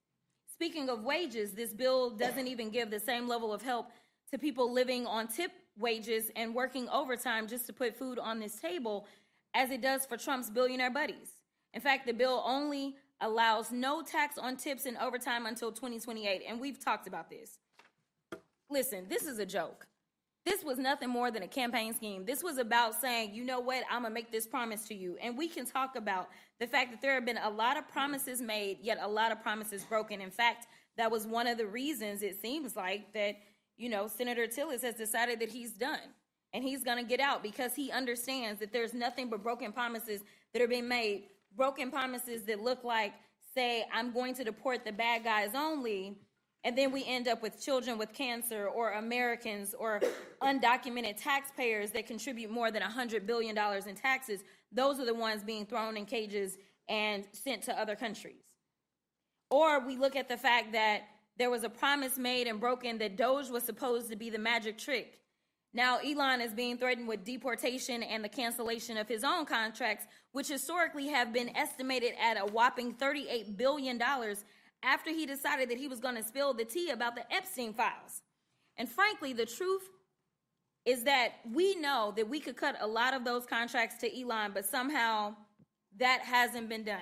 Speaking of wages, this bill doesn't even give the same level of help to people living on tip wages and working overtime just to put food on this table as it does for Trump's billionaire buddies. In fact, the bill only allows no tax on tips and overtime until 2028, and we've talked about this. Listen, this is a joke. This was nothing more than a campaign scheme. This was about saying, you know what, I'm gonna make this promise to you. And we can talk about the fact that there have been a lot of promises made, yet a lot of promises broken. In fact, that was one of the reasons it seems like that, you know, Senator Tillis has decided that he's done and he's gonna get out because he understands that there's nothing but broken promises that are being made. Broken promises that look like, say, I'm going to deport the bad guys only, and then we end up with children with cancer or Americans or undocumented taxpayers that contribute more than $100 billion in taxes. Those are the ones being thrown in cages and sent to other countries. Or we look at the fact that there was a promise made and broken that Doge was supposed to be the magic trick. Now Elon is being threatened with deportation and the cancellation of his own contracts, which historically have been estimated at a whopping $38 billion after he decided that he was going to spill the tea about the Epstein files. And frankly, the truth is that we know that we could cut a lot of those contracts to Elon, but somehow that hasn't been done.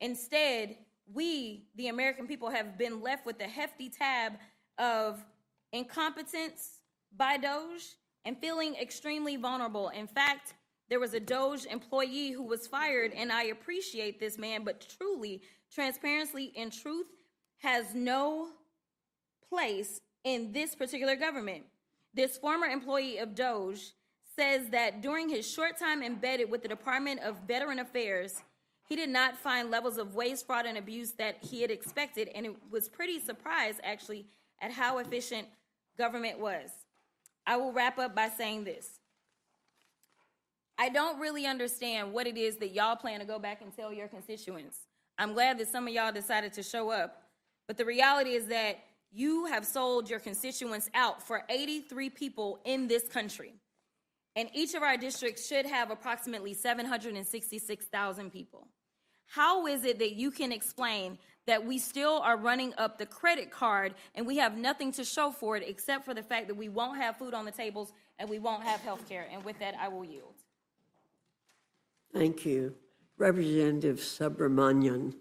Instead, we, the American people, have been left with the hefty tab of incompetence by Doge and feeling extremely vulnerable. In fact, there was a Doge employee who was fired, and I appreciate this man, but truly, transparency and truth has no place in this particular government. This former employee of Doge says that during his short time embedded with the Department of Veteran Affairs, He did not find levels of waste, fraud, and abuse that he had expected, and it was pretty surprised, actually, at how efficient government was. I will wrap up by saying this. I don't really understand what it is that y'all plan to go back and tell your constituents. I'm glad that some of y'all decided to show up, but the reality is that you have sold your constituents out for 83 people in this country. And each of our districts should have approximately 766,000 people. How is it that you can explain that we still are running up the credit card and we have nothing to show for it except for the fact that we won't have food on the tables and we won't have health care? And with that, I will yield. Thank you. Representative Subramanian.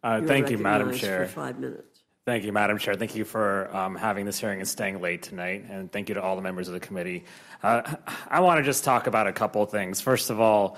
Thank you, Madam recognized Chair. For 5 minutes. Thank you, Madam Chair. Thank you for having this hearing and staying late tonight. And thank you to all the members of the committee. I want to just talk about a couple of things. First of all,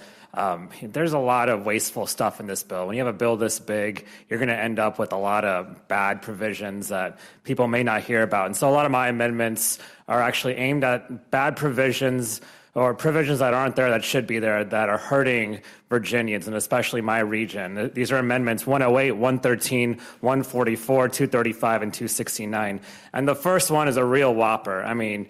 there's a lot of wasteful stuff in this bill. When you have a bill this big, you're going to end up with a lot of bad provisions that people may not hear about. And so a lot of my amendments are actually aimed at bad provisions or provisions that aren't there that should be there that are hurting Virginians, and especially my region. These are amendments 108, 113, 144, 235, and 269. And the first one is a real whopper. I mean,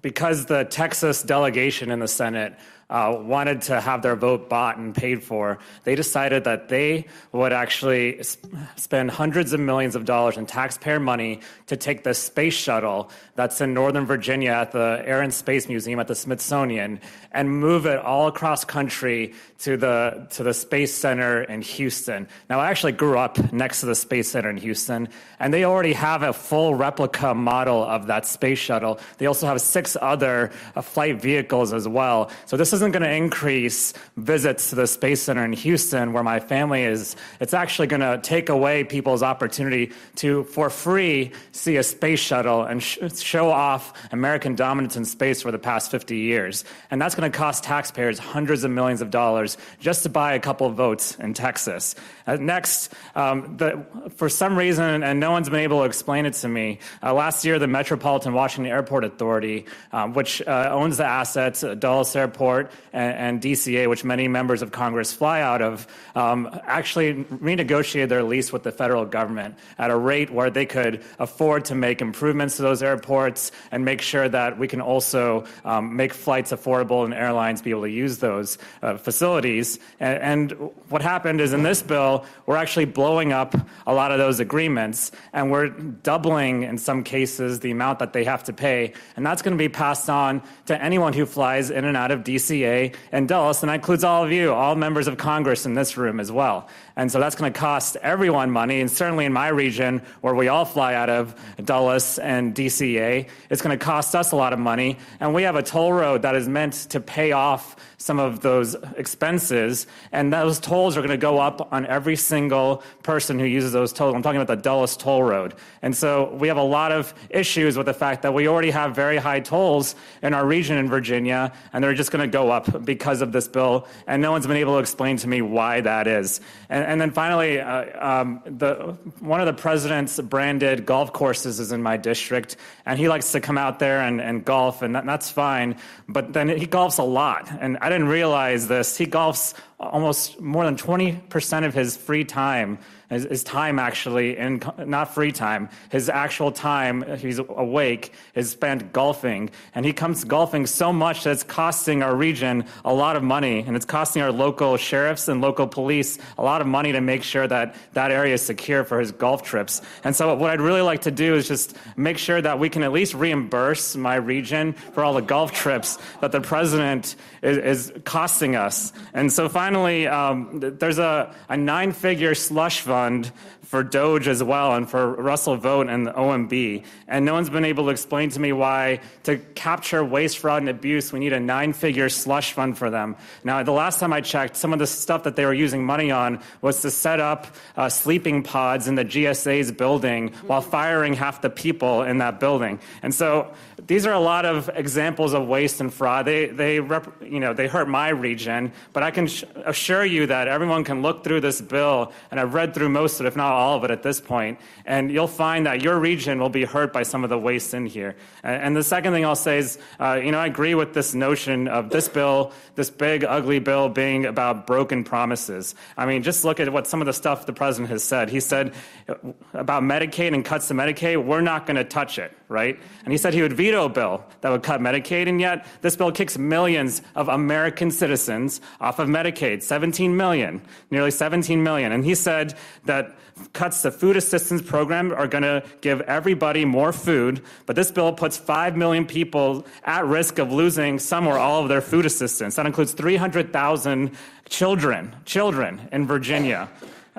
because the Texas delegation in the Senate wanted to have their vote bought and paid for, they decided that they would actually spend hundreds of millions of dollars in taxpayer money to take the space shuttle that's in Northern Virginia at the Air and Space Museum at the Smithsonian and move it all across country to the Space Center in Houston. Now, I actually grew up next to the Space Center in Houston, and they already have a full replica model of that space shuttle. They also have 6 other flight vehicles as well. So this isn't going to increase visits to the Space Center in Houston, where my family is. It's actually going to take away people's opportunity to, for free, see a space shuttle and show off American dominance in space for the past 50 years. And that's going to cost taxpayers hundreds of millions of dollars just to buy a couple of votes in Texas. Next, for some reason, and no one's been able to explain it to me, last year the Metropolitan Washington Airport Authority, which owns the assets at Dulles Airport and DCA, which many members of Congress fly out of, actually renegotiated their lease with the federal government at a rate where they could afford to make improvements to those airports and make sure that we can also make flights affordable and airlines be able to use those facilities. And what happened is in this bill, we're actually blowing up a lot of those agreements, and we're doubling, in some cases, the amount that they have to pay. And that's going to be passed on to anyone who flies in and out of DCA and Dulles, and that includes all of you, all members of Congress in this room as well. And so that's going to cost everyone money, and certainly in my region, where we all fly out of Dulles and DCA, it's going to cost us a lot of money. And we have a toll road that is meant to pay off some of those expenses, and those tolls are going to go up on every single person who uses those tolls. I'm talking about the Dulles toll road. And so we have a lot of issues with the fact that we already have very high tolls in our region in Virginia, and they're just going to go up because of this bill, and no one's been able to explain to me why that is. And then finally, one of the president's branded golf courses is in my district, and he likes to come out there and golf, and that's fine, but then he golfs a lot, and I didn't realize this. He golfs almost more than 20% of his free time, his time actually, and not free time, his actual time, he's awake, is spent golfing. And he comes golfing so much that it's costing our region a lot of money, and it's costing our local sheriffs and local police a lot of money to make sure that that area is secure for his golf trips. And so what I'd really like to do is just make sure that we can at least reimburse my region for all the golf trips that the president is costing us. And so finally, there's a 9-figure slush fund for Doge as well, and for Russell Vogt and the OMB. And no one's been able to explain to me why, to capture waste, fraud, and abuse, we need a 9-figure slush fund for them. Now, the last time I checked, some of the stuff that they were using money on was to set up sleeping pods in the GSA's building while firing half the people in that building. And so these are a lot of examples of waste and fraud. They hurt my region, but I can assure you that everyone can look through this bill, and I've read through most of it, if not all of it at this point, and you'll find that your region will be hurt by some of the waste in here. And the second thing I'll say is, I agree with this notion of this bill, this big, ugly bill being about broken promises. I mean, just look at what some of the stuff the president has said. He said about Medicaid and cuts to Medicaid, we're not going to touch it, right? And he said he would veto a bill that would cut Medicaid, and yet this bill kicks millions of American citizens off of Medicaid, 17 million, nearly 17 million. And he said that cuts to food assistance program are going to give everybody more food, but this bill puts 5 million people at risk of losing some or all of their food assistance. That includes 300,000 children in Virginia.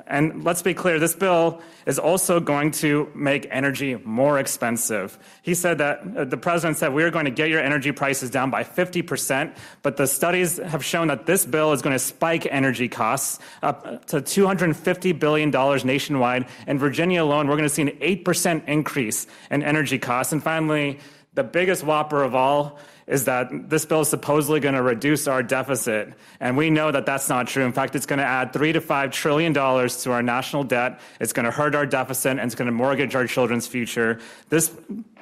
And let's be clear, this bill is also going to make energy more expensive. He said that, the president said, we're going to get your energy prices down by 50%, but the studies have shown that this bill is going to spike energy costs up to $250 billion nationwide. In Virginia alone, we're going to see an 8% increase in energy costs. And finally, the biggest whopper of all is that this bill is supposedly going to reduce our deficit, and we know that that's not true. In fact, it's going to add $3 to $5 trillion to our national debt. It's going to hurt our deficit, and it's going to mortgage our children's future. This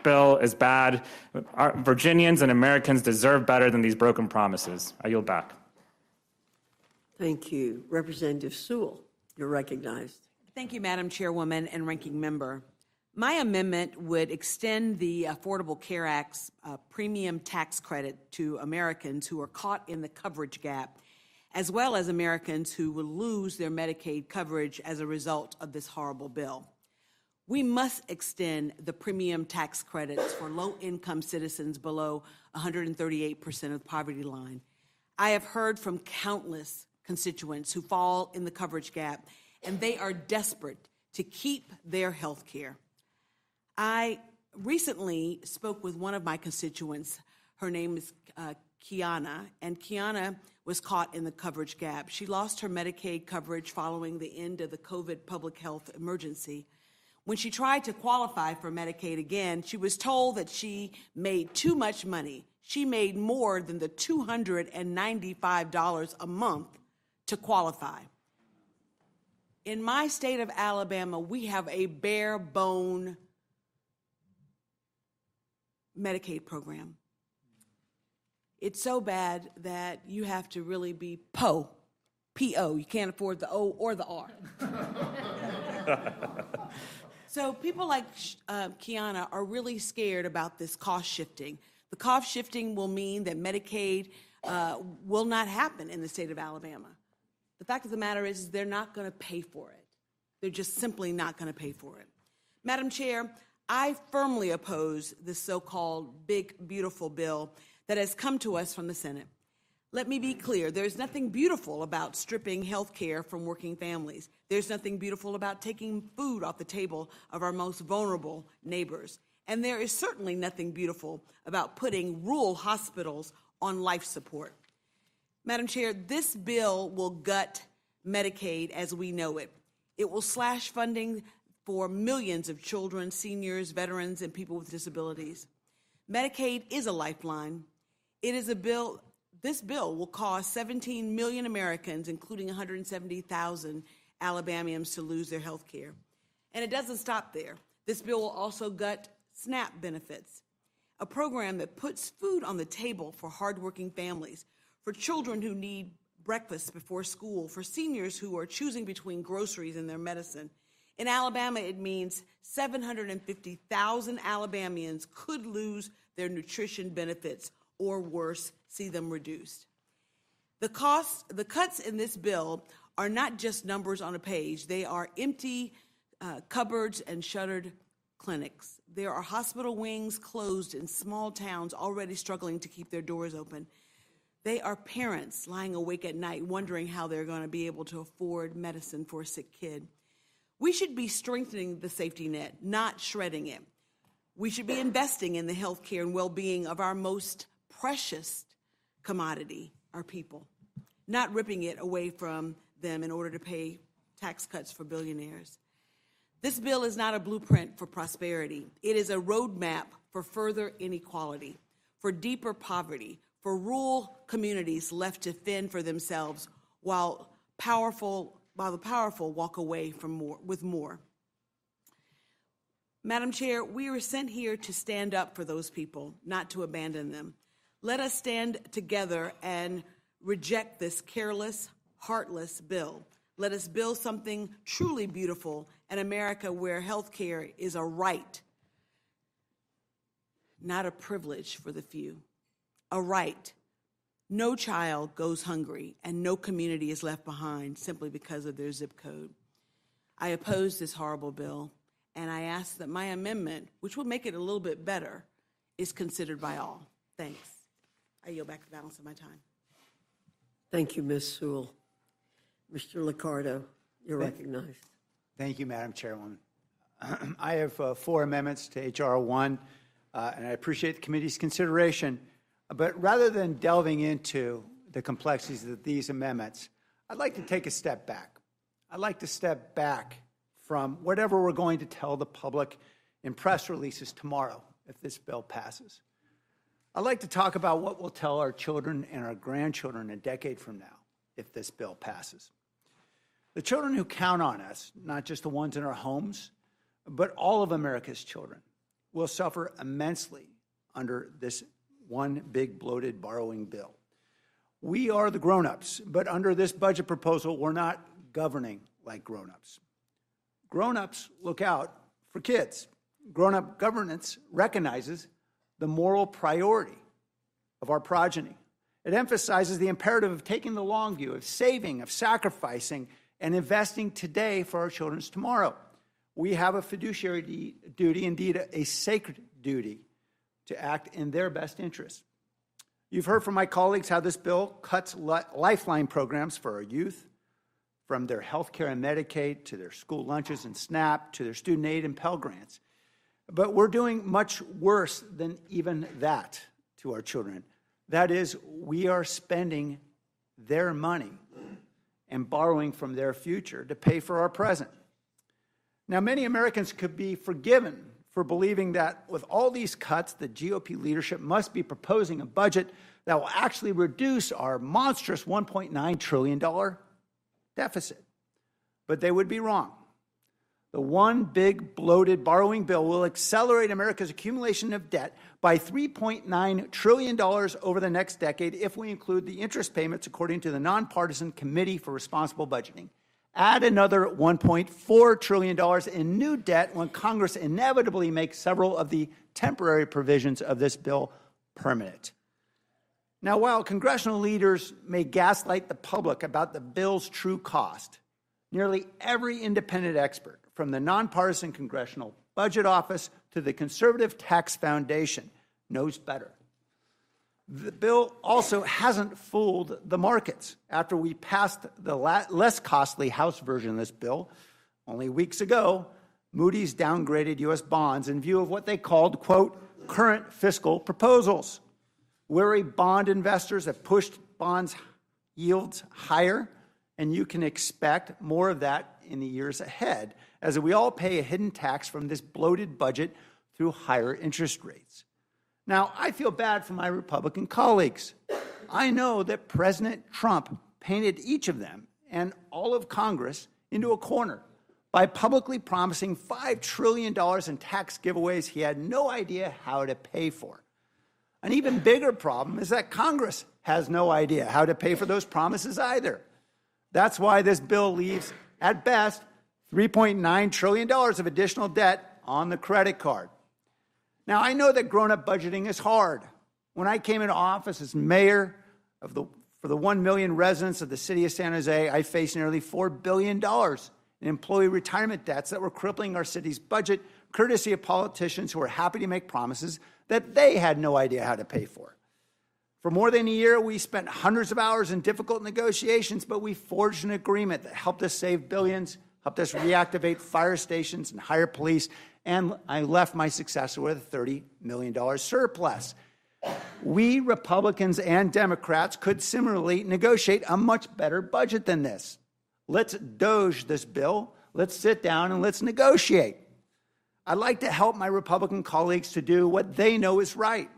bill is bad. Our Virginians and Americans deserve better than these broken promises. I yield back. Thank you. Representative Sewell, you're recognized. Thank you, Madam Chairwoman and Ranking Member. My amendment would extend the Affordable Care Act's premium tax credit to Americans who are caught in the coverage gap, as well as Americans who will lose their Medicaid coverage as a result of this horrible bill. We must extend the premium tax credits for low-income citizens below 138% of the poverty line. I have heard from countless constituents who fall in the coverage gap, and they are desperate to keep their health care. I recently spoke with one of my constituents. Her name is Kiana, and Kiana was caught in the coverage gap. She lost her Medicaid coverage following the end of the COVID public health emergency. When she tried to qualify for Medicaid again, she was told that she made too much money. She made more than the $295 a month to qualify. In my state of Alabama, we have a bare bone Medicaid program. It's so bad that you have to really be P-O. You can't afford the O or the R. So people like Kiana are really scared about this cost shifting. The cost shifting will mean that Medicaid will not happen in the state of Alabama. The fact of the matter is they're not going to pay for it. They're just simply not going to pay for it. Madam Chair, I firmly oppose this so-called big, beautiful bill that has come to us from the Senate. Let me be clear, there's nothing beautiful about stripping health care from working families. There's nothing beautiful about taking food off the table of our most vulnerable neighbors. And there is certainly nothing beautiful about putting rural hospitals on life support. Madam Chair, this bill will gut Medicaid as we know it. It will slash funding for millions of children, seniors, veterans, and people with disabilities. Medicaid is a lifeline. It is a bill. This bill will cause 17 million Americans, including 170,000 Alabamians, to lose their health care. And it doesn't stop there. This bill will also gut SNAP benefits, a program that puts food on the table for hardworking families, for children who need breakfast before school, for seniors who are choosing between groceries and their medicine. In Alabama, it means 750,000 Alabamians could lose their nutrition benefits or worse, see them reduced. The cuts in this bill are not just numbers on a page. They are empty cupboards and shuttered clinics. There are hospital wings closed in small towns already struggling to keep their doors open. They are parents lying awake at night wondering how they're going to be able to afford medicine for a sick kid. We should be strengthening the safety net, not shredding it. We should be investing in the health care and well-being of our most precious commodity, our people, not ripping it away from them in order to pay tax cuts for billionaires. This bill is not a blueprint for prosperity. It is a roadmap for further inequality, for deeper poverty, for rural communities left to fend for themselves while the powerful walk away with more. Madam Chair, we were sent here to stand up for those people, not to abandon them. Let us stand together and reject this careless, heartless bill. Let us build something truly beautiful, an America where health care is a right, not a privilege for the few. A right. No child goes hungry and no community is left behind simply because of their zip code. I oppose this horrible bill, and I ask that my amendment, which will make it a little bit better, is considered by all. Thanks. I yield back the balance of my time. Thank you, Ms. Sewell. Mr. Liccardo, you're recognized. Thank you, Madam Chairwoman. I have 4 amendments to H.R. 1, and I appreciate the committee's consideration. But rather than delving into the complexities of these amendments, I'd like to take a step back. I'd like to step back from whatever we're going to tell the public in press releases tomorrow if this bill passes. I'd like to talk about what we'll tell our children and our grandchildren a decade from now if this bill passes. The children who count on us, not just the ones in our homes, but all of America's children, will suffer immensely under this one big bloated borrowing bill. We are the grown-ups, but under this budget proposal, we're not governing like grown-ups. Grown-ups look out for kids. Grown-up governance recognizes the moral priority of our progeny. It emphasizes the imperative of taking the long view, of saving, of sacrificing, and investing today for our children's tomorrow. We have a fiduciary duty, indeed a sacred duty, to act in their best interest. You've heard from my colleagues how this bill cuts lifeline programs for our youth, from their health care and Medicaid to their school lunches and SNAP to their student aid and Pell Grants. But we're doing much worse than even that to our children. That is, we are spending their money and borrowing from their future to pay for our present. Now, many Americans could be forgiven for believing that with all these cuts, the GOP leadership must be proposing a budget that will actually reduce our monstrous $1.9 trillion deficit. But they would be wrong. The one big bloated borrowing bill will accelerate America's accumulation of debt by $3.9 trillion over the next decade if we include the interest payments according to the Nonpartisan Committee for Responsible Budgeting. Add another $1.4 trillion in new debt when Congress inevitably makes several of the temporary provisions of this bill permanent. Now, while congressional leaders may gaslight the public about the bill's true cost, nearly every independent expert, from the Nonpartisan Congressional Budget Office to the Conservative Tax Foundation, knows better. The bill also hasn't fooled the markets. After we passed the less costly House version of this bill, only weeks ago, Moody's downgraded U.S. bonds in view of what they called, quote, current fiscal proposals. Wary bond investors have pushed bonds yields higher, and you can expect more of that in the years ahead, as we all pay a hidden tax from this bloated budget through higher interest rates. Now, I feel bad for my Republican colleagues. I know that President Trump painted each of them and all of Congress into a corner by publicly promising $5 trillion in tax giveaways he had no idea how to pay for. An even bigger problem is that Congress has no idea how to pay for those promises either. That's why this bill leaves, at best, $3.9 trillion of additional debt on the credit card. Now, I know that grown-up budgeting is hard. When I came into office as mayor for the 1 million residents of the city of San Jose, I faced nearly $4 billion in employee retirement debts that were crippling our city's budget, courtesy of politicians who were happy to make promises that they had no idea how to pay for. For more than a year, we spent hundreds of hours in difficult negotiations, but we forged an agreement that helped us save billions, helped us reactivate fire stations and hire police, and I left my successor with a $30 million surplus. We, Republicans and Democrats, could similarly negotiate a much better budget than this. Let's doge this bill. Let's sit down and let's negotiate. I'd like to help my Republican colleagues to do what they know is right.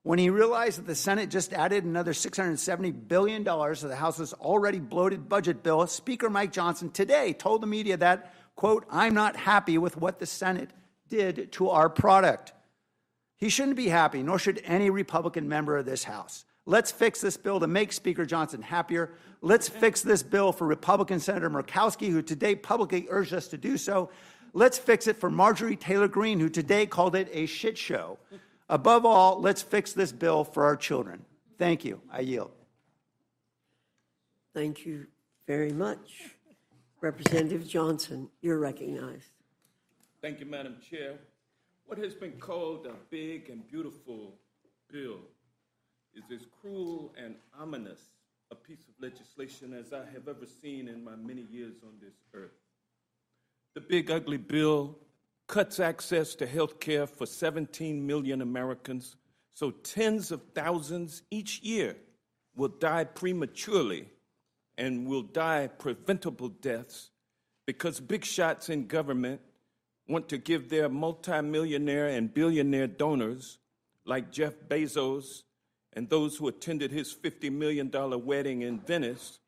When he realized that the Senate just added another $670 billion to the House's already bloated budget bill, Speaker Mike Johnson today told the media that, quote, "I'm not happy with what the Senate did to our product." He shouldn't be happy, nor should any Republican member of this House. Let's fix this bill to make Speaker Johnson happier. Let's fix this bill for Republican Senator Murkowski, who today publicly urged us to do so. Let's fix it for Marjorie Taylor Greene, who today called it a shit show. Above all, let's fix this bill for our children. Thank you. I yield. Thank you very much. Representative Johnson, you're recognized. Thank you, Madam Chair. What has been called a big and beautiful bill is as cruel and ominous a piece of legislation as I have ever seen in my many years on this earth. The big ugly bill cuts access to health care for 17 million Americans, so tens of thousands each year will die prematurely and will die preventable deaths because big shots in government want to give their multimillionaire and billionaire donors like Jeff Bezos and those who attended his $50 million wedding in Venice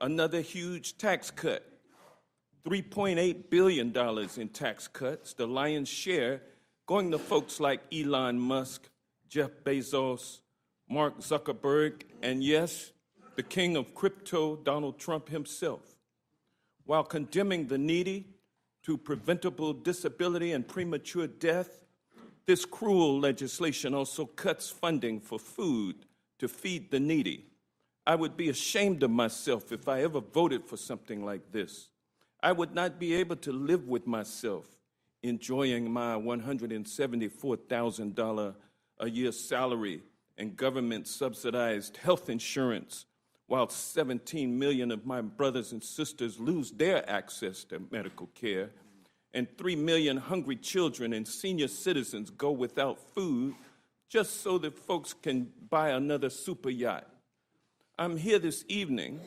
another huge tax cut. $3.8 billion in tax cuts, the lion's share going to folks like Elon Musk, Jeff Bezos, Mark Zuckerberg, and yes, the king of crypto, Donald Trump himself. While condemning the needy to preventable disability and premature death, this cruel legislation also cuts funding for food to feed the needy. I would be ashamed of myself if I ever voted for something like this. I would not be able to live with myself enjoying my $174,000 a year salary and government-subsidized health insurance, while 17 million of my brothers and sisters lose their access to medical care, and 3 million hungry children and senior citizens go without food just so that folks can buy another super yacht. I'm here this evening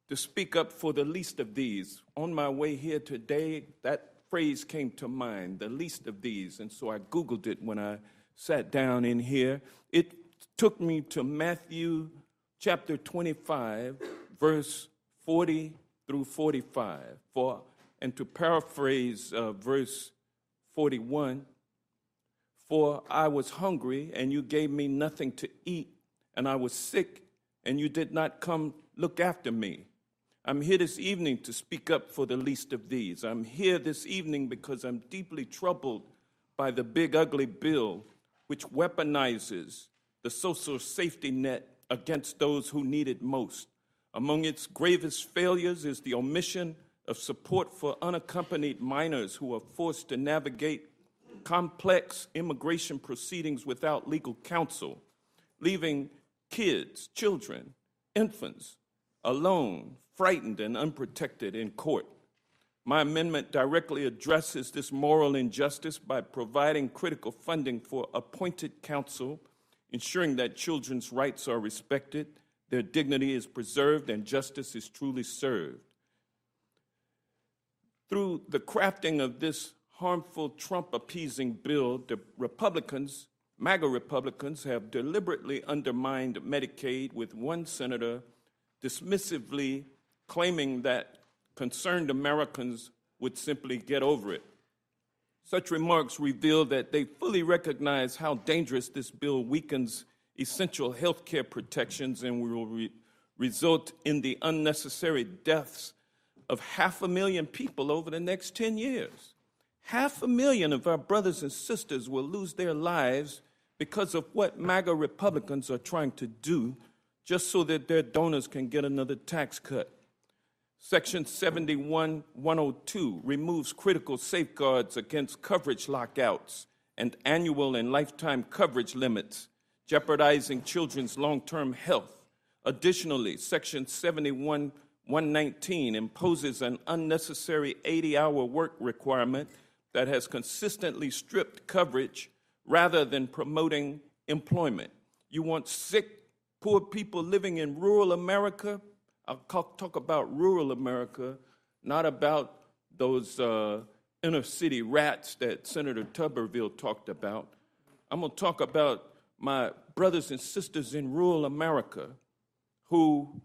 to speak up for the least of these. On my way here today, that phrase came to mind, the least of these, and so I Googled it when I sat down in here. It took me to Matthew chapter 25, verse 40 through 45. And to paraphrase verse 41, "For I was hungry, and you gave me nothing to eat, and I was sick, and you did not come look after me." I'm here this evening to speak up for the least of these. I'm here this evening because I'm deeply troubled by the big ugly bill which weaponizes the social safety net against those who need it most. Among its gravest failures is the omission of support for unaccompanied minors who are forced to navigate complex immigration proceedings without legal counsel, leaving kids, children, infants alone, frightened and unprotected in court. My amendment directly addresses this moral injustice by providing critical funding for appointed counsel, ensuring that children's rights are respected, their dignity is preserved, and justice is truly served. Through the crafting of this harmful Trump-appeasing bill, the Republicans, MAGA Republicans, have deliberately undermined Medicaid, with one senator dismissively claiming that concerned Americans would simply get over it. Such remarks reveal that they fully recognize how dangerous this bill weakens essential health care protections and will result in the unnecessary deaths of 500,000 people over the next 10 years. 500,000 of our brothers and sisters will lose their lives because of what MAGA Republicans are trying to do just so that their donors can get another tax cut. Section 71-102 removes critical safeguards against coverage lockouts and annual and lifetime coverage limits, jeopardizing children's long-term health. Additionally, Section 71-119 imposes an unnecessary 80-hour work requirement that has consistently stripped coverage rather than promoting employment. You want sick, poor people living in rural America? I'll talk about rural America, not about those inner city rats that Senator Tuberville talked about. I'm going to talk about my brothers and sisters in rural America who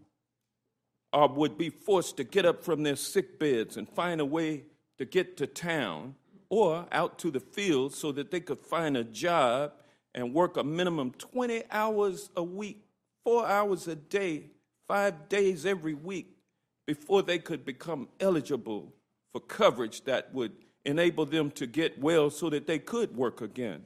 would be forced to get up from their sick beds and find a way to get to town or out to the fields so that they could find a job and work a minimum 20 hours a week, 4 hours a day, 5 days every week before they could become eligible for coverage that would enable them to get well so that they could work again.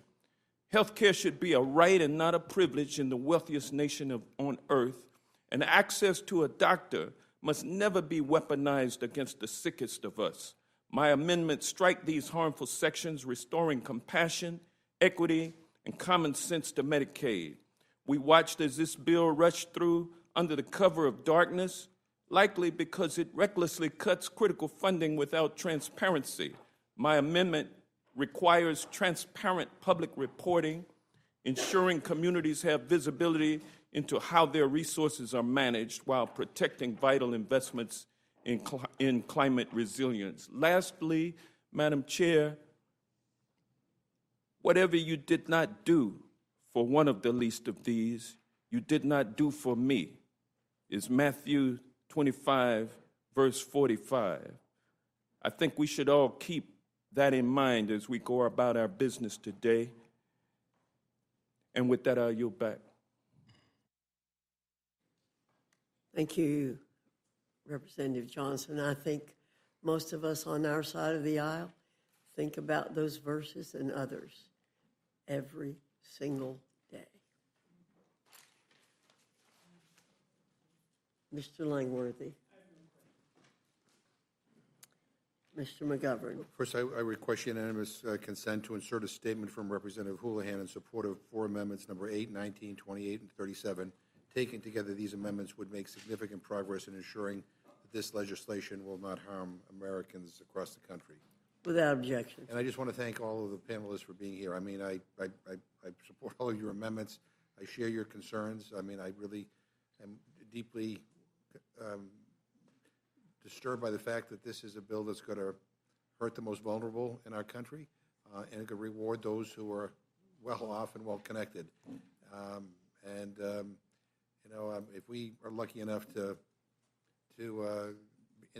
Healthcare should be a right and not a privilege in the wealthiest nation on earth, and access to a doctor must never be weaponized against the sickest of us. My amendments strike these harmful sections, restoring compassion, equity, and common sense to Medicaid. We watched as this bill rushed through under the cover of darkness, likely because it recklessly cuts critical funding without transparency. My amendment requires transparent public reporting, ensuring communities have visibility into how their resources are managed while protecting vital investments in climate resilience. Lastly, Madam Chair, whatever you did not do for one of the least of these, you did not do for me, is Matthew 25, verse 45. I think we should all keep that in mind as we go about our business today. And with that, I'll yield back. Thank you, Representative Johnson. I think most of us on our side of the aisle think about those verses and others every single day. Mr. Langworthy. Mr. McGovern. First, I request unanimous consent to insert a statement from Representative Houlihan in support of 4 amendments, number 8, 19, 28, and 37. Taken together, these amendments would make significant progress in ensuring that this legislation will not harm Americans across the country. Without objection. And I just want to thank all of the panelists for being here. I mean, I support all of your amendments. I share your concerns. I mean, I really am deeply disturbed by the fact that this is a bill that's going to hurt the most vulnerable in our country, and it could reward those who are well off and well connected. If we are lucky enough to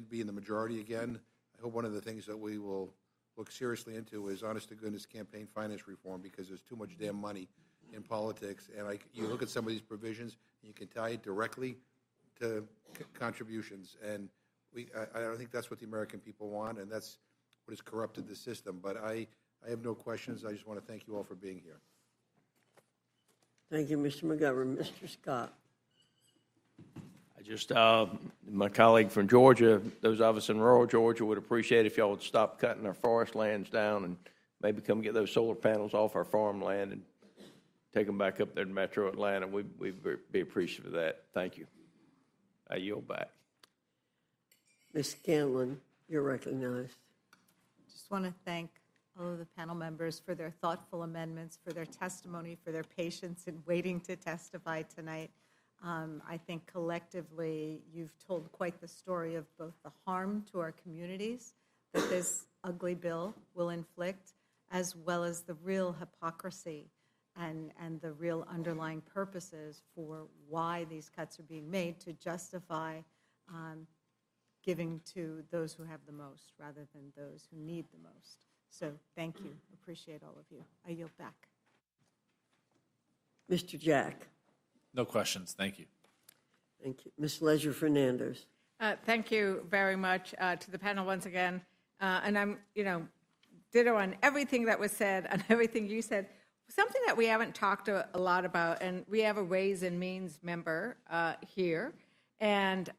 be in the majority again, I hope one of the things that we will look seriously into is honest-to-goodness campaign finance reform, because there's too much damn money in politics. And you look at some of these provisions, and you can tie it directly to contributions. And I don't think that's what the American people want, and that's what has corrupted the system. But I have no questions. I just want to thank you all for being here. Thank you, Mr. McGovern. Mr. Scott. My colleague from Georgia, those of us in rural Georgia would appreciate if y'all would stop cutting our forest lands down and maybe come get those solar panels off our farmland and take them back up there to Metro Atlanta. We'd be appreciative of that. Thank you. I yield back. Ms. Scanlon, you're recognized. Just want to thank all of the panel members for their thoughtful amendments, for their testimony, for their patience in waiting to testify tonight. I think collectively you've told quite the story of both the harm to our communities that this ugly bill will inflict, as well as the real hypocrisy and the real underlying purposes for why these cuts are being made to justify giving to those who have the most rather than those who need the most. So thank you. Appreciate all of you. I yield back. Mr. Jack. No questions. Thank you. Thank you. Ms. Leisure Fernandez. Thank you very much to the panel once again. And I'm, ditto on everything that was said and everything you said. Something that we haven't talked a lot about, and we have a Ways and Means member here. And,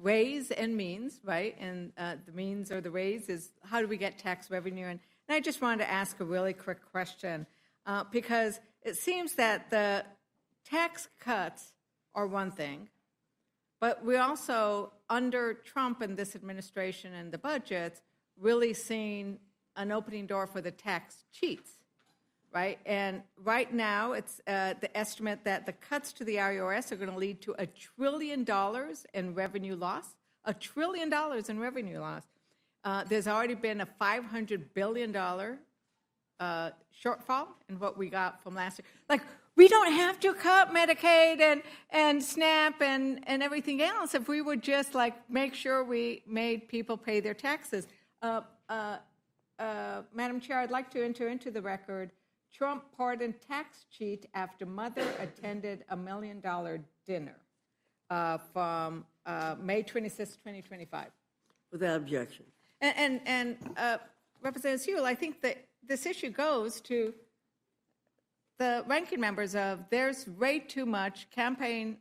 ways and means, right? And the means or the ways is how do we get tax revenue? And I just wanted to ask a really quick question because it seems that the tax cuts are one thing, but we also, under Trump and this administration and the budgets, really seen an opening door for the tax cheats, right? And right now, it's the estimate that the cuts to the IRS are going to lead to $1 trillion in revenue loss. $1 trillion in revenue loss. There's already been a $500 billion shortfall in what we got from last year. Like, we don't have to cut Medicaid and SNAP and everything else if we would just like make sure we made people pay their taxes. Madam Chair, I'd like to enter into the record Trump pardoned tax cheat after mother attended $1 million dinner from May 26, 2025. Without objection. And Representative Sewell, I think that this issue goes to the ranking members of there's way too much campaign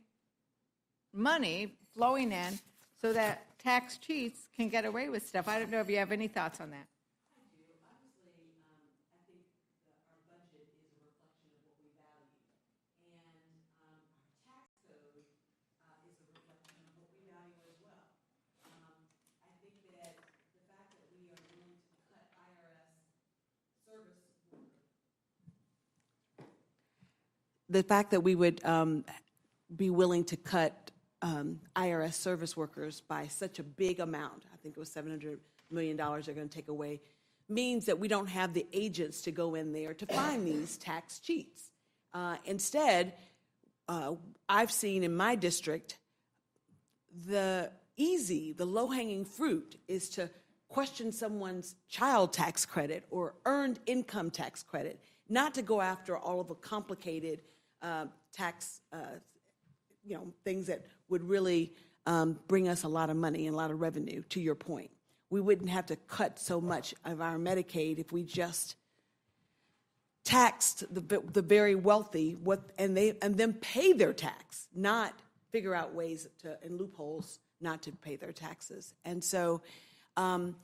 money flowing in so that tax cheats can get away with stuff. I don't know if you have any thoughts on that. The fact that we would be willing to cut IRS service workers by such a big amount, I think it was $700 million they're going to take away, means that we don't have the agents to go in there to find these tax cheats. Instead, I've seen in my district, the low-hanging fruit is to question someone's child tax credit or earned income tax credit, not to go after all of the complicated tax, things that would really bring us a lot of money and a lot of revenue, to your point. We wouldn't have to cut so much of our Medicaid if we just taxed the very wealthy and then pay their tax, not figure out ways and loopholes not to pay their taxes. And so, in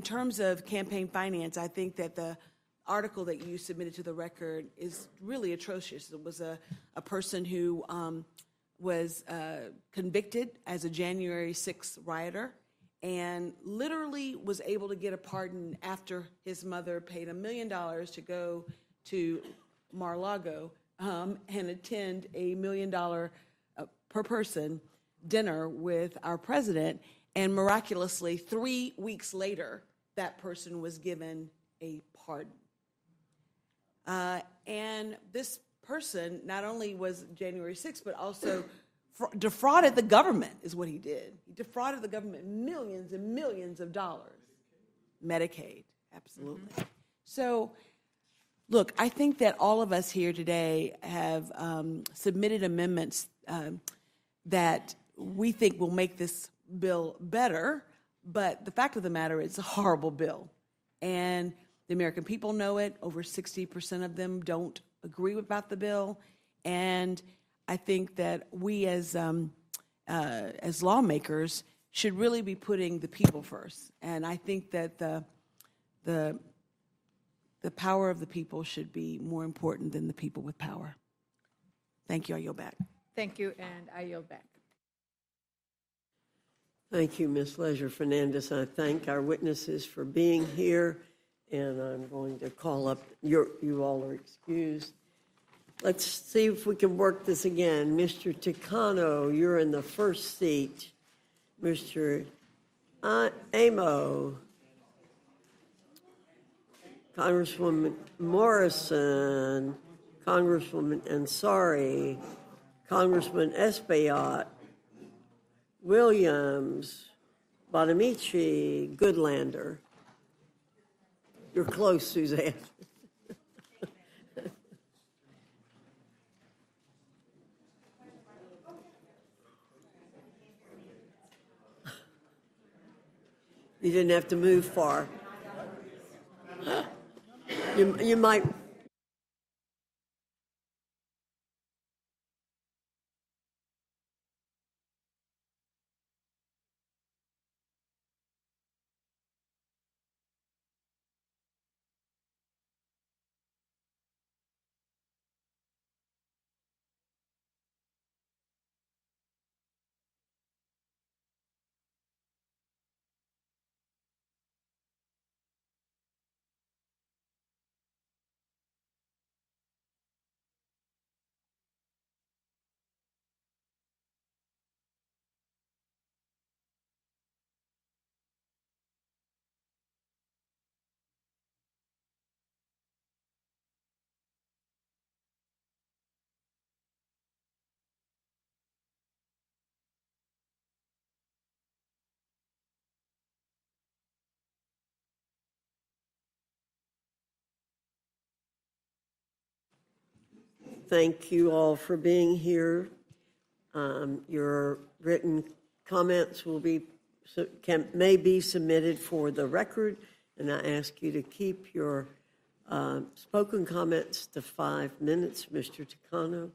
terms of campaign finance, I think that the article that you submitted to the record is really atrocious. It was a person who was convicted as a January 6th rioter and literally was able to get a pardon after his mother paid $1 million to go to Mar-a-Lago and attend a $1 million per person dinner with our president. And miraculously, 3 weeks later, that person was given a pardon. And this person not only was January 6th, but also defrauded the government, is what he did. He defrauded the government millions and millions of dollars. Medicaid, absolutely. Mm-hmm. So, look, I think that all of us here today have submitted amendments that we think will make this bill better, but the fact of the matter is it's a horrible bill. And the American people know it. Over 60% of them don't agree about the bill. And I think that we as lawmakers should really be putting the people first. And I think that the power of the people should be more important than the people with power. Thank you. I yield back. Thank you, and I yield back. Thank you, Ms. Leisure Fernandez. I thank our witnesses for being here, and I'm going to call up, you all are excused. Let's see if we can work this again. Mr. Ticano, you're in the first seat. Mr. Amo, Congresswoman Morrison, Congresswoman Ansari, Congressman Espaillat, Williams, Bonamici, Goodlander. You're close, Suzanne. You didn't have to move far. You might thank you all for being here. Your written comments may be submitted for the record, and I ask you to keep your spoken comments to 5 minutes. Mr. Takano,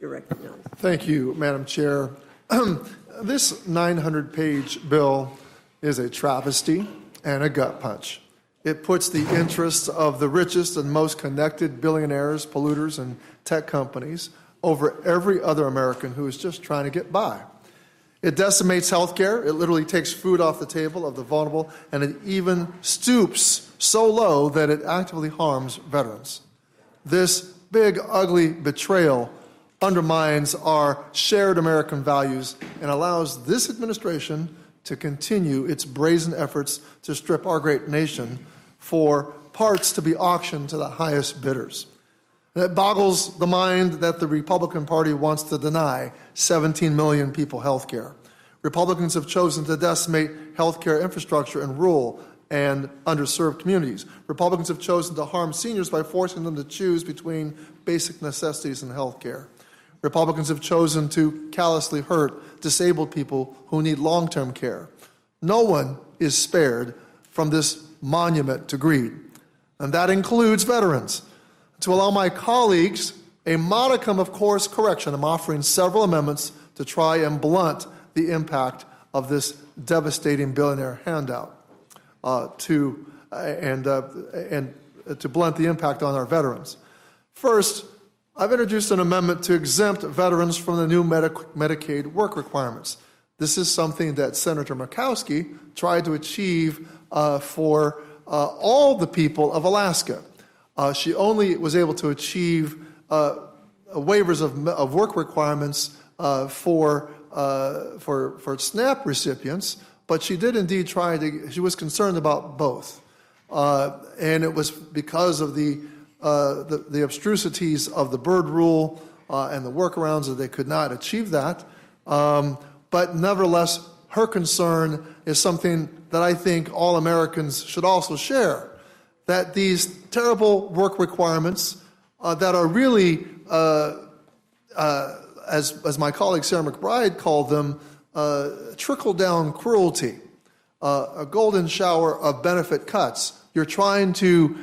you're recognized. Thank you, Madam Chair. This 900-page bill is a travesty and a gut punch. It puts the interests of the richest and most connected billionaires, polluters, and tech companies over every other American who is just trying to get by. It decimates health care. It literally takes food off the table of the vulnerable, and it even stoops so low that it actively harms veterans. This big, ugly betrayal undermines our shared American values and allows this administration to continue its brazen efforts to strip our great nation for parts to be auctioned to the highest bidders. And it boggles the mind that the Republican Party wants to deny 17 million people health care. Republicans have chosen to decimate health care infrastructure in rural and underserved communities. Republicans have chosen to harm seniors by forcing them to choose between basic necessities and health care. Republicans have chosen to callously hurt disabled people who need long-term care. No one is spared from this monument to greed, and that includes veterans. To allow my colleagues a modicum of course correction, I'm offering several amendments to try and blunt the impact of this devastating billionaire handout, to blunt the impact on our veterans. First, I've introduced an amendment to exempt veterans from the new Medicaid work requirements. This is something that Senator Murkowski tried to achieve for all the people of Alaska. She only was able to achieve waivers of work requirements for SNAP recipients, but she did indeed she was concerned about both. And it was because of the obstrusities of the Byrd rule and the workarounds that they could not achieve that. But nevertheless, her concern is something that I think all Americans should also share, that these terrible work requirements that are really, as my colleague Sarah McBride called them, trickle-down cruelty, a golden shower of benefit cuts. You're trying to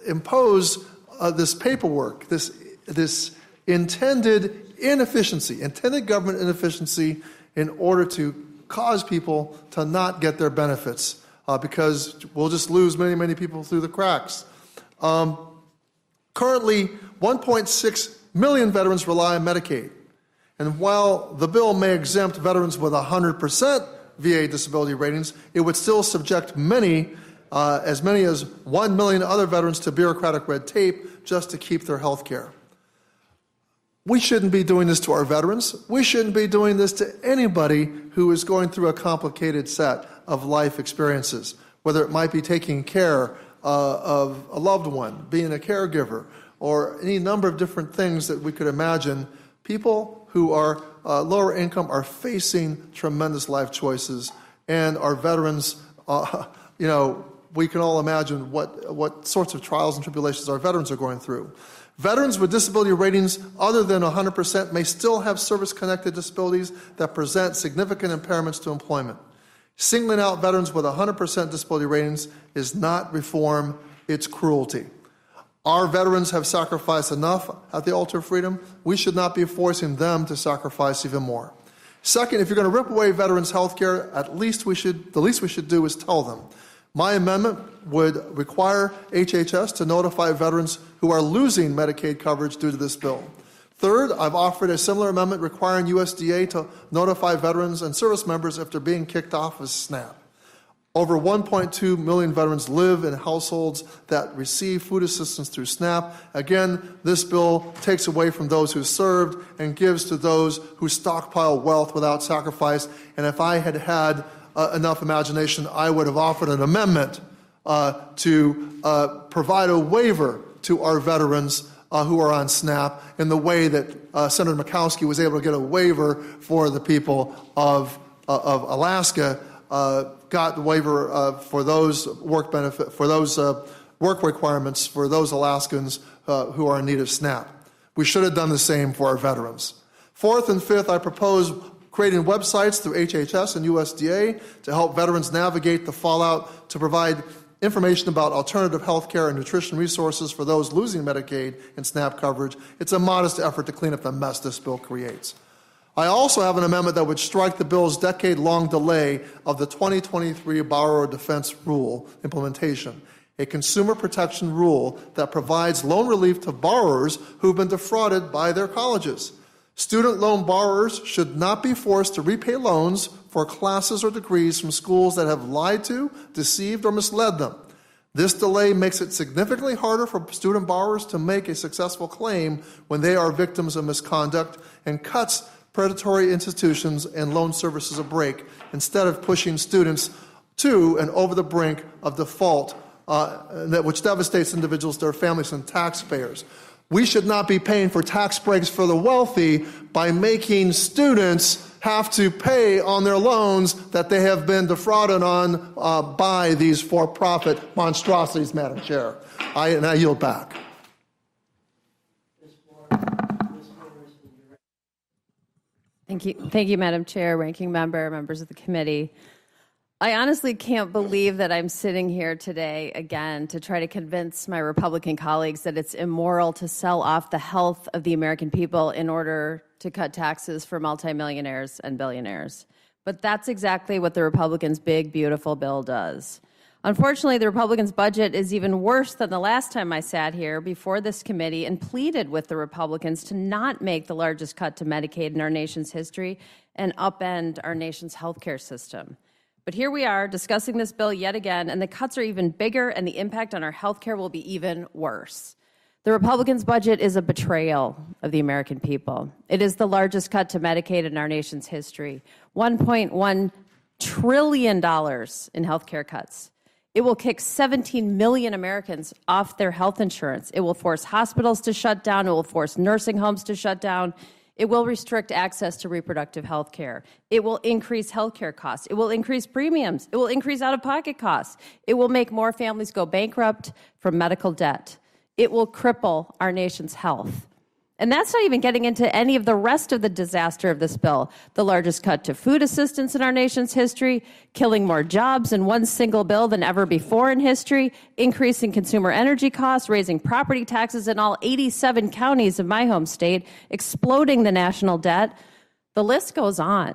impose this paperwork, this intended government inefficiency in order to cause people to not get their benefits because we'll just lose many, many people through the cracks. Currently, 1.6 million veterans rely on Medicaid. And while the bill may exempt veterans with 100% VA disability ratings, it would still subject as many as 1 million other veterans to bureaucratic red tape just to keep their health care. We shouldn't be doing this to our veterans. We shouldn't be doing this to anybody who is going through a complicated set of life experiences, whether it might be taking care of a loved one, being a caregiver, or any number of different things that we could imagine. People who are lower income are facing tremendous life choices, and our veterans, we can all imagine what sorts of trials and tribulations our veterans are going through. Veterans with disability ratings other than 100% may still have service-connected disabilities that present significant impairments to employment. Singling out veterans with 100% disability ratings is not reform, it's cruelty. Our veterans have sacrificed enough at the altar of freedom. We should not be forcing them to sacrifice even more. Second, if you're going to rip away veterans' health care, the least we should do is tell them. My amendment would require HHS to notify veterans who are losing Medicaid coverage due to this bill. Third, I've offered a similar amendment requiring USDA to notify veterans and service members if they're being kicked off of SNAP. Over 1.2 million veterans live in households that receive food assistance through SNAP. Again, this bill takes away from those who served and gives to those who stockpile wealth without sacrifice. And if I had had enough imagination, I would have offered an amendment to provide a waiver to our veterans who are on SNAP in the way that Senator Murkowski was able to get a waiver for the people of Alaska, got the waiver for those work requirements for those Alaskans who are in need of SNAP. We should have done the same for our veterans. Fourth and fifth, I propose creating websites through HHS and USDA to help veterans navigate the fallout, to provide information about alternative health care and nutrition resources for those losing Medicaid and SNAP coverage. It's a modest effort to clean up the mess this bill creates. I also have an amendment that would strike the bill's decade-long delay of the 2023 Borrower Defense Rule implementation, a consumer protection rule that provides loan relief to borrowers who've been defrauded by their colleges. Student loan borrowers should not be forced to repay loans for classes or degrees from schools that have lied to, deceived, or misled them. This delay makes it significantly harder for student borrowers to make a successful claim when they are victims of misconduct and cuts predatory institutions and loan services a break instead of pushing students to and over the brink of default, which devastates individuals, their families, and taxpayers. We should not be paying for tax breaks for the wealthy by making students have to pay on their loans that they have been defrauded on by these for-profit monstrosities, Madam Chair. I yield back. Thank you, Madam Chair, Ranking Member, members of the committee. I honestly can't believe that I'm sitting here today again to try to convince my Republican colleagues that it's immoral to sell off the health of the American people in order to cut taxes for multimillionaires and billionaires. But that's exactly what the Republicans' big, beautiful bill does. Unfortunately, the Republicans' budget is even worse than the last time I sat here before this committee and pleaded with the Republicans to not make the largest cut to Medicaid in our nation's history and upend our nation's healthcare system. But here we are discussing this bill yet again, and the cuts are even bigger, and the impact on our health care will be even worse. The Republicans' budget is a betrayal of the American people. It is the largest cut to Medicaid in our nation's history, $1.1 trillion in health care cuts. It will kick 17 million Americans off their health insurance. It will force hospitals to shut down. It will force nursing homes to shut down. It will restrict access to reproductive health care. It will increase health care costs. It will increase premiums. It will increase out-of-pocket costs. It will make more families go bankrupt from medical debt. It will cripple our nation's health. And that's not even getting into any of the rest of the disaster of this bill. The largest cut to food assistance in our nation's history, killing more jobs in one single bill than ever before in history, increasing consumer energy costs, raising property taxes in all 87 counties of my home state, exploding the national debt. The list goes on.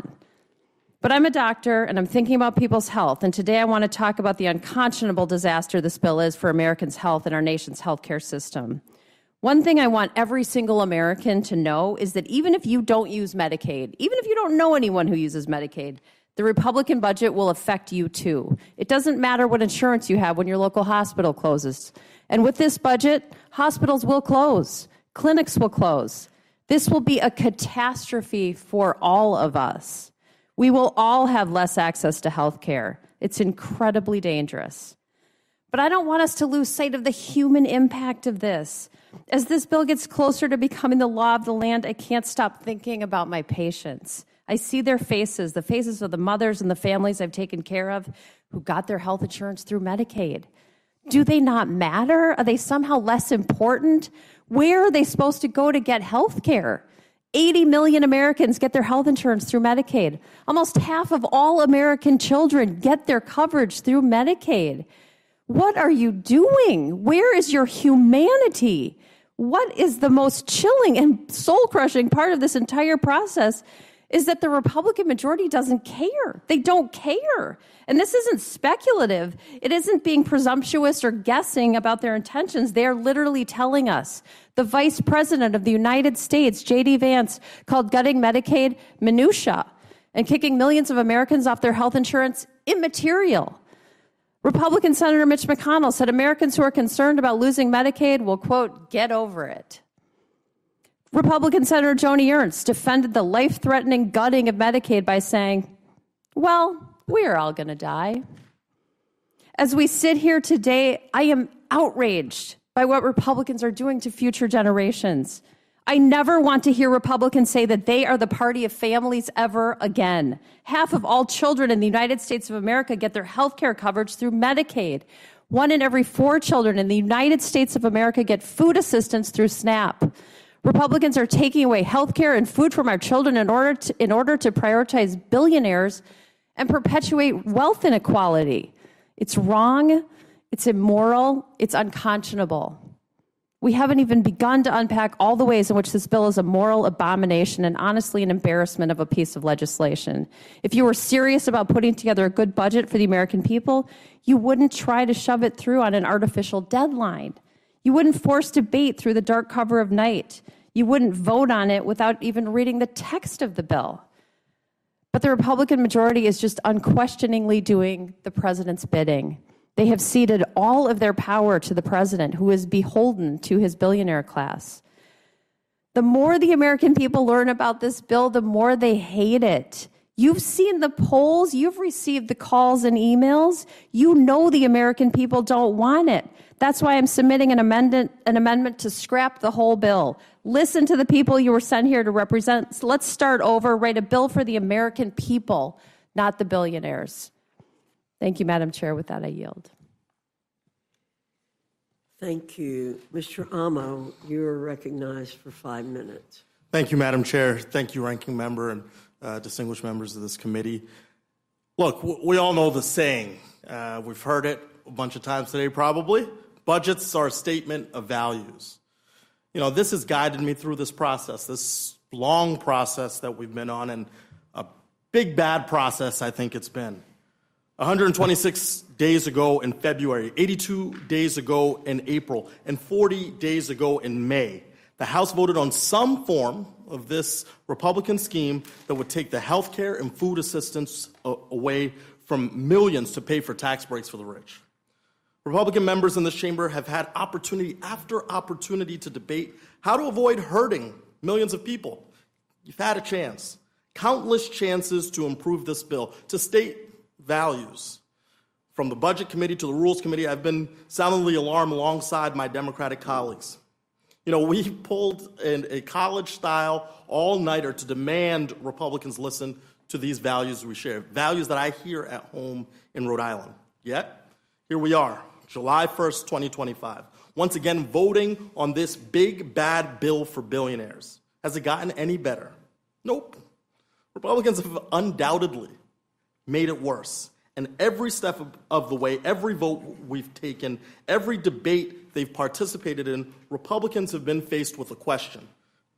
But I'm a doctor, and I'm thinking about people's health, and today I want to talk about the unconscionable disaster this bill is for Americans' health and our nation's healthcare system. One thing I want every single American to know is that even if you don't use Medicaid, even if you don't know anyone who uses Medicaid, the Republican budget will affect you too. It doesn't matter what insurance you have when your local hospital closes. And with this budget, hospitals will close, clinics will close. This will be a catastrophe for all of us. We will all have less access to health care. It's incredibly dangerous. But I don't want us to lose sight of the human impact of this. As this bill gets closer to becoming the law of the land, I can't stop thinking about my patients. I see their faces, the faces of the mothers and the families I've taken care of who got their health insurance through Medicaid. Do they not matter? Are they somehow less important? Where are they supposed to go to get health care? 80 million Americans get their health insurance through Medicaid. Almost half of all American children get their coverage through Medicaid. What are you doing? Where is your humanity? What is the most chilling and soul-crushing part of this entire process is that the Republican majority doesn't care. They don't care. And this isn't speculative. It isn't being presumptuous or guessing about their intentions. They are literally telling us. The Vice President of the United States, J.D. Vance, called gutting Medicaid minutia and kicking millions of Americans off their health insurance immaterial. Republican Senator Mitch McConnell said Americans who are concerned about losing Medicaid will, quote, get over it. Republican Senator Joni Ernst defended the life-threatening gutting of Medicaid by saying, well, we're all going to die. As we sit here today, I am outraged by what Republicans are doing to future generations. I never want to hear Republicans say that they are the party of families ever again. Half of all children in the United States of America get their health care coverage through Medicaid. 1 in every 4 children in the United States of America get food assistance through SNAP. Republicans are taking away health care and food from our children in order to prioritize billionaires and perpetuate wealth inequality. It's wrong, it's immoral, it's unconscionable. We haven't even begun to unpack all the ways in which this bill is a moral abomination and honestly an embarrassment of a piece of legislation. If you were serious about putting together a good budget for the American people, you wouldn't try to shove it through on an artificial deadline. You wouldn't force debate through the dark cover of night. You wouldn't vote on it without even reading the text of the bill. But the Republican majority is just unquestioningly doing the president's bidding. They have ceded all of their power to the president, who is beholden to his billionaire class. The more the American people learn about this bill, the more they hate it. You've seen the polls, you've received the calls and emails. You know the American people don't want it. That's why I'm submitting an amendment to scrap the whole bill. Listen to the people you were sent here to represent. So let's start over, write a bill for the American people, not the billionaires. Thank you, Madam Chair. With that, I yield. Thank you. Mr. Amo, you are recognized for 5 minutes. Thank you, Madam Chair. Thank you, Ranking Member and distinguished members of this committee. Look, we all know the saying. We've heard it a bunch of times today, probably. Budgets are a statement of values. You know, this has guided me through this process, this long process that we've been on, and a big, bad process I think it's been. 126 days ago in February, 82 days ago in April, and 40 days ago in May, the House voted on some form of this Republican scheme that would take the health care and food assistance away from millions to pay for tax breaks for the rich. Republican members in this chamber have had opportunity after opportunity to debate how to avoid hurting millions of people. You've had a chance, countless chances to improve this bill, to state values. From the Budget Committee to the Rules Committee, I've been sounding the alarm alongside my Democratic colleagues. You know, we pulled a college-style all-nighter to demand Republicans listen to these values we share, values that I hear at home in Rhode Island. Yet, here we are, July 1st, 2025, once again voting on this big, bad bill for billionaires. Has it gotten any better? Nope. Republicans have undoubtedly made it worse. And every step of the way, every vote we've taken, every debate they've participated in, Republicans have been faced with a question.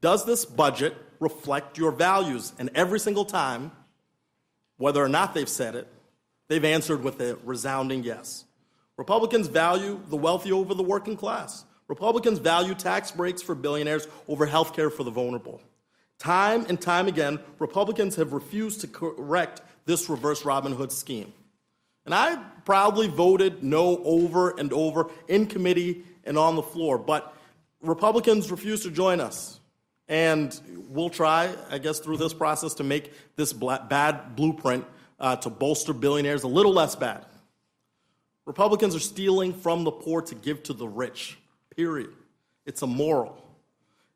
Does this budget reflect your values? And every single time, whether or not they've said it, they've answered with a resounding yes. Republicans value the wealthy over the working class. Republicans value tax breaks for billionaires over health care for the vulnerable. Time and time again, Republicans have refused to correct this reverse Robin Hood scheme. And I proudly voted no over and over in committee and on the floor, but Republicans refuse to join us. And we'll try, I guess, through this process to make this bad blueprint to bolster billionaires a little less bad. Republicans are stealing from the poor to give to the rich, period. It's immoral.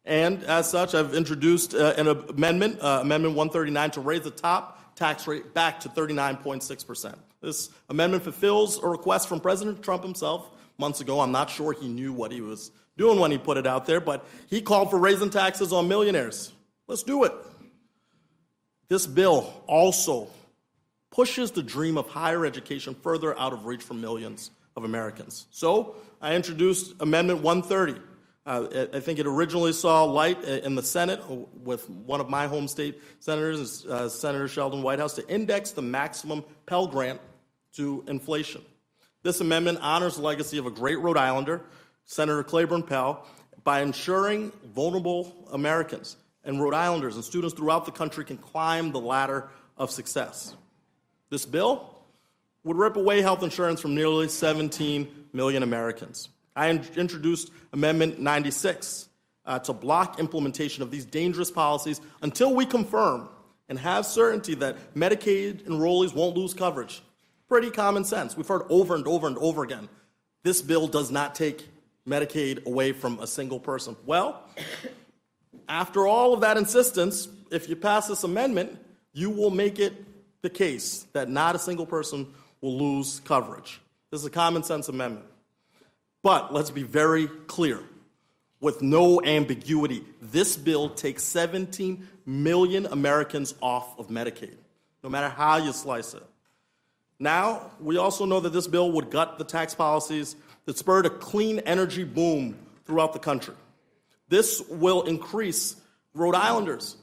And as such, I've introduced an amendment, Amendment 139, to raise the top tax rate back to 39.6%. This amendment fulfills a request from President Trump himself months ago. I'm not sure he knew what he was doing when he put it out there, but he called for raising taxes on millionaires. Let's do it. This bill also pushes the dream of higher education further out of reach for millions of Americans. So I introduced Amendment 130. I think it originally saw light in the Senate with one of my home state senators, Senator Sheldon Whitehouse, to index the maximum Pell Grant to inflation. This amendment honors the legacy of a great Rhode Islander, Senator Claiborne Pell, by ensuring vulnerable Americans and Rhode Islanders and students throughout the country can climb the ladder of success. This bill would rip away health insurance from nearly 17 million Americans. I introduced Amendment 96 to block implementation of these dangerous policies until we confirm and have certainty that Medicaid enrollees won't lose coverage. Pretty common sense. We've heard over and over and over again, this bill does not take Medicaid away from a single person. Well, after all of that insistence, if you pass this amendment, you will make it the case that not a single person will lose coverage. This is a common sense amendment. But let's be very clear. with no ambiguity. This bill takes 17 million Americans off of Medicaid, no matter how you slice it. Now, we also know that this bill would gut the tax policies that spurred a clean energy boom throughout the country. This will increase Rhode Islanders,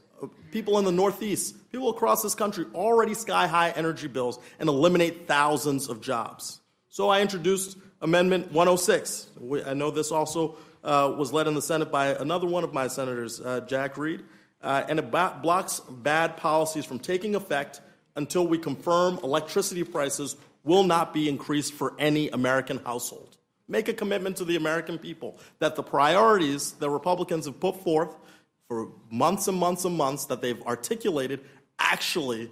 people in the Northeast, people across this country already sky-high energy bills and eliminate thousands of jobs. So I introduced Amendment 106. I know this also was led in the Senate by another one of my senators, Jack Reed, and it blocks bad policies from taking effect until we confirm electricity prices will not be increased for any American household. Make a commitment to the American people that the priorities that Republicans have put forth for months and months and months that they've articulated actually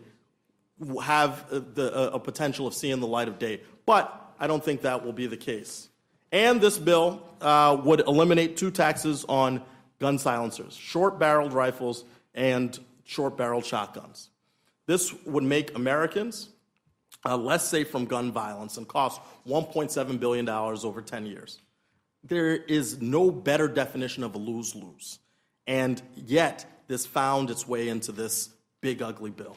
have a potential of seeing the light of day. But I don't think that will be the case. And this bill would eliminate 2 taxes on gun silencers, short-barreled rifles and short-barreled shotguns. This would make Americans less safe from gun violence and cost $1.7 billion over 10 years. There is no better definition of a lose-lose. And yet, this found its way into this big, ugly bill.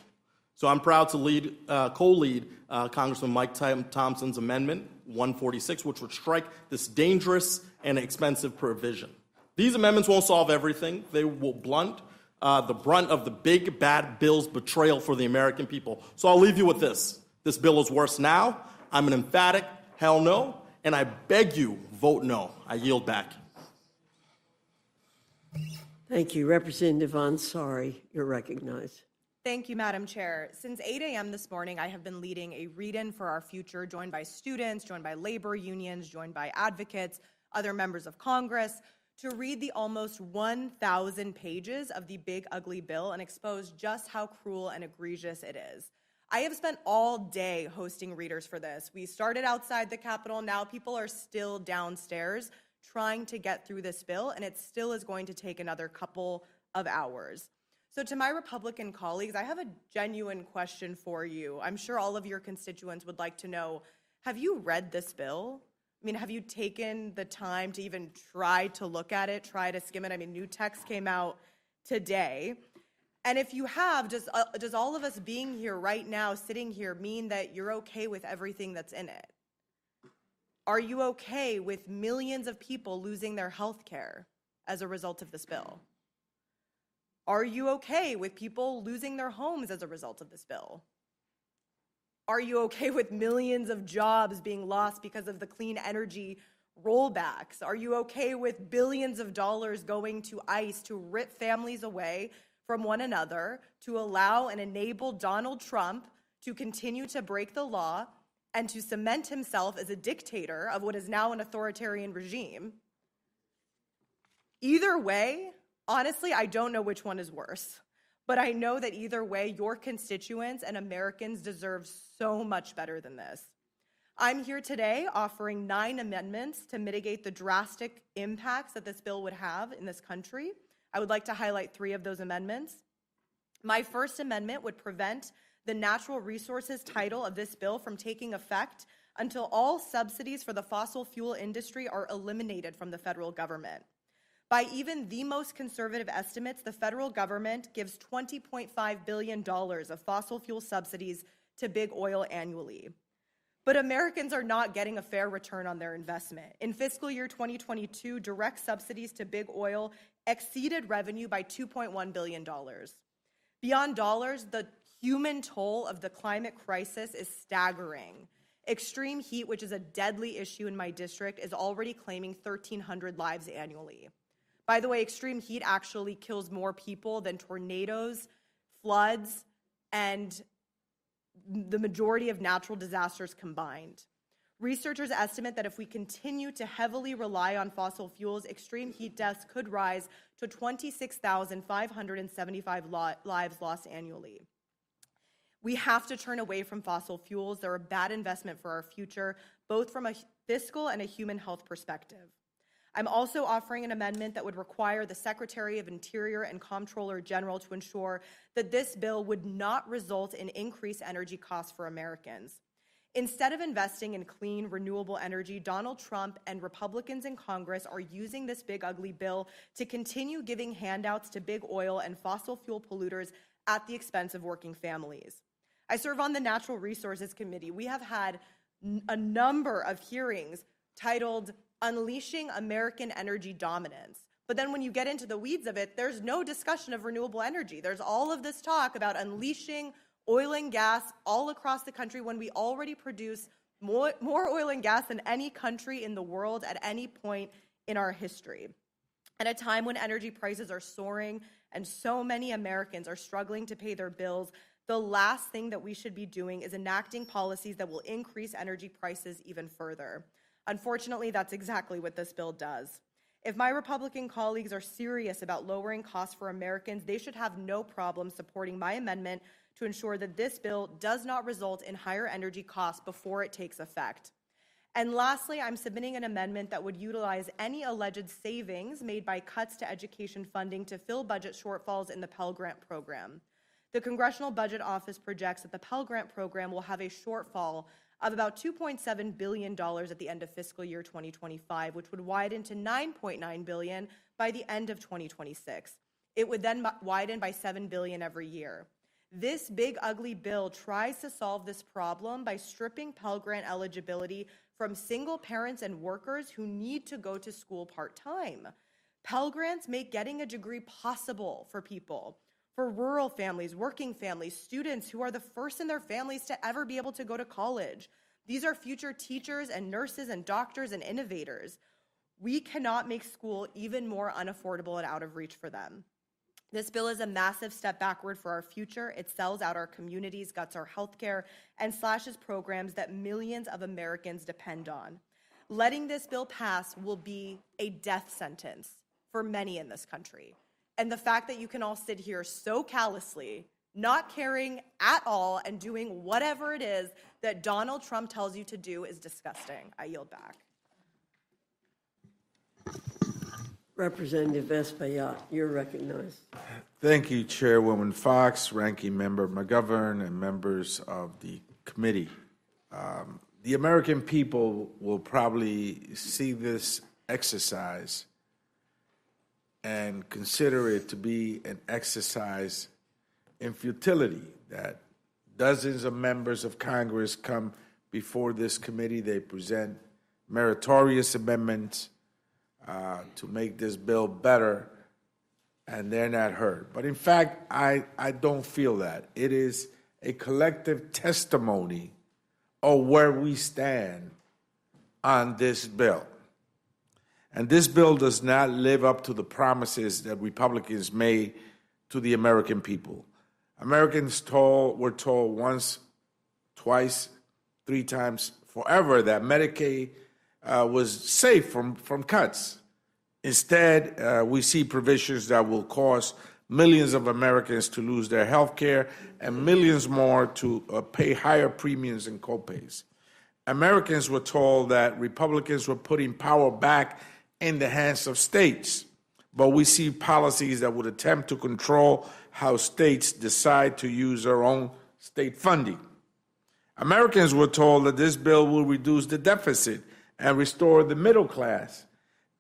So I'm proud to co-lead Congressman Mike Thompson's Amendment 146, which would strike this dangerous and expensive provision. These amendments won't solve everything. They will blunt the brunt of the big, bad bill's betrayal for the American people. So I'll leave you with this. This bill is worse now. I'm an emphatic hell no, and I beg you, vote no. I yield back. Thank you. Representative Ansari, you're recognized. Thank you, Madam Chair. Since 8 a.m. this morning, I have been leading a read-in for our future, joined by students, joined by labor unions, joined by advocates, other members of Congress, to read the almost 1,000 pages of the big, ugly bill and expose just how cruel and egregious it is. I have spent all day hosting readers for this. We started outside the Capitol. Now people are still downstairs trying to get through this bill, and it still is going to take another couple of hours. So to my Republican colleagues, I have a genuine question for you. I'm sure all of your constituents would like to know, have you read this bill? I mean, have you taken the time to even try to look at it, try to skim it? I mean, new text came out today. And if you have, does all of us being here right now, sitting here, mean that you're okay with everything that's in it? Are you okay with millions of people losing their health care as a result of this bill? Are you okay with people losing their homes as a result of this bill? Are you okay with millions of jobs being lost because of the clean energy rollbacks? Are you okay with billions of dollars going to ICE to rip families away from one another, to allow and enable Donald Trump to continue to break the law and to cement himself as a dictator of what is now an authoritarian regime? Either way, honestly, I don't know which one is worse. But I know that either way, your constituents and Americans deserve so much better than this. I'm here today offering 9 amendments to mitigate the drastic impacts that this bill would have in this country. I would like to highlight 3 of those amendments. My first amendment would prevent the natural resources title of this bill from taking effect until all subsidies for the fossil fuel industry are eliminated from the federal government. By even the most conservative estimates, the federal government gives $20.5 billion of fossil fuel subsidies to big oil annually. But Americans are not getting a fair return on their investment. In fiscal year 2022, direct subsidies to big oil exceeded revenue by $2.1 billion. Beyond dollars, the human toll of the climate crisis is staggering. Extreme heat, which is a deadly issue in my district, is already claiming 1,300 lives annually. By the way, extreme heat actually kills more people than tornadoes, floods, and the majority of natural disasters combined. Researchers estimate that if we continue to heavily rely on fossil fuels, extreme heat deaths could rise to 26,575 lives lost annually. We have to turn away from fossil fuels. They're a bad investment for our future, both from a fiscal and a human health perspective. I'm also offering an amendment that would require the Secretary of Interior and Comptroller General to ensure that this bill would not result in increased energy costs for Americans. Instead of investing in clean, renewable energy, Donald Trump and Republicans in Congress are using this big, ugly bill to continue giving handouts to big oil and fossil fuel polluters at the expense of working families. I serve on the Natural Resources Committee. We have had a number of hearings titled Unleashing American Energy Dominance. But then when you get into the weeds of it, there's no discussion of renewable energy. There's all of this talk about unleashing oil and gas all across the country when we already produce more oil and gas than any country in the world at any point in our history. At a time when energy prices are soaring and so many Americans are struggling to pay their bills, the last thing that we should be doing is enacting policies that will increase energy prices even further. Unfortunately, that's exactly what this bill does. If my Republican colleagues are serious about lowering costs for Americans, they should have no problem supporting my amendment to ensure that this bill does not result in higher energy costs before it takes effect. And lastly, I'm submitting an amendment that would utilize any alleged savings made by cuts to education funding to fill budget shortfalls in the Pell Grant program. The Congressional Budget Office projects that the Pell Grant program will have a shortfall of about $2.7 billion at the end of fiscal year 2025, which would widen to $9.9 billion by the end of 2026. It would then widen by $7 billion every year. This big, ugly bill tries to solve this problem by stripping Pell Grant eligibility from single parents and workers who need to go to school part-time. Pell Grants make getting a degree possible for people, for rural families, working families, students who are the first in their families to ever be able to go to college. These are future teachers and nurses and doctors and innovators. We cannot make school even more unaffordable and out of reach for them. This bill is a massive step backward for our future. It sells out our communities, guts our healthcare, and slashes programs that millions of Americans depend on. Letting this bill pass will be a death sentence for many in this country. And the fact that you can all sit here so callously, not caring at all, and doing whatever it is that Donald Trump tells you to do is disgusting. I yield back. Representative Espaillat, you're recognized. Thank you, Chairwoman Fox, Ranking Member McGovern, and members of the committee. The American people will probably see this exercise and consider it to be an exercise in futility, that dozens of members of Congress come before this committee, they present meritorious amendments to make this bill better, and they're not heard. But in fact, I don't feel that. It is a collective testimony of where we stand on this bill. And this bill does not live up to the promises that Republicans made to the American people. Americans were told once, twice, three times, forever that Medicaid was safe from cuts. Instead, we see provisions that will cause millions of Americans to lose their health care and millions more to pay higher premiums and copays. Americans were told that Republicans were putting power back in the hands of states, but we see policies that would attempt to control how states decide to use their own state funding. Americans were told that this bill will reduce the deficit and restore the middle class,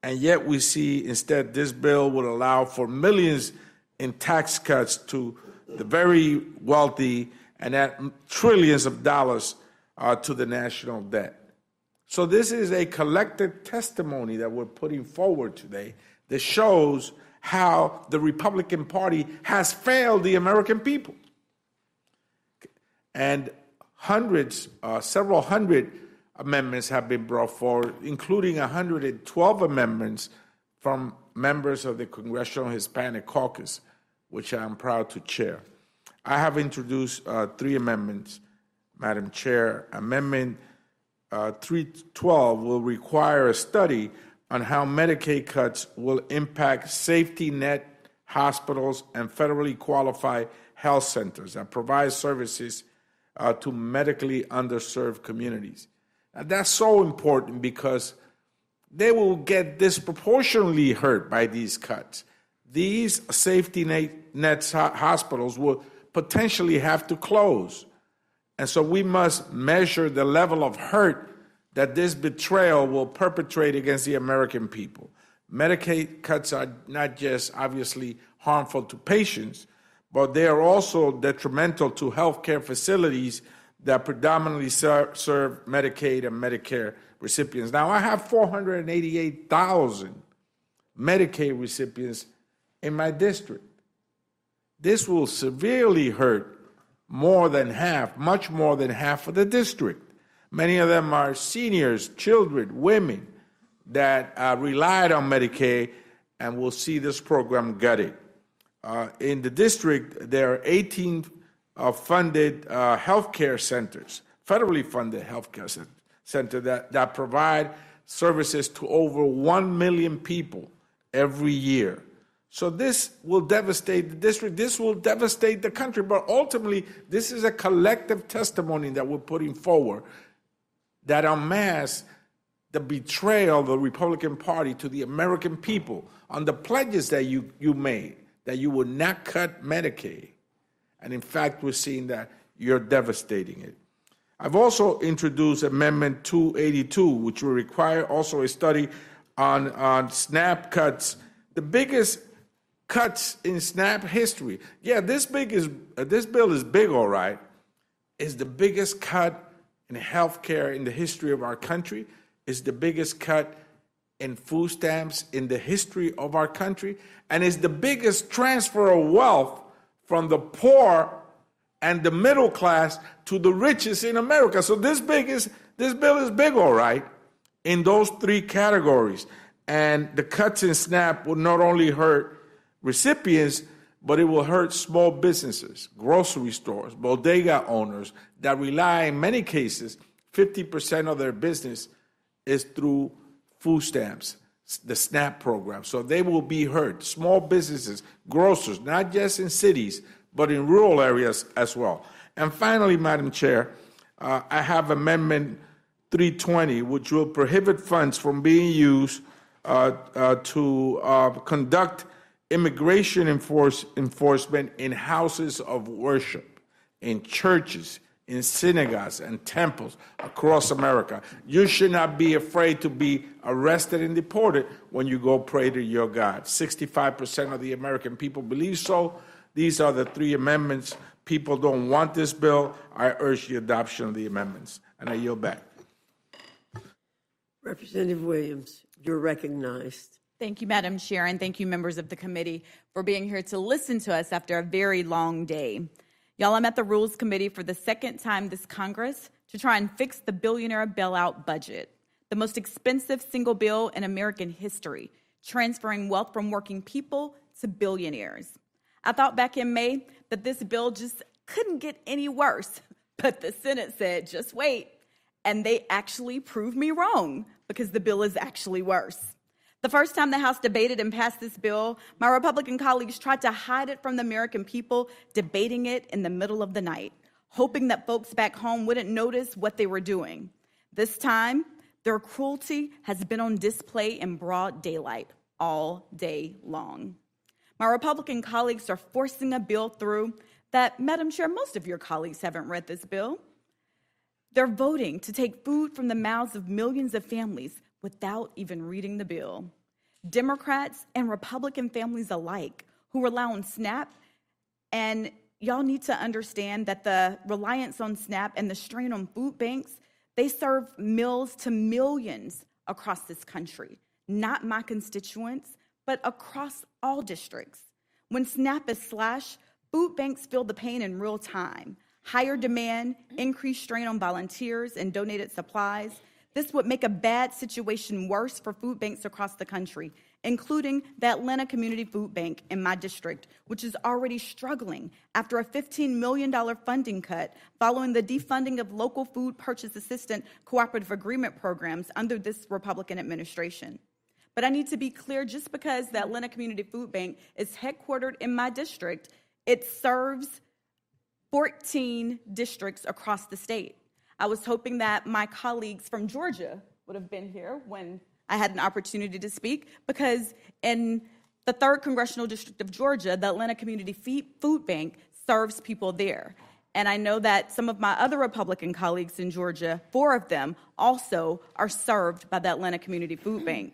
and yet we see instead this bill would allow for millions in tax cuts to the very wealthy and add trillions of dollars to the national debt. So this is a collective testimony that we're putting forward today that shows how the Republican Party has failed the American people. And several hundred amendments have been brought forward, including 112 amendments from members of the Congressional Hispanic Caucus, which I'm proud to chair. I have introduced three amendments, Madam Chair. Amendment 312 will require a study on how Medicaid cuts will impact safety net hospitals and federally qualified health centers that provide services to medically underserved communities. And that's so important because they will get disproportionately hurt by these cuts. These safety net hospitals will potentially have to close. And so we must measure the level of hurt that this betrayal will perpetrate against the American people. Medicaid cuts are not just obviously harmful to patients, but they are also detrimental to healthcare facilities that predominantly serve Medicaid and Medicare recipients. Now, I have 488,000 Medicaid recipients in my district. This will severely hurt more than half, much more than half of the district. Many of them are seniors, children, women that relied on Medicaid and will see this program gutted. In the district, there are 18 funded healthcare centers, federally funded healthcare centers that provide services to over 1 million people every year. So this will devastate the district. This will devastate the country. But ultimately, this is a collective testimony that we're putting forward that en masse, the betrayal of the Republican Party to the American people on the pledges that you made, that you would not cut Medicaid. And in fact, we're seeing that you're devastating it. I've also introduced Amendment 282, which will require also a study on SNAP cuts, the biggest cuts in SNAP history. Yeah, this bill is big, all right. It's the biggest cut in health care in the history of our country. It's the biggest cut in food stamps in the history of our country. And it's the biggest transfer of wealth from the poor and the middle class to the richest in America. So this bill is big, all right, in those three categories. And the cuts in SNAP will not only hurt recipients, but it will hurt small businesses, grocery stores, bodega owners that rely, in many cases, 50% of their business is through food stamps, the SNAP program. So they will be hurt. Small businesses, grocers, not just in cities, but in rural areas as well. And finally, Madam Chair, I have Amendment 320, which will prohibit funds from being used to conduct immigration enforcement in houses of worship, in churches, in synagogues and temples across America. You should not be afraid to be arrested and deported when you go pray to your God. 65% of the American people believe so. These are the three amendments. People don't want this bill. I urge the adoption of the amendments. And I yield back. Representative Williams, you're recognized. Thank you, Madam Chair, and thank you, members of the committee, for being here to listen to us after a very long day. Y'all, I'm at the Rules Committee for the second time this Congress to try and fix the billionaire bailout budget, the most expensive single bill in American history, transferring wealth from working people to billionaires. I thought back in May that this bill just couldn't get any worse, but the Senate said, just wait, and they actually proved me wrong because the bill is actually worse. The first time the House debated and passed this bill, my Republican colleagues tried to hide it from the American people, debating it in the middle of the night, hoping that folks back home wouldn't notice what they were doing. This time, their cruelty has been on display in broad daylight all day long. My Republican colleagues are forcing a bill through that, Madam Chair, most of your colleagues haven't read this bill. They're voting to take food from the mouths of millions of families without even reading the bill. Democrats and Republican families alike who rely on SNAP, and y'all need to understand that the reliance on SNAP and the strain on food banks, they serve meals to millions across this country, not my constituents, but across all districts. When SNAP is slashed, food banks feel the pain in real time. Higher demand, increased strain on volunteers and donated supplies. This would make a bad situation worse for food banks across the country, including the Atlanta Community Food Bank in my district, which is already struggling after a $15 million funding cut following the defunding of local food purchase assistant cooperative agreement programs under this Republican administration. But I need to be clear, just because the Atlanta Community Food Bank is headquartered in my district, it serves 14 districts across the state. I was hoping that my colleagues from Georgia would have been here when I had an opportunity to speak, because in the 3rd Congressional District of Georgia, the Atlanta Community Food Bank serves people there. And I know that some of my other Republican colleagues in Georgia, 4 of them, also are served by the Atlanta Community Food Bank.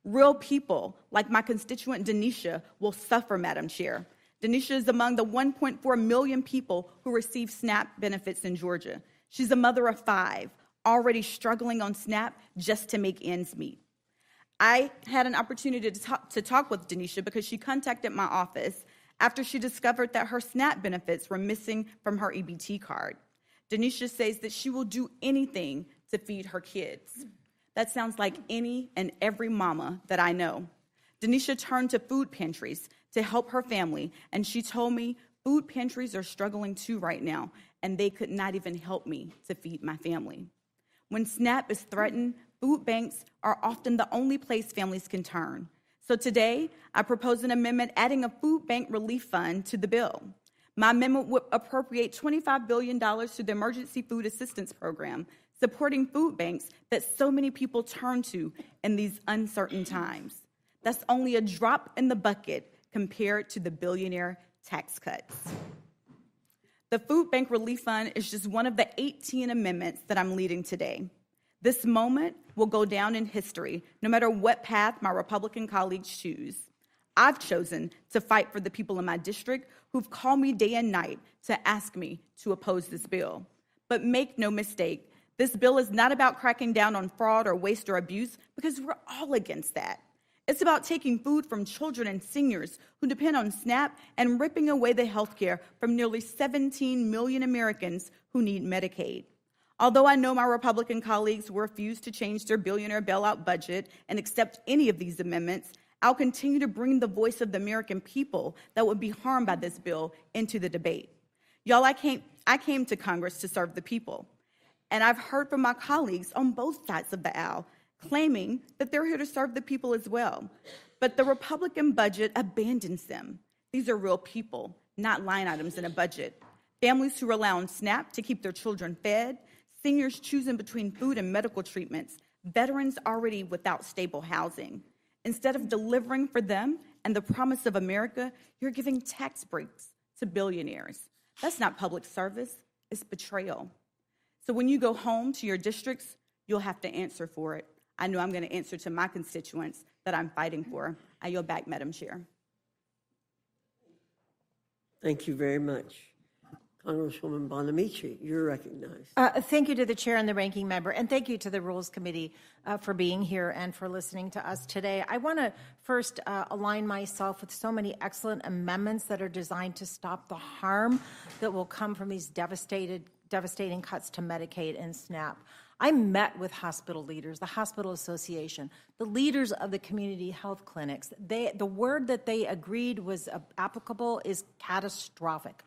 Real people, like my constituent Denisha, will suffer, Madam Chair. Denisha is among the 1.4 million people who receive SNAP benefits in Georgia. She's a mother of 5, already struggling on SNAP just to make ends meet. I had an opportunity to talk with Denisha because she contacted my office after she discovered that her SNAP benefits were missing from her EBT card. Denisha says that she will do anything to feed her kids. That sounds like any and every mama that I know. Denisha turned to food pantries to help her family, and she told me food pantries are struggling too right now, and they could not even help me to feed my family. When SNAP is threatened, food banks are often the only place families can turn. So today, I propose an amendment adding a food bank relief fund to the bill. My amendment would appropriate $25 billion to the Emergency Food Assistance Program, supporting food banks that so many people turn to in these uncertain times. That's only a drop in the bucket compared to the billionaire tax cuts. The Food Bank Relief Fund is just one of the 18 amendments that I'm leading today. This moment will go down in history, no matter what path my Republican colleagues choose. I've chosen to fight for the people in my district who've called me day and night to ask me to oppose this bill. But make no mistake, this bill is not about cracking down on fraud or waste or abuse, because we're all against that. It's about taking food from children and seniors who depend on SNAP and ripping away the health care from nearly 17 million Americans who need Medicaid. Although I know my Republican colleagues will refuse to change their billionaire bailout budget and accept any of these amendments, I'll continue to bring the voice of the American people that would be harmed by this bill into the debate. Y'all, I came to Congress to serve the people, and I've heard from my colleagues on both sides of the aisle claiming that they're here to serve the people as well. But the Republican budget abandons them. These are real people, not line items in a budget. Families who rely on SNAP to keep their children fed, seniors choosing between food and medical treatments, veterans already without stable housing. Instead of delivering for them and the promise of America, you're giving tax breaks to billionaires. That's not public service, it's betrayal. So when you go home to your districts, you'll have to answer for it. I know I'm going to answer to my constituents that I'm fighting for. I yield back, Madam Chair. Thank you very much. Congresswoman Bonamici, you're recognized. Thank you to the chair and the ranking member, and thank you to the Rules Committee for being here and for listening to us today. I want to first align myself with so many excellent amendments that are designed to stop the harm that will come from these devastating cuts to Medicaid and SNAP. I met with hospital leaders, the Hospital Association, the leaders of the community health clinics. The word that they agreed was applicable is catastrophic.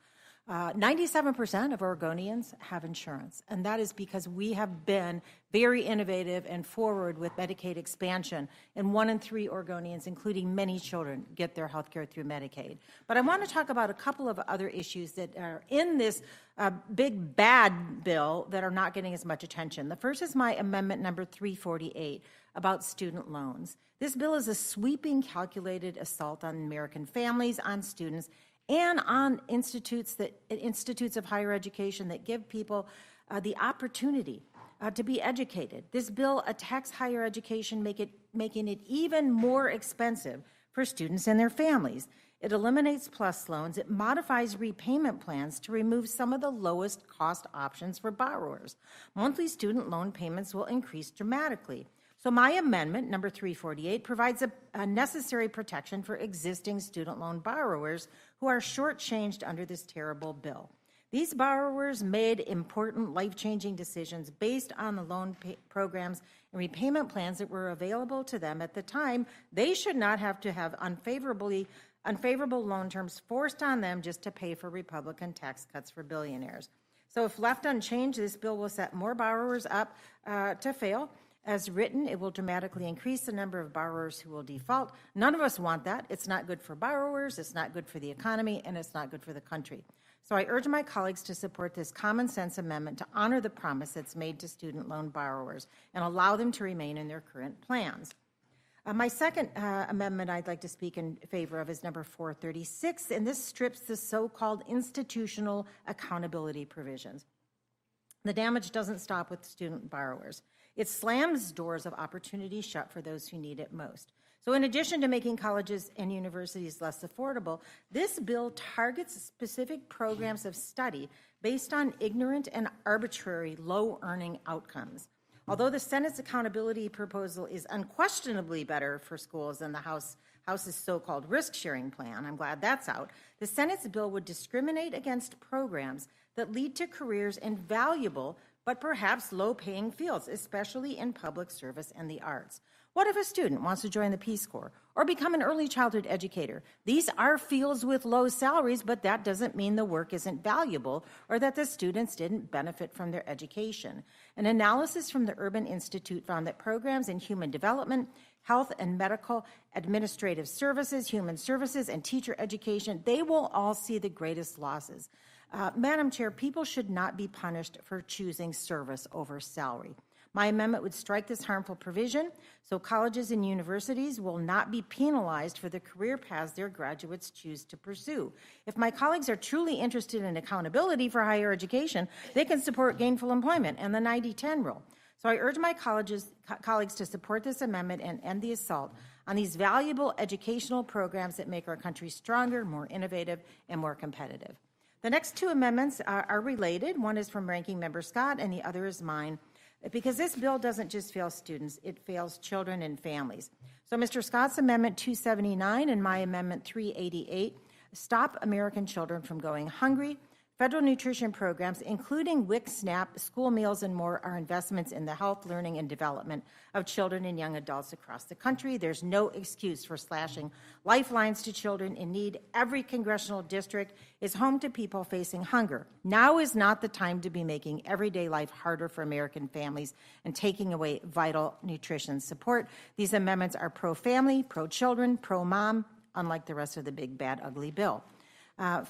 97% of Oregonians have insurance, and that is because we have been very innovative and forward with Medicaid expansion, and 1 in 3 Oregonians, including many children, get their health care through Medicaid. But I want to talk about a couple of other issues that are in this big bad bill that are not getting as much attention. The first is my amendment number 348 about student loans. This bill is a sweeping, calculated assault on American families, on students, and on institutes of higher education that give people the opportunity to be educated. This bill attacks higher education, making it even more expensive for students and their families. It eliminates PLUS loans. It modifies repayment plans to remove some of the lowest cost options for borrowers. Monthly student loan payments will increase dramatically. So my amendment, number 348, provides a necessary protection for existing student loan borrowers who are shortchanged under this terrible bill. These borrowers made important life-changing decisions based on the loan programs and repayment plans that were available to them at the time. They should not have to have unfavorable loan terms forced on them just to pay for Republican tax cuts for billionaires. So if left unchanged, this bill will set more borrowers up to fail. As written, it will dramatically increase the number of borrowers who will default. None of us want that. It's not good for borrowers, it's not good for the economy, and it's not good for the country. So I urge my colleagues to support this common sense amendment to honor the promise that's made to student loan borrowers and allow them to remain in their current plans. My second amendment I'd like to speak in favor of is number 436, and this strips the so-called institutional accountability provisions. The damage doesn't stop with student borrowers. It slams doors of opportunity shut for those who need it most. So in addition to making colleges and universities less affordable, this bill targets specific programs of study based on ignorant and arbitrary low-earning outcomes. Although the Senate's accountability proposal is unquestionably better for schools than the House's so-called risk-sharing plan, I'm glad that's out, the Senate's bill would discriminate against programs that lead to careers in valuable but perhaps low-paying fields, especially in public service and the arts. What if a student wants to join the Peace Corps or become an early childhood educator? These are fields with low salaries, but that doesn't mean the work isn't valuable or that the students didn't benefit from their education. An analysis from the Urban Institute found that programs in human development, health and medical, administrative services, human services, and teacher education, they will all see the greatest losses. Madam Chair, people should not be punished for choosing service over salary. My amendment would strike this harmful provision so colleges and universities will not be penalized for the career paths their graduates choose to pursue. If my colleagues are truly interested in accountability for higher education, they can support gainful employment and the 90-10 rule. So I urge my colleagues to support this amendment and end the assault on these valuable educational programs that make our country stronger, more innovative, and more competitive. The next two amendments are related. One is from Ranking Member Scott and the other is mine, because this bill doesn't just fail students, it fails children and families. So Mr. Scott's Amendment 279 and my Amendment 388 stop American children from going hungry. Federal nutrition programs, including WIC, SNAP, school meals, and more, are investments in the health, learning, and development of children and young adults across the country. There's no excuse for slashing lifelines to children in need. Every congressional district is home to people facing hunger. Now is not the time to be making everyday life harder for American families and taking away vital nutrition support. These amendments are pro-family, pro-children, pro-mom, unlike the rest of the big, bad, ugly bill.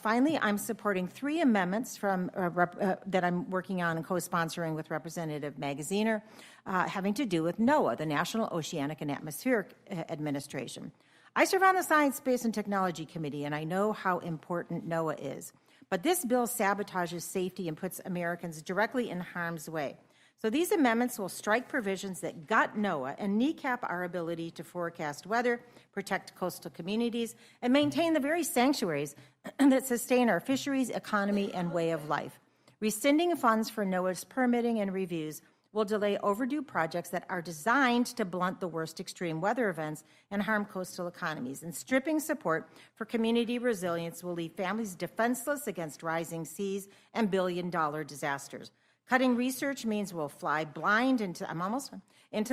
Finally, I'm supporting three amendments from that I'm working on and co-sponsoring with Representative Magaziner, having to do with NOAA, the National Oceanic and Atmospheric Administration. I serve on the Science, Space, and Technology Committee, and I know how important NOAA is. But this bill sabotages safety and puts Americans directly in harm's way. So these amendments will strike provisions that gut NOAA and kneecap our ability to forecast weather, protect coastal communities, and maintain the very sanctuaries that sustain our fisheries, economy, and way of life. Rescinding funds for NOAA's permitting and reviews will delay overdue projects that are designed to blunt the worst extreme weather events and harm coastal economies. And stripping support for community resilience will leave families defenseless against rising seas and billion-dollar disasters. Cutting research means we'll fly blind into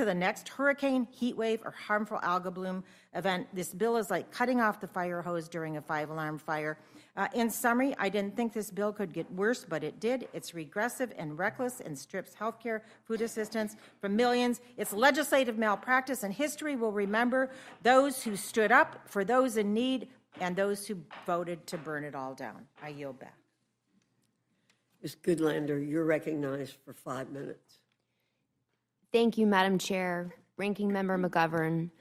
the next hurricane, heat wave, or harmful algal bloom event. This bill is like cutting off the fire hose during a 5-alarm fire. In summary, I didn't think this bill could get worse, but it did. It's regressive and reckless and strips healthcare, food assistance from millions. It's legislative malpractice, and history will remember those who stood up for those in need and those who voted to burn it all down. I yield back. Ms. Goodlander, you're recognized for 5 minutes. Thank you, Madam Chair, Ranking Member McGovern.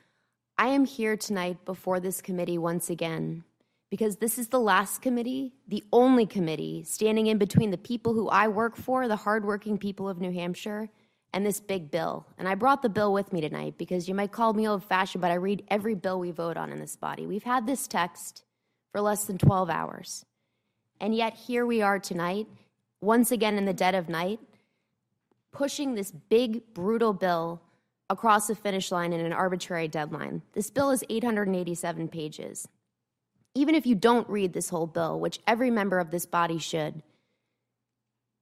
I am here tonight before this committee once again because this is the last committee, the only committee, standing in between the people who I work for, the hardworking people of New Hampshire, and this big bill. And I brought the bill with me tonight because you might call me old-fashioned, but I read every bill we vote on in this body. We've had this text for less than 12 hours. And yet here we are tonight, once again in the dead of night, pushing this big, brutal bill across the finish line in an arbitrary deadline. This bill is 887 pages. Even if you don't read this whole bill, which every member of this body should,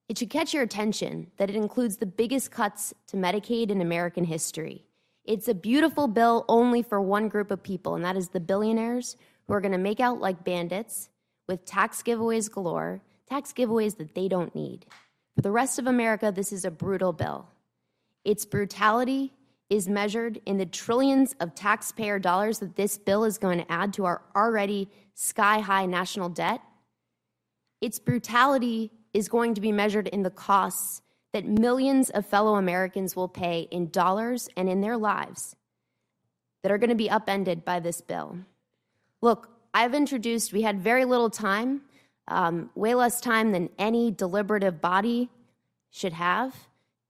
it should catch your attention that it includes the biggest cuts to Medicaid in American history. It's a beautiful bill only for one group of people, and that is the billionaires who are going to make out like bandits with tax giveaways galore, tax giveaways that they don't need. For the rest of America, this is a brutal bill. Its brutality is measured in the trillions of taxpayer dollars that this bill is going to add to our already sky-high national debt. Its brutality is going to be measured in the costs that millions of fellow Americans will pay in dollars and in their lives. that are going to be upended by this bill. Look, we had very little time, way less time than any deliberative body should have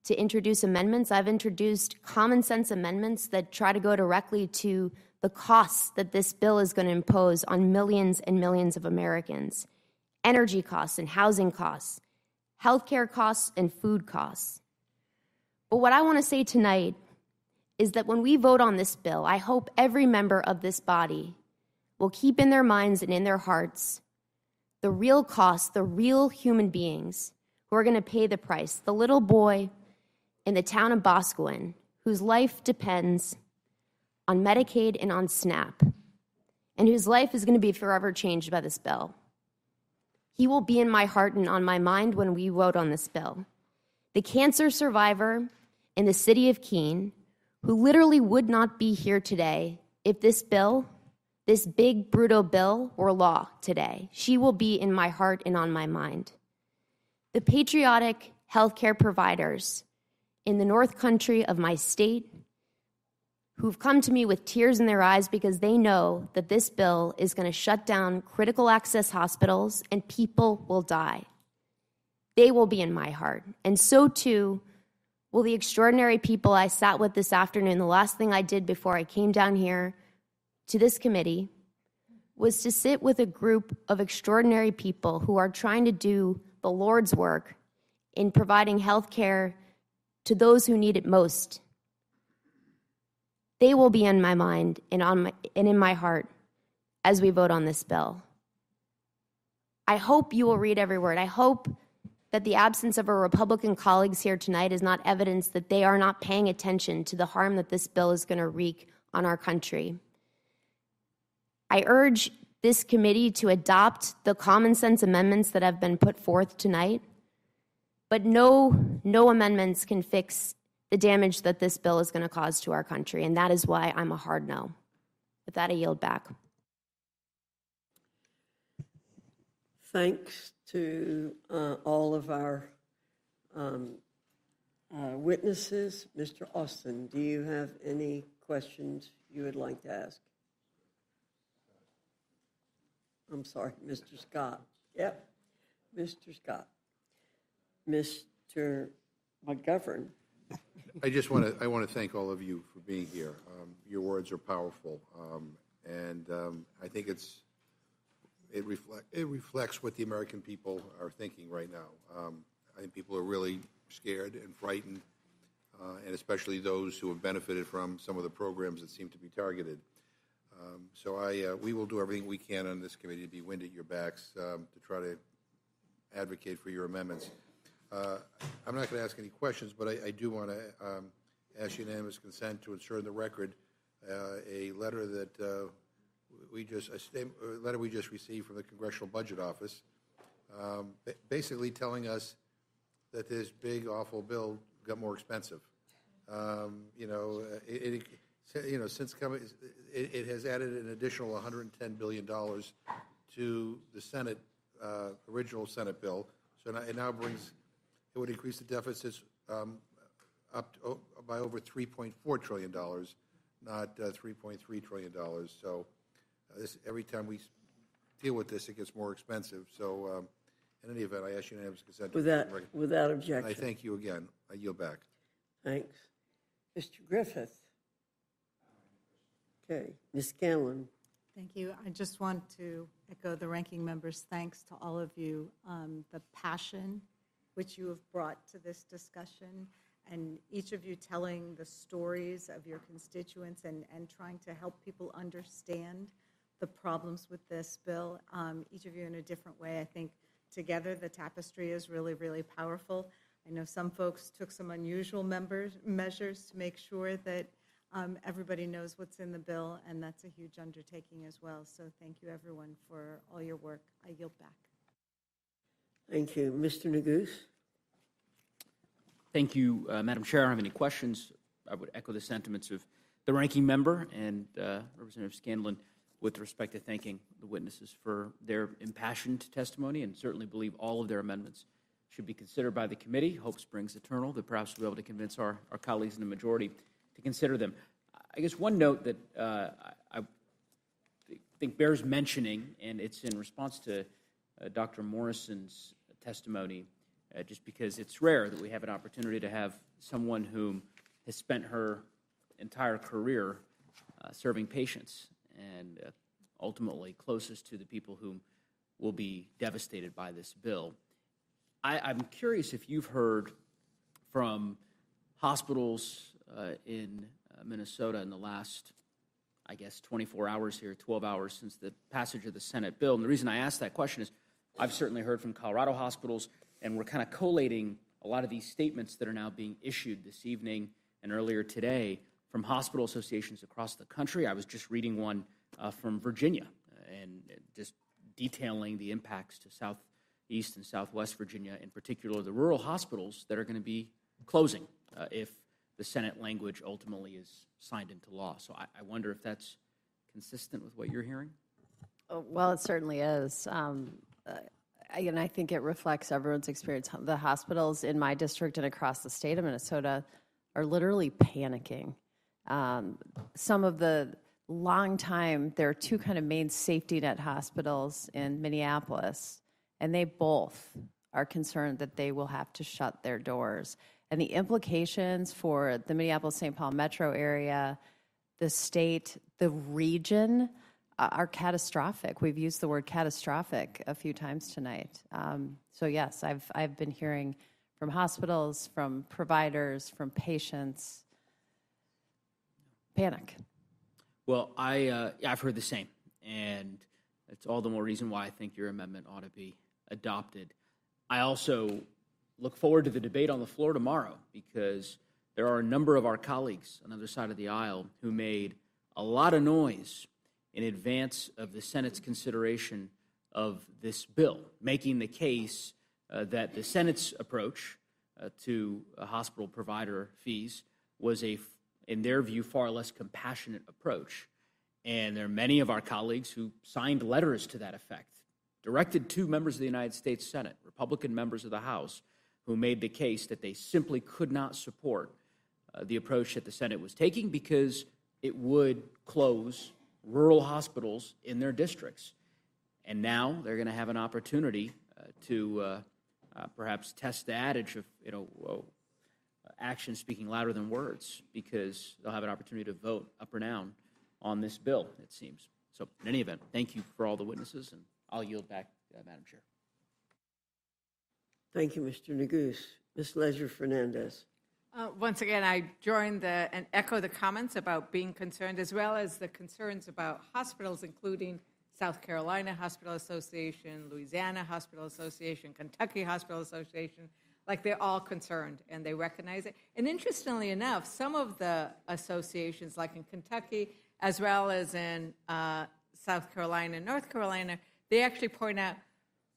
to introduce amendments. I've introduced common sense amendments that try to go directly to the costs that this bill is going to impose on millions and millions of Americans. Energy costs and housing costs, healthcare costs and food costs. But what I want to say tonight is that when we vote on this bill, I hope every member of this body will keep in their minds and in their hearts the real costs, the real human beings who are going to pay the price. The little boy in the town of Boscawen whose life depends on Medicaid and on SNAP, and whose life is going to be forever changed by this bill. He will be in my heart and on my mind when we vote on this bill. The cancer survivor in the city of Keene, who literally would not be here today if this bill, this big, brutal bill, were law today. She will be in my heart and on my mind. The patriotic healthcare providers in the North Country of my state who've come to me with tears in their eyes because they know that this bill is going to shut down critical access hospitals and people will die. They will be in my heart. And so too will the extraordinary people I sat with this afternoon. The last thing I did before I came down here to this committee was to sit with a group of extraordinary people who are trying to do the Lord's work in providing health care to those who need it most. They will be in my mind and in my heart as we vote on this bill. I hope you will read every word. I hope that the absence of our Republican colleagues here tonight is not evidence that they are not paying attention to the harm that this bill is going to wreak on our country. I urge this committee to adopt the common sense amendments that have been put forth tonight, but no amendments can fix the damage that this bill is going to cause to our country, and that is why I'm a hard no. With that, I yield back. Thanks to all of our witnesses. Mr. Austin, do you have any questions you would like to ask? I'm sorry, Mr. Scott. Yep, Mr. Scott. Mr. McGovern. I want to thank all of you for being here. Your words are powerful, and I think it reflects what the American people are thinking right now. I think people are really scared and frightened, and especially those who have benefited from some of the programs that seem to be targeted. So we will do everything we can on this committee to be wind at your backs to try to advocate for your amendments. I'm not going to ask any questions, but I do want to ask unanimous consent to insert in the record a letter that we just received from the Congressional Budget Office, basically telling us that this big, awful bill got more expensive. Since coming, it has added an additional $110 billion to the Senate original Senate bill. So it now brings. It would increase the deficits up by over $3.4 trillion, not $3.3 trillion. So every time we deal with this, it gets more expensive. So in any event, I ask unanimous consent. Without objection. And I thank you again. I yield back. Thanks. Mr. Griffith. Okay. Ms. Scanlon. Thank you. I just want to echo the ranking member's thanks to all of you. The passion which you have brought to this discussion, and each of you telling the stories of your constituents and trying to help people understand the problems with this bill, each of you in a different way. I think together the tapestry is really, really powerful. I know some folks took some unusual measures to make sure that everybody knows what's in the bill, and that's a huge undertaking as well. So thank you, everyone, for all your work. I yield back. Thank you. Mr. Neguse. Thank you, Madam Chair. I don't have any questions. I would echo the sentiments of the ranking member and Representative Scanlon with respect to thanking the witnesses for their impassioned testimony, and certainly believe all of their amendments should be considered by the committee. Hope springs eternal that perhaps we'll be able to convince our colleagues in the majority to consider them. I guess one note that I think bears mentioning, and it's in response to Dr. Morrison's testimony, just because it's rare that we have an opportunity to have someone who has spent her entire career serving patients and ultimately closest to the people who will be devastated by this bill. I'm curious if you've heard from hospitals in Minnesota in the last, I guess, 24 hours here, 12 hours since the passage of the Senate bill. And the reason I ask that question is I've certainly heard from Colorado hospitals, and we're kind of collating a lot of these statements that are now being issued this evening and earlier today from hospital associations across the country. I was just reading one from Virginia and just detailing the impacts to Southeast and Southwest Virginia, in particular the rural hospitals that are going to be closing if the Senate language ultimately is signed into law. So I wonder if that's consistent with what you're hearing? Well, it certainly is. And I think it reflects everyone's experience. The hospitals in my district and across the state of Minnesota are literally panicking. Some of the there are two kind of main safety net hospitals in Minneapolis, and they both are concerned that they will have to shut their doors. And the implications for the Minneapolis-St. Paul metro area, the state, the region are catastrophic. We've used the word catastrophic a few times tonight. So yes, I've been hearing from hospitals, from providers, from patients, panic. Well, I've heard the same, and it's all the more reason why I think your amendment ought to be adopted. I also look forward to the debate on the floor tomorrow, because there are a number of our colleagues on the other side of the aisle who made a lot of noise in advance of the Senate's consideration of this bill, making the case that the Senate's approach to hospital provider fees was in their view, far less compassionate approach. And there are many of our colleagues who signed letters to that effect, directed to members of the United States Senate, Republican members of the House, who made the case that they simply could not support the approach that the Senate was taking because it would close rural hospitals in their districts. And now they're going to have an opportunity to perhaps test the adage of, action speaking louder than words, because they'll have an opportunity to vote up or down on this bill, it seems. So in any event, thank you for all the witnesses, and I'll yield back, Madam Chair. Thank you, Mr. Neguse. Ms. Leisure-Fernandez. Once again, I join and echo the comments about being concerned, as well as the concerns about hospitals, including South Carolina Hospital Association, Louisiana Hospital Association, Kentucky Hospital Association. Like, they're all concerned, and they recognize it. And interestingly enough, some of the associations, like in Kentucky, as well as in South Carolina and North Carolina, they actually point out,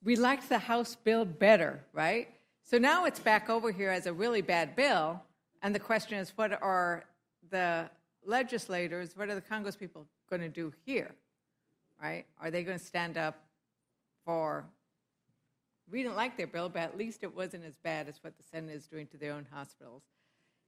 we liked the House bill better, right? So now it's back over here as a really bad bill, and the question is, what are the legislators, what are the Congress people going to do here, right? Are they going to stand up for, we didn't like their bill, but at least it wasn't as bad as what the Senate is doing to their own hospitals.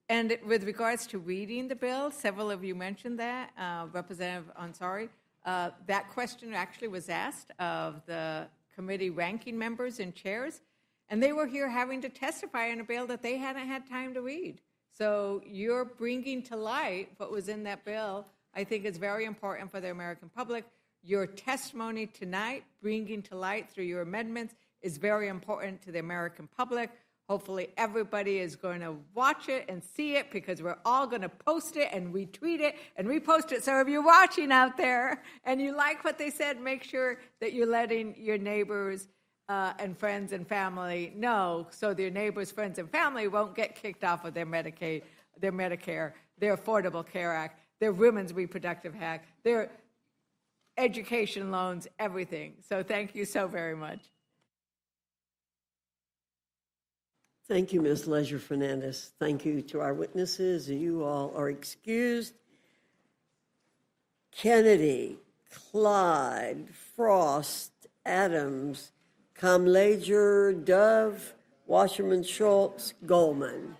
And with regards to reading the bill, several of you mentioned that, Representative Ansari. That question actually was asked of the committee ranking members and chairs, and they were here having to testify on a bill that they hadn't had time to read. So you're bringing to light what was in that bill. I think it's very important for the American public. Your testimony tonight, bringing to light through your amendments, is very important to the American public. Hopefully everybody is going to watch it and see it, because we're all going to post it and retweet it and repost it. So if you're watching out there and you like what they said, make sure that you're letting your neighbors and friends and family know, so their neighbors, friends, and family won't get kicked off of their Medicaid, their Medicare, their Affordable Care Act, their Women's Reproductive Act, their education loans, everything. So thank you so very much. Thank you, Ms. Leisure-Fernandez. Thank you to our witnesses. You all are excused. Kennedy, Clyde, Frost, Adams, Kamlager, Dove, Wasserman, Schultz, Goldman.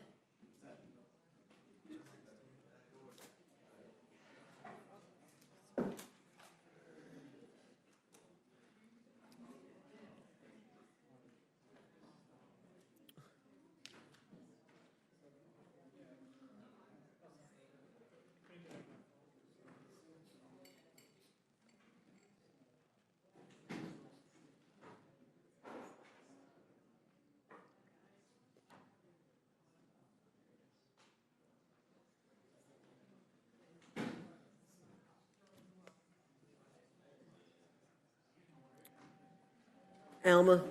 Alma?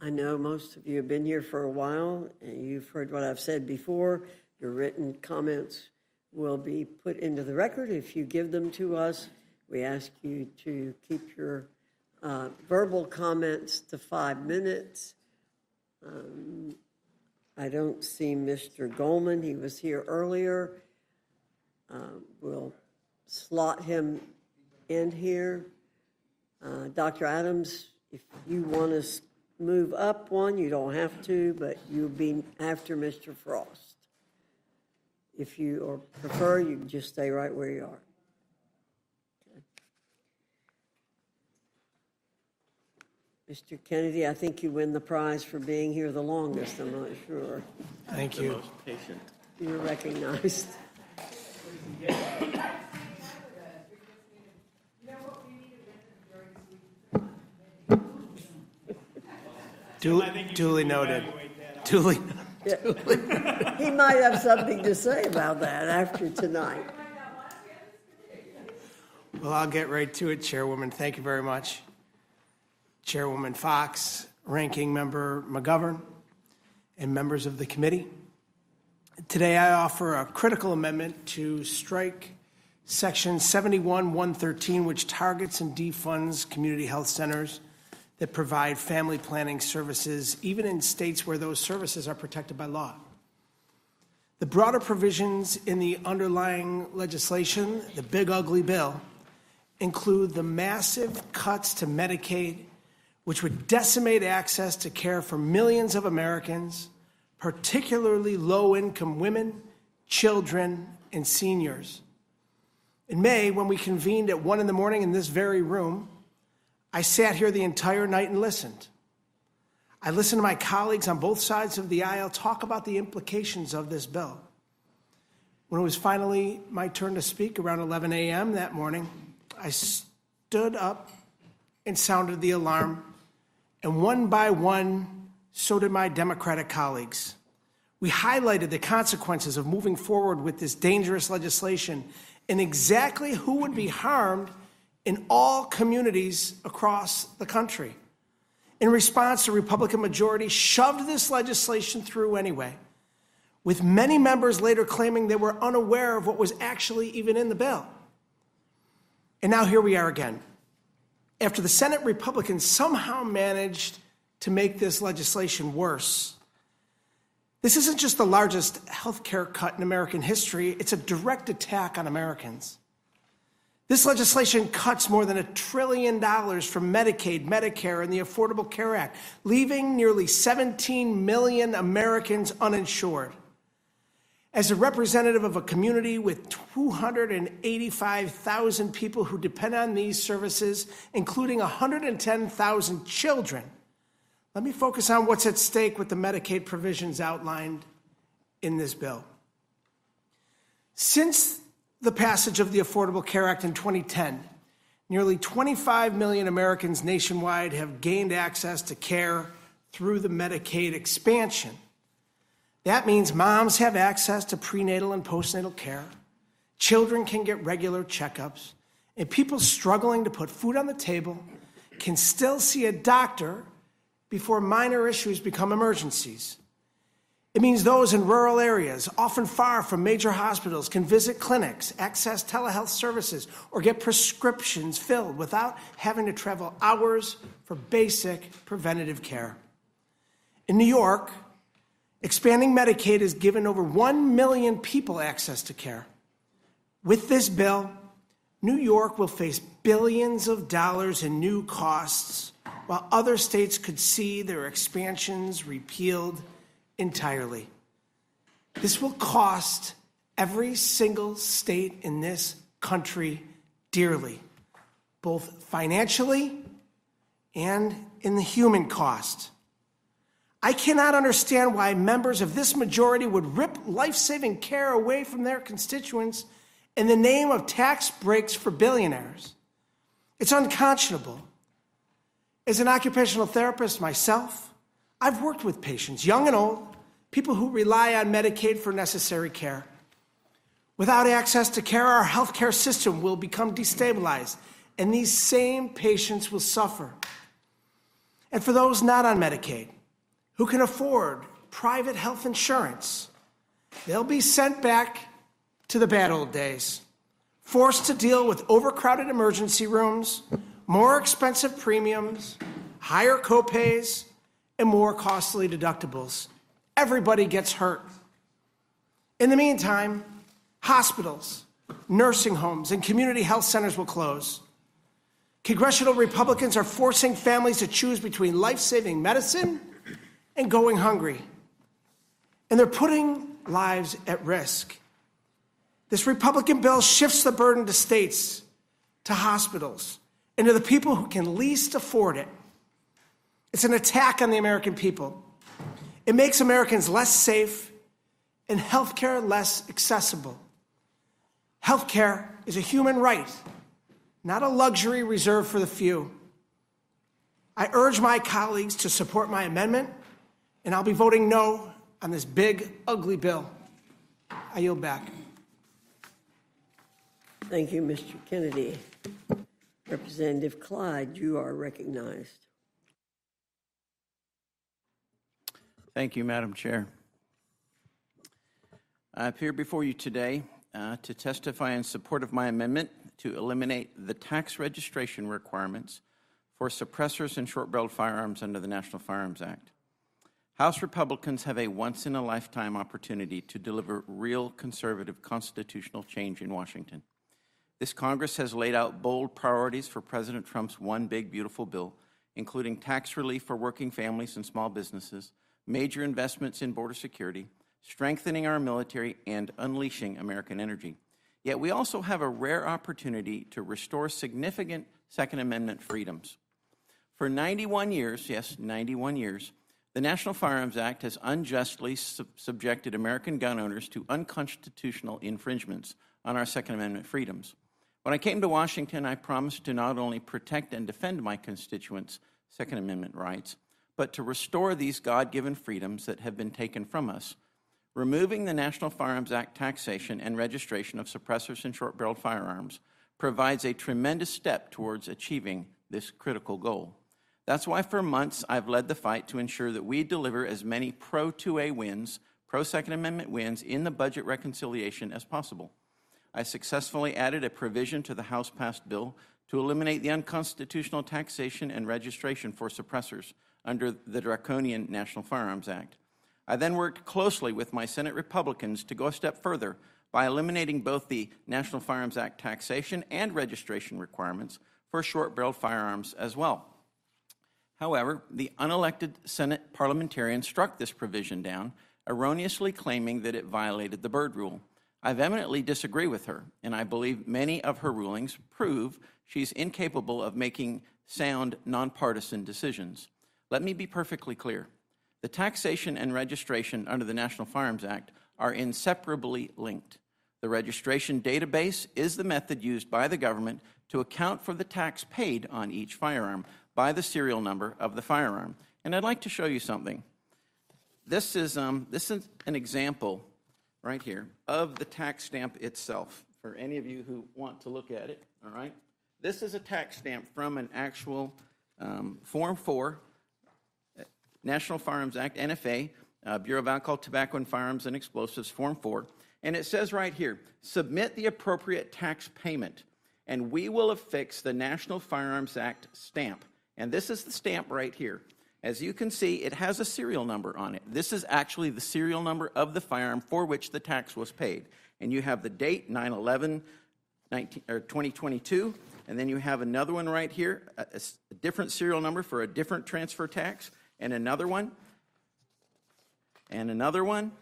I know most of you have been here for a while, and you've heard what I've said before. Your written comments will be put into the record if you give them to us. We ask you to keep your verbal comments to 5 minutes. I don't see Mr. Goldman. He was here earlier. We'll slot him in here. Dr. Adams, if you want to move up one, you don't have to, but you'll be after Mr. Frost. If you or prefer, you can just stay right where you are. Okay. Mr. Kennedy, I think you win the prize for being here the longest. I'm not sure. Thank you. The most patient. You're recognized. Duly noted. Duly. He might have something to say about that after tonight. Well, I'll get right to it, Chairwoman. Thank you very much. Chairwoman Fox, Ranking Member McGovern, and members of the committee. Today I offer a critical amendment to strike Section 71-113, which targets and defunds community health centers that provide family planning services, even in states where those services are protected by law. The broader provisions in the underlying legislation, the big ugly bill, include the massive cuts to Medicaid, which would decimate access to care for millions of Americans, particularly low-income women, children, and seniors. In May, when we convened at 1 a.m. in this very room, I sat here the entire night and listened. I listened to my colleagues on both sides of the aisle talk about the implications of this bill. When it was finally my turn to speak around 11 a.m. that morning, I stood up and sounded the alarm, and one by one, so did my Democratic colleagues. We highlighted the consequences of moving forward with this dangerous legislation and exactly who would be harmed in all communities across the country. In response, the Republican majority shoved this legislation through anyway, with many members later claiming they were unaware of what was actually even in the bill. And now here we are again. After the Senate Republicans somehow managed to make this legislation worse. This isn't just the largest health care cut in American history, it's a direct attack on Americans. This legislation cuts more than $1 trillion from Medicaid, Medicare, and the Affordable Care Act, leaving nearly 17 million Americans uninsured. As a representative of a community with 285,000 people who depend on these services, including 110,000 children, let me focus on what's at stake with the Medicaid provisions outlined in this bill. Since the passage of the Affordable Care Act in 2010, nearly 25 million Americans nationwide have gained access to care through the Medicaid expansion. That means moms have access to prenatal and postnatal care, children can get regular checkups, and people struggling to put food on the table can still see a doctor before minor issues become emergencies. It means those in rural areas, often far from major hospitals, can visit clinics, access telehealth services, or get prescriptions filled without having to travel hours for basic preventative care. In New York, expanding Medicaid has given over 1 million people access to care. With this bill, New York will face billions of dollars in new costs, while other states could see their expansions repealed entirely. This will cost every single state in this country dearly, both financially and in the human cost. I cannot understand why members of this majority would rip life-saving care away from their constituents in the name of tax breaks for billionaires. It's unconscionable. As an occupational therapist myself, I've worked with patients, young and old, people who rely on Medicaid for necessary care. Without access to care, our healthcare system will become destabilized, and these same patients will suffer. And for those not on Medicaid, who can afford private health insurance, they'll be sent back to the bad old days, forced to deal with overcrowded emergency rooms, more expensive premiums, higher copays, and more costly deductibles. Everybody gets hurt. In the meantime, hospitals, nursing homes, and community health centers will close. Congressional Republicans are forcing families to choose between life-saving medicine and going hungry. And they're putting lives at risk. This Republican bill shifts the burden to states, to hospitals, and to the people who can least afford it. It's an attack on the American people. It makes Americans less safe and healthcare less accessible. Healthcare is a human right, not a luxury reserved for the few. I urge my colleagues to support my amendment, and I'll be voting no on this big, ugly bill. I yield back. Thank you, Mr. Kennedy. Representative Clyde, you are recognized. Thank you, Madam Chair. I appear before you today to testify in support of my amendment to eliminate the tax registration requirements for suppressors and short-barreled firearms under the National Firearms Act. House Republicans have a once-in-a-lifetime opportunity to deliver real conservative constitutional change in Washington. This Congress has laid out bold priorities for President Trump's One Big Beautiful Bill, including tax relief for working families and small businesses, major investments in border security, strengthening our military, and unleashing American energy. Yet we also have a rare opportunity to restore significant Second Amendment freedoms. For 91 years, yes, 91 years, the National Firearms Act has unjustly subjected American gun owners to unconstitutional infringements on our Second Amendment freedoms. When I came to Washington, I promised to not only protect and defend my constituents' Second Amendment rights, but to restore these God-given freedoms that have been taken from us. Removing the National Firearms Act taxation and registration of suppressors and short-barreled firearms provides a tremendous step towards achieving this critical goal. That's why for months I've led the fight to ensure that we deliver as many pro-2A wins, pro-Second Amendment wins in the budget reconciliation as possible. I successfully added a provision to the House-passed bill to eliminate the unconstitutional taxation and registration for suppressors under the draconian National Firearms Act. I then worked closely with my Senate Republicans to go a step further by eliminating both the National Firearms Act taxation and registration requirements for short-barreled firearms as well. However, the unelected Senate parliamentarian struck this provision down, erroneously claiming that it violated the Byrd Rule. I vehemently disagree with her, and I believe many of her rulings prove she's incapable of making sound, nonpartisan decisions. Let me be perfectly clear. The taxation and registration under the National Firearms Act are inseparably linked. The registration database is the method used by the government to account for the tax paid on each firearm by the serial number of the firearm. And I'd like to show you something. This is an example right here of the tax stamp itself, for any of you who want to look at it, all right? This is a tax stamp from an actual Form 4, National Firearms Act, NFA, Bureau of Alcohol, Tobacco, and Firearms and Explosives, Form 4. And it says right here, submit the appropriate tax payment, and we will affix the National Firearms Act stamp. And this is the stamp right here. As you can see, it has a serial number on it. This is actually the serial number of the firearm for which the tax was paid. And you have the date, 9/11/2022, and then you have another one right here, a different serial number for a different transfer tax, and another one, and another one,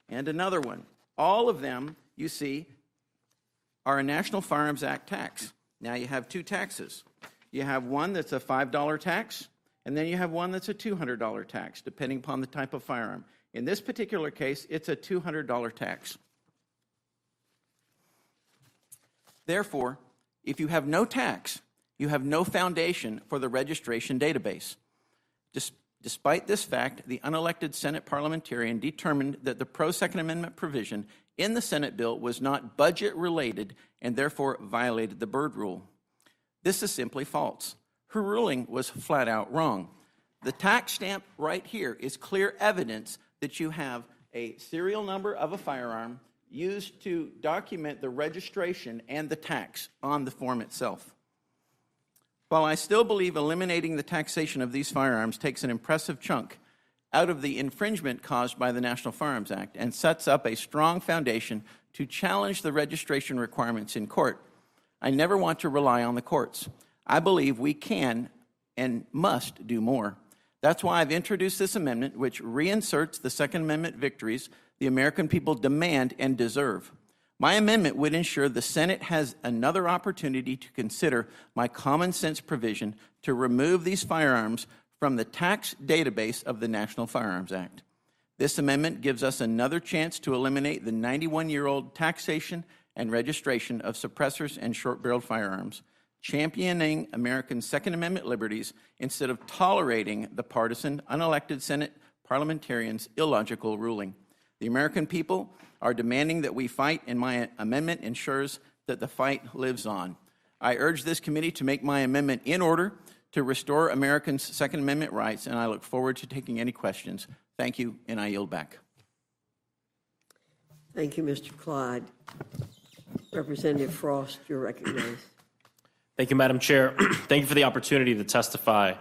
and another one. All of them, you see, are a National Firearms Act tax. Now you have two taxes. You have one that's a $5 tax, and then you have one that's a $200 tax, depending upon the type of firearm. In this particular case, it's a $200 tax. Therefore, if you have no tax, you have no foundation for the registration database. Despite this fact, the unelected Senate parliamentarian determined that the pro-Second Amendment provision in the Senate bill was not budget-related and therefore violated the Byrd Rule. This is simply false. Her ruling was flat out wrong. The tax stamp right here is clear evidence that you have a serial number of a firearm used to document the registration and the tax on the form itself. While I still believe eliminating the taxation of these firearms takes an impressive chunk out of the infringement caused by the National Firearms Act and sets up a strong foundation to challenge the registration requirements in court, I never want to rely on the courts. I believe we can and must do more. That's why I've introduced this amendment, which reinserts the Second Amendment victories the American people demand and deserve. My amendment would ensure the Senate has another opportunity to consider my common sense provision to remove these firearms from the tax database of the National Firearms Act. This amendment gives us another chance to eliminate the 91-year-old taxation and registration of suppressors and short-barreled firearms, championing American Second Amendment liberties instead of tolerating the partisan, unelected Senate parliamentarians' illogical ruling. The American people are demanding that we fight, and my amendment ensures that the fight lives on. I urge this committee to make my amendment in order to restore Americans' Second Amendment rights, and I look forward to taking any questions. Thank you, and I yield back. Thank you, Mr. Clyde. Representative Frost, you're recognized. Thank you, Madam Chair. Thank you for the opportunity to testify.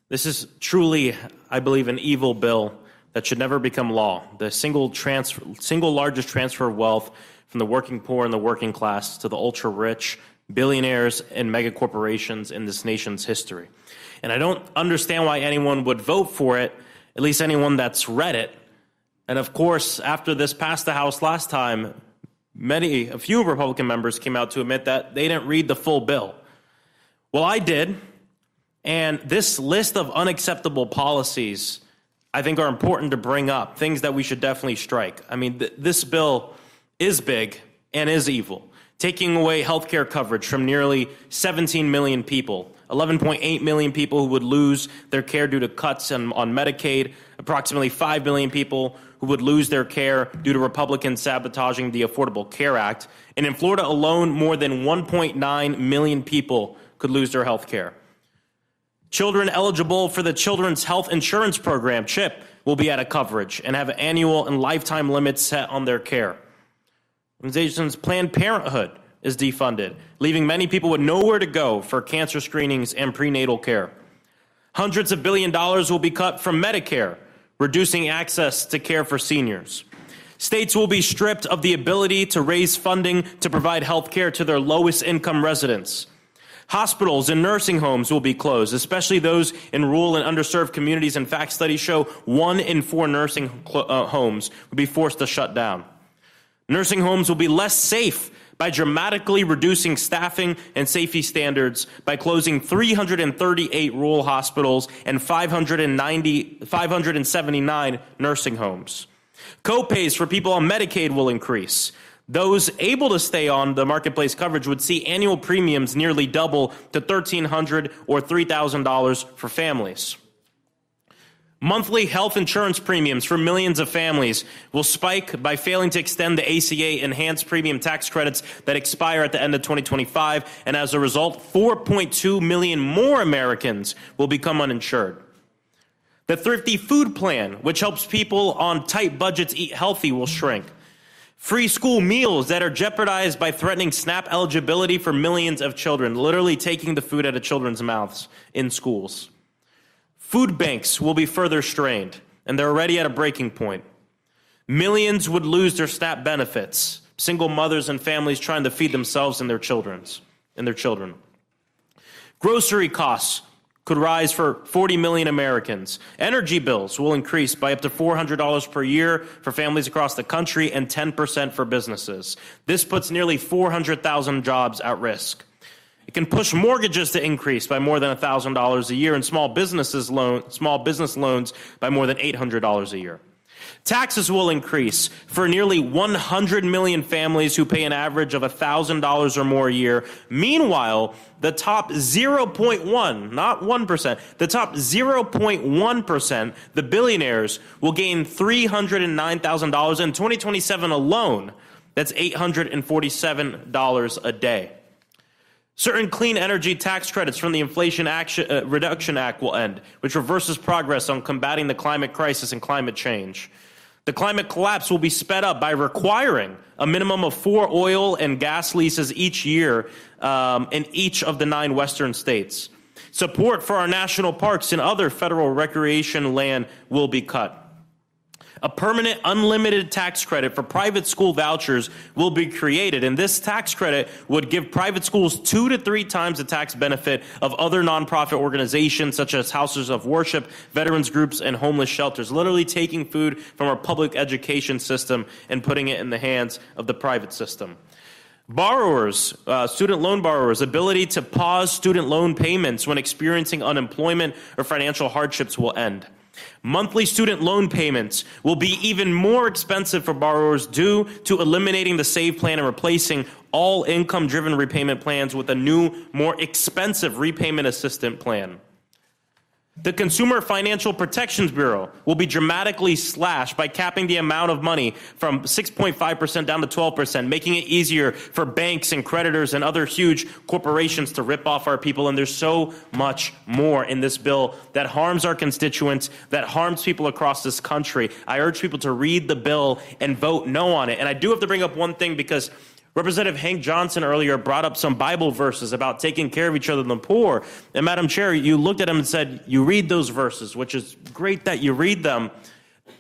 This is truly, I believe, an evil bill that should never become law. The single largest transfer of wealth from the working poor and the working class to the ultra-rich, billionaires, and mega corporations in this nation's history. And I don't understand why anyone would vote for it, at least anyone that's read it. And of course, after this passed the House last time, a few Republican members came out to admit that they didn't read the full bill. Well, I did, and this list of unacceptable policies I think are important to bring up, things that we should definitely strike. I mean, this bill is big and is evil, taking away health care coverage from nearly 17 million people, 11.8 million people who would lose their care due to cuts on Medicaid, approximately 5 million people who would lose their care due to Republicans sabotaging the Affordable Care Act. And in Florida alone, more than 1.9 million people could lose their health care. Children eligible for the Children's Health Insurance Program, CHIP, will be out of coverage and have annual and lifetime limits set on their care. Organizations Planned Parenthood is defunded, leaving many people with nowhere to go for cancer screenings and prenatal care. Hundreds of billions of dollars will be cut from Medicare, reducing access to care for seniors. States will be stripped of the ability to raise funding to provide health care to their lowest income residents. Hospitals and nursing homes will be closed, especially those in rural and underserved communities. In fact, studies show 1 in 4 nursing homes will be forced to shut down. Nursing homes will be less safe by dramatically reducing staffing and safety standards by closing 338 rural hospitals and 579 nursing homes. Co-pays for people on Medicaid will increase. Those able to stay on the marketplace coverage would see annual premiums nearly double to $1,300 or $3,000 for families. Monthly health insurance premiums for millions of families will spike by failing to extend the ACA enhanced premium tax credits that expire at the end of 2025, and as a result, 4.2 million more Americans will become uninsured. The Thrifty Food Plan, which helps people on tight budgets eat healthy, will shrink. Free school meals that are jeopardized by threatening SNAP eligibility for millions of children, literally taking the food out of children's mouths in schools. Food banks will be further strained, and they're already at a breaking point. Millions would lose their SNAP benefits, single mothers and families trying to feed themselves and their children. Grocery costs could rise for 40 million Americans. Energy bills will increase by up to $400 per year for families across the country and 10% for businesses. This puts nearly 400,000 jobs at risk. It can push mortgages to increase by more than $1,000 a year and small business loans by more than $800 a year. Taxes will increase for nearly 100 million families who pay an average of $1,000 or more a year. Meanwhile, the top 0.1, not 1%, the top 0.1%, the billionaires, will gain $309,000 in 2027 alone. That's $847 a day. Certain clean energy tax credits from the Inflation Reduction Act will end, which reverses progress on combating the climate crisis and climate change. The climate collapse will be sped up by requiring a minimum of 4 oil and gas leases each year in each of the 9 western states. Support for our national parks and other federal recreation land will be cut. A permanent unlimited tax credit for private school vouchers will be created, and this tax credit would give private schools 2 to 3 times the tax benefit of other nonprofit organizations such as houses of worship, veterans groups, and homeless shelters, literally taking food from our public education system and putting it in the hands of the private system. Borrowers, student loan borrowers' ability to pause student loan payments when experiencing unemployment or financial hardships will end. Monthly student loan payments will be even more expensive for borrowers due to eliminating the SAVE plan and replacing all income-driven repayment plans with a new, more expensive repayment assistant plan. The Consumer Financial Protections Bureau will be dramatically slashed by capping the amount of money from 6.5% down to 12%, making it easier for banks and creditors and other huge corporations to rip off our people. And there's so much more in this bill that harms our constituents, that harms people across this country. I urge people to read the bill and vote no on it. And I do have to bring up one thing, because Representative Hank Johnson earlier brought up some Bible verses about taking care of each other and the poor. And Madam Chair, you looked at him and said, you read those verses, which is great that you read them.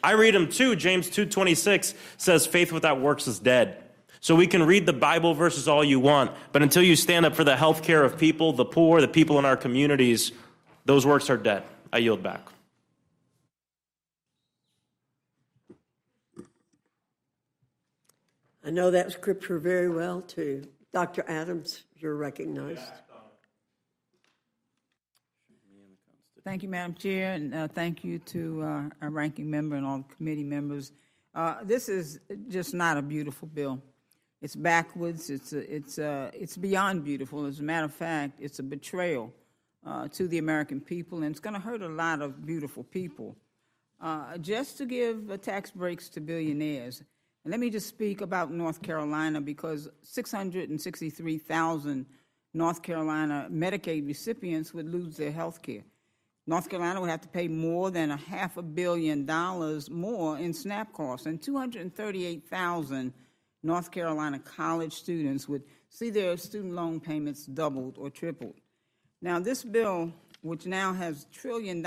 I read them too. James 2:26 says faith without works is dead. So we can read the Bible verses all you want, but until you stand up for the health care of people, the poor, the people in our communities, those works are dead. I yield back. I know that scripture very well, too. Dr. Adams, you're recognized. Thank you, Madam Chair, and thank you to our ranking member and all the committee members. This is just not a beautiful bill. It's backwards. It's beyond beautiful. As a matter of fact, it's a betrayal to the American people, and it's going to hurt a lot of beautiful people. Just to give tax breaks to billionaires. And let me just speak about North Carolina, because 663,000 North Carolina Medicaid recipients would lose their health care. North Carolina would have to pay more than $500 million more in SNAP costs, and 238,000 North Carolina college students would see their student loan payments doubled or tripled. Now, this bill, which now has $1 trillion,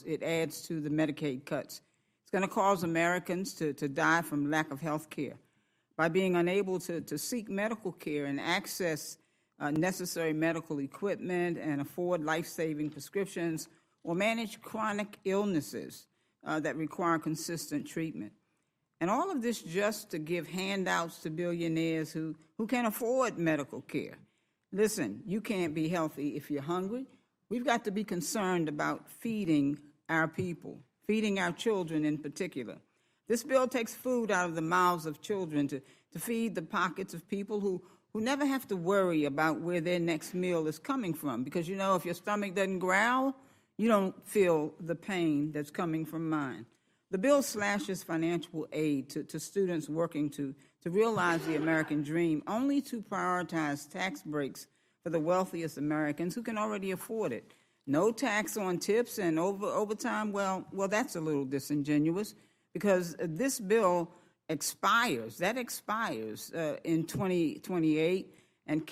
it adds to the Medicaid cuts. It's going to cause Americans to die from lack of health care by being unable to seek medical care and access necessary medical equipment and afford life-saving prescriptions or manage chronic illnesses that require consistent treatment. And all of this just to give handouts to billionaires who can't afford medical care. Listen, you can't be healthy if you're hungry. We've got to be concerned about feeding our people, feeding our children in particular. This bill takes food out of the mouths of children to feed the pockets of people who never have to worry about where their next meal is coming from. Because, you know, if your stomach doesn't growl, you don't feel the pain that's coming from mine. The bill slashes financial aid to students working to realize the American dream, only to prioritize tax breaks for the wealthiest Americans who can already afford it. No tax on tips and overtime, well, that's a little disingenuous, because this bill expires in 2028, and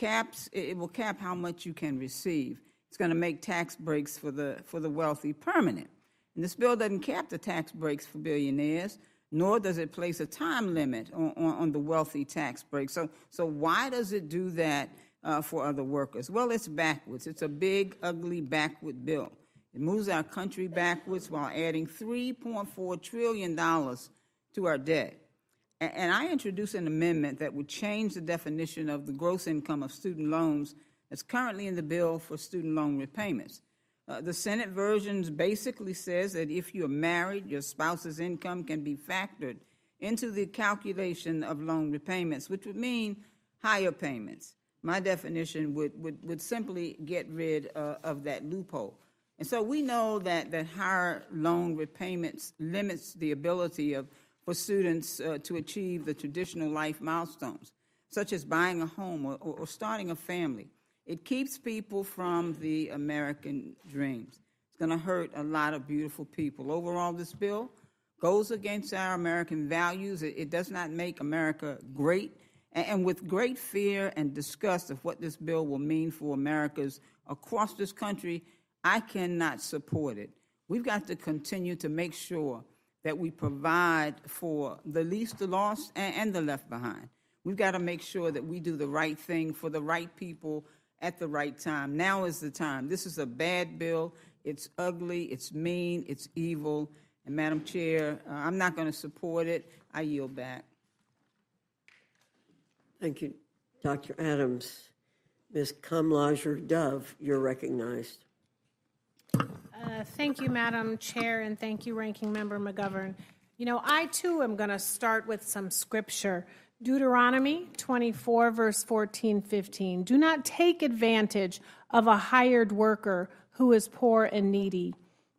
it will cap how much you can receive. It's going to make tax breaks for the wealthy permanent. And this bill doesn't cap the tax breaks for billionaires, nor does it place a time limit on the wealthy tax breaks. So why does it do that for other workers? Well, it's backwards. It's a big, ugly, backward bill. It moves our country backwards while adding $3.4 trillion to our debt. And I introduced an amendment that would change the definition of the gross income of student loans that's currently in the bill for student loan repayments. The Senate version basically says that if you're married, your spouse's income can be factored into the calculation of loan repayments, which would mean higher payments. My definition would simply get rid of that loophole. And so we know that higher loan repayments limits the ability for students to achieve the traditional life milestones, such as buying a home or starting a family. It keeps people from the American dreams. It's going to hurt a lot of beautiful people. Overall, this bill goes against our American values. It does not make America great. And with great fear and disgust of what this bill will mean for Americans across this country, I cannot support it. We've got to continue to make sure that we provide for the least, the lost, and the left behind. We've got to make sure that we do the right thing for the right people at the right time. Now is the time. This is a bad bill. It's ugly. It's mean. It's evil. And Madam Chair, I'm not going to support it. I yield back. Thank you, Dr. Adams. Ms. Kamlager Dove, you're recognized. Thank you, Madam Chair, and thank you, Ranking Member McGovern. You know, I too am going to start with some scripture. Deuteronomy 24, verse 14-15. Do not take advantage of a hired worker who is poor and needy.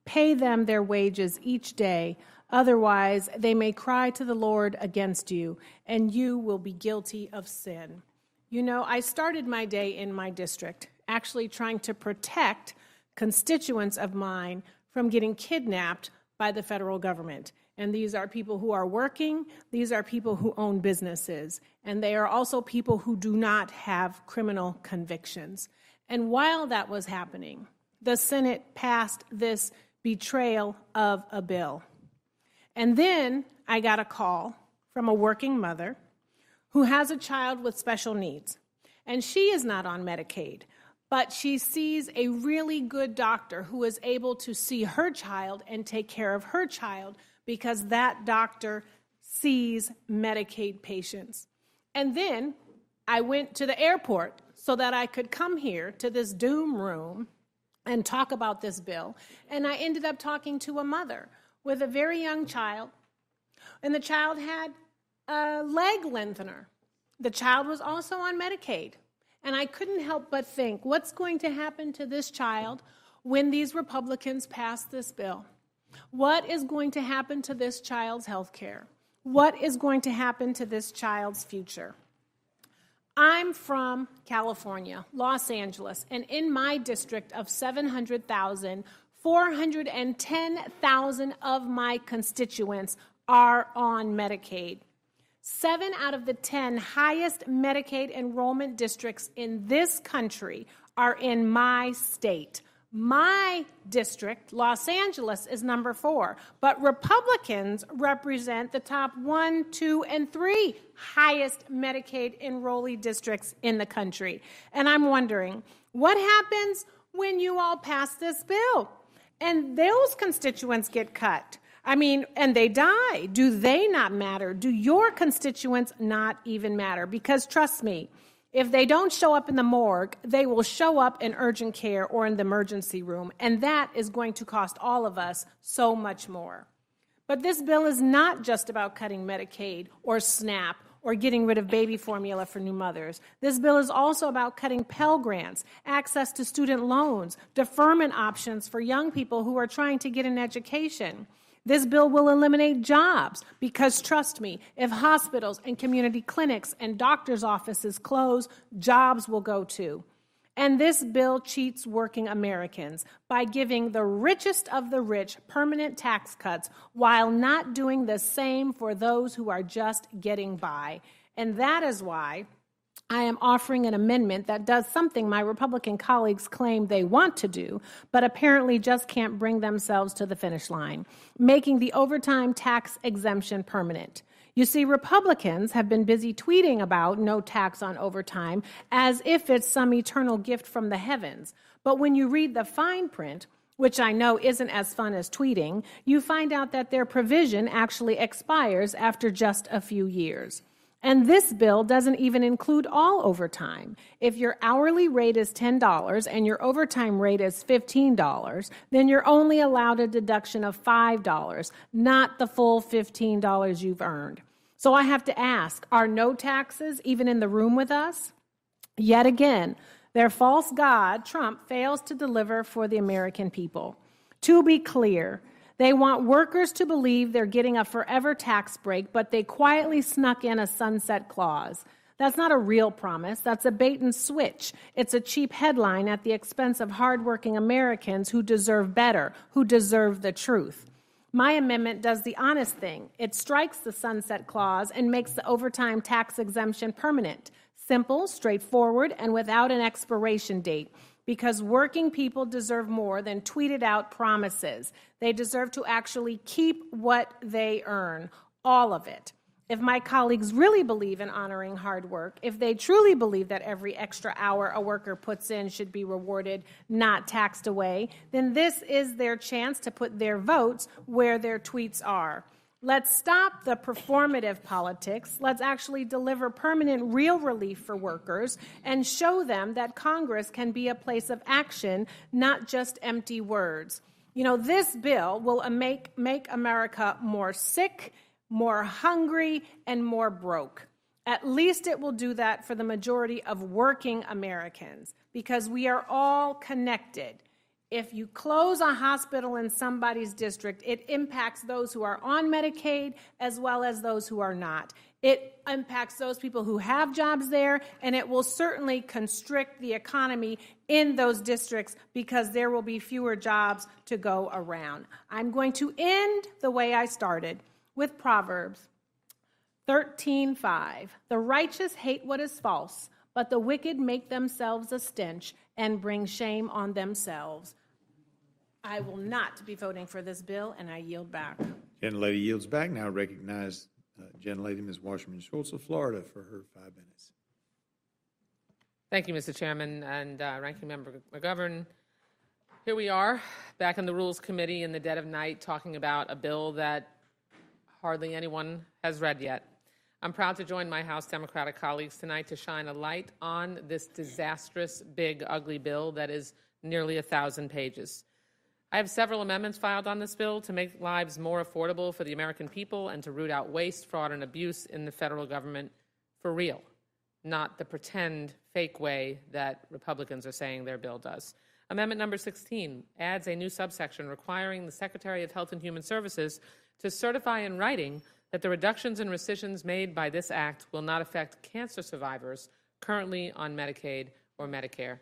Pay them their wages each day. Otherwise, they may cry to the Lord against you, and you will be guilty of sin. You know, I started my day in my district, actually trying to protect constituents of mine from getting kidnapped by the federal government. And these are people who are working, these are people who own businesses, and they are also people who do not have criminal convictions. And while that was happening, the Senate passed this betrayal of a bill. And then I got a call from a working mother who has a child with special needs. And she is not on Medicaid, but she sees a really good doctor who is able to see her child and take care of her child because that doctor sees Medicaid patients. And then I went to the airport so that I could come here to this doom room and talk about this bill. And I ended up talking to a mother with a very young child, and the child had a leg lengthener. The child was also on Medicaid. And I couldn't help but think, what's going to happen to this child when these Republicans pass this bill? What is going to happen to this child's health care? What is going to happen to this child's future? I'm from California, Los Angeles, and in my district of 700,000, 410,000 of my constituents are on Medicaid. 7 out of the 10 highest Medicaid enrollment districts in this country are in my state. My district, Los Angeles, is number 4, but Republicans represent the top 1, 2, and 3 highest Medicaid enrollee districts in the country. And I'm wondering, what happens when you all pass this bill and those constituents get cut? I mean, and they die. Do they not matter? Do your constituents not even matter? Because trust me, if they don't show up in the morgue, they will show up in urgent care or in the emergency room, and that is going to cost all of us so much more. But this bill is not just about cutting Medicaid or SNAP or getting rid of baby formula for new mothers. This bill is also about cutting Pell Grants, access to student loans, deferment options for young people who are trying to get an education. This bill will eliminate jobs because, trust me, if hospitals and community clinics and doctors' offices close, jobs will go too. And this bill cheats working Americans by giving the richest of the rich permanent tax cuts while not doing the same for those who are just getting by. And that is why I am offering an amendment that does something my Republican colleagues claim they want to do, but apparently just can't bring themselves to the finish line, making the overtime tax exemption permanent. You see, Republicans have been busy tweeting about no tax on overtime as if it's some eternal gift from the heavens. But when you read the fine print, which I know isn't as fun as tweeting, you find out that their provision actually expires after just a few years. And this bill doesn't even include all overtime. If your hourly rate is $10 and your overtime rate is $15, then you're only allowed a deduction of $5, not the full $15 you've earned. So I have to ask, are no taxes even in the room with us? Yet again, their false god, Trump, fails to deliver for the American people. To be clear, they want workers to believe they're getting a forever tax break, but they quietly snuck in a sunset clause. That's not a real promise. That's a bait and switch. It's a cheap headline at the expense of hardworking Americans who deserve better, who deserve the truth. My amendment does the honest thing. It strikes the sunset clause and makes the overtime tax exemption permanent. Simple, straightforward, and without an expiration date. Because working people deserve more than tweeted out promises. They deserve to actually keep what they earn, all of it. If my colleagues really believe in honoring hard work, if they truly believe that every extra hour a worker puts in should be rewarded, not taxed away, then this is their chance to put their votes where their tweets are. Let's stop the performative politics. Let's actually deliver permanent, real relief for workers and show them that Congress can be a place of action, not just empty words. You know, this bill will make America more sick, more hungry, and more broke. At least it will do that for the majority of working Americans, because we are all connected. If you close a hospital in somebody's district, it impacts those who are on Medicaid as well as those who are not. It impacts those people who have jobs there, and it will certainly constrict the economy in those districts because there will be fewer jobs to go around. I'm going to end the way I started, with Proverbs 13:5. The righteous hate what is false, but the wicked make themselves a stench and bring shame on themselves. I will not be voting for this bill, and I yield back. Gentlelady yields back. Now recognize Gentlelady Ms. Wasserman Schultz of Florida for her 5 minutes. Thank you, Mr. Chairman and Ranking Member McGovern. Here we are, back in the Rules Committee in the dead of night, talking about a bill that hardly anyone has read yet. I'm proud to join my House Democratic colleagues tonight to shine a light on this disastrous, big, ugly bill that is nearly 1,000 pages. I have several amendments filed on this bill to make lives more affordable for the American people and to root out waste, fraud, and abuse in the federal government for real, not the pretend, fake way that Republicans are saying their bill does. Amendment number 16 adds a new subsection requiring the Secretary of Health and Human Services to certify in writing that the reductions and rescissions made by this act will not affect cancer survivors currently on Medicaid or Medicare.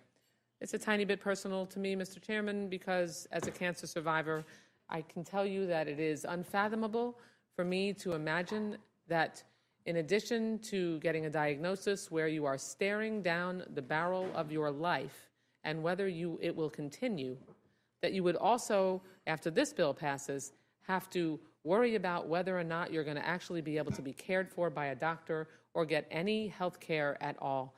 It's a tiny bit personal to me, Mr. Chairman, because as a cancer survivor, I can tell you that it is unfathomable for me to imagine that in addition to getting a diagnosis where you are staring down the barrel of your life and whether it will continue, that you would also, after this bill passes, have to worry about whether or not you're going to actually be able to be cared for by a doctor or get any health care at all.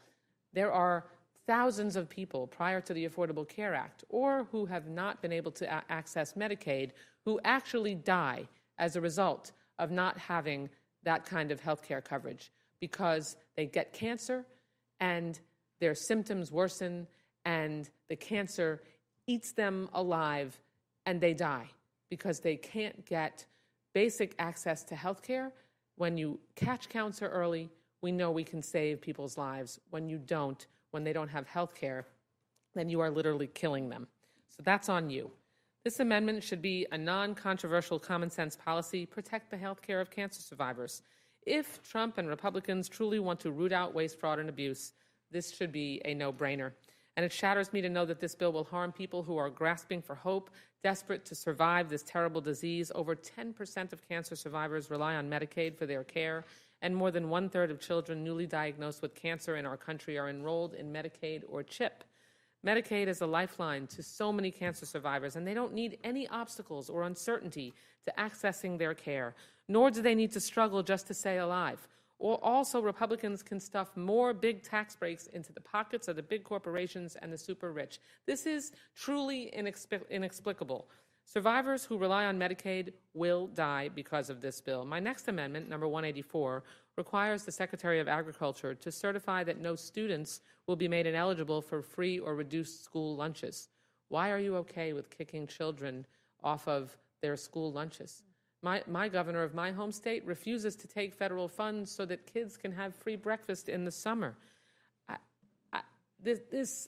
There are thousands of people prior to the Affordable Care Act or who have not been able to access Medicaid who actually die as a result of not having that kind of health care coverage because they get cancer and their symptoms worsen and the cancer eats them alive and they die because they can't get basic access to health care. When you catch cancer early, we know we can save people's lives. When you don't, when they don't have health care, then you are literally killing them. So that's on you. This amendment should be a non-controversial common sense policy, protect the health care of cancer survivors. If Trump and Republicans truly want to root out waste, fraud, and abuse, this should be a no-brainer. And it shatters me to know that this bill will harm people who are grasping for hope, desperate to survive this terrible disease. Over 10% of cancer survivors rely on Medicaid for their care, and more than 1/3 of children newly diagnosed with cancer in our country are enrolled in Medicaid or CHIP. Medicaid is a lifeline to so many cancer survivors, and they don't need any obstacles or uncertainty to accessing their care, nor do they need to struggle just to stay alive. Or also, Republicans can stuff more big tax breaks into the pockets of the big corporations and the super rich. This is truly inexplicable. Survivors who rely on Medicaid will die because of this bill. My next amendment, number 184, requires the Secretary of Agriculture to certify that no students will be made ineligible for free or reduced school lunches. Why are you okay with kicking children off of their school lunches? My governor of my home state refuses to take federal funds so that kids can have free breakfast in the summer. This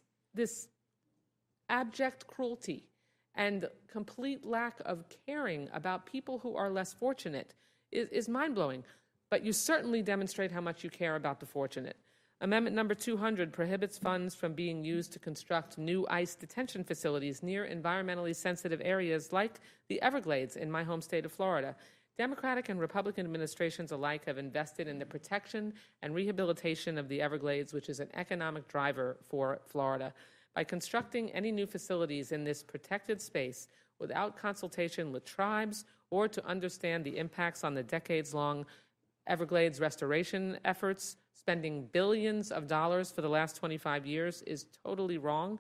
abject cruelty and complete lack of caring about people who are less fortunate is mind-blowing. But you certainly demonstrate how much you care about the fortunate. Amendment number 200 prohibits funds from being used to construct new ICE detention facilities near environmentally sensitive areas like the Everglades in my home state of Florida. Democratic and Republican administrations alike have invested in the protection and rehabilitation of the Everglades, which is an economic driver for Florida. By constructing any new facilities in this protected space without consultation with tribes or to understand the impacts on the decades-long Everglades restoration efforts, spending billions of dollars for the last 25 years is totally wrong.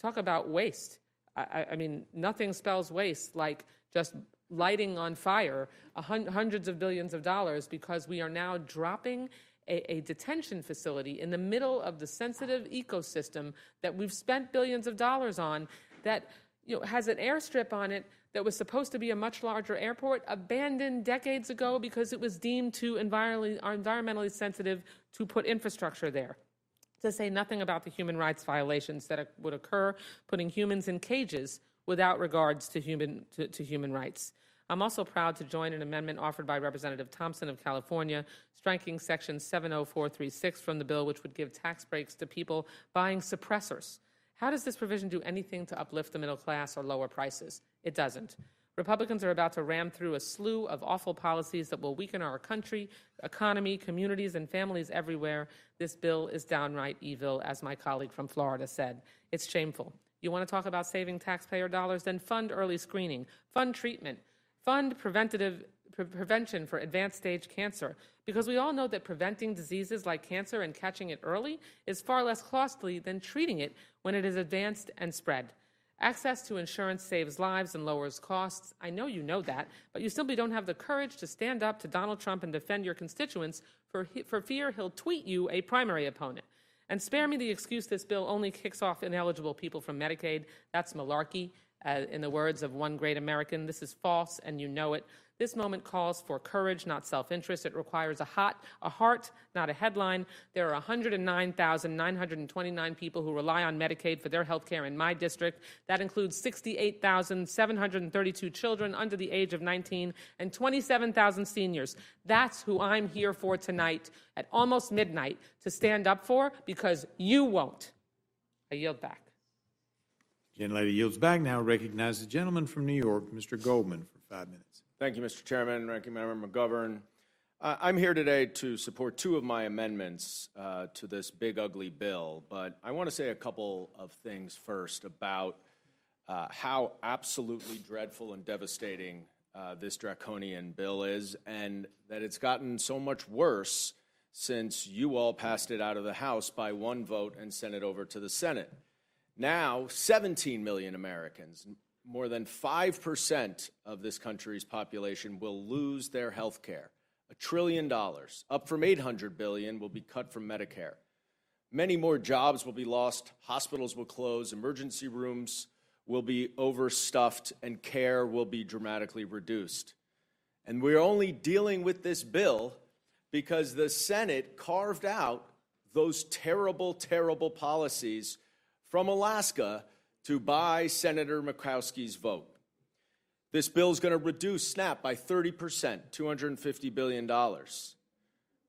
Talk about waste. I mean, nothing spells waste like just lighting on fire hundreds of billions of dollars because we are now dropping a detention facility in the middle of the sensitive ecosystem that we've spent billions of dollars on that has an airstrip on it that was supposed to be a much larger airport, abandoned decades ago because it was deemed too environmentally sensitive to put infrastructure there. To say nothing about the human rights violations that would occur, putting humans in cages without regards to human rights. I'm also proud to join an amendment offered by Representative Thompson of California, striking Section 70436 from the bill, which would give tax breaks to people buying suppressors. How does this provision do anything to uplift the middle class or lower prices? It doesn't. Republicans are about to ram through a slew of awful policies that will weaken our country, economy, communities, and families everywhere. This bill is downright evil, as my colleague from Florida said. It's shameful. You want to talk about saving taxpayer dollars? Then fund early screening, fund treatment, fund prevention for advanced stage cancer, because we all know that preventing diseases like cancer and catching it early is far less costly than treating it when it is advanced and spread. Access to insurance saves lives and lowers costs. I know you know that, but you simply don't have the courage to stand up to Donald Trump and defend your constituents for fear he'll tweet you a primary opponent. And spare me the excuse this bill only kicks off ineligible people from Medicaid. That's malarkey. In the words of one great American, this is false, and you know it. This moment calls for courage, not self-interest. It requires a heart, not a headline. There are 109,929 people who rely on Medicaid for their health care in my district. That includes 68,732 children under the age of 19 and 27,000 seniors. That's who I'm here for tonight at almost midnight to stand up for, because you won't. I yield back. Gentlelady yields back. Now recognize the gentleman from New York, Mr. Goldman, for 5 minutes. Thank you, Mr. Chairman, Ranking Member McGovern. I'm here today to support two of my amendments to this big, ugly bill, but I want to say a couple of things first about how absolutely dreadful and devastating this draconian bill is, and that it's gotten so much worse since you all passed it out of the House by one vote and sent it over to the Senate. Now, 17 million Americans, more than 5% of this country's population, will lose their health care. $1 trillion, up from $800 billion, will be cut from Medicare. Many more jobs will be lost, hospitals will close, emergency rooms will be overstuffed, and care will be dramatically reduced. And we're only dealing with this bill because the Senate carved out those terrible, terrible policies from Alaska to buy Senator Murkowski's vote. This bill is going to reduce SNAP by 30%, $250 billion.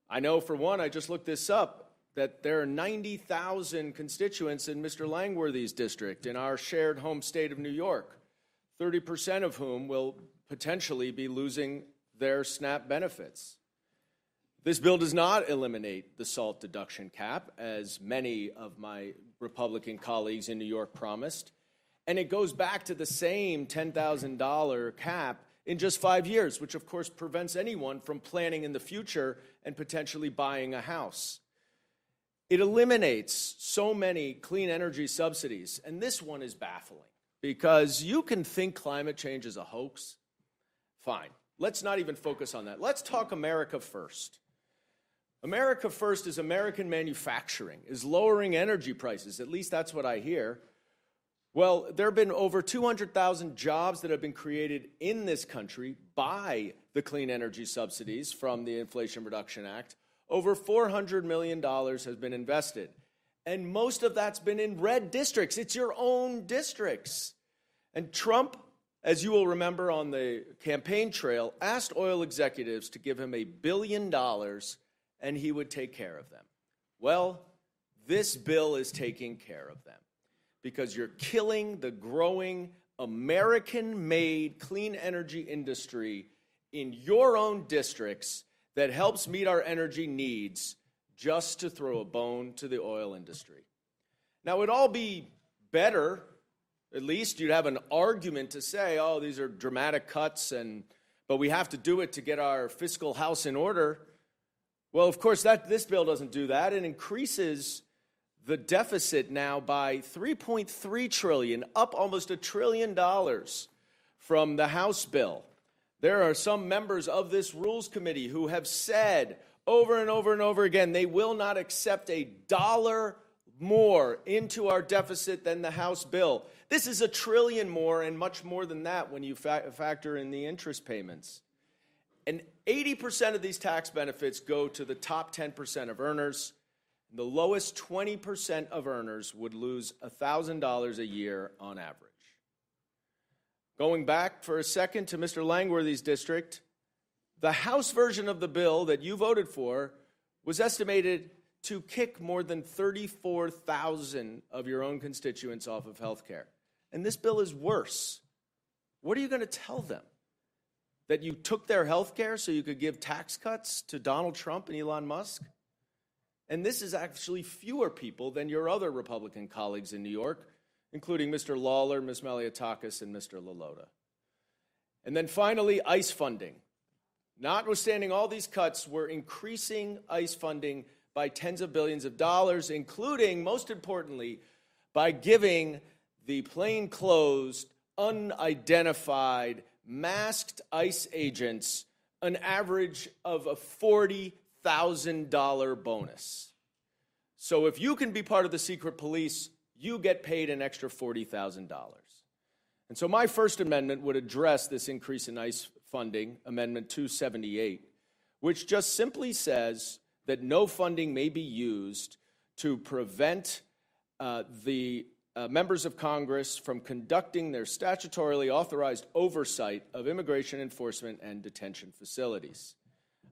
I know, for one, I just looked this up, that there are 90,000 constituents in Mr. Langworthy's district in our shared home state of New York, 30% of whom will potentially be losing their SNAP benefits. This bill does not eliminate the SALT deduction cap, as many of my Republican colleagues in New York promised, and it goes back to the same $10,000 cap in just 5 years, which of course prevents anyone from planning in the future and potentially buying a house. It eliminates so many clean energy subsidies, and this one is baffling, because you can think climate change is a hoax. Fine, let's not even focus on that. Let's talk America first. America First is American manufacturing, is lowering energy prices. At least that's what I hear. Well, there have been over 200,000 jobs that have been created in this country by the clean energy subsidies from the Inflation Reduction Act. Over $400 million has been invested. And most of that's been in red districts. It's your own districts. And Trump, as you will remember on the campaign trail, asked oil executives to give him $1 billion and he would take care of them. Well, this bill is taking care of them because you're killing the growing American-made clean energy industry in your own districts that helps meet our energy needs just to throw a bone to the oil industry. Now, it would all be better. At least you'd have an argument to say, oh, these are dramatic cuts, but we have to do it to get our fiscal house in order. Well, of course, this bill doesn't do that. It increases the deficit now by $3.3 trillion, up almost $1 trillion from the House bill. There are some members of this Rules Committee who have said over and over and over again they will not accept a dollar more into our deficit than the House bill. This is $1 trillion more and much more than that when you factor in the interest payments. And 80% of these tax benefits go to the top 10% of earners. The lowest 20% of earners would lose $1,000 a year on average. Going back for a second to Mr. Langworthy's district, the House version of the bill that you voted for was estimated to kick more than 34,000 of your own constituents off of health care. And this bill is worse. What are you going to tell them? That you took their health care so you could give tax cuts to Donald Trump and Elon Musk? And this is actually fewer people than your other Republican colleagues in New York, including Mr. Lawler, Ms. Maliotakis, and Mr. LaLota. And then finally, ICE funding. Notwithstanding all these cuts, we're increasing ICE funding by tens of billions of dollars, including, most importantly, by giving the plainclothes, unidentified, masked ICE agents an average of a $40,000 bonus. So if you can be part of the secret police, you get paid an extra $40,000. And so my First Amendment would address this increase in ICE funding, Amendment 278, which just simply says that no funding may be used to prevent the members of Congress from conducting their statutorily authorized oversight of immigration enforcement and detention facilities.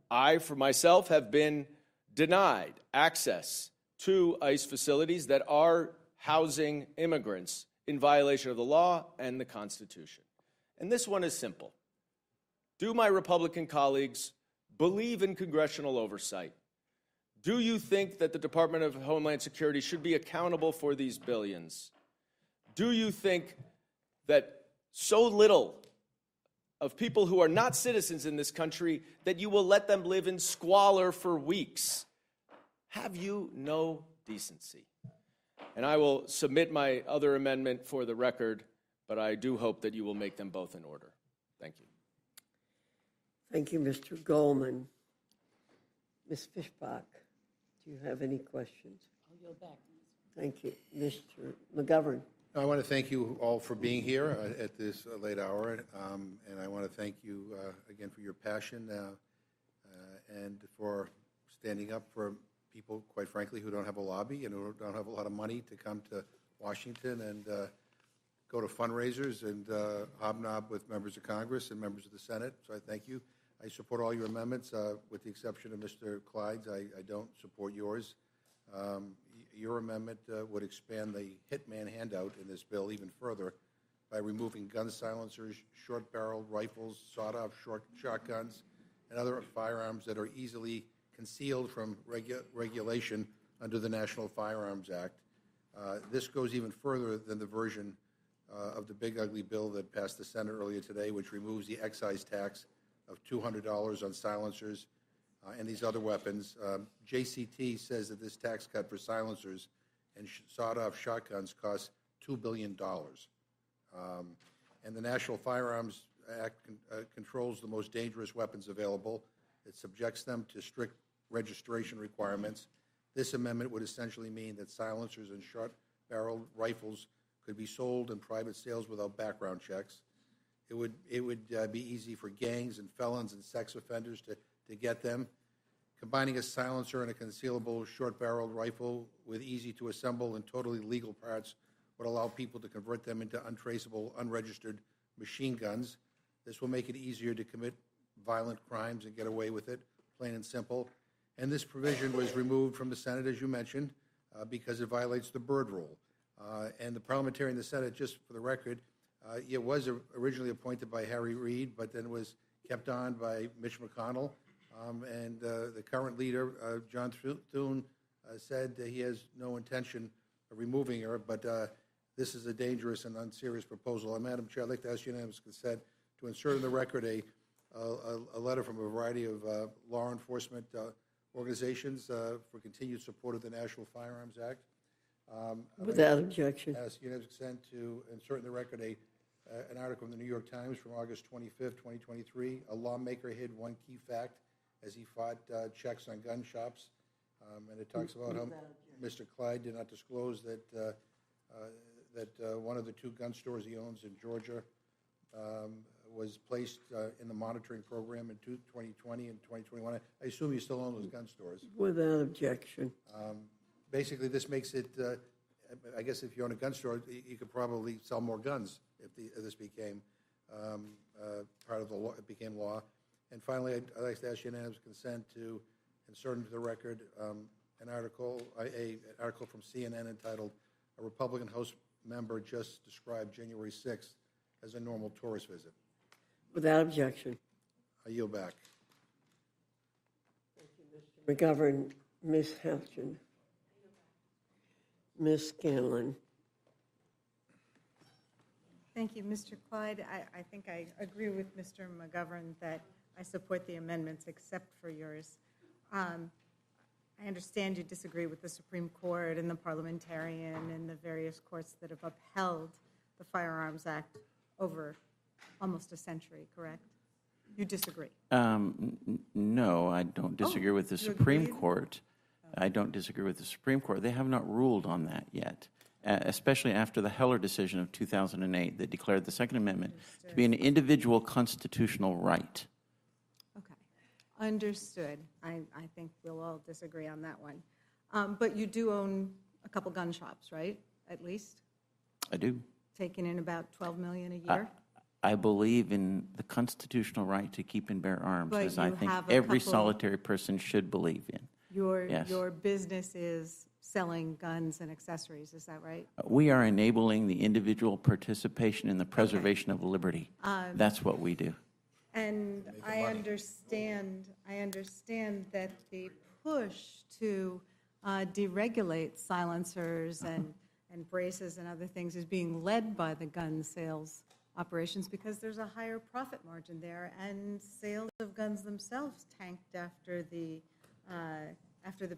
I, for myself, have been denied access to ICE facilities that are housing immigrants in violation of the law and the Constitution. And this one is simple. Do my Republican colleagues believe in congressional oversight? Do you think that the Department of Homeland Security should be accountable for these billions? Do you think that so little of people who are not citizens in this country that you will let them live in squalor for weeks? Have you no decency? And I will submit my other amendment for the record, but I do hope that you will make them both in order. Thank you. Thank you, Mr. Goldman. Ms. Fishbach, do you have any questions? I'll yield back. Thank you. Mr. McGovern. I want to thank you all for being here at this late hour, and I want to thank you again for your passion and for standing up for people, quite frankly, who don't have a lobby and who don't have a lot of money to come to Washington and go to fundraisers and hobnob with members of Congress and members of the Senate. So I thank you. I support all your amendments, with the exception of Mr. Clyde's. I don't support yours. Your amendment would expand the hitman handout in this bill even further by removing gun silencers, short-barreled rifles, sawed-off shotguns, and other firearms that are easily concealed from regulation under the National Firearms Act. This goes even further than the version of the big ugly bill that passed the Senate earlier today, which removes the excise tax of $200 on silencers and these other weapons. JCT says that this tax cut for silencers and sawed-off shotguns costs $2 billion. And the National Firearms Act controls the most dangerous weapons available. It subjects them to strict registration requirements. This amendment would essentially mean that silencers and short-barreled rifles could be sold in private sales without background checks. It would be easy for gangs and felons and sex offenders to get them. Combining a silencer and a concealable short-barreled rifle with easy-to-assemble and totally legal parts would allow people to convert them into untraceable, unregistered machine guns. This will make it easier to commit violent crimes and get away with it, plain and simple. And this provision was removed from the Senate, as you mentioned, because it violates the Byrd Rule. And the parliamentarian in the Senate, just for the record, it was originally appointed by Harry Reid, but then was kept on by Mitch McConnell. And the current leader, John Thune, said that he has no intention of removing her, but this is a dangerous and unserious proposal. Madam Chair, I'd like to ask unanimous consent to insert in the record a letter from a variety of law enforcement organizations for continued support of the National Firearms Act. Without objection. Ask unanimous consent to insert in the record an article in the New York Times from August 25th, 2023. A lawmaker hid one key fact as he fought checks on gun shops. And it talks about how Mr. Clyde did not disclose that one of the 2 gun stores he owns in Georgia was placed in the monitoring program in 2020 and 2021. I assume you still own those gun stores. Without objection. Basically, this makes it, I guess if you own a gun store, you could probably sell more guns if this became part of the law, it became law. And finally, I'd like to ask unanimous consent to insert into the record an article from CNN entitled, "A Republican House Member Just Described January 6th as a Normal Tourist Visit." Without objection. I yield back. McGovern, Ms. Houchin. Ms. Scanlon. Thank you, Mr. Clyde. I think I agree with Mr. McGovern that I support the amendments except for yours. I understand you disagree with the Supreme Court and the parliamentarian and the various courts that have upheld the Firearms Act over almost a century, correct? You disagree? No, I don't disagree with the Supreme Court. I don't disagree with the Supreme Court. They have not ruled on that yet, especially after the Heller decision of 2008 that declared the Second Amendment to be an individual constitutional right. Okay, understood. I think we'll all disagree on that one. But you do own a couple gun shops, right, at least? I do. Taking in about $12 million a year? I believe in the constitutional right to keep and bear arms, But as I you think have a every couple- solitary person should believe in. Yes. Your business is selling guns and accessories, is that right? We are enabling the individual participation in the preservation of liberty. That's what we do. And I understand that the push to deregulate silencers and braces and other things is being led by the gun sales operations because there's a higher profit margin there, and sales of guns themselves tanked after the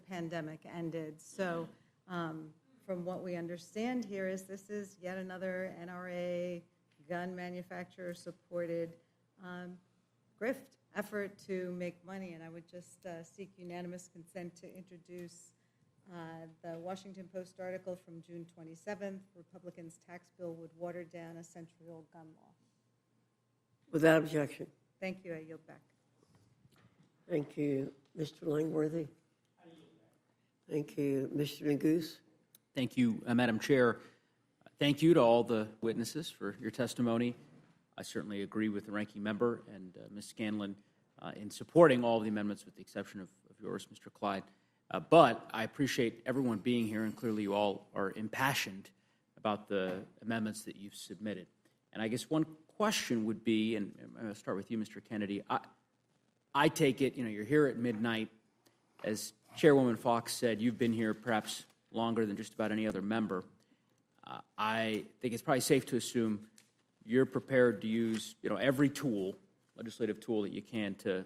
pandemic ended. So from what we understand here is this is yet another NRA gun manufacturer supported grift effort to make money. And I would just seek unanimous consent to introduce the Washington Post article from June 27th, Republicans' tax bill would water down a century-old gun law. Without objection. Thank you. I yield back. Thank you. Mr. Langworthy. Thank you. Mr. Neguse. Thank you, Madam Chair. Thank you to all the witnesses for your testimony. I certainly agree with the ranking member and Ms. Scanlon in supporting all of the amendments with the exception of yours, Mr. Clyde. But I appreciate everyone being here, and clearly you all are impassioned about the amendments that you've submitted. And I guess one question would be, and I'm going to start with you, Mr. Kennedy. I take it, you're here at midnight. As Chairwoman Fox said, you've been here perhaps longer than just about any other member. I think it's probably safe to assume you're prepared to use, every tool, legislative tool that you can to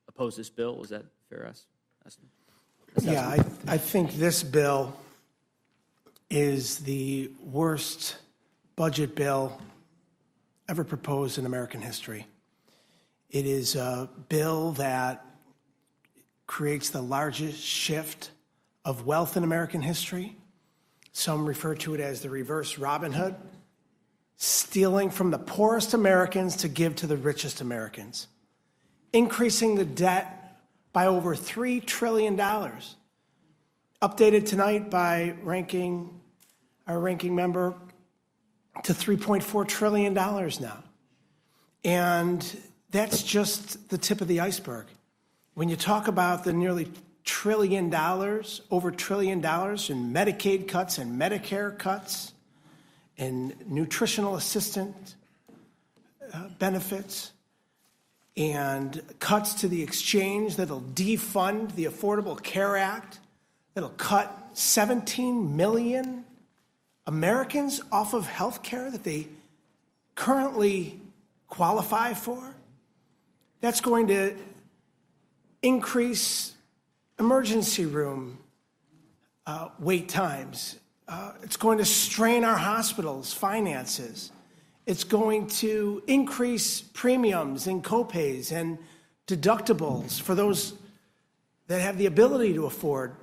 oppose this bill. Is that fair estimate? Yeah, I think this bill is the worst budget bill ever proposed in American history. It is a bill that creates the largest shift of wealth in American history. Some refer to it as the reverse Robin Hood, stealing from the poorest Americans to give to the richest Americans, increasing the debt by over $3 trillion, updated tonight by our ranking member to $3.4 trillion now. And that's just the tip of the iceberg. When you talk about the nearly over $1 trillion in Medicaid cuts and Medicare cuts and nutritional assistant benefits and cuts to the exchange that'll defund the Affordable Care Act, that'll cut 17 million Americans off of health care that they currently qualify for, that's going to increase emergency room wait times. It's going to strain our hospitals' finances. It's going to increase premiums and copays and deductibles for those that have the ability to afford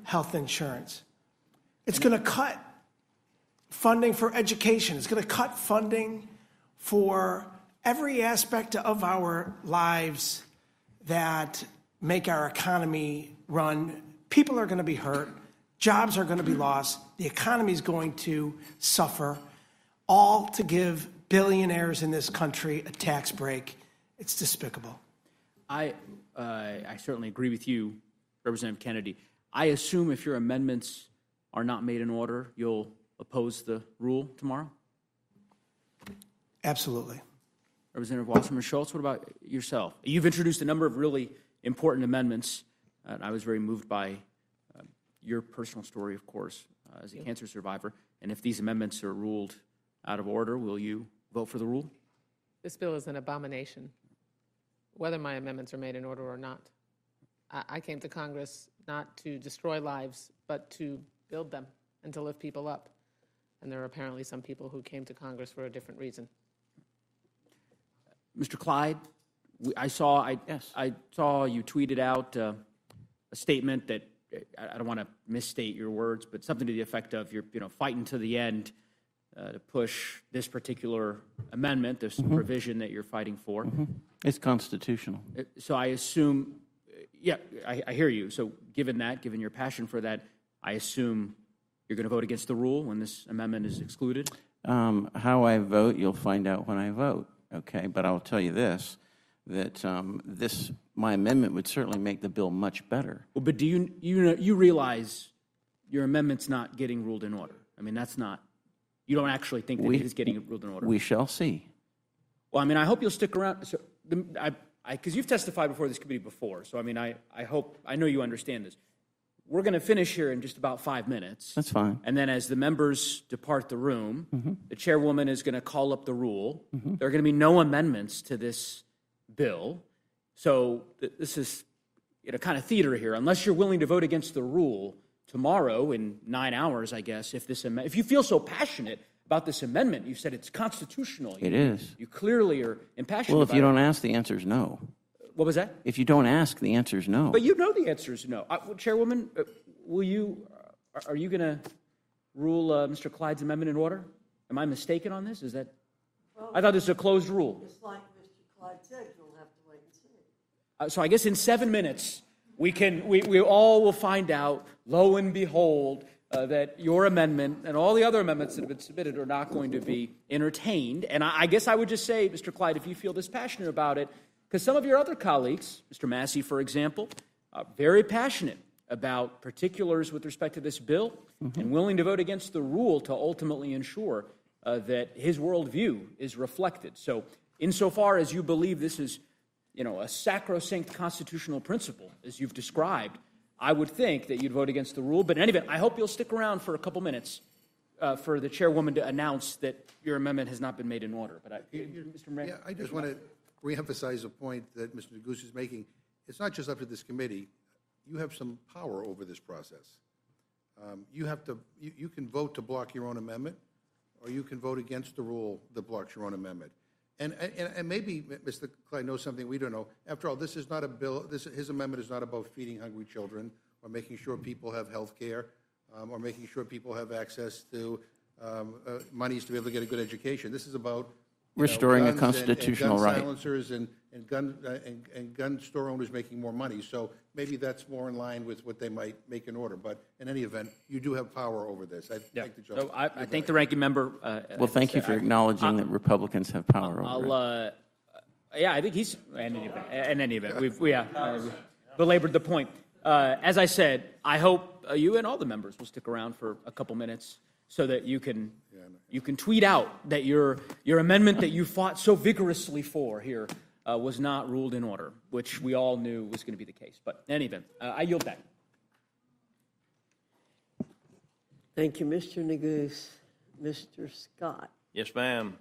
health insurance. It's going to cut funding for education. It's going to cut funding for every aspect of our lives that make our economy run. People are going to be hurt. Jobs are going to be lost. The economy is going to suffer, all to give billionaires in this country a tax break. It's despicable. I certainly agree with you, Representative Kennedy. I assume if your amendments are not made in order, you'll oppose the rule tomorrow? Absolutely. Representative Wasserman Schultz, what about yourself? You've introduced a number of really important amendments, and I was very moved by your personal story, of course, as a cancer survivor. And if these amendments are ruled out of order, will you vote for the rule? This bill is an abomination, whether my amendments are made in order or not. I came to Congress not to destroy lives, but to build them and to lift people up. And there are apparently some people who came to Congress for a different reason. Mr. Clyde, I saw you tweeted out a statement that, I don't want to misstate your words, but something to the effect of you're fighting to the end to push this particular amendment, this provision that you're fighting for. It's constitutional. So I assume, I hear you. So given your passion for that, I assume you're going to vote against the rule when this amendment is excluded? How I vote, you'll find out when I vote, okay? But I'll tell you this, that my amendment would certainly make the bill much better. Well, but do you realize your amendment's not getting ruled in order? I mean, you don't actually think that it is getting ruled in order? We shall see. Well, I mean, I hope you'll stick around. So, because you've testified before this committee before, so I mean, I know you understand this. We're going to finish here in just about 5 minutes. That's fine. And then as the members depart the room, the chairwoman is going to call up the rule. There are going to be no amendments to this bill. So this is kind of theater here. Unless you're willing to vote against the rule tomorrow in 9 hours, I guess, if you feel so passionate about this amendment, you said it's constitutional. It is. You clearly are impassioned Well, about it. if you don't ask, the answer is no. What was that? If you don't ask, the answer is no. But you know the answer is no. Chairwoman, are you going to rule Mr. Clyde's amendment in order? Am I mistaken on this? I thought this was a closed rule. Just like Mr. Clyde said, you'll have to wait and see. So I guess in 7 minutes, we all will find out, lo and behold, that your amendment and all the other amendments that have been submitted are not going to be entertained. And I guess I would just say, Mr. Clyde, if you feel this passionate about it, because some of your other colleagues, Mr. Massey, for example, are very passionate about particulars with respect to this bill and willing to vote against the rule to ultimately ensure that his worldview is reflected. So insofar as you believe this is, a sacrosanct constitutional principle, as you've described, I would think that you'd vote against the rule. But in any event, I hope you'll stick around for a couple minutes for the chairwoman to announce that your amendment has not been made in order. But Mr. Moran? Yeah, I just want to reemphasize a point that Mr. Neguse is making. It's not just up to this committee. You have some power over this process. You can vote to block your own amendment, or you can vote against the rule that blocks your own amendment. And maybe Mr. Clyde knows something we don't know. After all, this is not a bill, his amendment is not about feeding hungry children or making sure people have health care or making sure people have access to monies to be able to get a good education. This is about restoring a guns constitutional and gun right. silencers and gun store owners making more money. So maybe that's more in line with what they might make in order. But in any event, you do have power over this. I thank the So I thank the ranking member. Well, thank you for acknowledging that Republicans have power over it. Yeah, I think he's in any event. We've belabored the point. As I said, I hope you and all the members will stick around for a couple minutes so that you can tweet out that your amendment that you fought so vigorously for here was not ruled in order, which we all knew was going to be the case. But in any event, I yield back. Thank you, Mr. Neguse. Mr. Scott. Yes, ma'am.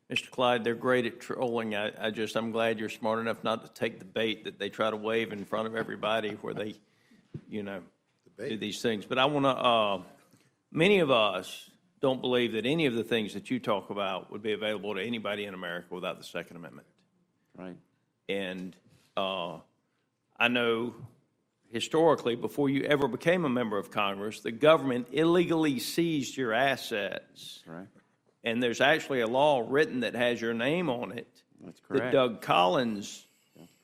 Mr. Clyde, they're great at trolling. I'm glad you're smart enough not to take the bait that they try to wave in front of everybody where they, do these things. But I want to, many of us don't believe that any of the things that you talk about would be available to anybody in America without the Second Amendment. Right. And I know historically, before you ever became a member of Congress, the government illegally seized your assets. Right. And there's actually a law written that has your name on it. That's correct. That Doug Collins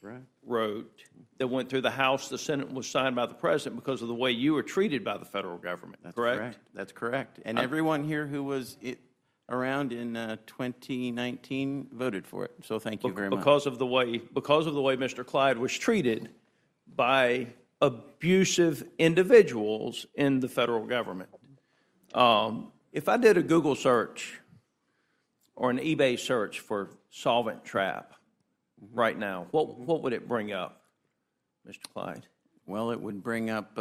correct. wrote that went through the House, the Senate, was signed by the President because of the way you were treated by the federal government. That's correct? That's correct. And everyone here who was around in 2019 voted for it. So thank you very much. Because of the way Mr. Clyde was treated by abusive individuals in the federal government. If I did a Google search or an eBay search for solvent trap right now, what would it bring up, Mr. Clyde? Well, it would bring up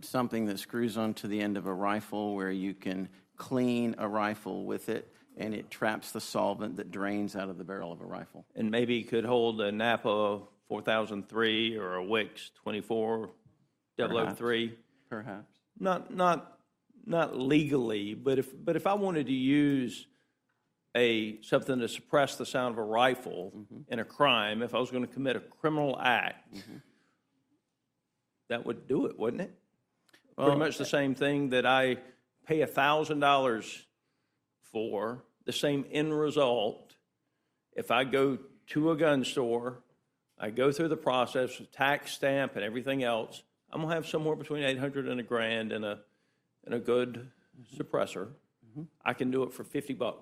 something that screws onto the end of a rifle where you can clean a rifle with it, and it traps the solvent that drains out of the barrel of a rifle. And maybe it could hold a Napa 4003 or a Wix 24003. Perhaps. Not legally, but if I wanted to use something to suppress the sound of a rifle in a crime, if I was going to commit a criminal act, that would do it, wouldn't it? Well, pretty much the same thing that I pay $1,000 for, the same end result. If I go to a gun store, I go through the process of tax stamp and everything else, I'm going to have somewhere between $800 and $1,000 and a good suppressor. I can do it for $50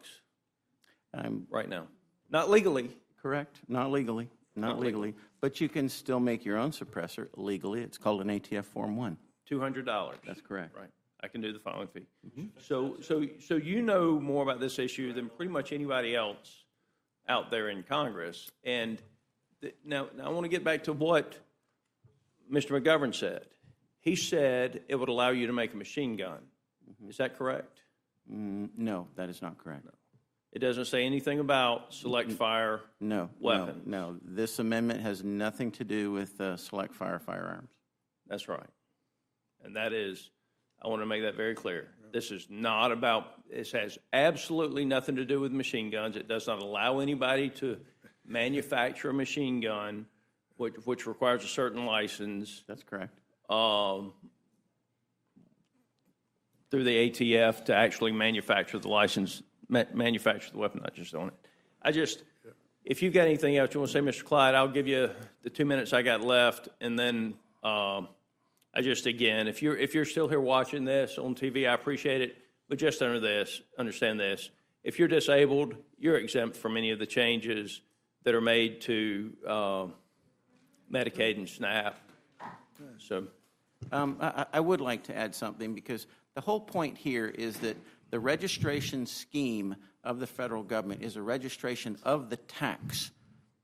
right now. Not legally. Correct. Not legally. Not legally. But you can still make your own suppressor legally. It's called an ATF Form 1. $200. That's correct. Right. I can do the filing fee. So you know more about this issue than pretty much anybody else out there in Congress. And now I want to get back to what Mr. McGovern said. He said it would allow you to make a machine gun. Is that correct? No, that is not correct. No. It doesn't say anything about select fire weapons. No. This amendment has nothing to do with select fire firearms. That's right. And that is, I want to make that very clear. This is not about, this has absolutely nothing to do with machine guns. It does not allow anybody to manufacture a machine gun, which requires a certain license. That's correct. Through the ATF to actually manufacture the license, manufacture the weapon, not just own it. If you've got anything else you want to say, Mr. Clyde, I'll give you the 2 minutes I got left, and then again, if you're still here watching this on TV, I appreciate it, but just understand this. If you're disabled, you're exempt from any of the changes that are made to Medicaid and SNAP. So, I would like to add something, because the whole point here is that the registration scheme of the federal government is a registration of the tax,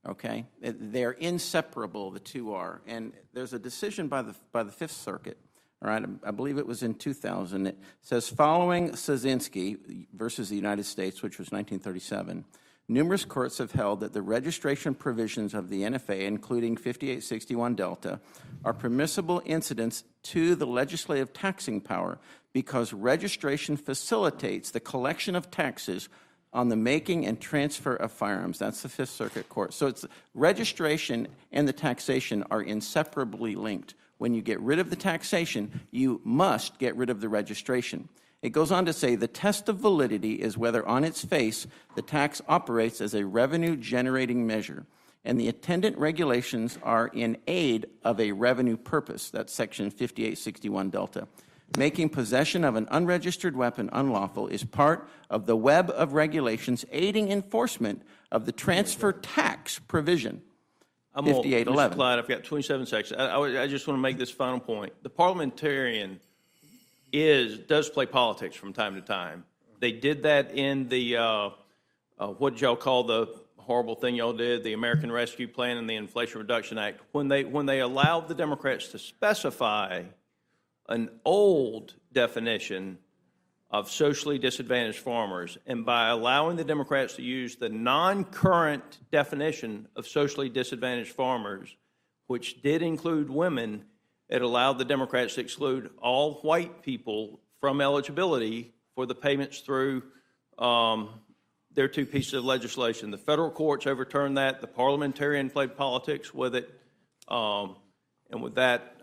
okay? They're inseparable, the two are. And there's a decision by the Fifth Circuit, all right? I believe it was in 2000. It says, following Szynski versus the United States, which was 1937, numerous courts have held that the registration provisions of the NFA, including 5861 Delta, are permissible incidents to the legislative taxing power because registration facilitates the collection of taxes on the making and transfer of firearms. That's the Fifth Circuit Court. So it's registration and the taxation are inseparably linked. When you get rid of the taxation, you must get rid of the registration. It goes on to say the test of validity is whether on its face the tax operates as a revenue-generating measure, and the attendant regulations are in aid of a revenue purpose. That's Section 5861 Delta. Making possession of an unregistered weapon unlawful is part of the web of regulations aiding enforcement of the transfer tax provision. 5811. Mr. Clyde, I've got 27 seconds. I just want to make this final point. The parliamentarian does play politics from time to time. They did that in the, what y'all call the horrible thing y'all did, the American Rescue Plan and the Inflation Reduction Act. When they allowed the Democrats to specify an old definition of socially disadvantaged farmers, and by allowing the Democrats to use the non-current definition of socially disadvantaged farmers, which did include women, it allowed the Democrats to exclude all white people from eligibility for the payments through their two pieces of legislation. The federal courts overturned that. The parliamentarian played politics with it. And with that,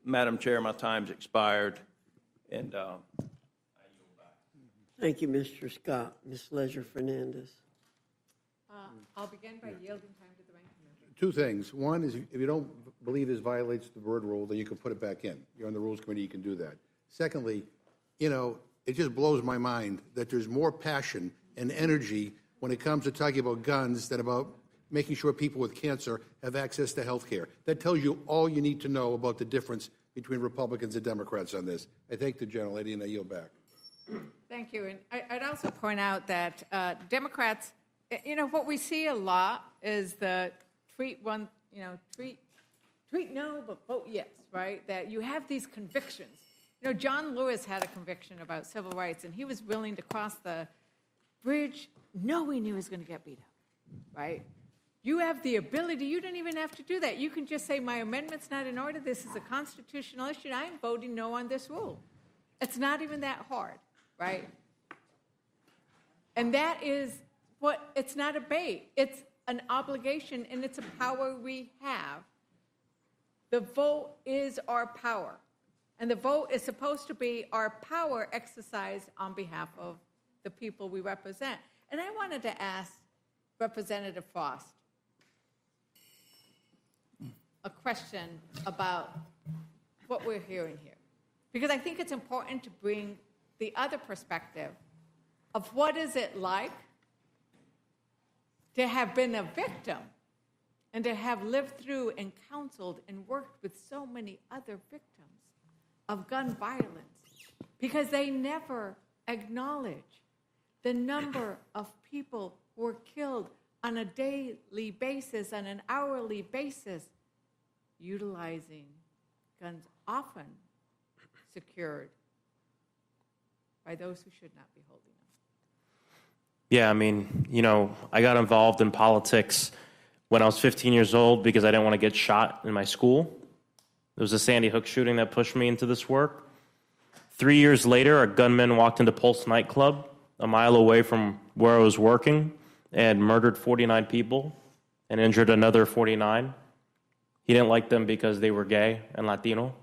Madam Chair, my time's expired. And Thank you, Mr. Scott. Ms. Leisure Fernandez. I'll begin by yielding time to the ranking member. Two things. One is if you don't believe this violates the bird rule, then you can put it back in. You're on the Rules Committee, you can do that. Secondly, it just blows my mind that there's more passion and energy when it comes to talking about guns than about making sure people with cancer have access to health care. That tells you all you need to know about the difference between Republicans and Democrats on this. I thank the gentlelady, and I yield back. Thank you. And I'd also point out that Democrats, what we see a lot is the treat no, but vote yes, right? That you have these convictions. John Lewis had a conviction about civil rights, and he was willing to cross the bridge knowing he was going to get beat up, right? You have the ability, you don't even have to do that. You can just say, my amendment's not in order, this is a constitutional issue, and I'm voting no on this rule. It's not even that hard, right? And that is it's not a bait, it's an obligation, and it's a power we have. The vote is our power, and the vote is supposed to be our power exercised on behalf of the people we represent. And I wanted to ask Representative Frost a question about what we're hearing here, because I think it's important to bring the other perspective of what is it like to have been a victim and to have lived through and counseled and worked with so many other victims of gun violence, because they never acknowledge the number of people who are killed on a daily basis, on an hourly basis, utilizing guns often secured by those who should not be holding them. Yeah, I mean, I got involved in politics when I was 15 years old because I didn't want to get shot in my school. It was a Sandy Hook shooting that pushed me into this work. 3 years later, a gunman walked into Pulse nightclub a mile away from where I was working and murdered 49 people and injured another 49. He didn't like them because they were gay and Latino.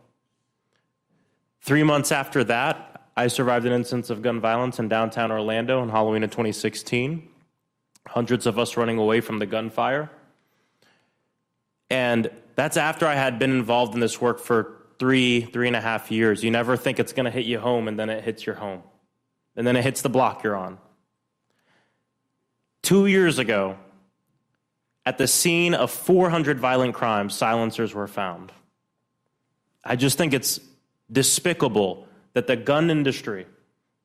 3 months after that, I survived an instance of gun violence in downtown Orlando on Halloween of 2016. Hundreds of us running away from the gunfire. And that's after I had been involved in this work for three and a half years. You never think it's going to hit you home, and then it hits your home. And then it hits the block you're on. 2 years ago, at the scene of 400 violent crimes, silencers were found. I just think it's despicable that the gun industry,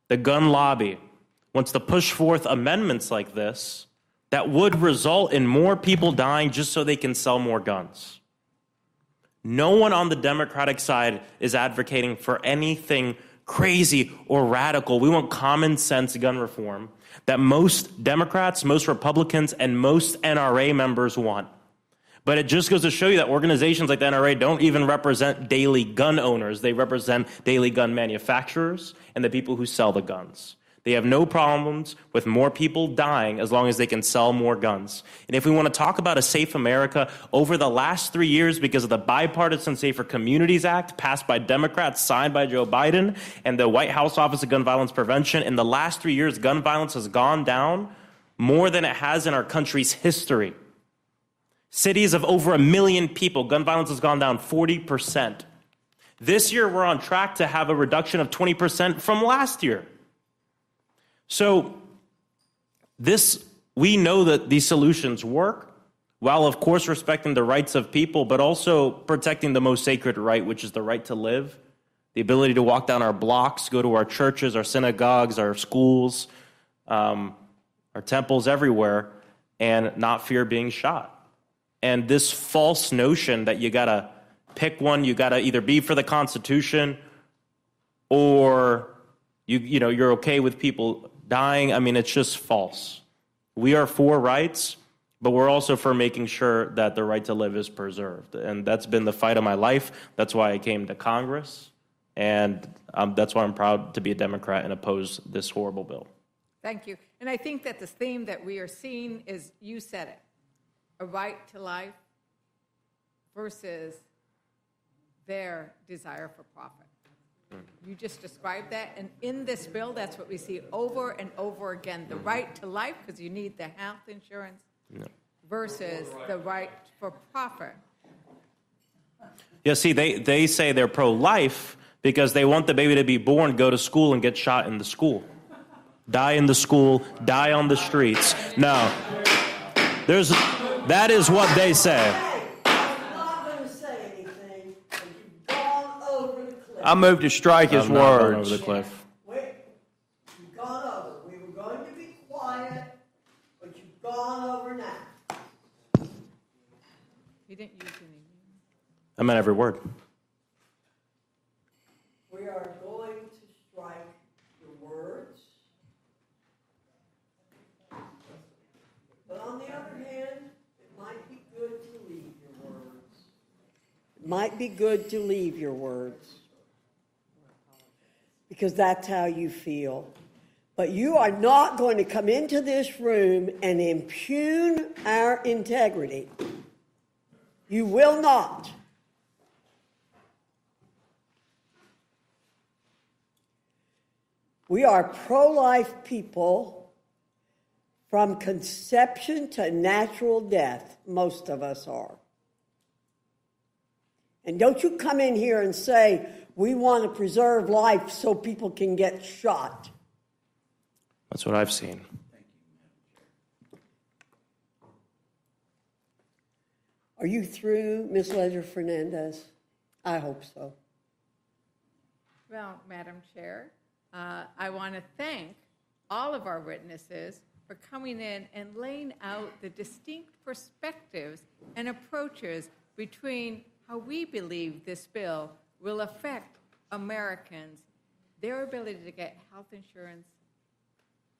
the gun lobby, wants to push forth amendments like this that would result in more people dying just so they can sell more guns. No one on the Democratic side is advocating for anything crazy or radical. We want common sense gun reform that most Democrats, most Republicans, and most NRA members want. But it just goes to show you that organizations like the NRA don't even represent daily gun owners. They represent daily gun manufacturers and the people who sell the guns. They have no problems with more people dying as long as they can sell more guns. And if we want to talk about a safe America, over the last 3 years, because of the Bipartisan Safer Communities Act passed by Democrats, signed by Joe Biden, and the White House Office of Gun Violence Prevention, in the last 3 years, gun violence has gone down more than it has in our country's history. Cities of over 1 million people, gun violence has gone down 40%. This year, we're on track to have a reduction of 20% from last year. So we know that these solutions work, while of course respecting the rights of people, but also protecting the most sacred right, which is the right to live, the ability to walk down our blocks, go to our churches, our synagogues, our schools, our temples everywhere, and not fear being shot. And this false notion that you gotta pick one, you gotta either be for the Constitution or you're okay with people dying. I mean, it's just false. We are for rights, but we're also for making sure that the right to live is preserved. And that's been the fight of my life. That's why I came to Congress. And that's why I'm proud to be a Democrat and oppose this horrible bill. Thank you. And I think that the theme that we are seeing is, you said it, a right to life versus their desire for profit. You just described that, and in this bill, that's what we see over and over again, the right to life, because you need the health insurance, versus the right for profit. Yeah, see, they say they're pro-life because they want the baby to be born, go to school, and get shot in the school. Die in the school, die on the streets. No, that is what they say. I move to strike his words. Over the cliff. Wait, you've gone over. We were going to be quiet, but you've gone over now. You didn't use any. I meant every word. We are going to strike your words. But on the other hand, it might be good to leave your words. It might be good to leave your words. Because that's how you feel. But you are not going to come into this room and impugn our integrity. You will not. We are pro-life people from conception to natural death. Most of us are. And don't you come in here and say, we want to preserve life so people can get shot. That's what I've seen. Are you through, Ms. Ledger-Fernandez? I hope so. Well, Madam Chair, I want to thank all of our witnesses for coming in and laying out the distinct perspectives and approaches between how we believe this bill will affect Americans, their ability to get health insurance,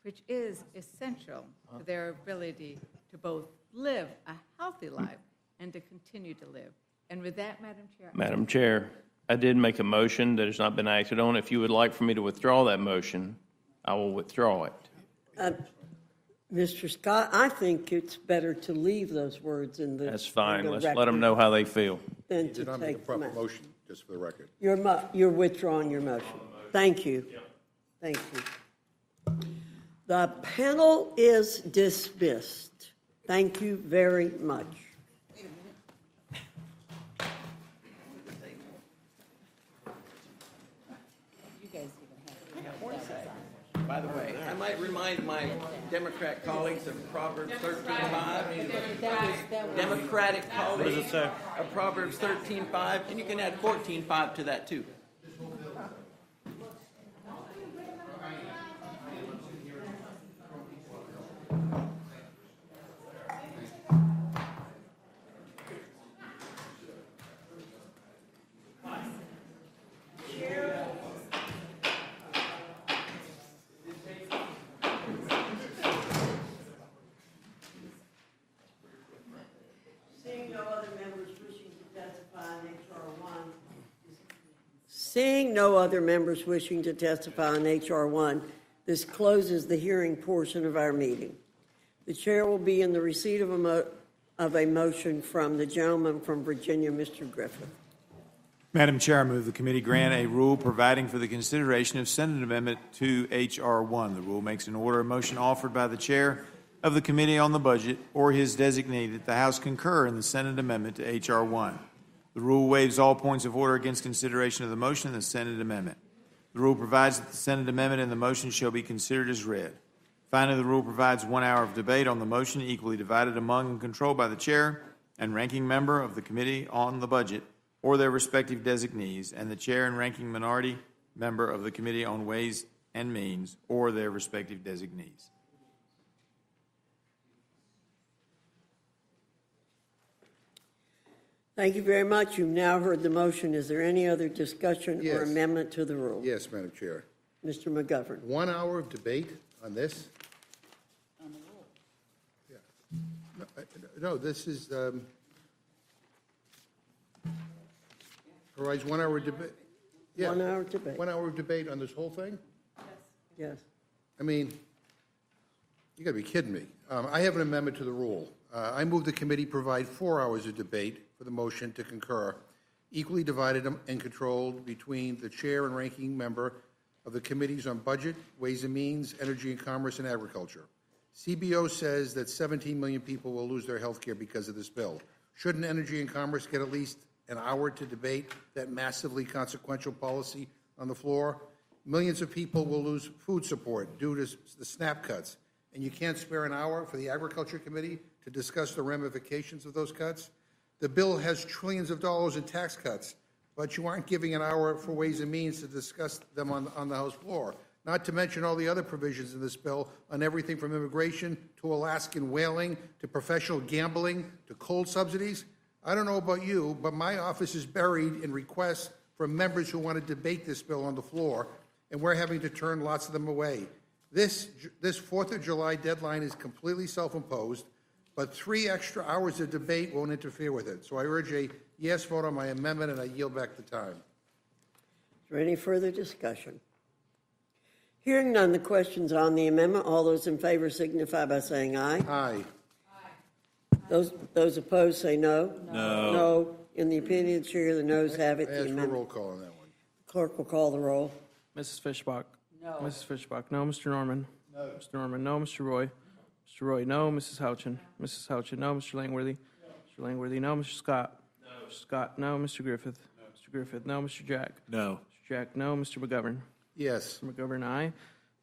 which is essential to their ability to both live a healthy life and to continue to live. And with that, Madam Chair, I did make a motion that has not been acted on. If you would like for me to withdraw that motion, I will withdraw it. Mr. Scott, I think it's better to leave those words in the That's fine. in the Let's let them know how they feel. Than You to did not make a take them proper out. motion, just for the record. You're withdrawing your motion. Thank you. Thank you. The panel is dismissed. Thank you very much. By the way, I might remind my Democrat colleagues of Proverbs 13:5. Democratic colleagues. What does it say? Of Proverbs 13:5, and you can add 14:5 to that too. Seeing no other members wishing to testify on H.R. 1, This closes the hearing portion of our meeting. The chair will be in the receipt of a motion from the gentleman from Virginia, Mr. Griffith. Madam Chair, I move the committee grant a rule providing for the consideration of Senate Amendment to H.R. 1. The rule makes an order of motion offered by the chair of the Committee on the Budget or his designee that the House concur in the Senate Amendment to H.R. 1. The rule waives all points of order against consideration of the motion and the Senate Amendment. The rule provides that the Senate Amendment and the motion shall be considered as read. Finally, the rule provides 1 hour of debate on the motion equally divided among and controlled by the chair and ranking member of the Committee on the Budget or their respective designees, and the chair and ranking minority member of the Committee on Ways and Means or their respective designees. Thank you very much. You've now heard the motion. Is there any other discussion or Yes. amendment to the rule? Yes, Madam Chair. Mr. McGovern. 1 hour of debate on this? Yeah. No, this is, provides 1 hour debate. Yeah. 1 hour debate. 1 hour of debate on this whole thing? Yes. I mean, you got to be kidding me. I have an amendment to the rule. I move the committee provide 4 hours of debate for the motion to concur, equally divided and controlled between the chair and ranking member of the committees on Budget, Ways and Means, Energy and Commerce, and Agriculture. CBO says that 17 million people will lose their health care because of this bill. Shouldn't Energy and Commerce get at least an hour to debate that massively consequential policy on the floor? Millions of people will lose food support due to the SNAP cuts, and you can't spare an hour for the Agriculture Committee to discuss the ramifications of those cuts? The bill has trillions of dollars in tax cuts, but you aren't giving an hour for Ways and Means to discuss them on the House floor, not to mention all the other provisions in this bill on everything from immigration to Alaskan whaling to professional gambling to coal subsidies. I don't know about you, but my office is buried in requests from members who want to debate this bill on the floor, and we're having to turn lots of them away. This 4th of July deadline is completely self-imposed, but 3 extra hours of debate won't interfere with it. So I urge a yes vote on my amendment, and I yield back the time. Is there any further discussion? Hearing none, the question's on the amendment. All those in favor signify by saying aye. Aye. Those opposed say no. No. No. In the opinion of the chair, the noes have it. I The ask for a amendment. roll call on that one. Clerk will call the roll. Mrs. Fishbach? No. Mrs. Fishbach, no. Mr. Norman? No. Mr. Norman, no. Mr. Roy? Mr. Roy, no. Mrs. Houchin? Mrs. Houchin, no. Mr. Langworthy? Mr. Langworthy, no. Mr. Scott? No. Mr. Scott, no. Mr. Griffith? No. Mr. Griffith, no. Mr. Jack? No. Mr. Jack, no. Mr. McGovern? Yes. Mr. McGovern, aye.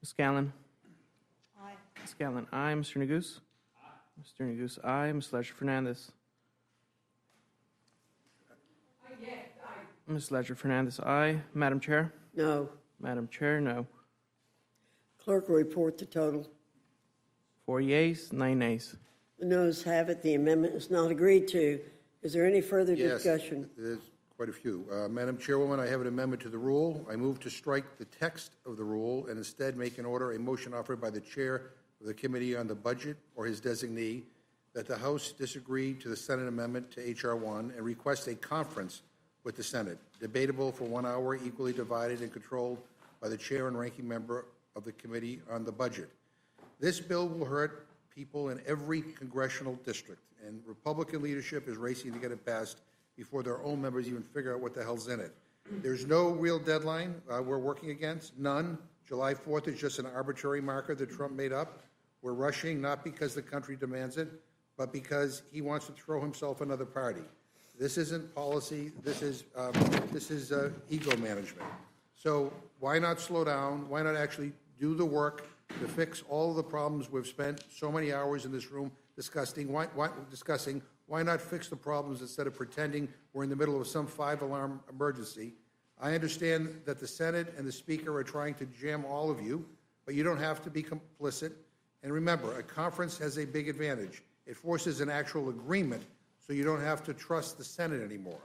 Ms. Scallon? Aye. Ms. Scallon, aye. Mr. Neguse? Aye. Mr. Neguse, aye. Ms. Ledger Fernandez? Ms. Ledger Fernandez, aye. Madam Chair? No. Madam Chair, no. Clerk will report the total. 4 yeas, 9 nays. The noes have it. The amendment is not agreed to. Is there any further Yes, discussion? there's quite a few. Madam Chairwoman, I have an amendment to the rule. I move to strike the text of the rule and instead make an order, a motion offered by the chair of the Committee on the Budget or his designee that the House disagree to the Senate amendment to H.R. 1 and request a conference with the Senate, debatable for 1 hour, equally divided and controlled by the chair and ranking member of the Committee on the Budget. This bill will hurt people in every congressional district, and Republican leadership is racing to get it passed before their own members even figure out what the hell's in it. There's no real deadline we're working against, none. July 4th is just an arbitrary marker that Trump made up. We're rushing not because the country demands it, but because he wants to throw himself another party. This isn't policy. This is ego management. So why not slow down? Why not actually do the work to fix all of the problems we've spent so many hours in this room discussing? Why not fix the problems instead of pretending we're in the middle of some 5-alarm emergency? I understand that the Senate and the Speaker are trying to jam all of you, but you don't have to be complicit. And remember, a conference has a big advantage. It forces an actual agreement, so you don't have to trust the Senate anymore.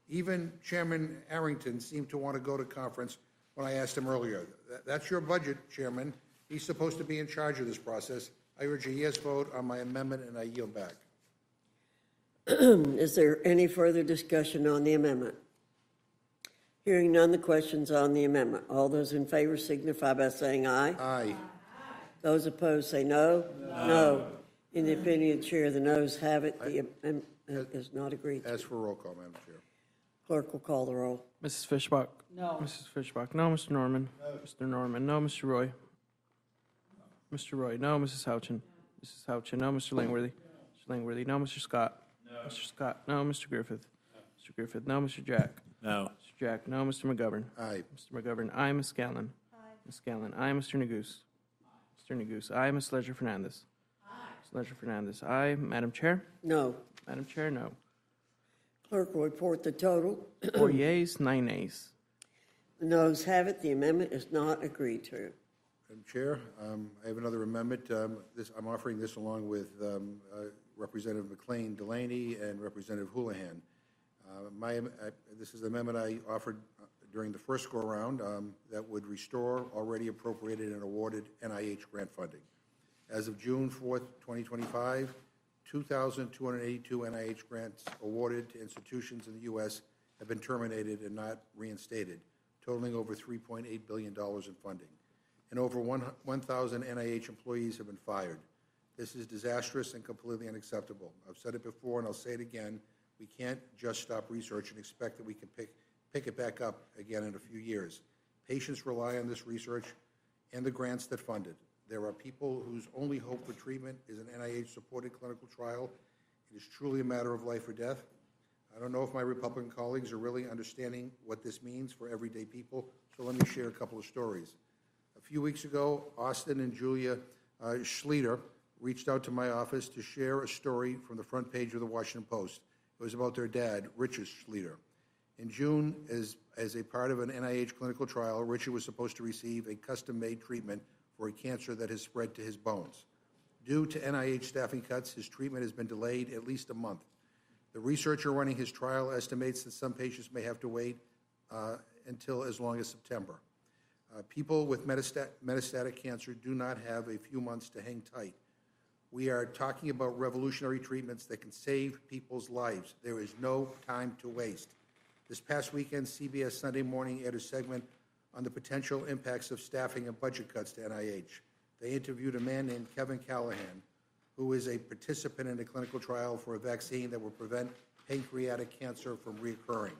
Even Chairman Arrington seemed to want to go to conference when I asked him earlier. That's your budget, Chairman. He's supposed to be in charge of this process. I urge a yes vote on my amendment, and I yield back. Is there any further discussion on the amendment? Hearing none, the question's on the amendment. All those in favor signify by saying aye. Aye. Those opposed say no. No. In the opinion of the chair, the noes have it. The amendment is not agreed to. Ask for a roll call, Madam Chair. Clerk will call the roll. Mrs. Fishbach? No. Mrs. Fishbach, no. Mr. Norman? No. Mr. Norman, no. Mr. Roy? Mr. Roy, no. Mrs. Houchin? Mrs. Houchin, no. Mr. Langworthy? Mr. Langworthy, no. Mr. Scott? No. Mr. Scott, no. Mr. Griffith? Mr. Griffith, no. Mr. Jack? No. Mr. Jack, no. Mr. McGovern? Aye. Mr. McGovern, aye. Ms. Scanlon? Aye. Ms. Scanlon, aye. Mr. Neguse? Mr. Neguse, aye. Ms. Ledger Fernandez? Aye. Ms. Ledger Fernandez, aye. Madam Chair? No. Madam Chair, no. Clerk will report the total. 4 yeas, 9 nays. The noes have it. The amendment is not agreed to. Madam Chair, I have another amendment. I'm offering this along with Representative McLean Delaney and Representative Houlihan. This is the amendment I offered during the first go-around that would restore already appropriated and awarded NIH grant funding. As of June 4th, 2025, 2,282 NIH grants awarded to institutions in the U.S. have been terminated and not reinstated, totaling over $3.8 billion in funding. And over 1,000 NIH employees have been fired. This is disastrous and completely unacceptable. I've said it before and I'll say it again. We can't just stop research and expect that we can pick it back up again in a few years. Patients rely on this research and the grants that fund it. There are people whose only hope for treatment is an NIH-supported clinical trial. It is truly a matter of life or death. I don't know if my Republican colleagues are really understanding what this means for everyday people, so let me share a couple of stories. A few weeks ago, Austin and Julia Schlueter reached out to my office to share a story from the front page of the Washington Post. It was about their dad, Richard Schlueter. In June, as a part of an NIH clinical trial, Richard was supposed to receive a custom-made treatment for a cancer that has spread to his bones. Due to NIH staffing cuts, his treatment has been delayed at least a month. The researcher running his trial estimates that some patients may have to wait until as long as September. People with metastatic cancer do not have a few months to hang tight. We are talking about revolutionary treatments that can save people's lives. There is no time to waste. This past weekend, CBS Sunday Morning aired a segment on the potential impacts of staffing and budget cuts to NIH. They interviewed a man named Kevin Callahan, who is a participant in a clinical trial for a vaccine that will prevent pancreatic cancer from reoccurring.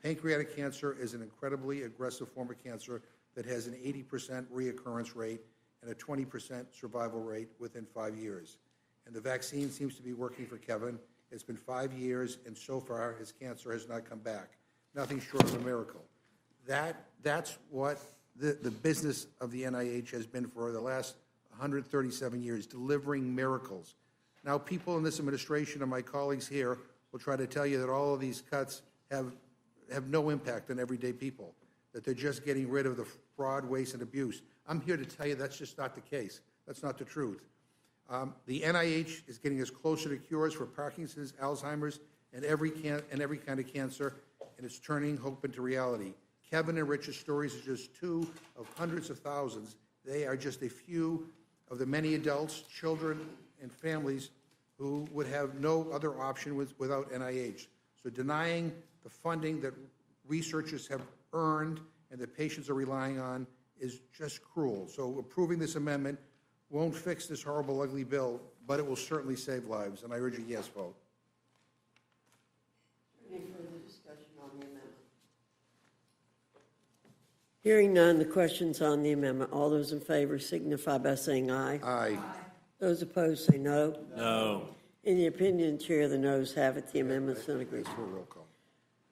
Pancreatic cancer is an incredibly aggressive form of cancer that has an 80% reoccurrence rate and a 20% survival rate within 5 years. And the vaccine seems to be working for Kevin. It's been 5 years, and so far his cancer has not come back. Nothing short of a miracle. That's what the business of the NIH has been for the last 137 years, delivering miracles. Now, people in this administration and my colleagues here will try to tell you that all of these cuts have no impact on everyday people, that they're just getting rid of the fraud, waste, and abuse. I'm here to tell you that's just not the case. That's not the truth. The NIH is getting us closer to cures for Parkinson's, Alzheimer's, and every kind of cancer, and it's turning hope into reality. Kevin and Rich's stories are just two of hundreds of thousands. They are just a few of the many adults, children, and families who would have no other option without NIH. So denying the funding that researchers have earned and that patients are relying on is just cruel. So approving this amendment won't fix this horrible, ugly bill, but it will certainly save lives, and I urge a yes vote. Any further discussion on the amendment? Hearing none, the question's on the amendment. All those in favor signify by saying aye. Aye. Those opposed say no. No. In the opinion of the chair, the noes have it. The amendment's not agreed For a to. roll call.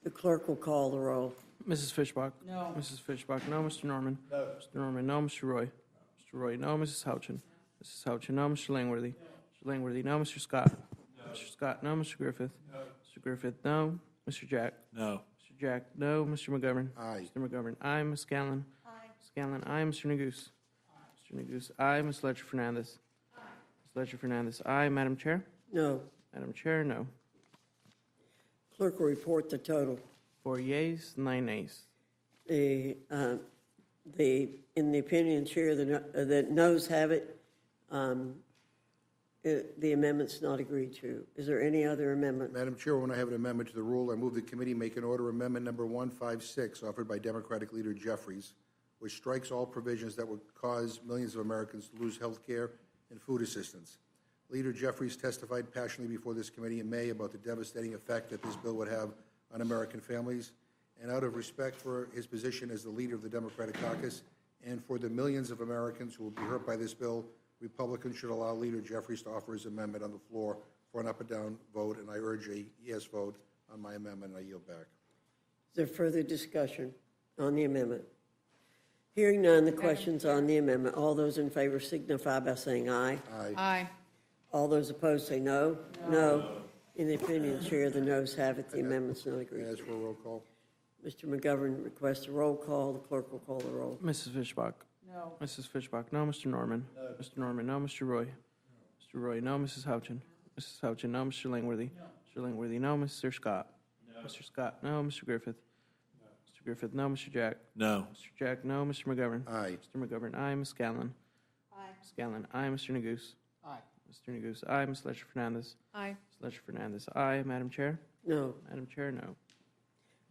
The clerk will call the roll. Mrs. Fishbach? No. Mrs. Fishbach, no. Mr. Norman? No. Mr. Norman, no. Mr. Roy? Mr. Roy, no. Mrs. Houchin? Mrs. Houchin, no. Mr. Langworthy? Mr. Langworthy, no. Mr. Scott? No. Mr. Scott, no. Mr. Griffith? No. Mr. Griffith, no. Mr. Jack? No. Mr. Jack, no. Mr. McGovern? Aye. Mr. McGovern, aye. Ms. Scanlon? Aye. Scanlon, aye. Mr. Neguse? Mr. Neguse, aye. Ms. Ledger Fernandez? Aye. Ms. Ledger Fernandez, aye. Madam Chair? No. Madam Chair, no. Clerk will report the total. 4 yeas, 9 nays. In the opinion of the chair, the noes have it. The amendment's not agreed to. Is there any other amendment? Madam Chairwoman, I have an amendment to the rule. I move the committee make an order amendment number 156 offered by Democratic Leader Jeffries, which strikes all provisions that would cause millions of Americans to lose health care and food assistance. Leader Jeffries testified passionately before this committee in May about the devastating effect that this bill would have on American families. And out of respect for his position as the leader of the Democratic caucus and for the millions of Americans who will be hurt by this bill, Republicans should allow Leader Jeffries to offer his amendment on the floor for an up or down vote, and I urge a yes vote on my amendment, and I yield back. Is there further discussion on the amendment? Hearing none, the questions on the amendment. All those in favor signify by saying aye. Aye. Aye. All those opposed say no. No. In the opinion of the chair, the noes have it. The amendment's not agreed. Ask for a roll call. Mr. McGovern requests a roll call. The clerk will call the roll. Mrs. Fishbach? No. Mrs. Fishbach, no. Mr. Norman? No. Mr. Norman, no. Mr. Roy? Mr. Roy, no. Mrs. Houchin? Mrs. Houchin, no. Mr. Langworthy? No. Mr. Langworthy, no. Mr. Scott? No. Mr. Scott, no. Mr. Griffith? No. Mr. Griffith, no. Mr. Jack? No. Mr. Jack, no. Mr. McGovern? Aye. Mr. McGovern, aye. Ms. Scanlon? Aye. Ms. Scanlon, aye. Mr. Neguse? Aye. Mr. Neguse, aye. Ms. Ledger-Fernandez? Aye. Ms. Ledger-Fernandez, aye. Madam Chair? No. Madam Chair, no.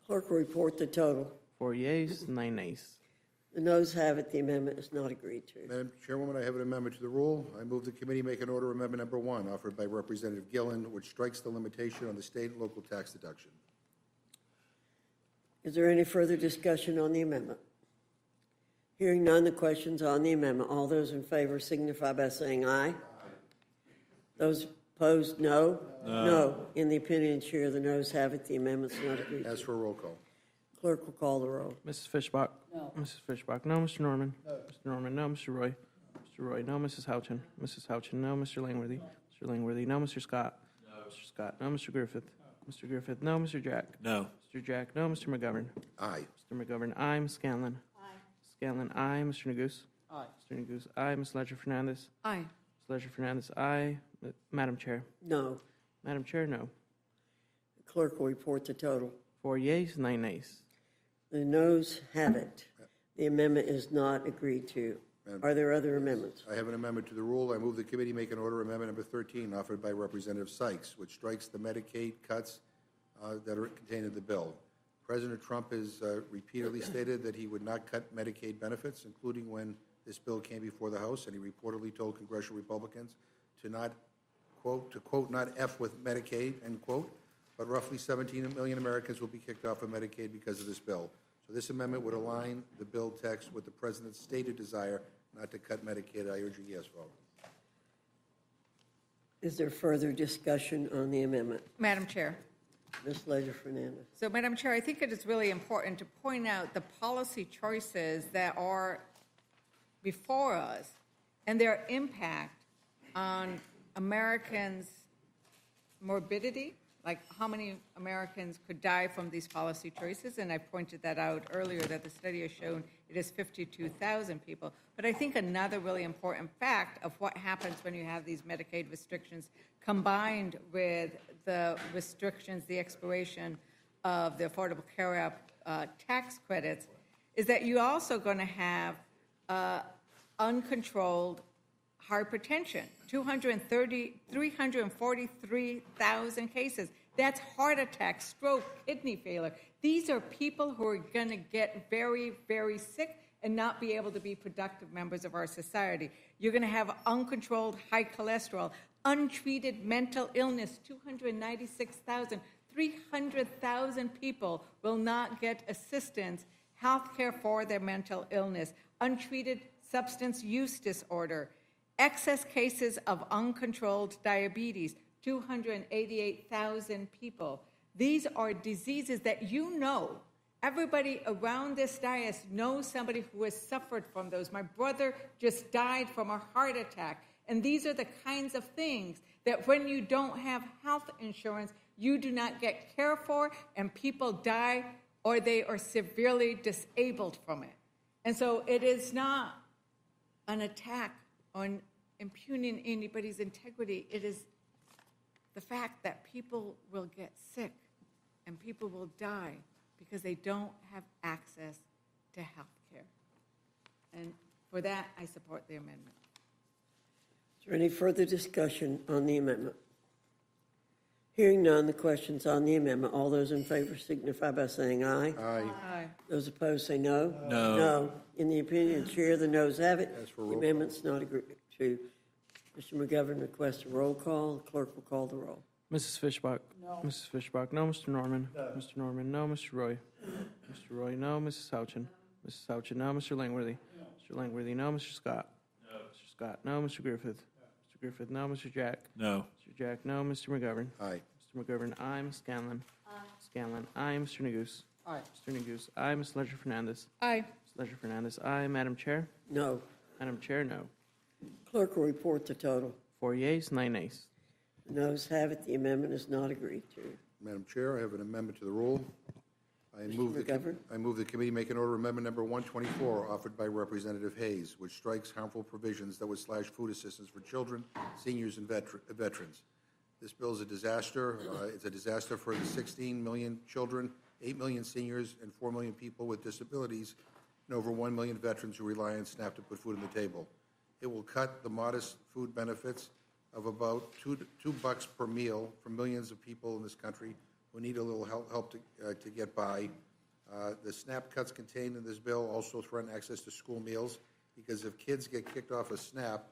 Clerk will report the total. 4 yeas, 9 nays. The noes have it. The amendment is not agreed to. Madam Chairwoman, I have an amendment to the rule. I move the committee make an order amendment number 1 offered by Representative Gillen, which strikes the limitation on the state and local tax deduction. Is there any further discussion on the amendment? Hearing none, the questions on the amendment. All those in favor signify by saying aye. Those opposed, no. No. In the opinion of the chair, the noes have it. The amendment's not agreed to. Ask for a roll call. Clerk will call the roll. Mrs. Fishbach? No. Mrs. Fishbach, no. Mr. Norman? No. Mr. Norman, no. Mr. Roy? Mr. Roy, no. Mrs. Houchin? Mrs. Houchin, no. Mr. Langworthy? Mr. Langworthy, no. Mr. Scott? No. Mr. Scott, no. Mr. Griffith? Mr. Griffith, no. Mr. Jack? No. Mr. Jack, no. Mr. McGovern? Aye. Mr. McGovern, aye. Ms. Scanlon? Aye. Ms. Scanlon, aye. Mr. Neguse? Aye. Mr. Neguse, aye. Ms. Ledger-Fernandez? Aye. Ms. Ledger-Fernandez, aye. Madam Chair? No. Madam Chair, no. The clerk will report the total. 4 yeas, 9 nays. The noes have it. The amendment is not agreed to. Are there other amendments? I have an amendment to the rule. I move the committee make an order amendment number 13 offered by Representative Sykes, which strikes the Medicaid cuts that are contained in the bill. President Trump has repeatedly stated that he would not cut Medicaid benefits, including when this bill came before the House, and he reportedly told congressional Republicans to not, quote, not F with Medicaid, end quote, but roughly 17 million Americans will be kicked off of Medicaid because of this bill. So this amendment would align the bill text with the president's stated desire not to cut Medicaid. I urge a yes vote. Is there further discussion on the amendment? Madam Chair. Ms. Ledger-Fernandez. So, Madam Chair, I think it is really important to point out the policy choices that are before us and their impact on Americans' morbidity, like how many Americans could die from these policy choices. And I pointed that out earlier, that the study has shown it is 52,000 people. But I think another really important fact of what happens when you have these Medicaid restrictions combined with the restrictions, the expiration of the Affordable Care Act tax credits, is that you're also going to have uncontrolled hypertension, 343,000 cases. That's heart attack, stroke, kidney failure. These are people who are going to get very, very sick and not be able to be productive members of our society. You're going to have uncontrolled high cholesterol, untreated mental illness, 296,000. 300,000 people will not get assistance, health care for their mental illness, untreated substance use disorder, excess cases of uncontrolled diabetes, 288,000 people. These are diseases that you know. Everybody around this dais knows somebody who has suffered from those. My brother just died from a heart attack. And these are the kinds of things that when you don't have health insurance, you do not get care for, and people die or they are severely disabled from it. And so it is not an attack on impugning anybody's integrity. It is the fact that people will get sick and people will die because they don't have access to health care. And for that, I support the amendment. Is there any further discussion on the amendment? Hearing none, the question's on the amendment. All those in favor signify by saying aye. Aye. Those opposed say no. No. No. In the opinion of the chair, the noes have it. As for The roll amendment's not agreed to. Mr. McGovern requests a roll call. The clerk will call the roll. Mrs. Fishbach? No. Mrs. Fishbach, no. Mr. Norman? No. Mr. Norman, no. Mr. Roy? Mr. Roy, no. Mrs. Houchin? Mrs. Houchin, no. Mr. Langworthy? Mr. Langworthy, no. Mr. Scott? No. Mr. Scott, no. Mr. Griffith? Mr. Griffith, no. Mr. Jack? No. Mr. Jack, no. Mr. McGovern? Aye. Mr. McGovern, aye. Ms. Scanlon? Scanlon, aye. Mr. Neguse? Aye. Mr. Neguse, aye. Ms. Ledger Fernandez? Aye. Ms. Ledger Fernandez, aye. Madam Chair? No. Madam Chair, no. Clerk will report the total. 4 yeas, 9 nays. The noes have it. The amendment is not agreed to. Madam Chair, I have an amendment to the rule. McGovern? I move the committee make an order amendment number 124 offered by Representative Hayes, which strikes harmful provisions that would slash food assistance for children, seniors, and veterans. This bill is a disaster. It's a disaster for the 16 million children, 8 million seniors, and 4 million people with disabilities, and over 1 million veterans who rely on SNAP to put food on the table. It will cut the modest food benefits of about $2 per meal for millions of people in this country who need a little help to get by. The SNAP cuts contained in this bill also threaten access to school meals, because if kids get kicked off of SNAP,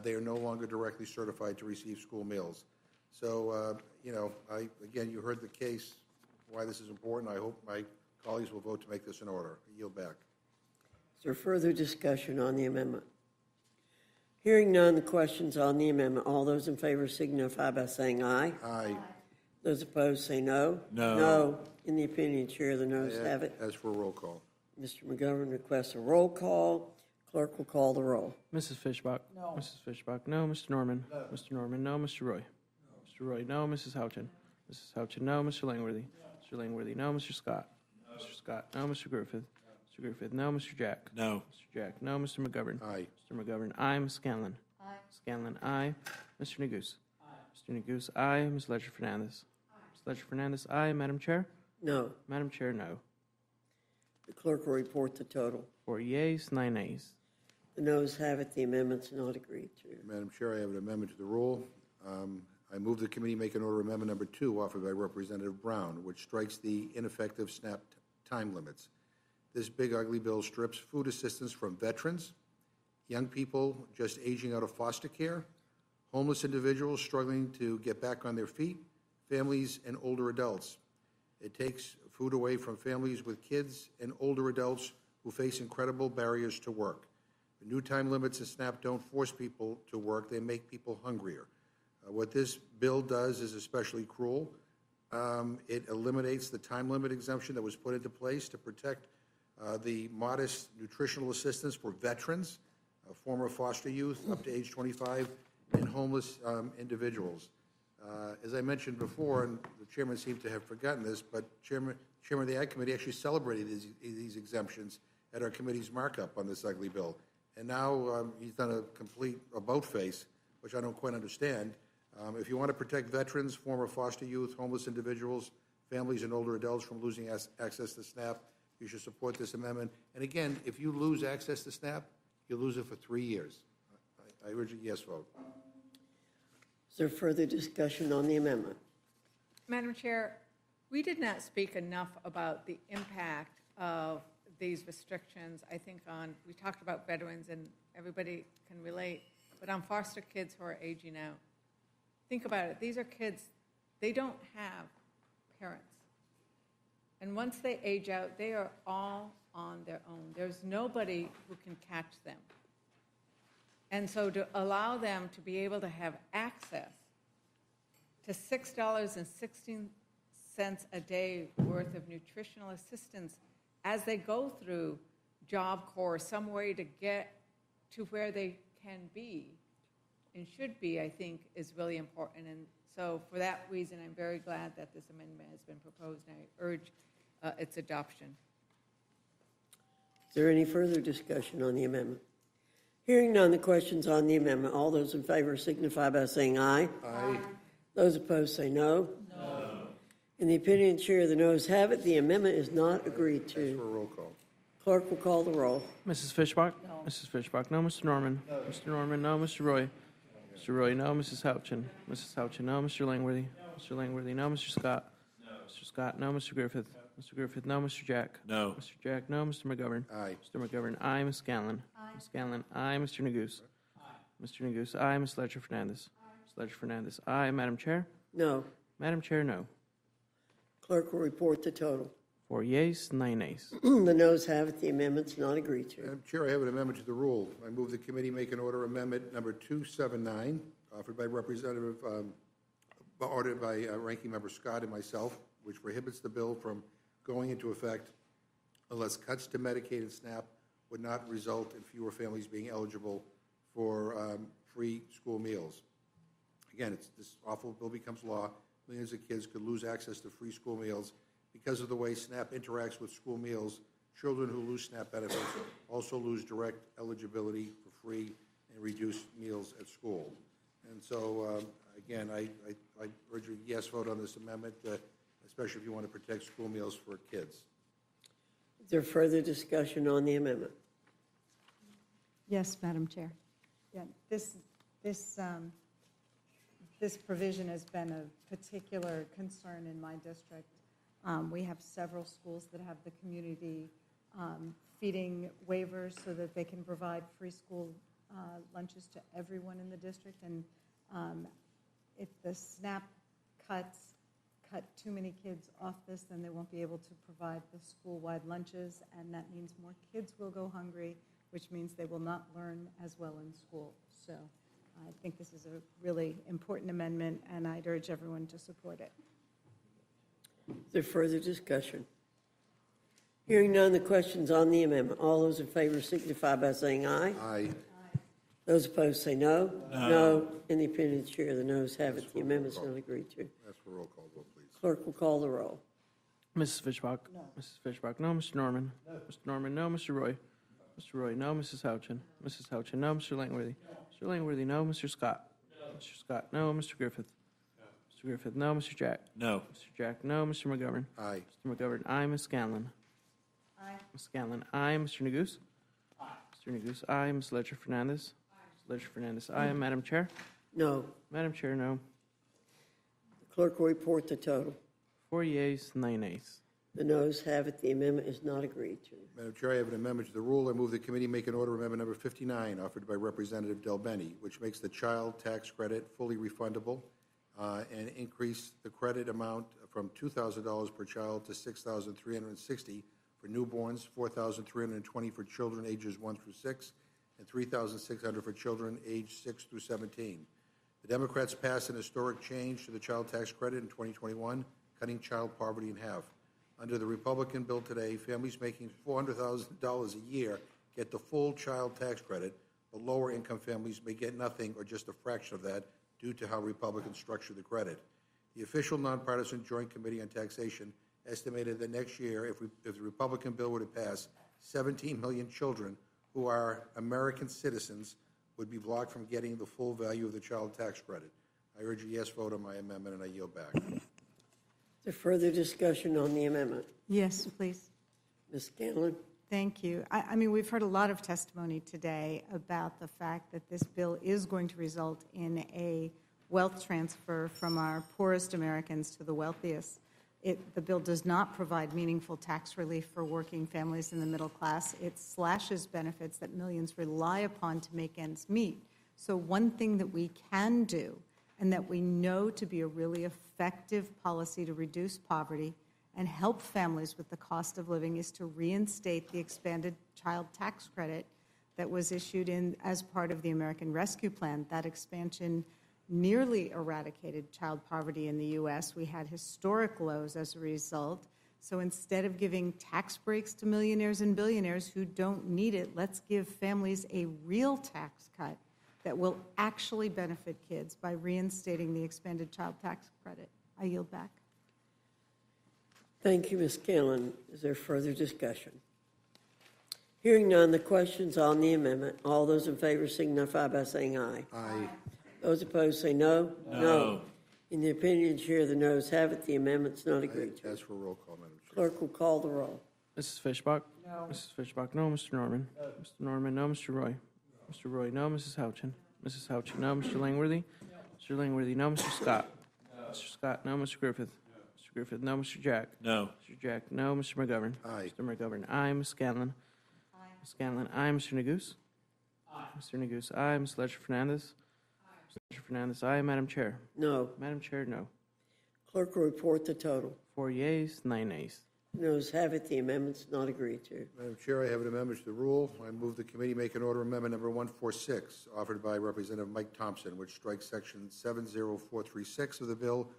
they are no longer directly certified to receive school meals. So, again, you heard the case, why this is important. I hope my colleagues will vote to make this an order. I yield back. Is there further discussion on the amendment? Hearing none, the question's on the amendment. All those in favor signify by saying aye. Aye. Those opposed say no. No. No. In the opinion of the chair, the noes have it. As for a roll call. Mr. McGovern requests a roll call. Clerk will call the roll. Mrs. Fishbach? No. Mrs. Fishbach, no. Mr. Norman? No. Mr. Norman, no. Mr. Roy? No. Mr. Roy, no. Mrs. Houchin? Mrs. Houchin, no. Mr. Langworthy? No. Mr. Langworthy, no. Mr. Scott? No. Mr. Scott, no. Mr. Griffith? Mr. Griffith, no. Mr. Jack? No. Mr. Jack, no. Mr. McGovern? Aye. Mr. McGovern, aye. Ms. Scanlon? Aye. Scanlon, aye. Mr. Neguse? Aye. Mr. Neguse, aye. Ms. Ledger Fernandez? Ms. Ledger Fernandez, aye. Madam Chair? No. Madam Chair, no. The clerk will report the total. 4 yeas, 9 nays. The noes have it. The amendment's not agreed to. Madam Chair, I have an amendment to the rule. I move the committee make an order amendment number 2 offered by Representative Brown, which strikes the ineffective SNAP time limits. This big ugly bill strips food assistance from veterans, young people just aging out of foster care, homeless individuals struggling to get back on their feet, families, and older adults. It takes food away from families with kids and older adults who face incredible barriers to work. The new time limits in SNAP don't force people to work, they make people hungrier. What this bill does is especially cruel. It eliminates the time limit exemption that was put into place to protect the modest nutritional assistance for veterans, former foster youth up to age 25, and homeless individuals. As I mentioned before, and the chairman seemed to have forgotten this, but Chairman of the Ag Committee actually celebrated these exemptions at our committee's markup on this ugly bill. And now he's done a complete about-face, which I don't quite understand. If you want to protect veterans, former foster youth, homeless individuals, families, and older adults from losing access to SNAP, you should support this amendment. And again, if you lose access to SNAP, you lose it for 3 years. I urge a yes vote. Is there further discussion on the amendment? Madam Chair, we did not speak enough about the impact of these restrictions. I think we talked about veterans and everybody can relate, but on foster kids who are aging out. Think about it. These are kids, they don't have parents. And once they age out, they are all on their own. There's nobody who can catch them. And so to allow them to be able to have access to $6.16 a day worth of nutritional assistance as they go through Job Corps, some way to get to where they can be and should be, I think, is really important. And so for that reason, I'm very glad that this amendment has been proposed, and I urge its adoption. Is there any further discussion on the amendment? Hearing none, the question's on the amendment. All those in favor signify by saying aye. Aye. Those opposed say no. No. In the opinion of the chair, the noes have it. The amendment is not agreed to. As for a roll call. Clerk will call the roll. Mrs. Fishbach? No. Mrs. Fishbach, no. Mr. Norman? No. Mr. Norman, no. Mr. Roy? Mr. Roy, no. Mrs. Houchin. Mrs. Houchin, no. Mr. Langworthy. Mr. Langworthy, no. Mr. Scott. No. Mr. Scott, no. Mr. Griffith. Mr. Griffith, no. Mr. Jack. No. Mr. Jack, no. Mr. McGovern. Aye. Mr. McGovern, aye. Ms. Scanlon. Ms. Scanlon, aye. Mr. Neguse. Mr. Neguse, aye. Ms. Ledger Fernandez. Ms. Ledger Fernandez, aye. Madam Chair. No. Madam Chair, no. Clerk will report the total. 4 yeas, 9 nays. The noes have it. The amendment's not agreed to. Madam Chair, I have an amendment to the rule. I move the committee make an order amendment number 279, offered by ordered by Ranking Member Scott and myself, which prohibits the bill from going into effect unless cuts to Medicaid and SNAP would not result in fewer families being eligible for free school meals. Again, this awful bill becomes law. Millions of kids could lose access to free school meals because of the way SNAP interacts with school meals. Children who lose SNAP benefits also lose direct eligibility for free and reduced meals at school. And so, again, I urge a yes vote on this amendment, especially if you want to protect school meals for kids. Is there further discussion on the amendment? Yes, Madam Chair. Yeah, this provision has been a particular concern in my district. We have several schools that have the community feeding waivers so that they can provide free school lunches to everyone in the district. And if the SNAP cuts cut too many kids off this, then they won't be able to provide the school-wide lunches, and that means more kids will go hungry, which means they will not learn as well in school. So I think this is a really important amendment, and I'd urge everyone to support it. Is there further discussion? Hearing none, the question's on the amendment. All those in favor signify by saying aye. Aye. Those opposed say no. No. In the opinion of the chair, the noes have it. The amendment's not agreed to. That's for roll call vote, please. Clerk will call the roll. Mrs. Fishbach? No. Mrs. Fishbach, no. Mr. Norman? No. Mr. Norman, no. Mr. Roy? Mr. Roy, no. Mrs. Houchin? Mrs. Houchin, no. Mr. Langworthy? Mr. Langworthy, no. Mr. Scott? No. Mr. Scott, no. Mr. Griffith? Mr. Griffith, no. Mr. Jack? No. Mr. Jack, no. Mr. McGovern? Aye. Mr. McGovern, aye. Ms. Scanlon? Aye. Ms. Scanlon, aye. Mr. Neguse? Aye. Mr. Neguse, aye. Ms. Ledger Fernandez? Ms. Ledger Fernandez, aye. Madam Chair? No. Madam Chair, no. The clerk will report the total. 4 yeas, 9 nays. The noes have it. The amendment is not agreed to. Madam Chair, I have an amendment to the rule. I move the committee make an order amendment number 59, offered by Representative Del Bene, which makes the child tax credit fully refundable and increase the credit amount from $2,000 per child to $6,360 for newborns, $4,320 for children ages 1 through 6, and $3,600 for children aged 6 through 17. The Democrats passed an historic change to the child tax credit in 2021, cutting child poverty in half. Under the Republican bill today, families making $400,000 a year get the full child tax credit, but lower income families may get nothing or just a fraction of that due to how Republicans structure the credit. The official nonpartisan Joint Committee on Taxation estimated that next year, if the Republican bill were to pass, 17 million children who are American citizens would be blocked from getting the full value of the child tax credit. I urge a yes vote on my amendment, and I yield back. Is there further discussion on the amendment? Yes, please. Ms. Scanlon? Thank you. I mean, we've heard a lot of testimony today about the fact that this bill is going to result in a wealth transfer from our poorest Americans to the wealthiest. The bill does not provide meaningful tax relief for working families in the middle class. It slashes benefits that millions rely upon to make ends meet. So one thing that we can do, and that we know to be a really effective policy to reduce poverty and help families with the cost of living, is to reinstate the expanded child tax credit that was issued as part of the American Rescue Plan. That expansion nearly eradicated child poverty in the U.S. We had historic lows as a result. So instead of giving tax breaks to millionaires and billionaires who don't need it, let's give families a real tax cut that will actually benefit kids by reinstating the expanded child tax credit. I yield back. Thank you, Ms. Scanlon. Is there further discussion? Hearing none, the question's on the amendment. All those in favor signify by saying aye. Aye. Those opposed say no. No. In the opinion of the chair, the noes have it. The amendment's not agreed to. Ask for a roll call, Madam Chair. Clerk will call the roll. Mrs. Fishbach? No. Mrs. Fishbach, no. Mr. Norman? No. Mr. Norman, no. Mr. Roy? Mr. Roy, no. Mrs. Houchin? Mrs. Houchin, no. Mr. Langworthy? Mr. Langworthy, no. Mr. Scott? Mr. Scott, no. Mr. Griffith? Mr. Griffith, no. Mr. Jack? No. Mr. Jack, no. Mr. McGovern? Aye. Mr. McGovern, aye. Ms. Scanlon? Ms. Scanlon, aye. Mr. Neguse? Mr. Neguse, aye. Ms. Ledger Fernandez? Ms. Ledger Fernandez, aye. Madam Chair? No. Madam Chair, no. Clerk will report the total. 4 yeas, 9 nays. Noes have it, the amendment's not agreed to. Madam Chair, I have an amendment to the rule. I move the committee make an order amendment number 146, offered by Representative Mike Thompson, which strikes Section 70436 of the bill,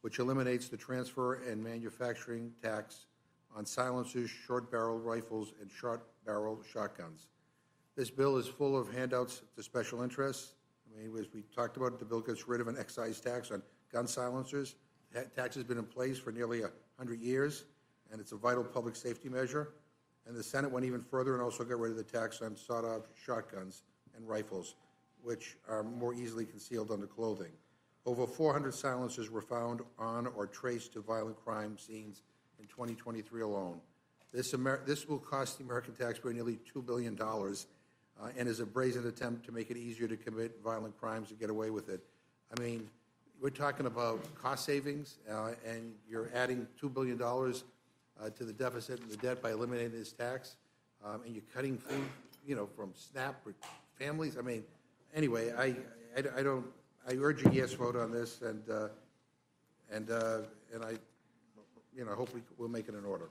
which eliminates the transfer and manufacturing tax on silencers, short-barrel rifles, and short-barrel shotguns. This bill is full of handouts to special interests. I mean, as we talked about, the bill gets rid of an excise tax on gun silencers. That tax has been in place for nearly 100 years, and it's a vital public safety measure. And the Senate went even further and also got rid of the tax on sawed-off shotguns and rifles, which are more easily concealed under clothing. Over 400 silencers were found on or traced to violent crime scenes in 2023 alone. This will cost the American taxpayer nearly $2 billion and is a brazen attempt to make it easier to commit violent crimes and get away with it. I mean, we're talking about cost savings, and you're adding $2 billion to the deficit and the debt by eliminating this tax, and you're cutting food, from SNAP for families. I mean, anyway, I urge a yes vote on this, and I hope we'll make it in order.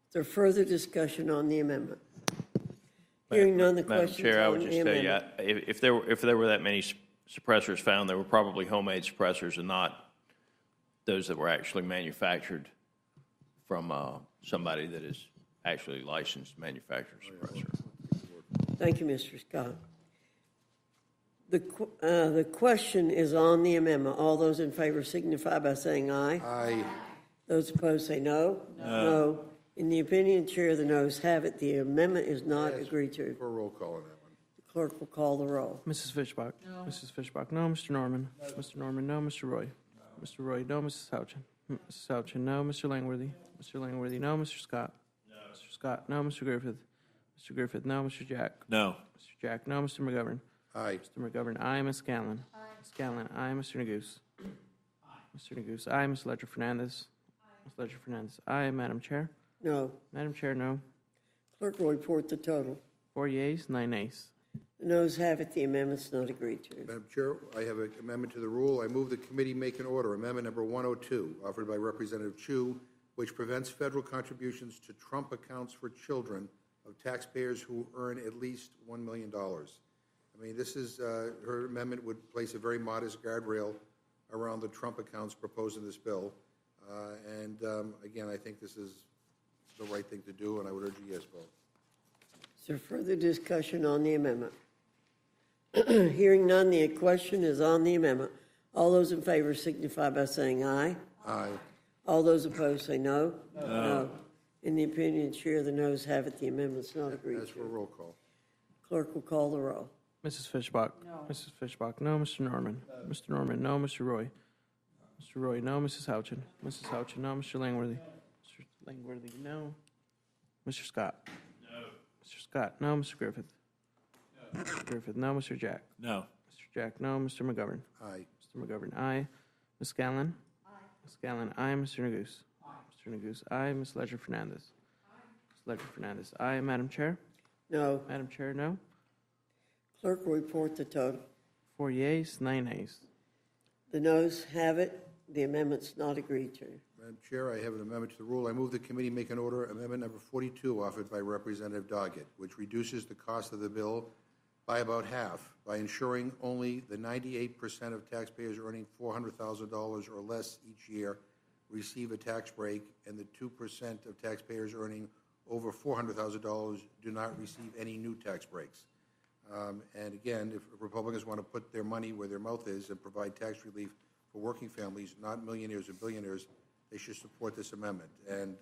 Is there further discussion on the amendment? Hearing none, the Madam questions Chair, I on would the just tell you, amendment. if there were that many suppressors found, they were probably homemade suppressors and not those that were actually manufactured from somebody that is actually licensed to manufacture suppressor. Thank you, Mr. Scott. The question is on the amendment. All those in favor signify by saying aye. Aye. Those opposed say no. No. In the opinion of the chair, the noes have it. The amendment is not agreed to. For a roll call on that one. The clerk will call the roll. Mrs. Fishbach? No. Mrs. Fishbach, no. Mr. Norman? No. Mr. Norman, no. Mr. Roy? No. Mr. Roy, no. Mrs. Houchin? Mrs. Houchin, no. Mr. Langworthy? Mr. Langworthy, no. Mr. Scott? No. Mr. Scott, no. Mr. Griffith? Mr. Griffith, no. Mr. Jack? No. Mr. Jack, no. Mr. McGovern? Aye. Mr. McGovern, aye. Ms. Scanlon? Aye. Ms. Scanlon, aye. Mr. Neguse? Aye. Mr. Neguse, aye. Ms. Ledger Fernandez? Aye. Ms. Ledger Fernandez, aye. Madam Chair? No. Madam Chair, no. Clerk will report the total. 4 yeas, 9 nays. The noes have it. The amendment's not agreed to. Madam Chair, I have an amendment to the rule. I move the committee make an order, amendment number 102, offered by Representative Chu, which prevents federal contributions to Trump accounts for children of taxpayers who earn at least $1 million. I mean, this is, her amendment would place a very modest guardrail around the Trump accounts proposed in this bill. Again, I think this is the right thing to do, and I would urge a yes vote. Is there further discussion on the amendment? Hearing none, the question is on the amendment. All those in favor signify by saying aye. Aye. All those opposed say no. No. In the opinion of the chair, the noes have it. The amendment's not agreed As for a to. roll call. Clerk will call the roll. Mrs. Fishbach? No. Mrs. Fishbach, no. Mr. Norman? No. Mr. Norman, no. Mr. Roy? Mr. Roy, no. Mrs. Houchin? Mrs. Houchin, no. Mr. Langworthy? Mr. Langworthy, no. Mr. Scott? No. Mr. Scott, no. Mr. Griffith? No. Mr. Griffith, no. Mr. Jack? No. Mr. Jack, no. Mr. McGovern? Aye. Mr. McGovern, aye. Ms. Scanlon? Aye. Ms. Scanlon, aye. Mr. Neguse? Aye. Mr. Neguse, aye. Ms. Ledger Fernandez? Aye. Ms. Ledger Fernandez, aye. Madam Chair? No. Madam Chair, no. Clerk will report the total. 4 yeas, 9 nays. The noes have it. The amendment's not agreed to. Madam Chair, I have an amendment to the rule. I move the committee make an order, amendment number 42, offered by Representative Doggett, which reduces the cost of the bill by about half by ensuring only the 98% of taxpayers earning $400,000 or less each year receive a tax break, and the 2% of taxpayers earning over $400,000 do not receive any new tax breaks. And again, if Republicans want to put their money where their mouth is and provide tax relief for working families, not millionaires or billionaires, they should support this amendment. And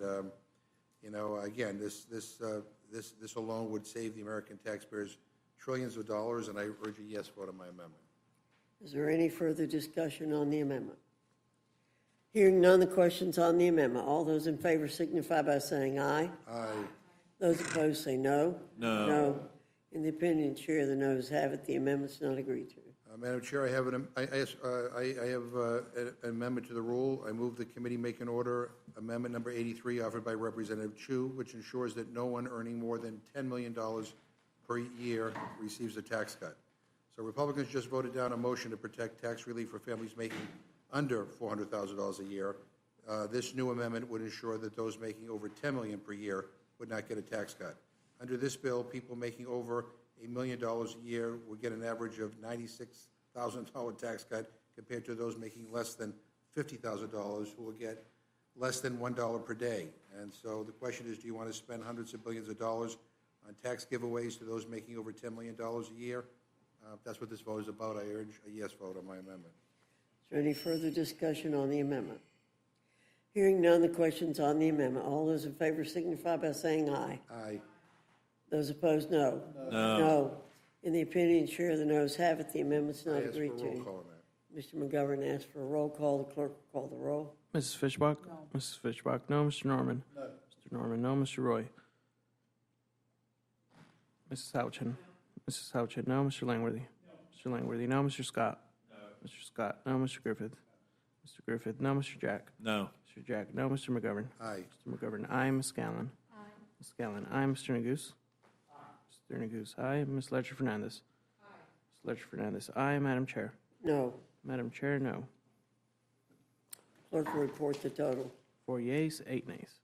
again, this alone would save the American taxpayers trillions of dollars, and I urge a yes vote on my amendment. Is there any further discussion on the amendment? Hearing none, the question's on the amendment. All those in favor signify by saying aye. Aye. Those opposed say no. No. No. In the opinion of the chair, the noes have it. The amendment's not agreed to. Madam Chair, I have an amendment to the rule. I move the committee make an order amendment number 83 offered by Representative Chu, which ensures that no one earning more than $10 million per year receives a tax cut. So Republicans just voted down a motion to protect tax relief for families making under $400,000 a year. This new amendment would ensure that those making over $10 million per year would not get a tax cut. Under this bill, people making over $1 million a year would get an average of $96,000 tax cut compared to those making less than $50,000 who will get less than $1 per day. And so the question is, do you want to spend hundreds of billions of dollars on tax giveaways to those making over $10 million a year? That's what this vote is about. I urge a yes vote on my amendment. Is there any further discussion on the amendment? Hearing none, the question's on the amendment. All those in favor signify by saying aye. Aye. Those opposed, no. No. In the opinion of the chair, the noes have it. The amendment's not agreed to. Roll call on that. Mr. McGovern asked for a roll call. The clerk will call the roll. Mrs. Fishbach? No. Mrs. Fishbach, no. Mr. Norman? No. Mr. Norman, no. Mr. Roy? Mrs. Houchin? Mrs. Houchin, no. Mr. Langworthy? No. Mr. Langworthy, no. Mr. Scott? No. Mr. Scott, no. Mr. Griffith? Mr. Griffith, no. Mr. Jack? No. Mr. Jack, no. Mr. McGovern? Aye. Mr. McGovern, aye. Ms. Scanlon? Aye. Ms. Scanlon, aye. Mr. Neguse? Mr. Neguse, aye. Ms. Ledger-Fernandez? Aye. Ms. Ledger-Fernandez, aye. Madam Chair? No. Madam Chair, no. Clerk will report the total. 4 yeas, 8 nays.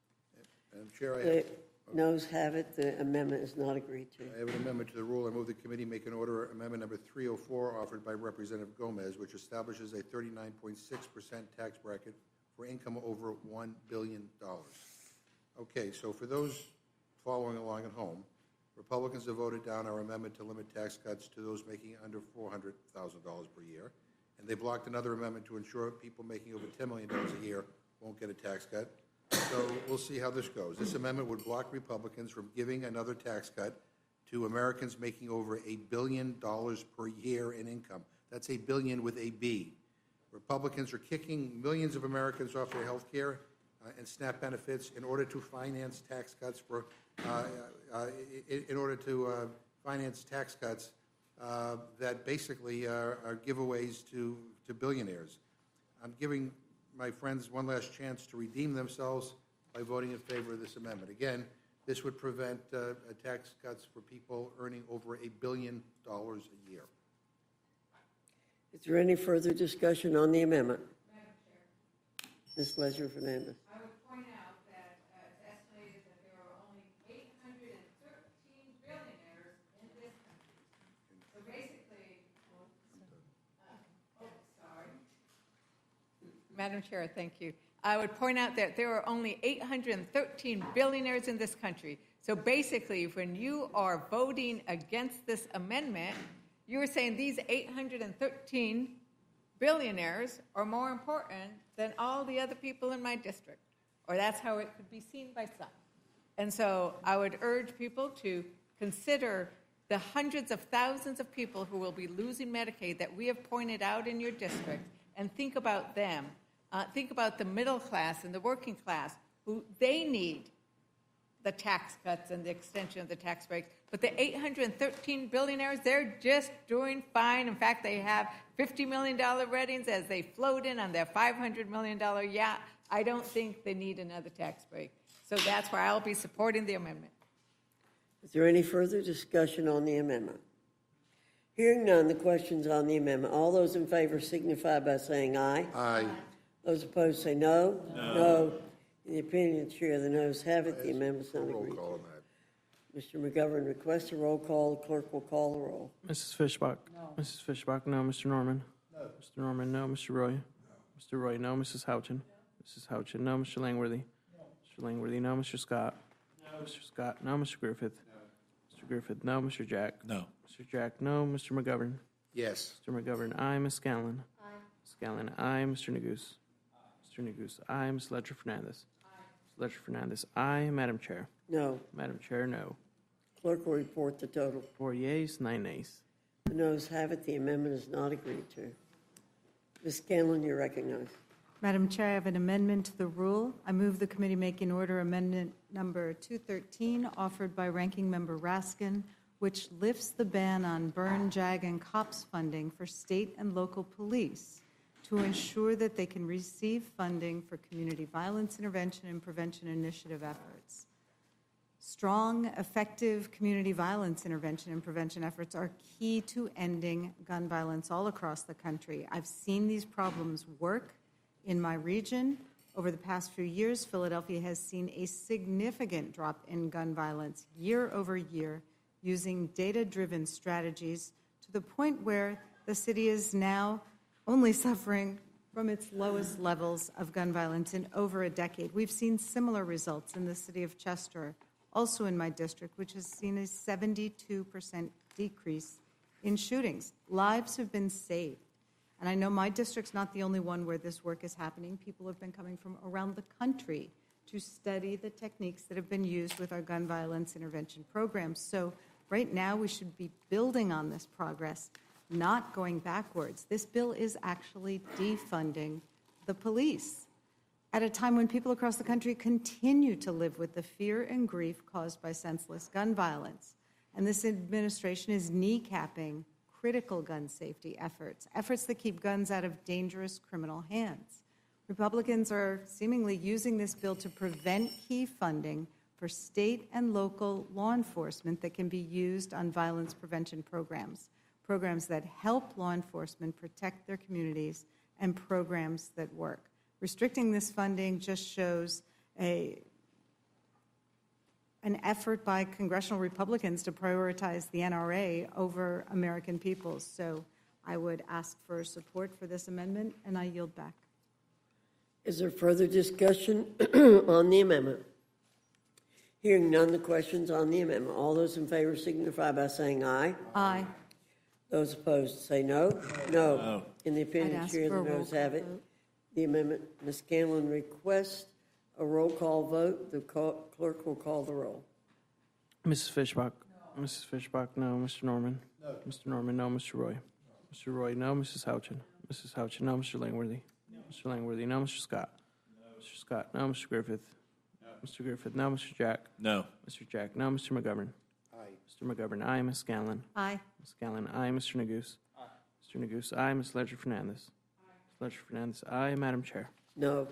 Madam Chair, The noes have it. The amendment is not agreed to. I have an amendment to the rule. I move the committee make an order amendment number 304 offered by Representative Gomez, which establishes a 39.6% tax bracket for income over $1 billion. Okay, so for those following along at home, Republicans have voted down our amendment to limit tax cuts to those making under $400,000 per year, and they blocked another amendment to ensure people making over $10 million a year won't get a tax cut. So we'll see how this goes. This amendment would block Republicans from giving another tax cut to Americans making over $1 billion per year in income. That's a billion with a B. Republicans are kicking millions of Americans off their health care and SNAP benefits in order to finance tax cuts for that basically are giveaways to billionaires. I'm giving my friends one last chance to redeem themselves by voting in favor of this amendment. Again, this would prevent tax cuts for people earning over $1 billion a year. Is there any further discussion on the amendment? Madam Chair. Ms. Ledger-Fernandez. I would point out that it's estimated that there are only 813 billionaires in this country. So basically, sorry. Madam Chair, thank you. I would point out that there are only 813 billionaires in this country. So basically, when you are voting against this amendment, you are saying these 813 billionaires are more important than all the other people in my district, or that's how it could be seen by some. And so I would urge people to consider the hundreds of thousands of people who will be losing Medicaid that we have pointed out in your district, and think about them. Think about the middle class and the working class, who they need the tax cuts and the extension of the tax breaks. But the 813 billionaires, they're just doing fine. In fact, they have $50 million weddings as they float in on their $500 million yacht. I don't think they need another tax break. So that's why I'll be supporting the amendment. Is there any further discussion on the amendment? Hearing none, the question's on the amendment. All those in favor signify by saying aye. Aye. Those opposed say no. No. In the opinion of the chair, the noes have it. The amendment's not agreed to. Mr. McGovern requests a roll call. The clerk will call the roll. Mrs. Fishbach? No. Mrs. Fishbach, no. Mr. Norman? No. Mr. Norman, no. Mr. Roy? No. Mr. Roy, no. Mrs. Houchin? No. Mrs. Houchin, no. Mr. Langworthy? No. Mr. Langworthy, no. Mr. Scott? No. Mr. Scott, no. Mr. Griffith? No. Mr. Griffith, no. Mr. Jack? No. Mr. Jack, no. Mr. McGovern? Yes. Mr. McGovern, aye. Ms. Scanlon? Aye. Ms. Scanlon, aye. Mr. Neguse? Mr. Neguse, aye. Ms. Ledger-Fernandez? Ms. Ledger-Fernandez, aye. Madam Chair? No. Madam Chair, no. Clerk will report the total. 4 yeas, 9 nays. The noes have it. The amendment is not agreed to. Ms. Scanlon, you're recognized. Madam Chair, I have an amendment to the rule. I move the committee make in order amendment number 213 offered by Ranking Member Raskin, which lifts the ban on burn, jag, and cops funding for state and local police to ensure that they can receive funding for community violence intervention and prevention initiative efforts. Strong, effective community violence intervention and prevention efforts are key to ending gun violence all across the country. I've seen these problems work in my region. Over the past few years, Philadelphia has seen a significant drop in gun violence year over year using data-driven strategies to the point where the city is now only suffering from its lowest levels of gun violence in over a decade. We've seen similar results in the city of Chester, also in my district, which has seen a 72% decrease in shootings. Lives have been saved. And I know my district's not the only one where this work is happening. People have been coming from around the country to study the techniques that have been used with our gun violence intervention programs. So right now we should be building on this progress, not going backwards. This bill is actually defunding the police at a time when people across the country continue to live with the fear and grief caused by senseless gun violence. And this administration is kneecapping critical gun safety efforts, efforts that keep guns out of dangerous criminal hands. Republicans are seemingly using this bill to prevent key funding for state and local law enforcement that can be used on violence prevention programs, programs that help law enforcement protect their communities, and programs that work. Restricting this funding just shows an effort by congressional Republicans to prioritize the NRA over American peoples. So I would ask for support for this amendment, and I yield back. Is there further discussion on the amendment? Hearing none, the question's on the amendment. All those in favor signify by saying aye. Aye. Those opposed say no. No. In the opinion of the chair, the noes have it. The amendment, Ms. Scanlon requests a roll call vote. The clerk will call the roll. Mrs. Fishbach? No. Mrs. Fishbach, no. Mr. Norman? No. Mr. Norman, no. Mr. Roy? No. Mr. Roy, no. Mrs. Houchin? Mrs. Houchin, no. Mr. Langworthy? No. Mr. Langworthy, no. Mr. Scott? No. Mr. Scott, no. Mr. Griffith? No. Mr. Griffith, no. Mr. Jack? No. Mr. Jack, no. Mr. McGovern? Aye. Mr. McGovern, aye. Ms. Scanlon? Aye. Ms. Scanlon, aye. Mr. Neguse? Aye. Mr. Neguse, aye. Ms. Ledger Fernandez? Aye. Ms. Ledger Fernandez, aye. Madam Chair? No.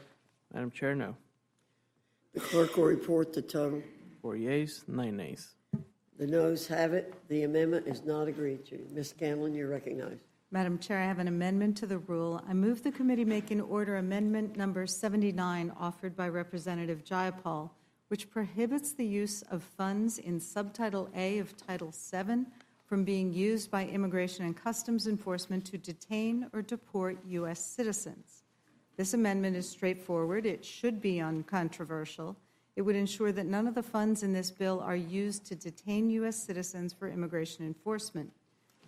Madam Chair, no. The clerk will report the total. 4 yeas, 9 nays. The noes have it. The amendment is not agreed to. Ms. Scanlon, you're recognized. Madam Chair, I have an amendment to the rule. I move the committee make in order amendment number 79 offered by Representative Jayapal, which prohibits the use of funds in Subtitle A of Title VII from being used by Immigration and Customs Enforcement to detain or deport U.S. citizens. This amendment is straightforward. It should be uncontroversial. It would ensure that none of the funds in this bill are used to detain U.S. citizens for immigration enforcement.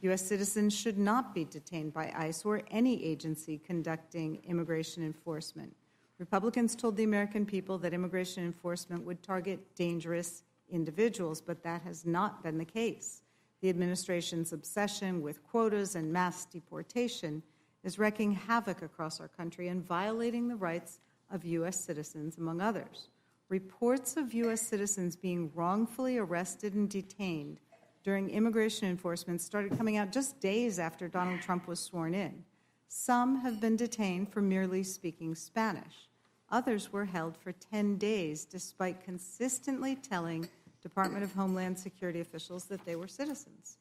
U.S. citizens should not be detained by ICE or any agency conducting immigration enforcement. Republicans told the American people that immigration enforcement would target dangerous individuals, but that has not been the case. The administration's obsession with quotas and mass deportation is wreaking havoc across our country and violating the rights of U.S. citizens, among others. Reports of U.S. citizens being wrongfully arrested and detained during immigration enforcement started coming out just days after Donald Trump was sworn in. Some have been detained for merely speaking Spanish. Others were held for 10 days, despite consistently telling Department of Homeland Security officials that they were citizens.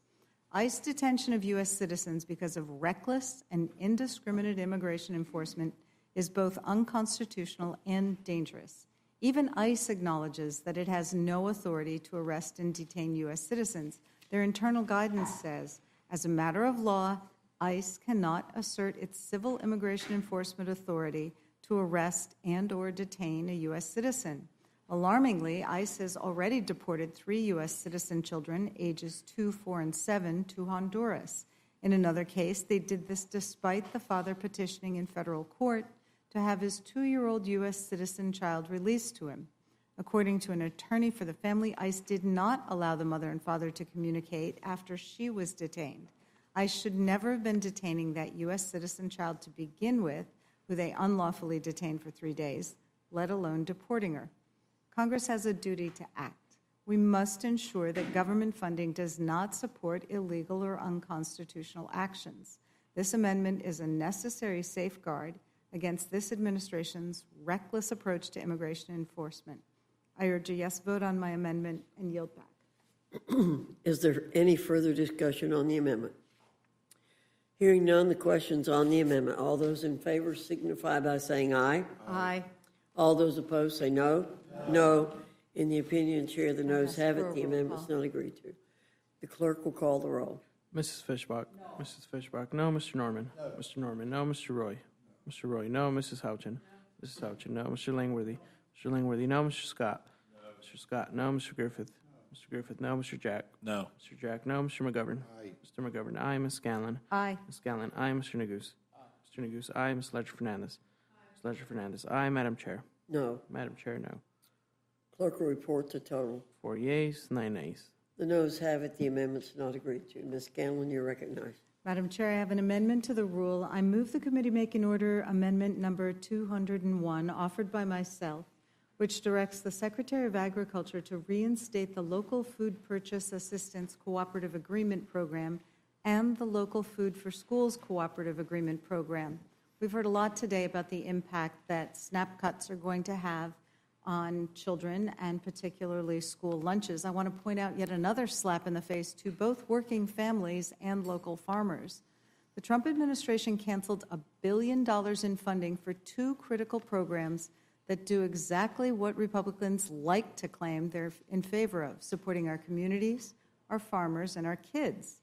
ICE detention of U.S. citizens because of reckless and indiscriminate immigration enforcement is both unconstitutional and dangerous. Even ICE acknowledges that it has no authority to arrest and detain U.S. citizens. Their internal guidance says, as a matter of law, ICE cannot assert its civil immigration enforcement authority to arrest and or detain a U.S. citizen. Alarmingly, ICE has already deported 3 U.S. citizen children, ages 2, 4, and 7, to Honduras. In another case, they did this despite the father petitioning in federal court to have his 2-year-old U.S. citizen child released to him. According to an attorney for the family, ICE did not allow the mother and father to communicate after she was detained. ICE should never have been detaining that U.S. citizen child to begin with, who they unlawfully detained for 3 days, let alone deporting her. Congress has a duty to act. we must ensure that government funding does not support illegal or unconstitutional actions. This amendment is a necessary safeguard against this administration's reckless approach to immigration enforcement. I urge a yes vote on my amendment and yield back. Is there any further discussion on the amendment? Hearing none, the question's on the amendment. All those in favor signify by saying aye. Aye. All those opposed say no. No. In the opinion of the chair, the noes have it. The amendment is not agreed to. The clerk will call the roll. Mrs. Fishbach? No. Mrs. Fishbach, no. Mr. Norman? No. Mr. Norman, no. Mr. Roy? Mr. Roy, no. Mrs. Houchin? No. Mrs. Houchin, no. Mr. Langworthy? Mr. Langworthy, no. Mr. Scott? No. Mr. Scott, no. Mr. Griffith? No. Mr. Griffith, no. Mr. Jack? No. Mr. Jack, no. Mr. McGovern? Aye. Mr. McGovern, aye. Ms. Scanlon? Aye. Ms. Scanlon, aye. Mr. Neguse? Mr. Neguse, aye. Ms. Ledger-Fernandez? Ms. Ledger-Fernandez, aye. Madam Chair? No. Madam Chair, no. Clerk will report the total. 4 yeas, 9 nays. The noes have it. The amendment's not agreed to. Ms. Scanlon, you're recognized. Madam Chair, I have an amendment to the rule. I move the committee make in order amendment number 201 offered by myself, which directs the Secretary of Agriculture to reinstate the Local Food Purchase Assistance Cooperative Agreement Program and the Local Food for Schools Cooperative Agreement Program. We've heard a lot today about the impact that SNAP cuts are going to have on children and particularly school lunches. I want to point out yet another slap in the face to both working families and local farmers. The Trump administration canceled $1 billion in funding for two critical programs that do exactly what Republicans like to claim they're in favor of, supporting our communities, our farmers, and our kids.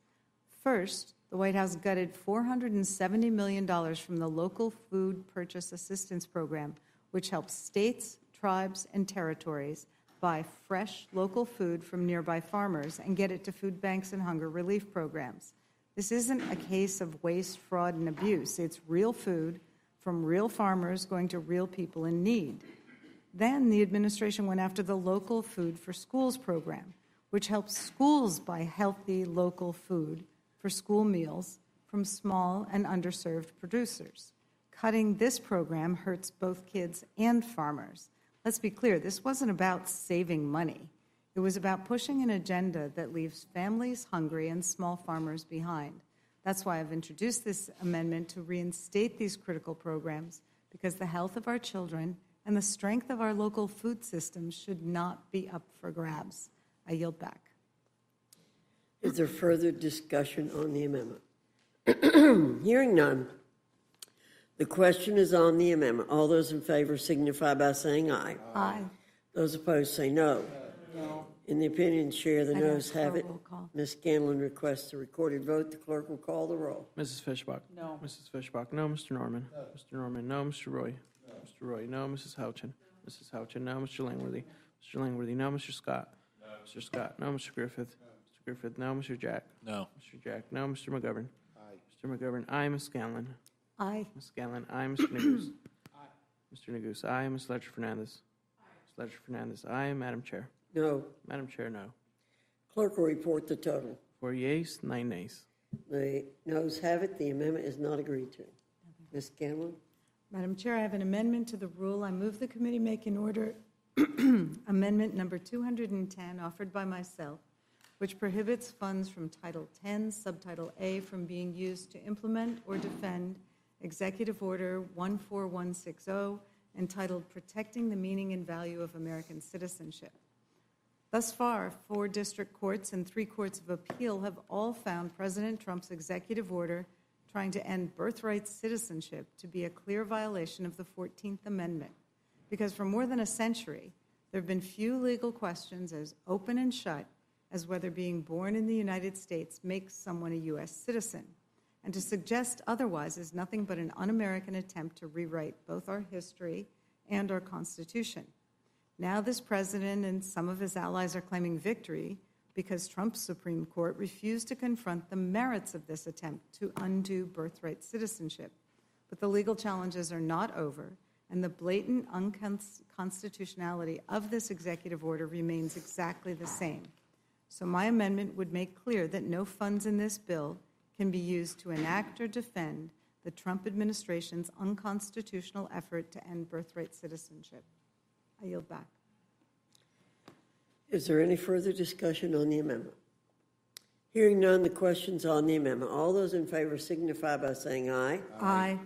First, the White House gutted $470 million from the Local Food Purchase Assistance Program, which helps states, tribes, and territories buy fresh local food from nearby farmers and get it to food banks and hunger relief programs. This isn't a case of waste, fraud, and abuse. It's real food from real farmers going to real people in need. Then the administration went after the Local Food for Schools program, which helps schools buy healthy local food for school meals from small and underserved producers. Cutting this program hurts both kids and farmers. Let's be clear, this wasn't about saving money. It was about pushing an agenda that leaves families hungry and small farmers behind. That's why I've introduced this amendment to reinstate these critical programs, because the health of our children and the strength of our local food systems should not be up for grabs. I yield back. Is there further discussion on the amendment? Hearing none. The question is on the amendment. All those in favor signify by saying aye. Aye. Those opposed say no. No. In the opinion of the chair, the I'd noes ask for have a it. roll call. Ms. Scanlon requests a recorded vote. The clerk will call the roll. Mrs. Fishbach? No. Mrs. Fishbach, no. Mr. Norman? No. Mr. Norman, no. Mr. Roy? No. Mr. Roy, no. Mrs. Houchin? Mrs. Houchin, no. Mr. Langworthy? Mr. Langworthy, no. Mr. Scott? No. Mr. Scott, no. Mr. Griffith? No. Mr. Griffith, no. Mr. Jack? No. Mr. Jack, no. Mr. McGovern? Aye. Mr. McGovern, aye. Ms. Scanlon? Aye. Ms. Scanlon, aye. Mr. Neguse? Aye. Mr. Neguse, aye. Ms. Ledger-Fernandez? Ms. Ledger-Fernandez, aye. Madam Chair? No. Madam Chair, no. Clerk will report the total. 4 yeas, 9 nays. The noes have it. The amendment is not agreed to. Ms. Scanlon? Madam Chair, I have an amendment to the rule. I move the committee make in order amendment number 210 offered by myself, which prohibits funds from Title 10, Subtitle A from being used to implement or defend Executive Order 14160 entitled Protecting the Meaning and Value of American Citizenship. Thus far, 4 district courts and 3 courts of appeal have all found President Trump's executive order trying to end birthright citizenship to be a clear violation of the 14th Amendment, because for more than a century, there have been few legal questions as open and shut as whether being born in the United States makes someone a U.S. citizen. And to suggest otherwise is nothing but an un-American attempt to rewrite both our history and our Constitution. Now this president and some of his allies are claiming victory because Trump's Supreme Court refused to confront the merits of this attempt to undo birthright citizenship. But the legal challenges are not over, and the blatant unconstitutionality of this executive order remains exactly the same. So my amendment would make clear that no funds in this bill can be used to enact or defend the Trump administration's unconstitutional effort to end birthright citizenship. I yield back. Is there any further discussion on the amendment? Hearing none, the question's on the amendment. All those in favor signify by saying aye. Aye.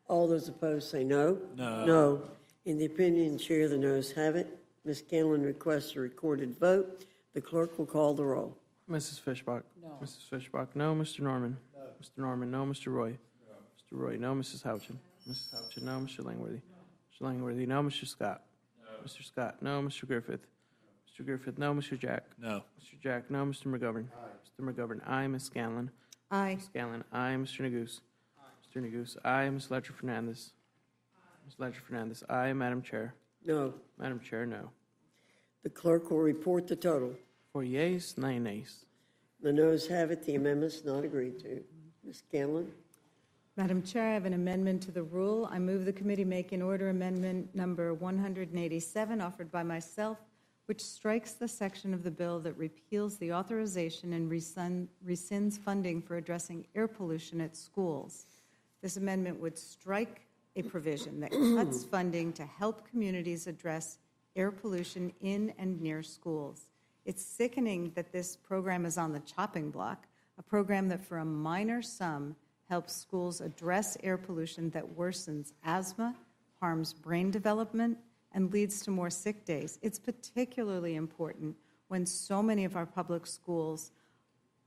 All those opposed say no. No. No. In the opinion of the chair, the noes have it. Ms. Scanlon requests a recorded vote. The clerk will call the roll. Mrs. Fishbach? No. Mrs. Fishbach, no. Mr. Norman? No. Mr. Norman, no. Mr. Roy? No. Mr. Roy, no. Mrs. Houchin? Mrs. Houchin, no. Mr. Langworthy? Mr. Langworthy, no. Mr. Scott? No. Mr. Scott, no. Mr. Griffith? Mr. Griffith, no. Mr. Jack? No. Mr. Jack, no. Mr. McGovern? Mr. McGovern, aye. Ms. Scanlon? Aye. Ms. Scanlon, aye. Mr. Neguse? Mr. Neguse, aye. Ms. Ledger Fernandez? Ms. Ledger Fernandez, aye. Madam Chair? No. Madam Chair, no. The clerk will report the total. 4 yeas, 9 nays. The noes have it. The amendment's not agreed to. Ms. Scanlon? Madam Chair, I have an amendment to the rule. I move the committee make in order amendment number 187 offered by myself, which strikes the section of the bill that repeals the authorization and rescinds funding for addressing air pollution at schools. This amendment would strike a provision that cuts funding to help communities address air pollution in and near schools. It's sickening that this program is on the chopping block, a program that for a minor sum helps schools address air pollution that worsens asthma, harms brain development, and leads to more sick days. It's particularly important when so many of our public schools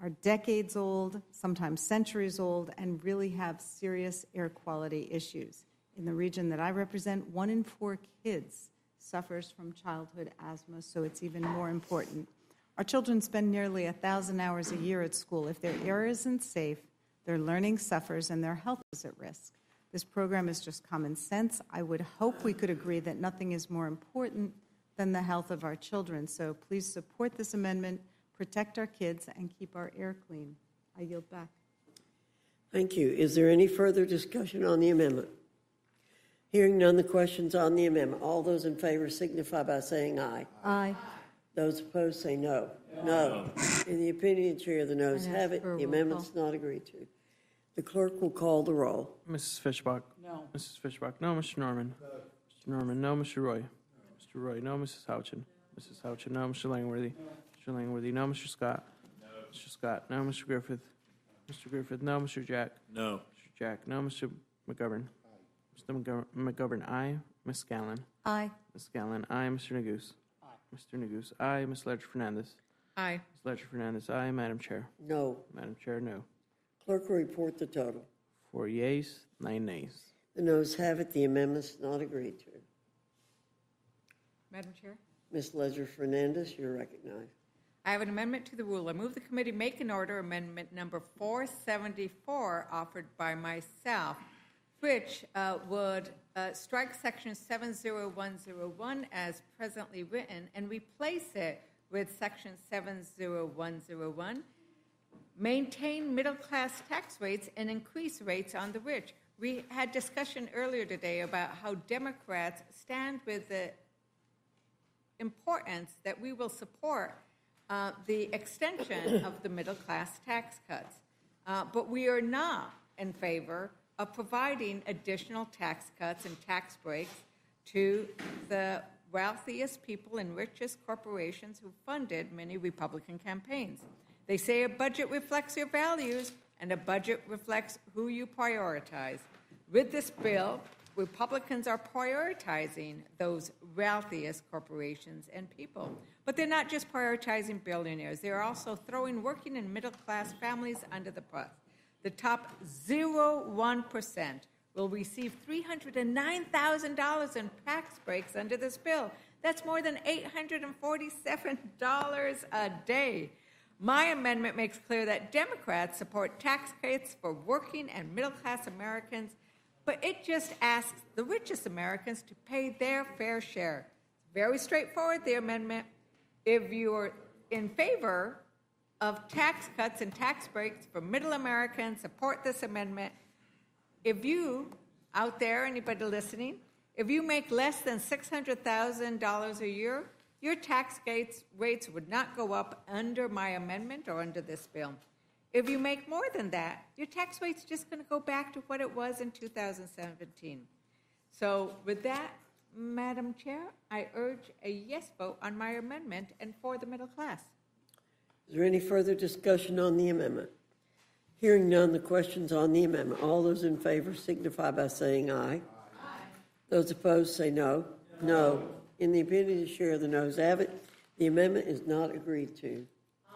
are decades old, sometimes centuries old, and really have serious air quality issues. In the region that I represent, 1 in 4 kids suffers from childhood asthma, so it's even more important. Our children spend nearly 1,000 hours a year at school. If their air isn't safe, their learning suffers and their health is at risk. This program is just common sense. I would hope we could agree that nothing is more important than the health of our children. So please support this amendment, protect our kids, and keep our air clean. I yield back. Thank you. Is there any further discussion on the amendment? Hearing none, the question's on the amendment. All those in favor signify by saying aye. Aye. Those opposed say no. No. In the opinion of the chair, the noes have it. The amendment's not agreed to. The clerk will call the roll. Mrs. Fishbach? No. Mrs. Fishbach, no. Mr. Norman? No. Mr. Norman, no. Mr. Roy? No. Mr. Roy, no. Mrs. Houchin? Mrs. Houchin, no. Mr. Langworthy? No. Mr. Langworthy, no. Mr. Scott? No. Mr. Scott, no. Mr. Griffith? Mr. Griffith, no. Mr. Jack? No. Mr. Jack, no. Mr. McGovern? Mr. McGovern, aye. Ms. Scanlon? Aye. Ms. Scanlon, aye. Mr. Neguse? Aye. Mr. Neguse, aye. Ms. Ledger Fernandez? Aye. Ms. Ledger Fernandez, aye. Madam Chair? No. Madam Chair, no. Clerk will report the total. 4 yeas, 9 nays. The noes have it. The amendment's not agreed to. Madam Chair? Ms. Ledger Fernandez, you're recognized. I have an amendment to the rule. I move the committee make an order amendment number 474 offered by myself, which would strike section 70101 as presently written and replace it with section 70101, maintain middle-class tax rates and increase rates on the rich. We had discussion earlier today about how Democrats stand with the importance that we will support the extension of the middle-class tax cuts. But we are not in favor of providing additional tax cuts and tax breaks to the wealthiest people and richest corporations who funded many Republican campaigns. They say a budget reflects your values, and a budget reflects who you prioritize. With this bill, Republicans are prioritizing those wealthiest corporations and people. But they're not just prioritizing billionaires. They're also throwing working and middle-class families under the bus. The top 0.01% will receive $309,000 in tax breaks under this bill. That's more than $847 a day. My amendment makes clear that Democrats support tax cuts for working and middle-class Americans, but it just asks the richest Americans to pay their fair share. Very straightforward, the amendment. If you're in favor of tax cuts and tax breaks for middle Americans, support this amendment. If you, out there, anybody listening, if you make less than $600,000 a year, your tax rates would not go up under my amendment or under this bill. If you make more than that, your tax rate's just going to go back to what it was in 2017. So with that, Madam Chair, I urge a yes vote on my amendment and for the middle class. Is there any further discussion on the amendment? Hearing none, the question's on the amendment. All those in favor signify by saying aye. Aye. Those opposed say no. No. In the opinion of the chair, the noes have it. The amendment is not agreed to.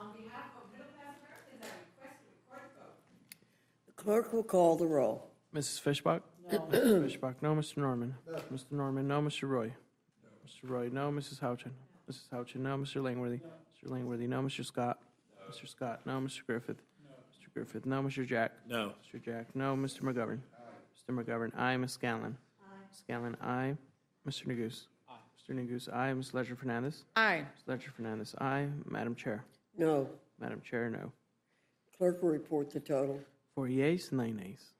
On behalf of middle class Americans, I request a recorded vote. The clerk will call the roll. Mrs. Fishbach? No. Mrs. Fishbach, no. Mr. Norman? No. Mr. Norman, no. Mr. Roy? No. Mr. Roy, no. Mrs. Houchin? No. Mrs. Houchin, no. Mr. Langworthy? No. Mr. Langworthy, no. Mr. Scott? No. Mr. Scott, no. Mr. Griffith? No. Mr. Griffith, no. Mr. Jack? No. Mr. Jack, no. Mr. McGovern? Aye. Mr. McGovern, aye. Ms. Scanlon? Aye. Ms. Scanlon, aye. Mr. Neguse? Aye. Mr. Neguse, aye. Ms. Ledger-Fernandez? Aye. Ms. Ledger-Fernandez, aye. Madam Chair? No. Madam Chair, no. Clerk will report the total. 4 yeas, 9 nays.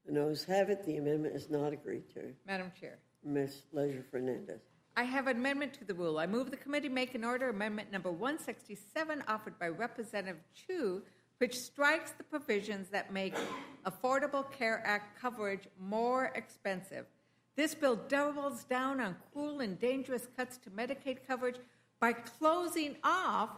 The noes have it. The amendment is not agreed to. Madam Chair, Ms. Leisure-Fernandez. I have an amendment to the rule. I move the committee make an order amendment number 167 offered by Representative Chu, which strikes the provisions that make Affordable Care Act coverage more expensive. This bill doubles down on cruel and dangerous cuts to Medicaid coverage by closing off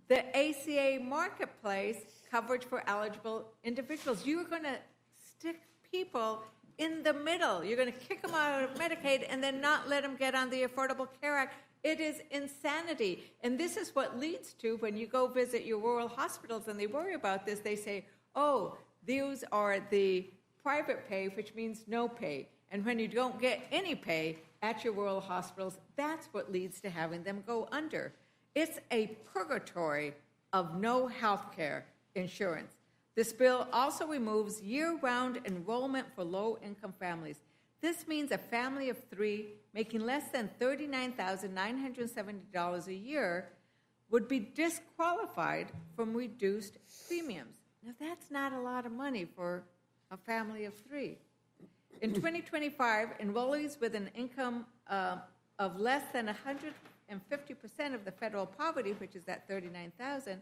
the ACA marketplace coverage for eligible individuals. You're going to stick people in the middle. You're going to kick them out of Medicaid and then not let them get on the Affordable Care Act. It is insanity. And this is what leads to, when you go visit your rural hospitals and they worry about this, they say, oh, these are the private pay, which means no pay. And when you don't get any pay at your rural hospitals, that's what leads to having them go under. It's a purgatory of no health care insurance. This bill also removes year-round enrollment for low-income families. This means a family of 3 making less than $39,970 a year would be disqualified from reduced premiums. Now, that's not a lot of money for a family of 3. In 2025, enrollees with an income of less than 150% of the federal poverty, which is that $39,000,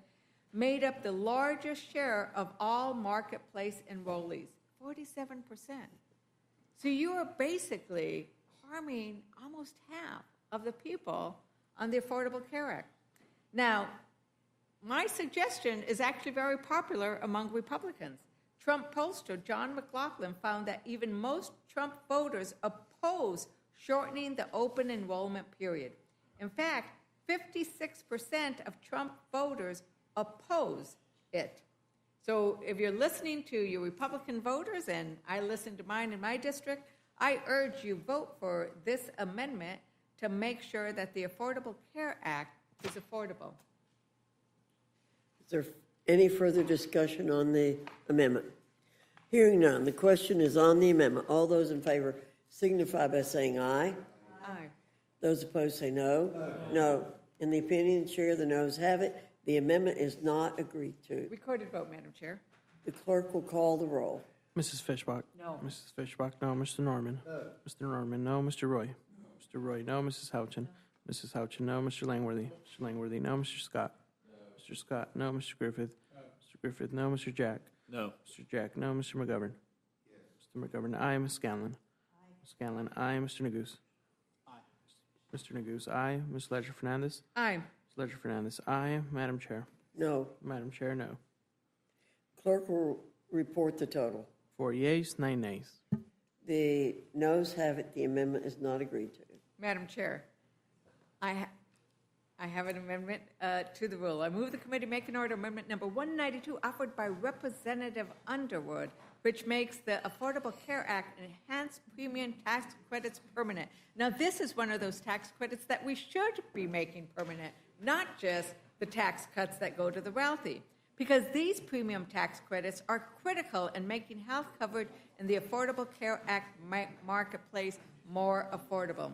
made up the largest share of all marketplace enrollees, 47%. So you are basically harming almost half of the people on the Affordable Care Act. Now, my suggestion is actually very popular among Republicans. Trump pollster John McLaughlin found that even most Trump voters oppose shortening the open enrollment period. In fact, 56% of Trump voters oppose it. So if you're listening to your Republican voters, and I listen to mine in my district, I urge you vote for this amendment to make sure that the Affordable Care Act is affordable. Is there any further discussion on the amendment? Hearing none, the question is on the amendment. All those in favor signify by saying aye. Aye. Those opposed say no. No. In the opinion of the chair, the noes have it. The amendment is not agreed to. Recorded vote, Madam Chair. The clerk will call the roll. Mrs. Fishbach? No. Mrs. Fishbach, no. Mr. Norman? No. Mr. Norman, no. Mr. Roy? No. Mr. Roy, no. Mrs. Houchin? No. Mrs. Houchin, no. Mr. Langworthy? No. Mr. Langworthy, no. Mr. Scott? No. Mr. Scott, no. Mr. Griffith? No. Mr. Griffith, no. Mr. Jack? No. Mr. Jack, no. Mr. McGovern? Yes. Mr. McGovern, aye. Ms. Scanlon? Aye. Ms. Scanlon, aye. Mr. Neguse? Aye. Mr. Neguse, aye. Ms. Ledger-Fernandez? Aye. Ms. Ledger-Fernandez, aye. Madam Chair? No. Madam Chair, no. Clerk will report the total. 4 yeas, 9 nays. The noes have it. The amendment is not agreed to. Madam Chair, I have an amendment to the rule. I move the committee make an order amendment number 192 offered by Representative Underwood, which makes the Affordable Care Act enhanced premium tax credits permanent. Now, this is one of those tax credits that we should be making permanent, not just the tax cuts that go to the wealthy, because these premium tax credits are critical in making health coverage in the Affordable Care Act marketplace more affordable.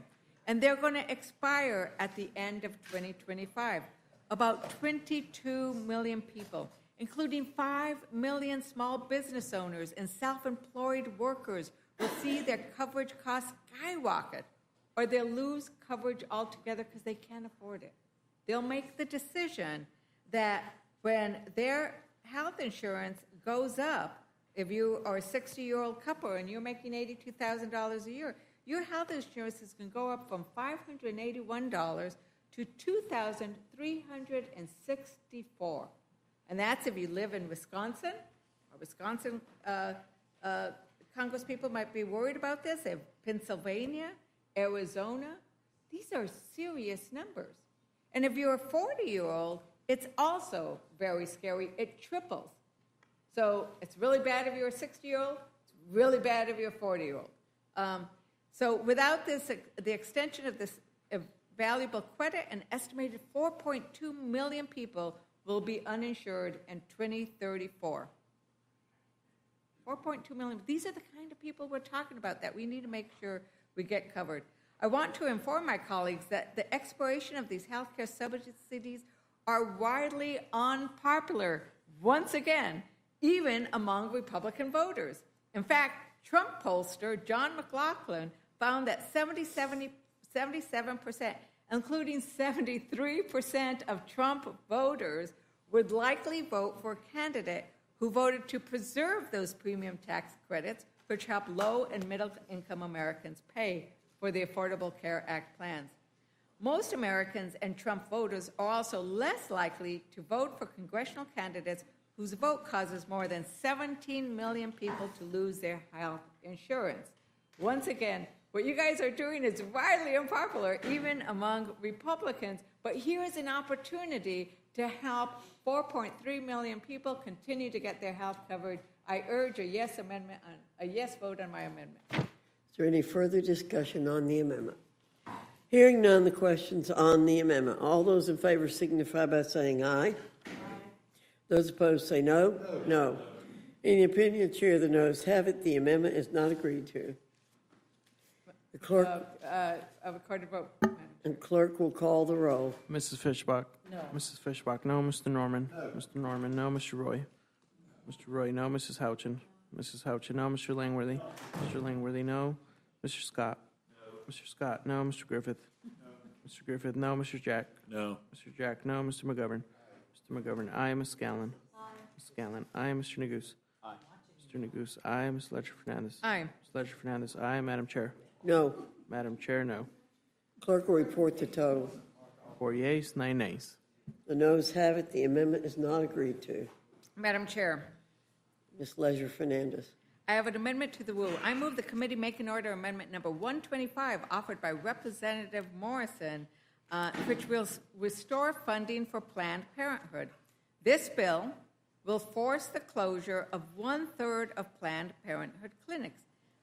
And they're going to expire at the end of 2025. About 22 million people, including 5 million small business owners and self-employed workers, will see their coverage costs skyrocket, or they'll lose coverage altogether because they can't afford it. They'll make the decision that when their health insurance goes up, if you are a 60-year-old couple and you're making $82,000 a year, your health insurance is going to go up from $581 to $2,364. And that's if you live in Wisconsin. Wisconsin Congress people might be worried about this. If Pennsylvania, Arizona, these are serious numbers. And if you're a 40-year-old, it's also very scary. It triples. So it's really bad if you're a 60-year-old. It's really bad if you're a 40-year-old. So without this, the extension of this valuable credit, an estimated 4.2 million people will be uninsured in 2034. 4.2 million. These are the kind of people we're talking about that we need to make sure we get covered. I want to inform my colleagues that the expiration of these health care subsidies are widely unpopular, once again, even among Republican voters. In fact, Trump pollster John McLaughlin found that 77%, including 73% of Trump voters, would likely vote for a candidate who voted to preserve those premium tax credits, which help low and middle income Americans pay for the Affordable Care Act plans. Most Americans and Trump voters are also less likely to vote for congressional candidates whose vote causes more than 17 million people to lose their health insurance. Once again, what you guys are doing is widely unpopular, even among Republicans, but here is an opportunity to help 4.3 million people continue to get their health covered. I urge a yes vote on my amendment. Is there any further discussion on the amendment? Hearing none, the question's on the amendment. All those in favor signify by saying aye. Those opposed say no. No. In the opinion of the chair, the noes have it. The amendment is not agreed to. The clerk, A recorded vote. and clerk will call the roll. Mrs. Fishbach? No. Mrs. Fishbach, no. Mr. Norman? No. Mr. Norman, no. Mr. Roy? Mr. Roy, no. Mrs. Houchin? Mrs. Houchin, no. Mr. Langworthy? Mr. Langworthy, no. Mr. Scott? No. Mr. Scott, no. Mr. Griffith? No. Mr. Griffith, no. Mr. Jack? No. Mr. Jack, no. Mr. McGovern? Mr. McGovern, aye. Ms. Scallon? Aye. Ms. Scallon, aye. Mr. Neguse? Aye. Mr. Neguse, aye. Ms. Ledger-Fernandez? Aye. Ms. Ledger-Fernandez, aye. Madam Chair? No. Madam Chair, no. Clerk will report the total. 4 yeas, 9 nays. The noes have it. The amendment is not agreed to. Madam Chair, Ms. Leisure-Fernandez. I have an amendment to the rule. I move the committee make an order amendment number 125 offered by Representative Morrison, which will restore funding for Planned Parenthood. This bill will force the closure of 1/3 of Planned Parenthood clinics.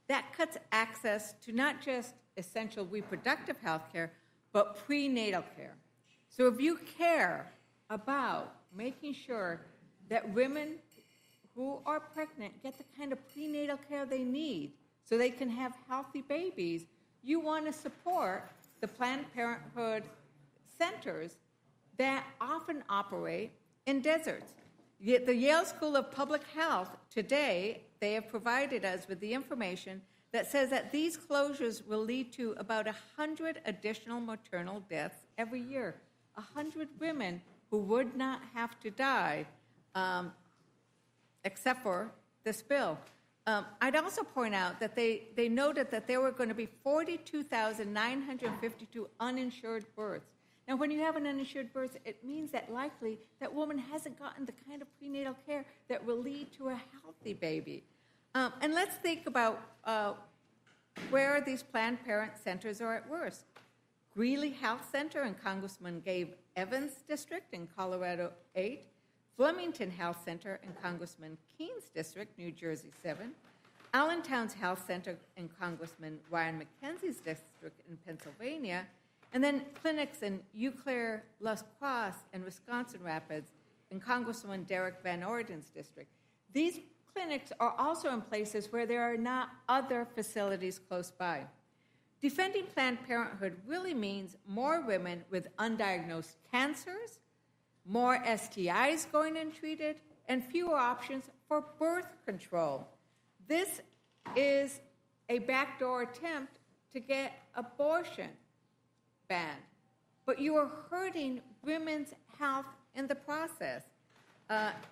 That cuts access to not just essential reproductive health care, but prenatal care. So if you care about making sure that women who are pregnant get the kind of prenatal care they need so they can have healthy babies, you want to support the Planned Parenthood centers that often operate in deserts. Yet the Yale School of Public Health today, they have provided us with the information that says that these closures will lead to about 100 additional maternal deaths every year. 100 women who would not have to die except for this bill. I'd also point out that they noted that there were going to be 42,952 uninsured births. Now, when you have an uninsured birth, it means that likely that woman hasn't gotten the kind of prenatal care that will lead to a healthy baby. And let's think about where these Planned Parent centers are at worst. Greeley Health Center in Congressman Gabe Evans' district in Colorado 8, Flemington Health Center in Congressman Keene's district, New Jersey 7, Allentown's Health Center in Congressman Ryan McKenzie's district in Pennsylvania, and then clinics in Eau Claire, Las Croix, and Wisconsin Rapids in Congressman Derek Van Orden's district. These clinics are also in places where there are not other facilities close by. Defending Planned Parenthood really means more women with undiagnosed cancers, more STIs going untreated, and fewer options for birth control. This is a backdoor attempt to get abortion banned, but you are hurting women's health in the process.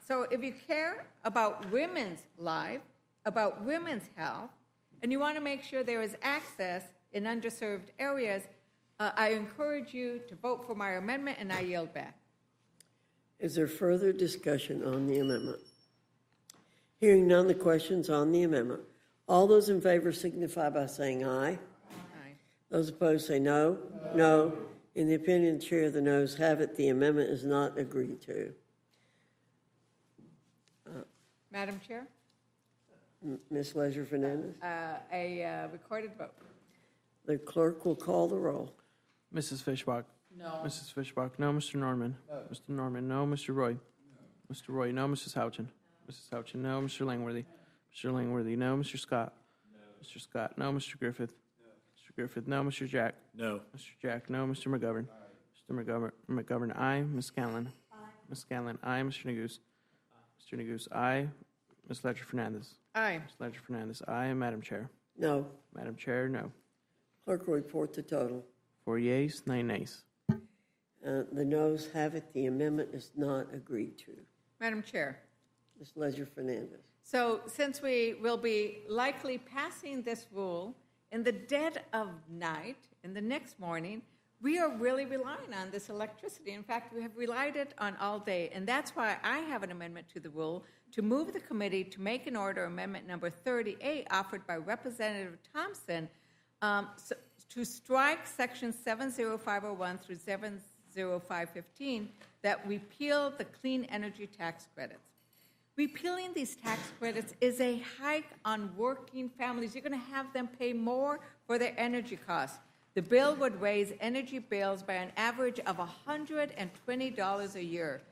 So if you care about women's life, about women's health, and you want to make sure there is access in underserved areas. I encourage you to vote for my amendment, and I yield back. Is there further discussion on the amendment? Hearing none, the question's on the amendment. All those in favor signify by saying aye. Aye. Those opposed say no. No. In the opinion of the chair, the noes have it. The amendment is not agreed to. Madam Chair, Ms. Leisure Fernandez, a recorded vote. the clerk will call the roll. Mrs. Fishbach? No. Mrs. Fishbach, no. Mr. Norman? No. Mr. Norman, no. Mr. Roy? No. Mr. Roy, no. Mrs. Houchin? Mrs. Houchin, no. Mr. Langworthy? Mr. Langworthy, no. Mr. Scott? No. Mr. Scott, no. Mr. Griffith? No. Mr. Griffith, no. Mr. Jack? No. Mr. Jack, no. Mr. McGovern? Mr. McGovern, aye. Ms. Scanlon? Aye. Ms. Scanlon, aye. Mr. Neguse? Mr. Neguse, aye. Ms. Ledger Fernandez? Aye. Ms. Ledger Fernandez, aye. Madam Chair? No. Madam Chair, no. Clerk will report the total. 4 yeas, 9 nays. The noes have it. The amendment is not agreed to. Madam Chair. Ms. Leisure Fernandez. So since we will be likely passing this rule in the dead of night, in the next morning, we are really relying on this electricity. In fact, we have relied it on all day, and that's why I have an amendment to the rule to move the committee to make an order amendment number 38 offered by Representative Thompson to strike section 70501 through 70515 that repeal the clean energy tax credits. Repealing these tax credits is a hike on working families. You're going to have them pay more for their energy costs. The bill would raise energy bills by an average of $120 a year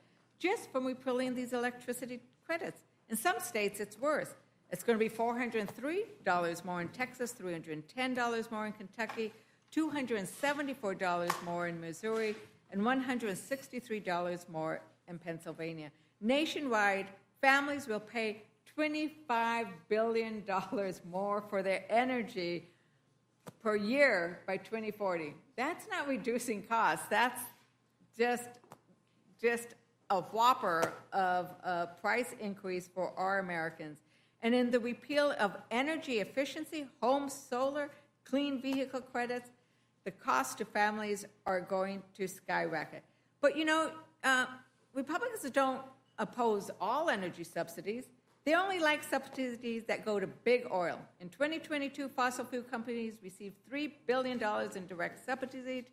just from repealing these electricity credits. In some states, it's worse. It's going to be $403 more in Texas, $310 more in Kentucky, $274 more in Missouri, and $163 more in Pennsylvania. Nationwide, families will pay $25 billion more for their energy per year by 2040. That's not reducing costs. That's just a whopper of a price increase for our Americans. And in the repeal of energy efficiency, home solar, clean vehicle credits, the cost to families are going to skyrocket. But you know, Republicans don't oppose all energy subsidies. They only like subsidies that go to big oil. In 2022, fossil fuel companies received $3 billion in direct subsidies,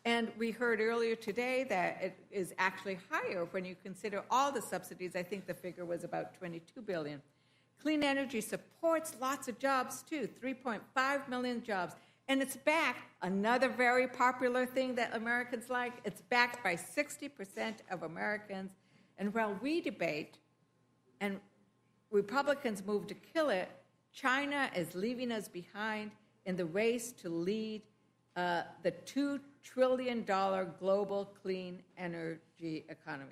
and we heard earlier today that it is actually higher when you consider all the subsidies. I think the figure was about $22 billion. Clean energy supports lots of jobs, too, 3.5 million jobs. And it's backed, another very popular thing that Americans like, it's backed by 60% of Americans. And while we debate and Republicans move to kill it, China is leaving us behind in the race to lead the $2 trillion global clean energy economy.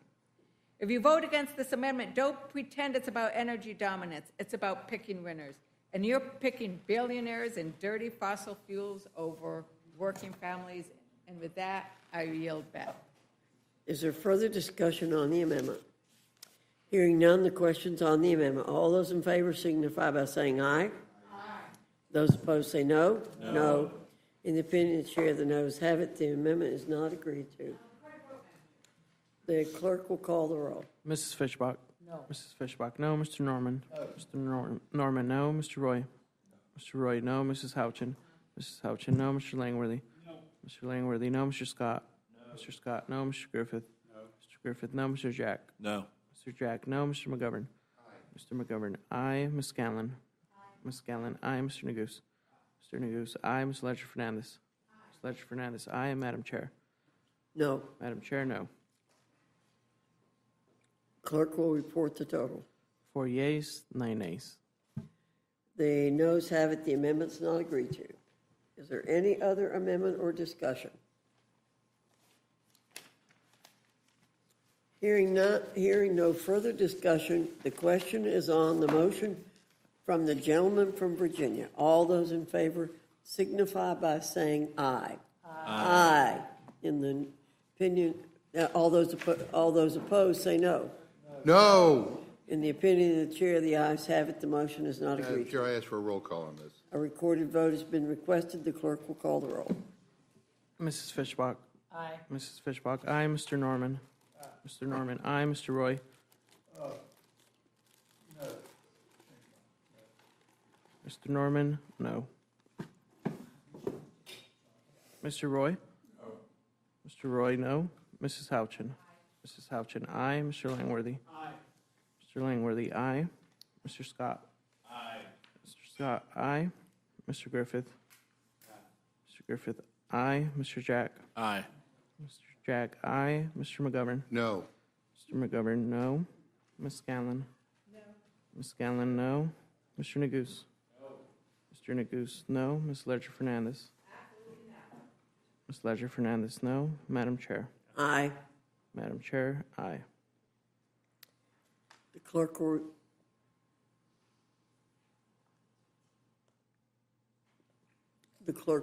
If you vote against this amendment, don't pretend it's about energy dominance. It's about picking winners. And you're picking billionaires and dirty fossil fuels over working families. And with that, I yield back. Is there further discussion on the amendment? Hearing none, the question's on the amendment. All those in favor signify by saying aye. Aye. Those opposed say no. No. In the opinion of the chair, the noes have it. The amendment is not agreed to. The clerk will call the roll. Mrs. Fishbach? No. Mrs. Fishbach, no. Mr. Norman? No. Mr. Norman, no. Mr. Roy? Mr. Roy, no. Mrs. Houchin? Mrs. Houchin, no. Mr. Langworthy? No. Mr. Langworthy, no. Mr. Scott? No. Mr. Scott, no. Mr. Griffith? No. Mr. Griffith, no. Mr. Jack? No. Mr. Jack, no. Mr. McGovern? Aye. Mr. McGovern, aye. Ms. Scanlon? Aye. Ms. Scanlon, aye. Mr. Neguse? Mr. Neguse, aye. Ms. Ledger Fernandez? Aye. Ms. Ledger Fernandez, aye. And Madam Chair? No. Madam Chair, no. Clerk will report the total. 4 yeas, 9 nays. The noes have it. The amendment's not agreed to. Is there any other amendment or discussion? Hearing no further discussion, the question is on the motion from the gentleman from Virginia. All those in favor signify by saying aye. Aye. Aye. In the opinion, all those opposed say no. No. In the opinion of the chair, the ayes have it. The motion is not agreed Madam to. Chair, I ask for a roll call on this. A recorded vote has been requested. The clerk will call the roll. Mrs. Fishbach. Aye. Mrs. Fishbach, aye. Mr. Norman. Mr. Norman, aye. Mr. Roy. Mr. Norman, no. Mr. Roy? Mr. Roy, no. Mrs. Houchin? Mrs. Houchin, aye. Mr. Langworthy? Aye. Mr. Langworthy, aye. Mr. Scott? Aye. Mr. Scott, aye. Mr. Griffith? Mr. Griffith, aye. Mr. Jack? Aye. Mr. Jack, aye. Mr. McGovern? No. Mr. McGovern, no. Ms. Scanlon? No. Ms. Scanlon, no. Mr. Neguse? No. Mr. Neguse, no. Ms. Ledger Fernandez? Absolutely not. Ms. Ledger Fernandez, no. Madam Chair? Aye. Madam Chair, aye. The clerk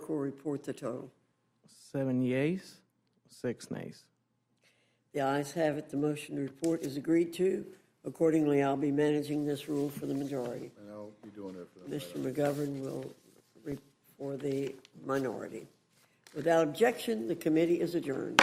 will report the total. 7 yeas, 6 nays. The ayes have it. The motion to report is agreed to. Accordingly, I'll be managing this rule for the majority. And I'll be doing it for the Mr. McGovern will read for the minority. Without objection, the committee is adjourned.